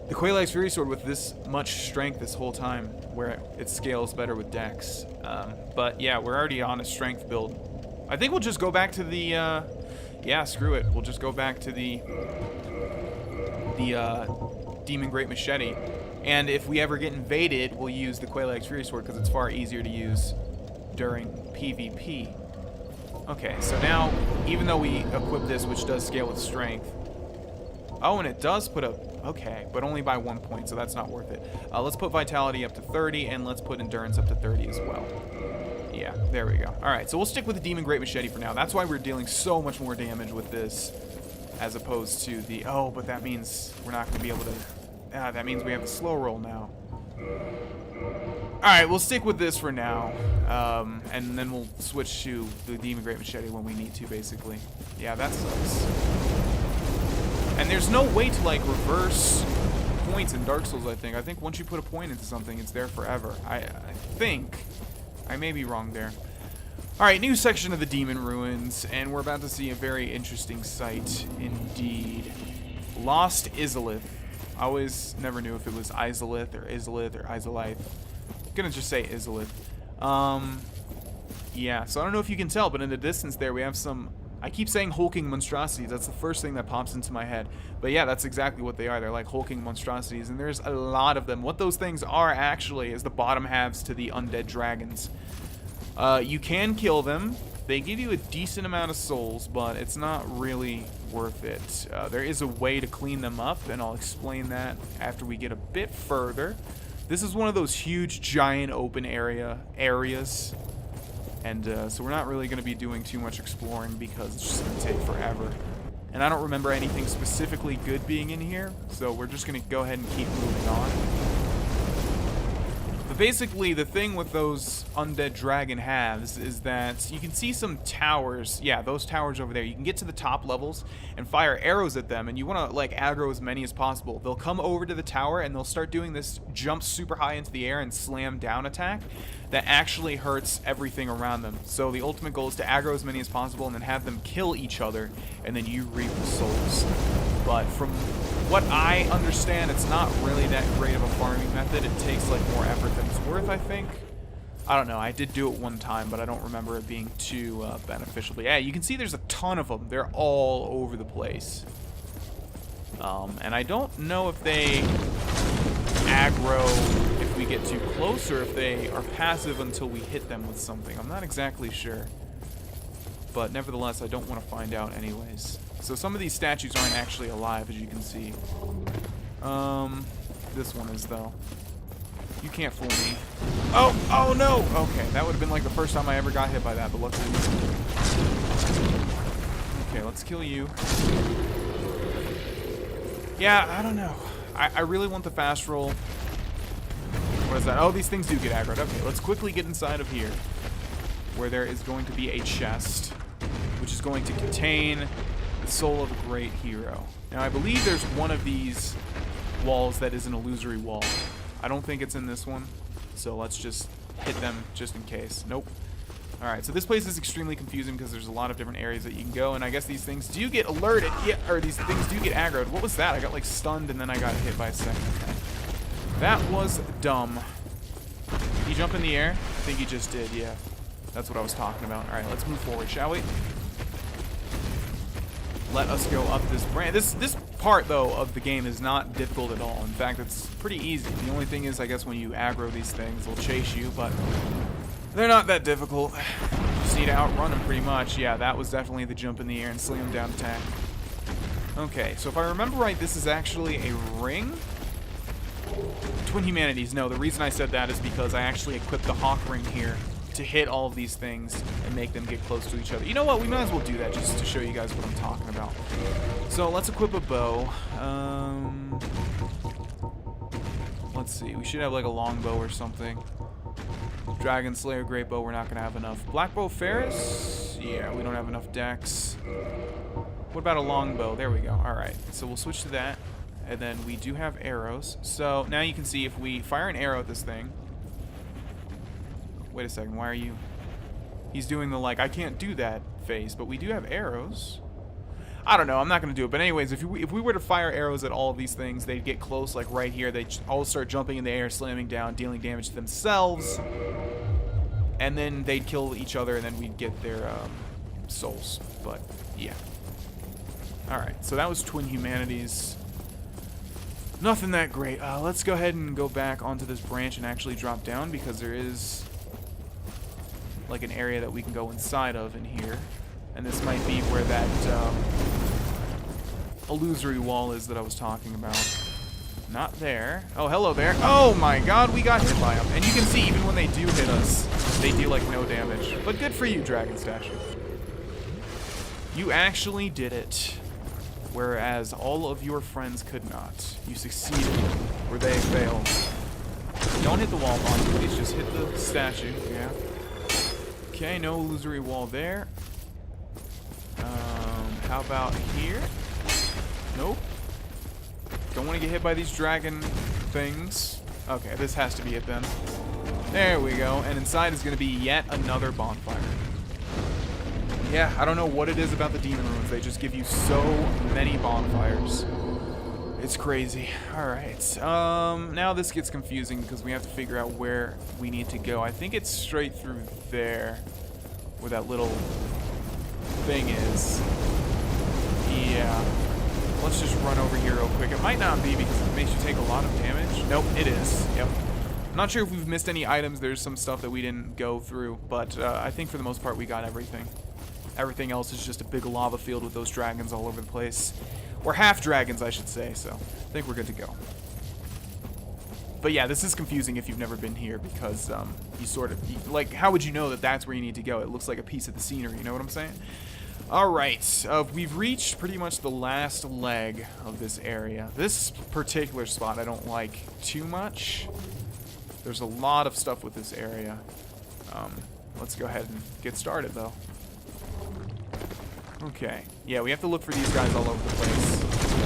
Speaker 1: the Quelaag's Fury Sword with this much strength this whole time, where it scales better with dex. But yeah, we're already on a strength build. I think we'll just go back to the... yeah, screw it. We'll just go back to the Demon Great Machete. And if we ever get invaded, we'll use the Quelaag's Fury Sword because it's far easier to use during PvP. Okay, so now, even though we equip this, which does scale with strength... Oh, and it does put up... Okay, but only by 1 point, so that's not worth it. Let's put Vitality up to 30, and let's put Endurance up to 30 as well. Yeah, there we go. Alright, so we'll stick with the Demon Great Machete for now. That's why we're dealing so much more damage with this, as opposed to the... Oh, but that means we're not going to be able to... that means we have the slow roll now. Alright, we'll stick with this for now. And then we'll switch to the Demon Great Machete when we need to, basically. Yeah, that sucks. And there's no way to, like, reverse points in Dark Souls, I think. I think once you put a point into something, it's there forever. I think. I may be wrong there. Alright, new section of the Demon Ruins, and we're about to see a very interesting sight indeed. Lost Izalith. I always never knew if it was Izalith or Izalith. I'm gonna just say Izalith. Yeah, so I don't know if you can tell, but in the distance there we have some... I keep saying hulking monstrosities. That's the first thing that pops into my head. But yeah, that's exactly what they are. They're like hulking monstrosities, and there's a lot of them. What those things are actually is the bottom halves to the undead dragons. You can kill them. They give you a decent amount of souls, but it's not really worth it. There is a way to clean them up, and I'll explain that after we get a bit further. This is one of those huge, giant open areas. And so we're not really going to be doing too much exploring because it's just going to take forever. And I don't remember anything specifically good being in here, so we're just going to go ahead and keep moving on. But basically, the thing with those undead dragon halves is that you can see some towers. Yeah, those towers over there. You can get to the top levels and fire arrows at them, and you want to, like, aggro as many as possible. They'll come over to the tower, and they'll start doing this jump super high into the air and slam down attack that actually hurts everything around them. So the ultimate goal is to aggro as many as possible and then have them kill each other, and then you reap the souls. But from what I understand, it's not really that great of a farming method. It takes like more effort than it's worth, I think. I don't know. I did do it one time, but I don't remember it being too beneficial. But yeah, you can see there's a ton of them. They're all over the place. And I don't know if they aggro if we get too close or if they are passive until we hit them with something. I'm not exactly sure. But nevertheless, I don't want to find out anyways. So some of these statues aren't actually alive, as you can see. This one is, though. You can't fool me. Oh no! Okay, that would have been like the first time I ever got hit by that, but luckily. Okay, let's kill you. Yeah, I don't know. I really want the fast roll. What is that? Oh, these things do get aggroed. Okay, let's quickly get inside of here, where there is going to be a chest, which is going to contain the soul of a great hero. Now, I believe there's one of these walls that is an illusory wall. I don't think it's in this one, so let's just hit them just in case. Nope. Alright, so this place is extremely confusing because there's a lot of different areas that you can go, and I guess these things do get alerted, yeah, or these things do get aggroed. What was that? I got like stunned and then I got hit by a second. Okay. That was dumb. Did he jump in the air? I think he just did, yeah. That's what I was talking about. Alright, let's move forward, shall we? Let us go up this branch. This part, though, of the game is not difficult at all. In fact, it's pretty easy. The only thing is, I guess, when you aggro these things, they'll chase you, but they're not that difficult. You just need to outrun them pretty much. Yeah, that was definitely the jump in the air and slam them down attack. Okay, so if I remember right, this is actually a ring? Twin Humanities. No, the reason I said that is because I actually equipped the Hawk Ring here to hit all of these things and make them get close to each other. You know what? We might as well do that just to show you guys what I'm talking about. So let's equip a bow. Let's see. We should have like a longbow or something. Dragon Slayer, Great Bow, we're not going to have enough. Black Bow Ferris? Yeah, we don't have enough dex. What about a longbow? There we go. Alright, so we'll switch to that. And then we do have arrows. So now you can see if we fire an arrow at this thing. Wait a second, why are you... He's doing the, like, I can't do that face, but we do have arrows. I don't know, I'm not going to do it. But anyways, if we were to fire arrows at all of these things, they'd get close, like right here. They'd all start jumping in the air, slamming down, dealing damage to themselves. And then they'd kill each other, and then we'd get their souls. But, yeah. Alright, so that was Twin Humanities. Nothing that great. Let's go ahead and go back onto this branch and actually drop down, because there is like an area that we can go inside of in here. And this might be where that illusory wall is that I was talking about. Not there. Oh, hello there. Oh my god, we got hit by them. And you can see, even when they do hit us, they deal like no damage. But good for you, Dragon Statue. You actually did it. Whereas all of your friends could not. You succeeded where they failed. Don't hit the wall bomb, please. Just hit the statue. Yeah. Okay, no illusory wall there. How about here? Nope. Don't want to get hit by these dragon things. Okay, this has to be it then. There we go. And inside is going to be yet another bonfire. Yeah, I don't know what it is about the demon ruins. They just give you so many bonfires. It's crazy. Alright. Now this gets confusing because we have to figure out where we need to go. I think it's straight through there where that little thing is. Yeah. Let's just run over here real quick. It might not be because it makes you take a lot of damage. Nope, it is. Yep. I'm not sure if we've missed any items. There's some stuff that we didn't go through, but I think for the most part we got everything. Everything else is just a big lava field with those dragons all over the place. Or half dragons, I should say, so I think we're good to go. But yeah, this is confusing if you've never been here because you sort of, like, how would you know that that's where you need to go? It looks like a piece of the scenery, you know what I'm saying? Alright, we've reached pretty much the last leg of this area. This particular spot I don't like too much. There's a lot of stuff with this area. Let's go ahead and get started, though. Okay. Yeah, we have to look for these guys all over the place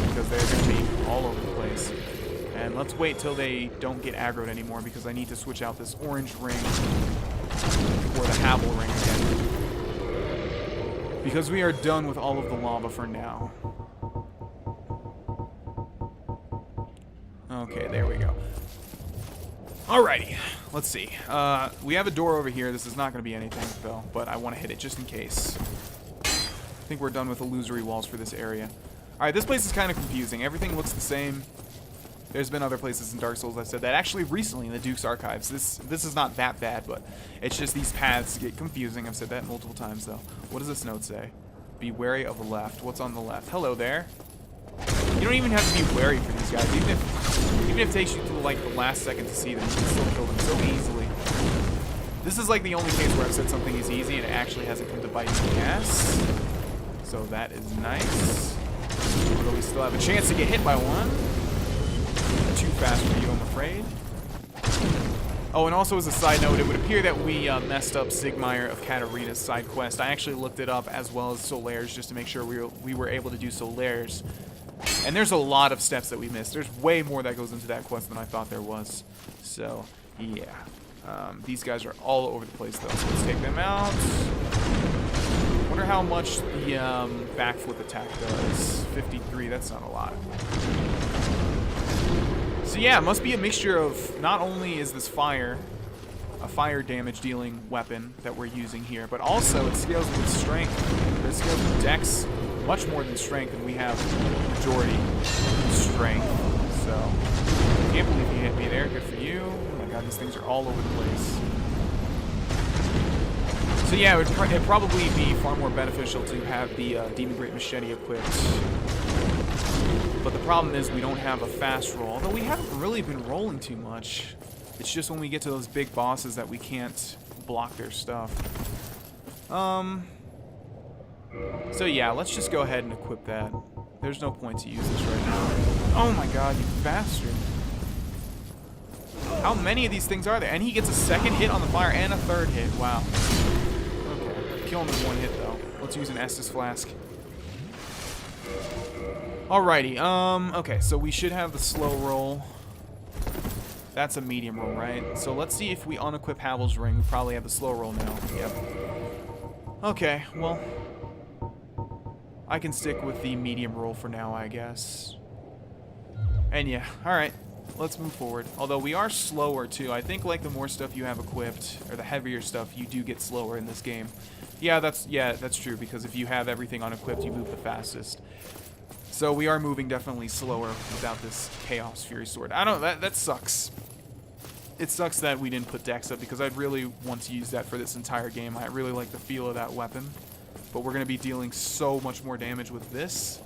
Speaker 1: because they're going to be all over the place. And let's wait till they don't get aggroed anymore because I need to switch out this orange ring for the Havel ring again. Because we are done with all of the lava for now. Okay, there we go. Alrighty, let's see. We have a door over here. This is not going to be anything, though, but I want to hit it just in case. I think we're done with illusory walls for this area. Alright, this place is kind of confusing. Everything looks the same. There's been other places in Dark Souls I said that. Actually, recently in the Duke's Archives. This is not that bad, but it's just these paths get confusing. I've said that multiple times, though. What does this note say? Be wary of the left. What's on the left? Hello there. You don't even have to be wary for these guys. Even if it takes you to like the last second to see them, you can still kill them so easily. This is like the only case where I've said something is easy and it actually hasn't come to bite me in the ass. So that is nice. Although we still have a chance to get hit by one. Too fast for you, I'm afraid. Oh, and also as a side note, it would appear that we messed up Sigmire of Katarina's side quest. I actually looked it up as well as Solaires just to make sure we were able to do Solaires. And there's a lot of steps that we missed. There's way more that goes into that quest than I thought there was. So, yeah. These guys are all over the place, though, so let's take them out. Wonder how much the backflip attack does. 53, that's not a lot. So yeah, it must be a mixture of, not only is this fire, a fire damage dealing weapon that we're using here, but also it scales with strength. It scales with dex much more than strength, and we have majority strength. So, I can't believe you hit me there. Good for you. Oh my god, these things are all over the place. So yeah, it'd probably be far more beneficial to have the Demon Great Machete equipped. But the problem is we don't have a fast roll, although we haven't really been rolling too much. It's just when we get to those big bosses that we can't block their stuff. So yeah, let's just go ahead and equip that. There's no point to use this right now. Oh my god, you bastard. How many of these things are there? And he gets a second hit on the fire and a third hit. Wow. Okay, kill him in one hit though. Let's use an Estus Flask. Alrighty, okay, so we should have the slow roll. That's a medium roll, right? So let's see if we unequip Havel's Ring. We probably have the slow roll now. Yep. Okay, well, I can stick with the medium roll for now, I guess. And yeah, alright, let's move forward. Although we are slower too. I think like the more stuff you have equipped, or the heavier stuff, you do get slower in this game. Yeah, that's true, because if you have everything unequipped, you move the fastest. So we are moving definitely slower without this Chaos Fury Sword. I don't know, that sucks. It sucks that we didn't put Dex up, because I'd really want to use that for this entire game. I really like the feel of that weapon. But we're going to be dealing so much more damage with this,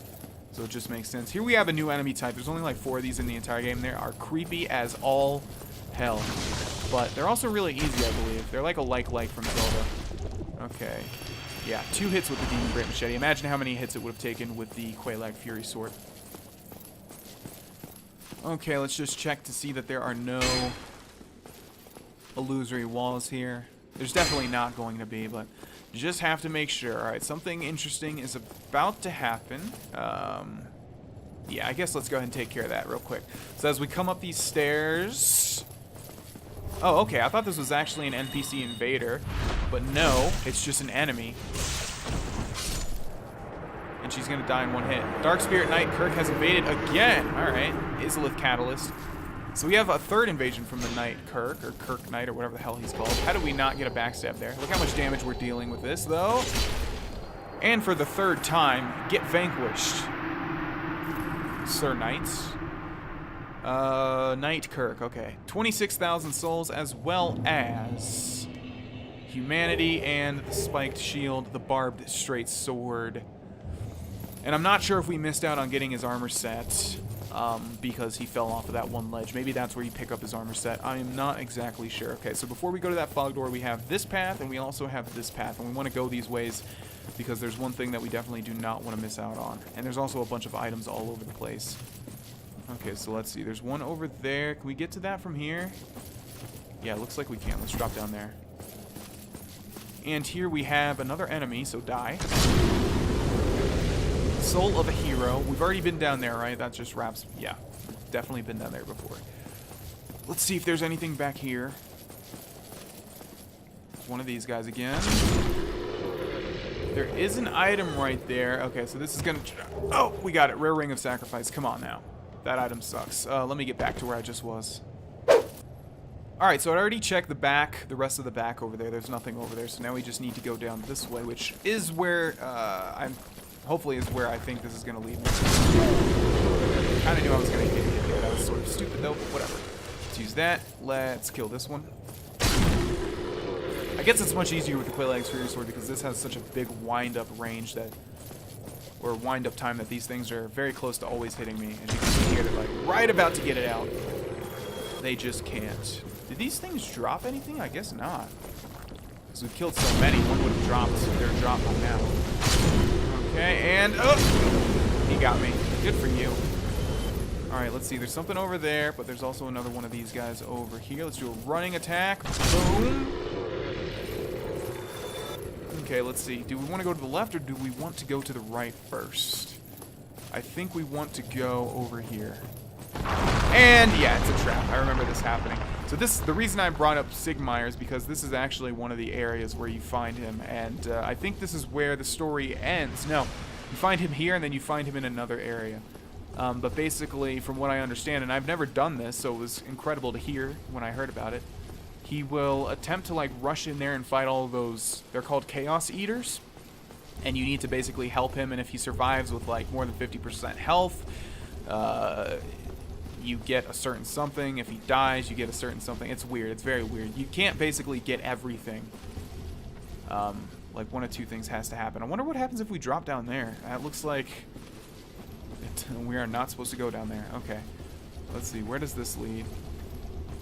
Speaker 1: so it just makes sense. Here we have a new enemy type. There's only like 4 of these in the entire game. They are creepy as all hell. But they're also really easy, I believe. They're like a like from Zelda. Okay. Yeah, 2 hits with the Demon Great Machete. Imagine how many hits it would have taken with the Quelaag Fury Sword. Okay, let's just check to see that there are no illusory walls here. There's definitely not going to be, but you just have to make sure. Alright, something interesting is about to happen. Yeah, I guess let's go ahead and take care of that real quick. So as we come up these stairs... Oh, okay, I thought this was actually an NPC invader, but no, it's just an enemy. And she's gonna die in one hit. Dark Spirit Knight Kirk has invaded again. Alright, Izalith Catalyst. So we have a third invasion from the Knight Kirk, or Kirk Knight, or whatever the hell he's called. How do we not get a backstab there? Look how much damage we're dealing with this, though. And for the third time, get vanquished. Sir Knights. Knight Kirk, okay. 26,000 souls, as well as humanity and the spiked shield, the barbed straight sword. And I'm not sure if we missed out on getting his armor set. Because he fell off of that one ledge. Maybe that's where you pick up his armor set. I am not exactly sure. Okay, so before we go to that fog door, we have this path, and we also have this path. And we want to go these ways because there's one thing that we definitely do not want to miss out on. And there's also a bunch of items all over the place. Okay, so let's see. There's one over there. Can we get to that from here? Yeah, it looks like we can. Let's drop down there. And here we have another enemy, so die. Soul of a Hero. We've already been down there, right? That just wraps... Yeah, definitely been down there before. Let's see if there's anything back here. There's one of these guys again. There is an item right there. Okay, so this is gonna... Oh, we got it. Rare Ring of Sacrifice. Come on now. That item sucks. Let me get back to where I just was. Alright, so I already checked the back, the rest of the back over there. There's nothing over there, so now we just need to go down this way, which is where hopefully is where I think this is going to lead me. I kind of knew I was going to get hit there. That was sort of stupid though, but whatever. Let's use that. Let's kill this one. I guess it's much easier with the Quelaag's Fury Sword because this has such a big wind-up range that... Or wind-up time that these things are very close to always hitting me. As you can see here, they're like right about to get it out. They just can't. Did these things drop anything? I guess not. Because we've killed so many, one would have dropped their drop by now. Okay, and oh! He got me. Good for you. Alright, let's see. There's something over there, but there's also another one of these guys over here. Let's do a running attack. Boom! Okay, let's see. Do we want to go to the left, or do we want to go to the right first? I think we want to go over here. And yeah, it's a trap. I remember this happening. So the reason I brought up Sigmire is because this is actually one of the areas where you find him, and I think this is where the story ends. No, you find him here, and then you find him in another area. But basically, from what I understand, and I've never done this, so it was incredible to hear when I heard about it, he will attempt to like rush in there and fight all of those, they're called Chaos Eaters, and you need to basically help him, and if he survives with like more than 50% health, you get a certain something. If he dies, you get a certain something. It's weird. It's very weird. You can't basically get everything. Like one of two things has to happen. I wonder what happens if we drop down there. It looks like we are not supposed to go down there. Okay. Let's see. Where does this lead?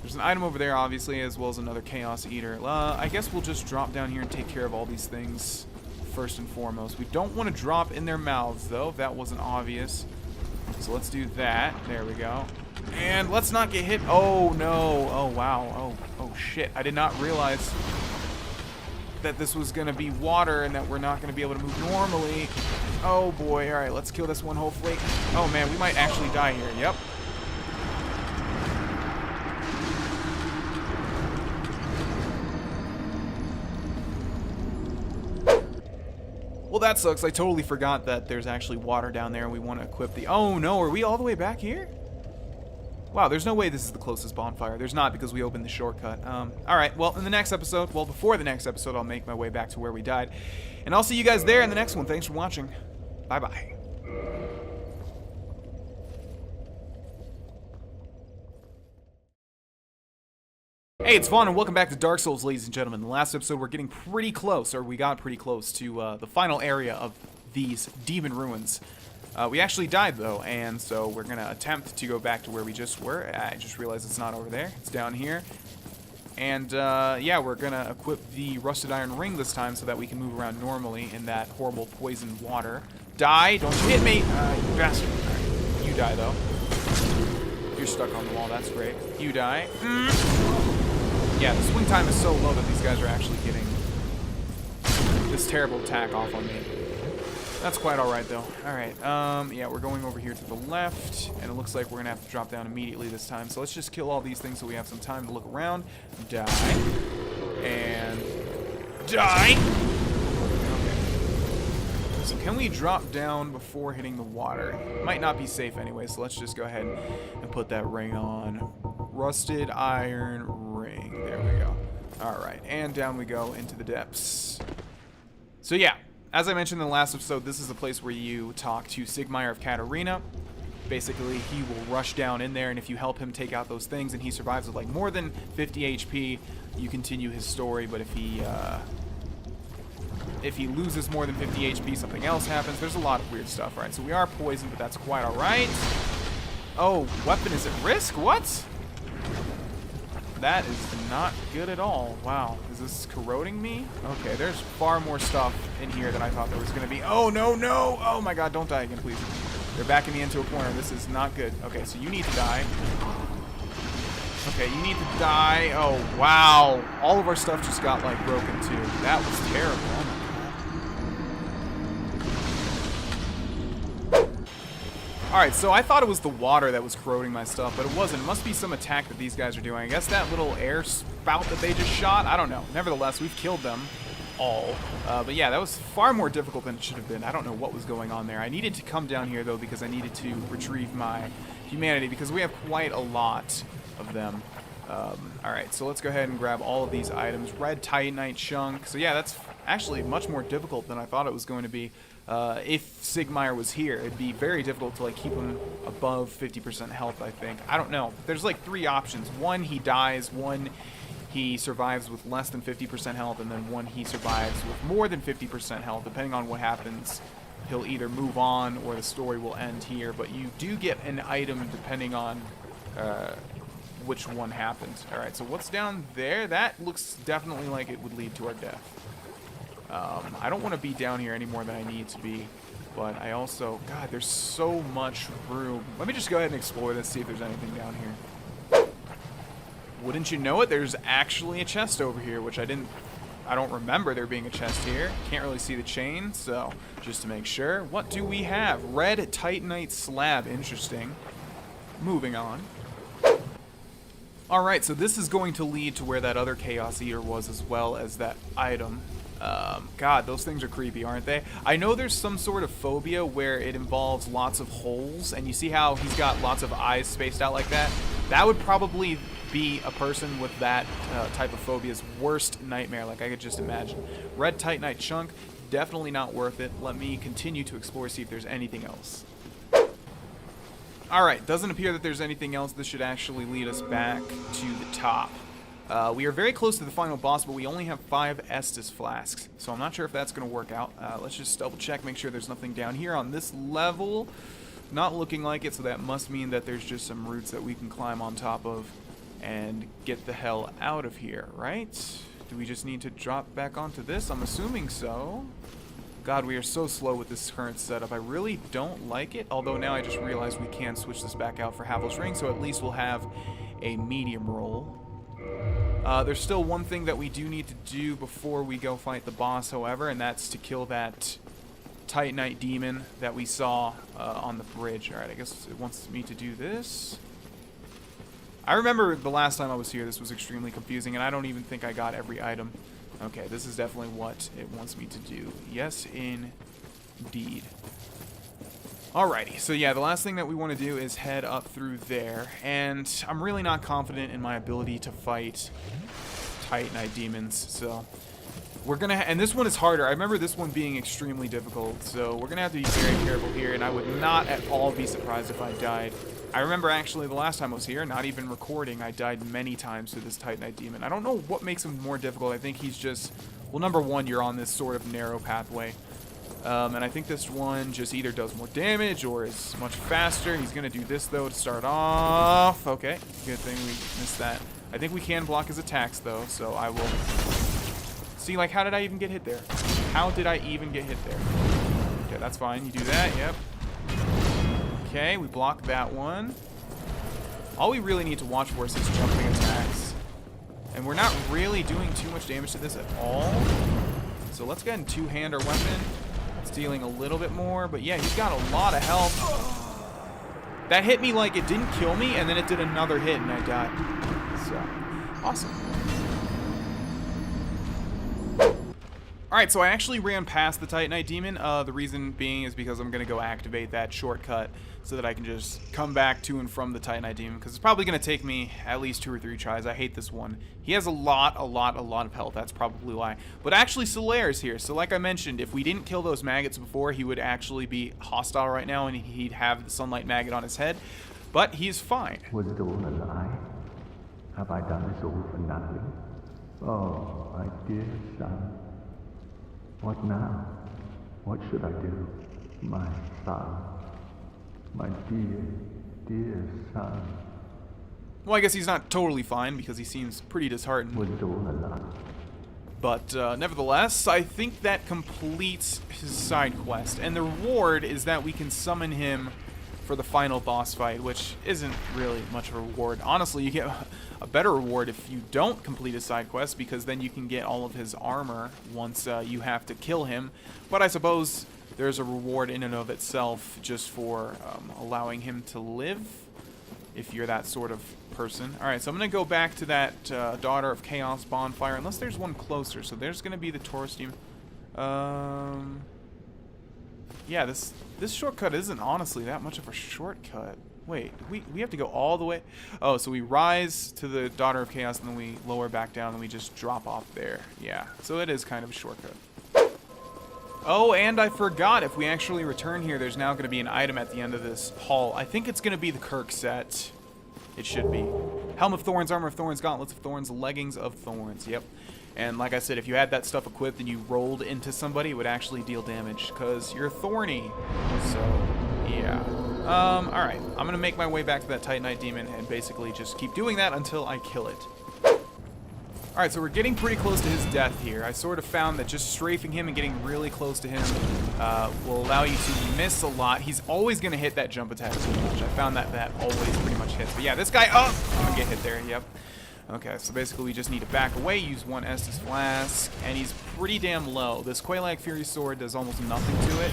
Speaker 1: There's an item over there, obviously, as well as another Chaos Eater. I guess we'll just drop down here and take care of all these things first and foremost. We don't want to drop in their mouths, though, if that wasn't obvious. So let's do that. There we go. And let's not get hit. Oh, no. Oh, wow. Oh, shit. I did not realize that this was going to be water and that we're not going to be able to move normally. Oh, boy. All right, let's kill this one, hopefully. Oh, man, we might actually die here. Yep. Well, that sucks. I totally forgot that there's actually water down there and we want to equip the... Oh, no. Are we all the way back here? Wow, there's no way this is the closest bonfire. There's not, because we opened the shortcut. Alright, well, in the next episode, well, before the next episode, I'll make my way back to where we died. And I'll see you guys there in the next one. Thanks for watching. Bye-bye. Hey, it's Vaughn, and welcome back to Dark Souls, ladies and gentlemen. In the last episode, we're getting pretty close, or we got pretty close to the final area of these demon ruins. We actually died, though, and so we're going to attempt to go back to where we just were. I just realized it's not over there. It's down here. And, yeah, we're going to equip the Rusted Iron Ring this time so that we can move around normally in that horrible poisoned water. Die! Don't you hit me! You bastard. Right. You die, though. You're stuck on the wall. That's great. You die. Yeah, the swing time is so low that these guys are actually getting this terrible attack off on me. That's quite alright, though. Alright, yeah, we're going over here to the left, and it looks like we're going to have to drop down immediately this time. So let's just kill all these things so we have some time to look around. Die. And... die! Okay. So can we drop down before hitting the water? Might not be safe anyway, so let's just go ahead and put that ring on. Rusted Iron Ring. There we go. Alright, and down we go into the depths. So yeah. As I mentioned in the last episode, this is the place where you talk to Sigmire of Katarina. Basically, he will rush down in there, and if you help him take out those things and he survives with like more than 50 HP, you continue his story. But if he loses more than 50 HP, something else happens. There's a lot of weird stuff, right? So we are poisoned, but that's quite alright. Oh, weapon is at risk? What? That is not good at all. Wow. Is this corroding me? Okay, there's far more stuff in here than I thought there was going to be. Oh, no, no! Oh my god, don't die again, please. They're backing me into a corner. This is not good. Okay, so you need to die. Okay, you need to die. Oh, wow. All of our stuff just got, like, broken, too. That was terrible. Oh my god. Alright, so I thought it was the water that was corroding my stuff, but it wasn't. It must be some attack that these guys are doing. I guess that little air spout that they just shot? I don't know. Nevertheless, we've killed them all. But yeah, that was far more difficult than it should have been. I don't know what was going on there. I needed to come down here, though, because I needed to retrieve my humanity, because we have quite a lot of them. Alright, so let's go ahead and grab all of these items. Red Titanite chunk. So yeah, that's actually much more difficult than I thought it was going to be. If Sigmire was here, it'd be very difficult to like keep him above 50% health, I think. I don't know. There's like three options. One, he dies. One, he survives with less than 50% health. And then one, he survives with more than 50% health. Depending on what happens, he'll either move on or the story will end here. But you do get an item depending on which one happens. Alright, so what's down there? That looks definitely like it would lead to our death. I don't want to be down here any more than I need to be, but I also... God, there's so much room. Let me just go ahead and explore this, see if there's anything down here. Wouldn't you know it, there's actually a chest over here, which I don't remember there being a chest here. Can't really see the chain, so just to make sure. What do we have? Red Titanite slab. Interesting. Moving on. Alright, so this is going to lead to where that other Chaos Eater was, as well as that item. God, those things are creepy, aren't they? I know there's some sort of phobia where it involves lots of holes, and you see how he's got lots of eyes spaced out like that? That would probably be a person with that type of phobia's worst nightmare, like I could just imagine. Red Titanite chunk, definitely not worth it. Let me continue to explore, see if there's anything else. Alright, doesn't appear that there's anything else. This should actually lead us back to the top. We are very close to the final boss, but we only have 5 Estus flasks, so I'm not sure if that's going to work out. Let's just double check, make sure there's nothing down here on this level. Not looking like it, so that must mean that there's just some roots that we can climb on top of and get the hell out of here, right? Do we just need to drop back onto this? I'm assuming so. God, we are so slow with this current setup. I really don't like it, although now I just realized we can switch this back out for Havel's Ring, so at least we'll have a medium roll. There's still one thing that we do need to do before we go fight the boss, however, and that's to kill that Titanite demon that we saw on the bridge. Alright, I guess it wants me to do this. I remember the last time I was here, this was extremely confusing, and I don't even think I got every item. Okay, this is definitely what it wants me to do. Yes, indeed. Alrighty, so yeah, the last thing that we want to do is head up through there, and I'm really not confident in my ability to fight Titanite demons, so we're gonna, and this one is harder. I remember this one being extremely difficult, so we're gonna have to be very careful here, and I would not at all be surprised if I died. I remember actually the last time I was here, not even recording, I died many times to this Titanite demon. I don't know what makes him more difficult. I think he's just, well, number one, you're on this sort of narrow pathway. And I think this one just either does more damage or is much faster. He's going to do this, though, to start off. Okay, good thing we missed that. I think we can block his attacks, though, so I will... See, like, how did I even get hit there? How did I even get hit there? Okay, that's fine. You do that, yep. Okay, we blocked that one. All we really need to watch for is his jumping attacks. And we're not really doing too much damage to this at all. So let's go ahead and two-hand our weapon. It's dealing a little bit more, but yeah, he's got a lot of health. That hit me like it didn't kill me, and then it did another hit, and I died. So, awesome. Alright, so I actually ran past the Titanite demon. The reason being is because I'm going to go activate that shortcut so that I can just come back to and from the Titanite demon, because it's probably going to take me at least 2 or 3 tries. I hate this one. He has a lot of health. That's probably why. But actually, Solaire's here. So like I mentioned, if we didn't kill those maggots before, he would actually be hostile right now, and he'd have the sunlight maggot on his head. But he's fine.
Speaker 5: Was it all a lie? Have I done this all for nothing? Oh, my dear son. What now? What should I do? My son. My dear, dear son.
Speaker 1: Well, I guess he's not totally fine because he seems pretty disheartened.
Speaker 5: Was it all a lie?
Speaker 1: But nevertheless, I think that completes his side quest. And the reward is that we can summon him for the final boss fight, which isn't really much of a reward. Honestly, you get a better reward if you don't complete his side quest, because then you can get all of his armor once you have to kill him. But I suppose there's a reward in and of itself just for allowing him to live, if you're that sort of person. Alright, so I'm going to go back to that Daughter of Chaos bonfire, unless there's one closer. So there's going to be the Taurus demon. Yeah, this shortcut isn't honestly that much of a shortcut. Wait, we have to go all the way? Oh, so we rise to the Daughter of Chaos, and then we lower back down, and we just drop off there. Yeah, so it is kind of a shortcut. Oh, and I forgot, if we actually return here, there's now going to be an item at the end of this hall. I think it's going to be the Kirk set. It should be. Helm of Thorns, Armor of Thorns, Gauntlets of Thorns, Leggings of Thorns. Yep. And like I said, if you had that stuff equipped and you rolled into somebody, it would actually deal damage, because you're thorny. So, yeah. Alright. I'm going to make my way back to that Titanite demon and basically just keep doing that until I kill it. Alright, so we're getting pretty close to his death here. I sort of found that just strafing him and getting really close to him will allow you to miss a lot. He's always going to hit that jump attack too much. I found that always pretty much hits. But yeah, this guy, oh! I'm going to get hit there, yep. Okay, so basically we just need to back away, use one Estus Flask, and he's pretty damn low. This Quelaag Fury Sword does almost nothing to it.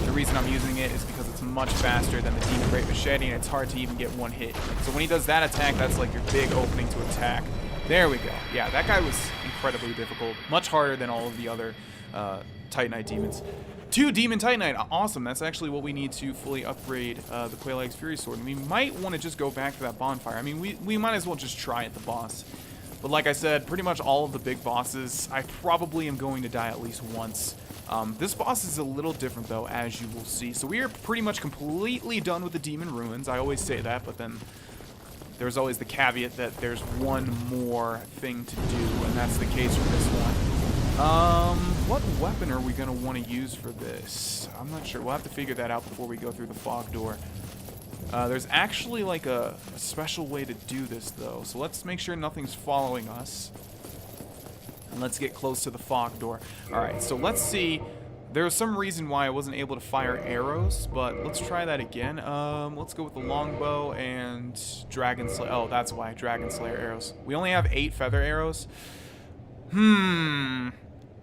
Speaker 1: The reason I'm using it is because it's much faster than the Demon Great Machete, and it's hard to even get one hit. So when he does that attack, that's like your big opening to attack. There we go. Yeah, that guy was incredibly difficult. Much harder than all of the other Titanite demons. 2 Demon Titanite. Awesome. That's actually what we need to fully upgrade the Quelaag's Fury Sword. And we might want to just go back to that bonfire. I mean, we might as well just try at the boss. But like I said, pretty much all of the big bosses, I probably am going to die at least once. This boss is a little different, though, as you will see. So we are pretty much completely done with the Demon Ruins. I always say that, but then there's always the caveat that there's one more thing to do, and that's the case for this one. What weapon are we going to want to use for this? I'm not sure. We'll have to figure that out before we go through the fog door. There's actually like a special way to do this, though. So let's make sure nothing's following us. And let's get close to the fog door. Alright, so let's see. There was some reason why I wasn't able to fire arrows, but let's try that again. Let's go with the longbow and Dragon Slayer. Oh, that's why. Dragon Slayer arrows. We only have 8 feather arrows.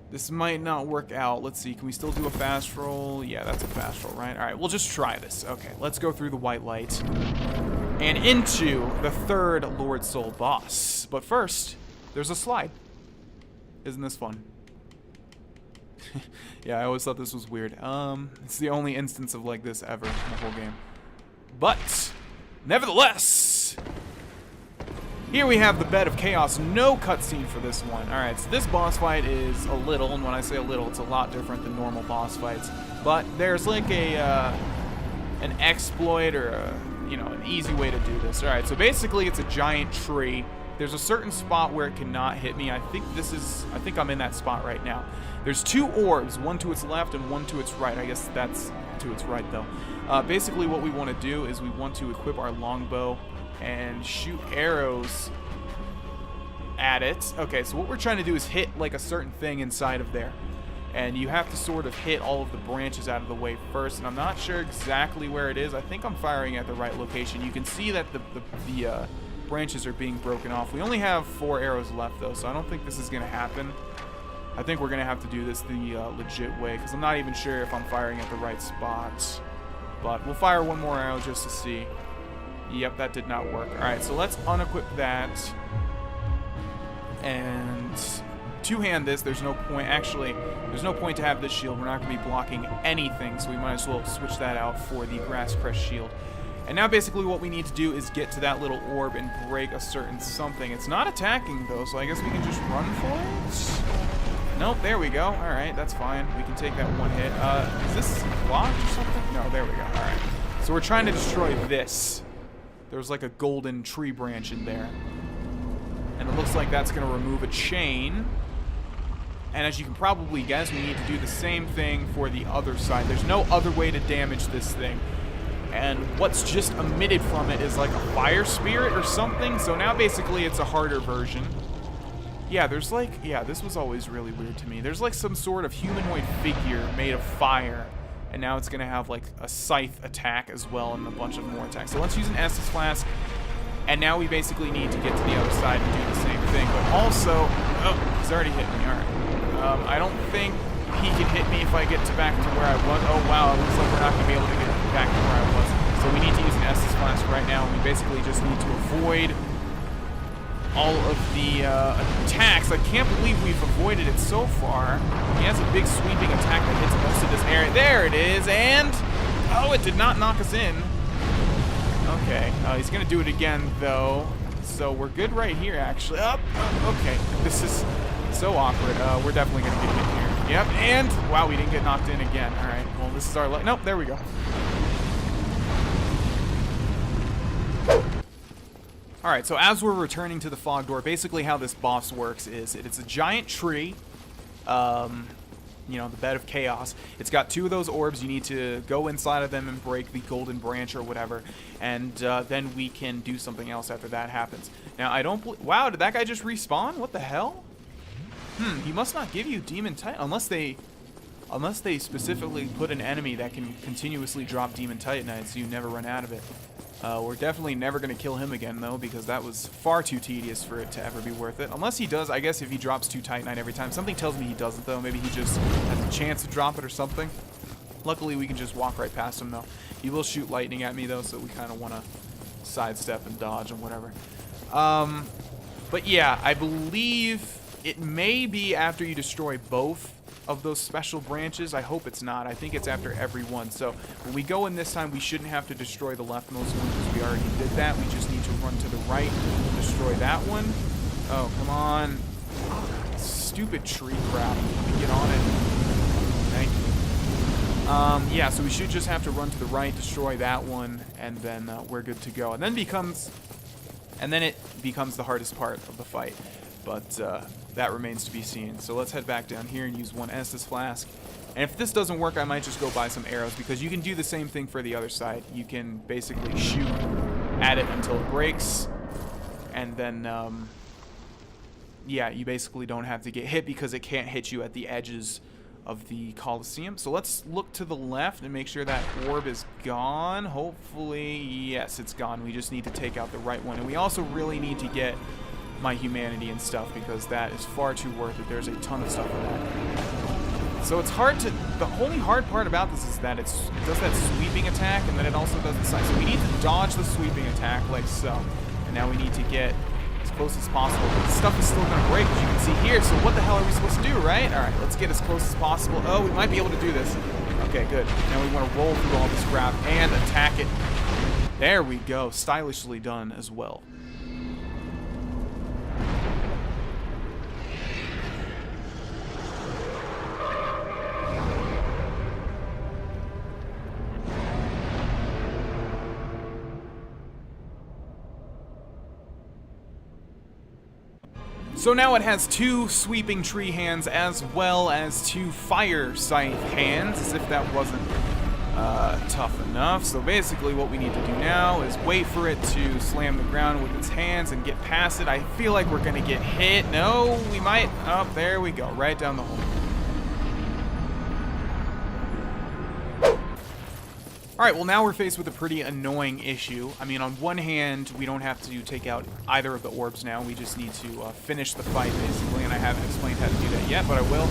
Speaker 1: This might not work out. Let's see. Can we still do a fast roll? Yeah, that's a fast roll, right? Alright, we'll just try this. Okay, let's go through the white light and into the 3rd Lord Soul boss. But first, there's a slide. Isn't this fun? Yeah, I always thought this was weird. It's the only instance of like this ever in the whole game. But, nevertheless, here we have the Bed of Chaos. No cutscene for this one. Alright, so this boss fight is a little, and when I say a little, it's a lot different than normal boss fights. But there's like an exploit or an easy way to do this. Alright, so basically it's a giant tree. There's a certain spot where it cannot hit me. I think I'm in that spot right now. There's 2 orbs, one to its left and one to its right. I guess that's to its right, though. Basically, what we want to do is we want to equip our longbow and shoot arrows at it. Okay, so what we're trying to do is hit, like, a certain thing inside of there. And you have to sort of hit all of the branches out of the way first. And I'm not sure exactly where it is. I think I'm firing at the right location. You can see that the branches are being broken off. We only have 4 arrows left, though, so I don't think this is going to happen. I think we're going to have to do this the legit way, because I'm not even sure if I'm firing at the right spot. But we'll fire one more arrow just to see. Yep, that did not work. Alright, so let's unequip that. And two-hand this. There's no point. Actually, there's no point to have this shield. We're not going to be blocking anything, so we might as well switch that out for the Grass Crest shield. And now basically what we need to do is get to that little orb and break a certain something. It's not attacking, though, so I guess we can just run for it? Nope, there we go. Alright, that's fine. We can take that one hit. Is this blocked or something? No, there we go. Alright. So we're trying to destroy this. There's like a golden tree branch in there. And it looks like that's going to remove a chain. And as you can probably guess, we need to do the same thing for the other side. There's no other way to damage this thing. And what's just emitted from it is like a fire spirit or something. So now basically it's a harder version. Yeah, there's like, yeah, this was always really weird to me. There's like some sort of humanoid figure made of fire. And now it's going to have like a scythe attack as well and a bunch of more attacks. So let's use an Estus Flask. And now we basically need to get to the other side and do the same thing. But also, oh, he's already hit me. All right. I don't think he can hit me if I get back to where I was. Oh, wow, it looks like we're not going to be able to get back to where I was. So we need to use an Estus Flask right now. And we basically just need to avoid all of the attacks. I can't believe we've avoided it so far. He has a big sweeping attack that hits most of this area. There it is, and oh, it did not knock us in. Okay, he's gonna do it again though. So we're good right here, actually. Okay, this is so awkward. We're definitely gonna get hit here. Yep, and wow, we didn't get knocked in again. All right, well, this is our luck. Nope, there we go. Alright, so as we're returning to the fog door, basically how this boss works is it's a giant tree, you know, the Bed of Chaos. It's got 2 of those orbs. You need to go inside of them and break the golden branch or whatever, and then we can do something else after that happens. Now, I don't wow, did that guy just respawn? What the hell? He must not give you Demon Titan, unless they specifically put an enemy that can continuously drop Demon Titanite so you never run out of it. We're definitely never going to kill him again, though, because that was far too tedious for it to ever be worth it. Unless he does, I guess if he drops 2 Titanite every time. Something tells me he doesn't, though. Maybe he just has a chance to drop it or something. Luckily, we can just walk right past him, though. He will shoot lightning at me, though, so we kind of want to sidestep and dodge and whatever. But yeah, I believe it may be after you destroy both of those special branches. I hope it's not. I think it's after every one. So when we go in this time, we shouldn't have to destroy the leftmost one because we already did that. We just need to run to the right and destroy that one. Oh, come on. Stupid tree crap. Let me get on it. Thank you. Yeah, so we should just have to run to the right, destroy that one, and then we're good to go. And then it becomes the hardest part of the fight. But that remains to be seen. So let's head back down here and use one Estus Flask. And if this doesn't work, I might just go buy some arrows, because you can do the same thing for the other side. You can basically shoot at it until it breaks, and then, yeah, you basically don't have to get hit because it can't hit you at the edges of the Colosseum. So let's look to the left and make sure that orb is gone. Hopefully, yes, it's gone. We just need to take out the right one. And we also really need to get my humanity and stuff, because that is far too worth it. There's a ton of stuff in that. So it's hard to... The only hard part about this is that it does that sweeping attack, and then it also does the side. So we need to dodge the sweeping attack like so. And now we need to get as close as possible. But the stuff is still going to break, as you can see here. So what the hell are we supposed to do, right? Alright, let's get as close as possible. Oh, we might be able to do this. Okay, good. Now we want to roll through all this crap and attack it. There we go. Stylishly done as well. So now it has 2 sweeping tree hands as well as 2 fire scythe hands, as if that wasn't tough enough. So basically what we need to do now is wait for it to slam the ground with its hands and get past it. I feel like we're going to get hit. No, we might. Oh, there we go. Right down the hole. Alright, well now we're faced with a pretty annoying issue. I mean, on one hand, we don't have to take out either of the orbs now. We just need to finish the fight, basically, and I haven't explained how to do that yet, but I will.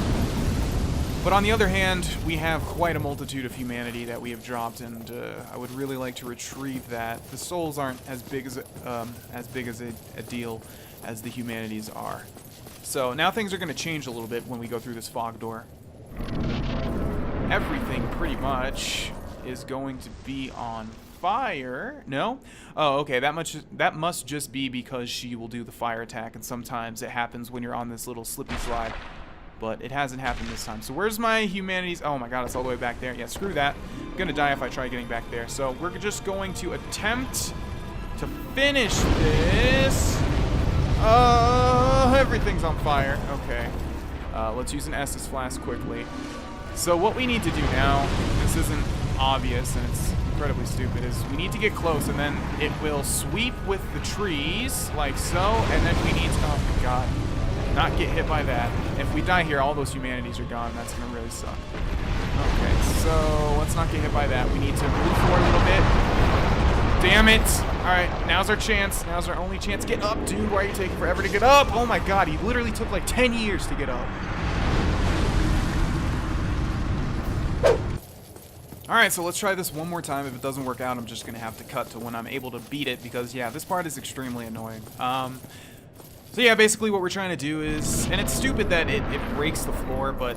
Speaker 1: But on the other hand, we have quite a multitude of humanity that we have dropped, and I would really like to retrieve that. The souls aren't as big as a deal as the humanities are. So now things are going to change a little bit when we go through this fog door. Everything, pretty much, is going to be on fire. No? Oh, okay. That must just be because she will do the fire attack, and sometimes it happens when you're on this little slippy slide. But it hasn't happened this time. So where's my humanities? Oh my god, it's all the way back there. Yeah, screw that. I'm gonna die if I try getting back there. So we're just going to attempt to finish this. Everything's on fire. Okay. Let's use an Estus Flask quickly. So what we need to do now, this isn't obvious and it's incredibly stupid, is we need to get close, and then it will sweep with the trees like so, and then we need to, oh my god, not get hit by that. If we die here, all those humanities are gone. That's gonna really suck. Okay, so let's not get hit by that. We need to move forward a little bit. Damn it. Alright, now's our chance. Now's our only chance. Get up, dude. Why are you taking forever to get up? Oh my god, he literally took like 10 years to get up. Alright, so let's try this one more time. If it doesn't work out, I'm just going to have to cut to when I'm able to beat it, because, yeah, this part is extremely annoying. So, yeah, basically what we're trying to do is, and it's stupid that it breaks the floor, but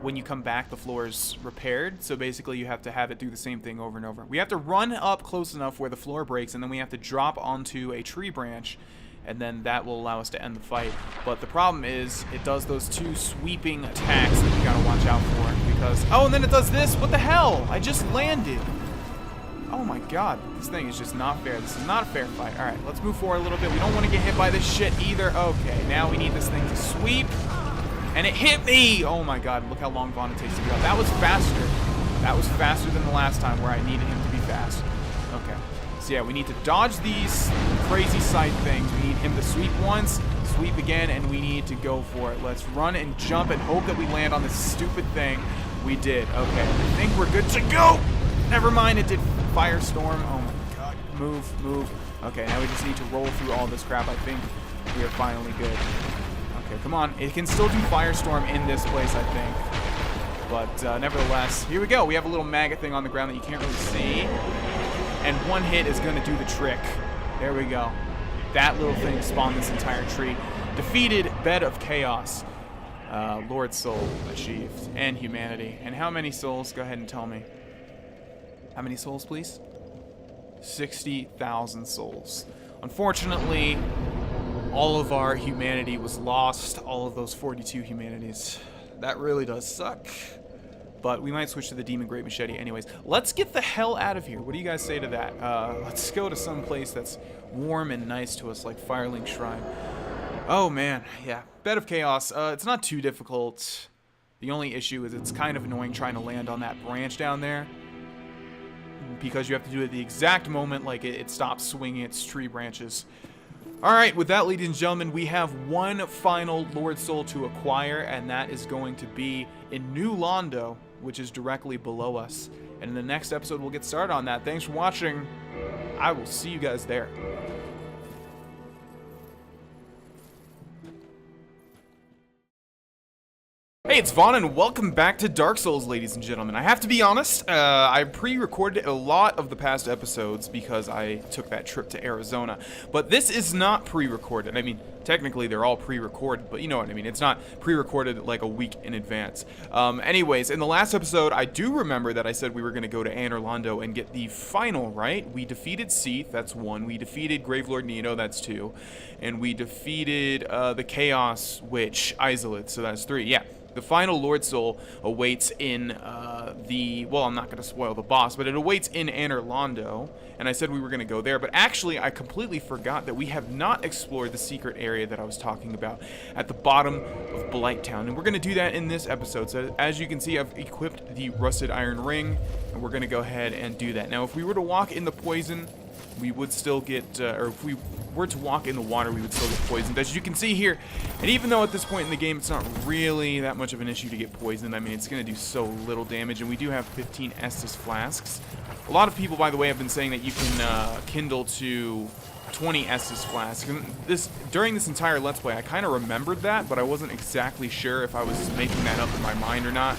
Speaker 1: when you come back, the floor is repaired. So, basically, you have to have it do the same thing over and over. We have to run up close enough where the floor breaks, and then we have to drop onto a tree branch, and then that will allow us to end the fight. But the problem is, it does those 2 sweeping attacks that we gotta watch out for, because... Oh, and then it does this! What the hell? I just landed! Oh my god, this thing is just not fair. This is not a fair fight. Alright, let's move forward a little bit. We don't want to get hit by this shit either. Okay, now we need this thing to sweep. And it hit me! Oh my god, look how long Vana takes to get up. That was faster. That was faster than the last time where I needed him to be fast. Okay. So yeah, we need to dodge these crazy side things. We need him to sweep once, sweep again, and we need to go for it. Let's run and jump and hope that we land on this stupid thing. We did. Okay, I think we're good to go! Never mind, it did Firestorm. Oh my god. Move, move. Okay, now we just need to roll through all this crap. I think we are finally good. Okay, come on. It can still do Firestorm in this place, I think. But nevertheless, here we go. We have a little maggot thing on the ground that you can't really see. And one hit is going to do the trick. There we go. That little thing spawned this entire tree. Defeated Bed of Chaos. Lord Soul achieved. And humanity. And how many souls? Go ahead and tell me. How many souls, please? 60,000 souls. Unfortunately, all of our humanity was lost. All of those 42 humanities. That really does suck. But we might switch to the Demon Great Machete anyways. Let's get the hell out of here. What do you guys say to that? Let's go to some place that's warm and nice to us, like Firelink Shrine. Oh man, yeah. Bed of Chaos. It's not too difficult. The only issue is it's kind of annoying trying to land on that branch down there, because you have to do it at the exact moment like it stops swinging its tree branches. Alright, with that, ladies and gentlemen, we have one final Lord Soul to acquire, and that is going to be in New Londo, which is directly below us. And in the next episode, we'll get started on that. Thanks for watching. I will see you guys there. Hey, it's Vaughn, and welcome back to Dark Souls, ladies and gentlemen. I have to be honest, I pre-recorded a lot of the past episodes because I took that trip to Arizona. But this is not pre-recorded. I mean, technically they're all pre-recorded, but you know what I mean. It's not pre-recorded like a week in advance. Anyways, in the last episode, I do remember that I said we were going to go to Anor Londo and get the final, right? We defeated Seath, that's 1. We defeated Gravelord Nito, that's 2. And we defeated the Chaos Witch, Izalith, so that's 3. Yeah. The final Lord Soul awaits in well, I'm not going to spoil the boss, but it awaits in Anor Londo, and I said we were going to go there, but actually I completely forgot that we have not explored the secret area that I was talking about at the bottom of Blighttown, and we're going to do that in this episode. So as you can see, I've equipped the Rusted Iron Ring, and we're going to go ahead and do that. Now, if we were to walk in the poison, we would still get, or if we were to walk in the water, we would still get poisoned, as you can see here. And even though at this point in the game, it's not really that much of an issue to get poisoned, I mean, it's going to do so little damage, and we do have 15 Estus flasks. A lot of people, by the way, have been saying that you can kindle to 20 Estus flasks. And during this entire Let's Play, I kind of remembered that, but I wasn't exactly sure if I was making that up in my mind or not.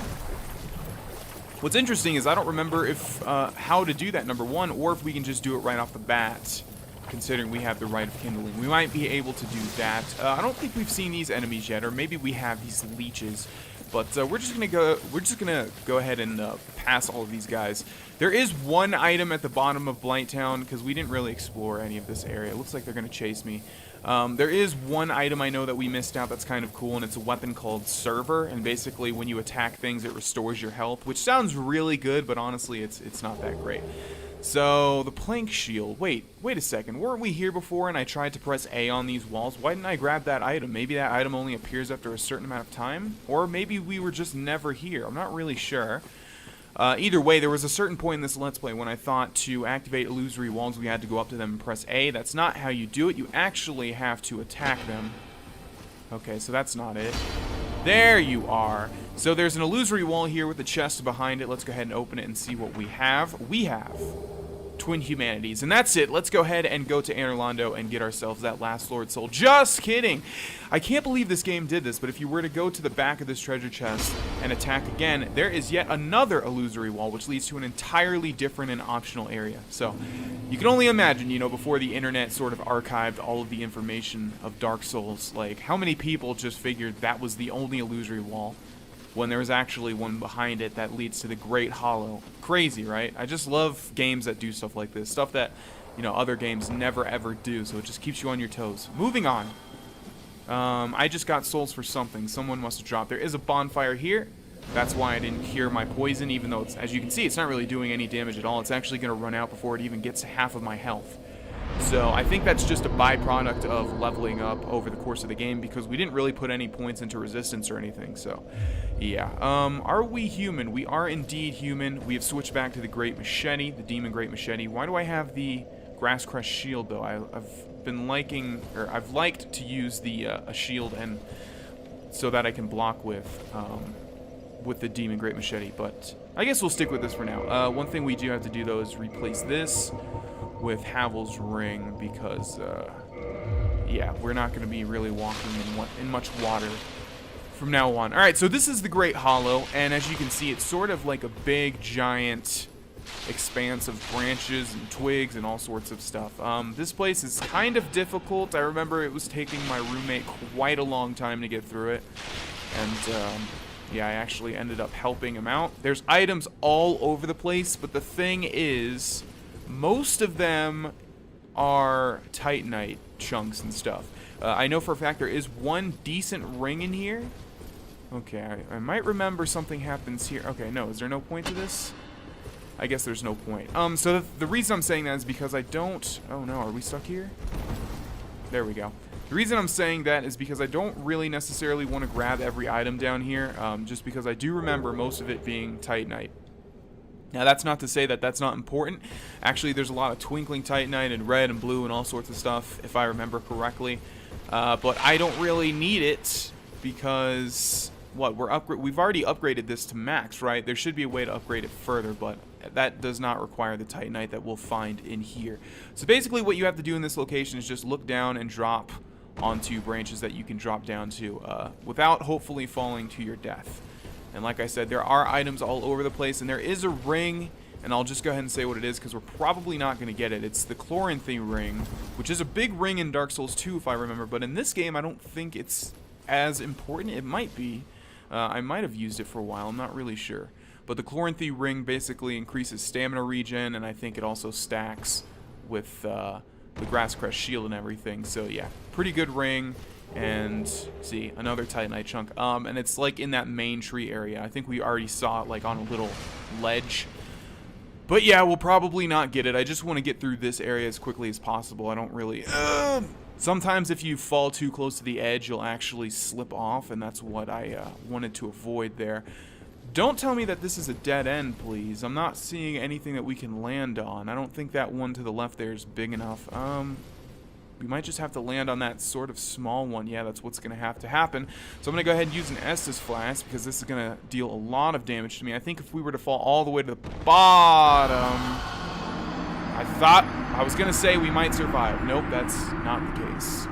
Speaker 1: What's interesting is I don't remember if how to do that, number one, or if we can just do it right off the bat, considering we have the right of kindling. We might be able to do that. I don't think we've seen these enemies yet, or maybe we have these leeches. But we're just gonna go ahead and pass all of these guys. There is one item at the bottom of Blighttown, because we didn't really explore any of this area. It looks like they're gonna chase me. There is one item I know that we missed out that's kind of cool, and it's a weapon called Server, and basically when you attack things, it restores your health, which sounds really good, but honestly, it's not that great. So, the plank shield. Wait a second. Weren't we here before and I tried to press A on these walls? Why didn't I grab that item? Maybe that item only appears after a certain amount of time? Or maybe we were just never here. I'm not really sure. Either way, there was a certain point in this Let's Play when I thought to activate illusory walls, we had to go up to them and press A. That's not how you do it. You actually have to attack them. Okay, so that's not it. There you are. So there's an illusory wall here with a chest behind it. Let's go ahead and open it and see what we have. We have Twin Humanities, and that's it. Let's go ahead and go to Anor Londo and get ourselves that last Lord Soul. Just kidding. I can't believe this game did this, but if you were to go to the back of this treasure chest and attack again, there is yet another illusory wall, which leads to an entirely different and optional area. So you can only imagine, you know, before the internet sort of archived all of the information of Dark Souls, like how many people just figured that was the only illusory wall, when there was actually one behind it that leads to the Great Hollow. Crazy, right? I just love games that do stuff like this. Stuff that, you know, other games never ever do, so it just keeps you on your toes. Moving on. I just got souls for something. Someone must have dropped. There is a bonfire here. That's why I didn't cure my poison, even though, it's, as you can see, it's not really doing any damage at all. It's actually going to run out before it even gets to half of my health. So I think that's just a byproduct of leveling up over the course of the game, because we didn't really put any points into resistance or anything. So yeah. Are we human? We are indeed human. We have switched back to the Great Machete, the Demon Great Machete. Why do I have the Grass Crest Shield though? I've been liking, or I've liked to use the a shield, and so that I can block with the Demon Great Machete. But I guess we'll stick with this for now. One thing we do have to do though is replace this with Havel's Ring, because yeah, we're not going to be really walking in much water from now on. Alright, so this is the Great Hollow, and as you can see, it's sort of like a big, giant expanse of branches and twigs and all sorts of stuff. This place is kind of difficult. I remember it was taking my roommate quite a long time to get through it. And, yeah, I actually ended up helping him out. There's items all over the place, but the thing is, most of them are Titanite chunks and stuff. I know for a fact there is one decent ring in here. Okay, I might remember something happens here. Okay, no, is there no point to this? I guess there's no point. So the reason I'm saying that is because I don't... Oh no, are we stuck here? There we go. The reason I'm saying that is because I don't really necessarily want to grab every item down here, just because I do remember most of it being Titanite. Now, that's not to say that that's not important. Actually, there's a lot of twinkling Titanite and red and blue and all sorts of stuff, if I remember correctly. But I don't really need it because, what, we've already upgraded this to max, right? There should be a way to upgrade it further, but that does not require the Titanite that we'll find in here. So basically what you have to do in this location is just look down and drop onto branches that you can drop down to without hopefully falling to your death. And like I said, there are items all over the place, and there is a ring, and I'll just go ahead and say what it is because we're probably not going to get it. It's the Chloranthy ring, which is a big ring in Dark Souls 2 if I remember, but in this game I don't think it's as important. It might be. I might have used it for a while, I'm not really sure. But the Chloranthy ring basically increases stamina regen, and I think it also stacks with the Grasscrest shield and everything. So yeah, pretty good ring. And see, another Titanite chunk. And it's like in that main tree area. I think we already saw it like on a little ledge. But yeah, we'll probably not get it. I just want to get through this area as quickly as possible. I don't really... Sometimes if you fall too close to the edge, you'll actually slip off, and that's what I wanted to avoid there. Don't tell me that this is a dead end, please. I'm not seeing anything that we can land on. I don't think that one to the left there is big enough. We might just have to land on that sort of small one. Yeah, that's what's going to have to happen. So I'm going to go ahead and use an Estus Flask because this is going to deal a lot of damage to me. I think if we were to fall all the way to the bottom, I thought I was going to say we might survive. Nope, that's not the case.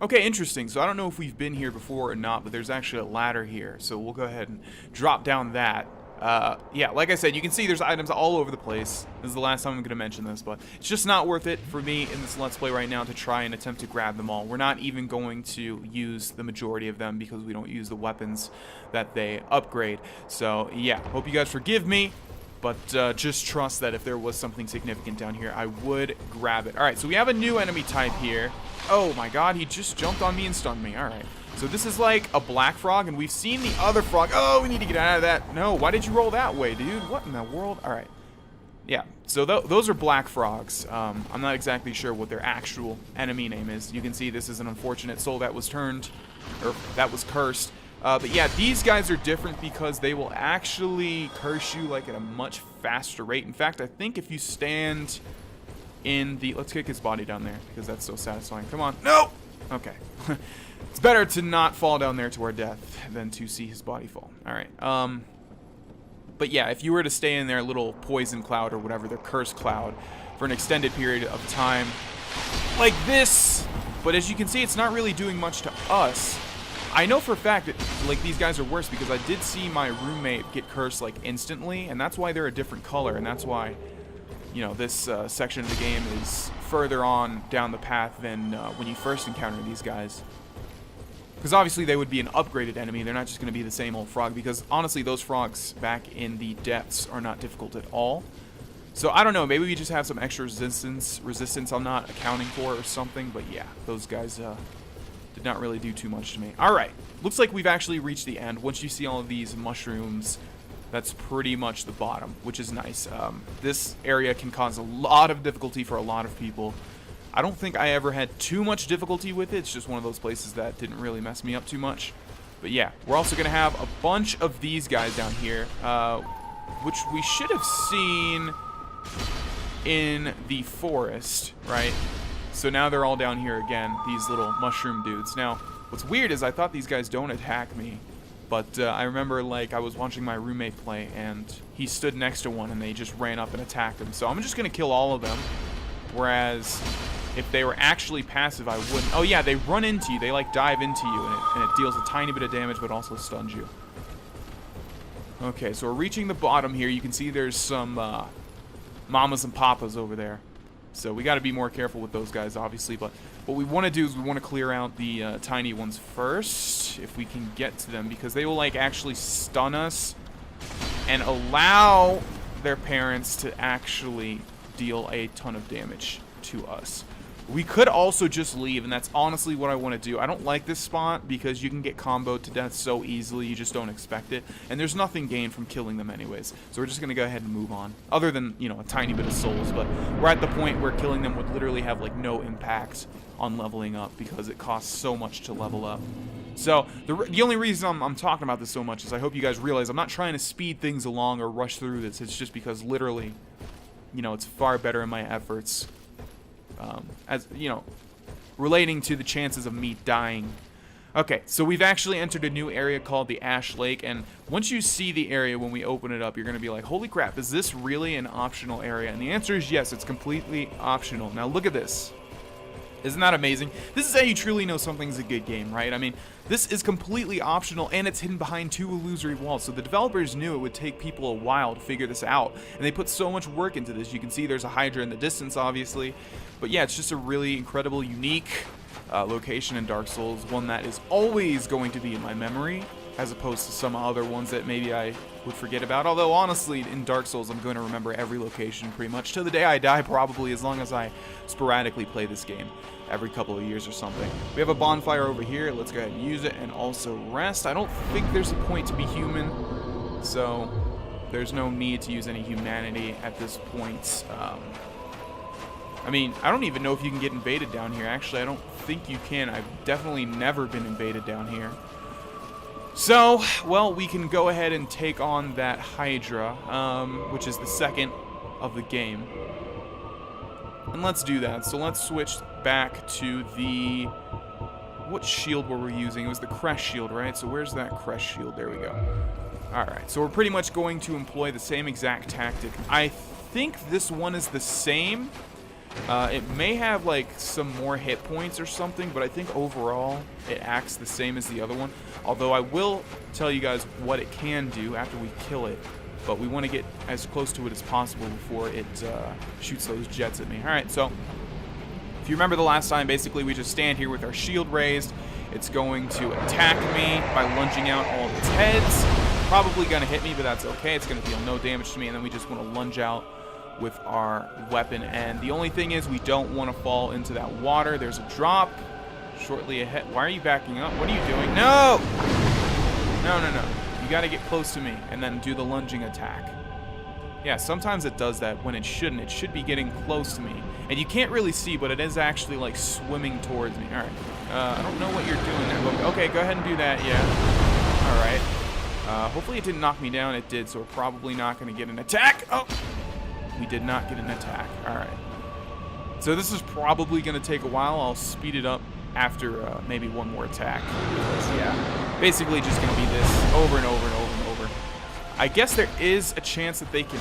Speaker 1: Okay, interesting. So I don't know if we've been here before or not, but there's actually a ladder here. So we'll go ahead and drop down that. Yeah, like I said, you can see there's items all over the place. This is the last time I'm going to mention this, but it's just not worth it for me in this Let's Play right now to try and attempt to grab them all. We're not even going to use the majority of them because we don't use the weapons that they upgrade. So, yeah, hope you guys forgive me, but just trust that if there was something significant down here, I would grab it. Alright, so we have a new enemy type here. Oh my god, he just jumped on me and stunned me. Alright. So this is like a black frog, and we've seen the other frog. Oh, we need to get out of that. No, why did you roll that way, dude? What in the world? All right. Yeah, so those are black frogs. I'm not exactly sure what their actual enemy name is. You can see this is an unfortunate soul that was turned, or that was cursed. But yeah, these guys are different because they will actually curse you like at a much faster rate. In fact, I think if you stand in the... Let's kick his body down there because that's so satisfying. Come on. No! Okay. It's better to not fall down there to our death than to see his body fall. Alright, but yeah, if you were to stay in their little poison cloud or whatever, their curse cloud, for an extended period of time, like this, but as you can see, it's not really doing much to us. I know for a fact that, like, these guys are worse because I did see my roommate get cursed, like, instantly, and that's why they're a different color, and that's why, you know, this section of the game is further on down the path than when you first encounter these guys. Because obviously they would be an upgraded enemy. They're not just going to be the same old frog. Because honestly, those frogs back in the depths are not difficult at all. So I don't know. Maybe we just have some extra resistance I'm not accounting for or something. But yeah, those guys did not really do too much to me. All right. Looks like we've actually reached the end. Once you see all of these mushrooms, that's pretty much the bottom, which is nice. This area can cause a lot of difficulty for a lot of people. I don't think I ever had too much difficulty with it. It's just one of those places that didn't really mess me up too much. But yeah, we're also going to have a bunch of these guys down here, which we should have seen in the forest, right? So now they're all down here again, these little mushroom dudes. Now, what's weird is I thought these guys don't attack me, but I remember, like, I was watching my roommate play, and he stood next to one, and they just ran up and attacked him. So I'm just going to kill all of them. Whereas If they were actually passive, I wouldn't. Oh yeah, they run into you. They like dive into you, and it deals a tiny bit of damage, but also stuns you. Okay, so we're reaching the bottom here. You can see there's some mamas and papas over there. So we got to be more careful with those guys, obviously. But what we want to do is we want to clear out the tiny ones first, if we can get to them, because they will like actually stun us and allow their parents to actually deal a ton of damage to us. We could also just leave, and that's honestly what I want to do. I don't like this spot because you can get comboed to death so easily, you just don't expect it. And there's nothing gained from killing them anyways. So we're just going to go ahead and move on. Other than, you know, a tiny bit of souls. But we're at the point where killing them would literally have, like, no impact on leveling up because it costs so much to level up. So the only reason I'm talking about this so much is I hope you guys realize I'm not trying to speed things along or rush through this. It's just because literally, you know, it's far better in my efforts. As you know, relating to the chances of me dying. Okay, so we've actually entered a new area called the Ash Lake, and once you see the area when we open it up, you're going to be like, holy crap, is this really an optional area? And the answer is yes, it's completely optional. Now look at this. Isn't that amazing? This is how you truly know something's a good game, right? I mean, this is completely optional, and it's hidden behind 2 illusory walls. So the developers knew it would take people a while to figure this out, and they put so much work into this. You can see there's a Hydra in the distance, obviously. But yeah, it's just a really incredible, unique location in Dark Souls, one that is always going to be in my memory, as opposed to some other ones that maybe I would forget about. Although, honestly, in Dark Souls, I'm going to remember every location pretty much to the day I die, probably, as long as I sporadically play this game every couple of years or something. We have a bonfire over here. Let's go ahead and use it and also rest. I don't think there's a point to be human, so there's no need to use any humanity at this point. I mean, I don't even know if you can get invaded down here. Actually, I don't think you can. I've definitely never been invaded down here. So, well, we can go ahead and take on that Hydra, which is the second of the game. And let's do that. So let's switch back to the... What shield were we using? It was the Crest Shield, right? So where's that Crest Shield? There we go. Alright, so we're pretty much going to employ the same exact tactic. I think this one is the same. It may have like some more hit points or something, but I think overall it acts the same as the other one. Although I will tell you guys what it can do after we kill it, but we want to get as close to it as possible before it shoots those jets at me. Alright, so if you remember the last time, basically we just stand here with our shield raised. It's going to attack me by lunging out all of its heads. Probably going to hit me, but that's okay. It's going to deal no damage to me, and then we just want to lunge out with our weapon. And the only thing is we don't want to fall into that water. There's a drop shortly ahead. Why are you backing up? What are you doing? No! No, no, no. You got to get close to me and then do the lunging attack. Yeah, sometimes it does that when it shouldn't. It should be getting close to me. And you can't really see, but it is actually like swimming towards me. Alright. I don't know what you're doing there, but okay, go ahead and do that, yeah. Alright. Hopefully it didn't knock me down. It did, so we're probably not going to get an attack. Oh! We did not get an attack. Alright. So this is probably going to take a while. I'll speed it up after maybe one more attack. Because, yeah, basically just going to be this over and over and over and over. I guess there is a chance that they can...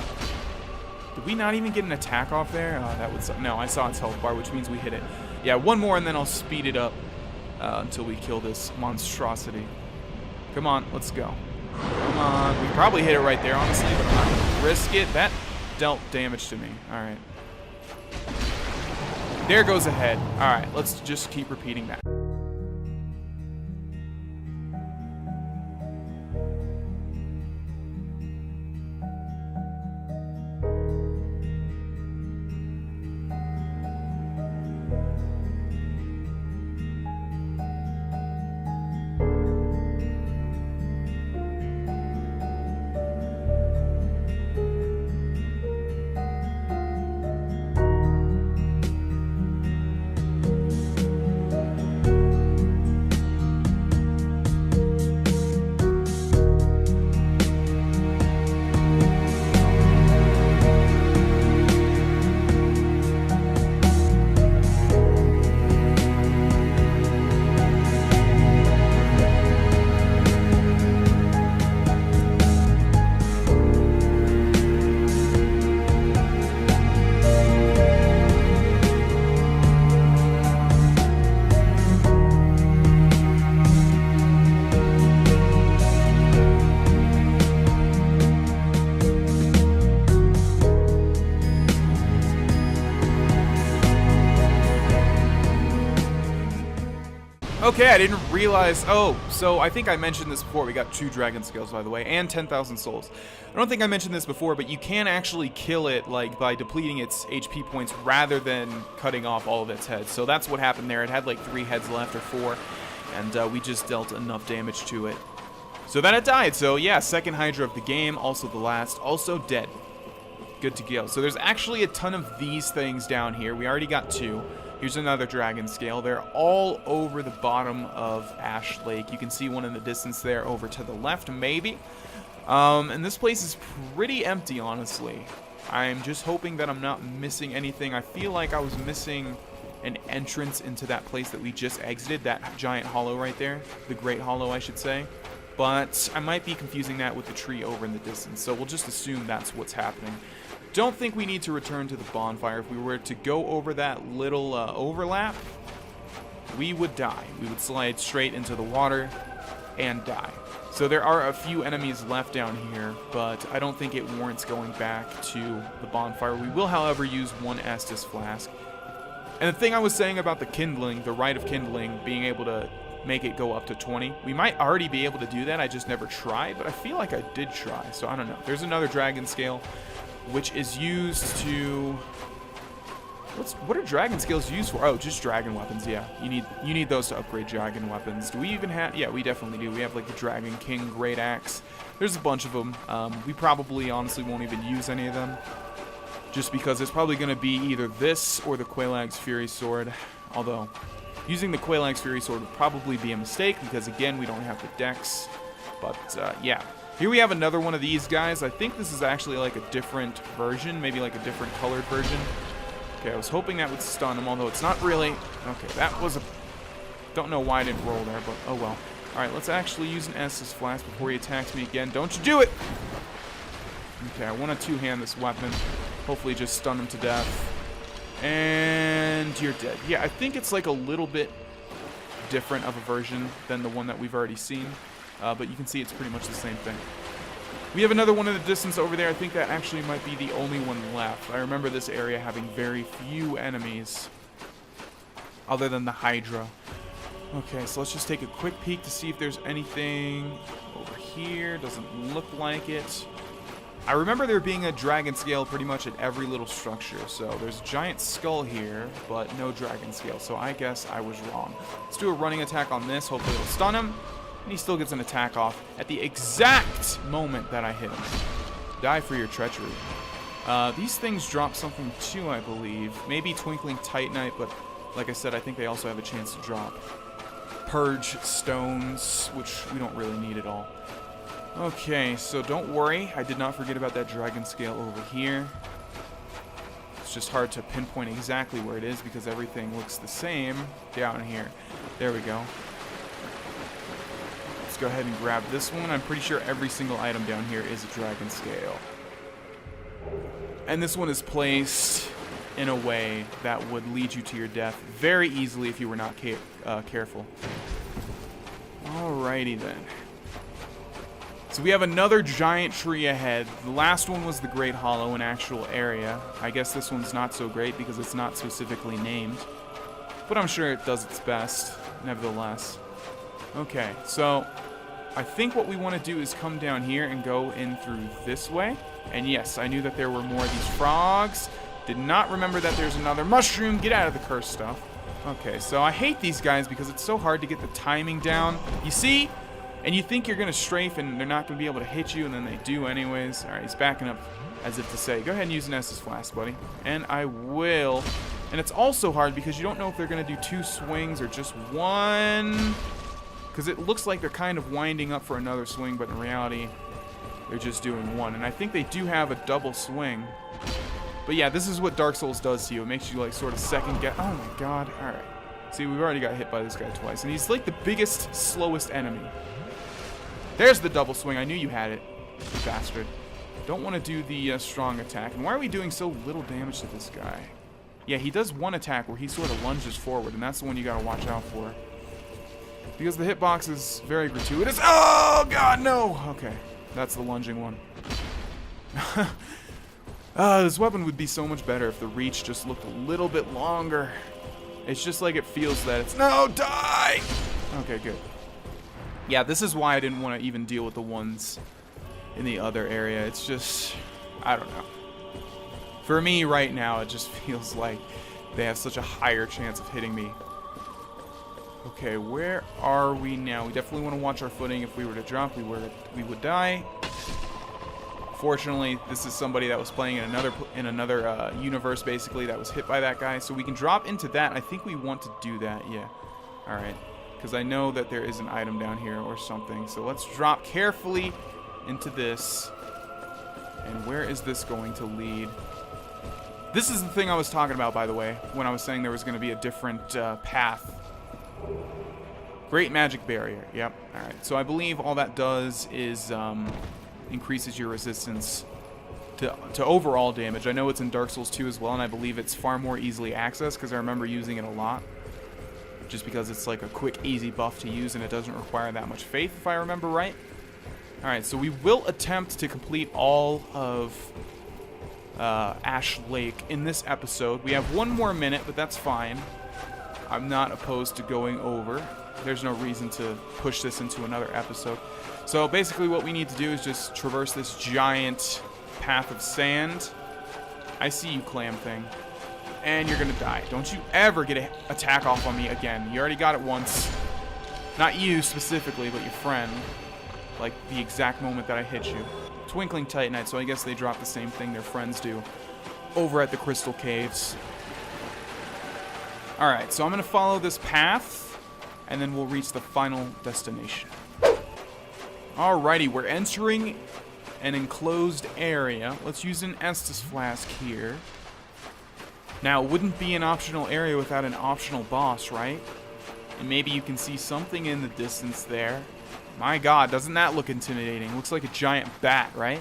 Speaker 1: Did we not even get an attack off there? That would... No, I saw its health bar, which means we hit it. Yeah, one more and then I'll speed it up until we kill this monstrosity. Come on, let's go. Come on. We probably hit it right there, honestly, but I'm not going to risk it. That dealt damage to me. Alright. There goes a head. Alright, let's just keep repeating that. Okay, I didn't realize. Oh, so I think I mentioned this before. We got 2 dragon scales, by the way, and 10,000 souls. I don't think I mentioned this before, but you can actually kill it like by depleting its HP points rather than cutting off all of its heads. So that's what happened there. It had like 3 heads left or 4, and we just dealt enough damage to it. So then it died. So yeah, second Hydra of the game, also the last, also dead. Good to go. So there's actually a ton of these things down here. We already got 2. Here's another dragon scale. They're all over the bottom of Ash Lake. You can see one in the distance there over to the left, maybe. And this place is pretty empty, honestly. I'm just hoping that I'm not missing anything. I feel like I was missing an entrance into that place that we just exited, that giant hollow right there. The Great Hollow, I should say. But I might be confusing that with the tree over in the distance, so we'll just assume that's what's happening. Don't think we need to return to the bonfire. If we were to go over that little overlap, we would die. We would slide straight into the water and die. So there are a few enemies left down here, but I don't think it warrants going back to the bonfire. We will, however, use 1 Estus flask. And the thing I was saying about the kindling, the rite of kindling, being able to make it go up to 20. We might already be able to do that. I just never tried, but I feel like I did try, so I don't know. There's another dragon scale, which is used to... What are dragon scales used for? Oh, just dragon weapons, yeah. You need those to upgrade dragon weapons. Do we even have... Yeah, we definitely do. We have like the Dragon King Great Axe. There's a bunch of them. We probably honestly won't even use any of them, just because it's probably going to be either this or the Quelaag's Fury Sword. Although, using the Quelaag's Fury Sword would probably be a mistake, because again, we don't have the dex. But, yeah. Here we have another one of these guys. I think this is actually like a different version, maybe like a different colored version. Okay, I was hoping that would stun him, although it's not really. Okay, that was a... Don't know why I didn't roll there, but oh well. Alright, let's actually use an Estus Flask before he attacks me again. Don't you do it! Okay, I want to two-hand this weapon. Hopefully just stun him to death. And you're dead. Yeah, I think it's like a little bit different of a version than the one that we've already seen. But you can see it's pretty much the same thing. We have another one in the distance over there. I think that actually might be the only one left. I remember this area having very few enemies other than the Hydra. Okay, so let's just take a quick peek to see if there's anything over here. Doesn't look like it. I remember there being a dragon scale pretty much at every little structure. So there's a giant skull here, but no dragon scale. So I guess I was wrong. Let's do a running attack on this. Hopefully it'll stun him. And he still gets an attack off at the exact moment that I hit him. Die for your treachery. These things drop something too, I believe. Maybe Twinkling Titanite, but like I said, I think they also have a chance to drop Purge Stones, which we don't really need at all. Okay, so don't worry. I did not forget about that dragon scale over here. It's just hard to pinpoint exactly where it is because everything looks the same down here. There we go. Go ahead and grab this one. I'm pretty sure every single item down here is a dragon scale. And this one is placed in a way that would lead you to your death very easily if you were not careful. Alrighty then. So we have another giant tree ahead. The last one was the Great Hollow, an actual area. I guess this one's not so great because it's not specifically named. But I'm sure it does its best, nevertheless. Okay, so I think what we want to do is come down here and go in through this way. And yes, I knew that there were more of these frogs. Did not remember that there's another mushroom. Get out of the cursed stuff. Okay, so I hate these guys because it's so hard to get the timing down. You see? And you think you're going to strafe and they're not going to be able to hit you, and then they do anyways. Alright, he's backing up as if to say, go ahead and use an Estus Flask, buddy. And I will. And it's also hard because you don't know if they're going to do 2 swings or just 1... Because it looks like they're kind of winding up for another swing, but in reality, they're just doing 1. And I think they do have a double swing. But yeah, this is what Dark Souls does to you. It makes you like sort of second guess. Oh my god. Alright. See, we've already got hit by this guy twice. And he's like the biggest, slowest enemy. There's the double swing. I knew you had it, you bastard. Don't want to do the strong attack. And why are we doing so little damage to this guy? Yeah, he does one attack where he sort of lunges forward, and that's the one you gotta watch out for. Because the hitbox is very gratuitous. Oh, God, no! Okay, that's the lunging one. This weapon would be so much better if the reach just looked a little bit longer. It's just like it feels that it's... No, die! Okay, good. Yeah, this is why I didn't want to even deal with the ones in the other area. It's just, I don't know. For me right now, it just feels like they have such a higher chance of hitting me. Okay, where are we now? We definitely want to watch our footing. If we were to drop, we would die. Fortunately, this is somebody that was playing in another universe, basically, that was hit by that guy. So we can drop into that. I think we want to do that, yeah. All right, because I know that there is an item down here or something. So let's drop carefully into this. And where is this going to lead? This is the thing I was talking about, by the way, when I was saying there was going to be a different path. Great magic barrier. Yep. All right. So I believe all that does is increases your resistance to overall damage. I know it's in Dark Souls 2 as well, and I believe it's far more easily accessed because I remember using it a lot. Just because it's like a quick, easy buff to use, and it doesn't require that much faith, if I remember right. All right. So we will attempt to complete all of Ash Lake in this episode. We have 1 more minute, but that's fine. I'm not opposed to going over. There's no reason to push this into another episode. So basically what we need to do is just traverse this giant path of sand. I see you, clam thing. And you're gonna die. Don't you ever get an attack off on me again. You already got it once. Not you specifically, but your friend. Like the exact moment that I hit you. Twinkling Titanite, so I guess they drop the same thing their friends do over at the Crystal Caves. Alright, so I'm going to follow this path, and then we'll reach the final destination. Alrighty, we're entering an enclosed area. Let's use an Estus Flask here. Now, it wouldn't be an optional area without an optional boss, right? And maybe you can see something in the distance there. My god, doesn't that look intimidating? Looks like a giant bat, right?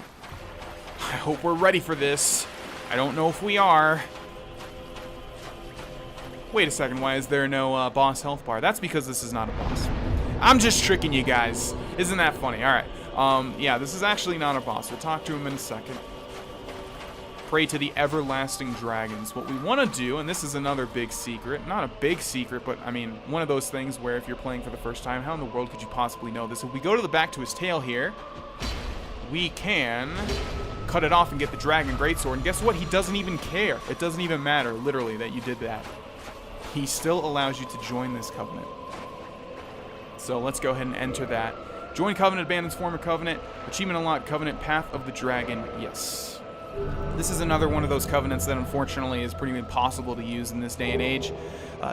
Speaker 1: I hope we're ready for this. I don't know if we are. Wait a second, why is there no boss health bar? That's because this is not a boss. I'm just tricking you guys. Isn't that funny? Alright. Yeah, this is actually not a boss. We'll talk to him in a second. Pray to the everlasting dragons. What we want to do, and this is another big secret, not a big secret, but I mean, one of those things where if you're playing for the first time, how in the world could you possibly know this? If we go to the back to his tail here, we can cut it off and get the dragon greatsword, and guess what? He doesn't even care. It doesn't even matter, literally, that you did that. He still allows you to join this covenant. So let's go ahead and enter that. Join covenant, abandons former covenant, achievement unlocked, covenant, path of the dragon, yes. This is another one of those covenants that unfortunately is pretty impossible to use in this day and age.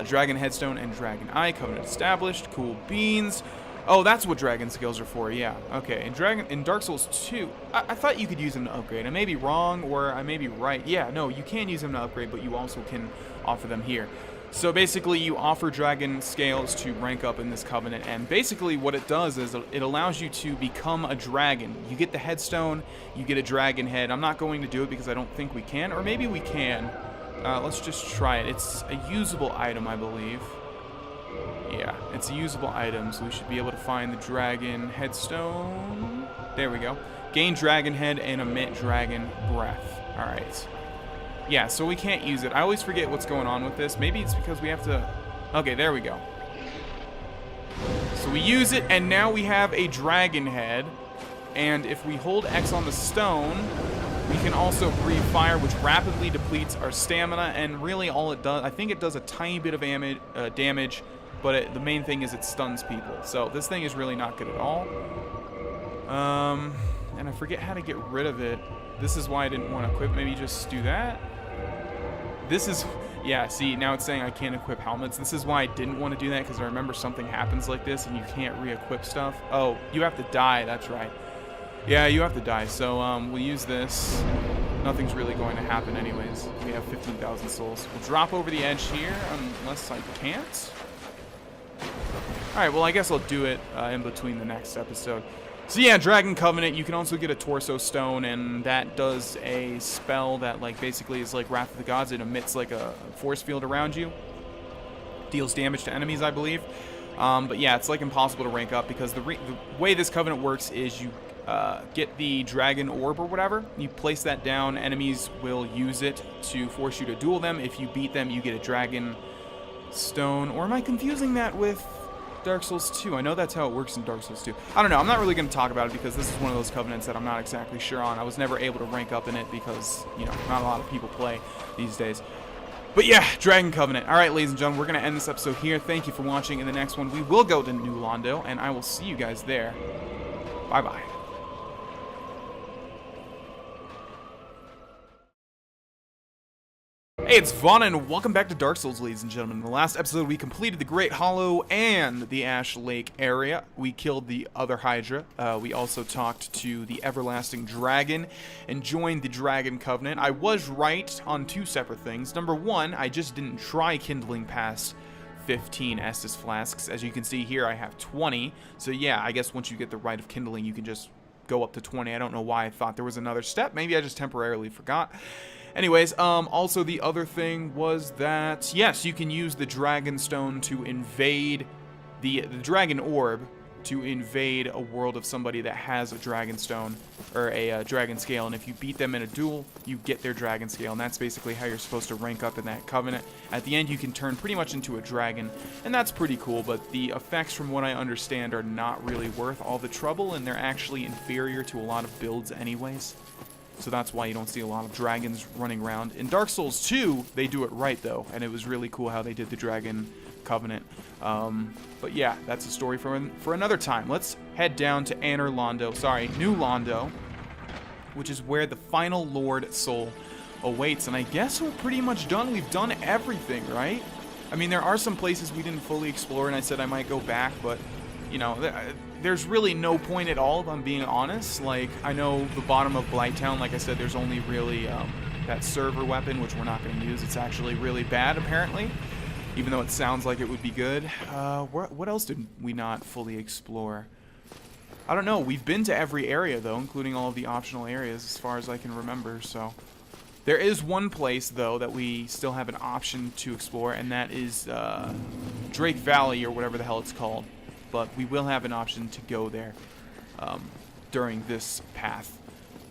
Speaker 1: Dragon Headstone and Dragon Eye, covenant established, cool beans. Oh, that's what dragon skills are for, yeah. Okay, in Dark Souls 2, I thought you could use them to upgrade. I may be wrong, or I may be right. Yeah, no, you can use them to upgrade, but you also can offer them here. So basically, you offer dragon scales to rank up in this covenant, and basically what it does is it allows you to become a dragon. You get the headstone, you get a dragon head. I'm not going to do it because I don't think we can, or maybe we can. Let's just try it. It's a usable item, I believe. Yeah, it's a usable item, so we should be able to find the dragon headstone. There we go. Gain dragon head and emit dragon breath. All right. Yeah, so we can't use it. I always forget what's going on with this. Maybe it's because we have to... Okay, there we go. So we use it, and now we have a dragon head. And if we hold X on the stone, we can also breathe fire, which rapidly depletes our stamina. And really all it does... I think it does a tiny bit of damage, but the main thing is it stuns people. So this thing is really not good at all. And I forget how to get rid of it. This is why I didn't want to equip. Maybe just do that. This is, yeah, see, now it's saying I can't equip helmets. This is why I didn't want to do that, because I remember something happens like this and you can't re-equip stuff. Oh, you have to die, that's right. Yeah, you have to die, so we'll use this. Nothing's really going to happen anyways. We have 15,000 souls. We'll drop over the edge here, unless I can't. Alright, well, I guess I'll do it in between the next episode. So yeah, Dragon Covenant, you can also get a Torso Stone, and that does a spell that like basically is like Wrath of the Gods. It emits like a force field around you. Deals damage to enemies, I believe. But yeah, it's like impossible to rank up because the way this Covenant works is you get the Dragon Orb or whatever. You place that down, enemies will use it to force you to duel them. If you beat them, you get a Dragon Stone. Or am I confusing that with Dark Souls 2. I know that's how it works in Dark Souls 2. I don't know. I'm not really going to talk about it because this is one of those covenants that I'm not exactly sure on. I was never able to rank up in it because, you know, not a lot of people play these days. But yeah, Dragon Covenant. All right, ladies and gentlemen, we're going to end this episode here. Thank you for watching. In the next one, we will go to New Londo, and I will see you guys there. Bye-bye. Hey, it's Vaughn, and welcome back to Dark Souls, ladies and gentlemen. In the last episode, we completed the Great Hollow and the Ash Lake area. We killed the other Hydra. We also talked to the Everlasting Dragon and joined the Dragon Covenant. I was right on two separate things. Number one, I just didn't try kindling past 15 Estus flasks. As you can see here, I have 20. So yeah, I guess once you get the right of kindling, you can just go up to 20. I don't know why I thought there was another step. Maybe I just temporarily forgot. Anyways, also the other thing was that, yes, you can use the Dragon Stone to invade the Dragon Orb to invade a world of somebody that has a Dragon Stone or a Dragon Scale, and if you beat them in a duel, you get their Dragon Scale, and that's basically how you're supposed to rank up in that covenant. At the end, you can turn pretty much into a dragon, and that's pretty cool, but the effects, from what I understand, are not really worth all the trouble, and they're actually inferior to a lot of builds anyways. So that's why you don't see a lot of dragons running around. In Dark Souls 2, they do it right, though, and it was really cool how they did the Dragon Covenant. But yeah, that's a story for another time. Let's head down to New Londo, which is where the final Lord Soul awaits. And I guess we're pretty much done. We've done everything, right? I mean, there are some places we didn't fully explore, and I said I might go back, but, you know, there's really no point at all, if I'm being honest. Like, I know the bottom of Blighttown, like I said, there's only really that server weapon, which we're not going to use. It's actually really bad, apparently, even though it sounds like it would be good. What else did we not fully explore? I don't know. We've been to every area, though, including all of the optional areas, as far as I can remember, so... There is one place, though, that we still have an option to explore, and that is Drake Valley, or whatever the hell it's called. But we will have an option to go there during this path.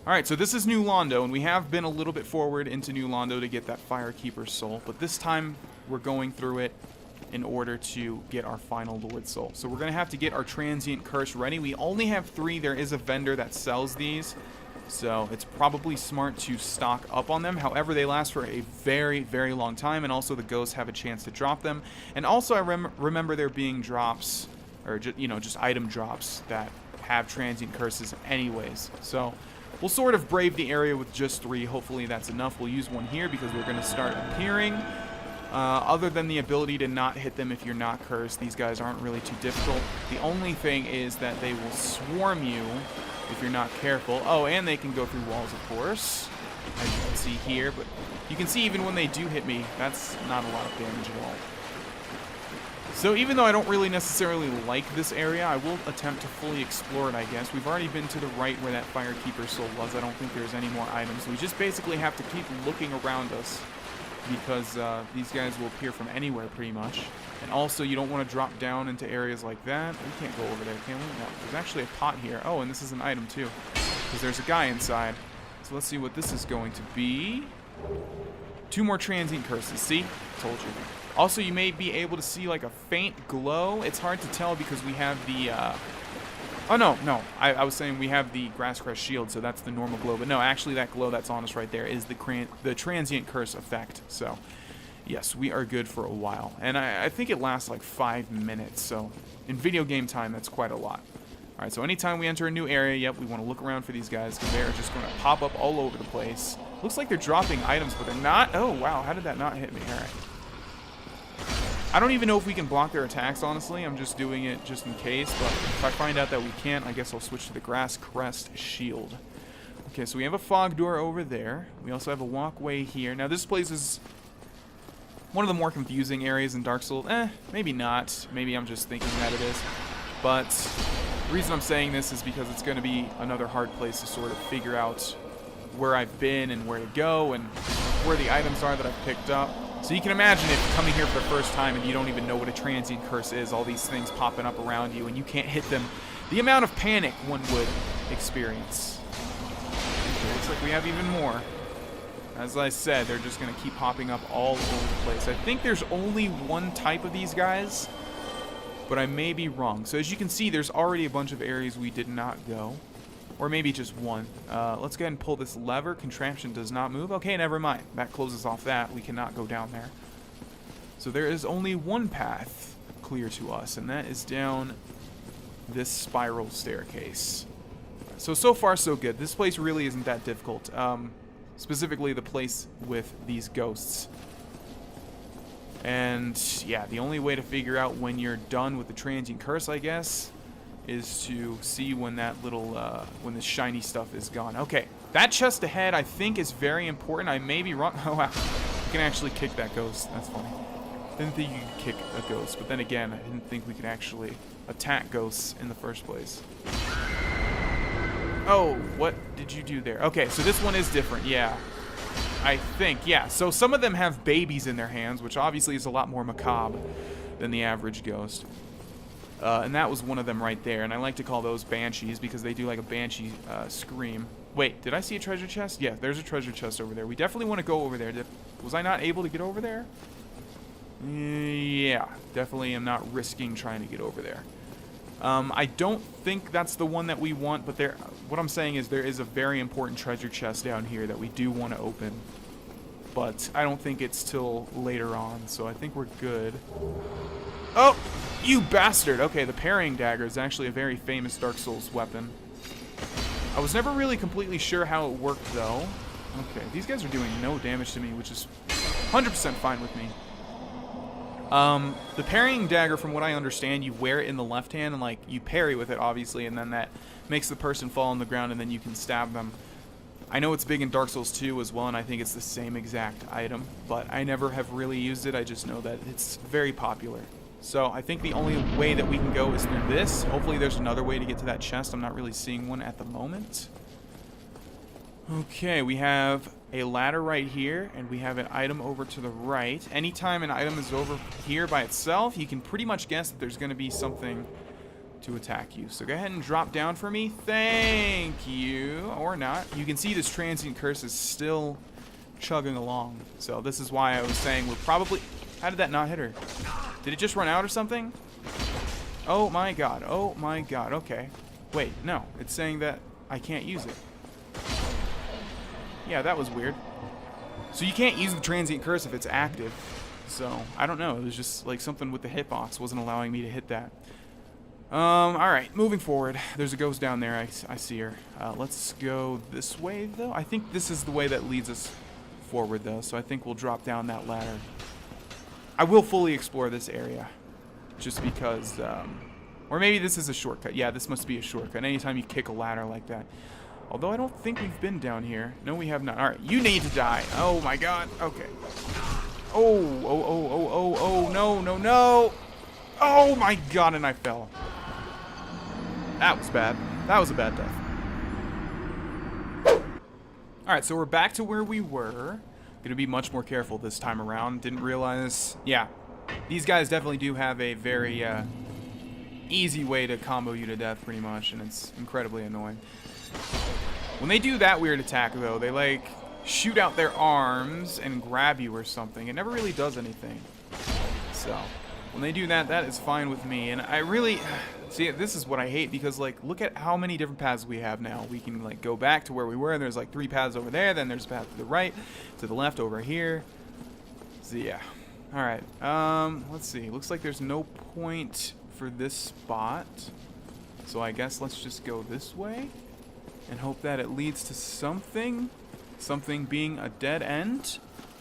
Speaker 1: Alright, so this is New Londo, and we have been a little bit forward into New Londo to get that Firekeeper's Soul, but this time we're going through it in order to get our final Lord Soul. So we're going to have to get our Transient Curse ready. We only have 3. There is a vendor that sells these, so it's probably smart to stock up on them. However, they last for a very, very long time, and also the ghosts have a chance to drop them. And also I remember there being drops... or just item drops that have transient curses anyways. So we'll sort of brave the area with just 3. Hopefully that's enough. We'll use one here because we're going to start appearing. Other than the ability to not hit them if you're not cursed, these guys aren't really too difficult. The only thing is that they will swarm you if you're not careful. Oh, and they can go through walls, of course, as you can see here. But you can see even when they do hit me, that's not a lot of damage at all. So even though I don't really necessarily like this area, I will attempt to fully explore it, I guess. We've already been to the right where that Firekeeper Soul was. I don't think there's any more items. We just basically have to keep looking around us because these guys will appear from anywhere pretty much. And also, you don't want to drop down into areas like that. We can't go over there, can we? No. There's actually a pot here. Oh, and this is an item too, because there's a guy inside. So let's see what this is going to be. 2 more transient curses. See? Told you. Also, you may be able to see like a faint glow. It's hard to tell because we have the... Oh, no. I was saying we have the Grasscrest shield, so that's the normal glow. But no, actually that glow that's on us right there is the transient curse effect. So, yes, we are good for a while. And I think it lasts like 5 minutes. So, in video game time, that's quite a lot. Alright, so anytime we enter a new area, yep, we want to look around for these guys because they're just going to pop up all over the place. Looks like they're dropping items, but they're not. Oh, wow, how did that not hit me? Alright. I don't even know if we can block their attacks, honestly. I'm just doing it just in case, but if I find out that we can't, I guess I'll switch to the Grasscrest shield. Okay, so we have a fog door over there. We also have a walkway here. Now, this place is one of the more confusing areas in Dark Souls. Maybe not. Maybe I'm just thinking that it is. But the reason I'm saying this is because it's going to be another hard place to sort of figure out where I've been and where to go and where the items are that I've picked up. So you can imagine if coming here for the first time and you don't even know what a transient curse is, all these things popping up around you and you can't hit them, the amount of panic one would experience. Okay, looks like we have even more. As I said, they're just going to keep popping up all over the place. I think there's only one type of these guys. but I may be wrong. So as you can see, there's already a bunch of areas we did not go. Or maybe just one. Let's go ahead and pull this lever. Contraption does not move. Okay, never mind. That closes off that. We cannot go down there. So there is only one path clear to us, and that is down this spiral staircase. So far so good. This place really isn't that difficult. Specifically the place with these ghosts. And yeah, the only way to figure out when you're done with the transient curse, I guess, is to see when that little, when the shiny stuff is gone. Okay, that chest ahead I think is very important. I may be wrong. Oh wow, you can actually kick that ghost. That's funny. Didn't think you could kick a ghost, but then again, I didn't think we could actually attack ghosts in the first place. Oh, what did you do there? Okay, so this one is different, yeah. I think, yeah. So some of them have babies in their hands, which obviously is a lot more macabre than the average ghost. And that was one of them right there, and I like to call those banshees because they do like a banshee scream. Wait, did I see a treasure chest? Yeah, there's a treasure chest over there. We definitely want to go over there. Was I not able to get over there? Yeah, definitely am not risking trying to get over there. I don't think that's the one that we want, but what I'm saying is there is a very important treasure chest down here that we do want to open. But I don't think it's till later on, so I think we're good. Oh, you bastard! Okay, the parrying dagger is actually a very famous Dark Souls weapon. I was never really completely sure how it worked, though. Okay, these guys are doing no damage to me, which is 100% fine with me. The parrying dagger, from what I understand, you wear it in the left hand and like you parry with it, obviously, and then that makes the person fall on the ground and then you can stab them. I know it's big in Dark Souls 2 as well, and I think it's the same exact item, but I never have really used it. I just know that it's very popular. So I think the only way that we can go is through this. Hopefully there's another way to get to that chest. I'm not really seeing one at the moment. Okay, we have a ladder right here, and we have an item over to the right. Anytime an item is over here by itself, you can pretty much guess that there's going to be something to attack you. So go ahead and drop down for me. Thank you. Or not. You can see this transient curse is still chugging along. So this is why I was saying we're probably... How did that not hit her? Did it just run out or something? Oh my god. Oh my god. Okay. Wait, no. It's saying that I can't use it. Yeah, that was weird. So you can't use the transient curse if it's active. So, I don't know. It was just like something with the hitbox wasn't allowing me to hit that. Alright, moving forward. There's a ghost down there. I see her. Let's go this way, though. I think this is the way that leads us forward, though. So I think we'll drop down that ladder. I will fully explore this area. Just because, or maybe this is a shortcut. Yeah, this must be a shortcut. Anytime you kick a ladder like that. Although I don't think we've been down here. No, we have not. Alright, you need to die. Oh my god. Okay. Oh, no, no, no. Oh my god, and I fell. That was bad. That was a bad death. Alright, so we're back to where we were. Gonna be much more careful this time around. Didn't realize... Yeah, these guys definitely do have a very easy way to combo you to death, pretty much, and it's incredibly annoying. When they do that weird attack, though, they, like, shoot out their arms and grab you or something. It never really does anything. So, when they do that, that is fine with me. And I really... See, this is what I hate, because, like, look at how many different paths we have now. We can, like, go back to where we were, and there's, like, 3 paths over there, then there's a path to the right, to the left over here. So, yeah. Alright, let's see. Looks like there's no point for this spot. So I guess let's just go this way. And hope that it leads to something. Something being a dead end.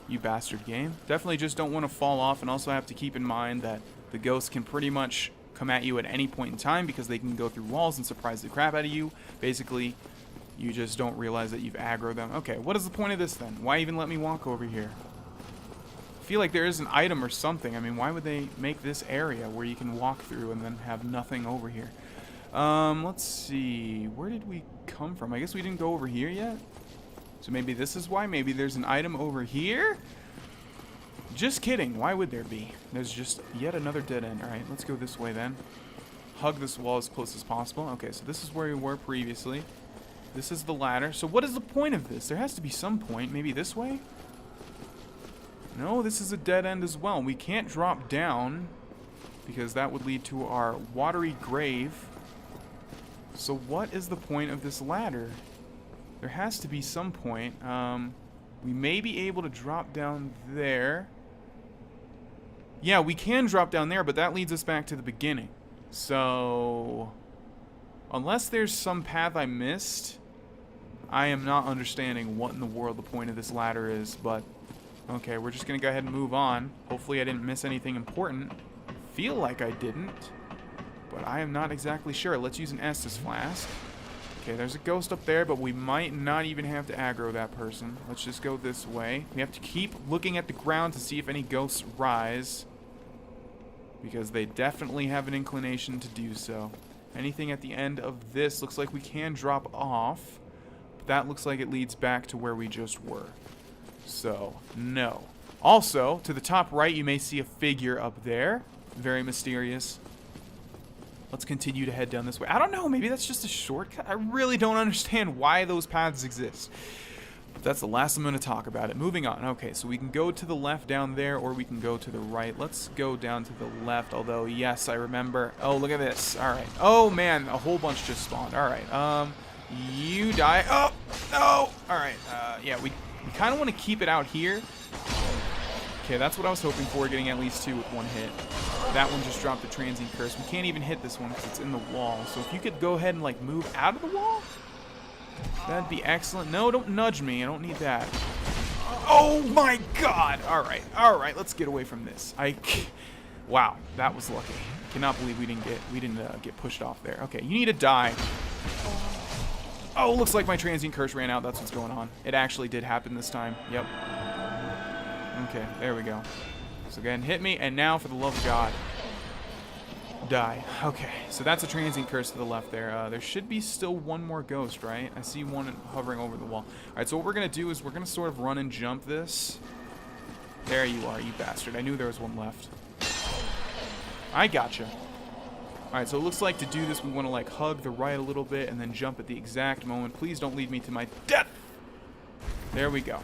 Speaker 1: You bastard game. Definitely just don't want to fall off, and also have to keep in mind that the ghosts can pretty much come at you at any point in time because they can go through walls and surprise the crap out of you. Basically, you just don't realize that you've aggroed them. Okay, what is the point of this then? Why even let me walk over here? I feel like there is an item or something. I mean, why would they make this area where you can walk through and then have nothing over here? Let's see. Where did we come from? I guess we didn't go over here yet. So maybe this is why. Maybe there's an item over here? Just kidding. Why would there be? There's just yet another dead end. Alright, let's go this way then. Hug this wall as close as possible. Okay, so this is where we were previously. This is the ladder. So what is the point of this? There has to be some point. Maybe this way? No, this is a dead end as well. We can't drop down. because that would lead to our watery grave. So what is the point of this ladder? There has to be some point. We may be able to drop down there. Yeah, we can drop down there, but that leads us back to the beginning. So, unless there's some path I missed, I am not understanding what in the world the point of this ladder is, but okay, we're just going to go ahead and move on. Hopefully I didn't miss anything important. Feel like I didn't, but I am not exactly sure. Let's use an Estus flask. Okay, there's a ghost up there, but we might not even have to aggro that person. Let's just go this way. We have to keep looking at the ground to see if any ghosts rise, because they definitely have an inclination to do so. Anything at the end of this looks like we can drop off, but that looks like it leads back to where we just were. So, no. Also, to the top right, you may see a figure up there. Very mysterious. Let's continue to head down this way. I don't know, maybe that's just a shortcut. I really don't understand why those paths exist. But that's the last I'm going to talk about it. Moving on. Okay, so we can go to the left down there, or we can go to the right. Let's go down to the left, although, yes, I remember. Oh, look at this. All right. Oh, man, a whole bunch just spawned. All right. You die. Oh, no. All right. Yeah, we kind of want to keep it out here. Okay, that's what I was hoping for, getting at least 2 with 1 hit. That one just dropped the transient curse. We can't even hit this one because it's in the wall. So if you could go ahead and, like, move out of the wall, that'd be excellent. No, don't nudge me. I don't need that. Oh, my God. All right. Let's get away from this. Wow, that was lucky. Cannot believe we didn't get pushed off there. Okay, you need to die. Oh, looks like my transient curse ran out. That's what's going on. It actually did happen this time. Yep. Okay, there we go. So go ahead and hit me, and now, for the love of God, die. Okay, so that's a transient curse to the left there. There should be still one more ghost, right? I see one hovering over the wall. All right, so what we're going to do is we're going to sort of run and jump this. There you are, you bastard. I knew there was one left. I gotcha. All right, so it looks like to do this, we want to, like, hug the right a little bit and then jump at the exact moment. Please don't lead me to my death. There we go.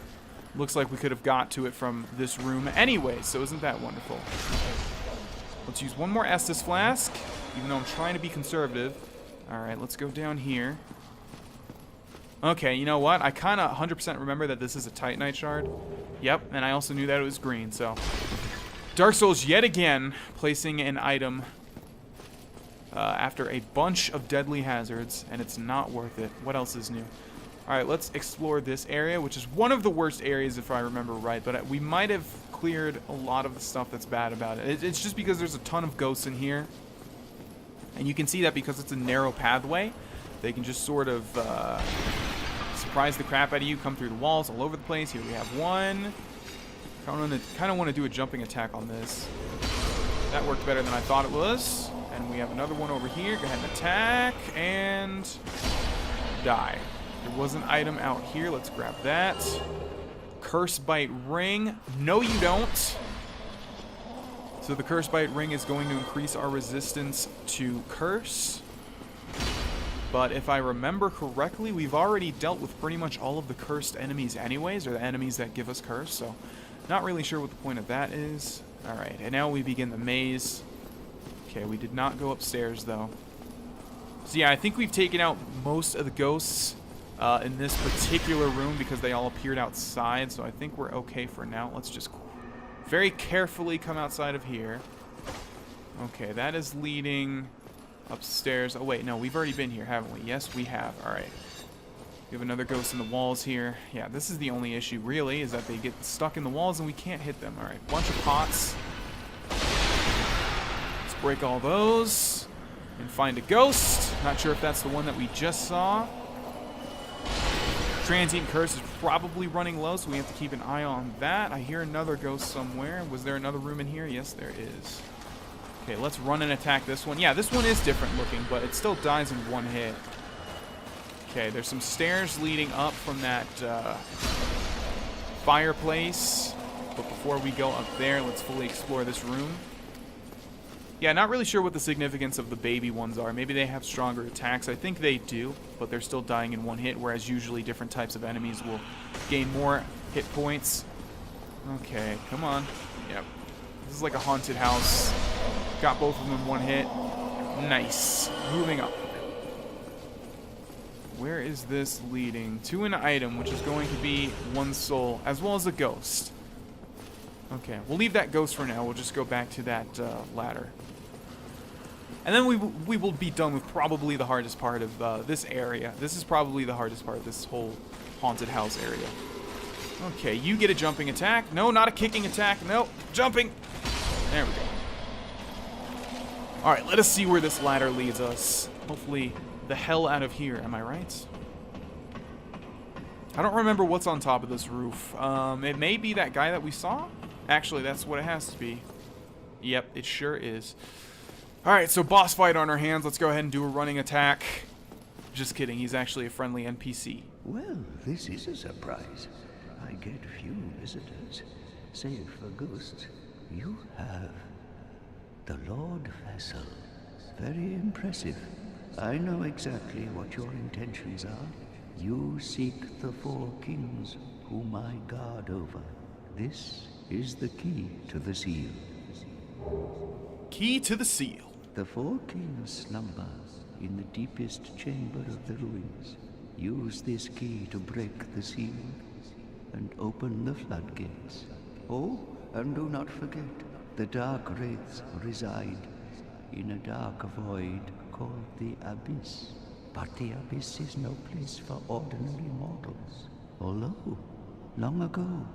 Speaker 1: Looks like we could have got to it from this room anyway, so isn't that wonderful? Let's use one more Estus flask, even though I'm trying to be conservative. Alright, let's go down here. Okay, you know what? I kind of 100% remember that this is a Titanite shard. Yep, and I also knew that it was green, so... Dark Souls yet again, placing an item after a bunch of deadly hazards, and it's not worth it. What else is new? Alright, let's explore this area, which is one of the worst areas if I remember right, but we might have cleared a lot of the stuff that's bad about it. It's just because there's a ton of ghosts in here, and you can see that because it's a narrow pathway, they can just sort of surprise the crap out of you, come through the walls all over the place. Here we have one. Kind of want to do a jumping attack on this. That worked better than I thought it was. And we have another one over here. Go ahead and attack, and die. There was an item out here. Let's grab that. Curse Bite Ring. No, you don't. So the Curse Bite Ring is going to increase our resistance to curse. But if I remember correctly, we've already dealt with pretty much all of the cursed enemies anyways, or the enemies that give us curse, so not really sure what the point of that is. Alright, and now we begin the maze. Okay, we did not go upstairs, though. So yeah, I think we've taken out most of the ghosts in this particular room because they all appeared outside, so I think we're okay for now. Let's just very carefully come outside of here. Okay, that is leading upstairs. Oh, wait, no, we've already been here, haven't we? Yes, we have. All right. We have another ghost in the walls here. Yeah, this is the only issue, really, is that they get stuck in the walls and we can't hit them. All right, bunch of pots. Let's break all those and find a ghost. Not sure if that's the one that we just saw. Transient Curse is probably running low, so we have to keep an eye on that. I hear another ghost somewhere. Was there another room in here? Yes, there is. Okay, let's run and attack this one. Yeah, this one is different looking, but it still dies in one hit. Okay, there's some stairs leading up from that fireplace. But before we go up there, let's fully explore this room. Yeah, not really sure what the significance of the baby ones are. Maybe they have stronger attacks. I think they do, but they're still dying in one hit, whereas usually different types of enemies will gain more hit points. Okay, come on. Yep. This is like a haunted house Got both of them in one hit. Nice. Moving up. Where is this leading? To an item, which is going to be 1 soul, as well as a ghost. Okay, we'll leave that ghost for now. We'll just go back to that ladder. And then we will be done with probably the hardest part of this area. This is probably the hardest part of this whole haunted house area. Okay, you get a jumping attack. No, not a kicking attack. No, jumping. There we go. Alright, let us see where this ladder leads us. Hopefully the hell out of here, am I right? I don't remember what's on top of this roof. It may be that guy that we saw. Actually, that's what it has to be. Yep, it sure is. Alright, so boss fight on our hands. Let's go ahead and do a running attack. Just kidding, he's actually a friendly NPC.
Speaker 5: Well, this is a surprise. I get few visitors, save for ghosts. You have the Lord Vessel. Very impressive. I know exactly what your intentions are. You seek the 4 kings whom I guard over. This is the key to the seal.
Speaker 1: Key to the seal.
Speaker 5: The 4 kings slumber in the deepest chamber of the ruins. Use this key to break the seal and open the floodgates. Oh, and do not forget, the dark wraiths reside in a dark void called the Abyss. But the Abyss is no place for ordinary mortals. Although, long ago,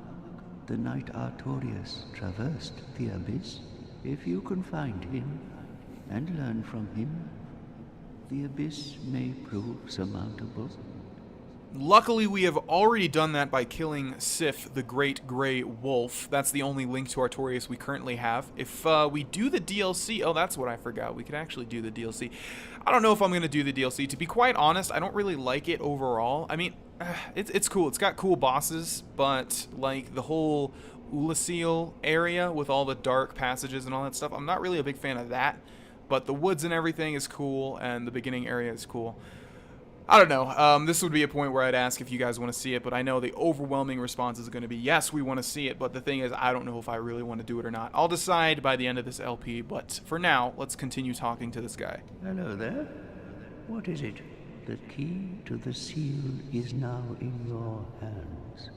Speaker 5: the knight Artorius traversed the Abyss. If you can find him and learn from him, the Abyss may prove surmountable.
Speaker 1: Luckily, we have already done that by killing Sif, the Great Grey Wolf. That's the only link to Artorias we currently have. If we do the DLC... Oh, that's what I forgot. We could actually do the DLC. I don't know if I'm going to do the DLC. To be quite honest, I don't really like it overall. I mean, it's cool. It's got cool bosses, but, like, the whole Ulasil area with all the dark passages and all that stuff, I'm not really a big fan of that. But the woods and everything is cool, and the beginning area is cool. I don't know. This would be a point where I'd ask if you guys want to see it, but I know the overwhelming response is going to be, yes, we want to see it, but the thing is, I don't know if I really want to do it or not. I'll decide by the end of this LP, but for now, let's continue talking to this guy.
Speaker 5: Hello there. What is it? The key to the seal is now in your hands.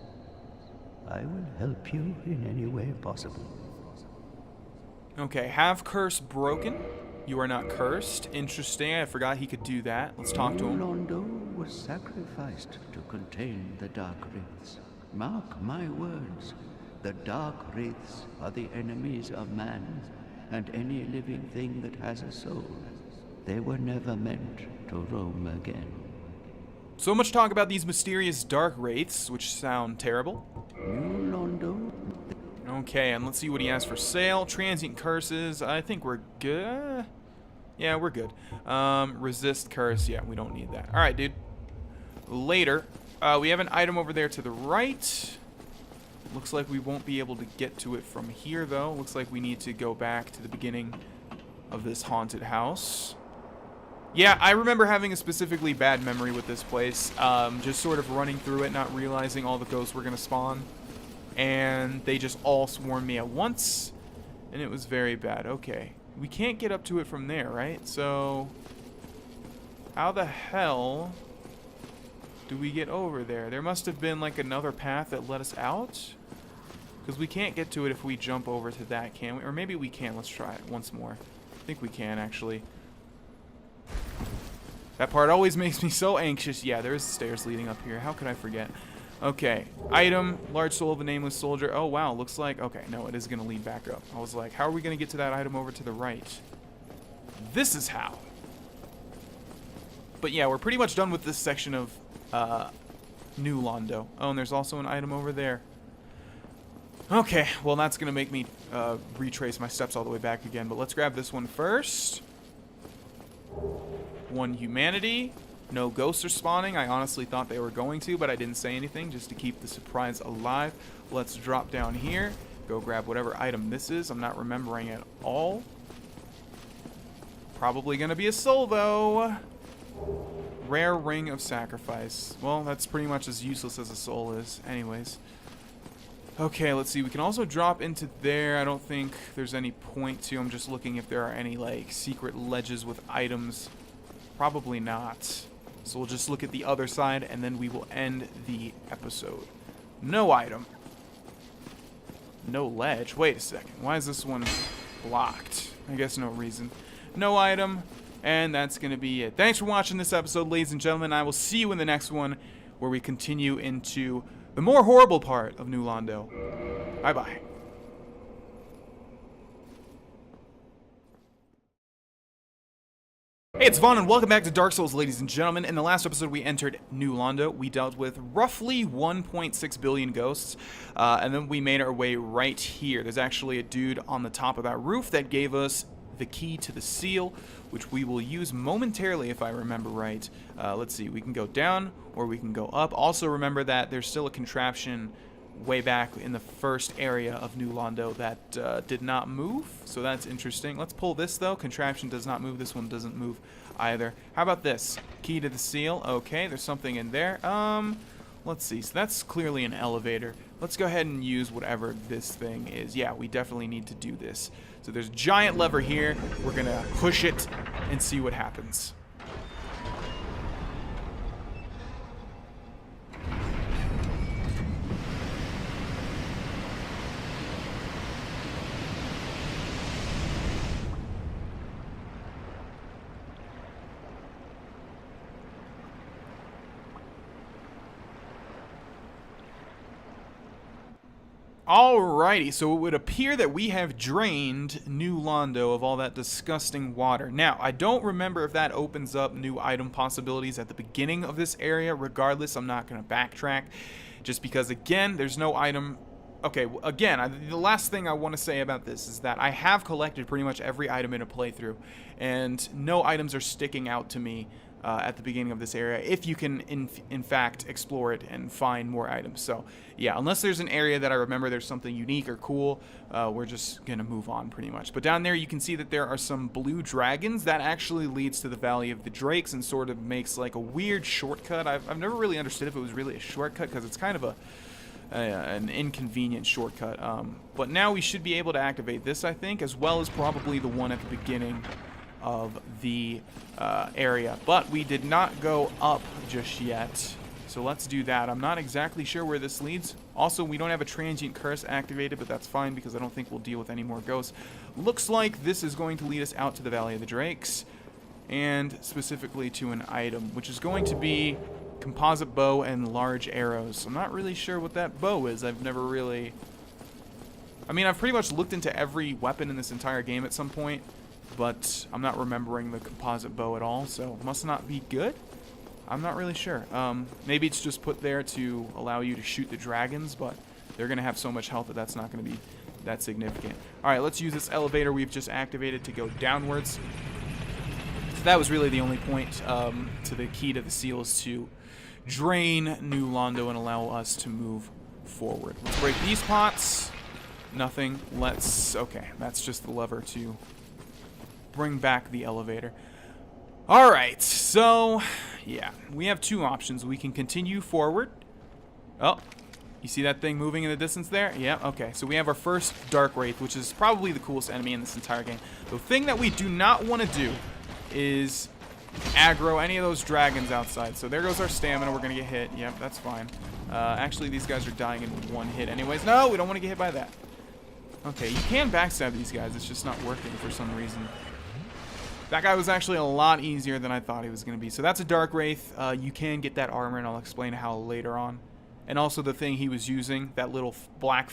Speaker 5: I will help you in any way possible.
Speaker 1: Okay, have curse broken. You are not cursed. Interesting. I forgot he could do that. Let's talk to him.
Speaker 5: Londo was sacrificed to contain the Dark Wraiths. Mark my words. The Dark Wraiths are the enemies of man and any living thing that has a soul. They were never meant to roam again.
Speaker 1: So much talk about these mysterious Dark Wraiths, which sound terrible.
Speaker 5: New Londo.
Speaker 1: Okay, and let's see what he has for sale. Transient curses. I think we're good. Yeah, we're good. Resist curse. Yeah, we don't need that. All right, dude. Later. We have an item over there to the right. Looks like we won't be able to get to it from here, though. Looks like we need to go back to the beginning of this haunted house. Yeah, I remember having a specifically bad memory with this place. Just sort of running through it, not realizing all the ghosts were going to spawn. And they just all swarmed me at once, and it was very bad. Okay, we can't get up to it from there, right? So, how the hell do we get over there? There must have been like another path that led us out, because we can't get to it if we jump over to that, can we? Or maybe we can. Let's try it once more. I think we can, actually. That part always makes me so anxious. Yeah, there's stairs leading up here. How could I forget? Okay, item, large soul of a nameless soldier. Oh, wow, looks like, okay, no, it is going to lead back up. I was like, how are we going to get to that item over to the right? This is how. But yeah, we're pretty much done with this section of New Londo. Oh, and there's also an item over there. Okay, well, that's going to make me retrace my steps all the way back again. But let's grab this one first. 1 humanity. No ghosts are spawning. I honestly thought they were going to, but I didn't say anything just to keep the surprise alive. Let's drop down here. Go grab whatever item this is. I'm not remembering at all. Probably going to be a soul, though. Rare Ring of Sacrifice. Well, that's pretty much as useless as a soul is. Anyways. Okay, let's see. We can also drop into there. I don't think there's any point to. I'm just looking if there are any, like, secret ledges with items. Probably not. So we'll just look at the other side, and then we will end the episode. No item. No ledge. Wait a second. Why is this one blocked? I guess no reason. No item. And that's going to be it. Thanks for watching this episode, ladies and gentlemen. I will see you in the next one, where we continue into the more horrible part of New Londo. Bye-bye. Hey, it's Vaughn, and welcome back to Dark Souls, ladies and gentlemen. In the last episode, we entered New Londo. We dealt with roughly 1.6 billion ghosts, and then we made our way right here. There's actually a dude on the top of that roof that gave us the key to the seal, which we will use momentarily if I remember right. Let's see, we can go down or we can go up. Also remember that there's still a contraption way back in the first area of New Londo that did not move, so that's interesting. Let's pull this though. Contraption does not move. This one doesn't move either. How about this? Key to the seal. Okay, there's something in there. Let's see. So that's clearly an elevator. Let's go ahead and use whatever this thing is. Yeah, we definitely need to do this. So there's a giant lever here. We're gonna push it and see what happens. Alrighty, so it would appear that we have drained New Londo of all that disgusting water. Now, I don't remember if that opens up new item possibilities at the beginning of this area. Regardless, I'm not going to backtrack, just because, again, there's no item. Okay, again, the last thing I want to say about this is that I have collected pretty much every item in a playthrough, and no items are sticking out to me at the beginning of this area, if you can in fact explore it and find more items. So yeah, unless there's an area that I remember there's something unique or cool, we're just gonna move on pretty much. But down there you can see that there are some blue dragons. That actually leads to the Valley of the Drakes and sort of makes like a weird shortcut. I've never really understood if it was really a shortcut, because it's kind of an inconvenient shortcut. But now we should be able to activate this, I think, as well as probably the one at the beginning of the area. But we did not go up just yet, so let's do that. I'm not exactly sure where this leads. Also, we don't have a transient curse activated, but that's fine because I don't think we'll deal with any more ghosts. Looks like this is going to lead us out to the Valley of the Drakes, and specifically to an item, which is going to be composite bow and large arrows. I'm not really sure what that bow is. I've never really... I mean, I've pretty much looked into every weapon in this entire game at some point, but I'm not remembering the composite bow at all, so it must not be good? I'm not really sure. Maybe it's just put there to allow you to shoot the dragons, but they're going to have so much health that that's not going to be that significant. Alright, let's use this elevator we've just activated to go downwards. So that was really the only point to the key to the seal, is to drain New Londo and allow us to move forward. Let's break these pots. Nothing. Let's... Okay, that's just the lever to bring back the elevator. Alright, so yeah, we have two options. We can continue forward. Oh, you see that thing moving in the distance there? Yeah, okay. So we have our first Dark Wraith, which is probably the coolest enemy in this entire game. The thing that we do not want to do is aggro any of those dragons outside. So there goes our stamina. We're going to get hit. Yep, that's fine. Actually, these guys are dying in one hit anyways. No, we don't want to get hit by that. Okay, you can backstab these guys. It's just not working for some reason. That guy was actually a lot easier than I thought he was going to be. So that's a Dark Wraith. You can get that armor, and I'll explain how later on. And also the thing he was using, that little black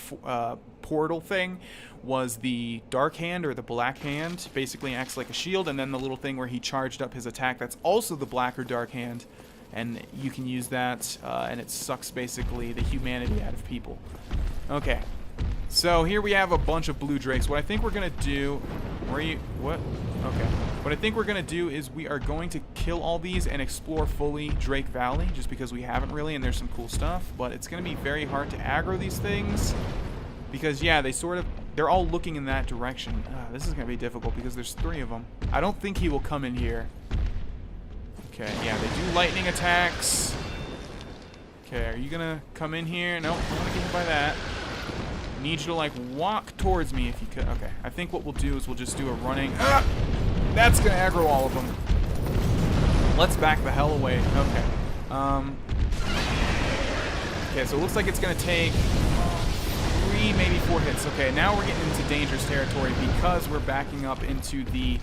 Speaker 1: portal thing, was the Dark Hand or the Black Hand. Basically acts like a shield, and then the little thing where he charged up his attack, that's also the Black or Dark Hand. And you can use that, and it sucks basically the humanity out of people. Okay. So here we have a bunch of blue drakes. What I think we're going to do... Where are you... What? Okay. What I think we're going to do is we are going to kill all these and explore fully Drake Valley, just because we haven't really, and there's some cool stuff. But it's going to be very hard to aggro these things, because, yeah, they're all looking in that direction. This is going to be difficult because there's 3 of them. I don't think he will come in here. Okay, yeah, they do lightning attacks. Okay, are you going to come in here? Nope, I don't want to get hit by that. Need you to, like, walk towards me if you could. Okay, I think what we'll do is we'll just do a running... Ah! That's gonna aggro all of them. Let's back the hell away. Okay. Okay, so it looks like it's gonna take 3, maybe 4 hits. Okay, now we're getting into dangerous territory because we're backing up into the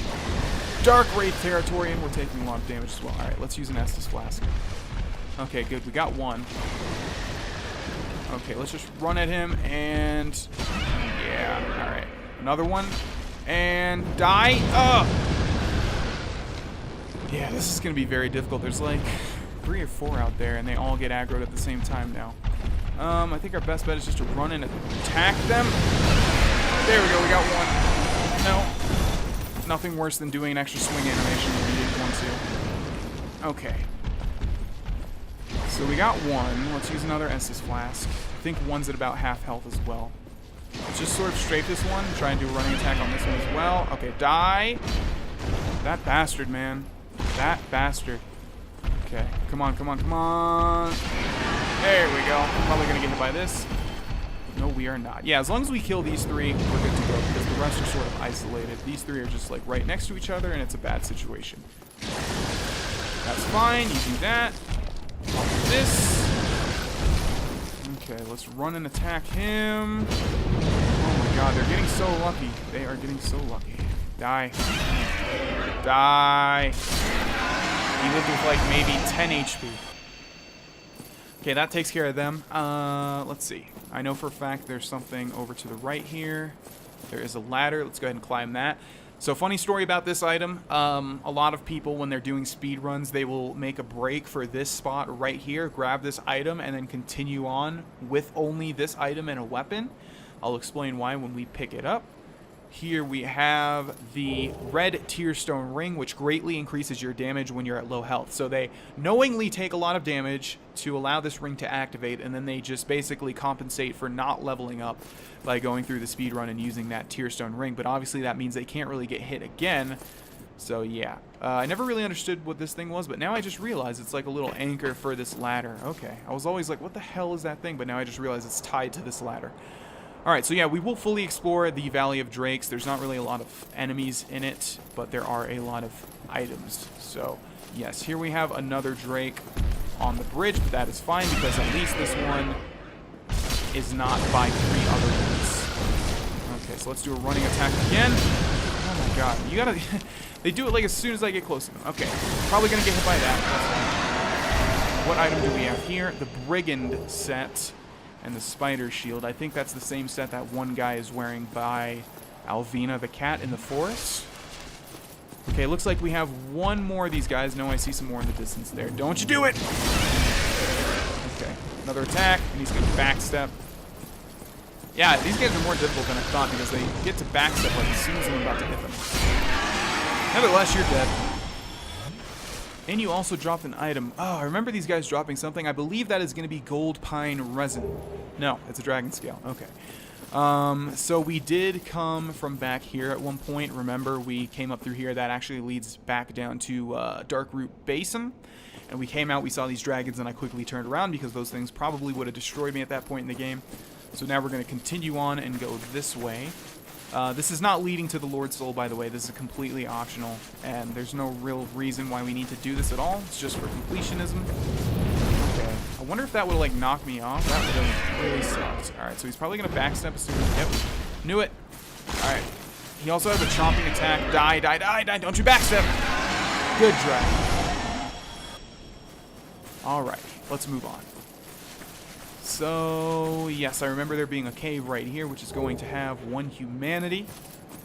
Speaker 1: Dark Wraith territory and we're taking a lot of damage as well. Alright, let's use an Estus Flask. Okay, good. We got one. Okay, let's just run at him and... Yeah, alright. Another one. And die. Yeah, this is going to be very difficult. There's like 3 or 4 out there and they all get aggroed at the same time now. I think our best bet is just to run and attack them. There we go, we got one. No. Nothing worse than doing an extra swing animation when you didn't want to. Okay. So we got one. Let's use another Estus Flask. I think one's at about half health as well. Let's just sort of strafe this one. Try and do a running attack on this one as well. Okay, die. That bastard, man. That bastard. Okay, come on, come on, come on. There we go. I'm probably going to get hit by this. No, we are not. Yeah, as long as we kill these 3, we're good to go because the rest are sort of isolated. These 3 are just like right next to each other and it's a bad situation. That's fine. You do that. I'll do this. Okay, let's run and attack him. Oh my god, they're getting so lucky. They are getting so lucky. Die. Die. He lived with like maybe 10 HP. Okay, that takes care of them. Let's see. I know for a fact there's something over to the right here. There is a ladder. Let's go ahead and climb that. So, funny story about this item. A lot of people, when they're doing speed runs, they will make a break for this spot right here, grab this item, and then continue on with only this item and a weapon. I'll explain why when we pick it up. Here we have the red Tearstone ring, which greatly increases your damage when you're at low health. So they knowingly take a lot of damage to allow this ring to activate, and then they just basically compensate for not leveling up by going through the speed run and using that Tearstone ring. But obviously that means they can't really get hit again. So yeah, I never really understood what this thing was, but now I just realized it's like a little anchor for this ladder. Okay, I was always like, what the hell is that thing? But now I just realized it's tied to this ladder. Alright, so yeah, we will fully explore the Valley of Drakes. There's not really a lot of enemies in it, but there are a lot of items. So, yes, here we have another Drake on the bridge, but that is fine because at least this one is not by 3 other ones. Okay, so let's do a running attack again. Oh my god, you gotta... They do it like as soon as I get close to them. Okay, probably gonna get hit by that. What item do we have here? The Brigand set. And the spider shield. I think that's the same set that one guy is wearing by Alvina the cat in the forest. Okay, looks like we have one more of these guys. No, I see some more in the distance there. Don't you do it! Okay, another attack, and he's gonna backstep. Yeah, these guys are more difficult than I thought because they get to backstep like as soon as I'm about to hit them. Nevertheless, you're dead. And you also dropped an item. Oh, I remember these guys dropping something. I believe that is going to be gold pine resin. No, it's a dragon scale. Okay. So we did come from back here at one point. Remember, we came up through here. That actually leads back down to Darkroot Basin. And we came out, we saw these dragons, and I quickly turned around because those things probably would have destroyed me at that point in the game. So now we're going to continue on and go this way. This is not leading to the Lord's Soul, by the way. This is completely optional, and there's no real reason why we need to do this at all. It's just for completionism. Okay. I wonder if that would, like, knock me off. That would have really sucked. Alright, so he's probably going to backstep as soon as... Yep. Knew it. Alright. He also has a chomping attack. Die, die, die, die. Don't you backstep. Good dragon. Alright. Let's move on. So, yes, I remember there being a cave right here, which is going to have 1 humanity.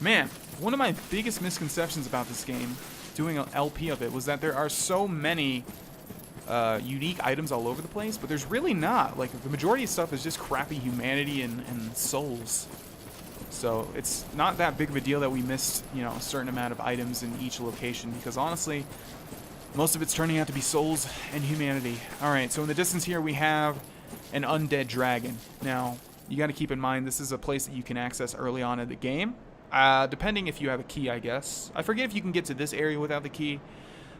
Speaker 1: Man, one of my biggest misconceptions about this game, doing an LP of it, was that there are so many unique items all over the place, but there's really not. Like, the majority of stuff is just crappy humanity and souls. So, it's not that big of a deal that we missed, you know, a certain amount of items in each location, because honestly, most of it's turning out to be souls and humanity. Alright, so in the distance here we have an undead dragon. Now, you got to keep in mind this is a place that you can access early on in the game, depending if you have a key, I guess. I forget if you can get to this area without the key,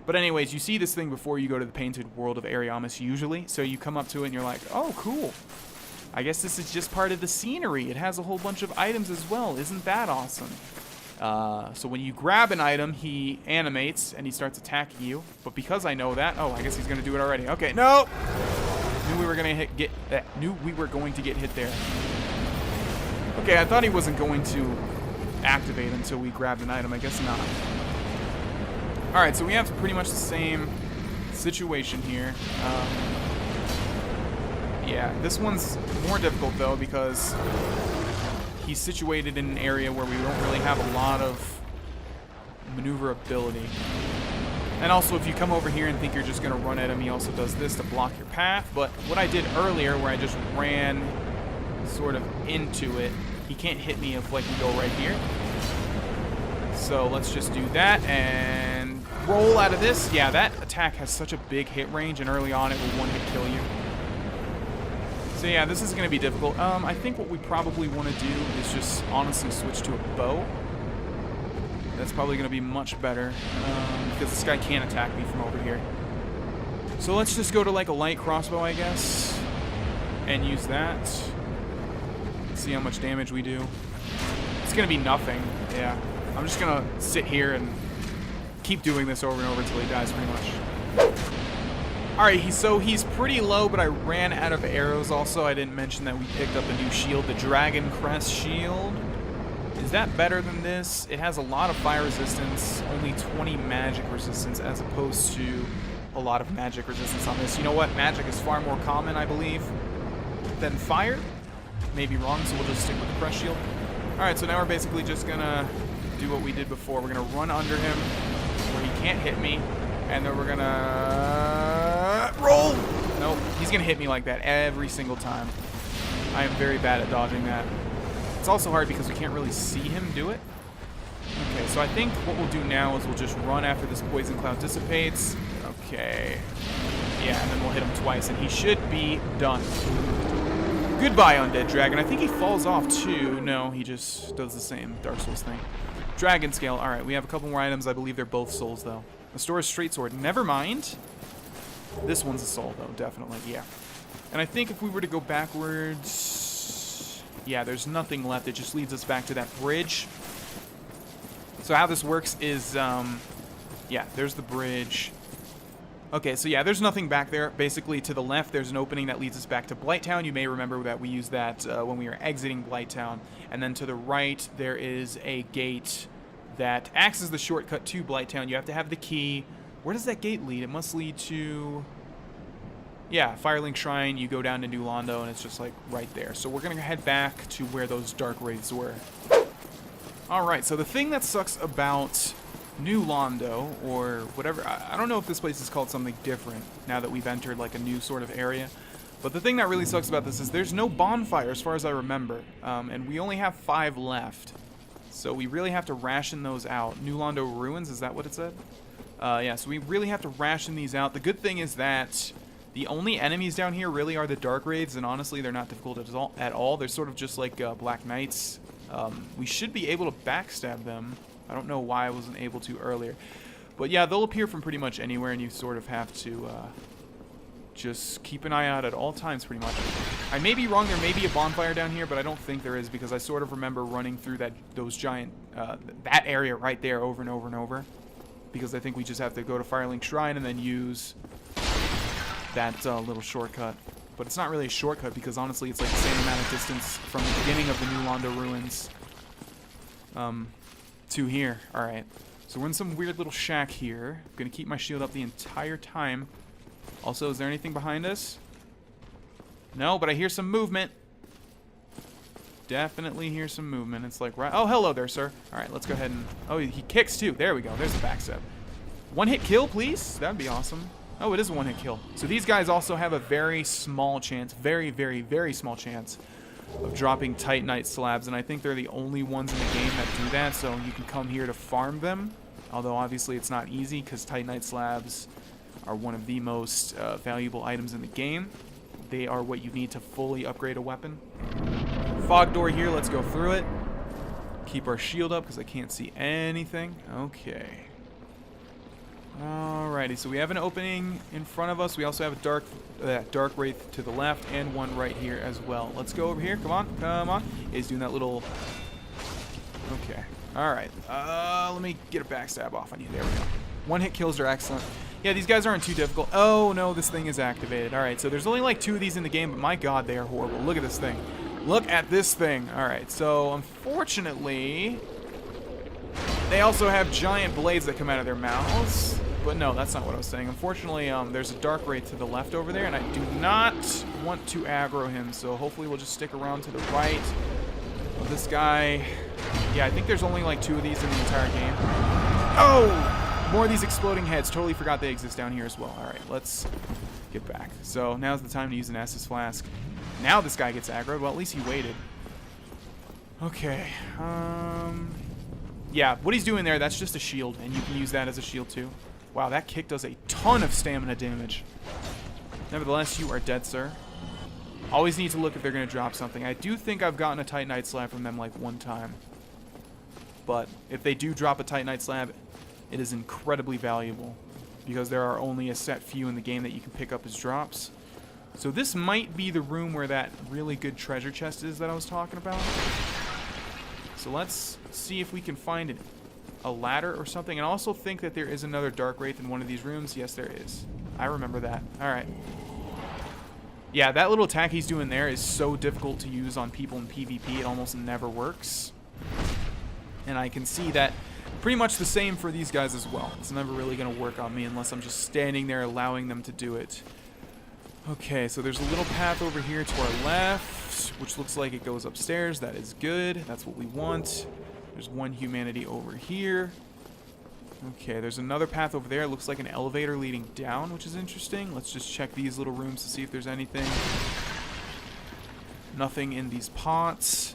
Speaker 1: but anyways, you see this thing before you go to the Painted World of Ariamis usually, so you come up to it and you're like, oh, cool. I guess this is just part of the scenery. It has a whole bunch of items as well. Isn't that awesome? So when you grab an item, he animates and he starts attacking you. But because I know that, oh, I guess he's gonna do it already. Okay, no. Knew we were going to get hit there. Okay, I thought he wasn't going to activate until we grabbed an item. I guess not. All right, so we have pretty much the same situation here. Yeah, this one's more difficult though because he's situated in an area where we don't really have a lot of maneuverability. And also, if you come over here and think you're just going to run at him, he also does this to block your path. But what I did earlier, where I just ran sort of into it, he can't hit me if, like, we go right here. So let's just do that and roll out of this. Yeah, that attack has such a big hit range, and early on it will one-hit kill you. So yeah, this is going to be difficult. I think what we probably want to do is just honestly switch to a bow. That's probably going to be much better because this guy can't attack me from over here. So let's just go to like a light crossbow, I guess, and use that. See how much damage we do. It's going to be nothing. Yeah. I'm just going to sit here and keep doing this over and over until he dies pretty much. Alright, so he's pretty low, but I ran out of arrows also. I didn't mention that we picked up a new shield, the Dragon Crest shield. Is that better than this? It has a lot of fire resistance, only 20 magic resistance, as opposed to a lot of magic resistance on this. You know what? Magic is far more common, I believe, than fire. Maybe wrong, so we'll just stick with the crest shield. Alright, so now we're basically just gonna do what we did before. We're gonna run under him where he can't hit me, and then we're gonna roll! Nope, he's gonna hit me like that every single time. I am very bad at dodging that. It's also hard because we can't really see him do it. Okay, so I think what we'll do now is we'll just run after this poison cloud dissipates. Okay. Yeah, and then we'll hit him twice, and he should be done. Goodbye, Undead Dragon. I think he falls off, too. No, he just does the same Dark Souls thing. Dragon Scale. All right, we have a couple more items. I believe they're both souls, though. Restore Straight Sword. Never mind. This one's a soul, though, definitely. Yeah. And I think if we were to go backwards... Yeah, there's nothing left. It just leads us back to that bridge. So how this works is, yeah, there's the bridge. Okay, so yeah, there's nothing back there. Basically, to the left, there's an opening that leads us back to Blighttown. You may remember that we used that when we were exiting Blighttown. And then to the right, there is a gate that acts as the shortcut to Blighttown. You have to have the key. Where does that gate lead? It must lead to... Yeah, Firelink Shrine, you go down to New Londo, and it's just, like, right there. So we're going to head back to where those Dark Wraiths were. Alright, so the thing that sucks about New Londo, or whatever, I don't know if this place is called something different now that we've entered, like, a new sort of area. But the thing that really sucks about this is there's no bonfire, as far as I remember. And we only have 5 left. So we really have to ration those out. New Londo Ruins, is that what it said? Yeah, so we really have to ration these out. The good thing is that... the only enemies down here really are the Dark Wraiths, and honestly, they're not difficult at all. They're sort of just like Black Knights. We should be able to backstab them. I don't know why I wasn't able to earlier. But yeah, they'll appear from pretty much anywhere, and you sort of have to just keep an eye out at all times, pretty much. I may be wrong. There may be a bonfire down here, but I don't think there is, because I sort of remember running through those giant, that area right there over and over and over. Because I think we just have to go to Firelink Shrine and then use... that little shortcut. But it's not really a shortcut because honestly it's like the same amount of distance from the beginning of the New Londo Ruins to here. Alright, so we're in some weird little shack here. I'm gonna keep my shield up the entire time. Also, is there anything behind us? No, but I hear some movement. Definitely hear some movement. It's like, right. Oh, hello there, sir. Alright, let's go ahead and... oh, he kicks too. There we go. There's the backstab. One hit kill, please? That'd be awesome. Oh, it is a one-hit kill. So these guys also have a very small chance, very, very, very small chance of dropping Titanite slabs, and I think they're the only ones in the game that do that, so you can come here to farm them, although obviously it's not easy because Titanite slabs are one of the most valuable items in the game. They are what you need to fully upgrade a weapon. Fog door here, let's go through it. Keep our shield up because I can't see anything. Okay. Alrighty, so we have an opening in front of us. We also have a dark wraith to the left and one right here as well. Let's go over here. Come on, come on. He's doing that little... Okay. Alright. Let me get a backstab off on you. There we go. One hit kills are excellent. Yeah, these guys aren't too difficult. Oh, no, this thing is activated. Alright, so there's only like 2 of these in the game, but my god, they are horrible. Look at this thing. Look at this thing. Alright, so unfortunately... They also have giant blades that come out of their mouths. But no, that's not what I was saying. Unfortunately, there's a dark wraith to the left over there, and I do not want to aggro him, so hopefully we'll just stick around to the right of this guy. Yeah, I think there's only like 2 of these in the entire game. Oh! More of these exploding heads. Totally forgot they exist down here as well. Alright, let's get back. So now's the time to use an Estus Flask. Now this guy gets aggroed. Well, at least he waited. Okay. Yeah, what he's doing there, that's just a shield, and you can use that as a shield too. Wow, that kick does a ton of stamina damage. Nevertheless, you are dead, sir. Always need to look if they're going to drop something. I do think I've gotten a Titanite slab from them like 1 time. But if they do drop a Titanite slab, it is incredibly valuable. Because there are only a set few in the game that you can pick up as drops. So this might be the room where that really good treasure chest is that I was talking about. So let's see if we can find a ladder or something. And I also think that there is another dark wraith in one of these rooms. Yes, there is. I remember that. Alright. Yeah, that little attack he's doing there is so difficult to use on people in PvP. It almost never works. And I can see that pretty much the same for these guys as well. It's never really going to work on me unless I'm just standing there allowing them to do it. Okay, so there's a little path over here to our left, which looks like it goes upstairs. That is good. That's what we want. There's one humanity over here. Okay, there's another path over there. It looks like an elevator leading down, which is interesting. Let's just check these little rooms to see if there's anything. Nothing in these pots.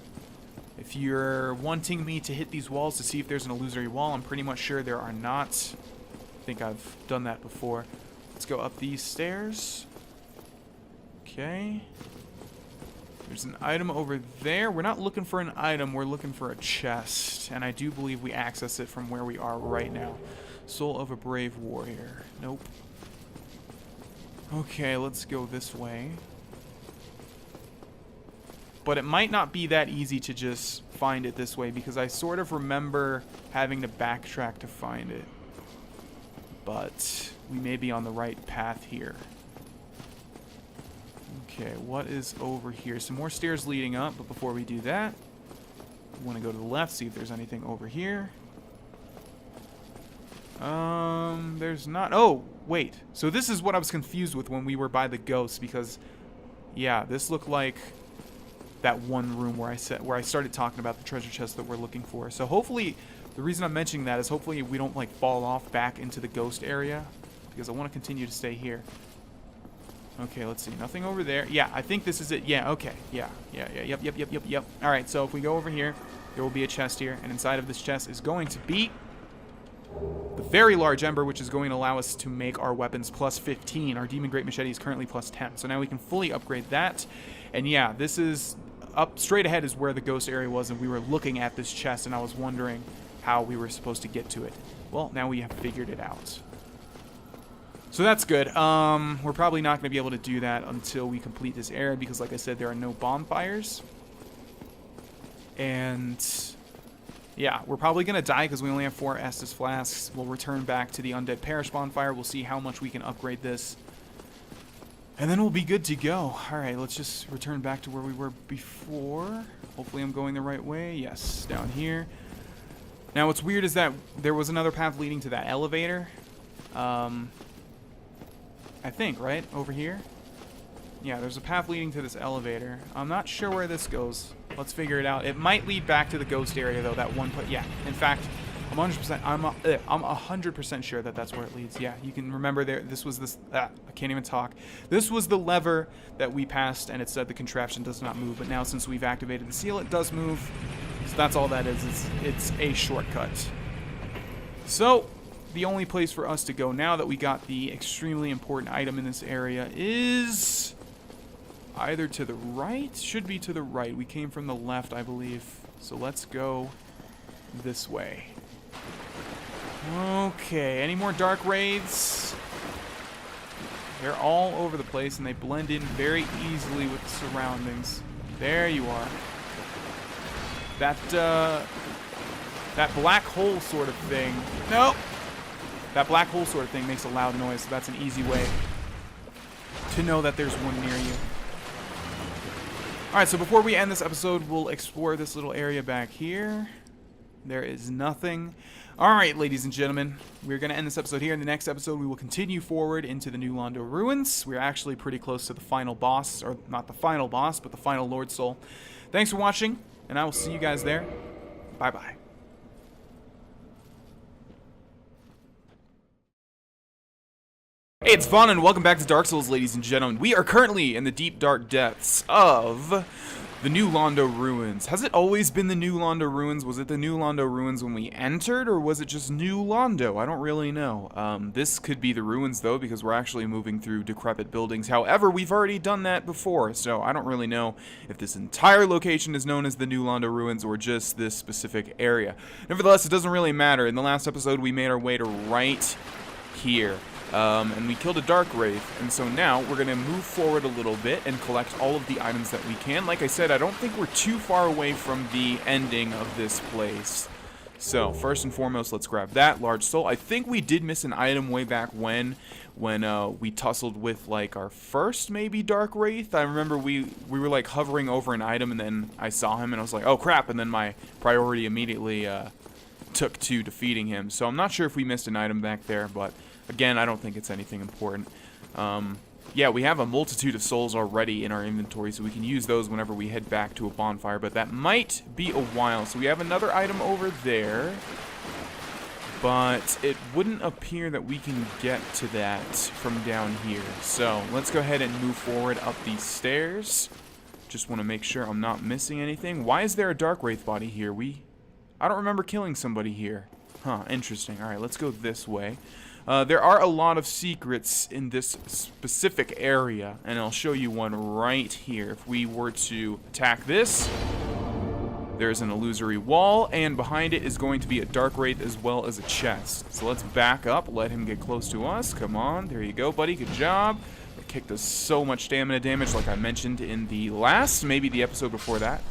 Speaker 1: If you're wanting me to hit these walls to see if there's an illusory wall, I'm pretty much sure there are not. I think I've done that before. Let's go up these stairs. Okay. There's an item over there. We're not looking for an item, we're looking for a chest. And I do believe we access it from where we are right now. Soul of a Brave Warrior. Nope. Okay, let's go this way. But it might not be that easy to just find it this way, because I sort of remember having to backtrack to find it. But we may be on the right path here. Okay, what is over here? Some more stairs leading up, but before we do that, we want to go to the left, see if there's anything over here. There's not. Oh, wait. So this is what I was confused with when we were by the ghost, because, yeah, this looked like that one room where I started talking about the treasure chest that we're looking for. So hopefully, the reason I'm mentioning that is hopefully we don't like fall off back into the ghost area, because I want to continue to stay here. Okay, let's see. Nothing over there. Yeah, I think this is it. Yeah, okay. Yeah. Yep. All right, so if we go over here, there will be a chest here, and inside of this chest is going to be the very large ember, which is going to allow us to make our weapons plus 15. Our Demon Great Machete is currently plus 10, so now we can fully upgrade that. And yeah, this is up straight ahead is where the ghost area was, and we were looking at this chest, and I was wondering how we were supposed to get to it. Well, now we have figured it out. So that's good. We're probably not going to be able to do that until we complete this area, because like I said, there are no bonfires. And yeah, we're probably going to die because we only have 4 Estus Flasks. We'll return back to the Undead Parish bonfire. We'll see how much we can upgrade this. And then we'll be good to go. Alright, let's just return back to where we were before. Hopefully I'm going the right way. Yes, down here. Now what's weird is that there was another path leading to that elevator. I think, right? Over here? Yeah, there's a path leading to this elevator. I'm not sure where this goes. Let's figure it out. It might lead back to the ghost area, though, that one place. Yeah, in fact, I'm 100% sure that that's where it leads. Yeah, you can remember there. This was this. I can't even talk. This was the lever that we passed, and it said the contraption does not move. But now, since we've activated the seal, it does move. So that's all that is. It's a shortcut. So the only place for us to go now that we got the extremely important item in this area is either to the right. Should be to the right. We came from the left, I believe. So let's go this way. Okay, any more dark wraiths? They're all over the place and they blend in very easily with the surroundings. There you are. That black hole sort of thing. Nope. That black hole sort of thing makes a loud noise, so that's an easy way to know that there's one near you. Alright, so before we end this episode, we'll explore this little area back here. There is nothing. Alright, ladies and gentlemen, we're going to end this episode here. In the next episode, we will continue forward into the New Londo Ruins. We're actually pretty close to the final boss, or not the final boss, but the final Lord Soul. Thanks for watching, and I will see you guys there. Bye-bye. Hey, it's Vaughn, and welcome back to Dark Souls, ladies and gentlemen. We are currently in the deep, dark depths of the New Londo Ruins. Has it always been the New Londo Ruins? Was it the New Londo Ruins when we entered, or was it just New Londo? I don't really know. This could be the ruins, though, because we're actually moving through decrepit buildings. However, we've already done that before, so I don't really know if this entire location is known as the New Londo Ruins or just this specific area. Nevertheless, it doesn't really matter. In the last episode, we made our way to right here. And we killed a dark wraith, and so now we're going to move forward a little bit and collect all of the items that we can. Like I said, I don't think we're too far away from the ending of this place. So, first and foremost, let's grab that large soul. I think we did miss an item way back when we tussled with, like, our first, maybe, dark wraith. I remember we were, like, hovering over an item, and then I saw him, and I was like, oh, crap, and then my priority immediately took to defeating him. So I'm not sure if we missed an item back there, but again, I don't think it's anything important. Yeah, we have a multitude of souls already in our inventory, so we can use those whenever we head back to a bonfire, but that might be a while. So we have another item over there, but it wouldn't appear that we can get to that from down here. So let's go ahead and move forward up these stairs. Just want to make sure I'm not missing anything. Why is there a dark wraith body here? I don't remember killing somebody here. Huh, interesting. Alright, let's go this way. There are a lot of secrets in this specific area, and I'll show you one right here. If we were to attack this, there's an illusory wall, and behind it is going to be a dark wraith as well as a chest. So let's back up, let him get close to us. Come on, there you go, buddy. Good job. It kicked us so much stamina damage, like I mentioned in the last, maybe the episode before that.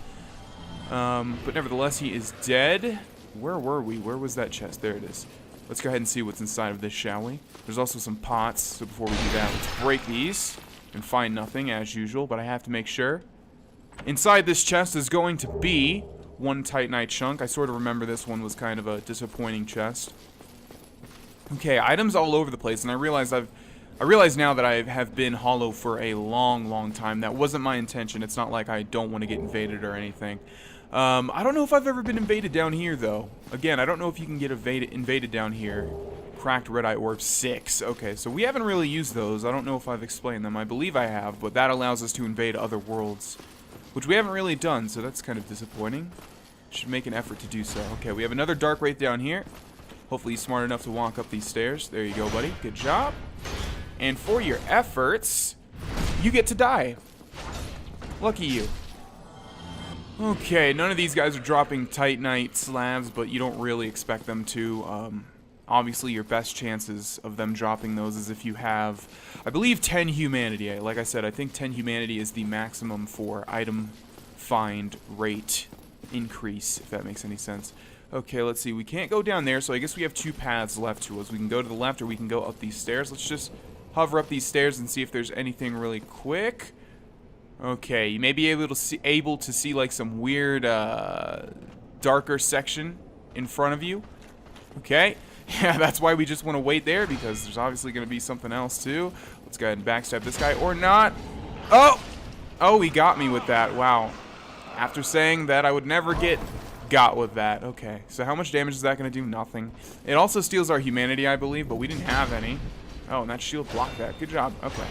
Speaker 1: But nevertheless, he is dead. Where were we? Where was that chest? There it is. Let's go ahead and see what's inside of this, shall we? There's also some pots, so before we do that, let's break these and find nothing, as usual, but I have to make sure. Inside this chest is going to be one Titanite chunk. I sort of remember this one was kind of a disappointing chest. Okay, items all over the place, and I realize now that I have been hollow for a long, long time. That wasn't my intention. It's not like I don't want to get invaded or anything. I don't know if I've ever been invaded down here, though. Again, I don't know if you can get invaded down here. Cracked red eye orb 6. Okay, so we haven't really used those. I don't know if I've explained them. I believe I have, but that allows us to invade other worlds, which we haven't really done, so that's kind of disappointing. Should make an effort to do so. Okay, we have another dark wraith down here. Hopefully he's smart enough to walk up these stairs. There you go, buddy. Good job. And for your efforts, you get to die. Lucky you. Okay, none of these guys are dropping Titanite slabs, but you don't really expect them to. Obviously, your best chances of them dropping those is if you have, I believe, 10 humanity. Like I said, I think 10 humanity is the maximum for item find rate increase, if that makes any sense. Okay, let's see. We can't go down there, so I guess we have two paths left to us. We can go to the left or we can go up these stairs. Let's just hover up these stairs and see if there's anything really quick. Okay, you may be able to see like some weird darker section in front of you. Okay, yeah, that's why we just want to wait there, because there's obviously going to be something else too. Let's go ahead and backstab this guy, or not. Oh, he got me with that. Wow. After saying that I would never get got with that. Okay, so how much damage is that going to do? Nothing. It also steals our humanity, I believe, but we didn't have any. Oh, and that shield blocked that. Good job. Okay.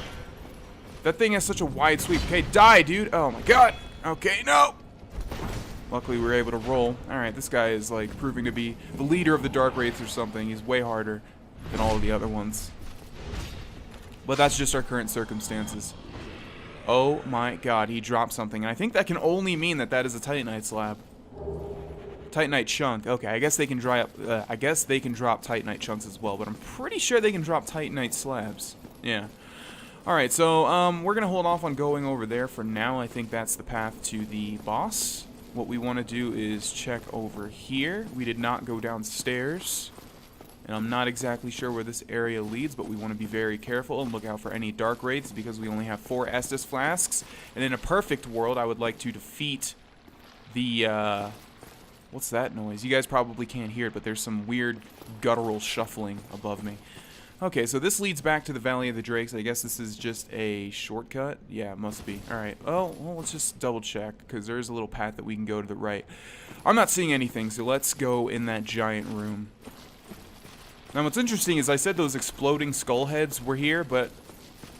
Speaker 1: That thing has such a wide sweep. Okay, die, dude. Oh my god. Okay, no. Luckily, we were able to roll. Alright, this guy is, like, proving to be the leader of the Dark Wraiths or something. He's way harder than all of the other ones. But that's just our current circumstances. Oh my god, he dropped something. And I think that can only mean that that is a Titanite slab. Titanite chunk. Okay, I guess they can dry up. I guess they can drop Titanite chunks as well, but I'm pretty sure they can drop Titanite slabs. Yeah. All right, so we're gonna hold off on going over there for now. I think that's the path to the boss. What we want to do is check over here. We did not go downstairs, and I'm not exactly sure where this area leads, but we want to be very careful and look out for any dark wraiths because we only have 4 Estus flasks. And in a perfect world, I would like to defeat the what's that noise? You guys probably can't hear it, but there's some weird guttural shuffling above me. Okay, so this leads back to the Valley of the Drakes. I guess this is just a shortcut. Yeah, it must be. All right. Oh, well, let's just double check because there's a little path that we can go to the right. I'm not seeing anything, so let's go in that giant room. Now, what's interesting is I said those exploding skull heads were here, but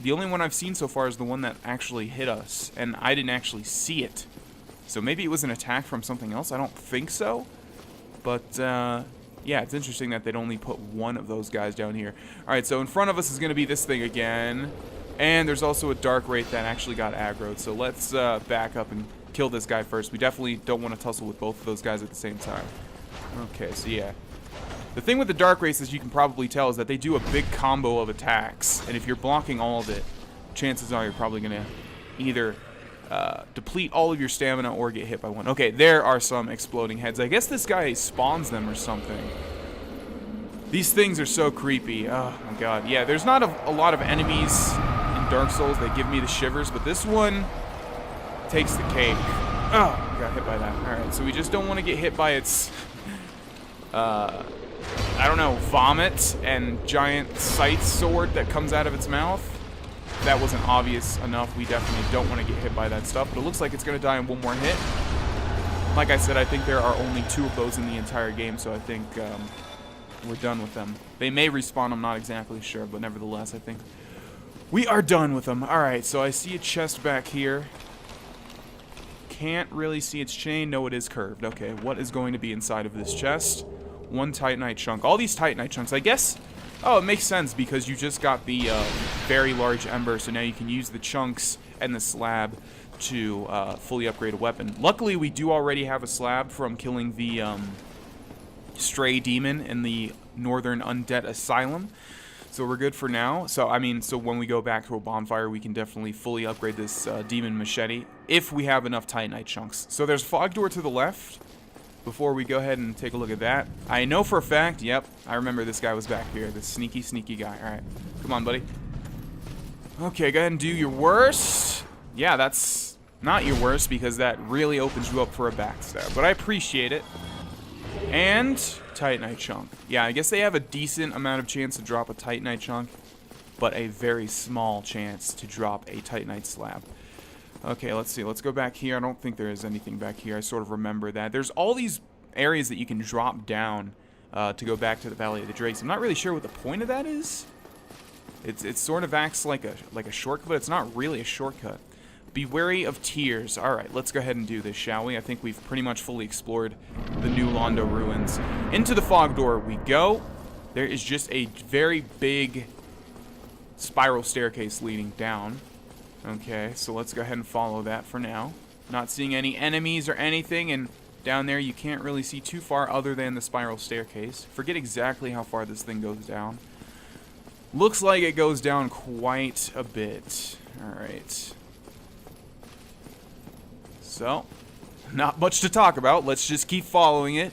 Speaker 1: the only one I've seen so far is the one that actually hit us, and I didn't actually see it. So maybe it was an attack from something else. I don't think so. But, yeah, it's interesting that they'd only put one of those guys down here. Alright, so in front of us is going to be this thing again. And there's also a dark wraith that actually got aggroed. So let's back up and kill this guy first. We definitely don't want to tussle with both of those guys at the same time. Okay, so yeah. The thing with the dark wraiths, as you can probably tell, is that they do a big combo of attacks. And if you're blocking all of it, chances are you're probably going to either deplete all of your stamina or get hit by one. Okay, there are some exploding heads. I guess this guy spawns them or something. These things are so creepy. Oh my god. Yeah, there's not a lot of enemies in Dark Souls that give me the shivers, but this one takes the cake. Oh, got hit by that. Alright, so we just don't want to get hit by its I don't know, vomit and giant scythe sword that comes out of its mouth. That wasn't obvious enough. We definitely don't want to get hit by that stuff, but it looks like it's going to die in one more hit. Like I said, I think there are only 2 of those in the entire game, so I think we're done with them. They may respawn, I'm not exactly sure, but nevertheless, I think we are done with them. Alright, so I see a chest back here. Can't really see its chain. No, it is curved. Okay, what is going to be inside of this chest? 1 Titanite chunk. All these Titanite chunks, I guess. Oh, it makes sense because you just got the very large ember, so now you can use the chunks and the slab to fully upgrade a weapon. Luckily, we do already have a slab from killing the stray demon in the Northern Undead Asylum, so we're good for now. So, I mean, so when we go back to a bonfire, we can definitely fully upgrade this demon machete if we have enough Titanite chunks. So there's Fog Door to the left. Before we go ahead and take a look at that, I know for a fact, yep, I remember this guy was back here. This sneaky, sneaky guy. All right, come on, buddy. Okay, go ahead and do your worst. Yeah, that's not your worst because that really opens you up for a backstab, but I appreciate it. And Titanite chunk. Yeah, I guess they have a decent amount of chance to drop a Titanite chunk, but a very small chance to drop a Titanite slab. Okay, let's see. Let's go back here. I don't think there is anything back here. I sort of remember that. There's all these areas that you can drop down to go back to the Valley of the Drakes. I'm not really sure what the point of that is. It sort of acts like a shortcut, but it's not really a shortcut. Be wary of tears. All right, let's go ahead and do this, shall we? I think we've pretty much fully explored the New Londo ruins. Into the Fog Door we go. There is just a very big spiral staircase leading down. Okay, so let's go ahead and follow that for now. Not seeing any enemies or anything, and down there you can't really see too far other than the spiral staircase. Forget exactly how far this thing goes down. Looks like it goes down quite a bit. Alright. So, not much to talk about. Let's just keep following it.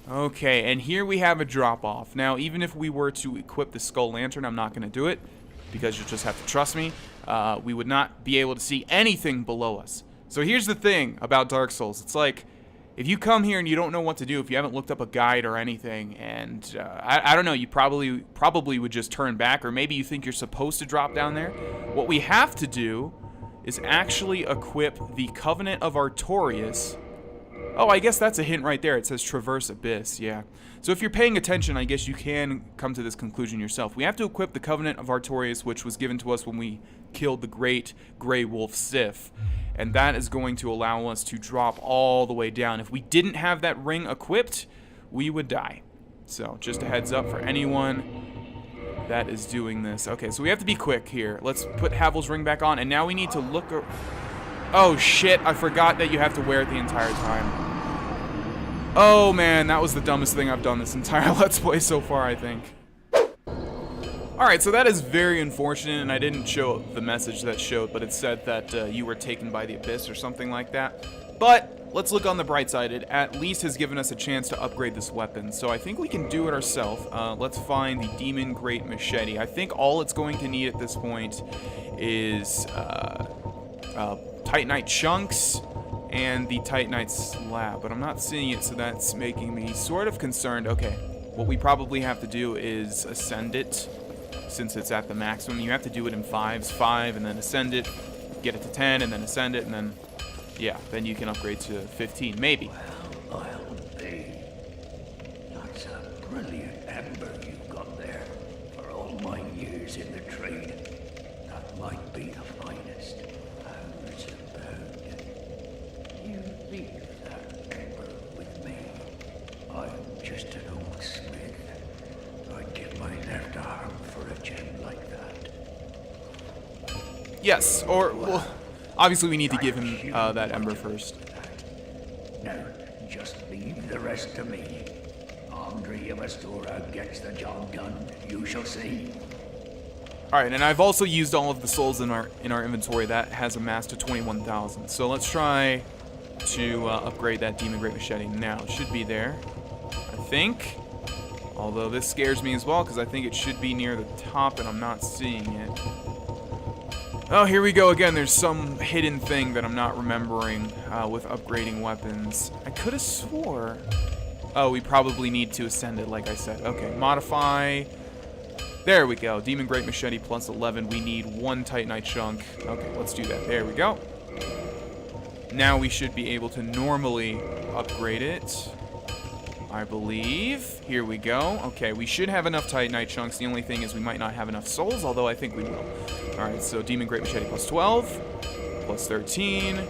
Speaker 1: Okay, and here we have a drop-off. Now, even if we were to equip the Skull Lantern, I'm not going to do it, because you'll just have to trust me. We would not be able to see anything below us. So here's the thing about Dark Souls. It's like, if you come here and you don't know what to do, if you haven't looked up a guide or anything, and I don't know, you probably would just turn back, or maybe you think you're supposed to drop down there. What we have to do is actually equip the Covenant of Artorias. Oh, I guess that's a hint right there. It says Traverse Abyss, yeah. So if you're paying attention, I guess you can come to this conclusion yourself. We have to equip the Covenant of Artorias, which was given to us when we killed the great Grey Wolf Sif. And that is going to allow us to drop all the way down. If we didn't have that ring equipped, we would die. So just a heads up for anyone that is doing this. Okay, so we have to be quick here. Let's put Havel's ring back on, and now we need to look... Oh shit, I forgot that you have to wear it the entire time. Oh man, that was the dumbest thing I've done this entire Let's Play so far, I think. Alright, so that is very unfortunate, and I didn't show the message that showed, but it said that you were taken by the Abyss or something like that. But let's look on the bright side. It at least has given us a chance to upgrade this weapon, so I think we can do it ourselves. Let's find the Demon Great Machete. I think all it's going to need at this point is Titanite Chunks and the Titanite Slab, but I'm not seeing it, so that's making me sort of concerned. Okay, what we probably have to do is ascend it, since it's at the maximum. You have to do it in 5s, 5, and then ascend it, get it to 10, and then ascend it, and then, yeah, then you can upgrade to 15, maybe.
Speaker 10: Well, I'll be. That's a brilliant ember you've got there. For all my years in the trade, that might be the finest. Hours a pound. You leave that ember with me. I'm just an old smith. I'd give my left arm for a gem like that.
Speaker 1: Yes, or, well, obviously we need to give him that ember first.
Speaker 10: Now, just leave the rest to me. Andre of Astora gets the job done. You shall see.
Speaker 1: Alright, and I've also used all of the souls in our inventory. That has amassed to 21,000. So let's try to upgrade that Demon Great Machete now. It should be there, I think. Although this scares me as well, because I think it should be near the top, and I'm not seeing it. Oh, here we go again. There's some hidden thing that I'm not remembering with upgrading weapons. I could have swore... Oh, we probably need to ascend it, like I said. Okay, modify... There we go. Demon Great Machete plus 11. We need 1 Titanite Chunk. Okay, let's do that. There we go. Now we should be able to normally upgrade it, I believe. Here we go. Okay, we should have enough Titanite Chunks. The only thing is we might not have enough souls, although I think we will. Alright, so Demon Great Machete plus 12, plus 13,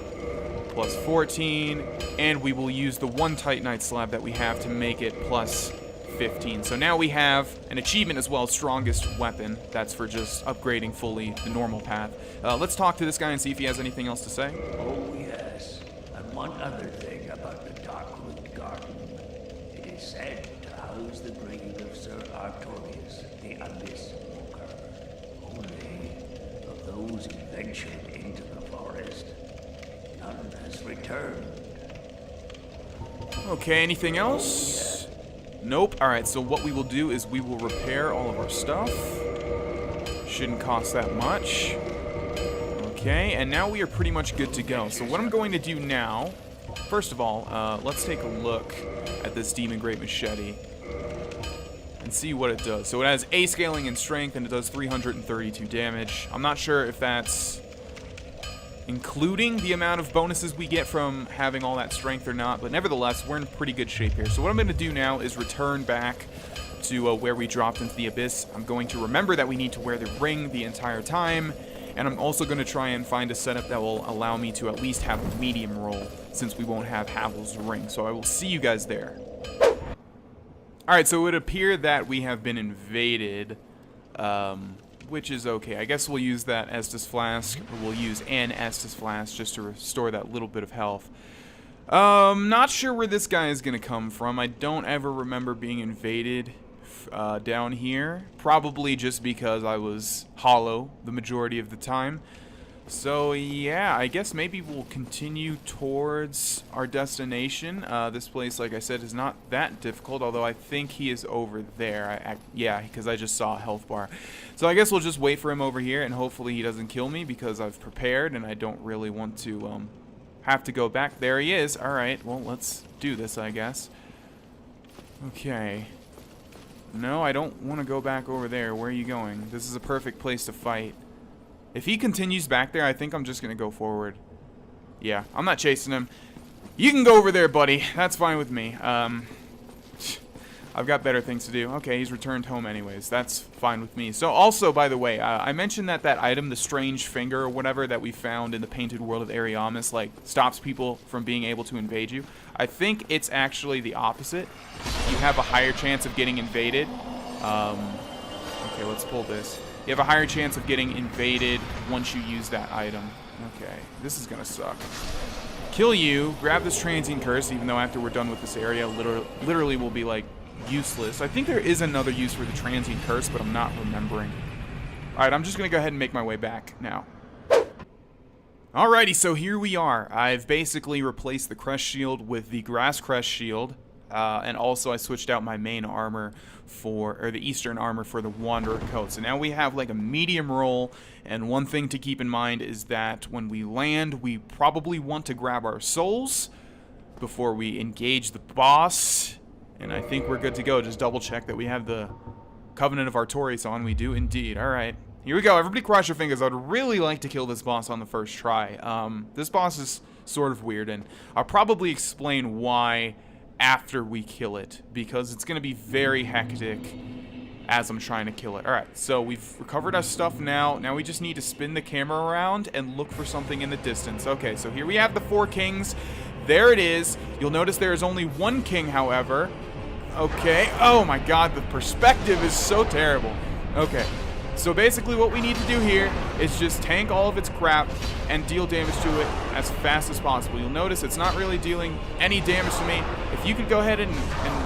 Speaker 1: plus 14, and we will use the 1 Titanite Slab that we have to make it plus 15. So now we have an achievement as well, Strongest Weapon. That's for just upgrading fully the normal path. Let's talk to this guy and see if he has anything else to say.
Speaker 10: Oh, yes. And one other thing about the Darkwood Garden. It is said to house the grave of Sir Artorius, the Abyss Walker. Only of those who ventured into the forest, none has returned.
Speaker 1: Okay, anything else? Nope. Alright, so what we will do is we will repair all of our stuff. Shouldn't cost that much. Okay, and now we are pretty much good to go. So what I'm going to do now, first of all, let's take a look at this Demon Great Machete and see what it does. So it has A scaling and strength, and it does 332 damage. I'm not sure if that's including the amount of bonuses we get from having all that strength or not, but nevertheless, we're in pretty good shape here. So what I'm going to do now is return back to where we dropped into the Abyss. I'm going to remember that we need to wear the ring the entire time, and I'm also going to try and find a setup that will allow me to at least have a medium roll, since we won't have Havel's ring. So I will see you guys there. Alright, so it would appear that we have been invaded, which is okay. I guess we'll use that Estus Flask, or we'll use an Estus Flask just to restore that little bit of health. Not sure where this guy is going to come from. I don't ever remember being invaded down here. Probably just because I was hollow the majority of the time. So yeah, I guess maybe we'll continue towards our destination. This place, like I said, is not that difficult, although I think he is over there. Yeah, because I just saw a health bar. So I guess we'll just wait for him over here, and hopefully he doesn't kill me, because I've prepared, and I don't really want to have to go back. There he is. Alright, well, let's do this, I guess. Okay. No, I don't want to go back over there. Where are you going? This is a perfect place to fight. If he continues back there, I think I'm just going to go forward. Yeah, I'm not chasing him. You can go over there, buddy. That's fine with me. I've got better things to do. Okay, he's returned home anyways. That's fine with me. So also, by the way, I mentioned that item, the strange finger or whatever that we found in the painted world of Ariamis, like, stops people from being able to invade you. I think it's actually the opposite. You have a higher chance of getting invaded. Okay, let's pull this. You have a higher chance of getting invaded once you use that item. Okay, this is gonna suck. kill you, grab this transient curse, even though after we're done with this area, literally will be, like, useless. I think there is another use for the transient curse, but I'm not remembering. Alright, I'm just going to go ahead and make my way back now. Alrighty, so here we are. I've basically replaced the Crest Shield with the Grass Crest Shield. And also I switched out my main armor or the Eastern armor for the Wanderer coat. So now we have like a medium roll, and one thing to keep in mind is that when we land, we probably want to grab our souls before we engage the boss. And I think we're good to go. Just double check that we have the Covenant of Artorias on. We do indeed. Alright. Here we go. Everybody cross your fingers. I'd really like to kill this boss on the first try. This boss is sort of weird, and I'll probably explain why after we kill it, because it's going to be very hectic as I'm trying to kill it. Alright, so we've recovered our stuff now. Now we just need to spin the camera around and look for something in the distance. Okay, so here we have the 4 kings. There it is. You'll notice there is only 1 king, however. Okay. Oh my god, the perspective is so terrible. Okay. So basically what we need to do here is just tank all of its crap and deal damage to it as fast as possible. You'll notice it's not really dealing any damage to me. If you could go ahead and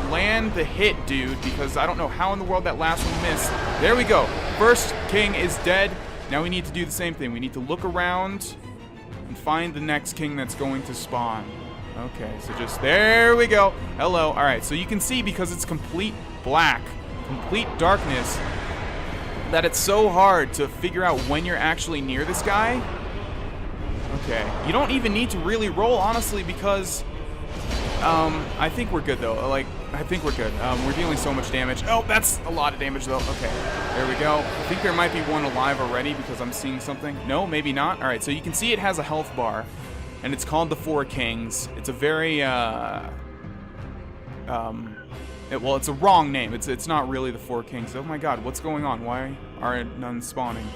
Speaker 1: land the hit, dude, because I don't know how in the world that last one missed. There we go. First king is dead. Now we need to do the same thing. We need to look around and find the next king that's going to spawn. Okay, so just, there we go. Hello. All right, so you can see because it's complete black, complete darkness, that it's so hard to figure out when you're actually near this guy. Okay, you don't even need to really roll, honestly, because I think we're good, though. Like, I think we're good. We're dealing so much damage. Oh, that's a lot of damage, though. Okay, there we go. I think there might be one alive already because I'm seeing something. No, maybe not. All right, so you can see it has a health bar, and it's called the 4 Kings. It's a very, well, it's a wrong name. It's not really the 4 Kings. Oh my god, what's going on? Why are none spawning?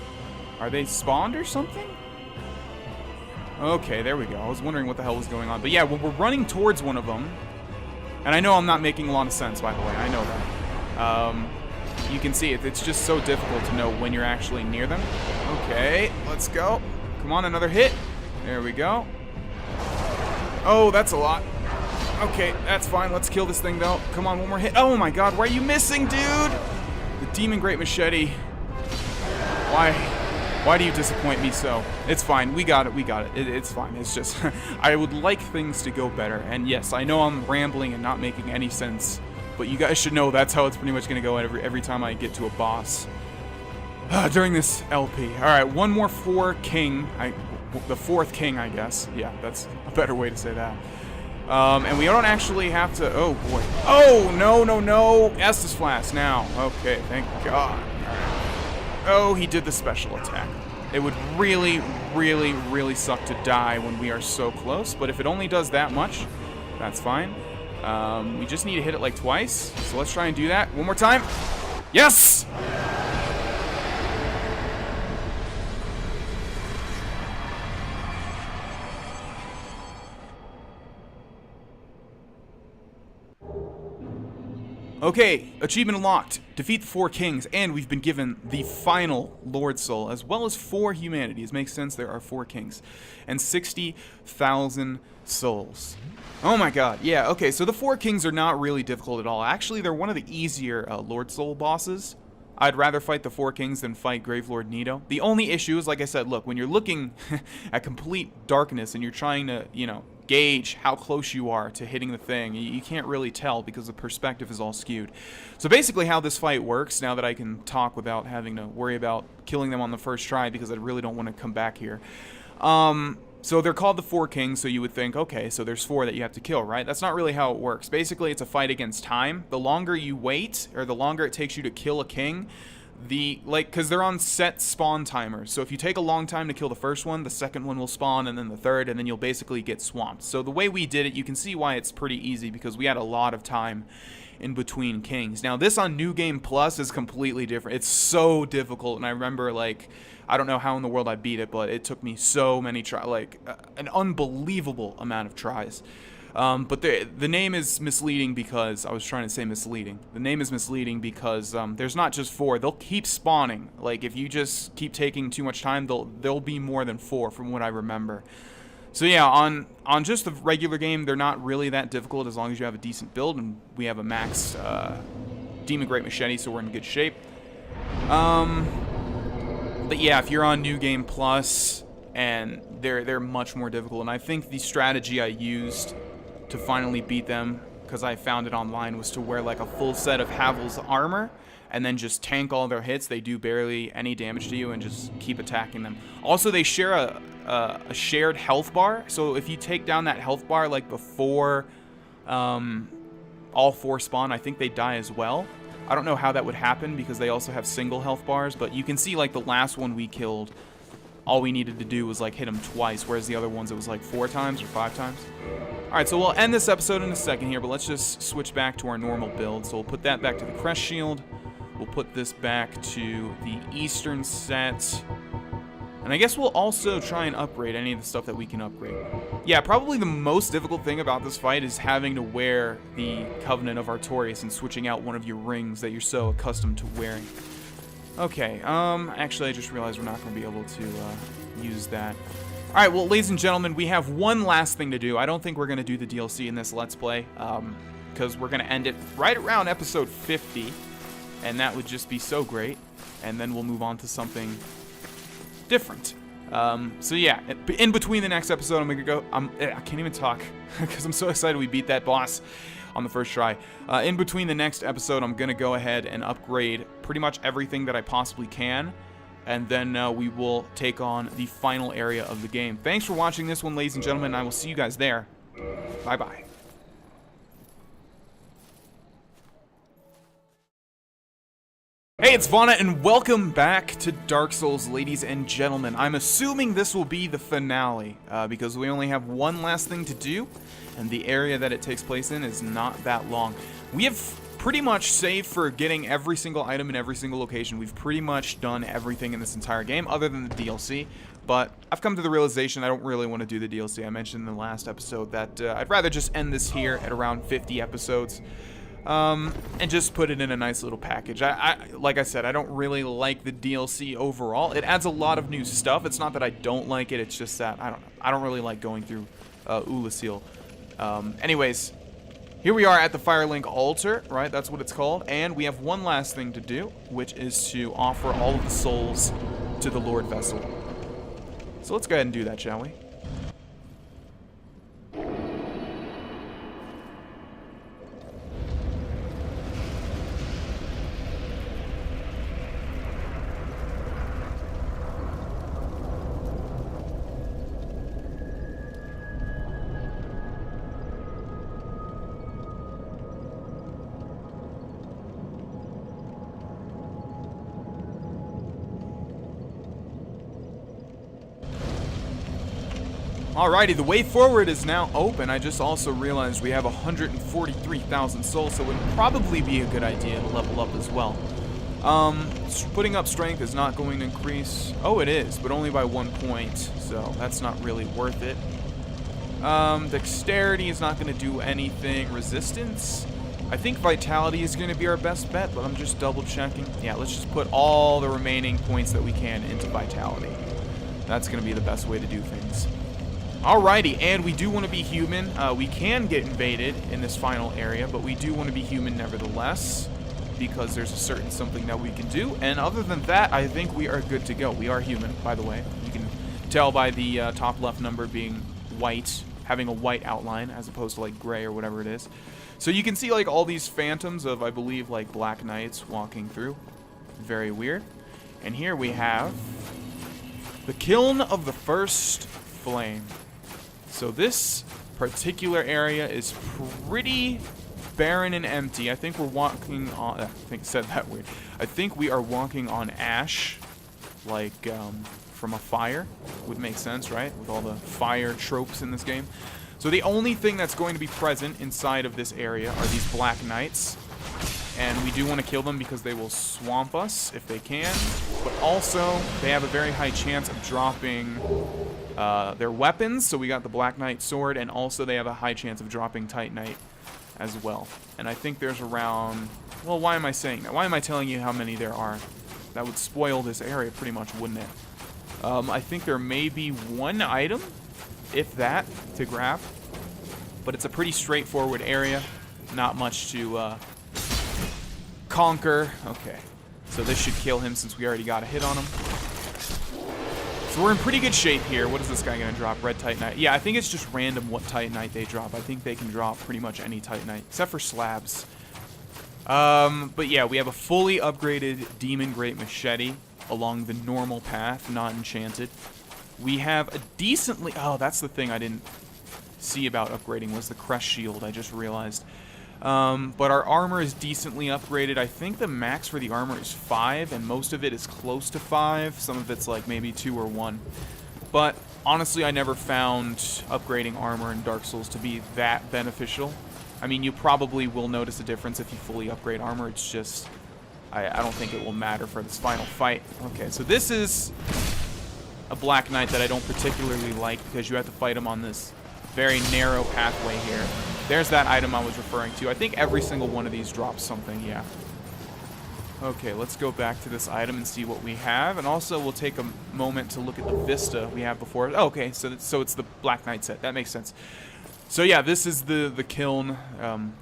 Speaker 1: Are they spawned or something? Okay, there we go. I was wondering what the hell was going on. But yeah, when we're running towards one of them, and I know I'm not making a lot of sense, by the way. I know that. You can see it. It's just so difficult to know when you're actually near them. Okay, let's go. Come on, another hit. There we go. Oh, that's a lot. Okay, that's fine. Let's kill this thing, though. Come on, one more hit. Oh my god, why are you missing, dude? The Demon Great Machete. Why do you disappoint me so? It's fine. We got it. We got it. It's fine. It's just, I would like things to go better. And yes, I know I'm rambling and not making any sense, but you guys should know that's how it's pretty much going to go every time I get to a boss. During this LP. Alright, one more 4 king. The 4th king, I guess. Yeah, that's a better way to say that. And we don't actually have to... Oh, boy. Oh, no. Estus Flask now. Okay, thank God. Oh, he did the special attack. It would really, really, really suck to die when we are so close, but if it only does that much, that's fine. We just need to hit it like twice, so let's try and do that. One more time. Yes! Okay, achievement unlocked. Defeat the 4 kings, and we've been given the final Lord Soul, as well as 4 humanities. Makes sense, there are 4 kings. And 60,000 souls. Oh my god, yeah, okay, so the 4 kings are not really difficult at all. Actually, they're one of the easier Lord Soul bosses. I'd rather fight the 4 kings than fight Gravelord Nito. The only issue is, like I said, look, when you're looking at complete darkness and you're trying to, you know, gauge how close you are to hitting the thing, you can't really tell because the perspective is all skewed. So basically how this fight works, now that I can talk without having to worry about killing them on the first try because I really don't want to come back here. So they're called the 4 kings, so you would think, okay, so there's 4 that you have to kill, right? That's not really how it works. Basically, it's a fight against time. The longer you wait, or the longer it takes you to kill a king, because they're on set spawn timers. So if you take a long time to kill the first one, the second one will spawn, and then the third, and then you'll basically get swamped. So the way we did it, you can see why it's pretty easy, because we had a lot of time in between kings. Now, this on New Game Plus is completely different. It's so difficult, and I remember, like, I don't know how in the world I beat it, but it took me so many tries, like, an unbelievable amount of tries. But the name is misleading because, I was trying to say misleading. The name is misleading because there's not just 4. They'll keep spawning. Like, if you just keep taking too much time, there'll be more than 4 from what I remember. So yeah, on just the regular game, they're not really that difficult as long as you have a decent build, and we have a max Demon Great Machete, so we're in good shape. But yeah, if you're on New Game Plus, and they're much more difficult, and I think the strategy I used to finally beat them, because I found it online, was to wear like a full set of Havel's armor, and then just tank all their hits. They do barely any damage to you, and just keep attacking them. Also, they share a shared health bar, so if you take down that health bar like before all 4 spawn, I think they die as well. I don't know how that would happen because they also have single health bars, but you can see like the last one we killed, all we needed to do was like hit him twice, whereas the other ones it was like 4 times or 5 times. Alright, so we'll end this episode in a second here, but let's just switch back to our normal build. So we'll put that back to the crest shield. We'll put this back to the eastern set. And I guess we'll also try and upgrade any of the stuff that we can upgrade. Yeah, probably the most difficult thing about this fight is having to wear the Covenant of Artorias and switching out one of your rings that you're so accustomed to wearing. Okay, actually I just realized we're not going to be able to use that. Alright, well, ladies and gentlemen, we have one last thing to do. I don't think we're going to do the DLC in this Let's Play, because we're going to end it right around episode 50, and that would just be so great, and then we'll move on to something different. So yeah, in between the next episode, I'm gonna go. I can't even talk because I'm so excited we beat that boss on the first try. In between the next episode, I'm gonna go ahead and upgrade pretty much everything that I possibly can, and then we will take on the final area of the game. Thanks for watching this one, ladies and gentlemen, and I will see you guys there. Bye bye. Hey, it's Vana, and welcome back to Dark Souls, ladies and gentlemen. I'm assuming this will be the finale, because we only have one last thing to do, and the area that it takes place in is not that long. We have pretty much saved for getting every single item in every single location. We've pretty much done everything in this entire game, other than the DLC, but I've come to the realization I don't really want to do the DLC. I mentioned in the last episode that I'd rather just end this here at around 50 episodes. And just put it in a nice little package. Like I said, I don't really like the DLC overall. It adds a lot of new stuff. It's not that I don't like it, it's just that, I don't know. I don't really like going through Ulasil. Anyways, here we are at the Firelink altar, right? That's what it's called. And we have one last thing to do, which is to offer all of the souls to the Lord Vessel. So let's go ahead and do that, shall we? Alrighty, the way forward is now open. I just also realized we have 143,000 souls, so it would probably be a good idea to level up as well. Putting up strength is not going to increase. Oh, it is, but only by 1 point, so that's not really worth it. Dexterity is not going to do anything. Resistance? I think Vitality is going to be our best bet, but I'm just double checking. Yeah, let's just put all the remaining points that we can into Vitality. That's going to be the best way to do things. Alrighty, and we do want to be human. We can get invaded in this final area, but we do want to be human nevertheless, because there's a certain something that we can do. And other than that, I think we are good to go. We are human, by the way. You can tell by the top left number being white, having a white outline, as opposed to like gray or whatever it is. So you can see like all these phantoms of, I believe, like Black Knights walking through. Very weird. And here we have the Kiln of the First Flame. So this particular area is pretty barren and empty. I think we're walking on... I think I said that weird. I think we are walking on ash, like from a fire. Would make sense, right? With all the fire tropes in this game. So the only thing that's going to be present inside of this area are these Black Knights. And we do want to kill them because they will swamp us if they can. But also, they have a very high chance of dropping their weapons. So we got the Black Knight sword, and also they have a high chance of dropping Titanite as well. And I think there's around... Well, why am I saying that? Why am I telling you how many there are? That would spoil this area pretty much, wouldn't it? I think there may be one item if that, to grab. But it's a pretty straightforward area. Not much to conquer. Okay. So this should kill him since we already got a hit on him. So we're in pretty good shape here. What is this guy going to drop? Red Titanite. Yeah, I think it's just random what Titanite they drop. I think they can drop pretty much any Titanite, except for slabs. But yeah, we have a fully upgraded Demon Great Machete along the normal path, not enchanted. We have a decently... Oh, that's the thing I didn't see about upgrading was the Crest Shield, I just realized. But our armor is decently upgraded. I think the max for the armor is 5, and most of it is close to 5. Some of it's like maybe 2 or 1. But honestly, I never found upgrading armor in Dark Souls to be that beneficial. I mean, you probably will notice a difference if you fully upgrade armor. It's just, I don't think it will matter for this final fight. Okay, so this is a Black Knight that I don't particularly like because you have to fight him on this very narrow pathway here. There's that item I was referring to. I think every single one of these drops something, yeah. Okay, let's go back to this item and see what we have. And also, we'll take a moment to look at the vista we have before. Oh, okay, so it's the Black Knight set. That makes sense. So yeah, this is the kiln.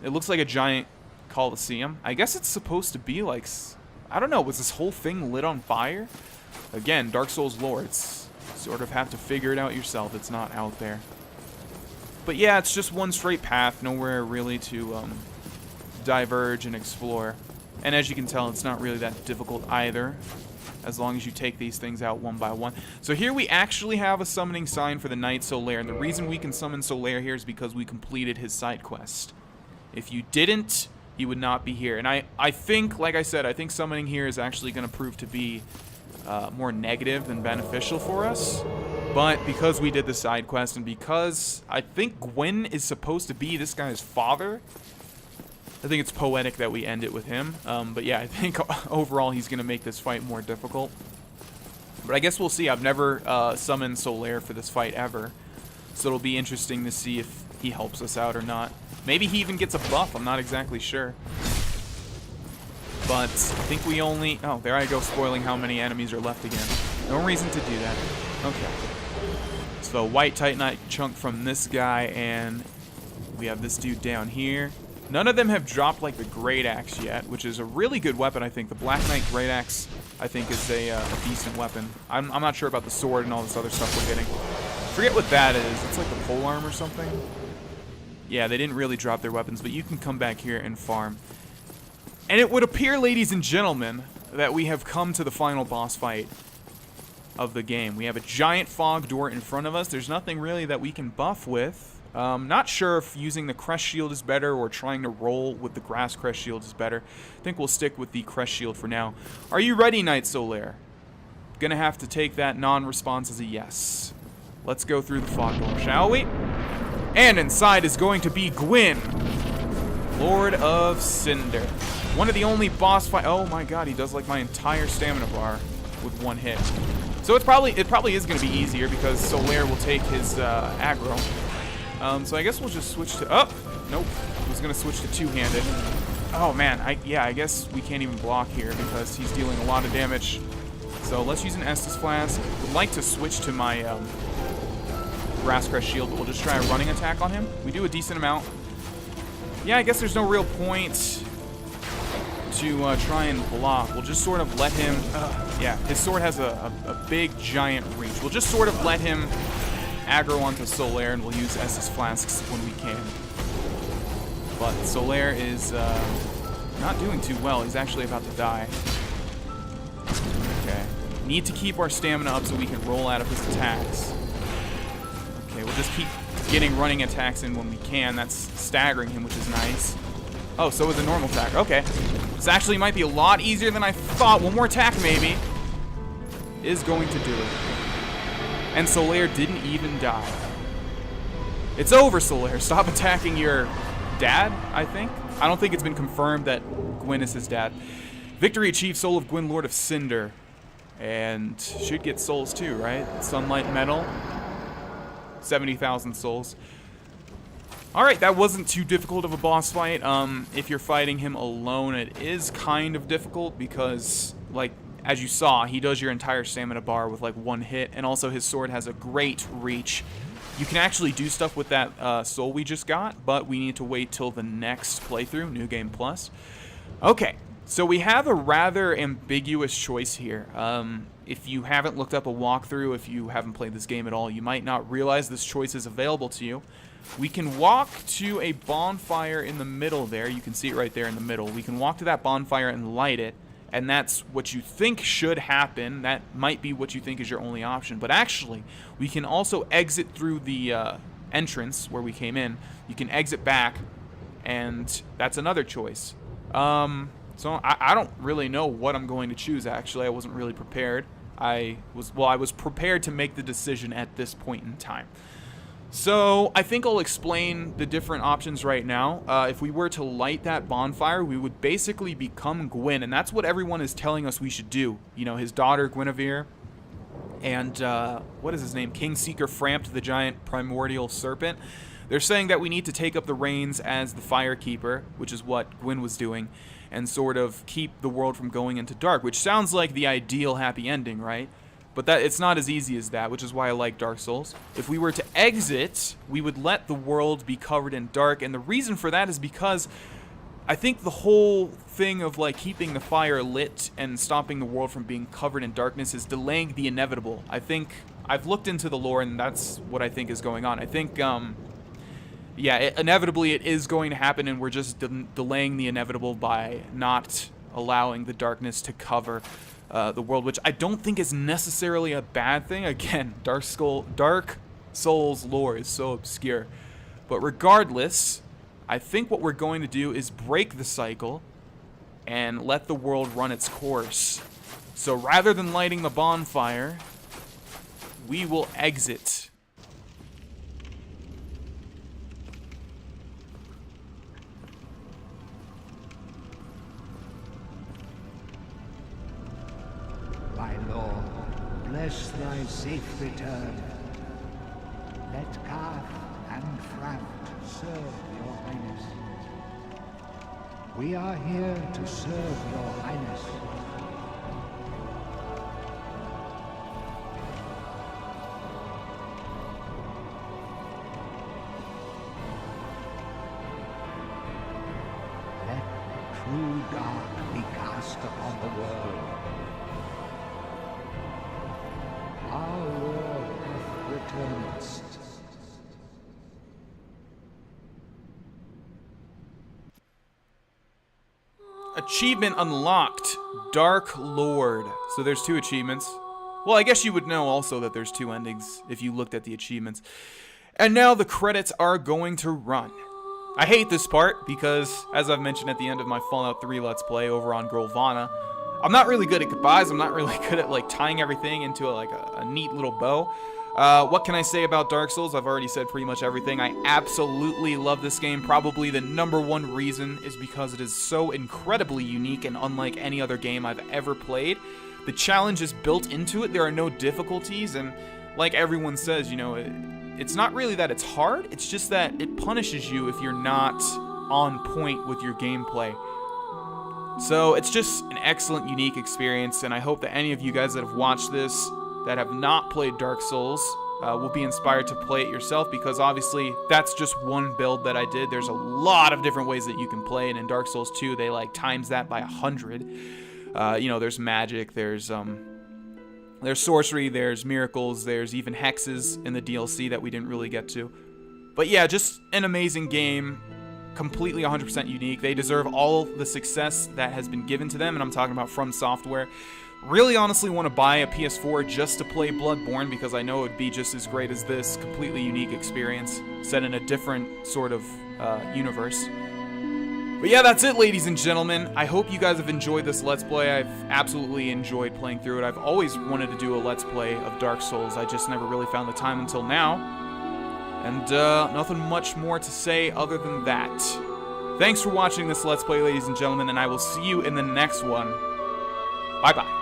Speaker 1: It looks like a giant coliseum. I guess it's supposed to be like... I don't know, was this whole thing lit on fire? Again, Dark Souls lore. It's sort of have to figure it out yourself. It's not out there. But yeah, it's just one straight path, nowhere really to diverge and explore. And as you can tell, it's not really that difficult either, as long as you take these things out one by one. So here we actually have a summoning sign for the Knight Solaire, and the reason we can summon Solaire here is because we completed his side quest. If you didn't, he would not be here. And I think, like I said, I think summoning here is actually going to prove to be more negative than beneficial for us. But because we did the side quest, and because I think Gwyn is supposed to be this guy's father, I think it's poetic that we end it with him. But yeah, I think overall he's going to make this fight more difficult. But I guess we'll see. I've never summoned Solaire for this fight ever. So it'll be interesting to see if he helps us out or not. Maybe he even gets a buff. I'm not exactly sure. But I think we only... Oh, there I go, spoiling how many enemies are left again. No reason to do that. Okay. So white Titanite chunk from this guy, and we have this dude down here. None of them have dropped like the Great Axe yet, which is a really good weapon, I think. The Black Knight Great Axe, I think, is a decent weapon. I'm not sure about the sword and all this other stuff we're getting. Forget what that is. It's like the polearm or something. Yeah, they didn't really drop their weapons, but you can come back here and farm. And it would appear, ladies and gentlemen, that we have come to the final boss fight of the game. We have a giant fog door in front of us. There's nothing really that we can buff with. Not sure if using the Crest Shield is better or trying to roll with the Grass Crest Shield is better. I think we'll stick with the Crest Shield for now. Are you ready, Knight Solaire? Gonna have to take that non-response as a yes. Let's go through the fog door, shall we? And inside is going to be Gwyn, Lord of Cinder. One of the only boss fight. Oh my god, he does like my entire stamina bar with one hit. So it probably is going to be easier because Solaire will take his aggro. So I guess we'll just switch to... Oh, nope. I was going to switch to two-handed. Oh man, I guess we can't even block here because he's dealing a lot of damage. So let's use an Estus Flask. Would like to switch to my Grass Crest Shield, but we'll just try a running attack on him. We do a decent amount. Yeah, I guess there's no real point to try and block. We'll just sort of let him... yeah, his sword has a big, giant reach. We'll just sort of let him aggro onto Solaire, and we'll use Estus Flasks when we can. But Solaire is not doing too well. He's actually about to die. Okay. Need to keep our stamina up so we can roll out of his attacks. Okay, we'll just keep getting running attacks in when we can. That's staggering him, which is nice. Oh, so is a normal attack. Okay. This actually might be a lot easier than I thought. One more attack, maybe, is going to do it. And Solaire didn't even die. It's over, Solaire. Stop attacking your dad, I think. I don't think it's been confirmed that Gwyn is his dad. Victory achieved, Soul of Gwyn, Lord of Cinder. And should get souls too, right? Sunlight Metal. 70,000 souls. Alright, that wasn't too difficult of a boss fight. If you're fighting him alone, it is kind of difficult because, like, as you saw, he does your entire stamina bar with, like, one hit, and also his sword has a great reach. You can actually do stuff with that soul we just got, but we need to wait till the next playthrough, New Game Plus. Okay, so we have a rather ambiguous choice here. If you haven't looked up a walkthrough, if you haven't played this game at all, you might not realize this choice is available to you. We can walk to a bonfire in the middle there. You can see it right there in the middle. We can walk to that bonfire and light it, and that's what you think should happen. That might be what you think is your only option. But actually, we can also exit through the entrance where we came in. You can exit back, and that's another choice. So I don't really know what I'm going to choose, actually. I wasn't really prepared. I was prepared to make the decision at this point in time. So I think I'll explain the different options right now. If we were to light that bonfire, we would basically become Gwyn, and that's what everyone is telling us we should do. You know, his daughter Guinevere, and what is his name? Kingseeker Frampt, the giant primordial serpent. They're saying that we need to take up the reins as the Firekeeper, which is what Gwyn was doing, and sort of keep the world from going into dark, which sounds like the ideal happy ending, right? But that it's not as easy as that, which is why I like Dark Souls. If we were to exit, we would let the world be covered in dark, and the reason for that is because I think the whole thing of like keeping the fire lit and stopping the world from being covered in darkness is delaying the inevitable. I think I've looked into the lore, and that's what I think is going on. I think yeah, inevitably it is going to happen, and we're just delaying the inevitable by not allowing the darkness to cover the world, which I don't think is necessarily a bad thing. Again, Dark Souls lore is so obscure. But regardless, I think what we're going to do is break the cycle and let the world run its course. So rather than lighting the bonfire, we will exit.
Speaker 10: My lord, bless thy safe return. Let Karth and Frampt serve your highness. We are here to serve your highness. Let true dark be cast upon the world. Our war hath returned.
Speaker 1: Achievement unlocked, Dark Lord. So there's 2 achievements. Well, I guess you would know also that there's 2 endings if you looked at the achievements. And now the credits are going to run. I hate this part because, as I've mentioned at the end of my Fallout 3 Let's Play over on Grovana, I'm not really good at goodbyes. I'm not really good at like tying everything into a neat little bow. What can I say about Dark Souls? I've already said pretty much everything. I absolutely love this game. Probably the #1 reason is because it is so incredibly unique and unlike any other game I've ever played. The challenge is built into it. There are no difficulties, and like everyone says, you know, it's not really that it's hard. It's just that it punishes you if you're not on point with your gameplay. So it's just an excellent, unique experience, and I hope that any of you guys that have watched this that have not played Dark Souls will be inspired to play it yourself, because obviously that's just one build that I did. There's a lot of different ways that you can play, and in Dark Souls 2 they like times that by 100. You know, there's magic, there's sorcery, there's miracles, there's even hexes in the DLC that we didn't really get to. But yeah, just an amazing game, completely 100% unique. They deserve all the success that has been given to them, and I'm talking about From Software. Really honestly want to buy a PS4 just to play Bloodborne, because I know it would be just as great as this completely unique experience set in a different sort of universe. But yeah, that's it, ladies and gentlemen. I hope you guys have enjoyed this Let's Play. I've absolutely enjoyed playing through it. I've always wanted to do a Let's Play of Dark Souls. I just never really found the time until now. And nothing much more to say other than that. Thanks for watching this Let's Play, ladies and gentlemen, and I will see you in the next one. Bye-bye.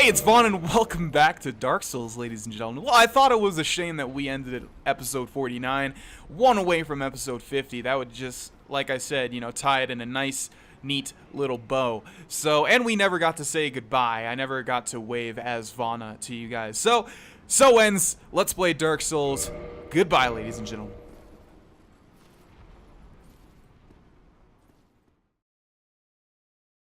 Speaker 1: Hey, it's Vaughn, and welcome back to Dark Souls, ladies and gentlemen. Well, I thought it was a shame that we ended at episode 49, one away from episode 50. That would just, like I said, you know, tie it in a nice, neat little bow. So, and we never got to say goodbye. I never got to wave as Vana to you guys. So ends Let's Play Dark Souls. Goodbye, ladies and gentlemen.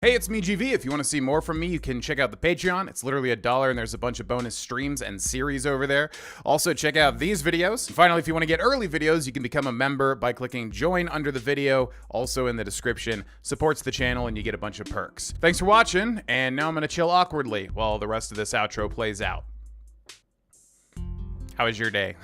Speaker 1: Hey, it's me, GV. If you want to see more from me, you can check out the Patreon. It's literally $1, and there's a bunch of bonus streams and series over there. Also, check out these videos. Finally, if you want to get early videos, you can become a member by clicking join under the video, also in the description. Supports the channel, and you get a bunch of perks. Thanks for watching, and now I'm going to chill awkwardly while the rest of this outro plays out. How was your day?